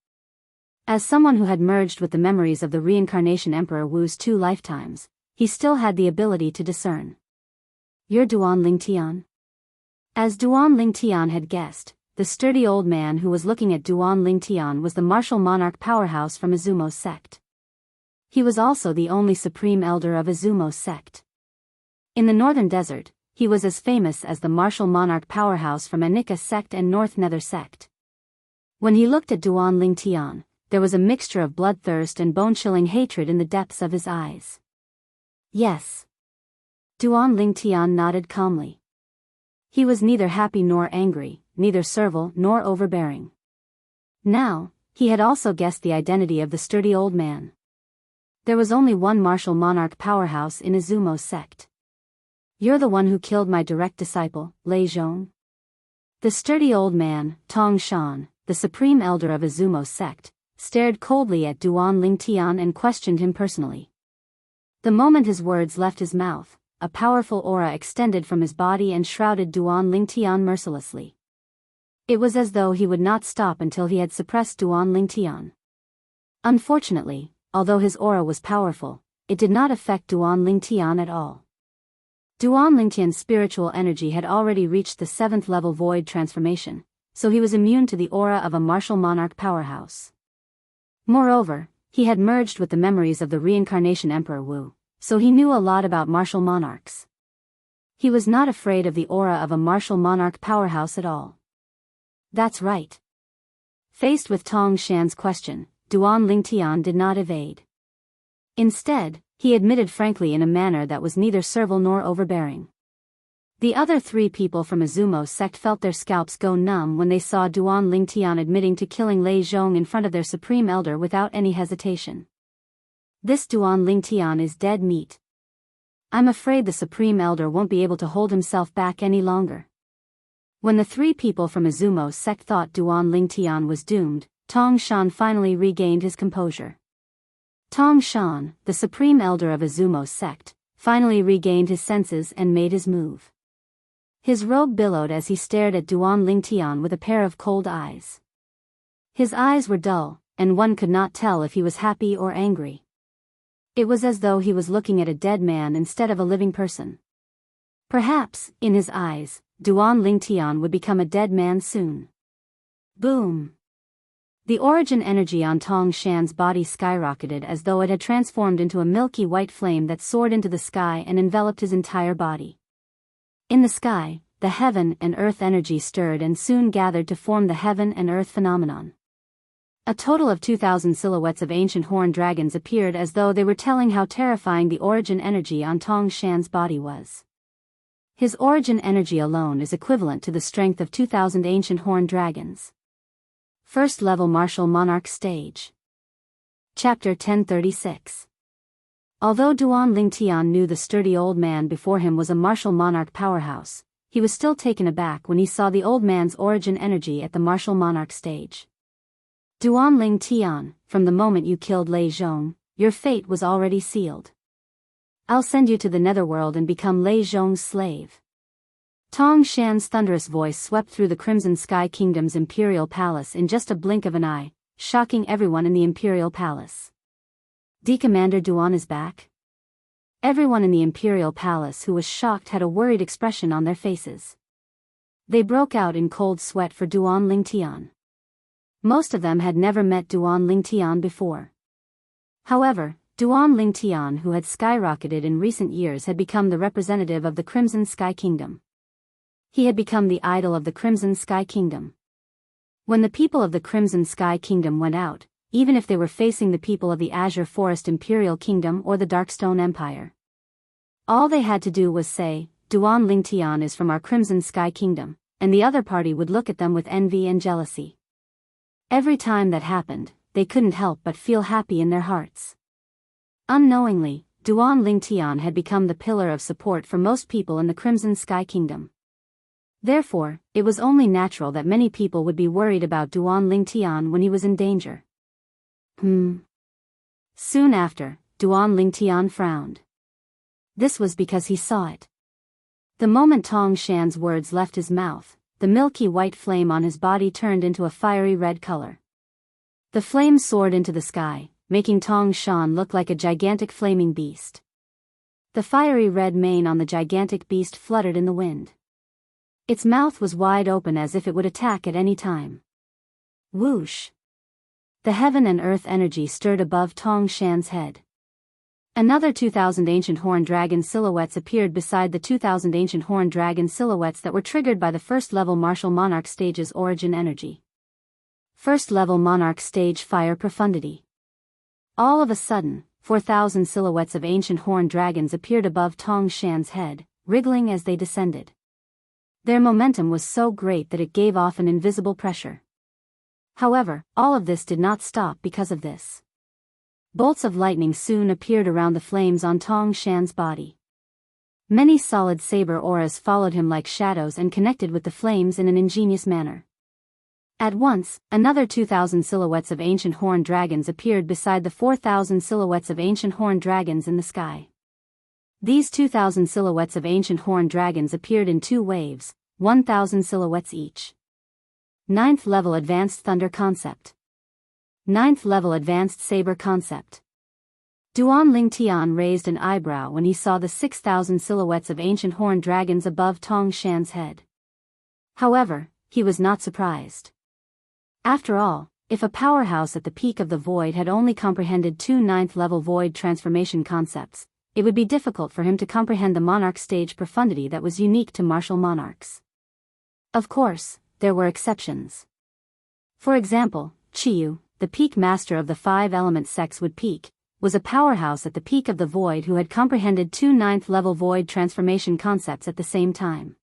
As someone who had merged with the memories of the reincarnation Emperor Wu's 2 lifetimes, he still had the ability to discern. You're Duan Lingtian? As Duan Lingtian had guessed, the sturdy old man who was looking at Duan Lingtian was the martial monarch powerhouse from Izumo's sect. He was also the only supreme elder of Izumo's sect. In the northern desert, he was as famous as the martial monarch powerhouse from Anika sect and North Nether sect. When he looked at Duan Lingtian, there was a mixture of bloodthirst and bone-chilling hatred in the depths of his eyes. Yes. Duan Lingtian nodded calmly. He was neither happy nor angry, neither servile nor overbearing. Now, he had also guessed the identity of the sturdy old man. There was only one martial monarch powerhouse in Izumo's sect. You're the one who killed my direct disciple, Lei Zhong? The sturdy old man, Tong Shan, the supreme elder of Izumo's sect, stared coldly at Duan Lingtian and questioned him personally. The moment his words left his mouth, a powerful aura extended from his body and shrouded Duan Lingtian mercilessly. It was as though he would not stop until he had suppressed Duan Lingtian. Unfortunately, although his aura was powerful, it did not affect Duan Lingtian at all. Duan Lingtian's spiritual energy had already reached the 7th level void transformation, so he was immune to the aura of a martial monarch powerhouse. Moreover, he had merged with the memories of the reincarnation Emperor Wu, so he knew a lot about martial monarchs. He was not afraid of the aura of a martial monarch powerhouse at all. That's right. Faced with Tong Shan's question, Duan Lingtian did not evade. Instead, he admitted frankly in a manner that was neither servile nor overbearing. The other 3 people from Izumo's sect felt their scalps go numb when they saw Duan Lingtian admitting to killing Lei Zhong in front of their supreme elder without any hesitation. This Duan Lingtian is dead meat. I'm afraid the supreme elder won't be able to hold himself back any longer. When the 3 people from Izumo's sect thought Duan Lingtian was doomed, Tong Shan finally regained his composure. Tong Shan, the supreme elder of Izumo's sect, finally regained his senses and made his move. His robe billowed as he stared at Duan Lingtian with a pair of cold eyes. His eyes were dull, and one could not tell if he was happy or angry. It was as though he was looking at a dead man instead of a living person. Perhaps, in his eyes, Duan Lingtian would become a dead man soon. Boom! The origin energy on Tong Shan's body skyrocketed as though it had transformed into a milky white flame that soared into the sky and enveloped his entire body. In the sky, the heaven and earth energy stirred and soon gathered to form the heaven and earth phenomenon. A total of 2,000 silhouettes of ancient horned dragons appeared as though they were telling how terrifying the origin energy on Tong Shan's body was. His origin energy alone is equivalent to the strength of 2,000 ancient horned dragons. First level martial monarch stage. Chapter 1036. Although Duan Lingtian knew the sturdy old man before him was a martial monarch powerhouse, he was still taken aback when he saw the old man's origin energy at the martial monarch stage. Duan Lingtian, from the moment you killed Lei Zhong, your fate was already sealed. I'll send you to the netherworld and become Lei Zhong's slave. Tong Shan's thunderous voice swept through the Crimson Sky Kingdom's imperial palace in just a blink of an eye, shocking everyone in the imperial palace. Commander Duan is back? Everyone in the imperial palace who was shocked had a worried expression on their faces. They broke out in cold sweat for Duan Lingtian. Most of them had never met Duan Lingtian before. However, Duan Lingtian, who had skyrocketed in recent years, had become the representative of the Crimson Sky Kingdom. He had become the idol of the Crimson Sky Kingdom. When the people of the Crimson Sky Kingdom went out, even if they were facing the people of the Azure Forest Imperial Kingdom or the Darkstone Empire, all they had to do was say, Duan Lingtian is from our Crimson Sky Kingdom, and the other party would look at them with envy and jealousy. Every time that happened, they couldn't help but feel happy in their hearts. Unknowingly, Duan Lingtian had become the pillar of support for most people in the Crimson Sky Kingdom. Therefore, it was only natural that many people would be worried about Duan Lingtian when he was in danger. Soon after, Duan Lingtian frowned. This was because he saw it. The moment Tong Shan's words left his mouth, the milky white flame on his body turned into a fiery red color. The flame soared into the sky, making Tong Shan look like a gigantic flaming beast. The fiery red mane on the gigantic beast fluttered in the wind. Its mouth was wide open as if it would attack at any time. Whoosh! The heaven and earth energy stirred above Tong Shan's head. Another 2,000 ancient horned dragon silhouettes appeared beside the 2,000 ancient horned dragon silhouettes that were triggered by the first-level martial monarch stage's origin energy. First-level monarch stage fire profundity. All of a sudden, 4,000 silhouettes of ancient horned dragons appeared above Tong Shan's head, wriggling as they descended. Their momentum was so great that it gave off an invisible pressure. However, all of this did not stop because of this. Bolts of lightning soon appeared around the flames on Tong Shan's body. Many solid saber auras followed him like shadows and connected with the flames in an ingenious manner. At once, another 2,000 silhouettes of ancient horned dragons appeared beside the 4,000 silhouettes of ancient horned dragons in the sky. These 2,000 silhouettes of ancient horned dragons appeared in 2 waves, 1,000 silhouettes each. 9th level Advanced Thunder Concept. 9th level Advanced Saber Concept. Duan Lingtian raised an eyebrow when he saw the 6,000 silhouettes of ancient horned dragons above Tong Shan's head. However, he was not surprised. After all, if a powerhouse at the peak of the void had only comprehended 2 ninth-level void transformation concepts, it would be difficult for him to comprehend the monarch stage profundity that was unique to martial monarchs. Of course, there were exceptions. For example, Qiyu, the peak master of the 5-element sex wood peak, was a powerhouse at the peak of the void who had comprehended 2 ninth-level void transformation concepts at the same time.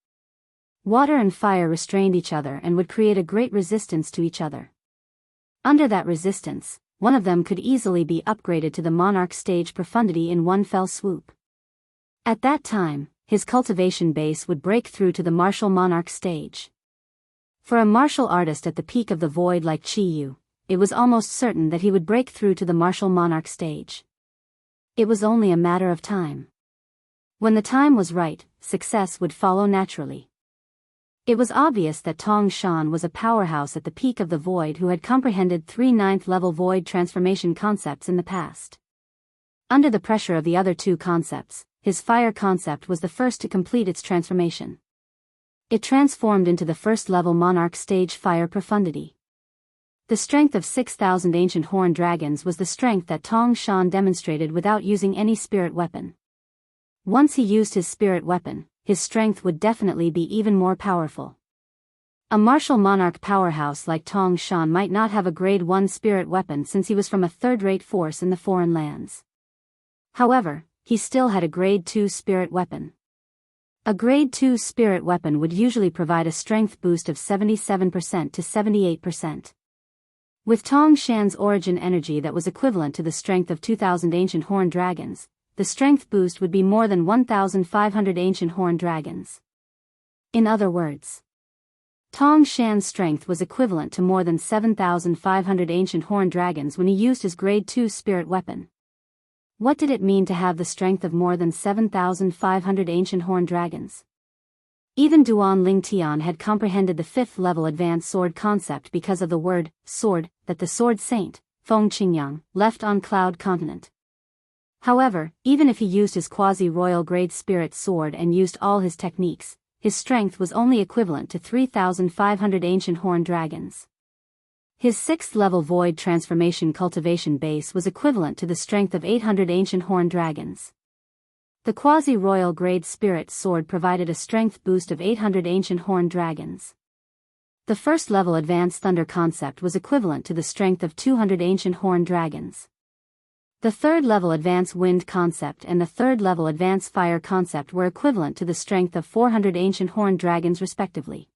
Water and fire restrained each other and would create a great resistance to each other. Under that resistance, one of them could easily be upgraded to the monarch stage profundity in one fell swoop. At that time, his cultivation base would break through to the martial monarch stage. For a martial artist at the peak of the void like Qiyu, it was almost certain that he would break through to the martial monarch stage. It was only a matter of time. When the time was right, success would follow naturally. It was obvious that Tong Shan was a powerhouse at the peak of the void who had comprehended 3 ninth-level void transformation concepts in the past. Under the pressure of the other 2 concepts, his fire concept was the first to complete its transformation. It transformed into the first-level monarch stage fire profundity. The strength of 6,000 ancient horned dragons was the strength that Tong Shan demonstrated without using any spirit weapon. Once he used his spirit weapon, his strength would definitely be even more powerful. A martial monarch powerhouse like Tong Shan might not have a grade 1 spirit weapon since he was from a third-rate force in the foreign lands. However, he still had a grade 2 spirit weapon. A grade 2 spirit weapon would usually provide a strength boost of 77% to 78%. With Tong Shan's origin energy that was equivalent to the strength of 2,000 ancient horned dragons, the strength boost would be more than 1,500 ancient horned dragons. In other words, Tong Shan's strength was equivalent to more than 7,500 ancient horned dragons when he used his grade 2 spirit weapon. What did it mean to have the strength of more than 7,500 ancient horned dragons? Even Duan Lingtian had comprehended the 5th-level advanced sword concept because of the word, sword, that the sword saint, Feng Qingyang, left on Cloud Continent. However, even if he used his quasi-royal grade spirit sword and used all his techniques, his strength was only equivalent to 3,500 ancient horned dragons. His 6th-level void transformation cultivation base was equivalent to the strength of 800 ancient horned dragons. The quasi-royal grade spirit sword provided a strength boost of 800 ancient horned dragons. The 1st-level advanced thunder concept was equivalent to the strength of 200 ancient horned dragons. The 3rd-level advanced wind concept and the 3rd-level advanced fire concept were equivalent to the strength of 400 ancient horned dragons respectively.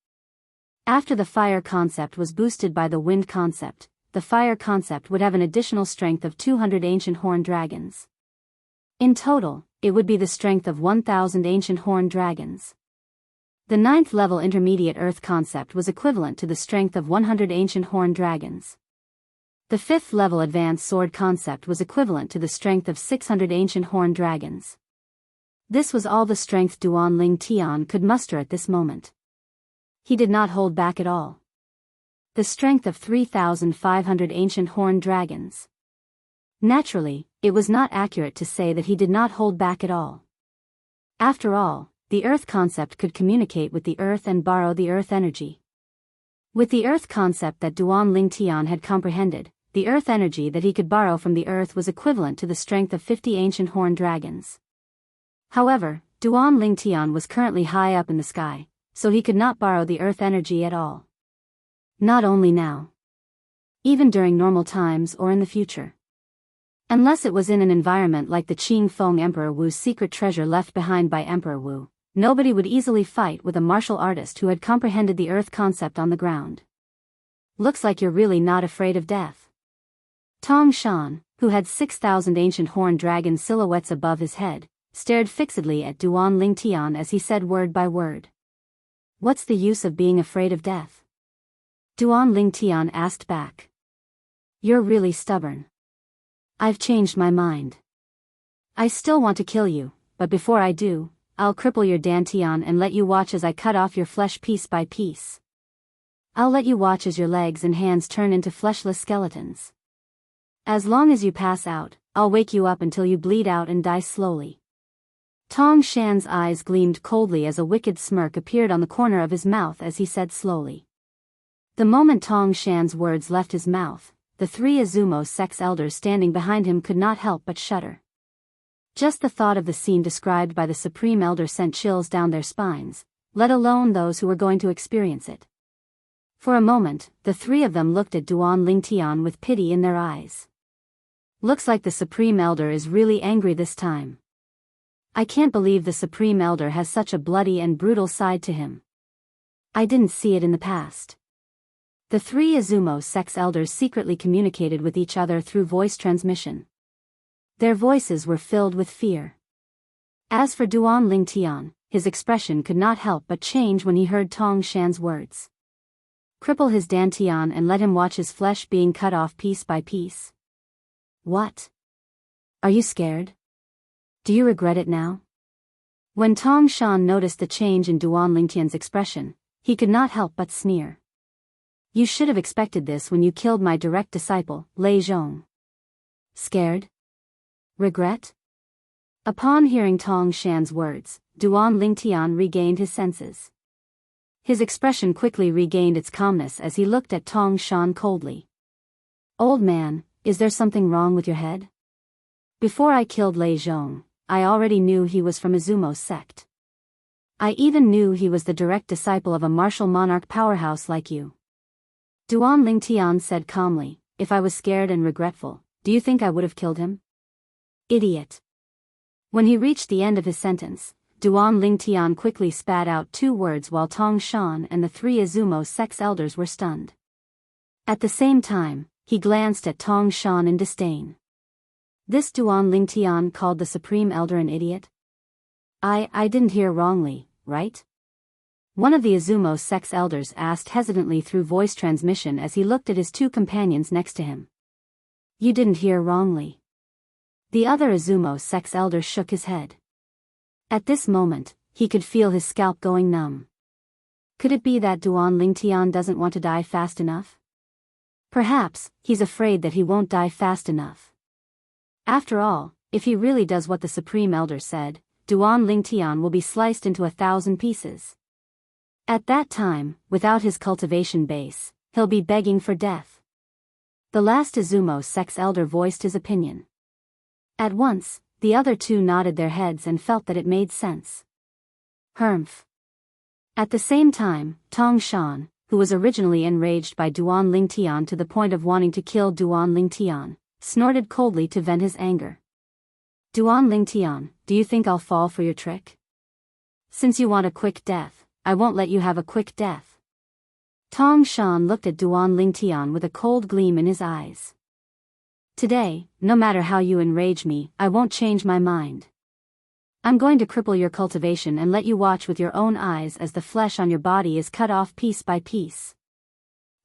After the fire concept was boosted by the wind concept, the fire concept would have an additional strength of 200 ancient horned dragons. In total, it would be the strength of 1,000 ancient horned dragons. The 9th-level intermediate earth concept was equivalent to the strength of 100 ancient horned dragons. The 5th-level advanced sword concept was equivalent to the strength of 600 ancient horned dragons. This was all the strength Duan Lingtian could muster at this moment. He did not hold back at all. The strength of 3,500 ancient horned dragons. Naturally, it was not accurate to say that he did not hold back at all. After all, the earth concept could communicate with the earth and borrow the earth energy. With the earth concept that Duan Lingtian had comprehended, the earth energy that he could borrow from the earth was equivalent to the strength of 50 ancient horned dragons. However, Duan Lingtian was currently high up in the sky, so he could not borrow the earth energy at all. Not only now. Even during normal times or in the future. Unless it was in an environment like the Qing Feng Emperor Wu's secret treasure left behind by Emperor Wu, nobody would easily fight with a martial artist who had comprehended the earth concept on the ground. Looks like you're really not afraid of death. Tong Shan, who had 6,000 ancient horned dragon silhouettes above his head, stared fixedly at Duan Lingtian as he said word by word. What's the use of being afraid of death? Duan Lingtian asked back. You're really stubborn. I've changed my mind. I still want to kill you, but before I do, I'll cripple your dantian and let you watch as I cut off your flesh piece by piece. I'll let you watch as your legs and hands turn into fleshless skeletons. As long as you pass out, I'll wake you up until you bleed out and die slowly. Tong Shan's eyes gleamed coldly as a wicked smirk appeared on the corner of his mouth as he said slowly. The moment Tong Shan's words left his mouth, the 3 Azumo sex elders standing behind him could not help but shudder. Just the thought of the scene described by the Supreme Elder sent chills down their spines, let alone those who were going to experience it. For a moment, the 3 of them looked at Duan Lingtian with pity in their eyes. Looks like the Supreme Elder is really angry this time. I can't believe the Supreme Elder has such a bloody and brutal side to him. I didn't see it in the past. The 3 Azumo sex elders secretly communicated with each other through voice transmission. Their voices were filled with fear. As for Duan Lingtian, his expression could not help but change when he heard Tong Shan's words. Cripple his dantian and let him watch his flesh being cut off piece by piece. What? Are you scared? Do you regret it now? When Tong Shan noticed the change in Duan Lingtian's expression, he could not help but sneer. You should have expected this when you killed my direct disciple, Lei Zhong. Scared? Regret? Upon hearing Tong Shan's words, Duan Lingtian regained his senses. His expression quickly regained its calmness as he looked at Tong Shan coldly. Old man, is there something wrong with your head? Before I killed Lei Zhong, I already knew he was from Izumo's sect. I even knew he was the direct disciple of a martial monarch powerhouse like you. Duan Lingtian said calmly, if I was scared and regretful, do you think I would have killed him? Idiot. When he reached the end of his sentence, Duan Lingtian quickly spat out 2 words while Tong Shan and the 3 Azumo sex elders were stunned. At the same time, he glanced at Tong Shan in disdain. This Duan Lingtian called the Supreme Elder an idiot? I didn't hear wrongly, right? One of the Azumo sex elders asked hesitantly through voice transmission as he looked at his 2 companions next to him. You didn't hear wrongly. The other Azumo sex elder shook his head. At this moment, he could feel his scalp going numb. Could it be that Duan Lingtian doesn't want to die fast enough? Perhaps, he's afraid that he won't die fast enough. After all, if he really does what the Supreme Elder said, Duan Lingtian will be sliced into 1,000 pieces. At that time, without his cultivation base, he'll be begging for death. The last Azumo sex elder voiced his opinion. At once, the other 2 nodded their heads and felt that it made sense. Humph. At the same time, Tong Shan, who was originally enraged by Duan Lingtian to the point of wanting to kill Duan Lingtian, snorted coldly to vent his anger. Duan Lingtian, do you think I'll fall for your trick? Since you want a quick death, I won't let you have a quick death. Tong Shan looked at Duan Lingtian with a cold gleam in his eyes. Today, no matter how you enrage me, I won't change my mind. I'm going to cripple your cultivation and let you watch with your own eyes as the flesh on your body is cut off piece by piece.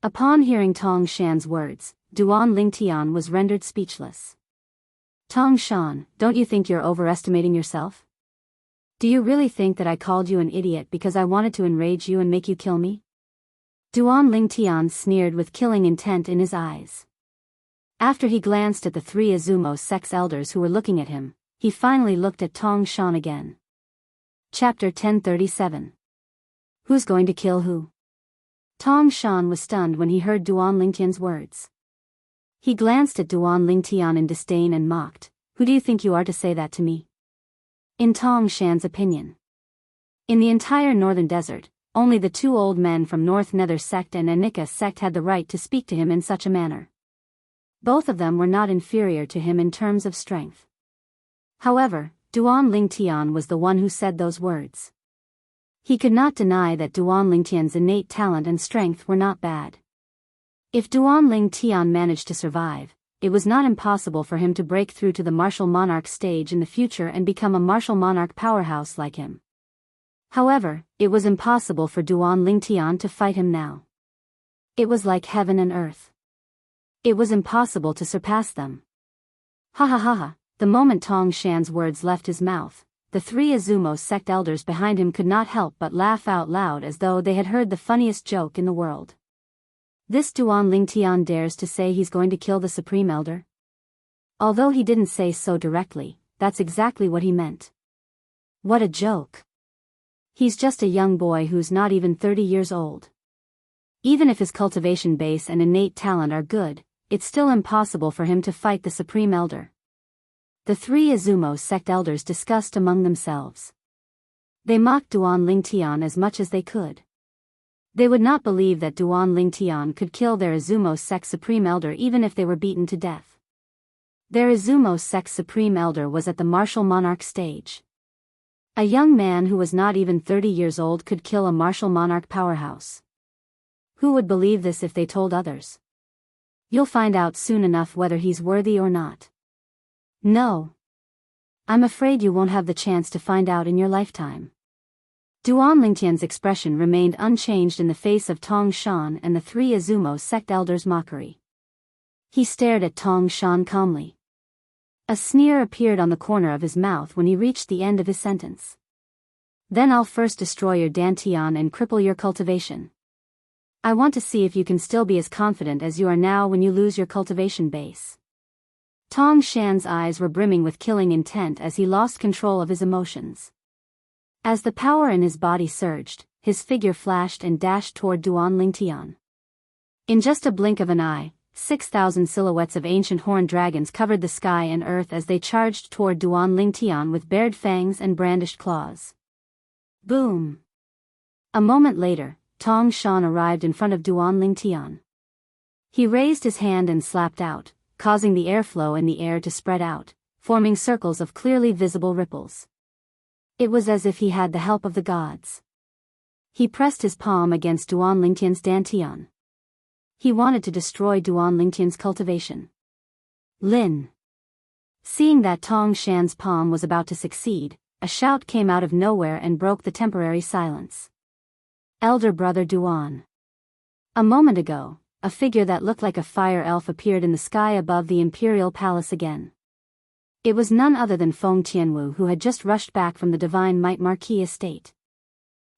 Upon hearing Tong Shan's words, Duan Lingtian was rendered speechless. Tong Shan, don't you think you're overestimating yourself? Do you really think that I called you an idiot because I wanted to enrage you and make you kill me? Duan Lingtian sneered with killing intent in his eyes. After he glanced at the 3 Azumo sex elders who were looking at him, he finally looked at Tong Shan again. Chapter 1037. Who's going to kill who? Tong Shan was stunned when he heard Duan Lingtian's words. He glanced at Duan Lingtian in disdain and mocked, who do you think you are to say that to me? In Tong Shan's opinion. In the entire northern desert, only the 2 old men from North Nether sect and Anika sect had the right to speak to him in such a manner. Both of them were not inferior to him in terms of strength. However, Duan Lingtian was the one who said those words. He could not deny that Duan Lingtian's innate talent and strength were not bad. If Duan Lingtian managed to survive, it was not impossible for him to break through to the martial monarch stage in the future and become a martial monarch powerhouse like him. However, it was impossible for Duan Lingtian to fight him now. It was like heaven and earth. It was impossible to surpass them. Ha ha ha ha, the moment Tong Shan's words left his mouth, the 3 Azumo sect elders behind him could not help but laugh out loud as though they had heard the funniest joke in the world. This Duan Lingtian dares to say he's going to kill the Supreme Elder? Although he didn't say so directly, that's exactly what he meant. What a joke. He's just a young boy who's not even 30 years old. Even if his cultivation base and innate talent are good, it's still impossible for him to fight the Supreme Elder. The three Izumo sect elders discussed among themselves. They mocked Duan Lingtian as much as they could. They would not believe that Duan Lingtian could kill their Izumo sect Supreme Elder even if they were beaten to death. Their Izumo sect Supreme Elder was at the martial monarch stage. A young man who was not even 30 years old could kill a martial monarch powerhouse. Who would believe this if they told others? You'll find out soon enough whether he's worthy or not. No. I'm afraid you won't have the chance to find out in your lifetime. Duan Lingtian's expression remained unchanged in the face of Tong Shan and the three Izumo sect elders' mockery. He stared at Tong Shan calmly. A sneer appeared on the corner of his mouth when he reached the end of his sentence. Then I'll first destroy your dantian and cripple your cultivation. I want to see if you can still be as confident as you are now when you lose your cultivation base. Tong Shan's eyes were brimming with killing intent as he lost control of his emotions. As the power in his body surged, his figure flashed and dashed toward Duan Lingtian. In just a blink of an eye, 6,000 silhouettes of ancient horned dragons covered the sky and earth as they charged toward Duan Lingtian with bared fangs and brandished claws. Boom! A moment later, Tong Shan arrived in front of Duan Lingtian. He raised his hand and slapped out, causing the airflow in the air to spread out, forming circles of clearly visible ripples. It was as if he had the help of the gods. He pressed his palm against Duan Lingtian's dantian. He wanted to destroy Duan Lingtian's cultivation. Lin. Seeing that Tong Shan's palm was about to succeed, a shout came out of nowhere and broke the temporary silence. Elder Brother Duan. A moment ago, a figure that looked like a fire elf appeared in the sky above the Imperial Palace again. It was none other than Feng Tianwu, who had just rushed back from the Divine Might Marquis estate.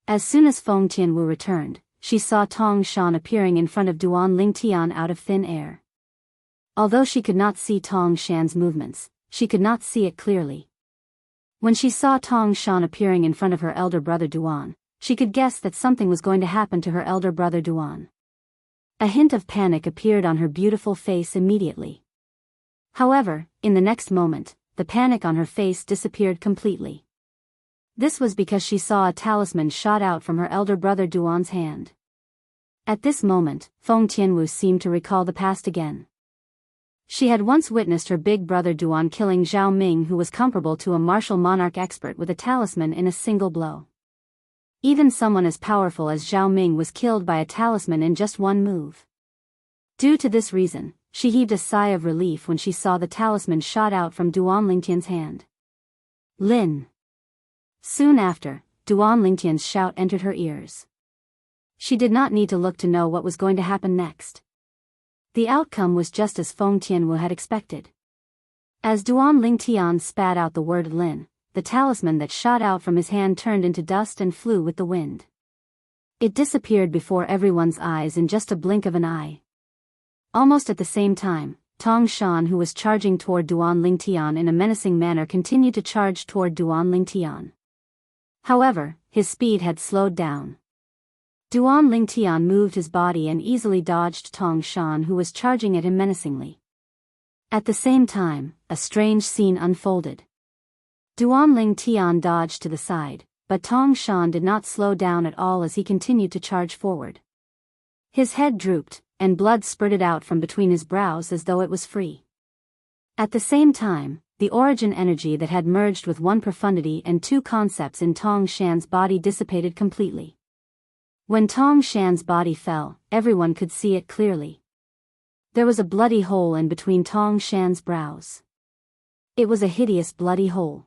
As soon as Feng Tianwu returned, she saw Tong Shan appearing in front of Duan Lingtian out of thin air. Although she could not see Tong Shan's movements, she could not see it clearly. When she saw Tong Shan appearing in front of her elder brother Duan, she could guess that something was going to happen to her elder brother Duan. A hint of panic appeared on her beautiful face immediately. However, in the next moment, the panic on her face disappeared completely. This was because she saw a talisman shot out from her elder brother Duan's hand. At this moment, Feng Tianwu seemed to recall the past again. She had once witnessed her big brother Duan killing Zhao Ming, who was comparable to a martial monarch expert with a talisman in a single blow. Even someone as powerful as Zhao Ming was killed by a talisman in just one move. Due to this reason, she heaved a sigh of relief when she saw the talisman shot out from Duan Lingtian's hand. Lin. Soon after, Duan Lingtian's shout entered her ears. She did not need to look to know what was going to happen next. The outcome was just as Feng Tianwu had expected. As Duan Lingtian spat out the word Lin, the talisman that shot out from his hand turned into dust and flew with the wind. It disappeared before everyone's eyes in just a blink of an eye. Almost at the same time, Tong Shan, who was charging toward Duan Lingtian in a menacing manner, continued to charge toward Duan Lingtian. However, his speed had slowed down. Duan Lingtian moved his body and easily dodged Tong Shan, who was charging at him menacingly. At the same time, a strange scene unfolded. Duan Lingtian dodged to the side, but Tong Shan did not slow down at all as he continued to charge forward. His head drooped, and blood spurted out from between his brows as though it was free. At the same time, the origin energy that had merged with one profundity and two concepts in Tong Shan's body dissipated completely. When Tong Shan's body fell, everyone could see it clearly. There was a bloody hole in between Tong Shan's brows. It was a hideous bloody hole.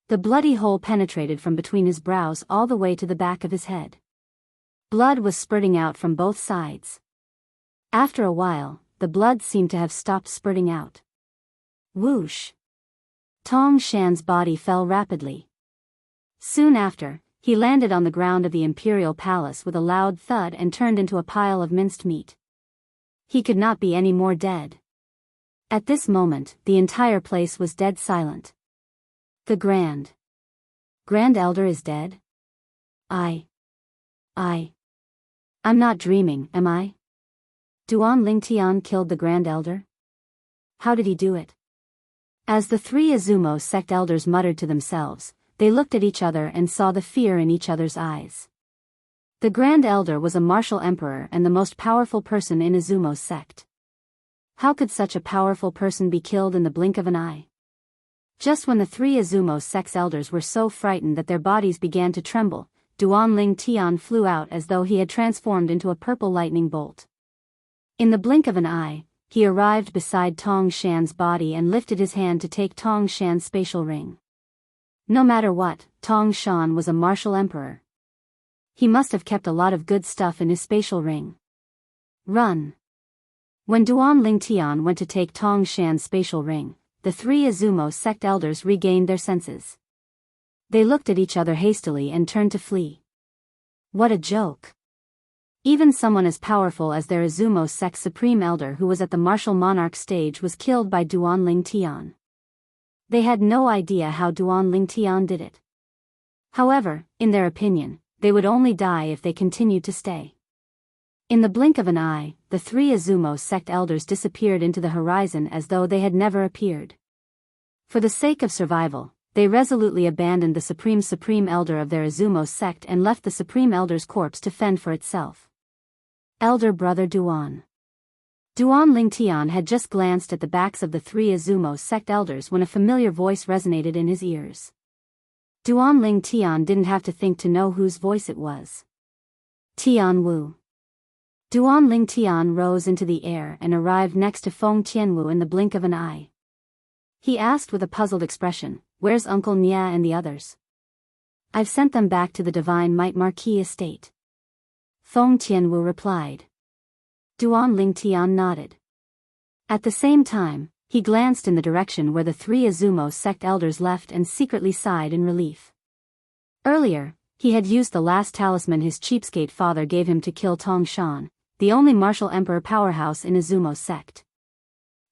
The bloody hole penetrated from between his brows all the way to the back of his head. Blood was spurting out from both sides. After a while, the blood seemed to have stopped spurting out. Whoosh! Tong Shan's body fell rapidly. Soon after, he landed on the ground of the Imperial Palace with a loud thud and turned into a pile of minced meat. He could not be any more dead. At this moment, the entire place was dead silent. The Grand Elder is dead? I'm not dreaming, am I? Duan Lingtian killed the Grand Elder? How did he do it? As the three Izumo sect elders muttered to themselves, they looked at each other and saw the fear in each other's eyes. The Grand Elder was a martial emperor and the most powerful person in Izumo's sect. How could such a powerful person be killed in the blink of an eye? Just when the three Izumo sect's elders were so frightened that their bodies began to tremble, Duan Lingtian flew out as though he had transformed into a purple lightning bolt. In the blink of an eye, he arrived beside Tong Shan's body and lifted his hand to take Tong Shan's spatial ring. No matter what, Tong Shan was a martial emperor. He must have kept a lot of good stuff in his spatial ring. Run! When Duan Lingtian went to take Tong Shan's spatial ring, the three Izumo sect elders regained their senses. They looked at each other hastily and turned to flee. What a joke! Even someone as powerful as their Izumo sect's supreme elder who was at the martial monarch stage was killed by Duan Lingtian. They had no idea how Duan Lingtian did it. However, in their opinion, they would only die if they continued to stay. In the blink of an eye, the three Izumo sect elders disappeared into the horizon as though they had never appeared. For the sake of survival, they resolutely abandoned the supreme elder of their Izumo sect and left the supreme elder's corpse to fend for itself. Elder brother Duan. Duan Lingtian had just glanced at the backs of the three Izumo sect elders when a familiar voice resonated in his ears. Duan Lingtian didn't have to think to know whose voice it was. Tian Wu. Duan Lingtian rose into the air and arrived next to Feng Tianwu in the blink of an eye. He asked with a puzzled expression, "Where's Uncle Nya and the others?" "I've sent them back to the Divine Might Marquis estate." Feng Tianwu replied. Duan Lingtian nodded. At the same time, he glanced in the direction where the three Izumo sect elders left and secretly sighed in relief. Earlier, he had used the last talisman his cheapskate father gave him to kill Tong Shan, the only martial emperor powerhouse in Izumo sect.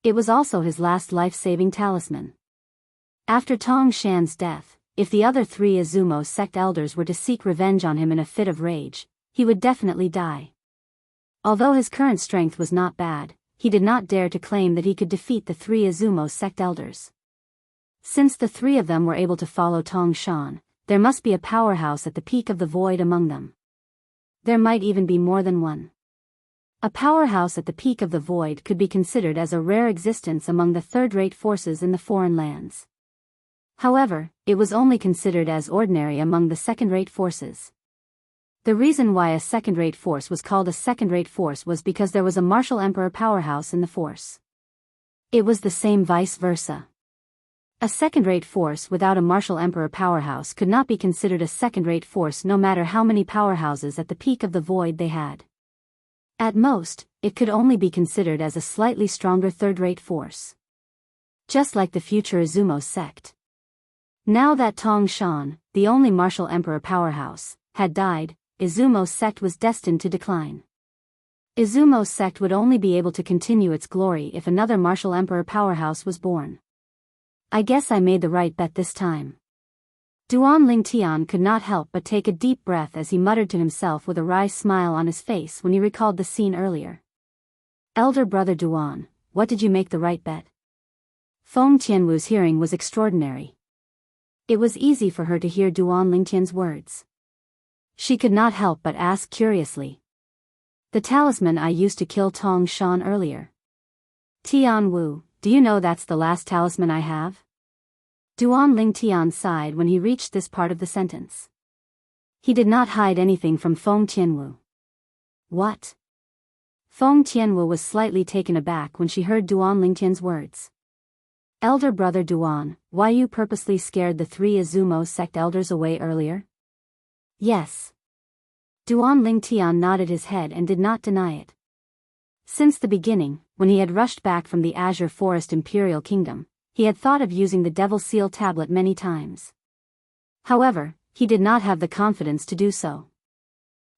It was also his last life-saving talisman. After Tong Shan's death, if the other three Izumo sect elders were to seek revenge on him in a fit of rage, he would definitely die. Although his current strength was not bad, he did not dare to claim that he could defeat the three Izumo sect elders. Since the three of them were able to follow Tong Shan, there must be a powerhouse at the peak of the void among them. There might even be more than one. A powerhouse at the peak of the void could be considered as a rare existence among the third-rate forces in the foreign lands. However, it was only considered as ordinary among the second-rate forces. The reason why a second-rate force was called a second-rate force was because there was a martial emperor powerhouse in the force. It was the same vice versa. A second-rate force without a martial emperor powerhouse could not be considered a second-rate force no matter how many powerhouses at the peak of the void they had. At most, it could only be considered as a slightly stronger third-rate force. Just like the future Izumo sect. Now that Tong Shan, the only martial emperor powerhouse, had died, Izumo's sect was destined to decline. Izumo's sect would only be able to continue its glory if another martial emperor powerhouse was born. I guess I made the right bet this time. Duan Lingtian could not help but take a deep breath as he muttered to himself with a wry smile on his face when he recalled the scene earlier. Elder brother Duan, what did you make the right bet? Feng Tianwu's hearing was extraordinary. It was easy for her to hear Duan Lingtian's words. She could not help but ask curiously. The talisman I used to kill Tong Shan earlier. Tian Wu, do you know that's the last talisman I have? Duan Lingtian sighed when he reached this part of the sentence. He did not hide anything from Feng Tianwu. What? Feng Tianwu was slightly taken aback when she heard Duan Lingtian's words. Elder brother Duan, why you purposely scared the three Izumo sect elders away earlier? Yes. Duan Lingtian nodded his head and did not deny it. Since the beginning, when he had rushed back from the Azure Forest Imperial Kingdom, he had thought of using the Devil Seal tablet many times. However, he did not have the confidence to do so.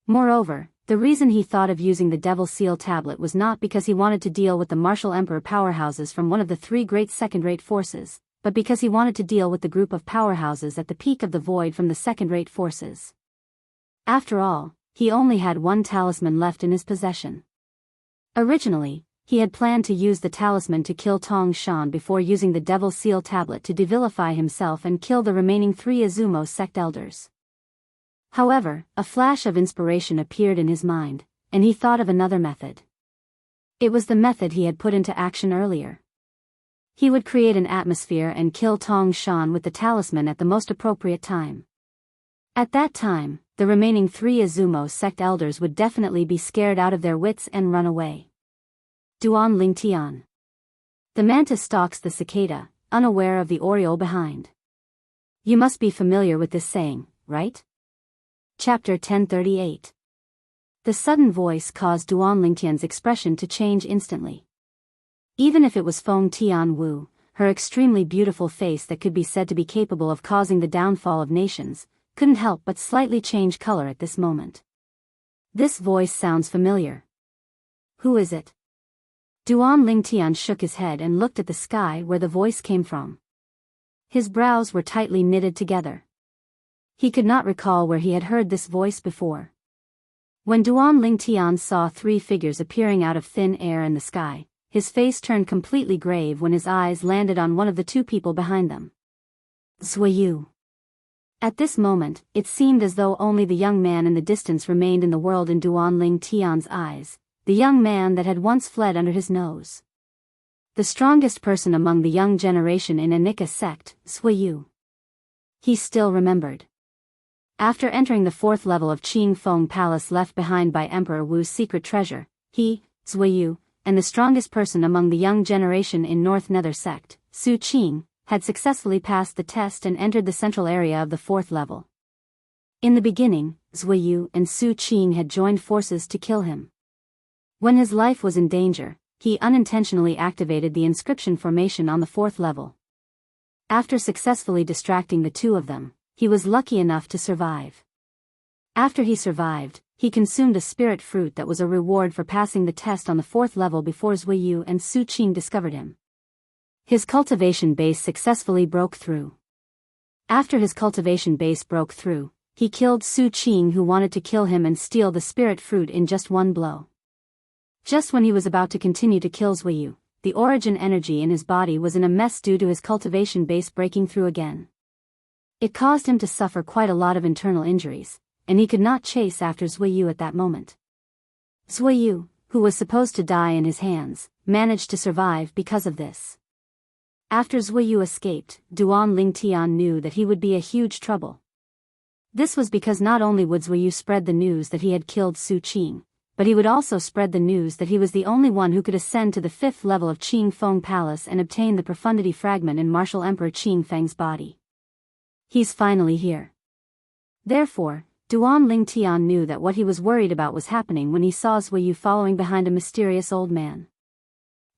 Moreover, The reason he thought of using the Devil Seal tablet was not because he wanted to deal with the martial emperor powerhouses from one of the three great second-rate forces, but because he wanted to deal with the group of powerhouses at the peak of the void from the second-rate forces. After all, he only had one talisman left in his possession. Originally, he had planned to use the talisman to kill Tong Shan before using the Devil Seal tablet to devilify himself and kill the remaining three Izumo sect elders. However, a flash of inspiration appeared in his mind, and he thought of another method. It was the method he had put into action earlier. He would create an atmosphere and kill Tong Shan with the talisman at the most appropriate time. At that time, the remaining three Izumo sect elders would definitely be scared out of their wits and run away. Duan Lingtian. The mantis stalks the cicada, unaware of the oriole behind. You must be familiar with this saying, right? Chapter 1038. The sudden voice caused Duan Lingtian's expression to change instantly. Even if it was Feng Tianwu, her extremely beautiful face that could be said to be capable of causing the downfall of nations, couldn't help but slightly change color at this moment. This voice sounds familiar. Who is it? Duan Lingtian shook his head and looked at the sky where the voice came from. His brows were tightly knitted together. He could not recall where he had heard this voice before. When Duan Lingtian saw three figures appearing out of thin air in the sky, his face turned completely grave when his eyes landed on one of the two people behind them. Zuiyu. At this moment, it seemed as though only the young man in the distance remained in the world in Duan Lingtian's eyes, the young man that had once fled under his nose. The strongest person among the young generation in Anika sect, Zuiyu. He still remembered. After entering the fourth level of Qing Feng Palace left behind by Emperor Wu's secret treasure, he, Zuiyu, and the strongest person among the young generation in North Nether sect, Su Qing, had successfully passed the test and entered the central area of the fourth level. In the beginning, Zuiyu and Su Qing had joined forces to kill him. When his life was in danger, he unintentionally activated the inscription formation on the fourth level. After successfully distracting the two of them, he was lucky enough to survive. After he survived, he consumed a spirit fruit that was a reward for passing the test on the fourth level before Zuiyu and Su Qing discovered him. His cultivation base successfully broke through. After his cultivation base broke through, he killed Su Qing, who wanted to kill him and steal the spirit fruit in just one blow. Just when he was about to continue to kill Zuiyu, the origin energy in his body was in a mess due to his cultivation base breaking through again. It caused him to suffer quite a lot of internal injuries, and he could not chase after Zuiyu at that moment. Zuiyu, who was supposed to die in his hands, managed to survive because of this. After Zuiyu escaped, Duan Lingtian knew that he would be a huge trouble. This was because not only would Zuiyu spread the news that he had killed Su Qing, but he would also spread the news that he was the only one who could ascend to the fifth level of Qing Feng Palace and obtain the profundity fragment in Martial Emperor Qing Feng's body. He's finally here. Therefore, Duan Lingtian knew that what he was worried about was happening when he saw Zuiyu following behind a mysterious old man.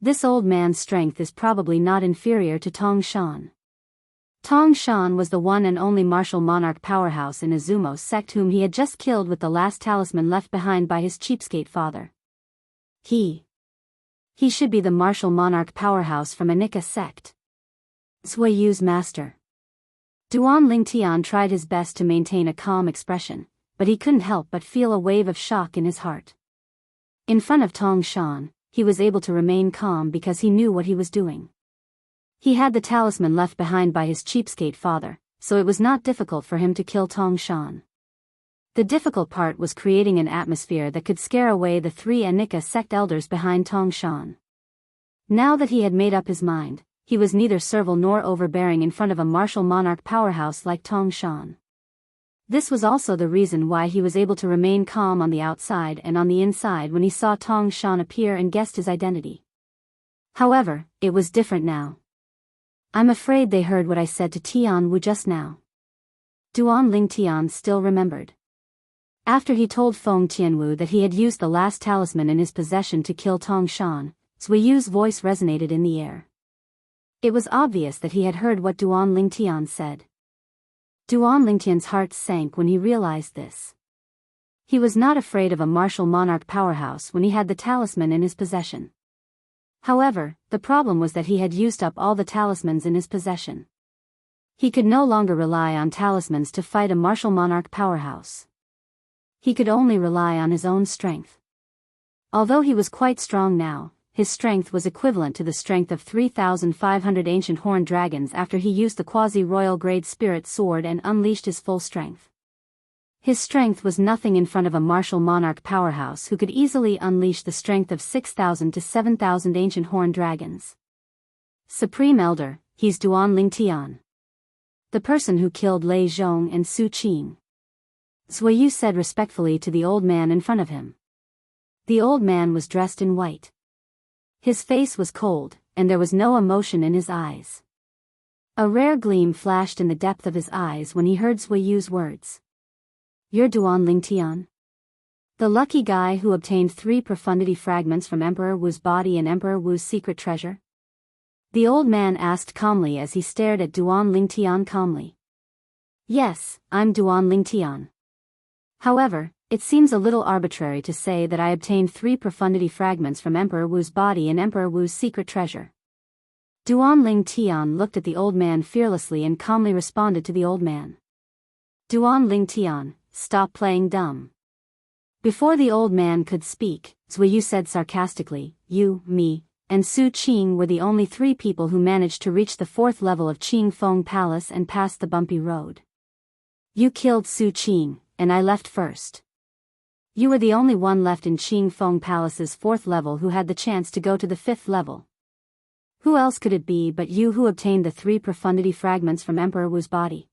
This old man's strength is probably not inferior to Tong Shan. Tong Shan was the one and only martial monarch powerhouse in Izumo sect whom he had just killed with the last talisman left behind by his cheapskate father. He should be the martial monarch powerhouse from Anika sect. Zuiyu's master. Duan Lingtian tried his best to maintain a calm expression, but he couldn't help but feel a wave of shock in his heart. In front of Tong Shan, he was able to remain calm because he knew what he was doing. He had the talisman left behind by his cheapskate father, so it was not difficult for him to kill Tong Shan. The difficult part was creating an atmosphere that could scare away the three Anika sect elders behind Tong Shan. Now that he had made up his mind, he was neither servile nor overbearing in front of a martial monarch powerhouse like Tong Shan. This was also the reason why he was able to remain calm on the outside and on the inside when he saw Tong Shan appear and guessed his identity. However, it was different now. I'm afraid they heard what I said to Tianwu just now. Duan Lingtian still remembered. After he told Feng Tianwu that he had used the last talisman in his possession to kill Tong Shan, Zuiyu's voice resonated in the air. It was obvious that he had heard what Duan Lingtian said. Duan Lingtian's heart sank when he realized this. He was not afraid of a martial monarch powerhouse when he had the talisman in his possession. However, the problem was that he had used up all the talismans in his possession. He could no longer rely on talismans to fight a martial monarch powerhouse. He could only rely on his own strength. Although he was quite strong now, his strength was equivalent to the strength of 3,500 ancient horned dragons after he used the quasi-royal grade spirit sword and unleashed his full strength. His strength was nothing in front of a martial monarch powerhouse who could easily unleash the strength of 6,000 to 7,000 ancient horned dragons. Supreme Elder, he's Duan Lingtian. The person who killed Lei Zhong and Su Qing. Zuiyu said respectfully to the old man in front of him. The old man was dressed in white. His face was cold, and there was no emotion in his eyes. A rare gleam flashed in the depth of his eyes when he heard Zuiyu's words. You're Duan Lingtian? The lucky guy who obtained 3 profundity fragments from Emperor Wu's body and Emperor Wu's secret treasure? The old man asked calmly as he stared at Duan Lingtian calmly. Yes, I'm Duan Lingtian. However, it seems a little arbitrary to say that I obtained 3 profundity fragments from Emperor Wu's body and Emperor Wu's secret treasure. Duan Lingtian looked at the old man fearlessly and calmly responded to the old man. Duan Lingtian, stop playing dumb. Before the old man could speak, Zuiyu said sarcastically, you, me, and Su Qing were the only 3 people who managed to reach the 4th level of Qingfeng Palace and pass the bumpy road. You killed Su Qing, and I left first. You were the only one left in Qingfeng Palace's 4th level who had the chance to go to the 5th level. Who else could it be but you who obtained the 3 profundity fragments from Emperor Wu's body?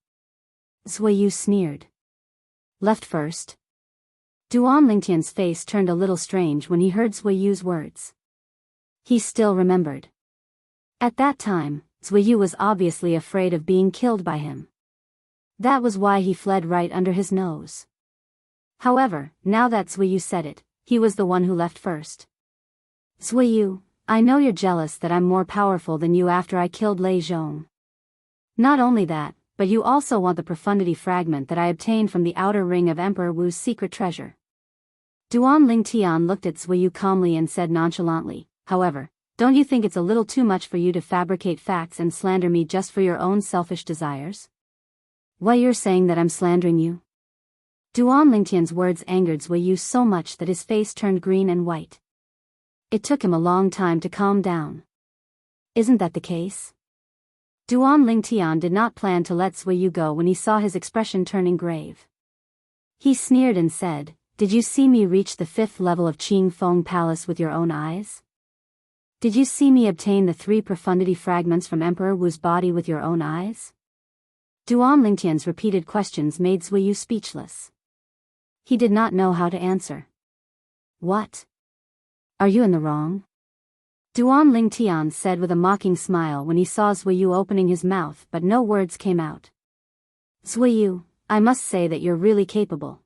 Zuiyu sneered. Left first? Duan Lingtian's face turned a little strange when he heard Zuiyu's words. He still remembered. At that time, Zuiyu was obviously afraid of being killed by him. That was why he fled right under his nose. However, now that Zuiyu said it, he was the one who left first. Zuiyu, I know you're jealous that I'm more powerful than you after I killed Lei Zhong. Not only that, but you also want the profundity fragment that I obtained from the outer ring of Emperor Wu's secret treasure. Duan Lingtian looked at Zuiyu calmly and said nonchalantly, however, don't you think it's a little too much for you to fabricate facts and slander me just for your own selfish desires? Why, you're saying that I'm slandering you? Duan Lingtian's words angered Zuiyu so much that his face turned green and white. It took him a long time to calm down. Isn't that the case? Duan Lingtian did not plan to let Zuiyu go when he saw his expression turning grave. He sneered and said, did you see me reach the 5th level of Qingfeng Palace with your own eyes? Did you see me obtain the 3 profundity fragments from Emperor Wu's body with your own eyes? Duan Lingtian's repeated questions made Zuiyu speechless. He did not know how to answer. What? Are you in the wrong? Duan Lingtian said with a mocking smile when he saw Zuiyu opening his mouth but no words came out. Zuiyu, I must say that you're really capable.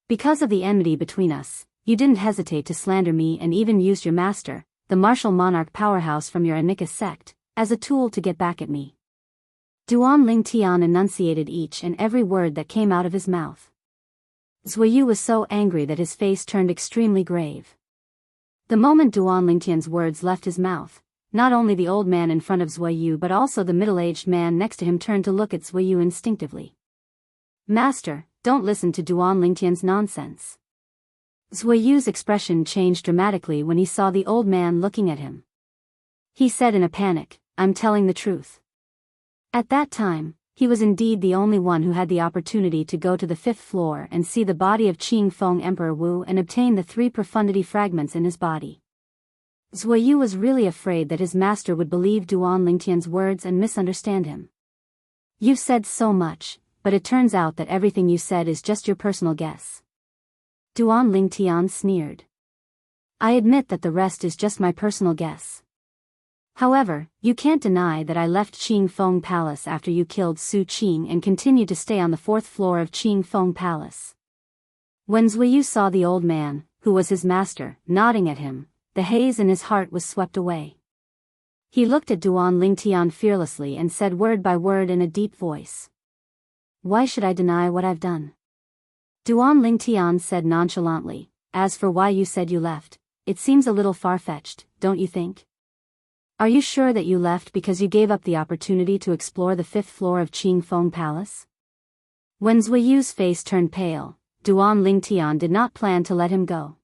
Because of the enmity between us, you didn't hesitate to slander me and even used your master, the martial monarch powerhouse from your Anika sect, as a tool to get back at me. Duan Lingtian enunciated each and every word that came out of his mouth. Zuiyu was so angry that his face turned extremely grave. The moment Duan Lingtian's words left his mouth, not only the old man in front of Zuiyu but also the middle-aged man next to him turned to look at Zuiyu instinctively. Master, don't listen to Duan Lingtian's nonsense. Zuiyu's expression changed dramatically when he saw the old man looking at him. He said in a panic, I'm telling the truth. At that time, he was indeed the only one who had the opportunity to go to the 5th floor and see the body of Qingfeng Emperor Wu and obtain the 3 profundity fragments in his body. Zuiyu was really afraid that his master would believe Duan Lingtian's words and misunderstand him. You've said so much, but it turns out that everything you said is just your personal guess. Duan Lingtian sneered. I admit that the rest is just my personal guess. However, you can't deny that I left Qingfeng Palace after you killed Su Qing and continued to stay on the 4th floor of Qingfeng Palace. When Zuiyu saw the old man, who was his master, nodding at him, the haze in his heart was swept away. He looked at Duan Lingtian fearlessly and said word by word in a deep voice. Why should I deny what I've done? Duan Lingtian said nonchalantly, as for why you said you left, it seems a little far-fetched, don't you think? Are you sure that you left because you gave up the opportunity to explore the 5th floor of Qingfeng Palace? When Zuiyu's face turned pale, Duan Lingtian did not plan to let him go.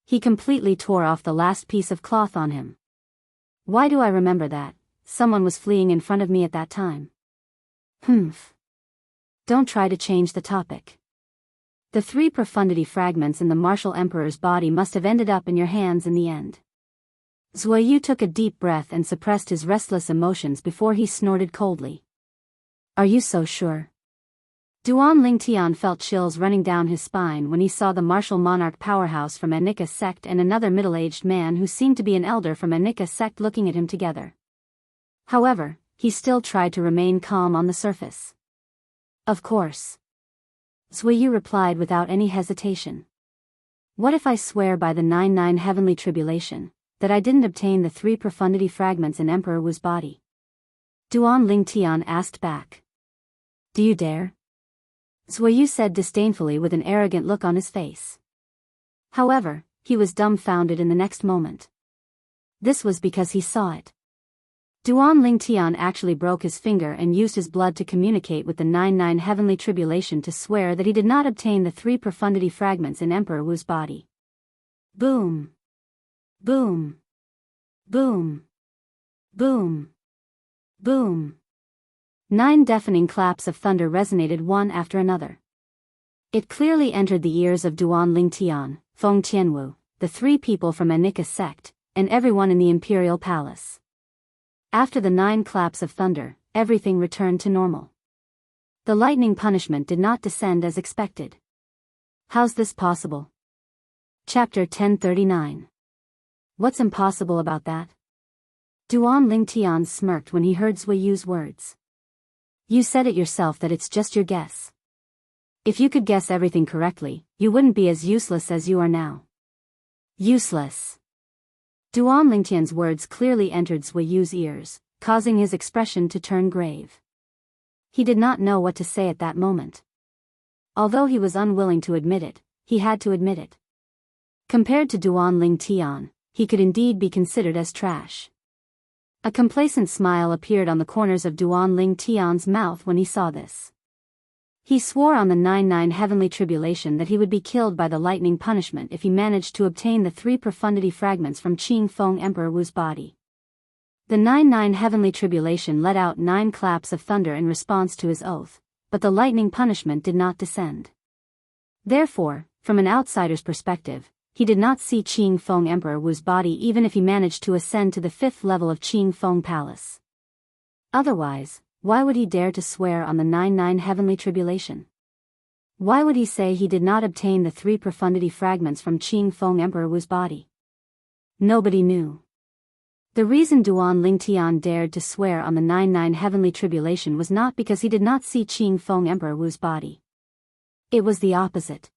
He completely tore off the last piece of cloth on him. Why do I remember that? Someone was fleeing in front of me at that time. Humph. Don't try to change the topic. The 3 profundity fragments in the martial emperor's body must have ended up in your hands in the end. Zuiyu took a deep breath and suppressed his restless emotions before he snorted coldly. Are you so sure? Duan Lingtian felt chills running down his spine when he saw the martial monarch powerhouse from Anika sect and another middle-aged man who seemed to be an elder from Anika sect looking at him together. However, he still tried to remain calm on the surface. Of course. Zuiyu replied without any hesitation. What if I swear by the 99 heavenly tribulation, that I didn't obtain the 3 profundity fragments in Emperor Wu's body? Duan Lingtian asked back. Do you dare? Zuiyu said disdainfully with an arrogant look on his face. However, he was dumbfounded in the next moment. This was because he saw it. Duan Lingtian actually broke his finger and used his blood to communicate with the 99 heavenly tribulation to swear that he did not obtain the 3 profundity fragments in Emperor Wu's body. Boom. Boom. Boom. Boom. Boom. 9 deafening claps of thunder resonated one after another. It clearly entered the ears of Duan Lingtian, Feng Tianwu, the 3 people from Anika sect, and everyone in the imperial palace. After the 9 claps of thunder, everything returned to normal. The lightning punishment did not descend as expected. How's this possible? Chapter 1039. What's impossible about that? Duan Lingtian smirked when he heard Zuiyu's words. You said it yourself that it's just your guess. If you could guess everything correctly, you wouldn't be as useless as you are now. Useless. Duan Lingtian's words clearly entered Zuiyu's ears, causing his expression to turn grave. He did not know what to say at that moment. Although he was unwilling to admit it, he had to admit it. Compared to Duan Lingtian, he could indeed be considered as trash. A complacent smile appeared on the corners of Duan Lingtian's mouth when he saw this. He swore on the 99 heavenly tribulation that he would be killed by the lightning punishment if he managed to obtain the 3 profundity fragments from Qingfeng Emperor Wu's body. The 99 heavenly tribulation let out 9 claps of thunder in response to his oath, but the lightning punishment did not descend. Therefore, from an outsider's perspective, he did not see Qingfeng Emperor Wu's body even if he managed to ascend to the 5th level of Qingfeng Palace. Otherwise, why would he dare to swear on the 99 heavenly tribulation? Why would he say he did not obtain the 3 profundity fragments from Qingfeng Emperor Wu's body? Nobody knew. The reason Duan Lingtian dared to swear on the 99 heavenly tribulation was not because he did not see Qingfeng Emperor Wu's body. It was the opposite.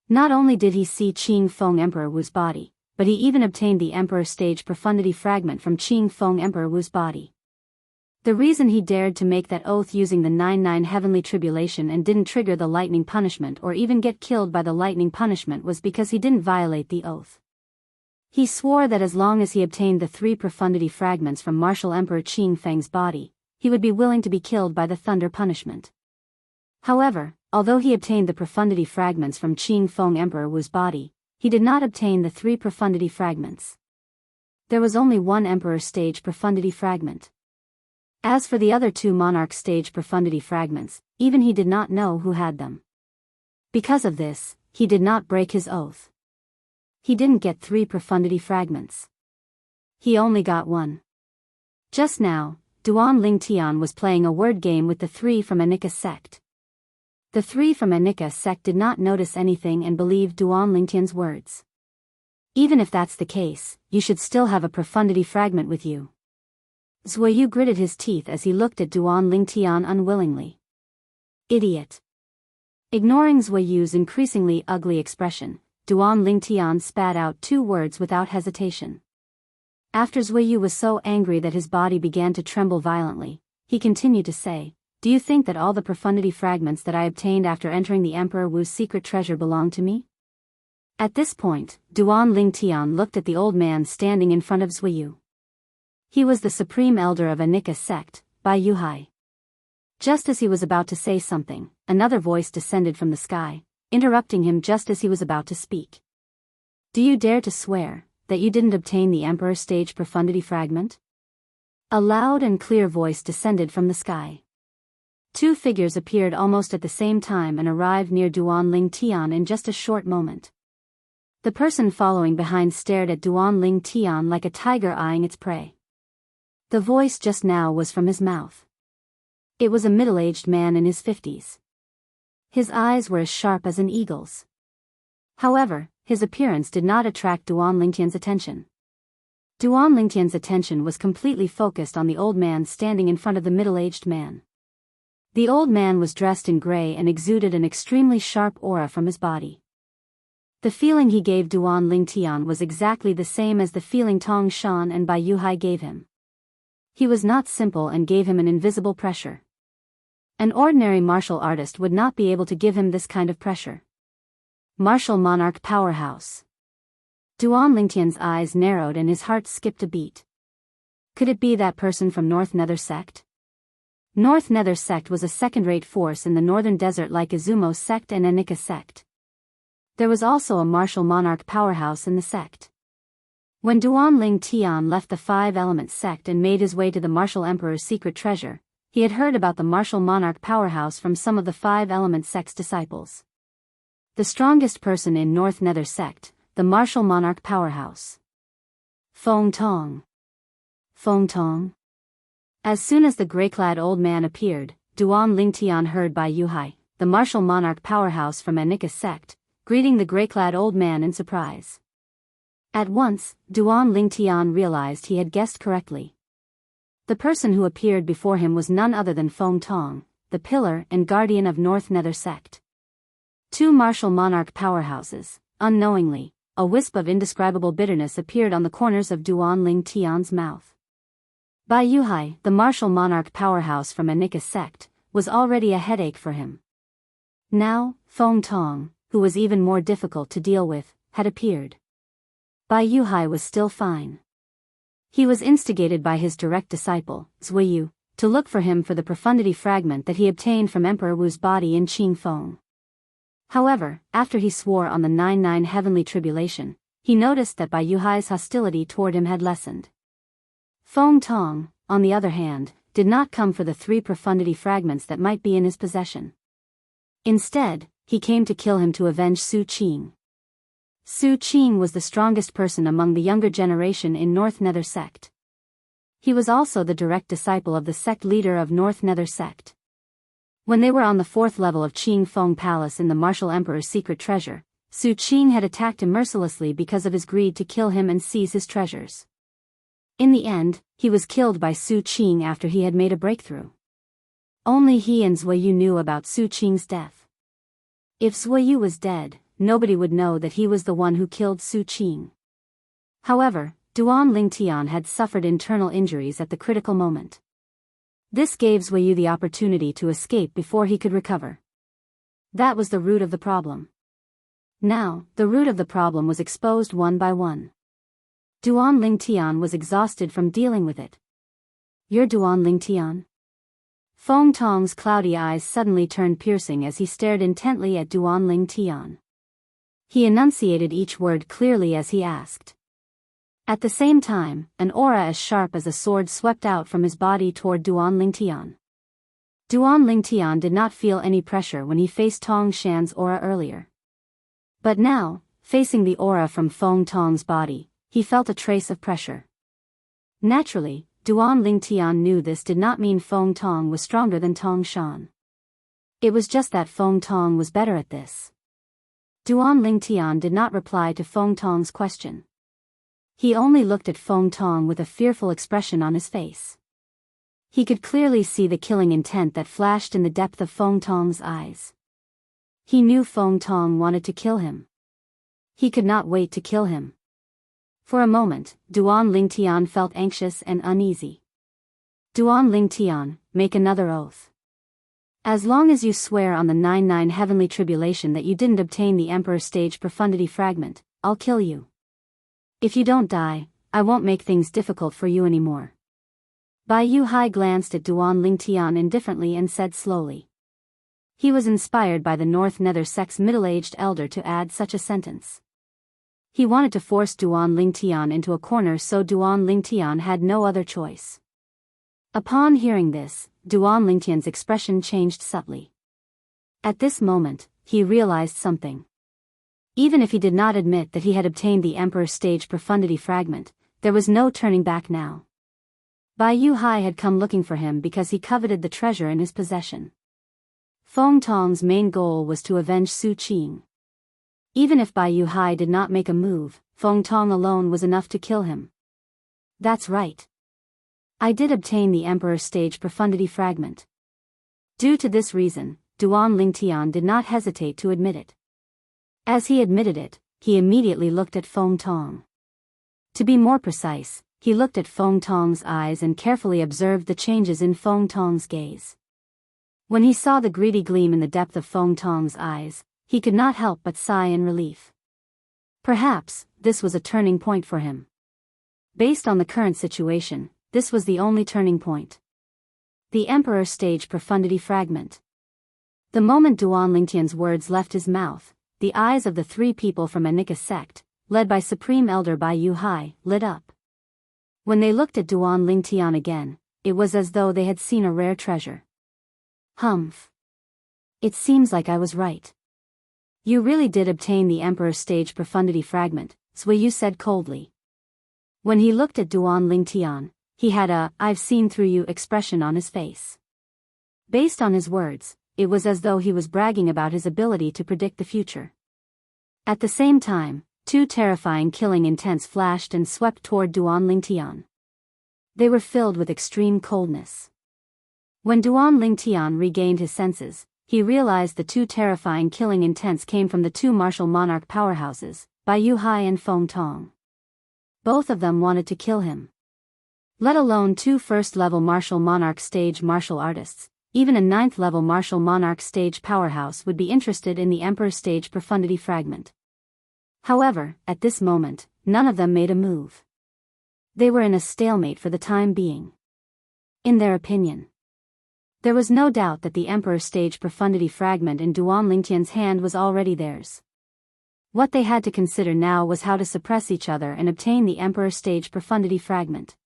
Not only did he see Qingfeng Emperor Wu's body, but he even obtained the Emperor Stage Profundity Fragment from Qingfeng Emperor Wu's body. The reason he dared to make that oath using the 99 heavenly tribulation and didn't trigger the lightning punishment or even get killed by the lightning punishment was because he didn't violate the oath. He swore that as long as he obtained the 3 profundity fragments from Martial Emperor Qingfeng's body, he would be willing to be killed by the thunder punishment. However, although he obtained the profundity fragments from Qingfeng Emperor Wu's body, he did not obtain the 3 profundity fragments. There was only 1 Emperor Stage Profundity Fragment. As for the other 2 Monarch Stage Profundity Fragments, even he did not know who had them. Because of this, he did not break his oath. He didn't get 3 profundity fragments. He only got 1. Just now, Duan Lingtian was playing a word game with the 3 from Anika sect. The 3 from Anika sect did not notice anything and believed Duan Lingtian's words. Even if that's the case, you should still have a profundity fragment with you. Zuiyu gritted his teeth as he looked at Duan Lingtian unwillingly. Idiot. Ignoring Zuiyu's increasingly ugly expression, Duan Lingtian spat out 2 words without hesitation. After Zuiyu was so angry that his body began to tremble violently, he continued to say, do you think that all the profundity fragments that I obtained after entering the Emperor Wu's secret treasure belong to me? At this point, Duan Lingtian looked at the old man standing in front of Zuiyu. He was the supreme elder of Anika sect, Bai Yuhai. Just as he was about to say something, another voice descended from the sky, interrupting him just as he was about to speak. Do you dare to swear that you didn't obtain the Emperor stage profundity fragment? A loud and clear voice descended from the sky. Two figures appeared almost at the same time and arrived near Duan Lingtian in just a short moment. The person following behind stared at Duan Lingtian like a tiger eyeing its prey. The voice just now was from his mouth. It was a middle-aged man in his 50s. His eyes were as sharp as an eagle's. However, his appearance did not attract Duan Lingtian's attention. Duan Lingtian's attention was completely focused on the old man standing in front of the middle-aged man. The old man was dressed in gray and exuded an extremely sharp aura from his body. The feeling he gave Duan Lingtian was exactly the same as the feeling Tong Shan and Bai Yuhai gave him. He was not simple and gave him an invisible pressure. An ordinary martial artist would not be able to give him this kind of pressure. Martial monarch powerhouse. Duan Lingtian's eyes narrowed and his heart skipped a beat. Could it be that person from North Nether sect? North Nether sect was a second-rate force in the northern desert like Izumo sect and Anika sect. There was also a martial monarch powerhouse in the sect. When Duan Lingtian left the Five-Element sect and made his way to the martial emperor's secret treasure, he had heard about the martial monarch powerhouse from some of the Five-Element sect's disciples. The strongest person in North Nether sect, the martial monarch powerhouse. Feng Tong. Feng Tong. As soon as the gray-clad old man appeared, Duan Lingtian heard Bai Yuhai, the martial monarch powerhouse from Anika sect, greeting the gray-clad old man in surprise. At once, Duan Lingtian realized he had guessed correctly. The person who appeared before him was none other than Feng Tong, the pillar and guardian of North Nether sect. Two martial monarch powerhouses. Unknowingly, a wisp of indescribable bitterness appeared on the corners of Duan Lingtian's mouth. Bai Yuhai, the martial monarch powerhouse from Anika sect, was already a headache for him. Now, Feng Tong, who was even more difficult to deal with, had appeared. Bai Yuhai was still fine. He was instigated by his direct disciple, Zuiyu, to look for him for the profundity fragment that he obtained from Emperor Wu's body in Qingfeng. However, after he swore on the 9-9 heavenly tribulation, he noticed that Bai Yuhai's hostility toward him had lessened. Feng Tong, on the other hand, did not come for the 3 profundity fragments that might be in his possession. Instead, he came to kill him to avenge Su Qing. Su Qing was the strongest person among the younger generation in North Nether sect. He was also the direct disciple of the sect leader of North Nether sect. When they were on the 4th level of Qingfeng Palace in the Martial Emperor's secret treasure, Su Qing had attacked him mercilessly because of his greed to kill him and seize his treasures. In the end, he was killed by Su Qing after he had made a breakthrough. Only he and Zuiyu knew about Su Qing's death. If Zuiyu was dead, nobody would know that he was the one who killed Su Qing. However, Duan Lingtian had suffered internal injuries at the critical moment. This gave Zuiyu the opportunity to escape before he could recover. That was the root of the problem. Now, the root of the problem was exposed one by one. Duan Lingtian was exhausted from dealing with it. You're Duan Lingtian? Feng Tong's cloudy eyes suddenly turned piercing as he stared intently at Duan Lingtian. He enunciated each word clearly as he asked. At the same time, an aura as sharp as a sword swept out from his body toward Duan Lingtian. Duan Lingtian did not feel any pressure when he faced Tong Shan's aura earlier. But now, facing the aura from Feng Tong's body, he felt a trace of pressure. Naturally, Duan Lingtian knew this did not mean Feng Tong was stronger than Tong Shan. It was just that Feng Tong was better at this. Duan Lingtian did not reply to Feng Tong's question. He only looked at Feng Tong with a fearful expression on his face. He could clearly see the killing intent that flashed in the depth of Feng Tong's eyes. He knew Feng Tong wanted to kill him. He could not wait to kill him. For a moment, Duan Lingtian felt anxious and uneasy. Duan Lingtian, make another oath. As long as you swear on the 99 heavenly tribulation that you didn't obtain the Emperor Stage Profundity Fragment, I'll kill you. If you don't die, I won't make things difficult for you anymore. Bai Yuhai glanced at Duan Lingtian indifferently and said slowly. He was inspired by the North Nether Sect's middle-aged elder to add such a sentence. He wanted to force Duan Lingtian into a corner, so Duan Lingtian had no other choice. Upon hearing this, Duan Lingtian's expression changed subtly. At this moment, he realized something. Even if he did not admit that he had obtained the Emperor Stage Profundity Fragment, there was no turning back now. Bai Yuhai had come looking for him because he coveted the treasure in his possession. Feng Tong's main goal was to avenge Su Qing. Even if Bai Yuhai did not make a move, Feng Tong alone was enough to kill him. That's right. I did obtain the Emperor Stage Profundity Fragment. Due to this reason, Duan Lingtian did not hesitate to admit it. As he admitted it, he immediately looked at Feng Tong. To be more precise, he looked at Feng Tong's eyes and carefully observed the changes in Feng Tong's gaze. When he saw the greedy gleam in the depth of Feng Tong's eyes, he could not help but sigh in relief. Perhaps, this was a turning point for him. Based on the current situation, this was the only turning point. The Emperor Stage Profundity Fragment. The moment Duan Lingtian's words left his mouth, the eyes of the three people from Anika sect, led by Supreme Elder Bai Yuhai, lit up. When they looked at Duan Lingtian again, it was as though they had seen a rare treasure. Humph. It seems like I was right. You really did obtain the Emperor Stage Profundity Fragment, Sui Yu said coldly. When he looked at Duan Lingtian, he had a "I've seen through you" expression on his face. Based on his words, it was as though he was bragging about his ability to predict the future. At the same time, two terrifying killing intents flashed and swept toward Duan Lingtian. They were filled with extreme coldness. When Duan Lingtian regained his senses, he realized the two terrifying killing intents came from the two martial monarch powerhouses, Bai Yuhai and Feng Tong. Both of them wanted to kill him. Let alone two first-level martial monarch stage martial artists, even a ninth-level martial monarch stage powerhouse would be interested in the Emperor Stage Profundity Fragment. However, at this moment, none of them made a move. They were in a stalemate for the time being. In their opinion, there was no doubt that the Emperor Stage Profundity Fragment in Duan Lingtian's hand was already theirs. What they had to consider now was how to suppress each other and obtain the Emperor Stage Profundity Fragment.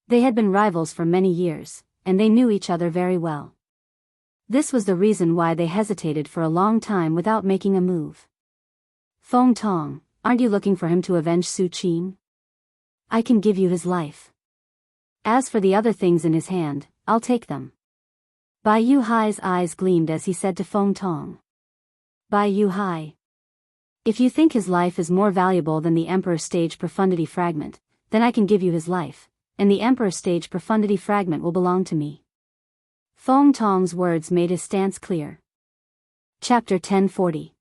They had been rivals for many years, and they knew each other very well. This was the reason why they hesitated for a long time without making a move. Feng Tong, aren't you looking for him to avenge Su Qing? I can give you his life. As for the other things in his hand, I'll take them. Bai Yuhai's eyes gleamed as he said to Feng Tong. Bai Yuhai. If you think his life is more valuable than the Emperor Stage Profundity Fragment, then I can give you his life, and the Emperor Stage Profundity Fragment will belong to me. Feng Tong's words made his stance clear. Chapter 1040.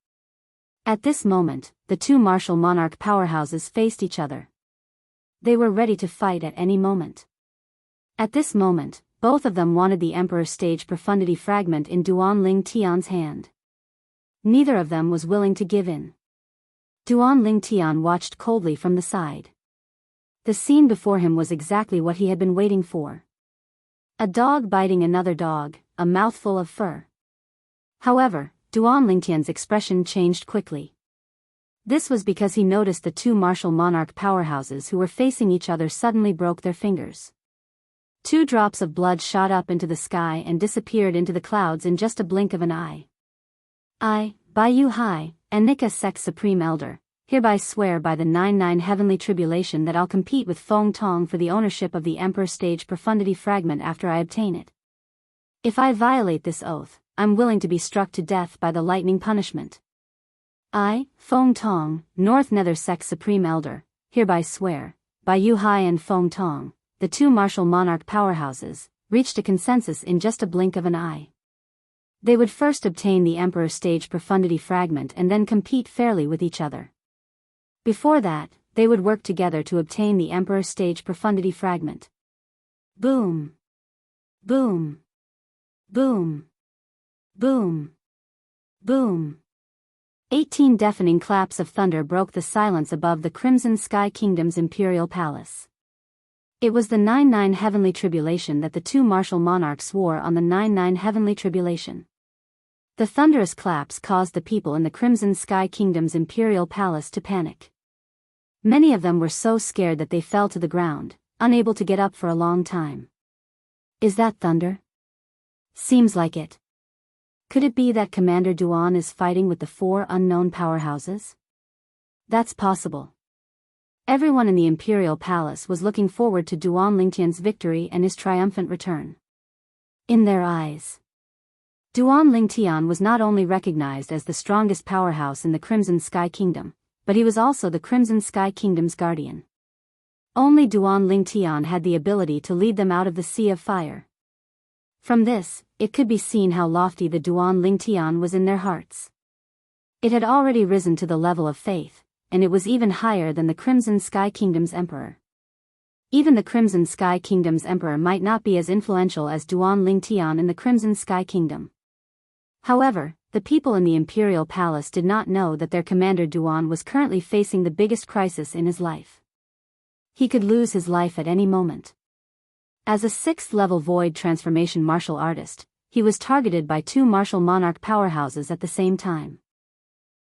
At this moment, the two martial monarch powerhouses faced each other. They were ready to fight at any moment. At this moment, both of them wanted the Emperor Stage Profundity Fragment in Duan Lingtian's hand. Neither of them was willing to give in. Duan Lingtian watched coldly from the side. The scene before him was exactly what he had been waiting for. A dog biting another dog, a mouthful of fur. However, Duan Lingtian's expression changed quickly. This was because he noticed the two martial monarch powerhouses who were facing each other suddenly broke their fingers. 2 drops of blood shot up into the sky and disappeared into the clouds in just a blink of an eye. I, Bai Yuhai, Anika Sect Supreme Elder, hereby swear by the 99 heavenly tribulation that I'll compete with Feng Tong for the ownership of the Emperor Stage Profundity Fragment after I obtain it. If I violate this oath, I'm willing to be struck to death by the lightning punishment. I, Feng Tong, North Nether Sect Supreme Elder, hereby swear, by Yuhai and Feng Tong, the two martial monarch powerhouses, reached a consensus in just a blink of an eye. They would first obtain the Emperor Stage Profundity Fragment and then compete fairly with each other. Before that, they would work together to obtain the Emperor Stage Profundity Fragment. Boom! Boom! Boom! Boom! Boom! 18 deafening claps of thunder broke the silence above the Crimson Sky Kingdom's imperial palace. It was the 9-9 heavenly tribulation that the two martial monarchs swore on, the 9-9 heavenly tribulation. The thunderous claps caused the people in the Crimson Sky Kingdom's imperial palace to panic. Many of them were so scared that they fell to the ground, unable to get up for a long time. Is that thunder? Seems like it. Could it be that Commander Duan is fighting with the 4 unknown powerhouses? That's possible. Everyone in the imperial palace was looking forward to Duan Lingtian's victory and his triumphant return. In their eyes, Duan Lingtian was not only recognized as the strongest powerhouse in the Crimson Sky Kingdom, but he was also the Crimson Sky Kingdom's guardian. Only Duan Lingtian had the ability to lead them out of the Sea of Fire. From this, it could be seen how lofty the Duan Lingtian was in their hearts. It had already risen to the level of faith, and it was even higher than the Crimson Sky Kingdom's emperor. Even the Crimson Sky Kingdom's emperor might not be as influential as Duan Lingtian in the Crimson Sky Kingdom. However, the people in the imperial palace did not know that their commander Duan was currently facing the biggest crisis in his life. He could lose his life at any moment. As a 6th-level void transformation martial artist, he was targeted by 2 martial monarch powerhouses at the same time.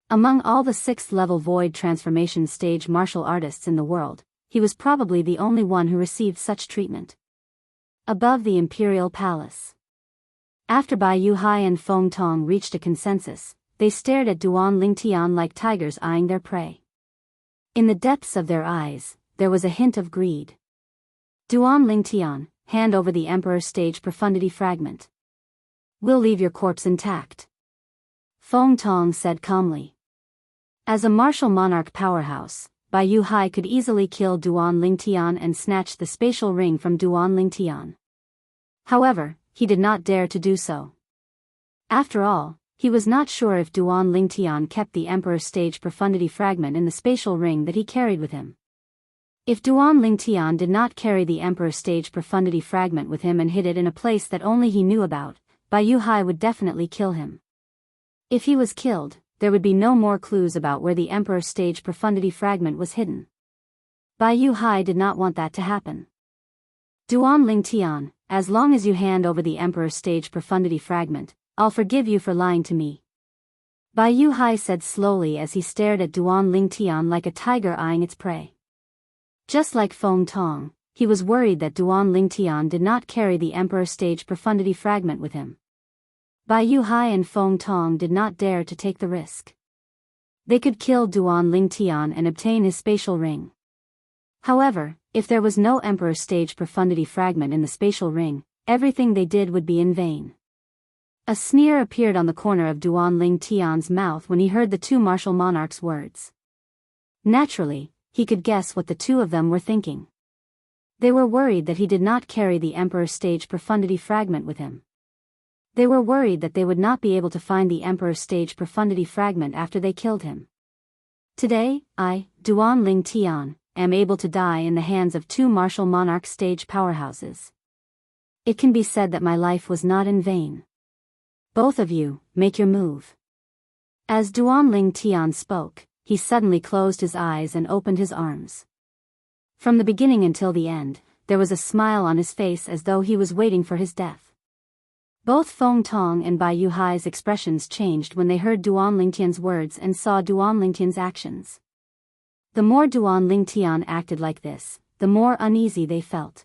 Among all the 6th-level void transformation stage martial artists in the world, he was probably the only one who received such treatment. Above the imperial palace, after Bai Yuhai and Feng Tong reached a consensus, they stared at Duan Lingtian like tigers eyeing their prey. In the depths of their eyes, there was a hint of greed. Duan Lingtian, hand over the Emperor's stage profundity fragment. We'll leave your corpse intact, Feng Tong said calmly. As a martial monarch powerhouse, Bai Yuhai could easily kill Duan Lingtian and snatch the spatial ring from Duan Lingtian. However, he did not dare to do so. After all, he was not sure if Duan Lingtian kept the Emperor's stage profundity fragment in the spatial ring that he carried with him. If Duan Lingtian did not carry the Emperor's stage profundity fragment with him and hid it in a place that only he knew about, Bai Yuhai would definitely kill him. If he was killed, there would be no more clues about where the Emperor's stage profundity fragment was hidden. Bai Yuhai did not want that to happen. Duan Lingtian, as long as you hand over the Emperor's stage profundity fragment, I'll forgive you for lying to me, Bai Yuhai said slowly as he stared at Duan Lingtian like a tiger eyeing its prey. Just like Feng Tong, he was worried that Duan Lingtian did not carry the Emperor's stage profundity fragment with him. Bai Yuhai and Feng Tong did not dare to take the risk. They could kill Duan Lingtian and obtain his spatial ring. However, if there was no Emperor's stage profundity fragment in the spatial ring, everything they did would be in vain. A sneer appeared on the corner of Duan Lingtian's mouth when he heard the 2 martial monarchs' words. Naturally, he could guess what the 2 of them were thinking. They were worried that he did not carry the Emperor's stage profundity fragment with him. They were worried that they would not be able to find the Emperor's stage profundity fragment after they killed him. Today, I, Duan Lingtian, am able to die in the hands of 2 martial monarch stage powerhouses. It can be said that my life was not in vain. Both of you, make your move. As Duan Lingtian spoke, he suddenly closed his eyes and opened his arms. From the beginning until the end, there was a smile on his face as though he was waiting for his death. Both Feng Tong and Bai Yuhai's expressions changed when they heard Duan Lingtian's words and saw Duan Lingtian's actions. The more Duan Lingtian acted like this, the more uneasy they felt.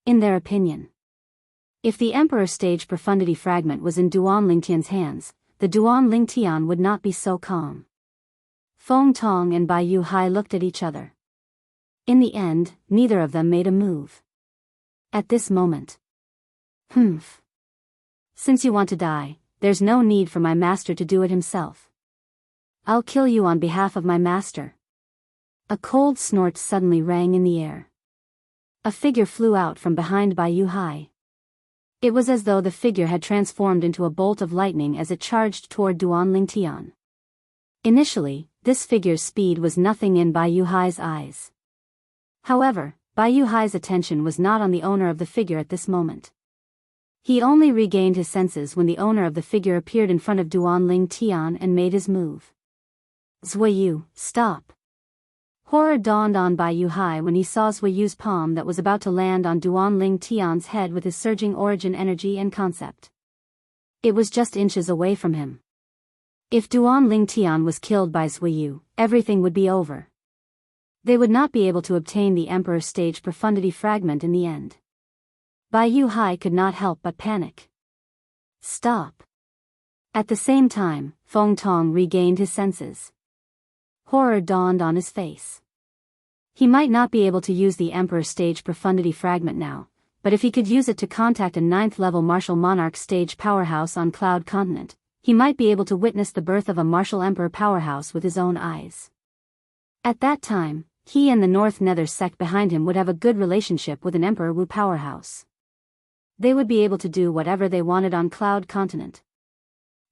In their opinion, if the Emperor's stage profundity fragment was in Duan Lingtian's hands, the Duan Lingtian would not be so calm. Feng Tong and Bai Yuhai looked at each other. In the end, neither of them made a move. At this moment, since you want to die, there's no need for my master to do it himself. I'll kill you on behalf of my master. A cold snort suddenly rang in the air. A figure flew out from behind Bai Yuhai. It was as though the figure had transformed into a bolt of lightning as it charged toward Duan Lingtian. Initially, this figure's speed was nothing in Bai Yuhai's eyes. However, Bai Yuhai's attention was not on the owner of the figure at this moment. He only regained his senses when the owner of the figure appeared in front of Duan Tian and made his move. Zuiyu, stop. Horror dawned on Bai Yuhai when he saw Zuiyu's palm that was about to land on Duan Tian's head with his surging origin energy and concept. It was just inches away from him. If Duan Tian was killed by Zuiyu, everything would be over. They would not be able to obtain the Emperor's stage profundity fragment in the end. Bai Yuhai could not help but panic. Stop. At the same time, Feng Tong regained his senses. Horror dawned on his face. He might not be able to use the Emperor's stage profundity fragment now, but if he could use it to contact a 9th-level martial monarch stage powerhouse on Cloud Continent, he might be able to witness the birth of a martial emperor powerhouse with his own eyes. At that time, he and the North Nether sect behind him would have a good relationship with an Emperor Wu powerhouse. They would be able to do whatever they wanted on Cloud Continent.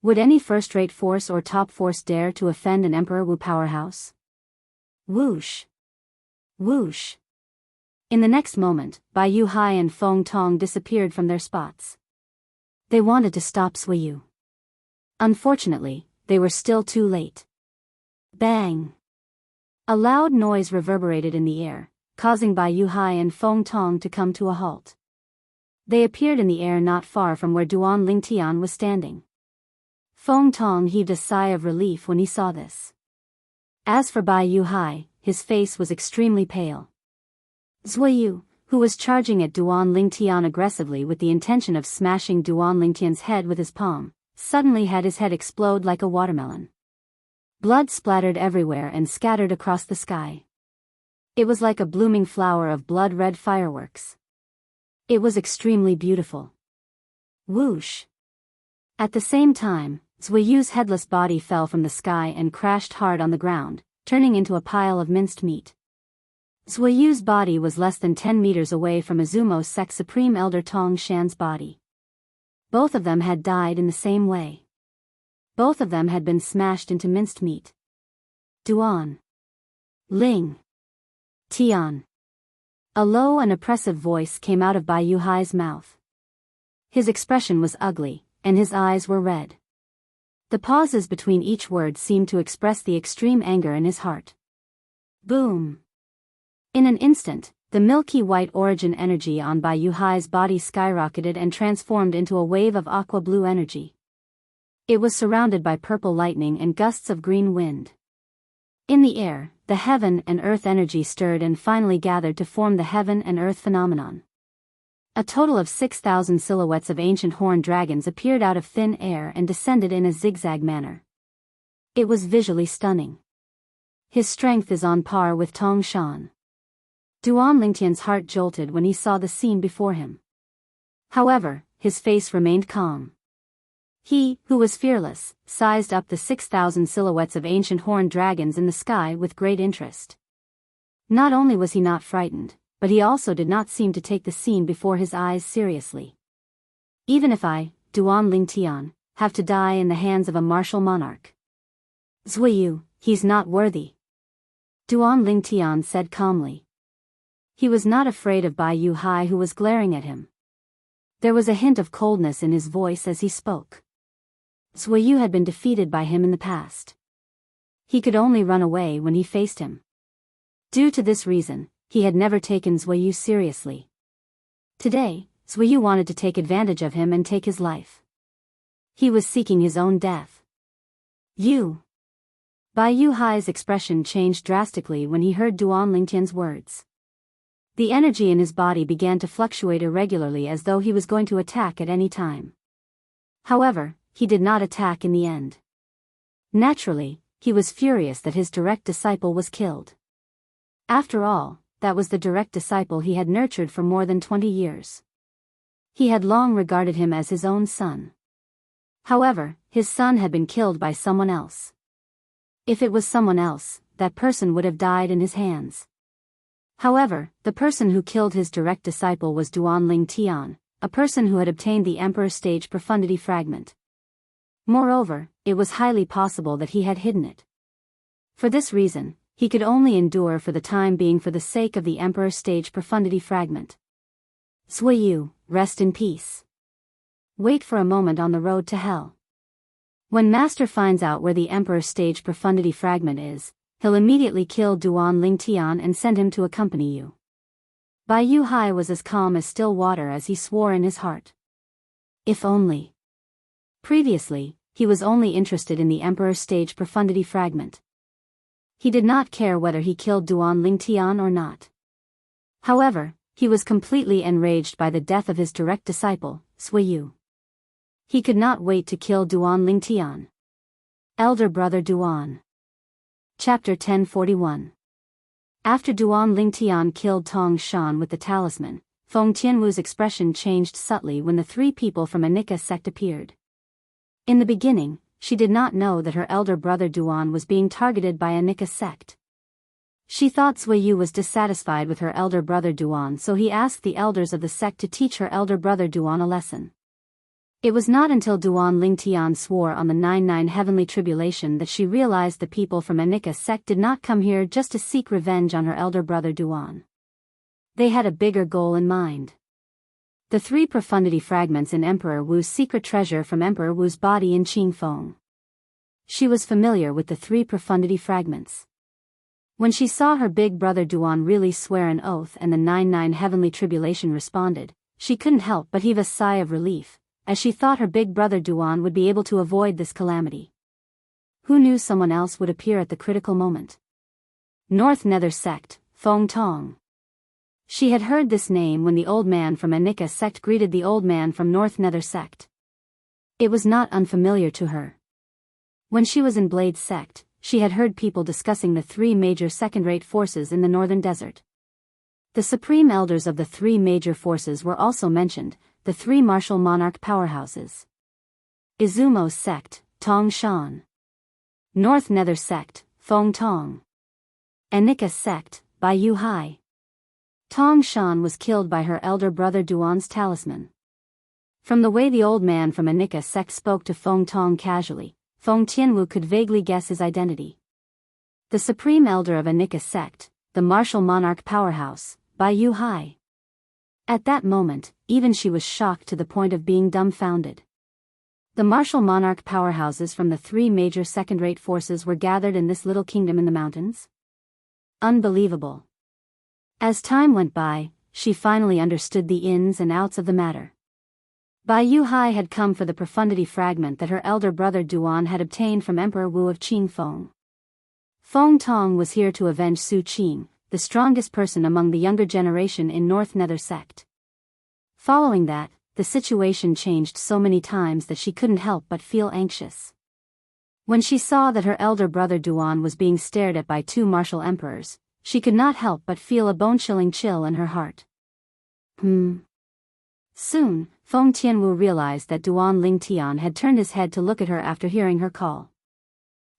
Would any first-rate force or top force dare to offend an Emperor Wu powerhouse? Whoosh! Whoosh! In the next moment, Bai Yuhai and Feng Tong disappeared from their spots. They wanted to stop Zuiyu. Unfortunately, they were still too late. Bang! A loud noise reverberated in the air, causing Bai Yuhai and Feng Tong to come to a halt. They appeared in the air not far from where Duan Tian was standing. Feng Tong heaved a sigh of relief when he saw this. As for Bai Yuhai, his face was extremely pale. Zuiyu, who was charging at Duan Tian aggressively with the intention of smashing Duan Tian's head with his palm, suddenly had his head explode like a watermelon. Blood splattered everywhere and scattered across the sky. It was like a blooming flower of blood-red fireworks. It was extremely beautiful. Whoosh! At the same time, Zuiyu's headless body fell from the sky and crashed hard on the ground, turning into a pile of minced meat. Zuiyu's body was less than 10 meters away from Izumo's sect Supreme Elder Tong Shan's body. Both of them had died in the same way. Both of them had been smashed into minced meat. Duan Tian. A low and oppressive voice came out of Bai Yuhai's mouth. His expression was ugly, and his eyes were red. The pauses between each word seemed to express the extreme anger in his heart. Boom! In an instant, the milky white origin energy on Bai Yuhai's body skyrocketed and transformed into a wave of aqua-blue energy. It was surrounded by purple lightning and gusts of green wind. In the air, the heaven and earth energy stirred and finally gathered to form the heaven and earth phenomenon. A total of 6,000 silhouettes of ancient horned dragons appeared out of thin air and descended in a zigzag manner. It was visually stunning. His strength is on par with Tong Shan. Duan Lingtian's heart jolted when he saw the scene before him. However, his face remained calm. He, who was fearless, sized up the 6,000 silhouettes of ancient horned dragons in the sky with great interest. Not only was he not frightened, but he also did not seem to take the scene before his eyes seriously. Even if I, Duan Tian, have to die in the hands of a martial monarch. Zuiyu, he's not worthy. Duan Tian said calmly. He was not afraid of Bai Yuhai, who was glaring at him. There was a hint of coldness in his voice as he spoke. Zuiyu had been defeated by him in the past. He could only run away when he faced him. Due to this reason, he had never taken Zuiyu seriously. Today, Zuiyu wanted to take advantage of him and take his life. He was seeking his own death. You! Bai Yuhai's expression changed drastically when he heard Duan Lingtian's words. The energy in his body began to fluctuate irregularly as though he was going to attack at any time. However, he did not attack in the end. Naturally, he was furious that his direct disciple was killed. After all, that was the direct disciple he had nurtured for more than 20 years. He had long regarded him as his own son. However, his son had been killed by someone else. If it was someone else, that person would have died in his hands. However, the person who killed his direct disciple was Duan Tian, a person who had obtained the Emperor's stage profundity fragment. Moreover, it was highly possible that he had hidden it. For this reason, he could only endure for the time being for the sake of the Emperor's stage profundity fragment. Zuiyu, rest in peace. wait for a moment on the road to hell. When Master finds out where the Emperor's stage profundity fragment is, he'll immediately kill Duan Lingtian and send him to accompany you. Bai Yu Hai was as calm as still water as he swore in his heart. If only. Previously, he was only interested in the Emperor's stage profundity fragment. He did not care whether he killed Duan Lingtian or not. However, he was completely enraged by the death of his direct disciple, Sui Yu. He could not wait to kill Duan Lingtian. Elder Brother Duan. Chapter 1041. After Duan Lingtian killed Tong Shan with the talisman, Feng Tianwu's expression changed subtly when the three people from Anika sect appeared. In the beginning, she did not know that her elder brother Duan was being targeted by Anika sect. She thought Sui Yu was dissatisfied with her elder brother Duan, so he asked the elders of the sect to teach her elder brother Duan a lesson. It was not until Duan Lingtian swore on the 99 heavenly tribulation that she realized the people from Anika sect did not come here just to seek revenge on her elder brother Duan. They had a bigger goal in mind. The 3 profundity fragments in Emperor Wu's secret treasure from Emperor Wu's body in Qingfeng. She was familiar with the 3 profundity fragments. When she saw her big brother Duan really swear an oath and the 99 heavenly tribulation responded, she couldn't help but heave a sigh of relief, as she thought her big brother Duan would be able to avoid this calamity. Who knew someone else would appear at the critical moment? North Nether Sect, Feng Tong. She had heard this name when the old man from Anika sect greeted the old man from North Nether Sect. It was not unfamiliar to her. When she was in Blade Sect, she had heard people discussing the 3 major second-rate forces in the northern desert. The supreme elders of the 3 major forces were also mentioned, the 3 martial monarch powerhouses. Izumo's sect, Tong Shan. North Nether Sect, Feng Tong. Anika sect, Bai Yu Hai. Tong Shan was killed by her elder brother Duan's talisman. From the way the old man from Anika sect spoke to Feng Tong casually, Feng Tianwu could vaguely guess his identity. The supreme elder of Anika sect, the martial monarch powerhouse, Bai Yu Hai. At that moment, even she was shocked to the point of being dumbfounded. The martial monarch powerhouses from the 3 major second-rate forces were gathered in this little kingdom in the mountains? Unbelievable. As time went by, she finally understood the ins and outs of the matter. Bai Yu Hai had come for the profundity fragment that her elder brother Duan had obtained from Emperor Wu of Qingfeng. Feng Tong was here to avenge Su Qing, the strongest person among the younger generation in North Nether Sect. Following that, the situation changed so many times that she couldn't help but feel anxious. When she saw that her elder brother Duan was being stared at by 2 martial emperors, she could not help but feel a bone-chilling chill in her heart. Soon, Feng Tianwu realized that Duan Lingtian had turned his head to look at her after hearing her call.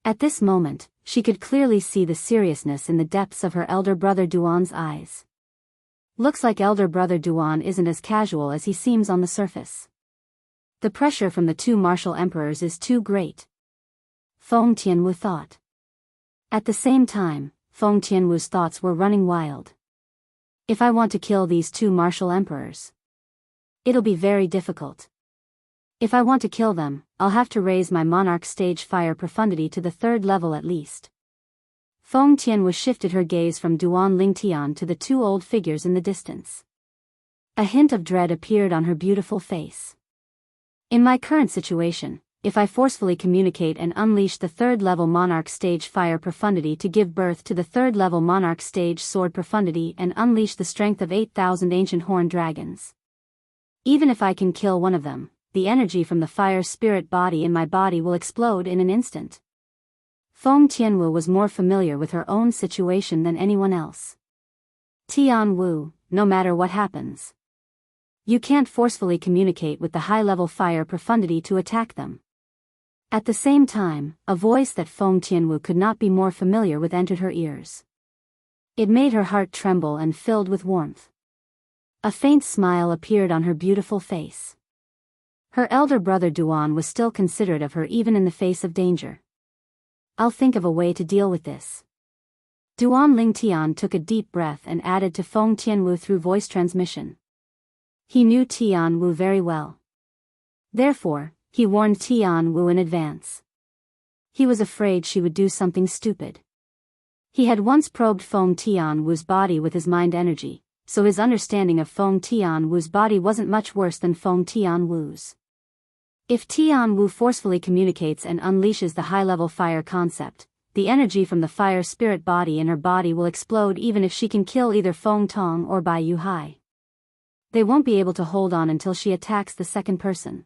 At this moment, she could clearly see the seriousness in the depths of her elder brother Duan's eyes. Looks like elder brother Duan isn't as casual as he seems on the surface. The pressure from the 2 martial emperors is too great. Feng Tianwu thought. At the same time, Feng Tianwu's thoughts were running wild. If I want to kill these 2 martial emperors, it'll be very difficult. If I want to kill them, I'll have to raise my monarch stage fire profundity to the 3rd level at least. Feng Tianwu shifted her gaze from Duan Lingtian to the 2 old figures in the distance. A hint of dread appeared on her beautiful face. In my current situation, if I forcefully communicate and unleash the 3rd level monarch stage fire profundity to give birth to the 3rd level monarch stage sword profundity and unleash the strength of 8,000 ancient horned dragons. Even if I can kill one of them, the energy from the fire spirit body in my body will explode in an instant. Feng Tianwu was more familiar with her own situation than anyone else. Tianwu, no matter what happens, you can't forcefully communicate with the high-level fire profundity to attack them. At the same time, a voice that Feng Tianwu could not be more familiar with entered her ears. It made her heart tremble and filled with warmth. A faint smile appeared on her beautiful face. Her elder brother Duan was still considerate of her even in the face of danger. I'll think of a way to deal with this. Duan Lingtian took a deep breath and added to Feng Tianwu through voice transmission. He knew Tianwu very well. Therefore, he warned Tianwu in advance. He was afraid she would do something stupid. He had once probed Feng Tianwu's body with his mind energy, so his understanding of Feng Tianwu's body wasn't much worse than Feng Tianwu's. If Tianwu forcefully communicates and unleashes the high-level fire concept, the energy from the fire spirit body in her body will explode even if she can kill either Feng Tong or Bai Yuhai. They won't be able to hold on until she attacks the second person.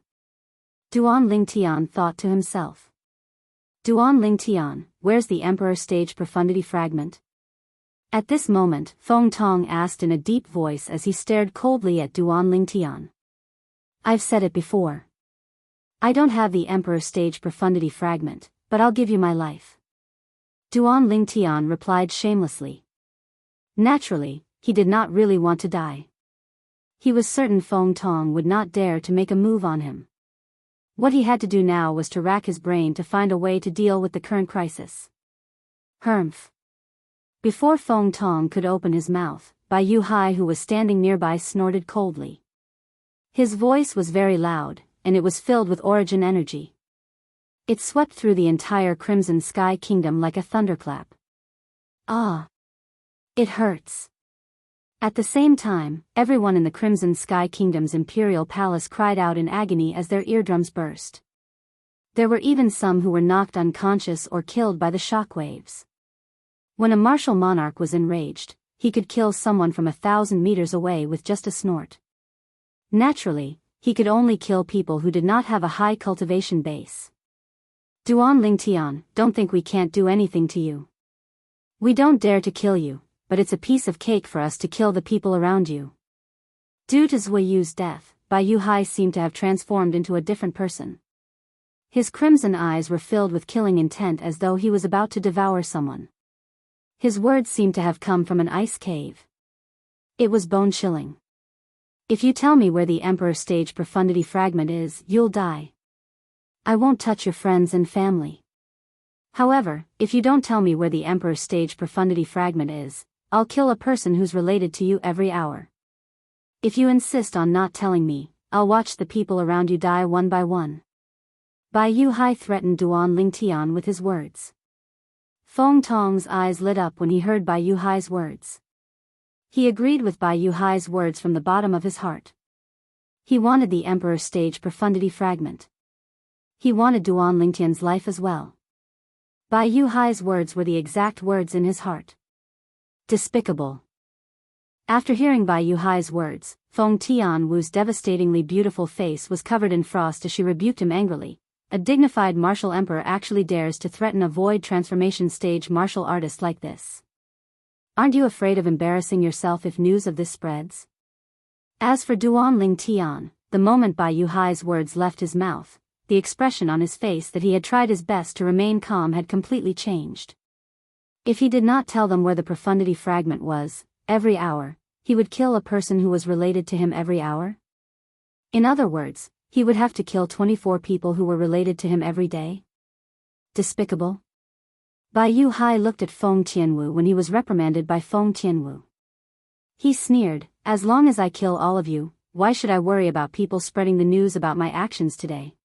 Duan Lingtian thought to himself. Duan Lingtian, where's the Emperor Stage Profundity Fragment? At this moment, Feng Tong asked in a deep voice as he stared coldly at Duan Lingtian. I've said it before. I don't have the Emperor Stage Profundity Fragment, but I'll give you my life. Duan Lingtian replied shamelessly. Naturally, he did not really want to die. He was certain Feng Tong would not dare to make a move on him. What he had to do now was to rack his brain to find a way to deal with the current crisis. Humph. Before Feng Tong could open his mouth, Bai Yuhai, who was standing nearby, snorted coldly. His voice was very loud, and it was filled with origin energy. It swept through the entire Crimson Sky Kingdom like a thunderclap. Ah! It hurts. At the same time, everyone in the Crimson Sky Kingdom's Imperial Palace cried out in agony as their eardrums burst. There were even some who were knocked unconscious or killed by the shockwaves. When a martial monarch was enraged, he could kill someone from 1,000 meters away with just a snort. Naturally, he could only kill people who did not have a high cultivation base. Duan Lingtian, don't think we can't do anything to you. We don't dare to kill you, but it's a piece of cake for us to kill the people around you. Due to Zui Yu's death, Bai Yuhai seemed to have transformed into a different person. His crimson eyes were filled with killing intent as though he was about to devour someone. His words seemed to have come from an ice cave. It was bone-chilling. If you tell me where the Emperor Stage Profundity Fragment is, you'll die. I won't touch your friends and family. However, if you don't tell me where the Emperor Stage Profundity Fragment is, I'll kill a person who's related to you every hour. If you insist on not telling me, I'll watch the people around you die one by one. Bai Yuhai threatened Duan Lingtian with his words. Feng Tong's eyes lit up when he heard Bai Yuhai's words. He agreed with Bai Yuhai's words from the bottom of his heart. He wanted the Emperor Stage Profundity Fragment. He wanted Duan Lingtian's life as well. Bai Yuhai's words were the exact words in his heart. Despicable. After hearing Bai Yuhai's words, Feng Tianwu's devastatingly beautiful face was covered in frost as she rebuked him angrily. A dignified martial emperor actually dares to threaten a void transformation stage martial artist like this. Aren't you afraid of embarrassing yourself if news of this spreads? As for Duan Lingtian, the moment Bai Yuhai's words left his mouth, the expression on his face that he had tried his best to remain calm had completely changed. If he did not tell them where the profundity fragment was, every hour, he would kill a person who was related to him every hour? In other words, he would have to kill 24 people who were related to him every day? Despicable. Bai Yuhai looked at Feng Tianwu when he was reprimanded by Feng Tianwu. He sneered, as long as I kill all of you, why should I worry about people spreading the news about my actions today?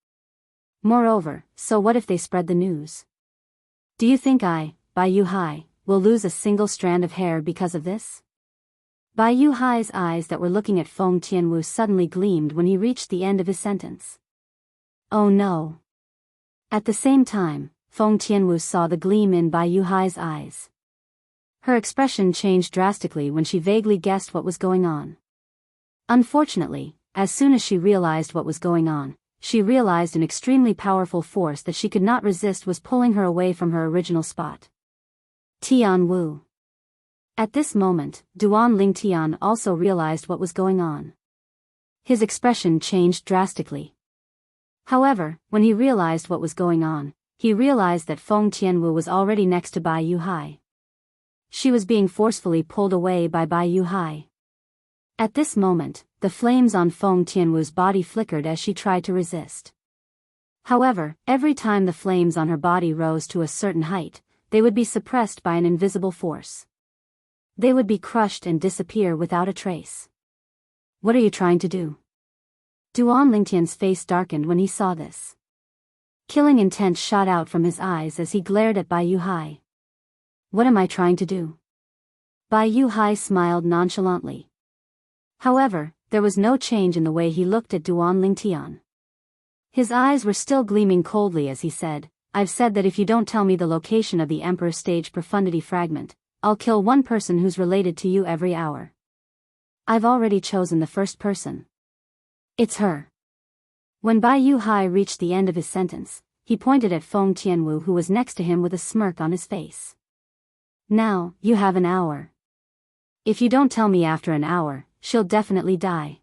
Moreover, so what if they spread the news? Do you think I, Bai Yuhai, will lose a single strand of hair because of this? Bai Yuhai's eyes that were looking at Feng Tianwu suddenly gleamed when he reached the end of his sentence. Oh no. At the same time, Feng Tianwu saw the gleam in Bai Yuhai's eyes. Her expression changed drastically when she vaguely guessed what was going on. Unfortunately, as soon as she realized what was going on, she realized an extremely powerful force that she could not resist was pulling her away from her original spot. Tianwu. At this moment, Duan Lingtian also realized what was going on. His expression changed drastically. However, when he realized what was going on, he realized that Feng Tianwu was already next to Bai Yuhai. She was being forcefully pulled away by Bai Yuhai. At this moment, the flames on Feng Tianwu's body flickered as she tried to resist. However, every time the flames on her body rose to a certain height, they would be suppressed by an invisible force. They would be crushed and disappear without a trace. What are you trying to do? Duan Lingtian's face darkened when he saw this. Killing intent shot out from his eyes as he glared at Bai Yuhai. What am I trying to do? Bai Yuhai smiled nonchalantly. However, there was no change in the way he looked at Duan Lingtian. His eyes were still gleaming coldly as he said, I've said that if you don't tell me the location of the Emperor Stage Profundity Fragment, I'll kill one person who's related to you every hour. I've already chosen the first person. It's her. When Bai Yuhai reached the end of his sentence, he pointed at Feng Tianwu who was next to him with a smirk on his face. Now, you have an hour. If you don't tell me after an hour, she'll definitely die.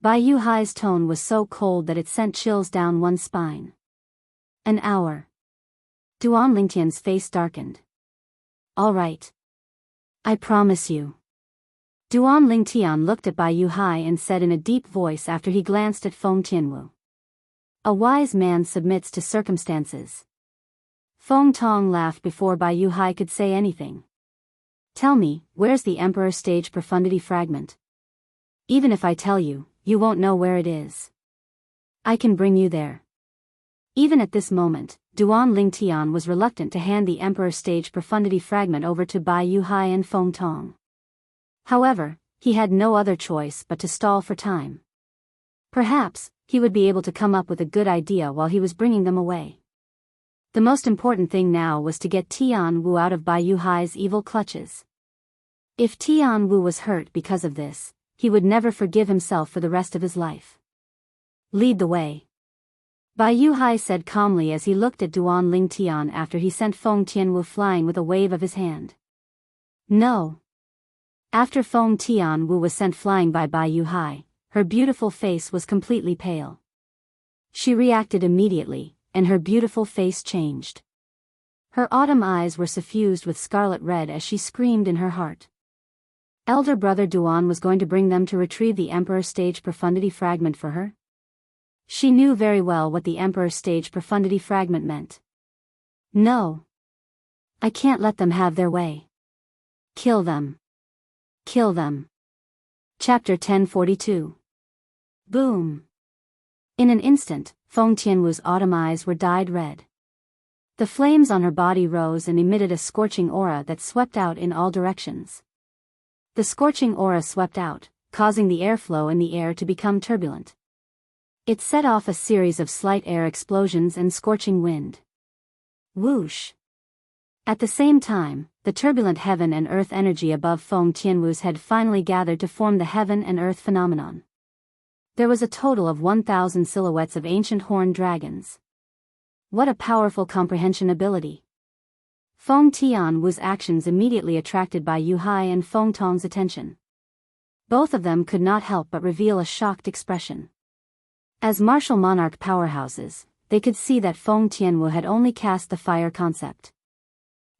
Bai Yuhai's tone was so cold that it sent chills down one's spine. An hour. Duan Lingtian's face darkened. All right. I promise you. Duan Lingtian looked at Bai Yuhai and said in a deep voice after he glanced at Feng Tianwu. A wise man submits to circumstances. Feng Tong laughed before Bai Yuhai could say anything. Tell me, where's the Emperor Stage Profundity Fragment? Even if I tell you, you won't know where it is. I can bring you there. Even at this moment, Duan Lingtian was reluctant to hand the Emperor Stage Profundity Fragment over to Bai Yuhai and Feng Tong. However, he had no other choice but to stall for time. Perhaps, he would be able to come up with a good idea while he was bringing them away. The most important thing now was to get Tian Wu out of Bai Yuhai's evil clutches. If Tian Wu was hurt because of this, he would never forgive himself for the rest of his life. Lead the way. Bai Yuhai said calmly as he looked at Duan Lingtian after he sent Feng Tianwu flying with a wave of his hand. No. After Feng Tianwu was sent flying by Bai Yuhai, her beautiful face was completely pale. She reacted immediately, and her beautiful face changed. Her autumn eyes were suffused with scarlet red as she screamed in her heart. Elder brother Duan was going to bring them to retrieve the Emperor Stage Profundity Fragment for her? She knew very well what the Emperor Stage Profundity Fragment meant. No. I can't let them have their way. Kill them. Kill them. Chapter 1042. Boom. In an instant, Feng Tianwu's autumn eyes were dyed red. The flames on her body rose and emitted a scorching aura that swept out in all directions. The scorching aura swept out, causing the airflow in the air to become turbulent. It set off a series of slight air explosions and scorching wind. Whoosh. At the same time, the turbulent heaven and earth energy above Feng Tianwu's head finally gathered to form the heaven and earth phenomenon. There was a total of 1,000 silhouettes of ancient horned dragons. What a powerful comprehension ability. Feng Tianwu's actions immediately attracted Bai Yuhai and Feng Tong's attention. Both of them could not help but reveal a shocked expression. As martial monarch powerhouses, they could see that Feng Tianwu had only cast the fire concept.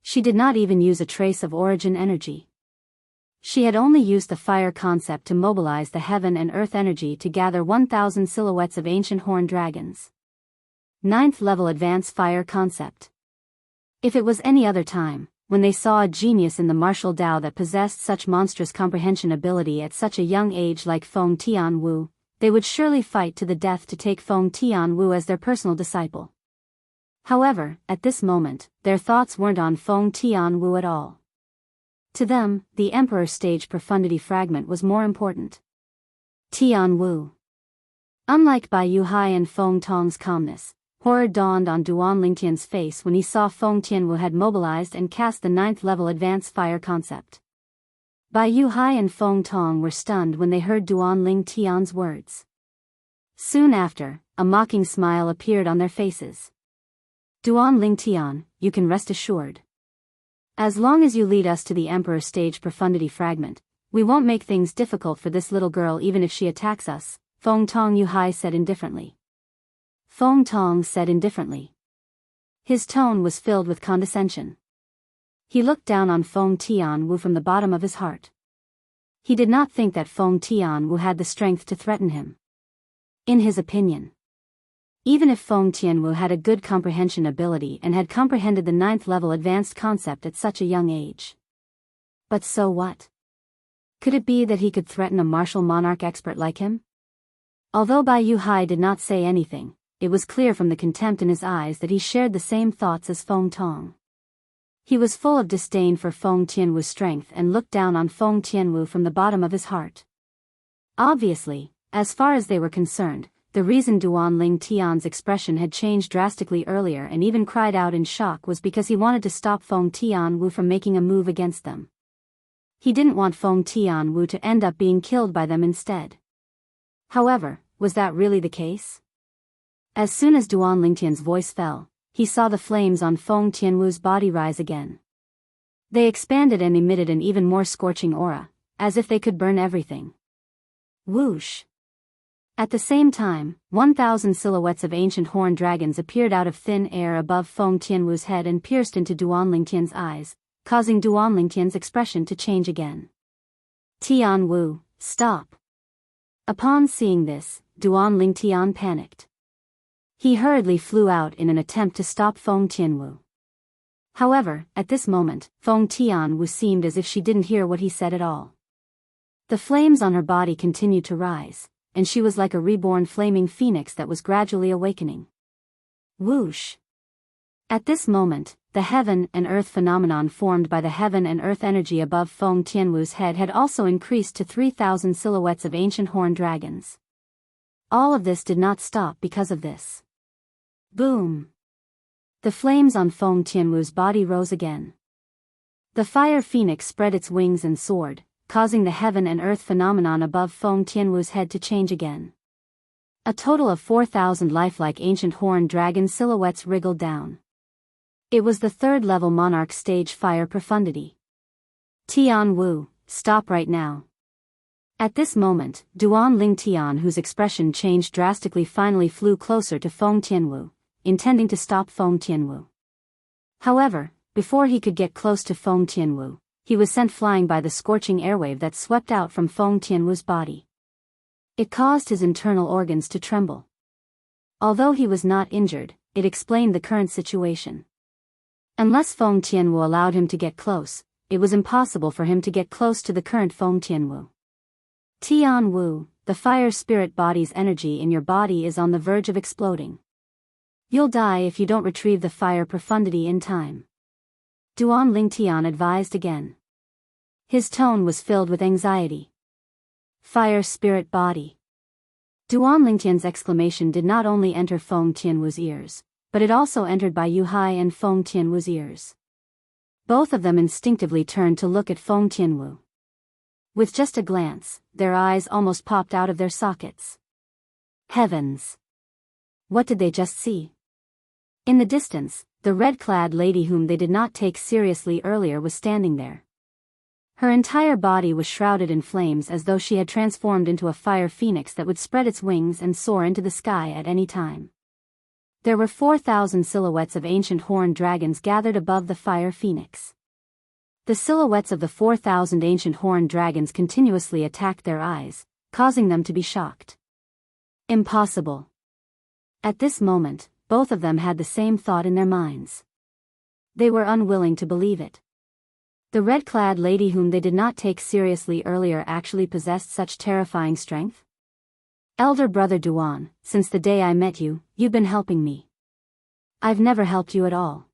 She did not even use a trace of origin energy. She had only used the fire concept to mobilize the heaven and earth energy to gather 1,000 silhouettes of ancient horned dragons. 9th level advanced fire concept. If it was any other time, when they saw a genius in the martial Dao that possessed such monstrous comprehension ability at such a young age like Feng Tianwu, they would surely fight to the death to take Feng Tianwu as their personal disciple. However, at this moment, their thoughts weren't on Feng Tianwu at all. To them, the Emperor Stage Profundity Fragment was more important. Tianwu. Unlike Bai Yuhai and Feng Tong's calmness, horror dawned on Duan Lingtian's face when he saw Feng Tianwu had mobilized and cast the 9th level advanced fire concept. Bai Yuhai and Feng Tong were stunned when they heard Duan Lingtian's words. Soon after, a mocking smile appeared on their faces. Duan Lingtian, you can rest assured. As long as you lead us to the Emperor Stage Profundity Fragment, we won't make things difficult for this little girl even if she attacks us, Feng Tong Yuhai said indifferently. Feng Tong said indifferently. His tone was filled with condescension. He looked down on Feng Tianwu from the bottom of his heart. He did not think that Feng Tianwu had the strength to threaten him. In his opinion, even if Feng Tianwu had a good comprehension ability and had comprehended the 9th level advanced concept at such a young age. But so what? Could it be that he could threaten a martial monarch expert like him? Although Bai Yuhai did not say anything, it was clear from the contempt in his eyes that he shared the same thoughts as Feng Tong. He was full of disdain for Feng Tianwu's strength and looked down on Feng Tianwu from the bottom of his heart. Obviously, as far as they were concerned, the reason Duan Ling Tian's expression had changed drastically earlier and even cried out in shock was because he wanted to stop Feng Tianwu from making a move against them. He didn't want Feng Tianwu to end up being killed by them instead. However, was that really the case? As soon as Duan Lingtian's voice fell, he saw the flames on Feng Tianwu's body rise again. They expanded and emitted an even more scorching aura, as if they could burn everything. Whoosh! At the same time, 1,000 silhouettes of ancient horned dragons appeared out of thin air above Feng Tianwu's head and pierced into Duan Lingtian's eyes, causing Duan Lingtian's expression to change again. Tianwu, stop! Upon seeing this, Duan Lingtian panicked. He hurriedly flew out in an attempt to stop Feng Tianwu. However, at this moment, Feng Tianwu seemed as if she didn't hear what he said at all. The flames on her body continued to rise, and she was like a reborn flaming phoenix that was gradually awakening. Whoosh! At this moment, the heaven and earth phenomenon formed by the heaven and earth energy above Feng Tianwu's head had also increased to 3,000 silhouettes of ancient horned dragons. All of this did not stop because of this. Boom! The flames on Feng Tianwu's body rose again. The fire phoenix spread its wings and soared, causing the heaven and earth phenomenon above Feng Tianwu's head to change again. A total of 4,000 lifelike ancient horned dragon silhouettes wriggled down. It was the third-level monarch stage fire profundity. Tianwu, stop right now. At this moment, Duan Lingtian, whose expression changed drastically, finally flew closer to Feng Tianwu, intending to stop Feng Tianwu. However, before he could get close to Feng Tianwu, he was sent flying by the scorching airwave that swept out from Feng Tianwu's body. It caused his internal organs to tremble. Although he was not injured, it explained the current situation. Unless Feng Tianwu allowed him to get close, it was impossible for him to get close to the current Feng Tianwu. Tianwu, the fire spirit body's energy in your body is on the verge of exploding. You'll die if you don't retrieve the fire profundity in time. Duan Lingtian advised again. His tone was filled with anxiety. Fire spirit body. Duan Lingtian's exclamation did not only enter Feng Tianwu's ears, but it also entered Bai Yuhai and Feng Tianwu's ears. Both of them instinctively turned to look at Feng Tianwu. With just a glance, their eyes almost popped out of their sockets. Heavens! What did they just see? In the distance, the red-clad lady whom they did not take seriously earlier was standing there. Her entire body was shrouded in flames as though she had transformed into a fire phoenix that would spread its wings and soar into the sky at any time. There were 4,000 silhouettes of ancient horned dragons gathered above the fire phoenix. The silhouettes of the 4,000 ancient horned dragons continuously attacked their eyes, causing them to be shocked. Impossible. At this moment, both of them had the same thought in their minds. They were unwilling to believe it. The red-clad lady whom they did not take seriously earlier actually possessed such terrifying strength? Elder brother Duan, since the day I met you, you've been helping me. I've never helped you at all.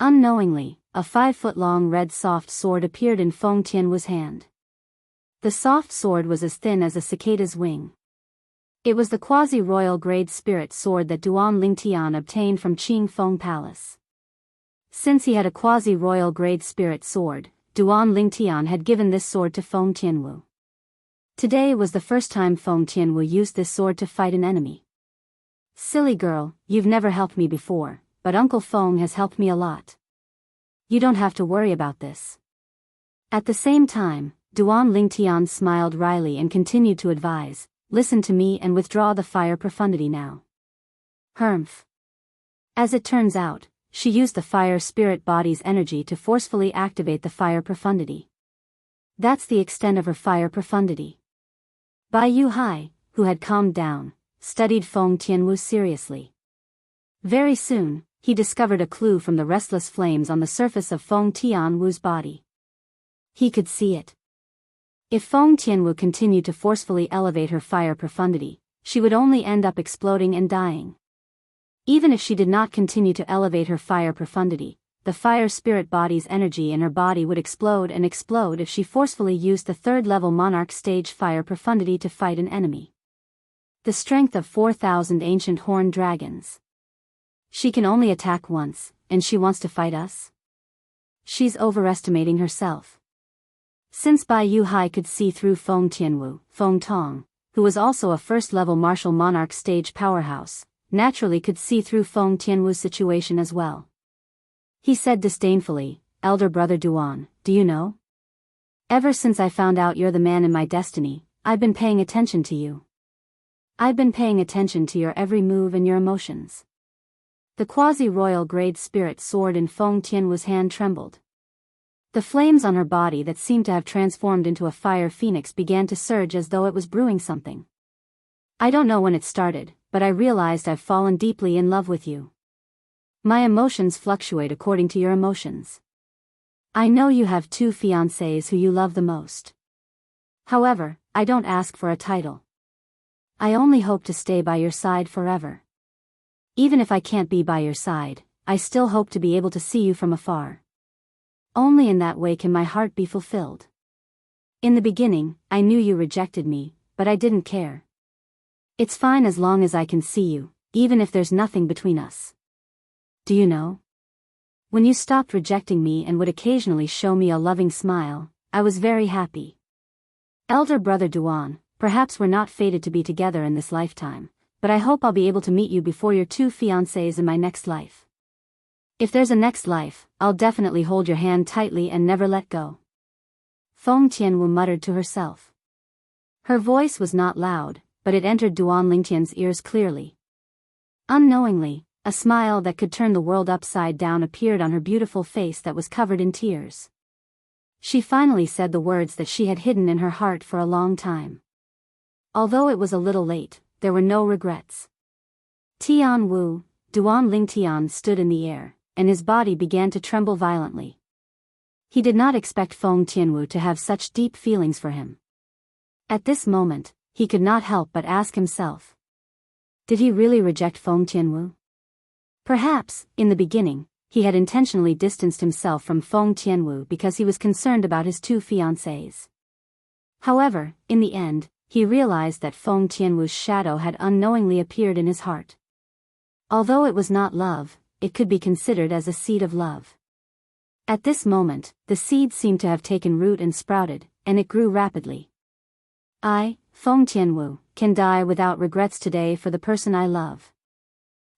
Unknowingly, a 5-foot-long red soft sword appeared in Feng Tianwu's hand. The soft sword was as thin as a cicada's wing. It was the quasi-royal grade spirit sword that Duan Lingtian obtained from Qing Feng Palace. Since he had a quasi-royal grade spirit sword, Duan Lingtian had given this sword to Feng Tianwu. Today was the first time Feng Tianwu used this sword to fight an enemy. Silly girl, you've never helped me before, but Uncle Feng has helped me a lot. You don't have to worry about this. At the same time, Duan Lingtian smiled wryly and continued to advise, listen to me and withdraw the fire profundity now. Humph. As it turns out, she used the fire spirit body's energy to forcefully activate the fire profundity. That's the extent of her fire profundity. Bai Yuhai, who had calmed down, studied Feng Tianwu seriously. Very soon, he discovered a clue from the restless flames on the surface of Feng Tianwu's body. He could see it. If Feng Tianwu continued to forcefully elevate her fire profundity, she would only end up exploding and dying. Even if she did not continue to elevate her fire profundity, the fire spirit body's energy in her body would explode and explode if she forcefully used the third-level monarch stage fire profundity to fight an enemy. The strength of 4,000 ancient horned dragons. She can only attack once, and she wants to fight us? She's overestimating herself. Since Bai Yuhai could see through Feng Tianwu, Feng Tong, who was also a first-level martial monarch stage powerhouse, naturally could see through Feng Tianwu's situation as well. He said disdainfully, "Elder brother Duan, do you know? Ever since I found out you're the man in my destiny, I've been paying attention to you. I've been paying attention to your every move and your emotions." The quasi-royal grade spirit sword in Feng Tianwu's hand trembled. The flames on her body that seemed to have transformed into a fire phoenix began to surge as though it was brewing something. "I don't know when it started, but I realized I've fallen deeply in love with you. My emotions fluctuate according to your emotions. I know you have 2 fiancés who you love the most. However, I don't ask for a title. I only hope to stay by your side forever. Even if I can't be by your side, I still hope to be able to see you from afar. Only in that way can my heart be fulfilled. In the beginning, I knew you rejected me, but I didn't care. It's fine as long as I can see you, even if there's nothing between us. Do you know? When you stopped rejecting me and would occasionally show me a loving smile, I was very happy. Elder brother Duan, perhaps we're not fated to be together in this lifetime, but I hope I'll be able to meet you before your 2 fiancés in my next life. If there's a next life, I'll definitely hold your hand tightly and never let go." Feng Tianwu muttered to herself. Her voice was not loud, but it entered Duan Lingtian's ears clearly. Unknowingly, a smile that could turn the world upside down appeared on her beautiful face that was covered in tears. She finally said the words that she had hidden in her heart for a long time. Although it was a little late, there were no regrets. Tian Wu, Duan Lingtian stood in the air, and his body began to tremble violently. He did not expect Feng Tianwu to have such deep feelings for him. At this moment, he could not help but ask himself, did he really reject Feng Tianwu? Perhaps, in the beginning, he had intentionally distanced himself from Feng Tianwu because he was concerned about his 2 fiancés. However, in the end, he realized that Feng Tianwu's shadow had unknowingly appeared in his heart. Although it was not love, it could be considered as a seed of love. At this moment, the seed seemed to have taken root and sprouted, and it grew rapidly. I, Feng Tianwu, can die without regrets today for the person I love.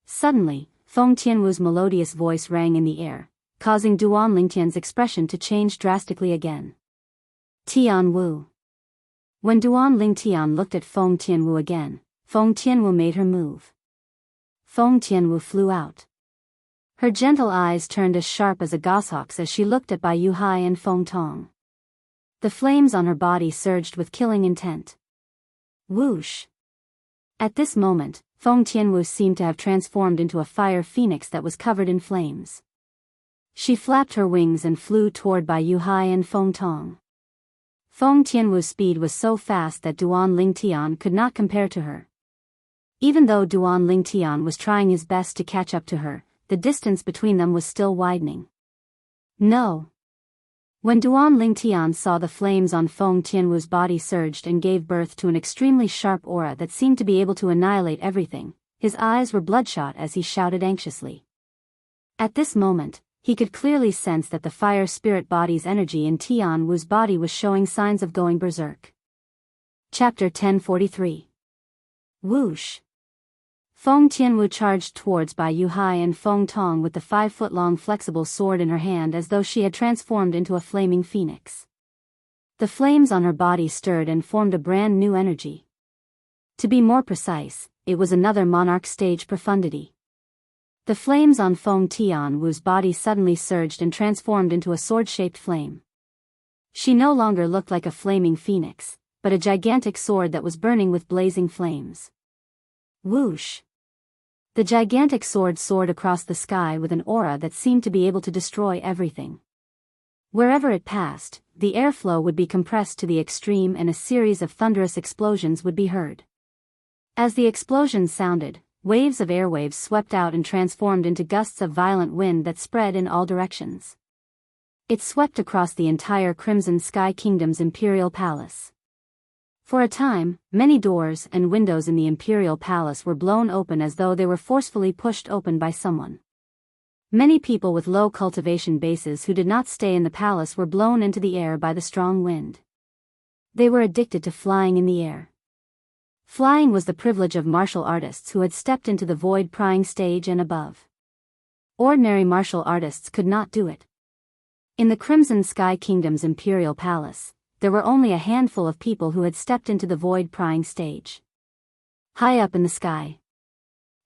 Suddenly, Feng Tianwu's melodious voice rang in the air, causing Duan Lingtian's expression to change drastically again. Tian Wu. When Duan Lingtian looked at Feng Tianwu again, Feng Tianwu made her move. Feng Tianwu flew out. Her gentle eyes turned as sharp as a goshawk's as she looked at Bai Yuhai and Feng Tong. The flames on her body surged with killing intent. Whoosh! At this moment, Feng Tianwu seemed to have transformed into a fire phoenix that was covered in flames. She flapped her wings and flew toward Bai Yuhai and Feng Tong. Feng Tianwu's speed was so fast that Duan Lingtian could not compare to her. Even though Duan Lingtian was trying his best to catch up to her, the distance between them was still widening. No! When Duan Lingtian saw the flames on Feng Tianwu's body surged and gave birth to an extremely sharp aura that seemed to be able to annihilate everything, his eyes were bloodshot as he shouted anxiously. At this moment, he could clearly sense that the fire spirit body's energy in Tian Wu's body was showing signs of going berserk. Chapter 1043. Whoosh! Feng Tianwu charged towards Bai Yuhai and Feng Tong with the 5-foot-long flexible sword in her hand as though she had transformed into a flaming phoenix. The flames on her body stirred and formed a brand new energy. To be more precise, it was another monarch stage profundity. The flames on Feng Tian Wu's body suddenly surged and transformed into a sword-shaped flame. She no longer looked like a flaming phoenix, but a gigantic sword that was burning with blazing flames. Whoosh! The gigantic sword soared across the sky with an aura that seemed to be able to destroy everything. Wherever it passed, the airflow would be compressed to the extreme and a series of thunderous explosions would be heard. As the explosion sounded, waves of airwaves swept out and transformed into gusts of violent wind that spread in all directions. It swept across the entire Crimson Sky Kingdom's imperial palace. For a time, many doors and windows in the imperial palace were blown open as though they were forcefully pushed open by someone. Many people with low cultivation bases who did not stay in the palace were blown into the air by the strong wind. They were addicted to flying in the air. Flying was the privilege of martial artists who had stepped into the void-prying stage and above. Ordinary martial artists could not do it. In the Crimson Sky Kingdom's imperial palace, there were only a handful of people who had stepped into the void-prying stage. High up in the sky,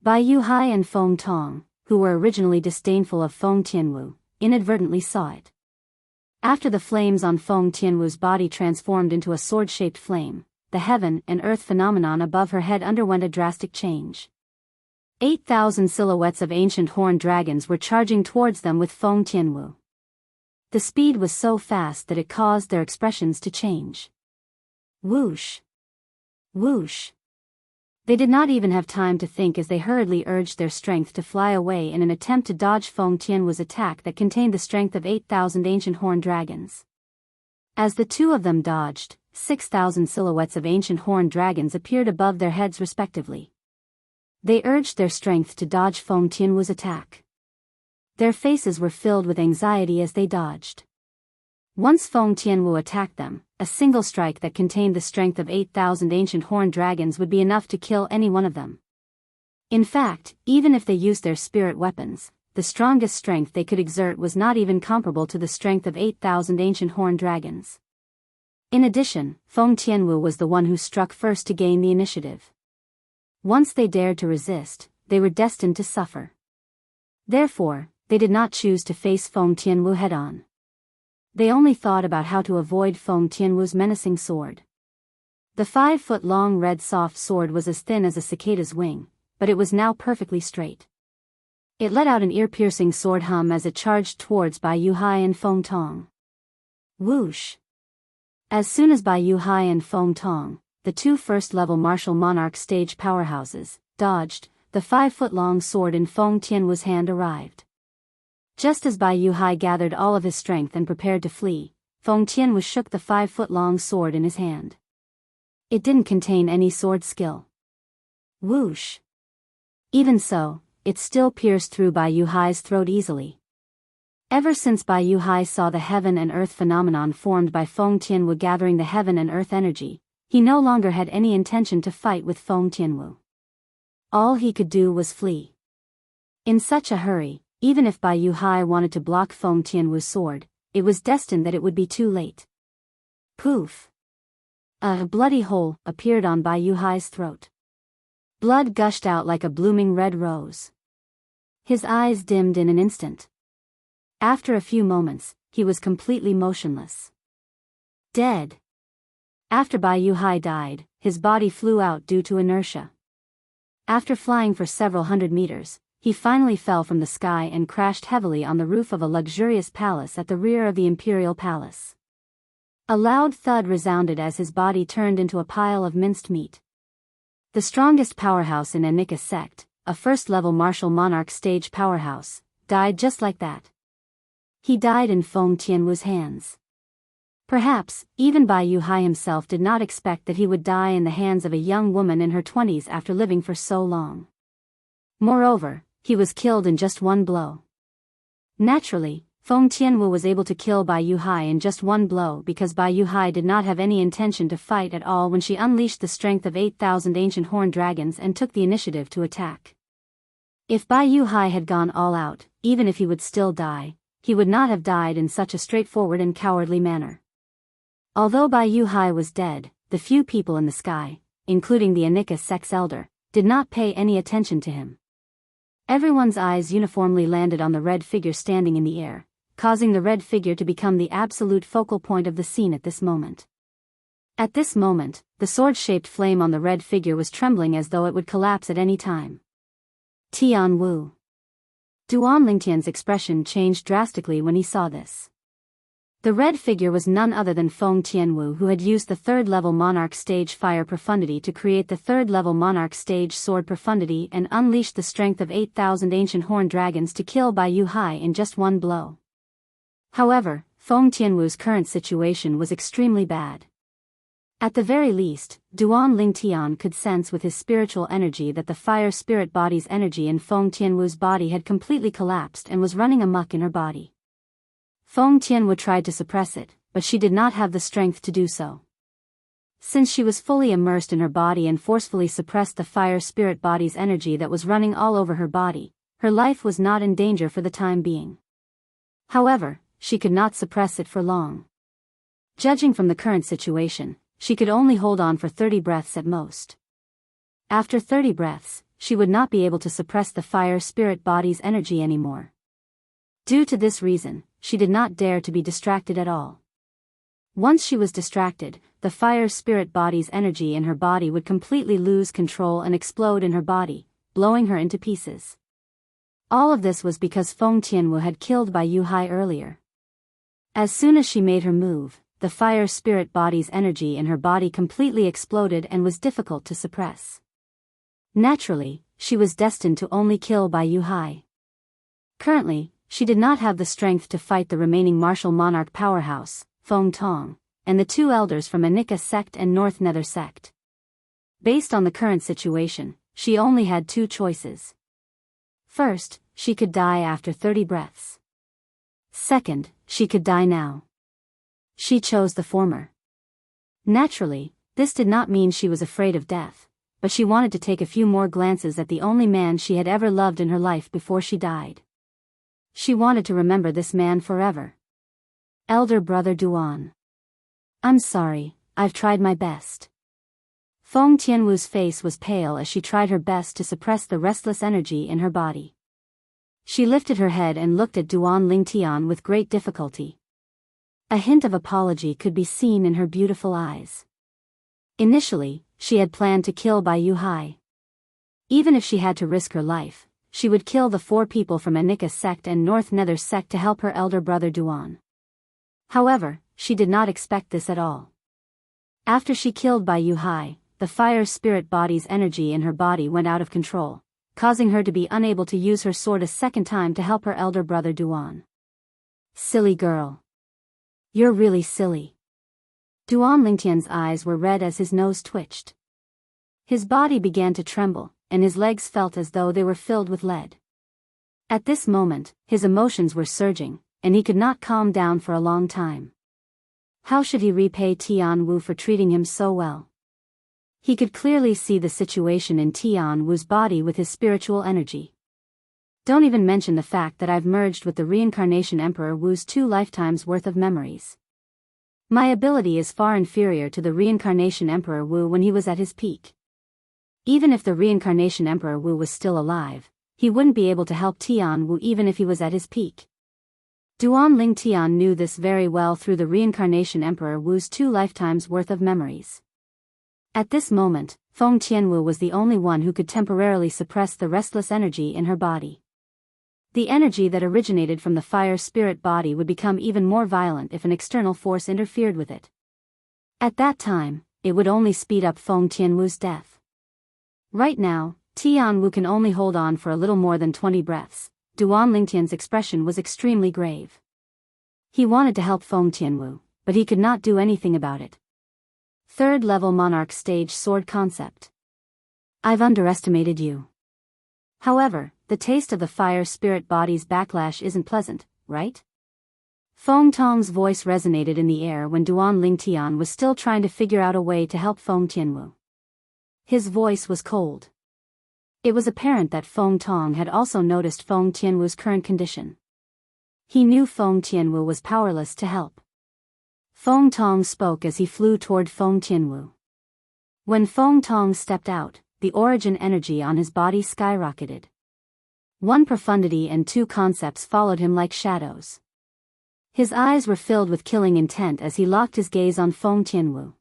Bai Yuhai and Feng Tong, who were originally disdainful of Feng Tianwu, inadvertently saw it. After the flames on Feng Tianwu's body transformed into a sword-shaped flame, the heaven and earth phenomenon above her head underwent a drastic change. 8,000 silhouettes of ancient horned dragons were charging towards them with Feng Tianwu. The speed was so fast that it caused their expressions to change. Whoosh! Whoosh! They did not even have time to think as they hurriedly urged their strength to fly away in an attempt to dodge Feng Tianwu's attack that contained the strength of 8,000 ancient horned dragons. As the two of them dodged, 6,000 silhouettes of ancient horned dragons appeared above their heads respectively. They urged their strength to dodge Feng Tianwu's attack. Their faces were filled with anxiety as they dodged. Once Feng Tianwu attacked them, a single strike that contained the strength of 8,000 ancient horned dragons would be enough to kill any one of them. In fact, even if they used their spirit weapons, the strongest strength they could exert was not even comparable to the strength of 8,000 ancient horned dragons. In addition, Feng Tianwu was the one who struck first to gain the initiative. Once they dared to resist, they were destined to suffer. Therefore, they did not choose to face Feng Tianwu head-on. They only thought about how to avoid Feng Tianwu's menacing sword. The 5-foot-long red soft sword was as thin as a cicada's wing, but it was now perfectly straight. It let out an ear-piercing sword hum as it charged towards Bai Yuhai and Feng Tong. Whoosh! As soon as Bai Yuhai and Feng Tong, the two first-level martial monarch stage powerhouses, dodged, the 5-foot-long sword in Feng Tianwu's hand arrived. Just as Bai Yuhai gathered all of his strength and prepared to flee, Feng Tianwu shook the 5-foot-long sword in his hand. It didn't contain any sword skill. Whoosh! Even so, it still pierced through Bai Yuhai's throat easily. Ever since Bai Yuhai saw the heaven and earth phenomenon formed by Feng Tianwu gathering the heaven and earth energy, he no longer had any intention to fight with Feng Tianwu. All he could do was flee. In such a hurry, even if Bai Yuhai wanted to block Feng Tianwu's sword, it was destined that it would be too late. Poof! A bloody hole appeared on Bai Yuhai's throat. Blood gushed out like a blooming red rose. His eyes dimmed in an instant. After a few moments, he was completely motionless. Dead. After Bai Yuhai died, his body flew out due to inertia. After flying for several hundred meters, he finally fell from the sky and crashed heavily on the roof of a luxurious palace at the rear of the imperial palace. A loud thud resounded as his body turned into a pile of minced meat. The strongest powerhouse in Anika sect, a first-level martial monarch stage powerhouse, died just like that. He died in Feng Tianwu's hands. Perhaps, even Bai Yuhai himself did not expect that he would die in the hands of a young woman in her 20s after living for so long. Moreover, he was killed in just one blow. Naturally, Feng Tianwu was able to kill Bai Yuhai in just one blow because Bai Yuhai did not have any intention to fight at all when she unleashed the strength of 8,000 ancient horned dragons and took the initiative to attack. If Bai Yuhai had gone all out, even if he would still die, he would not have died in such a straightforward and cowardly manner. Although Bai Yuhai was dead, the few people in the sky, including the Anika sect's elder, did not pay any attention to him. Everyone's eyes uniformly landed on the red figure standing in the air, causing the red figure to become the absolute focal point of the scene at this moment. At this moment, the sword-shaped flame on the red figure was trembling as though it would collapse at any time. Tian Wu. Duan Lingtian's expression changed drastically when he saw this. The red figure was none other than Feng Tianwu, who had used the third-level Monarch Stage Fire Profundity to create the third-level Monarch Stage Sword Profundity and unleashed the strength of 8,000 ancient horned dragons to kill Bai Yu Hai in just one blow. However, Feng Tianwu's current situation was extremely bad. At the very least, Duan Lingtian could sense with his spiritual energy that the fire spirit body's energy in Feng Tianwu's body had completely collapsed and was running amok in her body. Feng Tianwu tried to suppress it, but she did not have the strength to do so. Since she was fully immersed in her body and forcefully suppressed the fire spirit body's energy that was running all over her body, her life was not in danger for the time being. However, she could not suppress it for long. Judging from the current situation, she could only hold on for 30 breaths at most. After 30 breaths, she would not be able to suppress the fire spirit body's energy anymore. Due to this reason, she did not dare to be distracted at all. Once she was distracted, the fire spirit body's energy in her body would completely lose control and explode in her body, blowing her into pieces. All of this was because Feng Tianwu had killed Bai Yu Hai earlier. As soon as she made her move, the fire spirit body's energy in her body completely exploded and was difficult to suppress. Naturally, she was destined to only kill Bai Yu Hai. Currently, she did not have the strength to fight the remaining martial monarch powerhouse, Feng Tong, and the two elders from Anika sect and North Nether sect. Based on the current situation, she only had two choices. First, she could die after 30 breaths. Second, she could die now. She chose the former. Naturally, this did not mean she was afraid of death, but she wanted to take a few more glances at the only man she had ever loved in her life before she died. She wanted to remember this man forever. Elder brother Duan. I'm sorry, I've tried my best. Feng Tianwu's face was pale as she tried her best to suppress the restless energy in her body. She lifted her head and looked at Duan Lingtian with great difficulty. A hint of apology could be seen in her beautiful eyes. Initially, she had planned to kill Bai Yu Hai. Even if she had to risk her life, she would kill the 4 people from Anika sect and North Nether sect to help her elder brother Duan. However, she did not expect this at all. After she killed Bai Yu Hai, the fire spirit body's energy in her body went out of control, causing her to be unable to use her sword a second time to help her elder brother Duan. Silly girl. You're really silly. Duan Lingtian's eyes were red as his nose twitched. His body began to tremble, and his legs felt as though they were filled with lead. At this moment, his emotions were surging, and he could not calm down for a long time. How should he repay Tian Wu for treating him so well? He could clearly see the situation in Tian Wu's body with his spiritual energy. Don't even mention the fact that I've merged with the reincarnation Emperor Wu's 2 lifetimes worth of memories. My ability is far inferior to the reincarnation Emperor Wu when he was at his peak. Even if the reincarnation Emperor Wu was still alive, he wouldn't be able to help Tian Wu even if he was at his peak. Duan Lingtian knew this very well through the reincarnation Emperor Wu's 2 lifetimes worth of memories. At this moment, Feng Tianwu was the only one who could temporarily suppress the restless energy in her body. The energy that originated from the fire spirit body would become even more violent if an external force interfered with it. At that time, it would only speed up Feng Tianwu's death. Right now, Tian Wu can only hold on for a little more than 20 breaths. Duan Lingtian's expression was extremely grave. He wanted to help Feng Tianwu, but he could not do anything about it. 3rd level Monarch Stage Sword Concept. I've underestimated you. However, the taste of the fire spirit body's backlash isn't pleasant, right? Feng Tong's voice resonated in the air when Duan Lingtian was still trying to figure out a way to help Feng Tianwu. His voice was cold. It was apparent that Feng Tong had also noticed Feng Tianwu's current condition. He knew Feng Tianwu was powerless to help. Feng Tong spoke as he flew toward Feng Tianwu. When Feng Tong stepped out, the origin energy on his body skyrocketed. 1 profundity and 2 concepts followed him like shadows. His eyes were filled with killing intent as he locked his gaze on Feng Tianwu.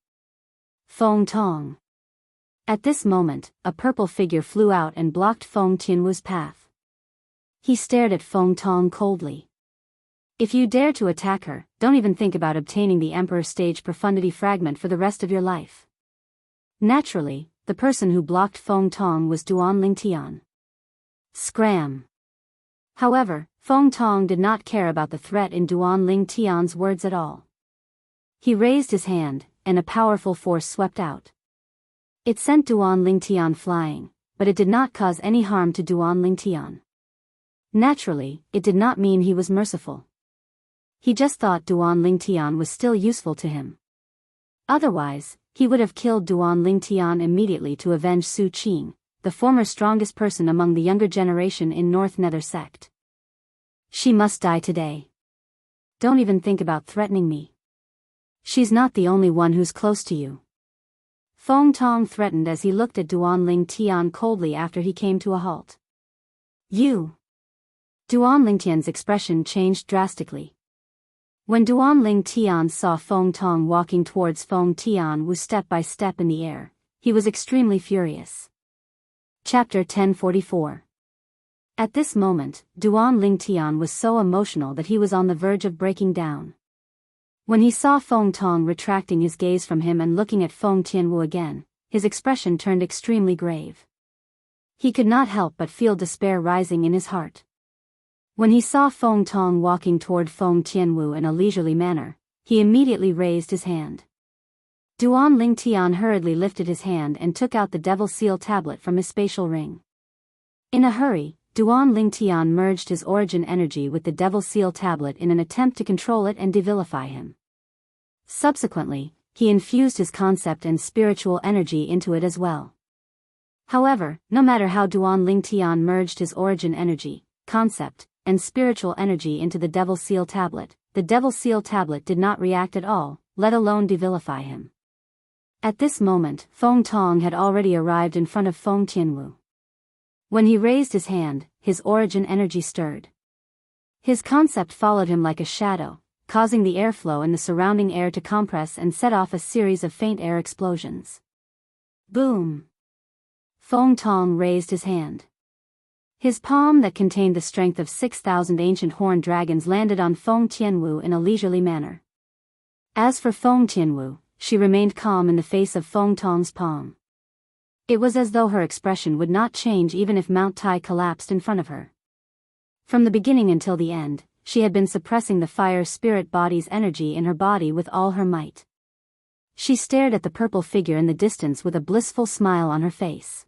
Feng Tong. At this moment, a purple figure flew out and blocked Feng Tianwu's path. He stared at Feng Tong coldly. If you dare to attack her, don't even think about obtaining the Emperor Stage Profundity Fragment for the rest of your life. Naturally, the person who blocked Feng Tong was Duan Lingtian. Scram. However, Feng Tong did not care about the threat in Duan Lingtian's words at all. He raised his hand, and a powerful force swept out. It sent Duan Lingtian flying, but it did not cause any harm to Duan Lingtian. Naturally, it did not mean he was merciful. He just thought Duan Lingtian was still useful to him. Otherwise, he would have killed Duan Lingtian immediately to avenge Su Qing, the former strongest person among the younger generation in North Nether sect. She must die today. Don't even think about threatening me. She's not the only one who's close to you. Feng Tong threatened as he looked at Duan Lingtian coldly after he came to a halt. You. Duan Lingtian's expression changed drastically. When Duan Lingtian saw Feng Tong walking towards Feng Tianwu step by step in the air, he was extremely furious. Chapter 1044. At this moment, Duan Lingtian was so emotional that he was on the verge of breaking down. When he saw Feng Tong retracting his gaze from him and looking at Feng Tianwu again, his expression turned extremely grave. He could not help but feel despair rising in his heart. When he saw Feng Tong walking toward Feng Tianwu in a leisurely manner, he immediately raised his hand. Duan Lingtian hurriedly lifted his hand and took out the Devil Seal tablet from his spatial ring. In a hurry, Duan Lingtian merged his origin energy with the Devil Seal tablet in an attempt to control it and devilify him. Subsequently, he infused his concept and spiritual energy into it as well. However, no matter how Duan Lingtian merged his origin energy, concept, and spiritual energy into the Devil Seal tablet, the Devil Seal tablet did not react at all, let alone devilify him. At this moment, Feng Tong had already arrived in front of Feng Tianwu. When he raised his hand, his origin energy stirred. His concept followed him like a shadow, causing the airflow in the surrounding air to compress and set off a series of faint air explosions. Boom! Feng Tong raised his hand. His palm that contained the strength of 6,000 ancient horned dragons landed on Feng Tianwu in a leisurely manner. As for Feng Tianwu, she remained calm in the face of Feng Tong's palm. It was as though her expression would not change even if Mount Tai collapsed in front of her. From the beginning until the end, she had been suppressing the fire spirit body's energy in her body with all her might. She stared at the purple figure in the distance with a blissful smile on her face.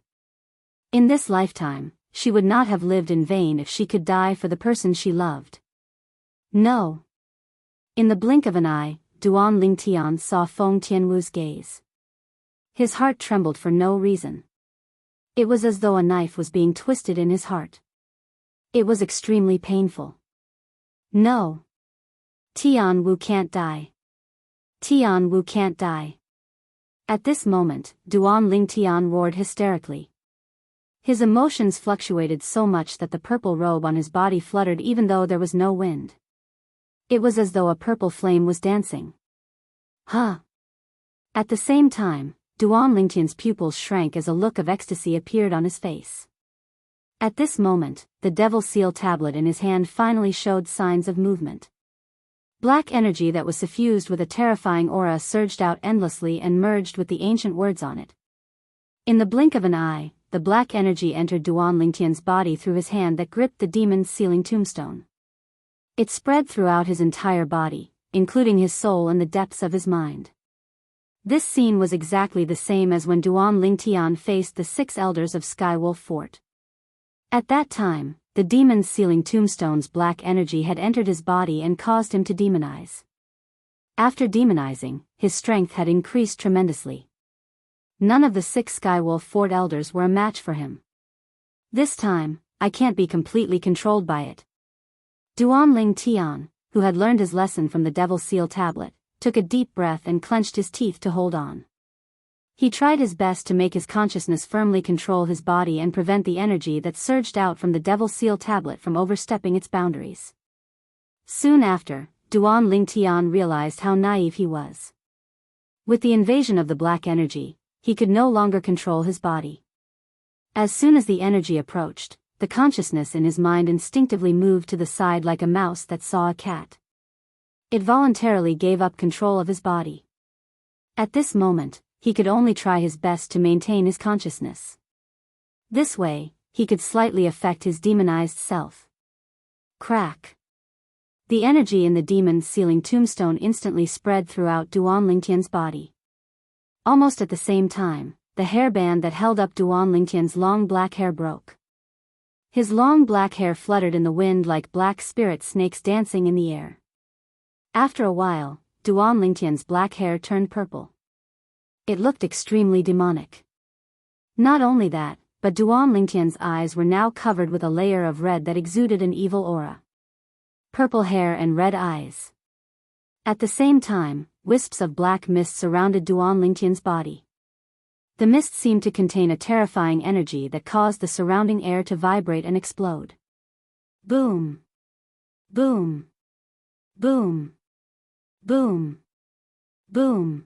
In this lifetime, she would not have lived in vain if she could die for the person she loved. No. In the blink of an eye, Duan Lingtian saw Feng Tianwu's gaze. His heart trembled for no reason. It was as though a knife was being twisted in his heart. It was extremely painful. No. Tianwu can't die. Tianwu can't die. At this moment, Duan Lingtian roared hysterically. His emotions fluctuated so much that the purple robe on his body fluttered even though there was no wind. It was as though a purple flame was dancing. Huh! At the same time, Duan Lingtian's pupils shrank as a look of ecstasy appeared on his face. At this moment, the Devil Seal tablet in his hand finally showed signs of movement. Black energy that was suffused with a terrifying aura surged out endlessly and merged with the ancient words on it. In the blink of an eye, the black energy entered Duan Lingtian's body through his hand that gripped the demon's sealing tombstone. It spread throughout his entire body, including his soul and the depths of his mind. This scene was exactly the same as when Duan Lingtian faced the 6 elders of Skywolf Fort. At that time, the demon's sealing tombstone's black energy had entered his body and caused him to demonize. After demonizing, his strength had increased tremendously. None of the 6 Skywolf Fort elders were a match for him. This time, I can't be completely controlled by it. Duan Lingtian, who had learned his lesson from the Devil Seal tablet, took a deep breath and clenched his teeth to hold on. He tried his best to make his consciousness firmly control his body and prevent the energy that surged out from the Devil Seal tablet from overstepping its boundaries. Soon after, Duan Lingtian realized how naive he was. With the invasion of the black energy, he could no longer control his body. As soon as the energy approached, the consciousness in his mind instinctively moved to the side like a mouse that saw a cat. It voluntarily gave up control of his body. At this moment, he could only try his best to maintain his consciousness. This way, he could slightly affect his demonized self. Crack. The energy in the demon's sealing tombstone instantly spread throughout Duan Lingtian's body. Almost at the same time, the hairband that held up Duan Lingtian's long black hair broke. His long black hair fluttered in the wind like black spirit snakes dancing in the air. After a while, Duan Lingtian's black hair turned purple. It looked extremely demonic. Not only that, but Duan Lingtian's eyes were now covered with a layer of red that exuded an evil aura. Purple hair and red eyes. At the same time, wisps of black mist surrounded Duan Lingtian's body. The mist seemed to contain a terrifying energy that caused the surrounding air to vibrate and explode. Boom! Boom! Boom! Boom! Boom!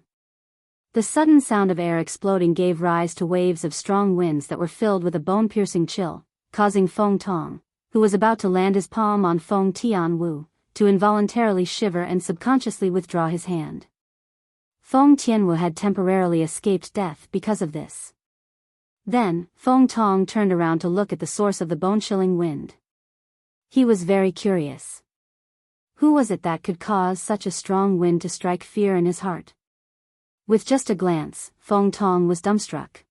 The sudden sound of air exploding gave rise to waves of strong winds that were filled with a bone-piercing chill, causing Feng Tong, who was about to land his palm on Feng Tianwu, to involuntarily shiver and subconsciously withdraw his hand. Feng Tianwu had temporarily escaped death because of this. Then, Feng Tong turned around to look at the source of the bone-chilling wind. He was very curious. Who was it that could cause such a strong wind to strike fear in his heart? With just a glance, Feng Tong was dumbstruck.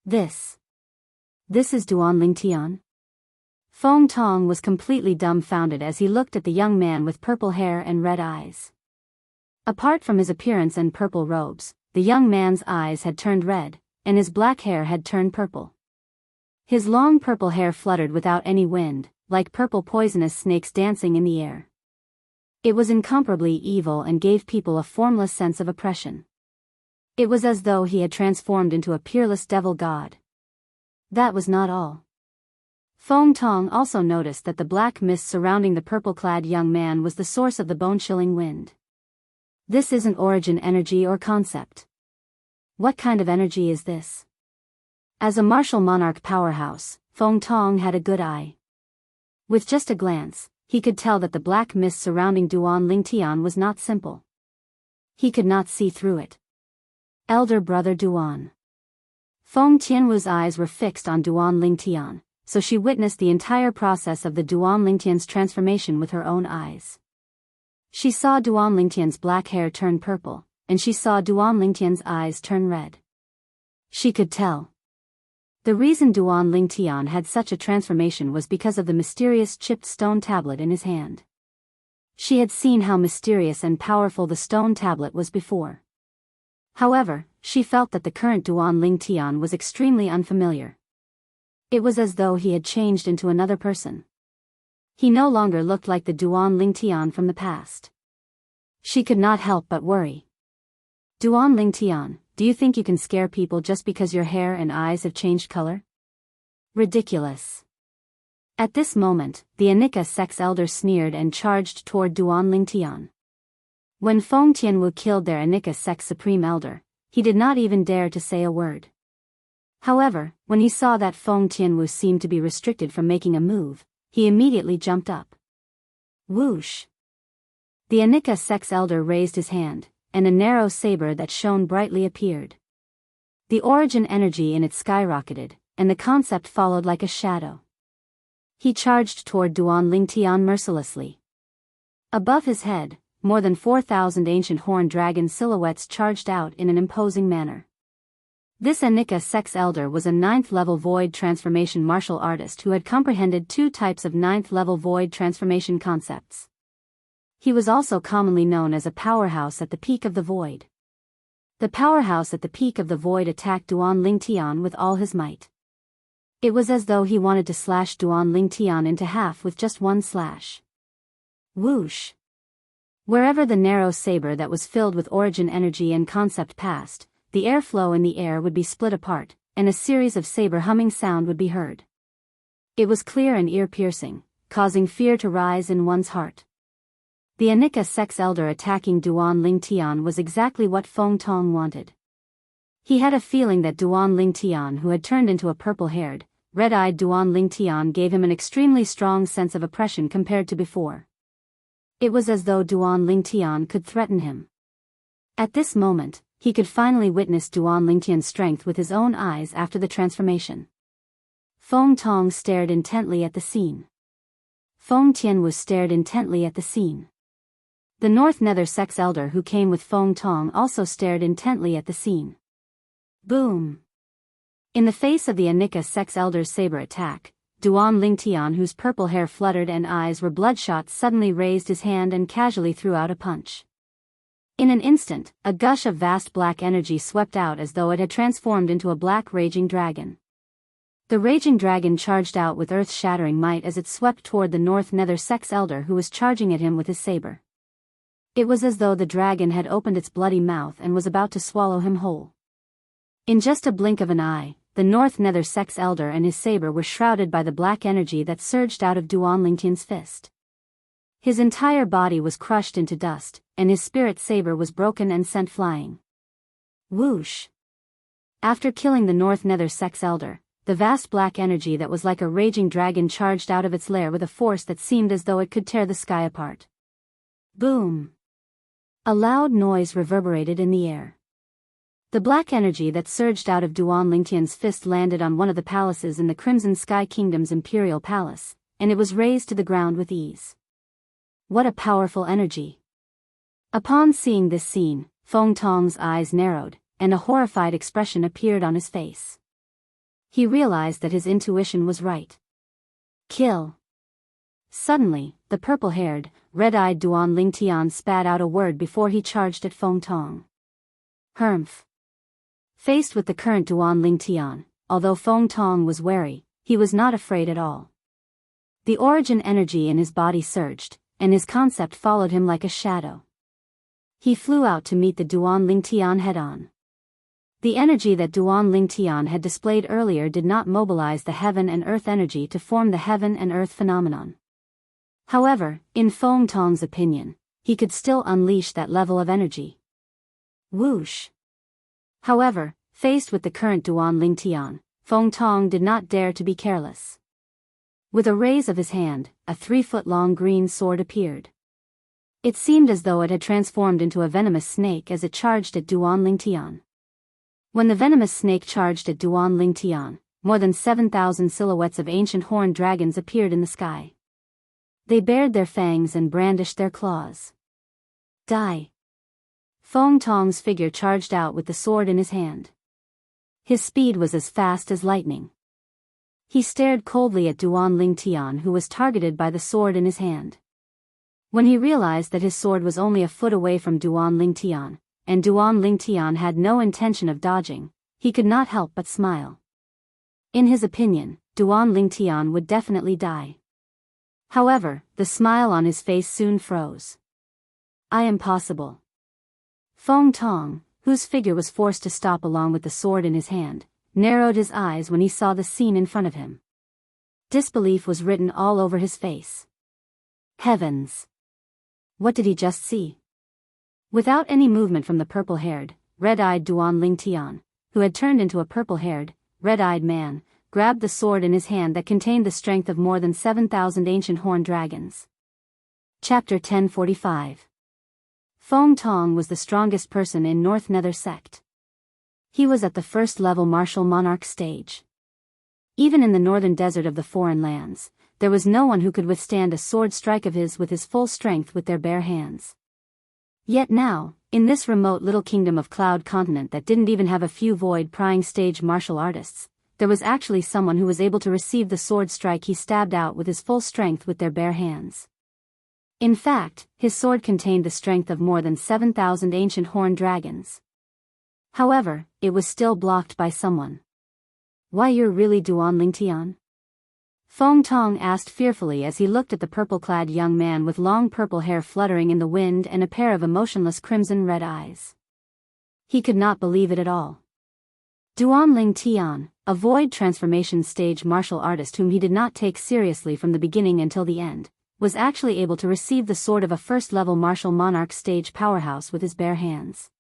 This is Duan Lingtian? Feng Tong was completely dumbfounded as he looked at the young man with purple hair and red eyes. Apart from his appearance and purple robes, the young man's eyes had turned red, and his black hair had turned purple. His long purple hair fluttered without any wind, like purple poisonous snakes dancing in the air. It was incomparably evil and gave people a formless sense of oppression. It was as though he had transformed into a peerless devil god. That was not all. Feng Tong also noticed that the black mist surrounding the purple-clad young man was the source of the bone-chilling wind. This isn't origin energy or concept. What kind of energy is this? As a martial monarch powerhouse, Feng Tong had a good eye. With just a glance, he could tell that the black mist surrounding Duan Lingtian was not simple. He could not see through it. Elder brother Duan. Feng Tianwu's eyes were fixed on Duan Lingtian, so she witnessed the entire process of the Duan Lingtian's transformation with her own eyes. She saw Duan Lingtian's black hair turn purple, and she saw Duan Lingtian's eyes turn red. She could tell. The reason Duan Lingtian had such a transformation was because of the mysterious chipped stone tablet in his hand. She had seen how mysterious and powerful the stone tablet was before. However, she felt that the current Duan Lingtian was extremely unfamiliar. It was as though he had changed into another person. He no longer looked like the Duan Lingtian from the past. She could not help but worry. Duan Lingtian, do you think you can scare people just because your hair and eyes have changed color? Ridiculous. At this moment, the Anika sex elder sneered and charged toward Duan Lingtian. When Feng Tianwu killed their Anika sex supreme elder, he did not even dare to say a word. However, when he saw that Feng Tianwu seemed to be restricted from making a move, he immediately jumped up. Whoosh! The Anika sex elder raised his hand, and a narrow saber that shone brightly appeared. The origin energy in it skyrocketed, and the concept followed like a shadow. He charged toward Duan Lingtian mercilessly. Above his head, more than 4,000 ancient horned dragon silhouettes charged out in an imposing manner. This Anika sex elder was a 9th-level void transformation martial artist who had comprehended 2 types of 9th-level void transformation concepts. He was also commonly known as a powerhouse at the peak of the void. The powerhouse at the peak of the void attacked Duan Lingtian with all his might. It was as though he wanted to slash Duan Lingtian into half with just one slash. Whoosh! Wherever the narrow saber that was filled with origin energy and concept passed, the airflow in the air would be split apart, and a series of saber humming sound would be heard. It was clear and ear-piercing, causing fear to rise in one's heart. The Anika sex elder attacking Duan Lingtian was exactly what Feng Tong wanted. He had a feeling that Duan Lingtian, who had turned into a purple-haired, red-eyed Duan Lingtian gave him an extremely strong sense of oppression compared to before. It was as though Duan Lingtian could threaten him. At this moment, he could finally witness Duan Lingtian's strength with his own eyes after the transformation. Feng Tong stared intently at the scene. Feng Tian was stared intently at the scene. The North Nether Sex Elder who came with Feng Tong also stared intently at the scene. Boom! In the face of the Anika Sex Elder's saber attack, Duan Lingtian, whose purple hair fluttered and eyes were bloodshot, suddenly raised his hand and casually threw out a punch. In an instant, a gush of vast black energy swept out as though it had transformed into a black raging dragon. The raging dragon charged out with earth-shattering might as it swept toward the North Nether Sex Elder who was charging at him with his saber. It was as though the dragon had opened its bloody mouth and was about to swallow him whole. In just a blink of an eye, the North Nether Sex Elder and his saber were shrouded by the black energy that surged out of Duan Lingtian's fist. His entire body was crushed into dust, and his spirit saber was broken and sent flying. Whoosh! After killing the North Nether Sex Elder, the vast black energy that was like a raging dragon charged out of its lair with a force that seemed as though it could tear the sky apart. Boom! A loud noise reverberated in the air. The black energy that surged out of Duan Lingtian's fist landed on one of the palaces in the Crimson Sky Kingdom's Imperial Palace, and it was razed to the ground with ease. What a powerful energy! Upon seeing this scene, Feng Tong's eyes narrowed, and a horrified expression appeared on his face. He realized that his intuition was right. Kill! Suddenly, the purple-haired, red-eyed Duan Lingtian spat out a word before he charged at Feng Tong. Humph! Faced with the current Duan Lingtian, although Feng Tong was wary, he was not afraid at all. The origin energy in his body surged, and his concept followed him like a shadow. He flew out to meet the Duan Lingtian head-on. The energy that Duan Lingtian had displayed earlier did not mobilize the heaven and earth energy to form the heaven and earth phenomenon. However, in Feng Tong's opinion, he could still unleash that level of energy. Whoosh! However, faced with the current Duan Lingtian, Feng Tong did not dare to be careless. With a raise of his hand, a 3-foot-long green sword appeared. It seemed as though it had transformed into a venomous snake as it charged at Duan Lingtian. When the venomous snake charged at Duan Lingtian, more than 7,000 silhouettes of ancient horned dragons appeared in the sky. They bared their fangs and brandished their claws. Die! Feng Tong's figure charged out with the sword in his hand. His speed was as fast as lightning. He stared coldly at Duan Lingtian, who was targeted by the sword in his hand. When he realized that his sword was only a foot away from Duan Lingtian, and Duan Lingtian had no intention of dodging, he could not help but smile. In his opinion, Duan Lingtian would definitely die. However, the smile on his face soon froze. I am possible. Feng Tong, whose figure was forced to stop along with the sword in his hand, narrowed his eyes when he saw the scene in front of him. Disbelief was written all over his face. Heavens! What did he just see? Without any movement from the purple-haired, red-eyed Duan Lingtian, who had turned into a purple-haired, red-eyed man, grabbed the sword in his hand that contained the strength of more than 7,000 ancient horned dragons. Chapter 1045. Feng Tong was the strongest person in North Nether Sect. He was at the first-level martial monarch stage. Even in the northern desert of the foreign lands, there was no one who could withstand a sword strike of his with his full strength with their bare hands. Yet now, in this remote little kingdom of Cloud Continent that didn't even have a few void-prying stage martial artists, there was actually someone who was able to receive the sword strike he stabbed out with his full strength with their bare hands. In fact, his sword contained the strength of more than 7,000 ancient horned dragons. However, it was still blocked by someone. Why, you're really Duan Lingtian? Feng Tong asked fearfully as he looked at the purple-clad young man with long purple hair fluttering in the wind and a pair of emotionless crimson-red eyes. He could not believe it at all. Duan Lingtian, a void transformation stage martial artist whom he did not take seriously from the beginning until the end, was actually able to receive the sword of a first-level martial monarch stage powerhouse with his bare hands.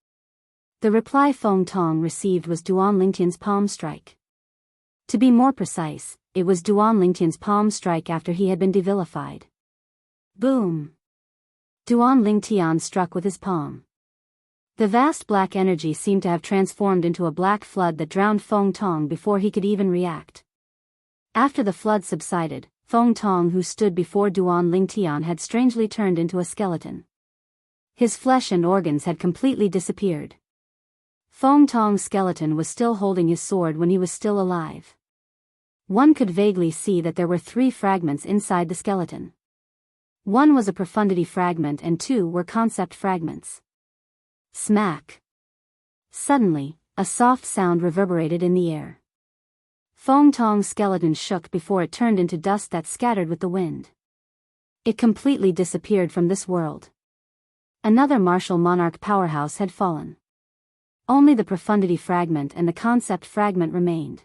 The reply Feng Tong received was Duan Lingtian's palm strike. To be more precise, it was Duan Lingtian's palm strike after he had been devilified. Boom! Duan Lingtian struck with his palm. The vast black energy seemed to have transformed into a black flood that drowned Feng Tong before he could even react. After the flood subsided, Feng Tong, who stood before Duan Lingtian, had strangely turned into a skeleton. His flesh and organs had completely disappeared. Feng Tong's skeleton was still holding his sword when he was still alive. One could vaguely see that there were 3 fragments inside the skeleton. One was a profundity fragment and 2 were concept fragments. Smack! Suddenly, a soft sound reverberated in the air. Feng Tong's skeleton shook before it turned into dust that scattered with the wind. It completely disappeared from this world. Another martial monarch powerhouse had fallen. Only the profundity fragment and the concept fragment remained.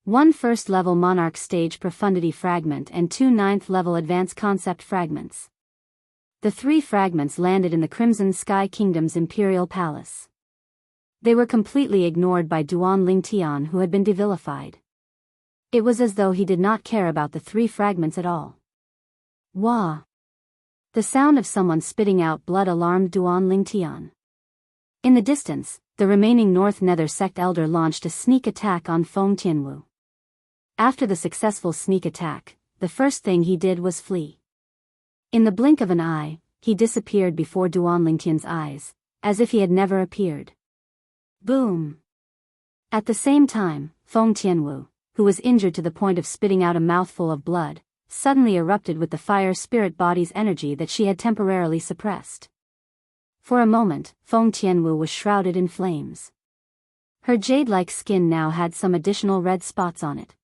1 first-level monarch stage profundity fragment and 2 ninth-level advanced concept fragments. The 3 fragments landed in the Crimson Sky Kingdom's imperial palace. They were completely ignored by Duan Lingtian, who had been devilified. It was as though he did not care about the 3 fragments at all. Wah! The sound of someone spitting out blood alarmed Duan Lingtian. In the distance, the remaining North Nether sect elder launched a sneak attack on Feng Tianwu. After the successful sneak attack, the first thing he did was flee. In the blink of an eye, he disappeared before Duan Lingtian's eyes, as if he had never appeared. Boom! At the same time, Feng Tianwu, who was injured to the point of spitting out a mouthful of blood, suddenly erupted with the fire spirit body's energy that she had temporarily suppressed. For a moment, Feng Tianwu was shrouded in flames. Her jade-like skin now had some additional red spots on it.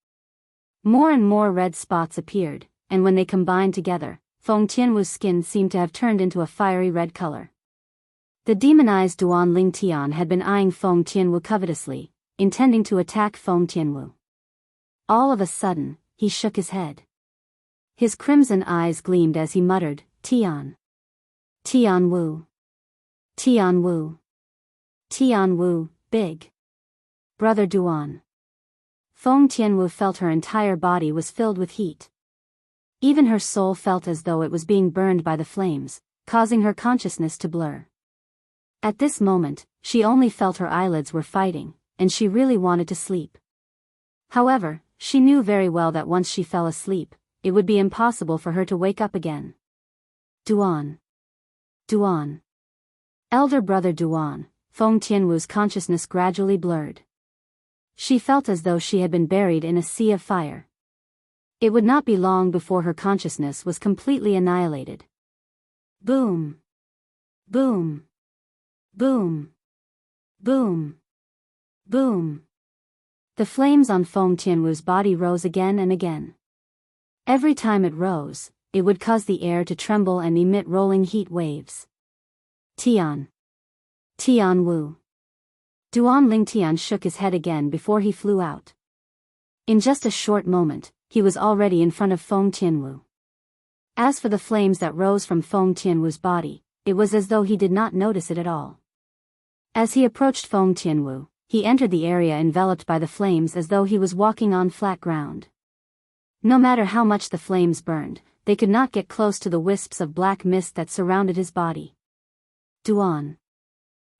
More and more red spots appeared, and when they combined together, Feng Tianwu's skin seemed to have turned into a fiery red color. The demonized Duan Lingtian had been eyeing Feng Tianwu covetously, intending to attack Feng Tianwu. All of a sudden, he shook his head. His crimson eyes gleamed as he muttered, "Tian. Tian Wu. Tian Wu. Tian Wu, big. Brother Duan." Feng Tianwu felt her entire body was filled with heat. Even her soul felt as though it was being burned by the flames, causing her consciousness to blur. At this moment, she only felt her eyelids were fighting, and she really wanted to sleep. However, she knew very well that once she fell asleep, it would be impossible for her to wake up again. Duan. Duan. Elder brother Duan, Feng Tianwu's consciousness gradually blurred. She felt as though she had been buried in a sea of fire. It would not be long before her consciousness was completely annihilated. Boom! Boom! Boom! Boom! Boom! The flames on Feng Tianwu's body rose again and again. Every time it rose, it would cause the air to tremble and emit rolling heat waves. Tian. Tian Wu. Duan Lingtian shook his head again before he flew out. In just a short moment, he was already in front of Feng Tianwu. As for the flames that rose from Feng Tianwu's body, it was as though he did not notice it at all. As he approached Feng Tianwu, he entered the area enveloped by the flames as though he was walking on flat ground. No matter how much the flames burned, they could not get close to the wisps of black mist that surrounded his body. Duan.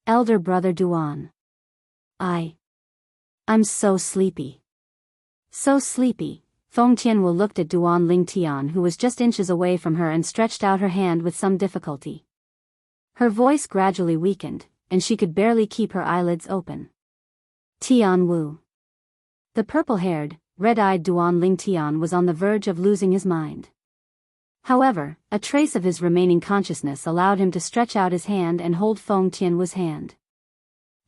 Elder brother Duan. I'm so sleepy. So sleepy. Feng Tianwu looked at Duan Lingtian, who was just inches away from her, and stretched out her hand with some difficulty. Her voice gradually weakened, and she could barely keep her eyelids open. Tian Wu. The purple-haired, red-eyed Duan Lingtian was on the verge of losing his mind. However, a trace of his remaining consciousness allowed him to stretch out his hand and hold Feng Tianwu's hand.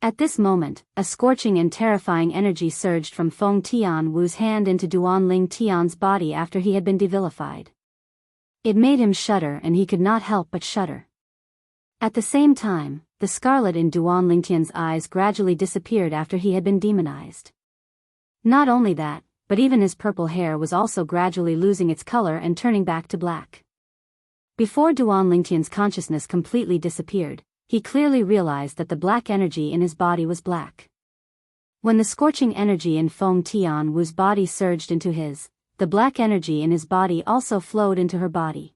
At this moment, a scorching and terrifying energy surged from Feng Tianwu's hand into Duan Lingtian's body after he had been devilified. It made him shudder, and he could not help but shudder. At the same time, the scarlet in Duan Lingtian's eyes gradually disappeared after he had been demonized. Not only that, but even his purple hair was also gradually losing its color and turning back to black. Before Duan Lingtian's consciousness completely disappeared, he clearly realized that the black energy in his body was black. When the scorching energy in Feng Tianwu's body surged into his, the black energy in his body also flowed into her body.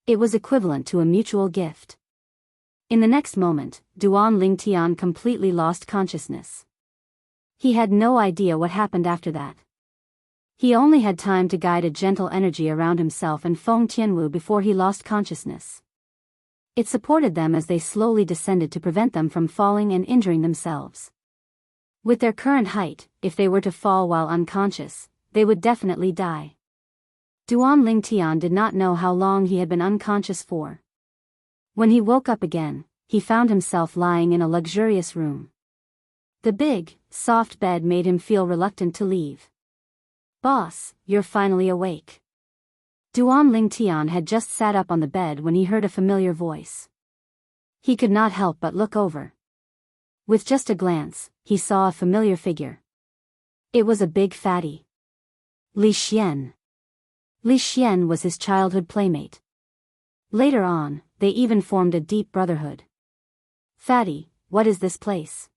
It was equivalent to a mutual gift. In the next moment, Duan Lingtian completely lost consciousness. He had no idea what happened after that. He only had time to guide a gentle energy around himself and Feng Tianwu before he lost consciousness. It supported them as they slowly descended to prevent them from falling and injuring themselves. With their current height, if they were to fall while unconscious, they would definitely die. Duan Lingtian did not know how long he had been unconscious for. When he woke up again, he found himself lying in a luxurious room. The big, soft bed made him feel reluctant to leave. "Boss, you're finally awake." Duan Lingtian had just sat up on the bed when he heard a familiar voice. He could not help but look over. With just a glance, he saw a familiar figure. It was a big fatty. Li Xian. Li Xian was his childhood playmate. Later on, they even formed a deep brotherhood. "Fatty, what is this place?"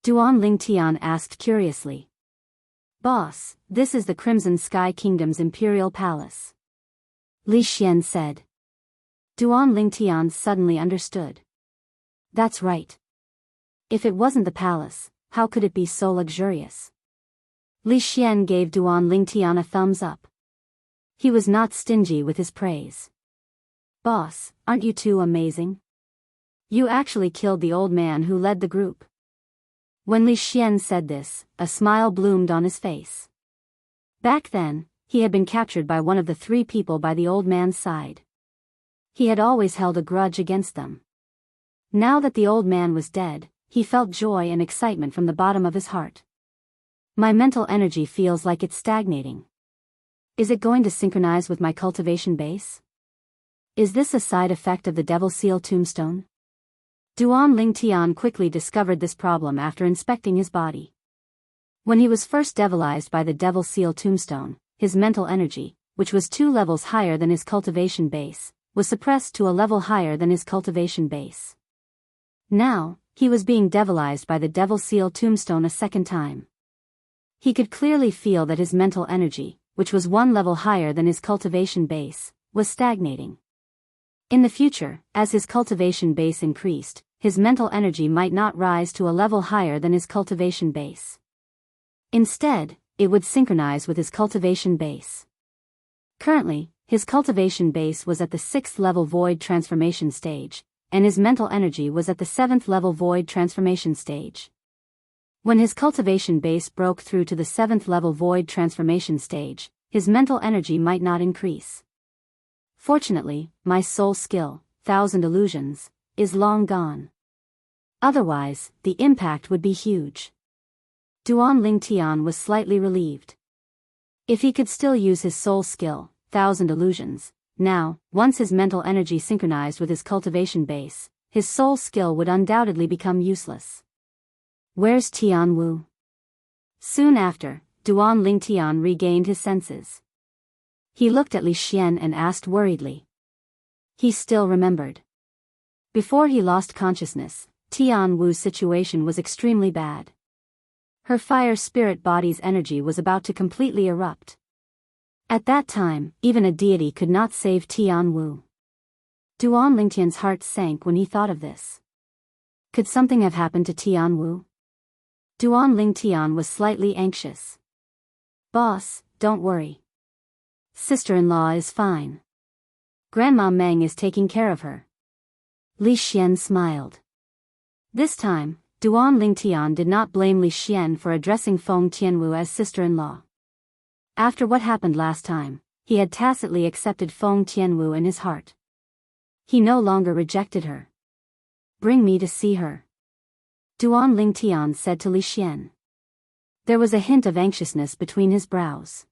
Duan Lingtian asked curiously. "Boss, this is the Crimson Sky Kingdom's imperial palace," Li Xian said. Duan Lingtian suddenly understood. That's right. If it wasn't the palace, how could it be so luxurious? Li Xian gave Duan Lingtian a thumbs up. He was not stingy with his praise. "Boss, aren't you two amazing? You actually killed the old man who led the group." When Li Xian said this, a smile bloomed on his face. Back then, he had been captured by one of the three people by the old man's side. He had always held a grudge against them. Now that the old man was dead, he felt joy and excitement from the bottom of his heart. "My mental energy feels like it's stagnating. Is it going to synchronize with my cultivation base? Is this a side effect of the Devil Seal tombstone?" Duan Lingtian quickly discovered this problem after inspecting his body. When he was first devilized by the Devil Seal tombstone, his mental energy, which was 2 levels higher than his cultivation base, was suppressed to a level higher than his cultivation base. Now, he was being devilized by the Devil Seal tombstone a second time. He could clearly feel that his mental energy, which was 1 level higher than his cultivation base, was stagnating. In the future, as his cultivation base increased, his mental energy might not rise to a level higher than his cultivation base. Instead, it would synchronize with his cultivation base. Currently, his cultivation base was at the 6th level void transformation stage, and his mental energy was at the 7th level void transformation stage. When his cultivation base broke through to the 7th level void transformation stage, his mental energy might not increase. Fortunately, my soul skill, 1000 illusions, is long gone. Otherwise, the impact would be huge. Duan Lingtian was slightly relieved. If he could still use his soul skill, 1000 illusions, now, once his mental energy synchronized with his cultivation base, his soul skill would undoubtedly become useless. "Where's Tianwu?" Soon after, Duan Lingtian regained his senses. He looked at Li Xian and asked worriedly. He still remembered. Before he lost consciousness, Tianwu's situation was extremely bad. Her fire spirit body's energy was about to completely erupt. At that time, even a deity could not save Tianwu. Duan Lingtian's heart sank when he thought of this. Could something have happened to Tianwu? Duan Lingtian was slightly anxious. "Boss, don't worry. Sister-in-law is fine. Grandma Meng is taking care of her." Li Xian smiled. This time, Duan Lingtian did not blame Li Xian for addressing Feng Tianwu as sister-in-law. After what happened last time, he had tacitly accepted Feng Tianwu in his heart. He no longer rejected her. "Bring me to see her," Duan Lingtian said to Li Xian. There was a hint of anxiousness between his brows.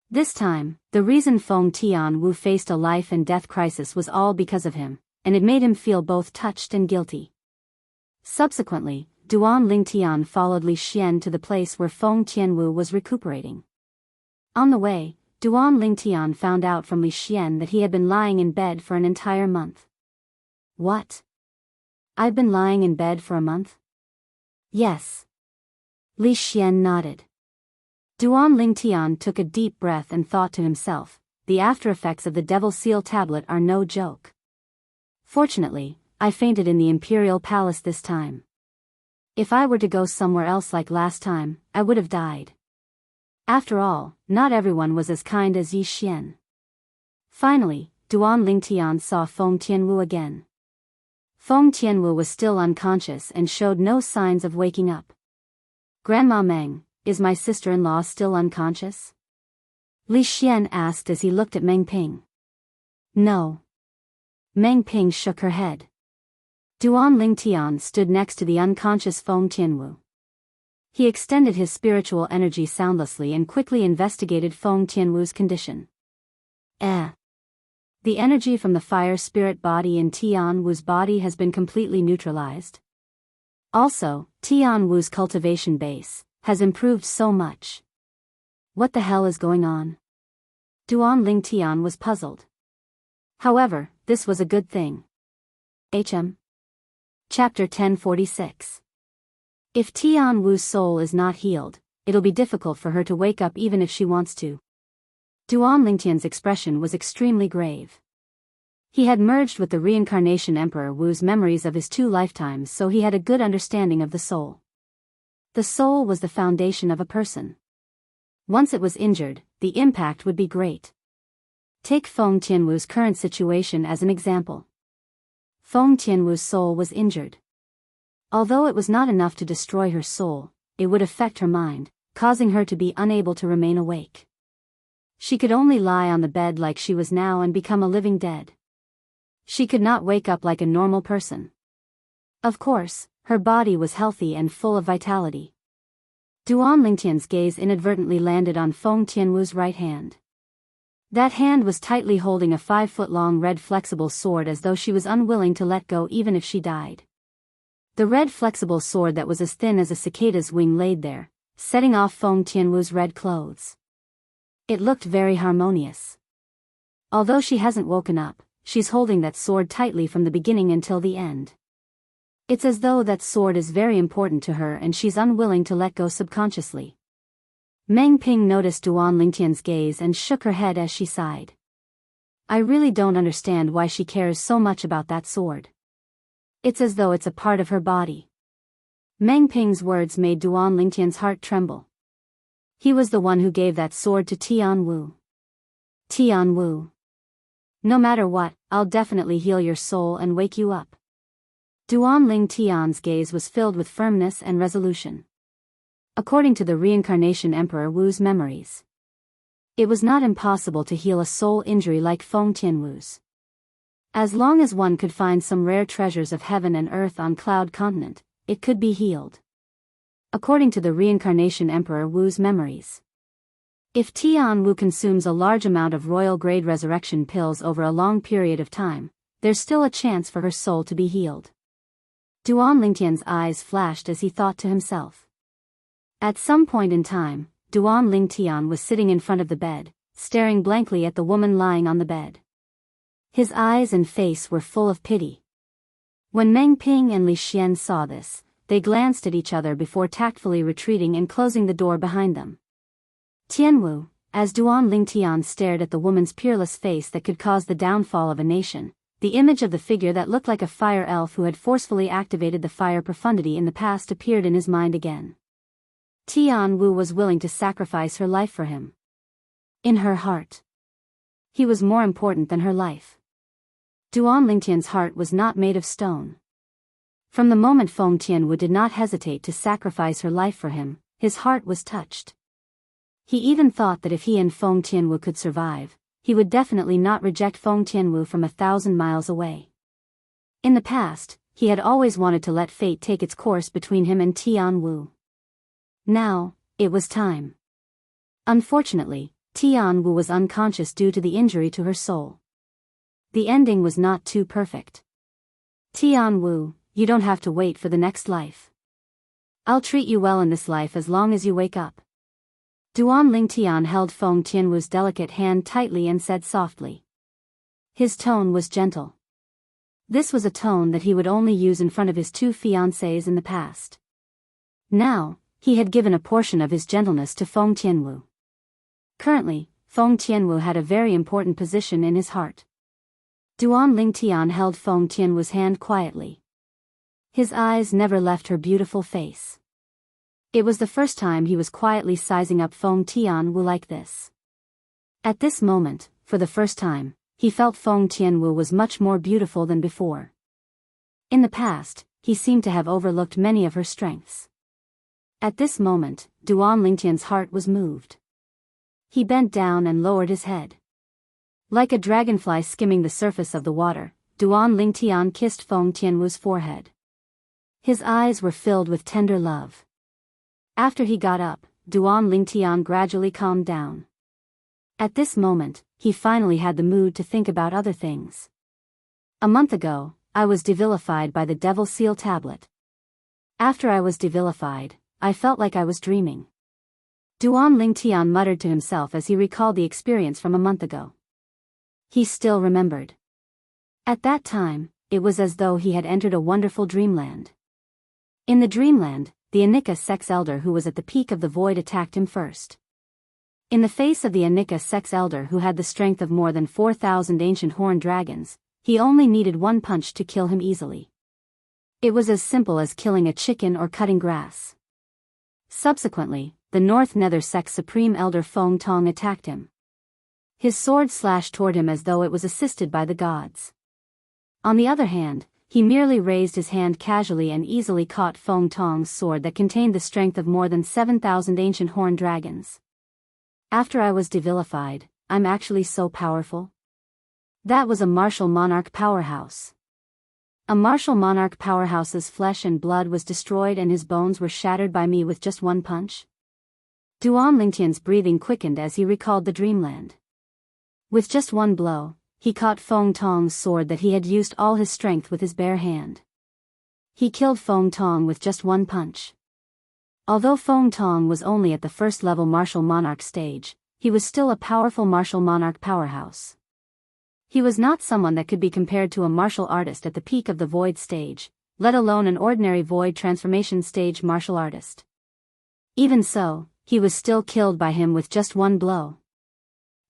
This time, the reason Feng Tianwu faced a life and death crisis was all because of him, and it made him feel both touched and guilty. Subsequently, Duan Lingtian followed Li Xian to the place where Feng Tianwu was recuperating. On the way, Duan Lingtian found out from Li Xian that he had been lying in bed for an entire month. "What? I've been lying in bed for a month?" "Yes. Li Xian nodded. Duan Lingtian took a deep breath and thought to himself, the after-effects of the Devil Seal tablet are no joke. Fortunately, I fainted in the Imperial Palace this time. If I were to go somewhere else like last time, I would have died. After all, not everyone was as kind as Yi Xian. Finally, Duan Lingtian saw Feng Tianwu again. Feng Tianwu was still unconscious and showed no signs of waking up. Grandma Meng, is my sister-in-law still unconscious? Li Xian asked as he looked at Meng Ping. No. Meng Ping shook her head. Duan Lingtian stood next to the unconscious Feng Tianwu. He extended his spiritual energy soundlessly and quickly investigated Feng Tianwu's condition. The energy from the fire spirit body in Tianwu's body has been completely neutralized. Also, Tianwu's cultivation base has improved so much. What the hell is going on? Duan Lingtian was puzzled. However, this was a good thing. Chapter 1046. If Tianwu's soul is not healed, it'll be difficult for her to wake up even if she wants to. Duan Lingtian's expression was extremely grave. He had merged with the reincarnation Emperor Wu's memories of his 2 lifetimes, so he had a good understanding of the soul. The soul was the foundation of a person. Once it was injured, the impact would be great. Take Feng Tianwu's current situation as an example. Feng Tianwu's soul was injured. Although it was not enough to destroy her soul, it would affect her mind, causing her to be unable to remain awake. She could only lie on the bed like she was now and become a living dead. She could not wake up like a normal person. Of course, her body was healthy and full of vitality. Duan Lingtian's gaze inadvertently landed on Feng Tianwu's right hand. That hand was tightly holding a 5-foot-long red flexible sword as though she was unwilling to let go even if she died. The red flexible sword that was as thin as a cicada's wing laid there, setting off Feng Tianwu's red clothes. It looked very harmonious. Although she hasn't woken up, she's holding that sword tightly from the beginning until the end. It's as though that sword is very important to her and she's unwilling to let go subconsciously. Meng Ping noticed Duan Lingtian's gaze and shook her head as she sighed. I really don't understand why she cares so much about that sword. It's as though it's a part of her body. Meng Ping's words made Duan Lingtian's heart tremble. He was the one who gave that sword to Tianwu. Tianwu. No matter what, I'll definitely heal your soul and wake you up. Duan Lingtian's gaze was filled with firmness and resolution. According to the reincarnation Emperor Wu's memories, it was not impossible to heal a soul injury like Feng Tianwu's. As long as one could find some rare treasures of heaven and earth on Cloud Continent, it could be healed. According to the reincarnation Emperor Wu's memories, if Tianwu consumes a large amount of royal-grade resurrection pills over a long period of time, there's still a chance for her soul to be healed. Duan Lingtian's eyes flashed as he thought to himself. At some point in time, Duan Lingtian was sitting in front of the bed, staring blankly at the woman lying on the bed. His eyes and face were full of pity. When Meng Ping and Li Xian saw this, they glanced at each other before tactfully retreating and closing the door behind them. Tianwu, as Duan Lingtian stared at the woman's peerless face that could cause the downfall of a nation, the image of the figure that looked like a fire elf who had forcefully activated the fire profundity in the past appeared in his mind again. Tianwu was willing to sacrifice her life for him. In her heart, he was more important than her life. Duan Lingtian's heart was not made of stone. From the moment Feng Tianwu did not hesitate to sacrifice her life for him, his heart was touched. He even thought that if he and Feng Tianwu could survive, he would definitely not reject Feng Tianwu from 1,000 miles away. In the past, he had always wanted to let fate take its course between him and Tianwu. Now, it was time. Unfortunately, Tianwu was unconscious due to the injury to her soul. The ending was not too perfect. Tianwu, you don't have to wait for the next life. I'll treat you well in this life as long as you wake up. Duan Lingtian held Feng Tianwu's delicate hand tightly and said softly. His tone was gentle. This was a tone that he would only use in front of his 2 fiancées in the past. Now, he had given a portion of his gentleness to Feng Tianwu. Currently, Feng Tianwu had a very important position in his heart. Duan Lingtian held Feng Tianwu's hand quietly. His eyes never left her beautiful face. It was the first time he was quietly sizing up Feng Tianwu like this. At this moment, for the first time, he felt Feng Tianwu was much more beautiful than before. In the past, he seemed to have overlooked many of her strengths. At this moment, Duan Lingtian's heart was moved. He bent down and lowered his head. Like a dragonfly skimming the surface of the water, Duan Lingtian kissed Feng Tianwu's forehead. His eyes were filled with tender love. After he got up, Duan Lingtian gradually calmed down. At this moment, he finally had the mood to think about other things. A month ago, I was devilified by the Devil Seal tablet. After I was devilified, I felt like I was dreaming. Duan Lingtian muttered to himself as he recalled the experience from a month ago. He still remembered. At that time, it was as though he had entered a wonderful dreamland. In the dreamland, the Anika sex elder who was at the peak of the void attacked him first. In the face of the Anika sex elder who had the strength of more than 4,000 ancient horned dragons, he only needed one punch to kill him easily. It was as simple as killing a chicken or cutting grass. Subsequently, the North Nether Sex Supreme Elder Feng Tong attacked him. His sword slashed toward him as though it was assisted by the gods. On the other hand, he merely raised his hand casually and easily caught Feng Tong's sword that contained the strength of more than 7,000 ancient horned dragons. After I was devilified, I'm actually so powerful. That was a martial monarch powerhouse. A martial monarch powerhouse's flesh and blood was destroyed and his bones were shattered by me with just one punch. Duan Lingtian's breathing quickened as he recalled the dreamland. With just one blow, he caught Feng Tong's sword that he had used all his strength with his bare hand. He killed Feng Tong with just one punch. Although Feng Tong was only at the first level martial monarch stage, he was still a powerful martial monarch powerhouse. He was not someone that could be compared to a martial artist at the peak of the void stage, let alone an ordinary void transformation stage martial artist. Even so, he was still killed by him with just one blow.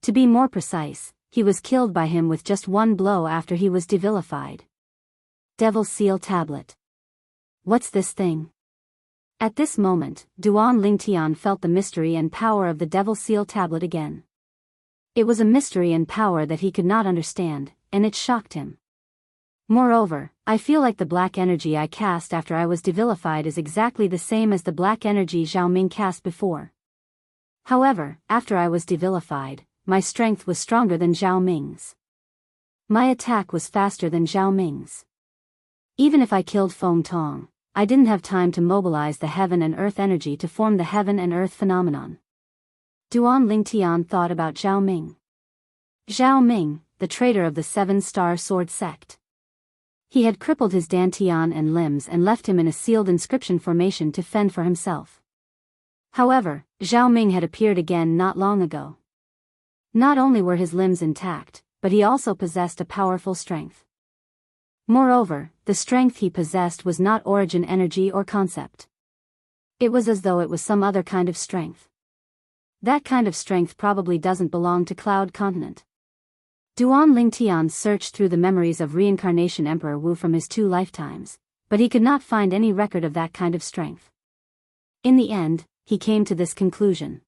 To be more precise, he was killed by him with just one blow after he was devilified. Devil Seal Tablet. What's this thing? At this moment, Duan Lingtian felt the mystery and power of the Devil Seal Tablet again. It was a mystery and power that he could not understand, and it shocked him. Moreover, I feel like the black energy I cast after I was devilified is exactly the same as the black energy Zhao Ming cast before. However, after I was devilified, my strength was stronger than Zhao Ming's. My attack was faster than Zhao Ming's. Even if I killed Feng Tong, I didn't have time to mobilize the heaven and earth energy to form the heaven and earth phenomenon. Duan Lingtian thought about Zhao Ming. Zhao Ming, the traitor of the 7-star sword sect. He had crippled his dantian and limbs and left him in a sealed inscription formation to fend for himself. However, Zhao Ming had appeared again not long ago. Not only were his limbs intact, but he also possessed a powerful strength. Moreover, the strength he possessed was not origin energy or concept. It was as though it was some other kind of strength. That kind of strength probably doesn't belong to Cloud Continent. Duan Lingtian searched through the memories of reincarnation Emperor Wu from his 2 lifetimes, but he could not find any record of that kind of strength. In the end, he came to this conclusion.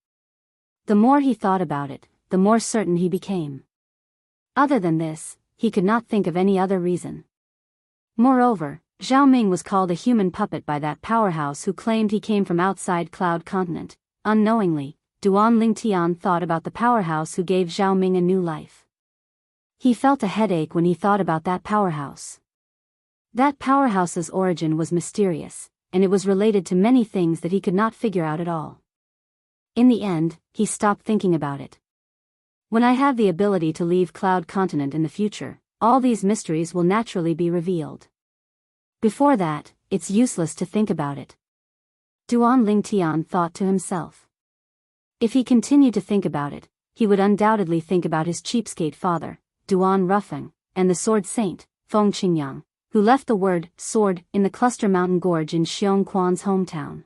The more he thought about it, the more certain he became. Other than this, he could not think of any other reason. Moreover, Zhao Ming was called a human puppet by that powerhouse who claimed he came from outside Cloud Continent. Unknowingly, Duan Lingtian thought about the powerhouse who gave Zhao Ming a new life. He felt a headache when he thought about that powerhouse. That powerhouse's origin was mysterious, and it was related to many things that he could not figure out at all. In the end, he stopped thinking about it. When I have the ability to leave Cloud Continent in the future, all these mysteries will naturally be revealed. Before that, it's useless to think about it. Duan Lingtian thought to himself. If he continued to think about it, he would undoubtedly think about his cheapskate father, Duan Rufeng, and the sword saint, Feng Qingyang, who left the word sword in the Cluster Mountain Gorge in Xiongquan's hometown.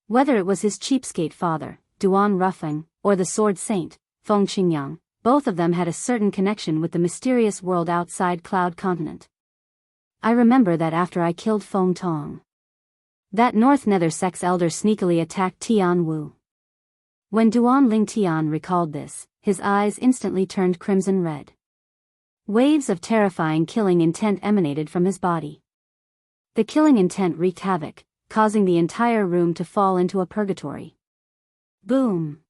Whether it was his cheapskate father, Duan Ruffing, or the sword saint, Feng Qingyang, both of them had a certain connection with the mysterious world outside Cloud Continent. I remember that after I killed Feng Tong, that North Nether sect's elder sneakily attacked Tian Wu. When Duan Ling Tian recalled this, his eyes instantly turned crimson red. Waves of terrifying killing intent emanated from his body. The killing intent wreaked havoc, causing the entire room to fall into a purgatory. Boom!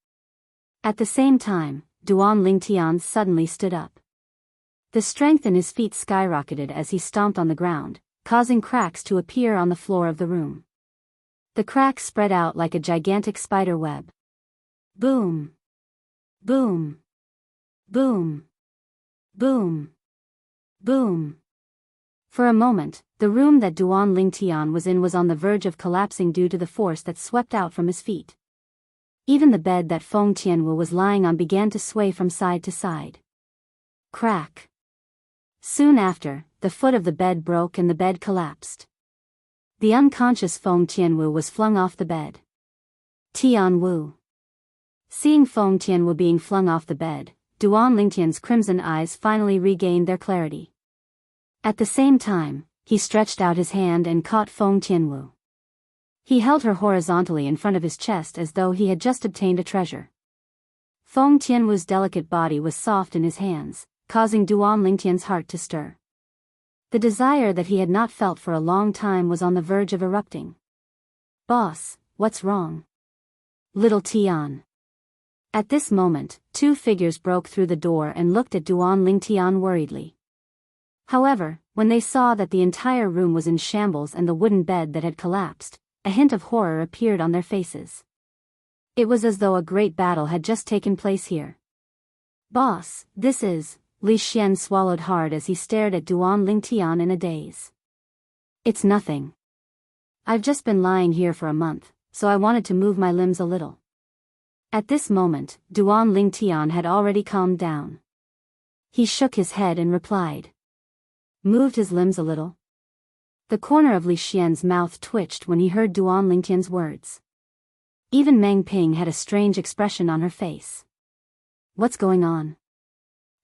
At the same time, Duan Ling Tian suddenly stood up. The strength in his feet skyrocketed as he stomped on the ground, causing cracks to appear on the floor of the room. The cracks spread out like a gigantic spider web. Boom! Boom! Boom! Boom! Boom! For a moment, the room that Duan Ling Tian was in was on the verge of collapsing due to the force that swept out from his feet. Even the bed that Feng Tianwu was lying on began to sway from side to side. Crack! Soon after, the foot of the bed broke and the bed collapsed. The unconscious Feng Tianwu was flung off the bed. Tianwu. Seeing Feng Tianwu being flung off the bed, Duan Lingtian's crimson eyes finally regained their clarity. At the same time, he stretched out his hand and caught Feng Tianwu. He held her horizontally in front of his chest as though he had just obtained a treasure. Feng Tianwu's delicate body was soft in his hands, causing Duan Lingtian's heart to stir. The desire that he had not felt for a long time was on the verge of erupting. "Boss, what's wrong?" "Little Tian." At this moment, two figures broke through the door and looked at Duan Lingtian worriedly. However, when they saw that the entire room was in shambles and the wooden bed that had collapsed, a hint of horror appeared on their faces. It was as though a great battle had just taken place here. "Boss, this is..." Li Xian swallowed hard as he stared at Duan Lingtian in a daze. "It's nothing. I've just been lying here for a month, so I wanted to move my limbs a little." At this moment, Duan Lingtian had already calmed down. He shook his head and replied. "Moved his limbs a little?" The corner of Li Xian's mouth twitched when he heard Duan Lingtian's words. Even Meng Ping had a strange expression on her face. "What's going on?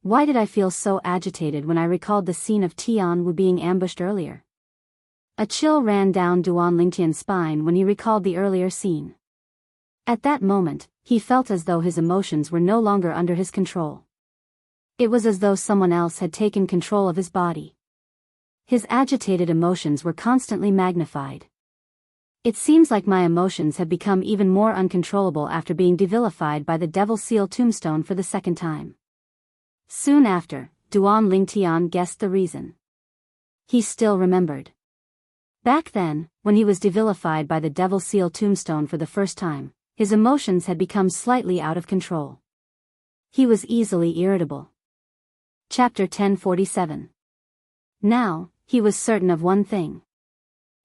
Why did I feel so agitated when I recalled the scene of Tian Wu being ambushed earlier?" A chill ran down Duan Lingtian's spine when he recalled the earlier scene. At that moment, he felt as though his emotions were no longer under his control. It was as though someone else had taken control of his body. His agitated emotions were constantly magnified. "It seems like my emotions have become even more uncontrollable after being devilified by the Devil Seal tombstone for the second time." Soon after, Duan Lingtian guessed the reason. He still remembered. Back then, when he was devilified by the Devil Seal tombstone for the first time, his emotions had become slightly out of control. He was easily irritable. Chapter 1047. Now, he was certain of one thing.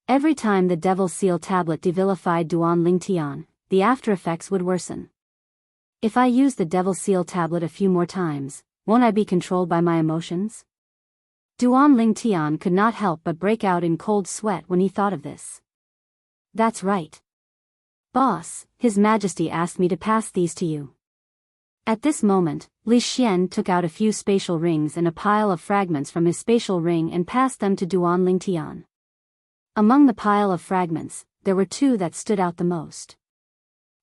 Every time the Devil Seal tablet devilified Duan Lingtian, the after-effects would worsen. If I use the Devil Seal tablet a few more times, won't I be controlled by my emotions? Duan Lingtian could not help but break out in cold sweat when he thought of this. "That's right. Boss, His Majesty asked me to pass these to you." At this moment, Li Xian took out a few spatial rings and a pile of fragments from his spatial ring and passed them to Duan Lingtian. Among the pile of fragments, there were two that stood out the most.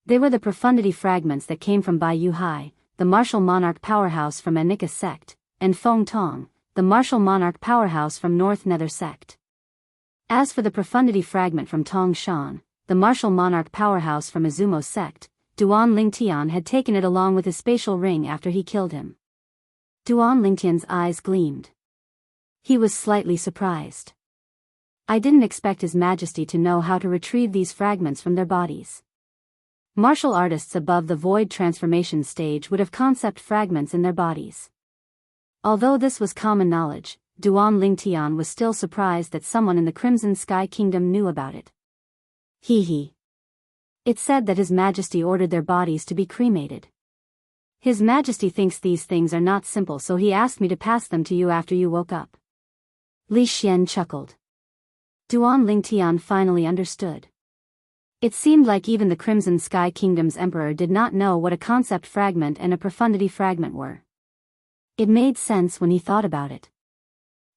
They were the profundity fragments that came from Bai Yu Hai, the martial monarch powerhouse from Anika sect, and Feng Tong, the martial monarch powerhouse from North Nether sect. As for the profundity fragment from Tong Shan, the martial monarch powerhouse from Izumo sect, Duan Lingtian had taken it along with his spatial ring after he killed him. Duan Lingtian's eyes gleamed. He was slightly surprised. "I didn't expect His Majesty to know how to retrieve these fragments from their bodies." Martial artists above the void transformation stage would have concept fragments in their bodies. Although this was common knowledge, Duan Lingtian was still surprised that someone in the Crimson Sky Kingdom knew about it. He. It said that His Majesty ordered their bodies to be cremated. His Majesty thinks these things are not simple, so he asked me to pass them to you after you woke up. Li Xian chuckled. Duan Lingtian finally understood. It seemed like even the Crimson Sky Kingdom's emperor did not know what a concept fragment and a profundity fragment were. It made sense when he thought about it.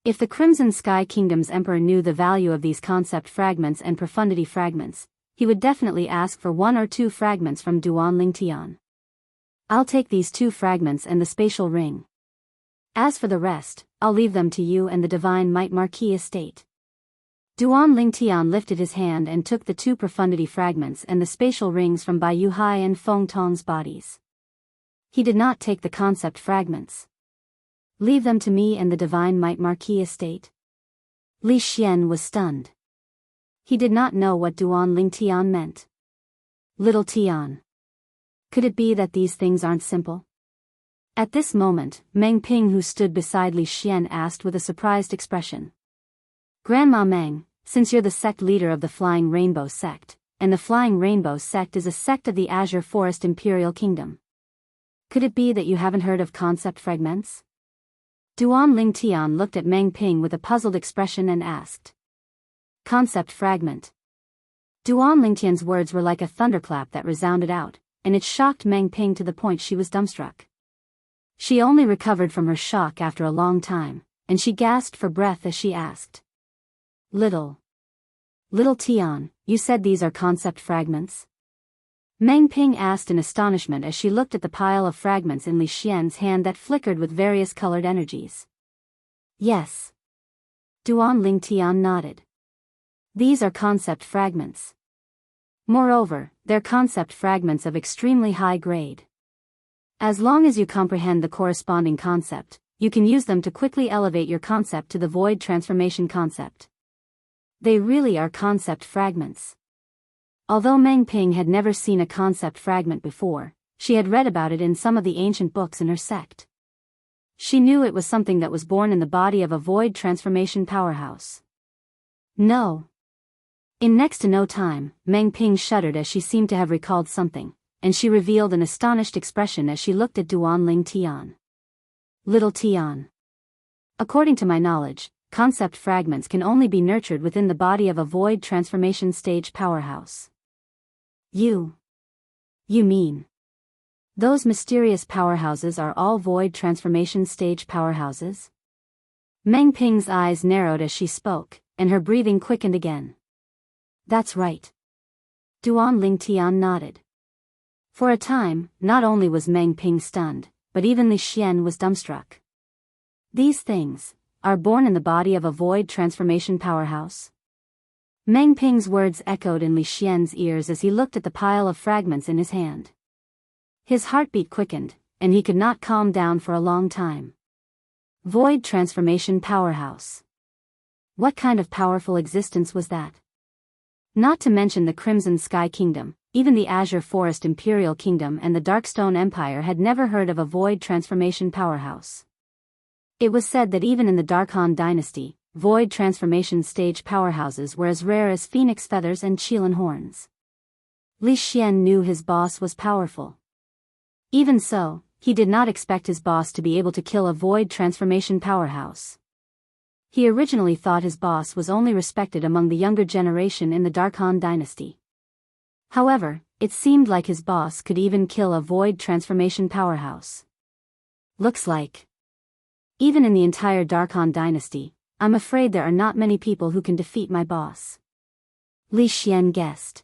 If the Crimson Sky Kingdom's emperor knew the value of these concept fragments and profundity fragments, he would definitely ask for 1 or 2 fragments from Duan Lingtian. I'll take these 2 fragments and the spatial ring. As for the rest, I'll leave them to you and the Divine Might Marquis estate. Duan Lingtian lifted his hand and took the 2 profundity fragments and the spatial rings from Bai Yuhai and Feng Tong's bodies. He did not take the concept fragments. Leave them to me and the Divine Might Marquis estate. Li Xian was stunned. He did not know what Duan Lingtian meant. Little Tian. Could it be that these things aren't simple? At this moment, Meng Ping, who stood beside Li Xian, asked with a surprised expression. Grandma Meng, since you're the sect leader of the Flying Rainbow sect, and the Flying Rainbow sect is a sect of the Azure Forest Imperial Kingdom, could it be that you haven't heard of concept fragments? Duan Lingtian looked at Meng Ping with a puzzled expression and asked. Concept fragment. Duan Lingtian's words were like a thunderclap that resounded out, and it shocked Meng Ping to the point she was dumbstruck. She only recovered from her shock after a long time, and she gasped for breath as she asked. Little Tian, you said these are concept fragments? Meng Ping asked in astonishment as she looked at the pile of fragments in Li Xian's hand that flickered with various colored energies. Yes. Duan Lingtian nodded. These are concept fragments. Moreover, they're concept fragments of extremely high grade. As long as you comprehend the corresponding concept, you can use them to quickly elevate your concept to the void transformation concept. They really are concept fragments. Although Meng Ping had never seen a concept fragment before, she had read about it in some of the ancient books in her sect. She knew it was something that was born in the body of a void transformation powerhouse. No. In next to no time, Meng Ping shuddered as she seemed to have recalled something, and she revealed an astonished expression as she looked at Duan Lingtian. Little Tian. According to my knowledge, concept fragments can only be nurtured within the body of a void transformation stage powerhouse. You mean those mysterious powerhouses are all void transformation stage powerhouses? Meng Ping's eyes narrowed as she spoke, and her breathing quickened again. That's right. Duan Lingtian nodded. For a time, not only was Meng Ping stunned, but even Li Xian was dumbstruck. These things are born in the body of a void transformation powerhouse? Meng Ping's words echoed in Li Xian's ears as he looked at the pile of fragments in his hand. His heartbeat quickened, and he could not calm down for a long time. Void transformation powerhouse. What kind of powerful existence was that? Not to mention the Crimson Sky Kingdom, even the Azure Forest Imperial Kingdom and the Darkstone Empire had never heard of a void transformation powerhouse. It was said that even in the Darkhan dynasty, void transformation stage powerhouses were as rare as phoenix feathers and Qilin horns. Li Xian knew his boss was powerful. Even so, he did not expect his boss to be able to kill a void transformation powerhouse. He originally thought his boss was only respected among the younger generation in the Darkhan dynasty. However, it seemed like his boss could even kill a void transformation powerhouse. Looks like. Even in the entire Darkhan dynasty, I'm afraid there are not many people who can defeat my boss. Li Xian guessed.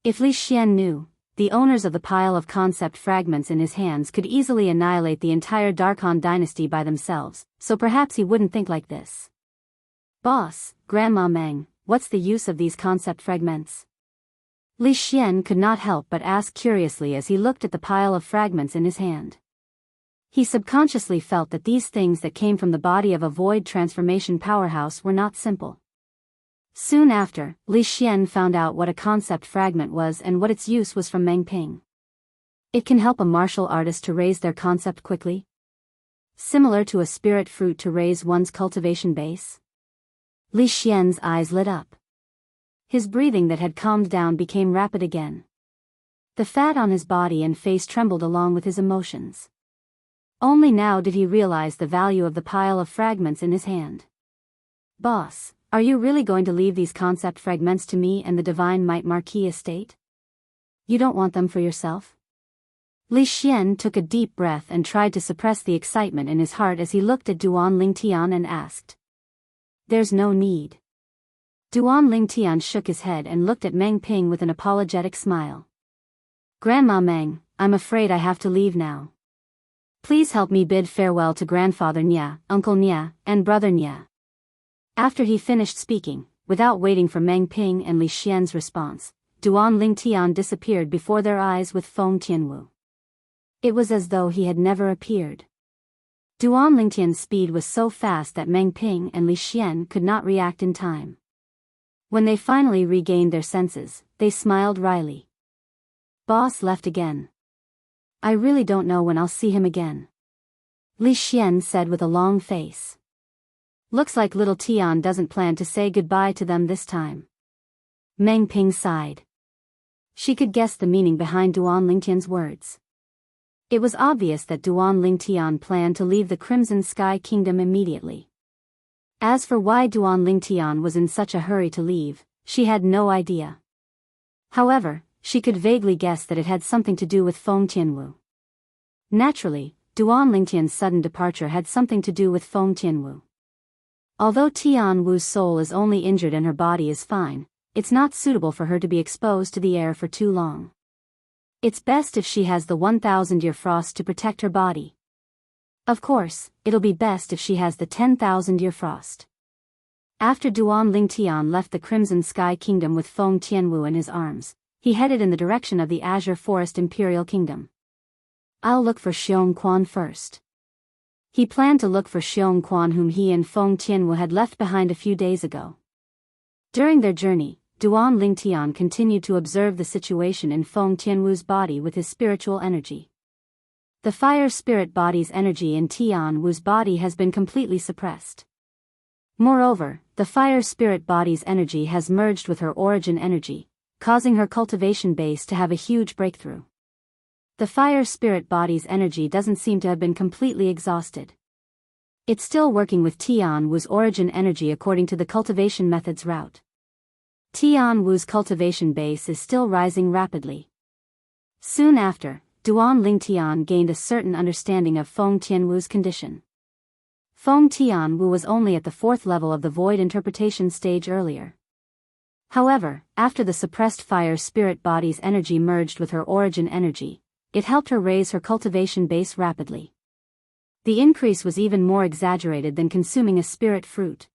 If Li Xian knew, the owners of the pile of concept fragments in his hands could easily annihilate the entire Darkhan dynasty by themselves, so perhaps he wouldn't think like this. Boss, Grandma Meng, what's the use of these concept fragments? Li Xian could not help but ask curiously as he looked at the pile of fragments in his hand. He subconsciously felt that these things that came from the body of a void transformation powerhouse were not simple. Soon after, Li Xian found out what a concept fragment was and what its use was from Meng Ping. It can help a martial artist to raise their concept quickly. Similar to a spirit fruit to raise one's cultivation base. Li Xian's eyes lit up. His breathing that had calmed down became rapid again. The fat on his body and face trembled along with his emotions. Only now did he realize the value of the pile of fragments in his hand. Boss, Are you really going to leave these concept fragments to me and the Divine Might Marquis estate? You don't want them for yourself? Li Xian took a deep breath and tried to suppress the excitement in his heart as he looked at Duan Lingtian and asked. There's no need. Duan Lingtian shook his head and looked at Meng Ping with an apologetic smile. Grandma Meng, I'm afraid I have to leave now. Please help me bid farewell to Grandfather Nya, Uncle Nya, and Brother Nya. After he finished speaking, without waiting for Meng Ping and Li Xian's response, Duan Lingtian disappeared before their eyes with Feng Tianwu. It was as though he had never appeared. Duan Lingtian's speed was so fast that Meng Ping and Li Xian could not react in time. When they finally regained their senses, they smiled wryly. Boss left again. I really don't know when I'll see him again. Li Xian said with a long face. Looks like little Tian doesn't plan to say goodbye to them this time. Meng Ping sighed. She could guess the meaning behind Duan Lingtian's words. It was obvious that Duan Lingtian planned to leave the Crimson Sky Kingdom immediately. As for why Duan Lingtian was in such a hurry to leave, she had no idea. However, she could vaguely guess that it had something to do with Feng Tianwu. Naturally, Duan Lingtian's sudden departure had something to do with Feng Tianwu. Although Tian Wu's soul is only injured and her body is fine, it's not suitable for her to be exposed to the air for too long. It's best if she has the 1,000-year frost to protect her body. Of course, it'll be best if she has the 10,000-year frost. After Duan Lingtian left the Crimson Sky Kingdom with Feng Tianwu in his arms, he headed in the direction of the Azure Forest Imperial Kingdom. I'll look for Xiong Quan first. He planned to look for Xiong Quan, whom he and Feng Tianwu had left behind a few days ago. During their journey, Duan Lingtian continued to observe the situation in Feng Tianwu's body with his spiritual energy. The fire spirit body's energy in Tian Wu's body has been completely suppressed. Moreover, the fire spirit body's energy has merged with her origin energy, causing her cultivation base to have a huge breakthrough. The fire spirit body's energy doesn't seem to have been completely exhausted. It's still working with Tian Wu's origin energy according to the cultivation method's route. Tian Wu's cultivation base is still rising rapidly. Soon after, Duan Lingtian gained a certain understanding of Feng Tianwu's condition. Feng Tianwu was only at the 4th level of the void interpretation stage earlier. However, after the suppressed fire spirit body's energy merged with her origin energy, it helped her raise her cultivation base rapidly. The increase was even more exaggerated than consuming a spirit fruit.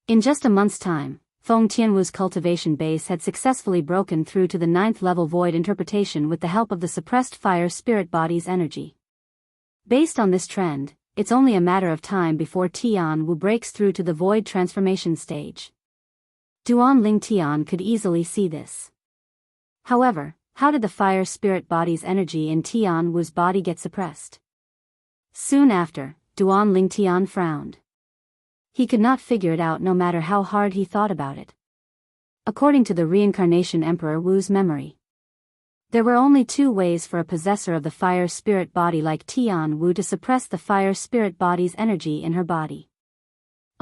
In just a month's time, Feng Tianwu's cultivation base had successfully broken through to the 9th level void interpretation with the help of the suppressed fire spirit body's energy. Based on this trend, it's only a matter of time before Tian Wu breaks through to the void transformation stage. Duan Lingtian could easily see this. However, how did the fire spirit body's energy in Tian Wu's body get suppressed? Soon after, Duan Lingtian frowned. He could not figure it out no matter how hard he thought about it. According to the reincarnation Emperor Wu's memory, there were only 2 ways for a possessor of the fire spirit body like Tian Wu to suppress the fire spirit body's energy in her body.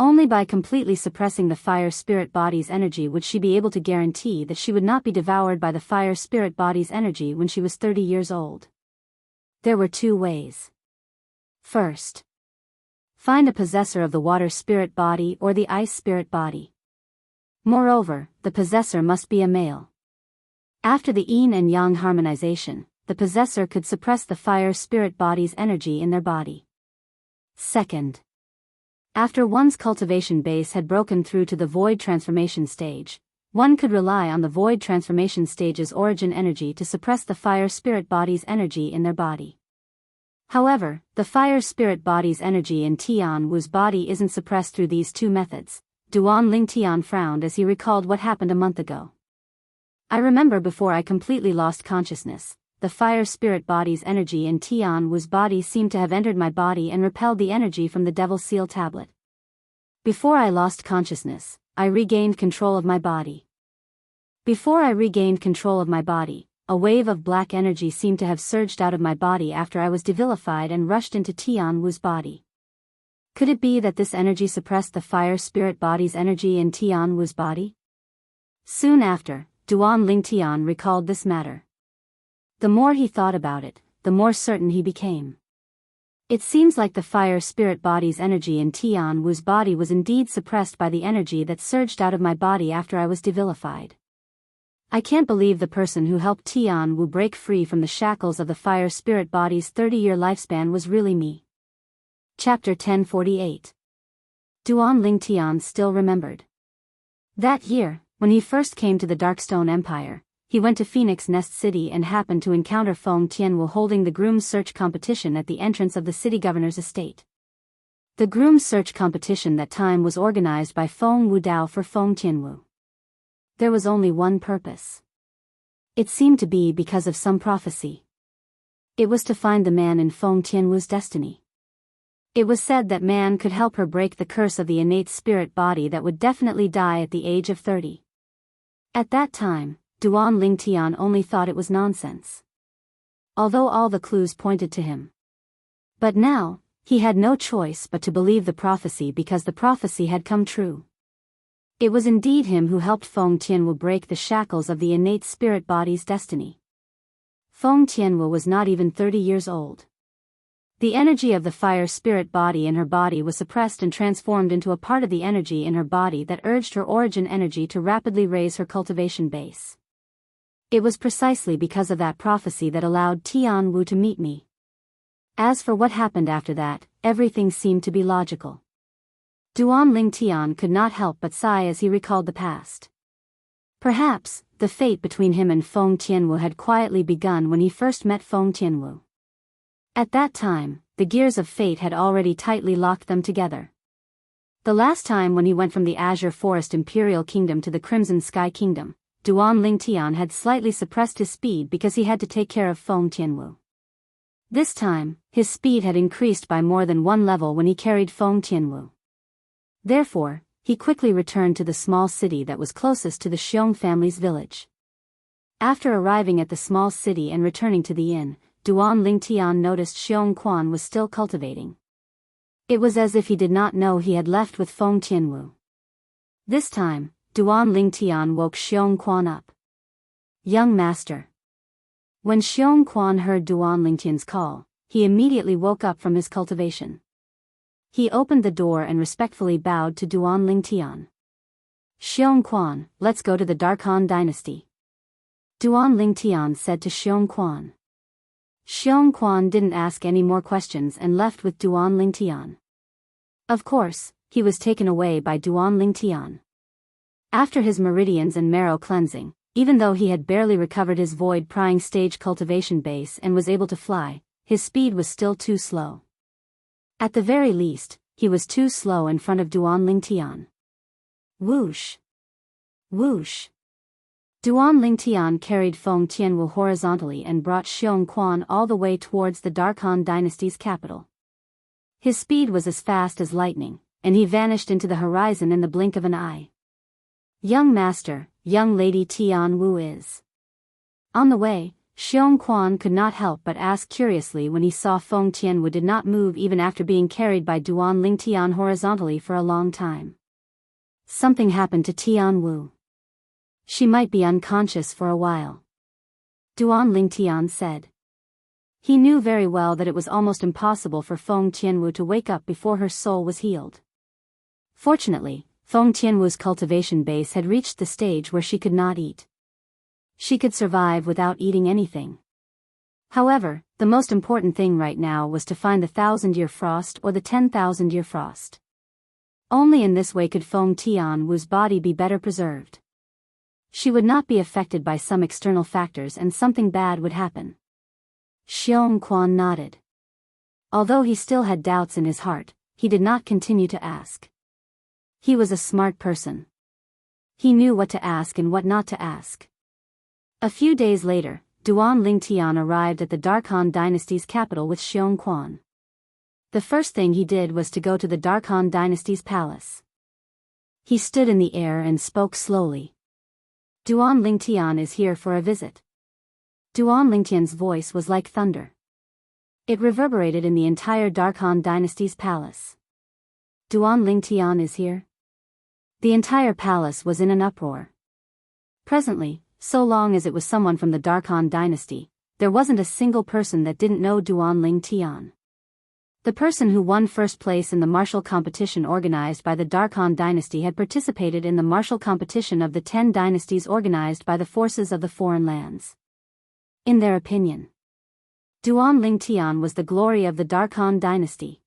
Only by completely suppressing the fire spirit body's energy would she be able to guarantee that she would not be devoured by the fire spirit body's energy when she was 30 years old. There were 2 ways. First, find a possessor of the water spirit body or the ice spirit body. Moreover, the possessor must be a male. After the yin and yang harmonization, the possessor could suppress the fire spirit body's energy in their body. Second, after one's cultivation base had broken through to the void transformation stage, one could rely on the void transformation stage's origin energy to suppress the fire spirit body's energy in their body. However, the fire spirit body's energy in Tian Wu's body isn't suppressed through these 2 methods. Duan Lingtian frowned as he recalled what happened a month ago. I remember before I completely lost consciousness, the fire spirit body's energy in Tian Wu's body seemed to have entered my body and repelled the energy from the Devil Seal tablet. Before I lost consciousness, I regained control of my body. Before I regained control of my body, a wave of black energy seemed to have surged out of my body after I was devilified and rushed into Tian Wu's body. Could it be that this energy suppressed the fire spirit body's energy in Tian Wu's body? Soon after, Duan Lingtian recalled this matter. The more he thought about it, the more certain he became. It seems like the fire spirit body's energy in Tian Wu's body was indeed suppressed by the energy that surged out of my body after I was devilified. I can't believe the person who helped Tian Wu break free from the shackles of the fire spirit body's 30-year lifespan was really me. Chapter 1048. Duan Lingtian still remembered. That year, when he first came to the Darkstone Empire, he went to Phoenix Nest City and happened to encounter Feng Tianwu holding the groom search competition at the entrance of the city governor's estate. The groom search competition that time was organized by Feng Wudao for Feng Tianwu. There was only one purpose. It seemed to be because of some prophecy. It was to find the man in Feng Tianwu's destiny. It was said that man could help her break the curse of the innate spirit body that would definitely die at the age of 30. At that time, Duan Lingtian only thought it was nonsense. Although all the clues pointed to him. But now, he had no choice but to believe the prophecy because the prophecy had come true. It was indeed him who helped Feng Tianwu break the shackles of the innate spirit body's destiny. Feng Tianwu was not even 30 years old. The energy of the fire spirit body in her body was suppressed and transformed into a part of the energy in her body that urged her origin energy to rapidly raise her cultivation base. It was precisely because of that prophecy that allowed Tian Wu to meet me. As for what happened after that, everything seemed to be logical. Duan Lingtian could not help but sigh as he recalled the past. Perhaps, the fate between him and Feng Tianwu had quietly begun when he first met Feng Tianwu. At that time, the gears of fate had already tightly locked them together. The last time when he went from the Azure Forest Imperial Kingdom to the Crimson Sky Kingdom, Duan Lingtian had slightly suppressed his speed because he had to take care of Feng Tianwu. This time, his speed had increased by more than one level when he carried Feng Tianwu. Therefore, he quickly returned to the small city that was closest to the Xiong family's village. After arriving at the small city and returning to the inn, Duan Lingtian noticed Xiong Quan was still cultivating. It was as if he did not know he had left with Feng Tianwu. This time, Duan Lingtian woke Xiong Quan up. Young master. When Xiong Quan heard Duan Lingtian's call, he immediately woke up from his cultivation. He opened the door and respectfully bowed to Duan Lingtian. Xiong Quan, let's go to the Darkhan dynasty. Duan Lingtian said to Xiong Quan. Xiong Quan didn't ask any more questions and left with Duan Lingtian. Of course, he was taken away by Duan Lingtian. After his meridians and marrow cleansing, even though he had barely recovered his void prying stage cultivation base and was able to fly, his speed was still too slow. At the very least, he was too slow in front of Duan Lingtian. Whoosh! Whoosh! Duan Lingtian carried Feng Tianwu horizontally and brought Xiong Quan all the way towards the Darkhan dynasty's capital. His speed was as fast as lightning, and he vanished into the horizon in the blink of an eye. Young master, young lady Tian Wu is. On the way, Xiong Quan could not help but ask curiously when he saw Feng Tianwu did not move even after being carried by Duan Lingtian horizontally for a long time. Something happened to Tian Wu. She might be unconscious for a while. Duan Lingtian said. He knew very well that it was almost impossible for Feng Tianwu to wake up before her soul was healed. Fortunately, Feng Tianwu's cultivation base had reached the stage where she could not eat. She could survive without eating anything. However, the most important thing right now was to find the 1,000-year frost or the 10,000-year frost. Only in this way could Feng Tianwu's body be better preserved. She would not be affected by some external factors and something bad would happen. Xiong Quan nodded. Although he still had doubts in his heart, he did not continue to ask. He was a smart person. He knew what to ask and what not to ask. A few days later, Duan Lingtian arrived at the Darkhan dynasty's capital with Xiong Quan. The first thing he did was to go to the Darkhan dynasty's palace. He stood in the air and spoke slowly. Duan Lingtian is here for a visit. Duan Lingtian's voice was like thunder. It reverberated in the entire Darkhan dynasty's palace. Duan Lingtian is here? The entire palace was in an uproar. Presently, so long as it was someone from the Darkhan dynasty, there wasn't a single person that didn't know Duan Lingtian. The person who won first place in the martial competition organized by the Darkhan dynasty had participated in the martial competition of the 10 dynasties organized by the forces of the foreign lands. In their opinion, Duan Lingtian was the glory of the Darkhan dynasty.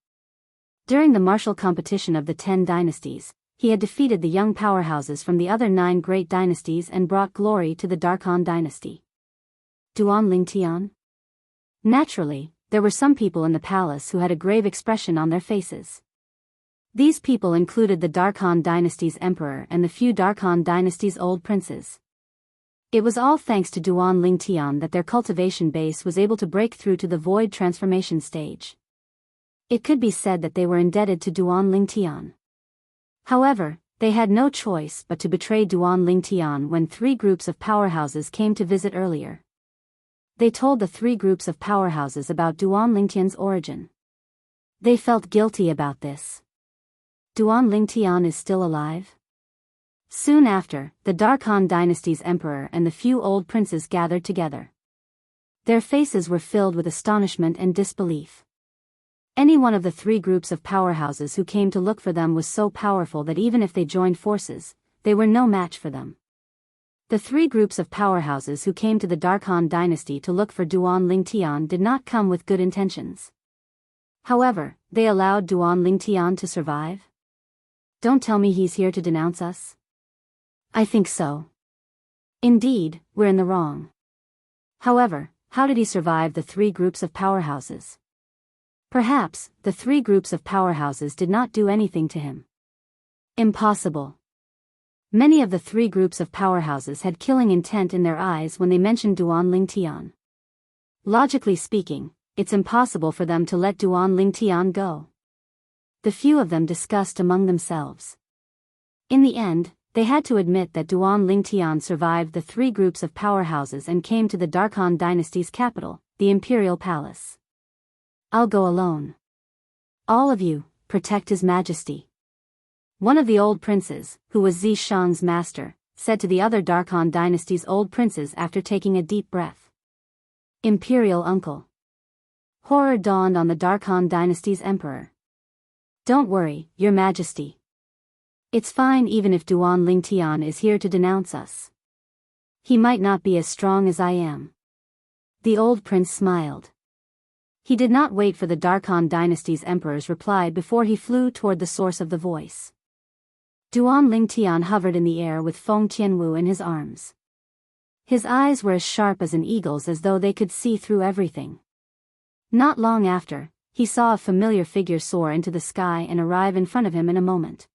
During the martial competition of the 10 dynasties, he had defeated the young powerhouses from the other 9 great dynasties and brought glory to the Darkhan dynasty. Duan Lingtian? Naturally, there were some people in the palace who had a grave expression on their faces. These people included the Darkhan dynasty's emperor and the few Darkhan dynasty's old princes. It was all thanks to Duan Lingtian that their cultivation base was able to break through to the void transformation stage. It could be said that they were indebted to Duan Lingtian. However, they had no choice but to betray Duan Lingtian when 3 groups of powerhouses came to visit earlier. They told the 3 groups of powerhouses about Duan Lingtian's origin. They felt guilty about this. Duan Lingtian is still alive? Soon after, the Darkhan dynasty's emperor and the few old princes gathered together. Their faces were filled with astonishment and disbelief. Any one of the 3 groups of powerhouses who came to look for them was so powerful that even if they joined forces, they were no match for them. The 3 groups of powerhouses who came to the Darkhan dynasty to look for Duan Lingtian did not come with good intentions. However, they allowed Duan Lingtian to survive? Don't tell me he's here to denounce us. I think so. Indeed, we're in the wrong. However, how did he survive the 3 groups of powerhouses? Perhaps, the 3 groups of powerhouses did not do anything to him. Impossible. Many of the 3 groups of powerhouses had killing intent in their eyes when they mentioned Duan Lingtian. Logically speaking, it's impossible for them to let Duan Lingtian go. The few of them discussed among themselves. In the end, they had to admit that Duan Lingtian survived the 3 groups of powerhouses and came to the Darkhan dynasty's capital, the Imperial Palace. I'll go alone. All of you, protect His Majesty. One of the old princes, who was Zi Shang's master, said to the other Darkhan dynasty's old princes after taking a deep breath. Imperial uncle. Horror dawned on the Darkhan dynasty's emperor. Don't worry, Your Majesty. It's fine even if Duan Lingtian is here to denounce us. He might not be as strong as I am. The old prince smiled. He did not wait for the Darkhan dynasty's emperor's reply before he flew toward the source of the voice. Duan Lingtian hovered in the air with Feng Tianwu in his arms. His eyes were as sharp as an eagle's, as though they could see through everything. Not long after, he saw a familiar figure soar into the sky and arrive in front of him in a moment.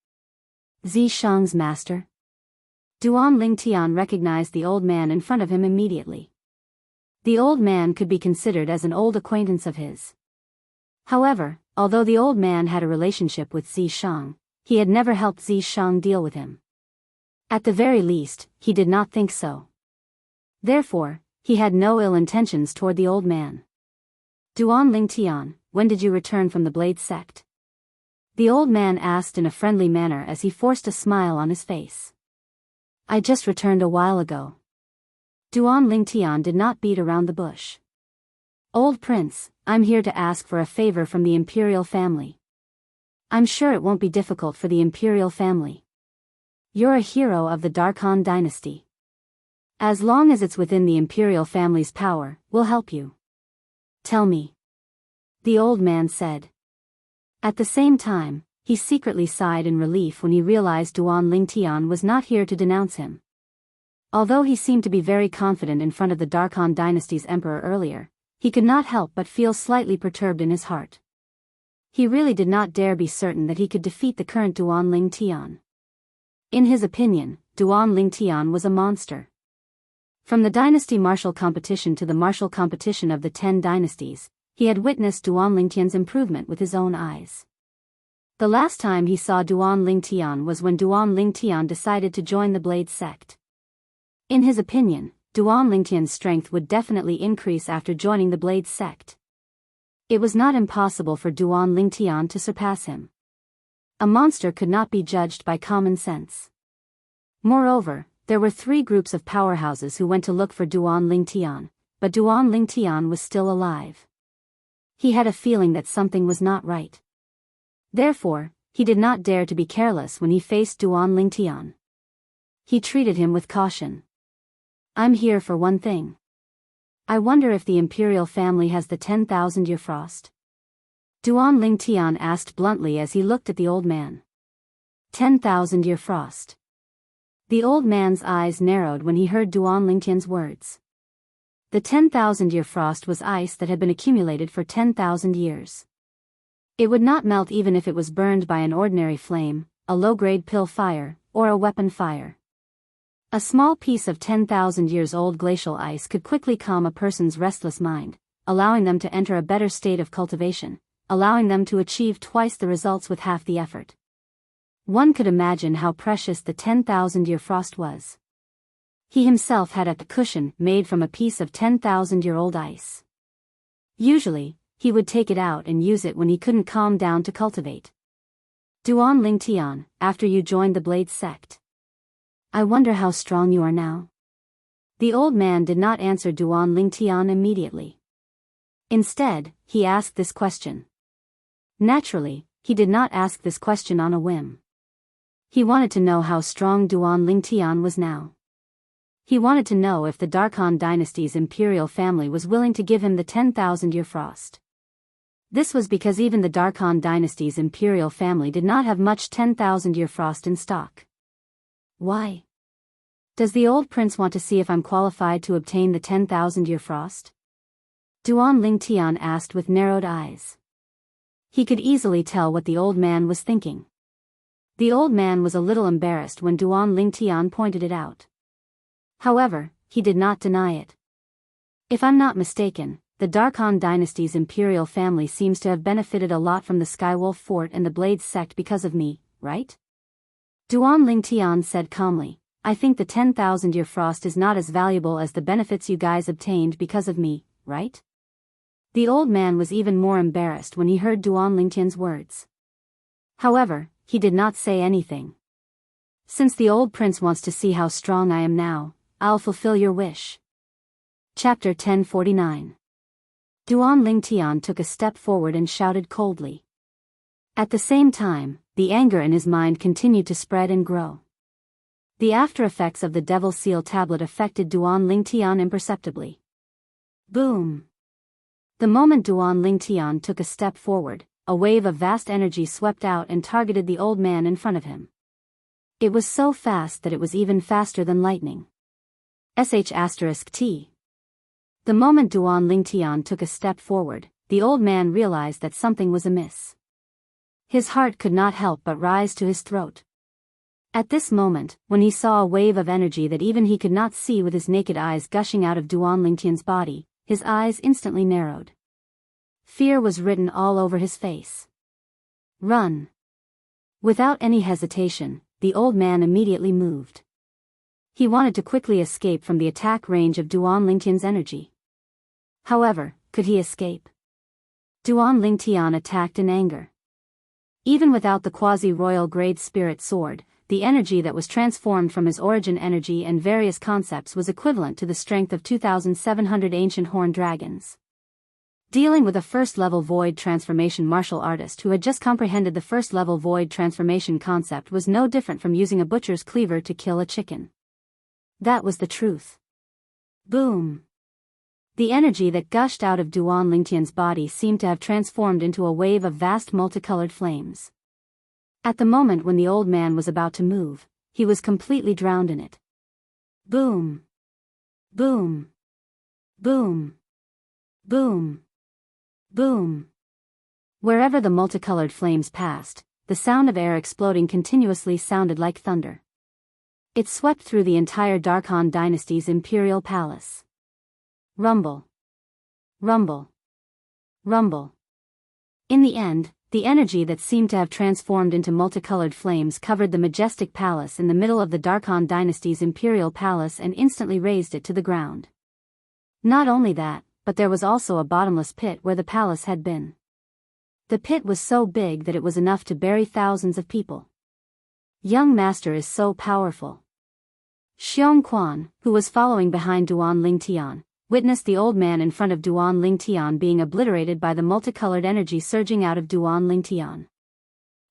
Zi Shang's master? Duan Lingtian recognized the old man in front of him immediately. The old man could be considered as an old acquaintance of his. However, although the old man had a relationship with Zi Shang, he had never helped Zi Shang deal with him. At the very least, he did not think so. Therefore, he had no ill intentions toward the old man. Duan Lingtian, when did you return from the Blade sect? The old man asked in a friendly manner as he forced a smile on his face. I just returned a while ago. Duan Lingtian did not beat around the bush. Old prince, I'm here to ask for a favor from the imperial family. I'm sure it won't be difficult for the imperial family. You're a hero of the Darkhan dynasty. As long as it's within the imperial family's power, we'll help you. Tell me. The old man said. At the same time, he secretly sighed in relief when he realized Duan Lingtian was not here to denounce him. Although he seemed to be very confident in front of the Darkhan dynasty's emperor earlier, he could not help but feel slightly perturbed in his heart. He really did not dare be certain that he could defeat the current Duan Lingtian. In his opinion, Duan Lingtian was a monster. From the dynasty martial competition to the martial competition of the 10 dynasties, he had witnessed Duan Lingtian's improvement with his own eyes. The last time he saw Duan Lingtian was when Duan Lingtian decided to join the Blade sect. In his opinion, Duan Lingtian's strength would definitely increase after joining the Blade sect. It was not impossible for Duan Lingtian to surpass him. A monster could not be judged by common sense. Moreover, there were 3 groups of powerhouses who went to look for Duan Lingtian, but Duan Lingtian was still alive. He had a feeling that something was not right. Therefore, he did not dare to be careless when he faced Duan Lingtian. He treated him with caution. I'm here for one thing. I wonder if the imperial family has the 10,000-year frost. Duan Lingtian asked bluntly as he looked at the old man. 10,000-year frost. The old man's eyes narrowed when he heard Duan Lingtian's words. The 10,000-year frost was ice that had been accumulated for 10,000 years. It would not melt even if it was burned by an ordinary flame, a low-grade pill fire, or a weapon fire. A small piece of 10,000 years old glacial ice could quickly calm a person's restless mind, allowing them to enter a better state of cultivation, allowing them to achieve twice the results with half the effort. One could imagine how precious the 10,000-year frost was. He himself had a cushion made from a piece of 10,000-year-old ice. Usually, he would take it out and use it when he couldn't calm down to cultivate. Duan Lingtian, after you joined the Blade sect. I wonder how strong you are now. The old man did not answer Duan Lingtian immediately. Instead, he asked this question. Naturally, he did not ask this question on a whim. He wanted to know how strong Duan Lingtian was now. He wanted to know if the Darkhan dynasty's imperial family was willing to give him the 10,000-year frost. This was because even the Darkhan dynasty's imperial family did not have much 10,000-year frost in stock. Why? Does the old prince want to see if I'm qualified to obtain the 10,000-year frost? Duan Lingtian asked with narrowed eyes. He could easily tell what the old man was thinking. The old man was a little embarrassed when Duan Lingtian pointed it out. However, he did not deny it. If I'm not mistaken, the Darkhan dynasty's imperial family seems to have benefited a lot from the Skywolf Fort and the Blade sect because of me, right? Duan Lingtian said calmly, I think the 10,000-year frost is not as valuable as the benefits you guys obtained because of me, right? The old man was even more embarrassed when he heard Duan Lingtian's words. However, he did not say anything. Since the old prince wants to see how strong I am now, I'll fulfill your wish. Chapter 1049. Duan Lingtian took a step forward and shouted coldly. At the same time, the anger in his mind continued to spread and grow. The after effects of the Devil Seal tablet affected Duan Lingtian imperceptibly. Boom! The moment Duan Lingtian took a step forward, a wave of vast energy swept out and targeted the old man in front of him. It was so fast that it was even faster than lightning. *T. The moment Duan Lingtian took a step forward, the old man realized that something was amiss. His heart could not help but rise to his throat. At this moment, when he saw a wave of energy that even he could not see with his naked eyes gushing out of Duan Lingtian's body, his eyes instantly narrowed. Fear was written all over his face. Run! Without any hesitation, the old man immediately moved. He wanted to quickly escape from the attack range of Duan Lingtian's energy. However, could he escape? Duan Lingtian attacked in anger. Even without the quasi-royal grade spirit sword, the energy that was transformed from his origin energy and various concepts was equivalent to the strength of 2,700 ancient horned dragons. Dealing with a first-level void transformation martial artist who had just comprehended the first-level void transformation concept was no different from using a butcher's cleaver to kill a chicken. That was the truth. Boom! The energy that gushed out of Duan Lingtian's body seemed to have transformed into a wave of vast multicolored flames. At the moment when the old man was about to move, he was completely drowned in it. Boom! Boom! Boom! Boom! Boom! Wherever the multicolored flames passed, the sound of air exploding continuously sounded like thunder. It swept through the entire Darkhan dynasty's imperial palace. Rumble. Rumble. Rumble. In the end, the energy that seemed to have transformed into multicolored flames covered the majestic palace in the middle of the Darkhan dynasty's imperial palace and instantly razed it to the ground. Not only that, but there was also a bottomless pit where the palace had been. The pit was so big that it was enough to bury thousands of people. Young master is so powerful. Xiong Quan, who was following behind Duan Lingtian, witnessed the old man in front of Duan Lingtian being obliterated by the multicolored energy surging out of Duan Lingtian.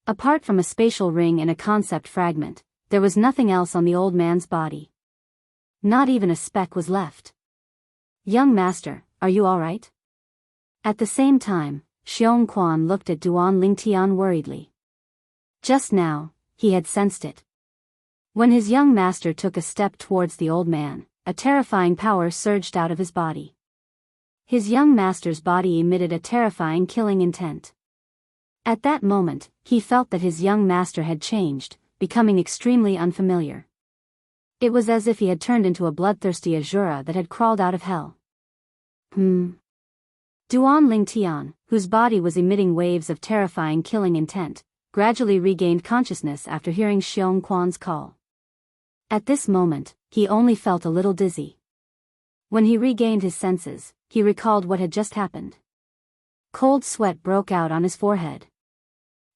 Apart from a spatial ring and a concept fragment, there was nothing else on the old man's body. Not even a speck was left. Young master, are you all right? At the same time, Xiong Quan looked at Duan Lingtian worriedly. Just now, he had sensed it. When his young master took a step towards the old man, a terrifying power surged out of his body. His young master's body emitted a terrifying killing intent. At that moment, he felt that his young master had changed, becoming extremely unfamiliar. It was as if he had turned into a bloodthirsty Azura that had crawled out of hell. Duan Lingtian, whose body was emitting waves of terrifying killing intent, gradually regained consciousness after hearing Xiong Quan's call. At this moment, he only felt a little dizzy. When he regained his senses, he recalled what had just happened. Cold sweat broke out on his forehead.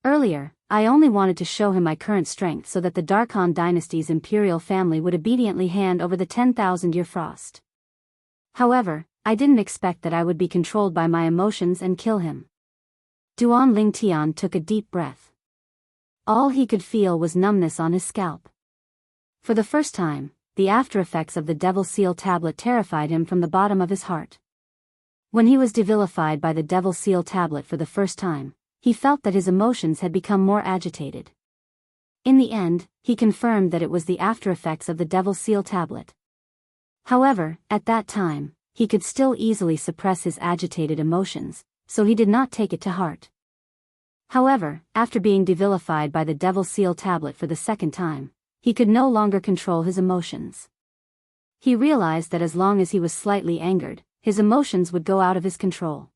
Earlier, I only wanted to show him my current strength so that the Darkhan dynasty's imperial family would obediently hand over the 10,000-year frost. However, I didn't expect that I would be controlled by my emotions and kill him. Duan Lingtian took a deep breath. All he could feel was numbness on his scalp. For the first time, the after-effects of the Devil Seal tablet terrified him from the bottom of his heart. When he was devilified by the Devil Seal tablet for the first time, he felt that his emotions had become more agitated. In the end, he confirmed that it was the after-effects of the Devil Seal tablet. However, at that time, he could still easily suppress his agitated emotions, so he did not take it to heart. However, after being devilified by the Devil Seal tablet for the second time, he could no longer control his emotions. He realized that as long as he was slightly angered, his emotions would go out of his control.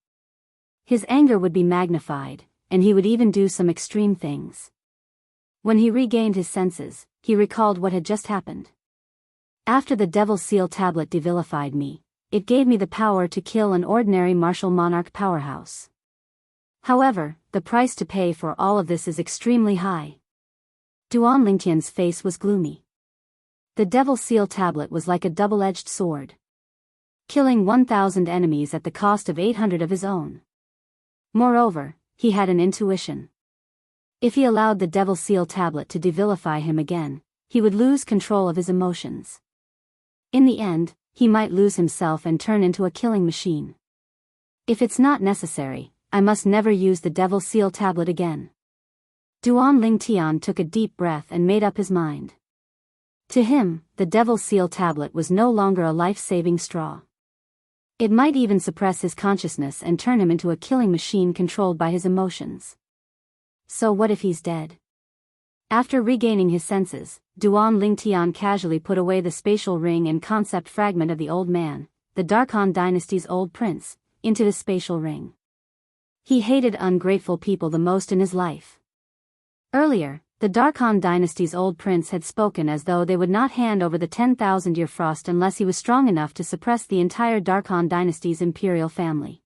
His anger would be magnified, and he would even do some extreme things. When he regained his senses, he recalled what had just happened. After the Devil Seal tablet devilified me, it gave me the power to kill an ordinary martial monarch powerhouse. However, the price to pay for all of this is extremely high. Duan Lingtian's face was gloomy. The Devil Seal tablet was like a double-edged sword. Killing 1,000 enemies at the cost of 800 of his own. Moreover, he had an intuition. If he allowed the Devil Seal tablet to devilify him again, he would lose control of his emotions. In the end, he might lose himself and turn into a killing machine. If it's not necessary, I must never use the Devil Seal tablet again. Duan Lingtian took a deep breath and made up his mind. To him, the Devil Seal tablet was no longer a life-saving straw. It might even suppress his consciousness and turn him into a killing machine controlled by his emotions. So what if he's dead? After regaining his senses, Duan Lingtian casually put away the spatial ring and concept fragment of the old man, the Darkhan dynasty's old prince, into the spatial ring. He hated ungrateful people the most in his life. Earlier, the Darkhan dynasty's old prince had spoken as though they would not hand over the 10,000-year frost unless he was strong enough to suppress the entire Darkhan dynasty's imperial family.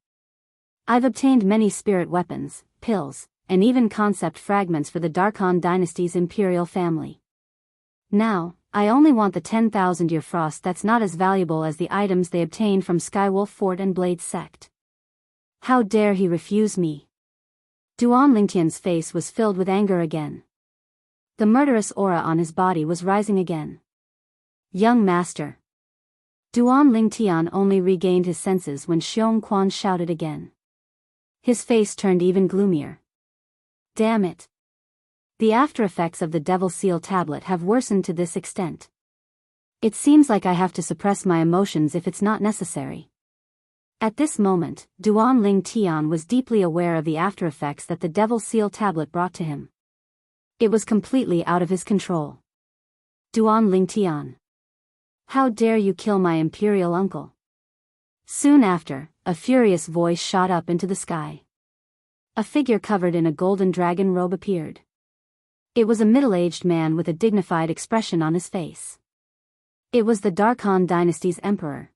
I've obtained many spirit weapons, pills, and even concept fragments for the Darkhan dynasty's imperial family. Now, I only want the 10,000-year frost that's not as valuable as the items they obtained from Skywolf Fort and Blade Sect. How dare he refuse me? Duan Lingtian's face was filled with anger again. The murderous aura on his body was rising again. Young master. Duan Lingtian only regained his senses when Xiong Quan shouted again. His face turned even gloomier. Damn it. The after-effects of the Devil Seal tablet have worsened to this extent. It seems like I have to suppress my emotions if it's not necessary. At this moment, Duan Lingtian was deeply aware of the after-effects that the Devil Seal tablet brought to him. It was completely out of his control. Duan Lingtian. How dare you kill my imperial uncle? Soon after, a furious voice shot up into the sky. A figure covered in a golden dragon robe appeared. It was a middle-aged man with a dignified expression on his face. It was the Darkhan dynasty's emperor.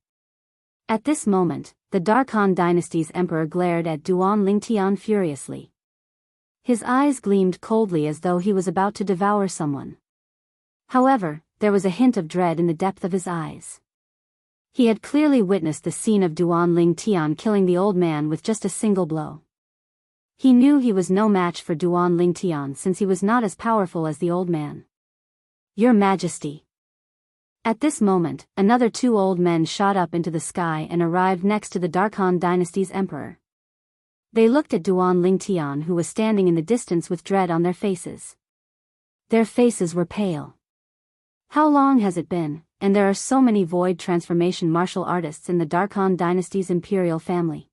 At this moment, the Darkhan dynasty's emperor glared at Duan Lingtian furiously. His eyes gleamed coldly as though he was about to devour someone. However, there was a hint of dread in the depth of his eyes. He had clearly witnessed the scene of Duan Ling Tian killing the old man with just a single blow. He knew he was no match for Duan Ling Tian since he was not as powerful as the old man. Your Majesty. At this moment, another two old men shot up into the sky and arrived next to the Darkhan dynasty's emperor. They looked at Duan Ling Tian, who was standing in the distance with dread on their faces. Their faces were pale. How long has it been, and there are so many void transformation martial artists in the Darkhan dynasty's imperial family?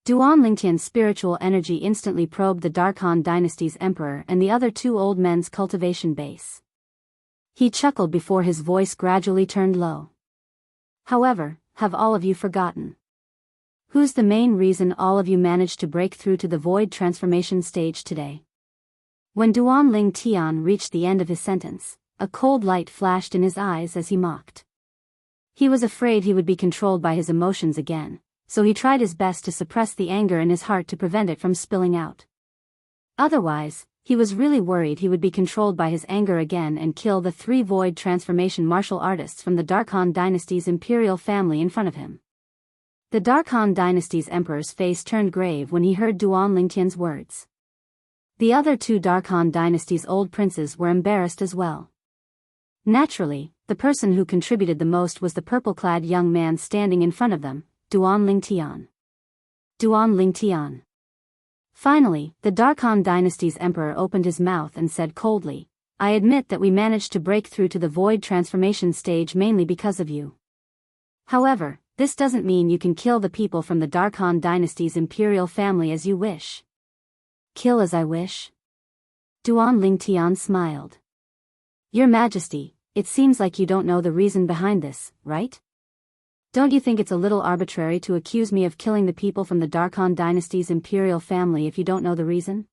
Duan Lingtian's spiritual energy instantly probed the Darkhan dynasty's emperor and the other two old men's cultivation base. He chuckled before his voice gradually turned low. However, have all of you forgotten? Who's the main reason all of you managed to break through to the void transformation stage today? When Duan Ling Tian reached the end of his sentence, a cold light flashed in his eyes as he mocked. He was afraid he would be controlled by his emotions again, so he tried his best to suppress the anger in his heart to prevent it from spilling out. Otherwise, he was really worried he would be controlled by his anger again and kill the three void transformation martial artists from the Darkhan dynasty's imperial family in front of him. The Darkhan dynasty's emperor's face turned grave when he heard Duan Lingtian's words. The other two Darkhan dynasty's old princes were embarrassed as well. Naturally, the person who contributed the most was the purple-clad young man standing in front of them, Duan Ling Tian. Duan Ling Tian. Finally, the Darkhan dynasty's emperor opened his mouth and said coldly, I admit that we managed to break through to the void transformation stage mainly because of you. However, this doesn't mean you can kill the people from the Darkhan dynasty's imperial family as you wish. Kill as I wish? Duan Ling Tian smiled. Your Majesty, it seems like you don't know the reason behind this, right? Don't you think it's a little arbitrary to accuse me of killing the people from the Darkhan dynasty's imperial family if you don't know the reason?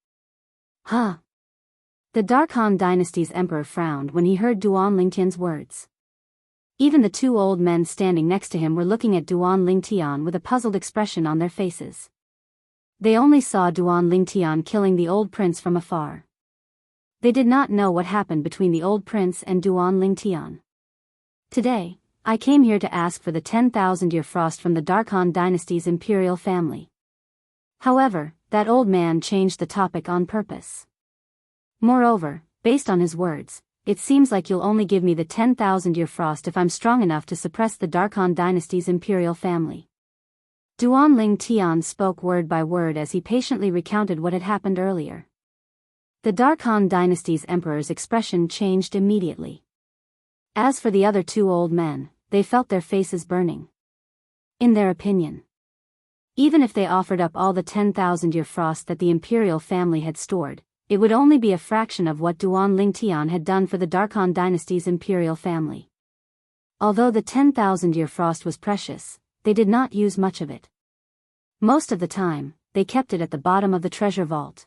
Huh? The Darkhan dynasty's emperor frowned when he heard Duan Lingtian's words. Even the two old men standing next to him were looking at Duan Lingtian with a puzzled expression on their faces. They only saw Duan Lingtian killing the old prince from afar. They did not know what happened between the old prince and Duan Lingtian. Today, I came here to ask for the 10,000-year frost from the Darkhan dynasty's imperial family. However, that old man changed the topic on purpose. Moreover, based on his words, it seems like you'll only give me the 10,000-year frost if I'm strong enough to suppress the Darkhan dynasty's imperial family. Duan Ling Tian spoke word by word as he patiently recounted what had happened earlier. The Darkhan dynasty's emperor's expression changed immediately. As for the other two old men, they felt their faces burning. In their opinion, even if they offered up all the 10,000-year frost that the imperial family had stored, it would only be a fraction of what Duan Ling Tian had done for the Darkhan dynasty's imperial family. Although the 10,000-year frost was precious, they did not use much of it. Most of the time, they kept it at the bottom of the treasure vault.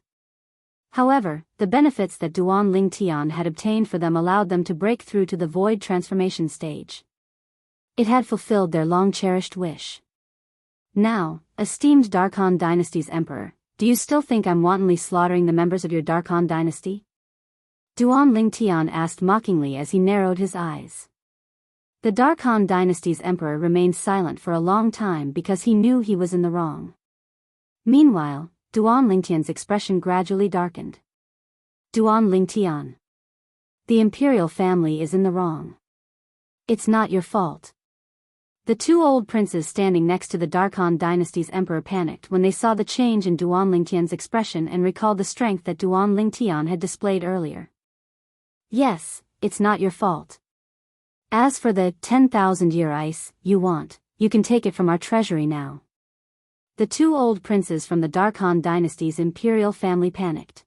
However, the benefits that Duan Ling Tian had obtained for them allowed them to break through to the void transformation stage. It had fulfilled their long-cherished wish. Now, esteemed Darkhan dynasty's emperor, do you still think I'm wantonly slaughtering the members of your Darkhan dynasty? Duan Ling Tian asked mockingly as he narrowed his eyes. The Darkhan dynasty's emperor remained silent for a long time because he knew he was in the wrong. Meanwhile, Duan Lingtian's expression gradually darkened. Duan Lingtian. The imperial family is in the wrong. It's not your fault. The two old princes standing next to the Darkhan dynasty's emperor panicked when they saw the change in Duan Lingtian's expression and recalled the strength that Duan Lingtian had displayed earlier. Yes, it's not your fault. As for the 10,000-year ice you want, you can take it from our treasury now. The two old princes from the Darkhan dynasty's imperial family panicked.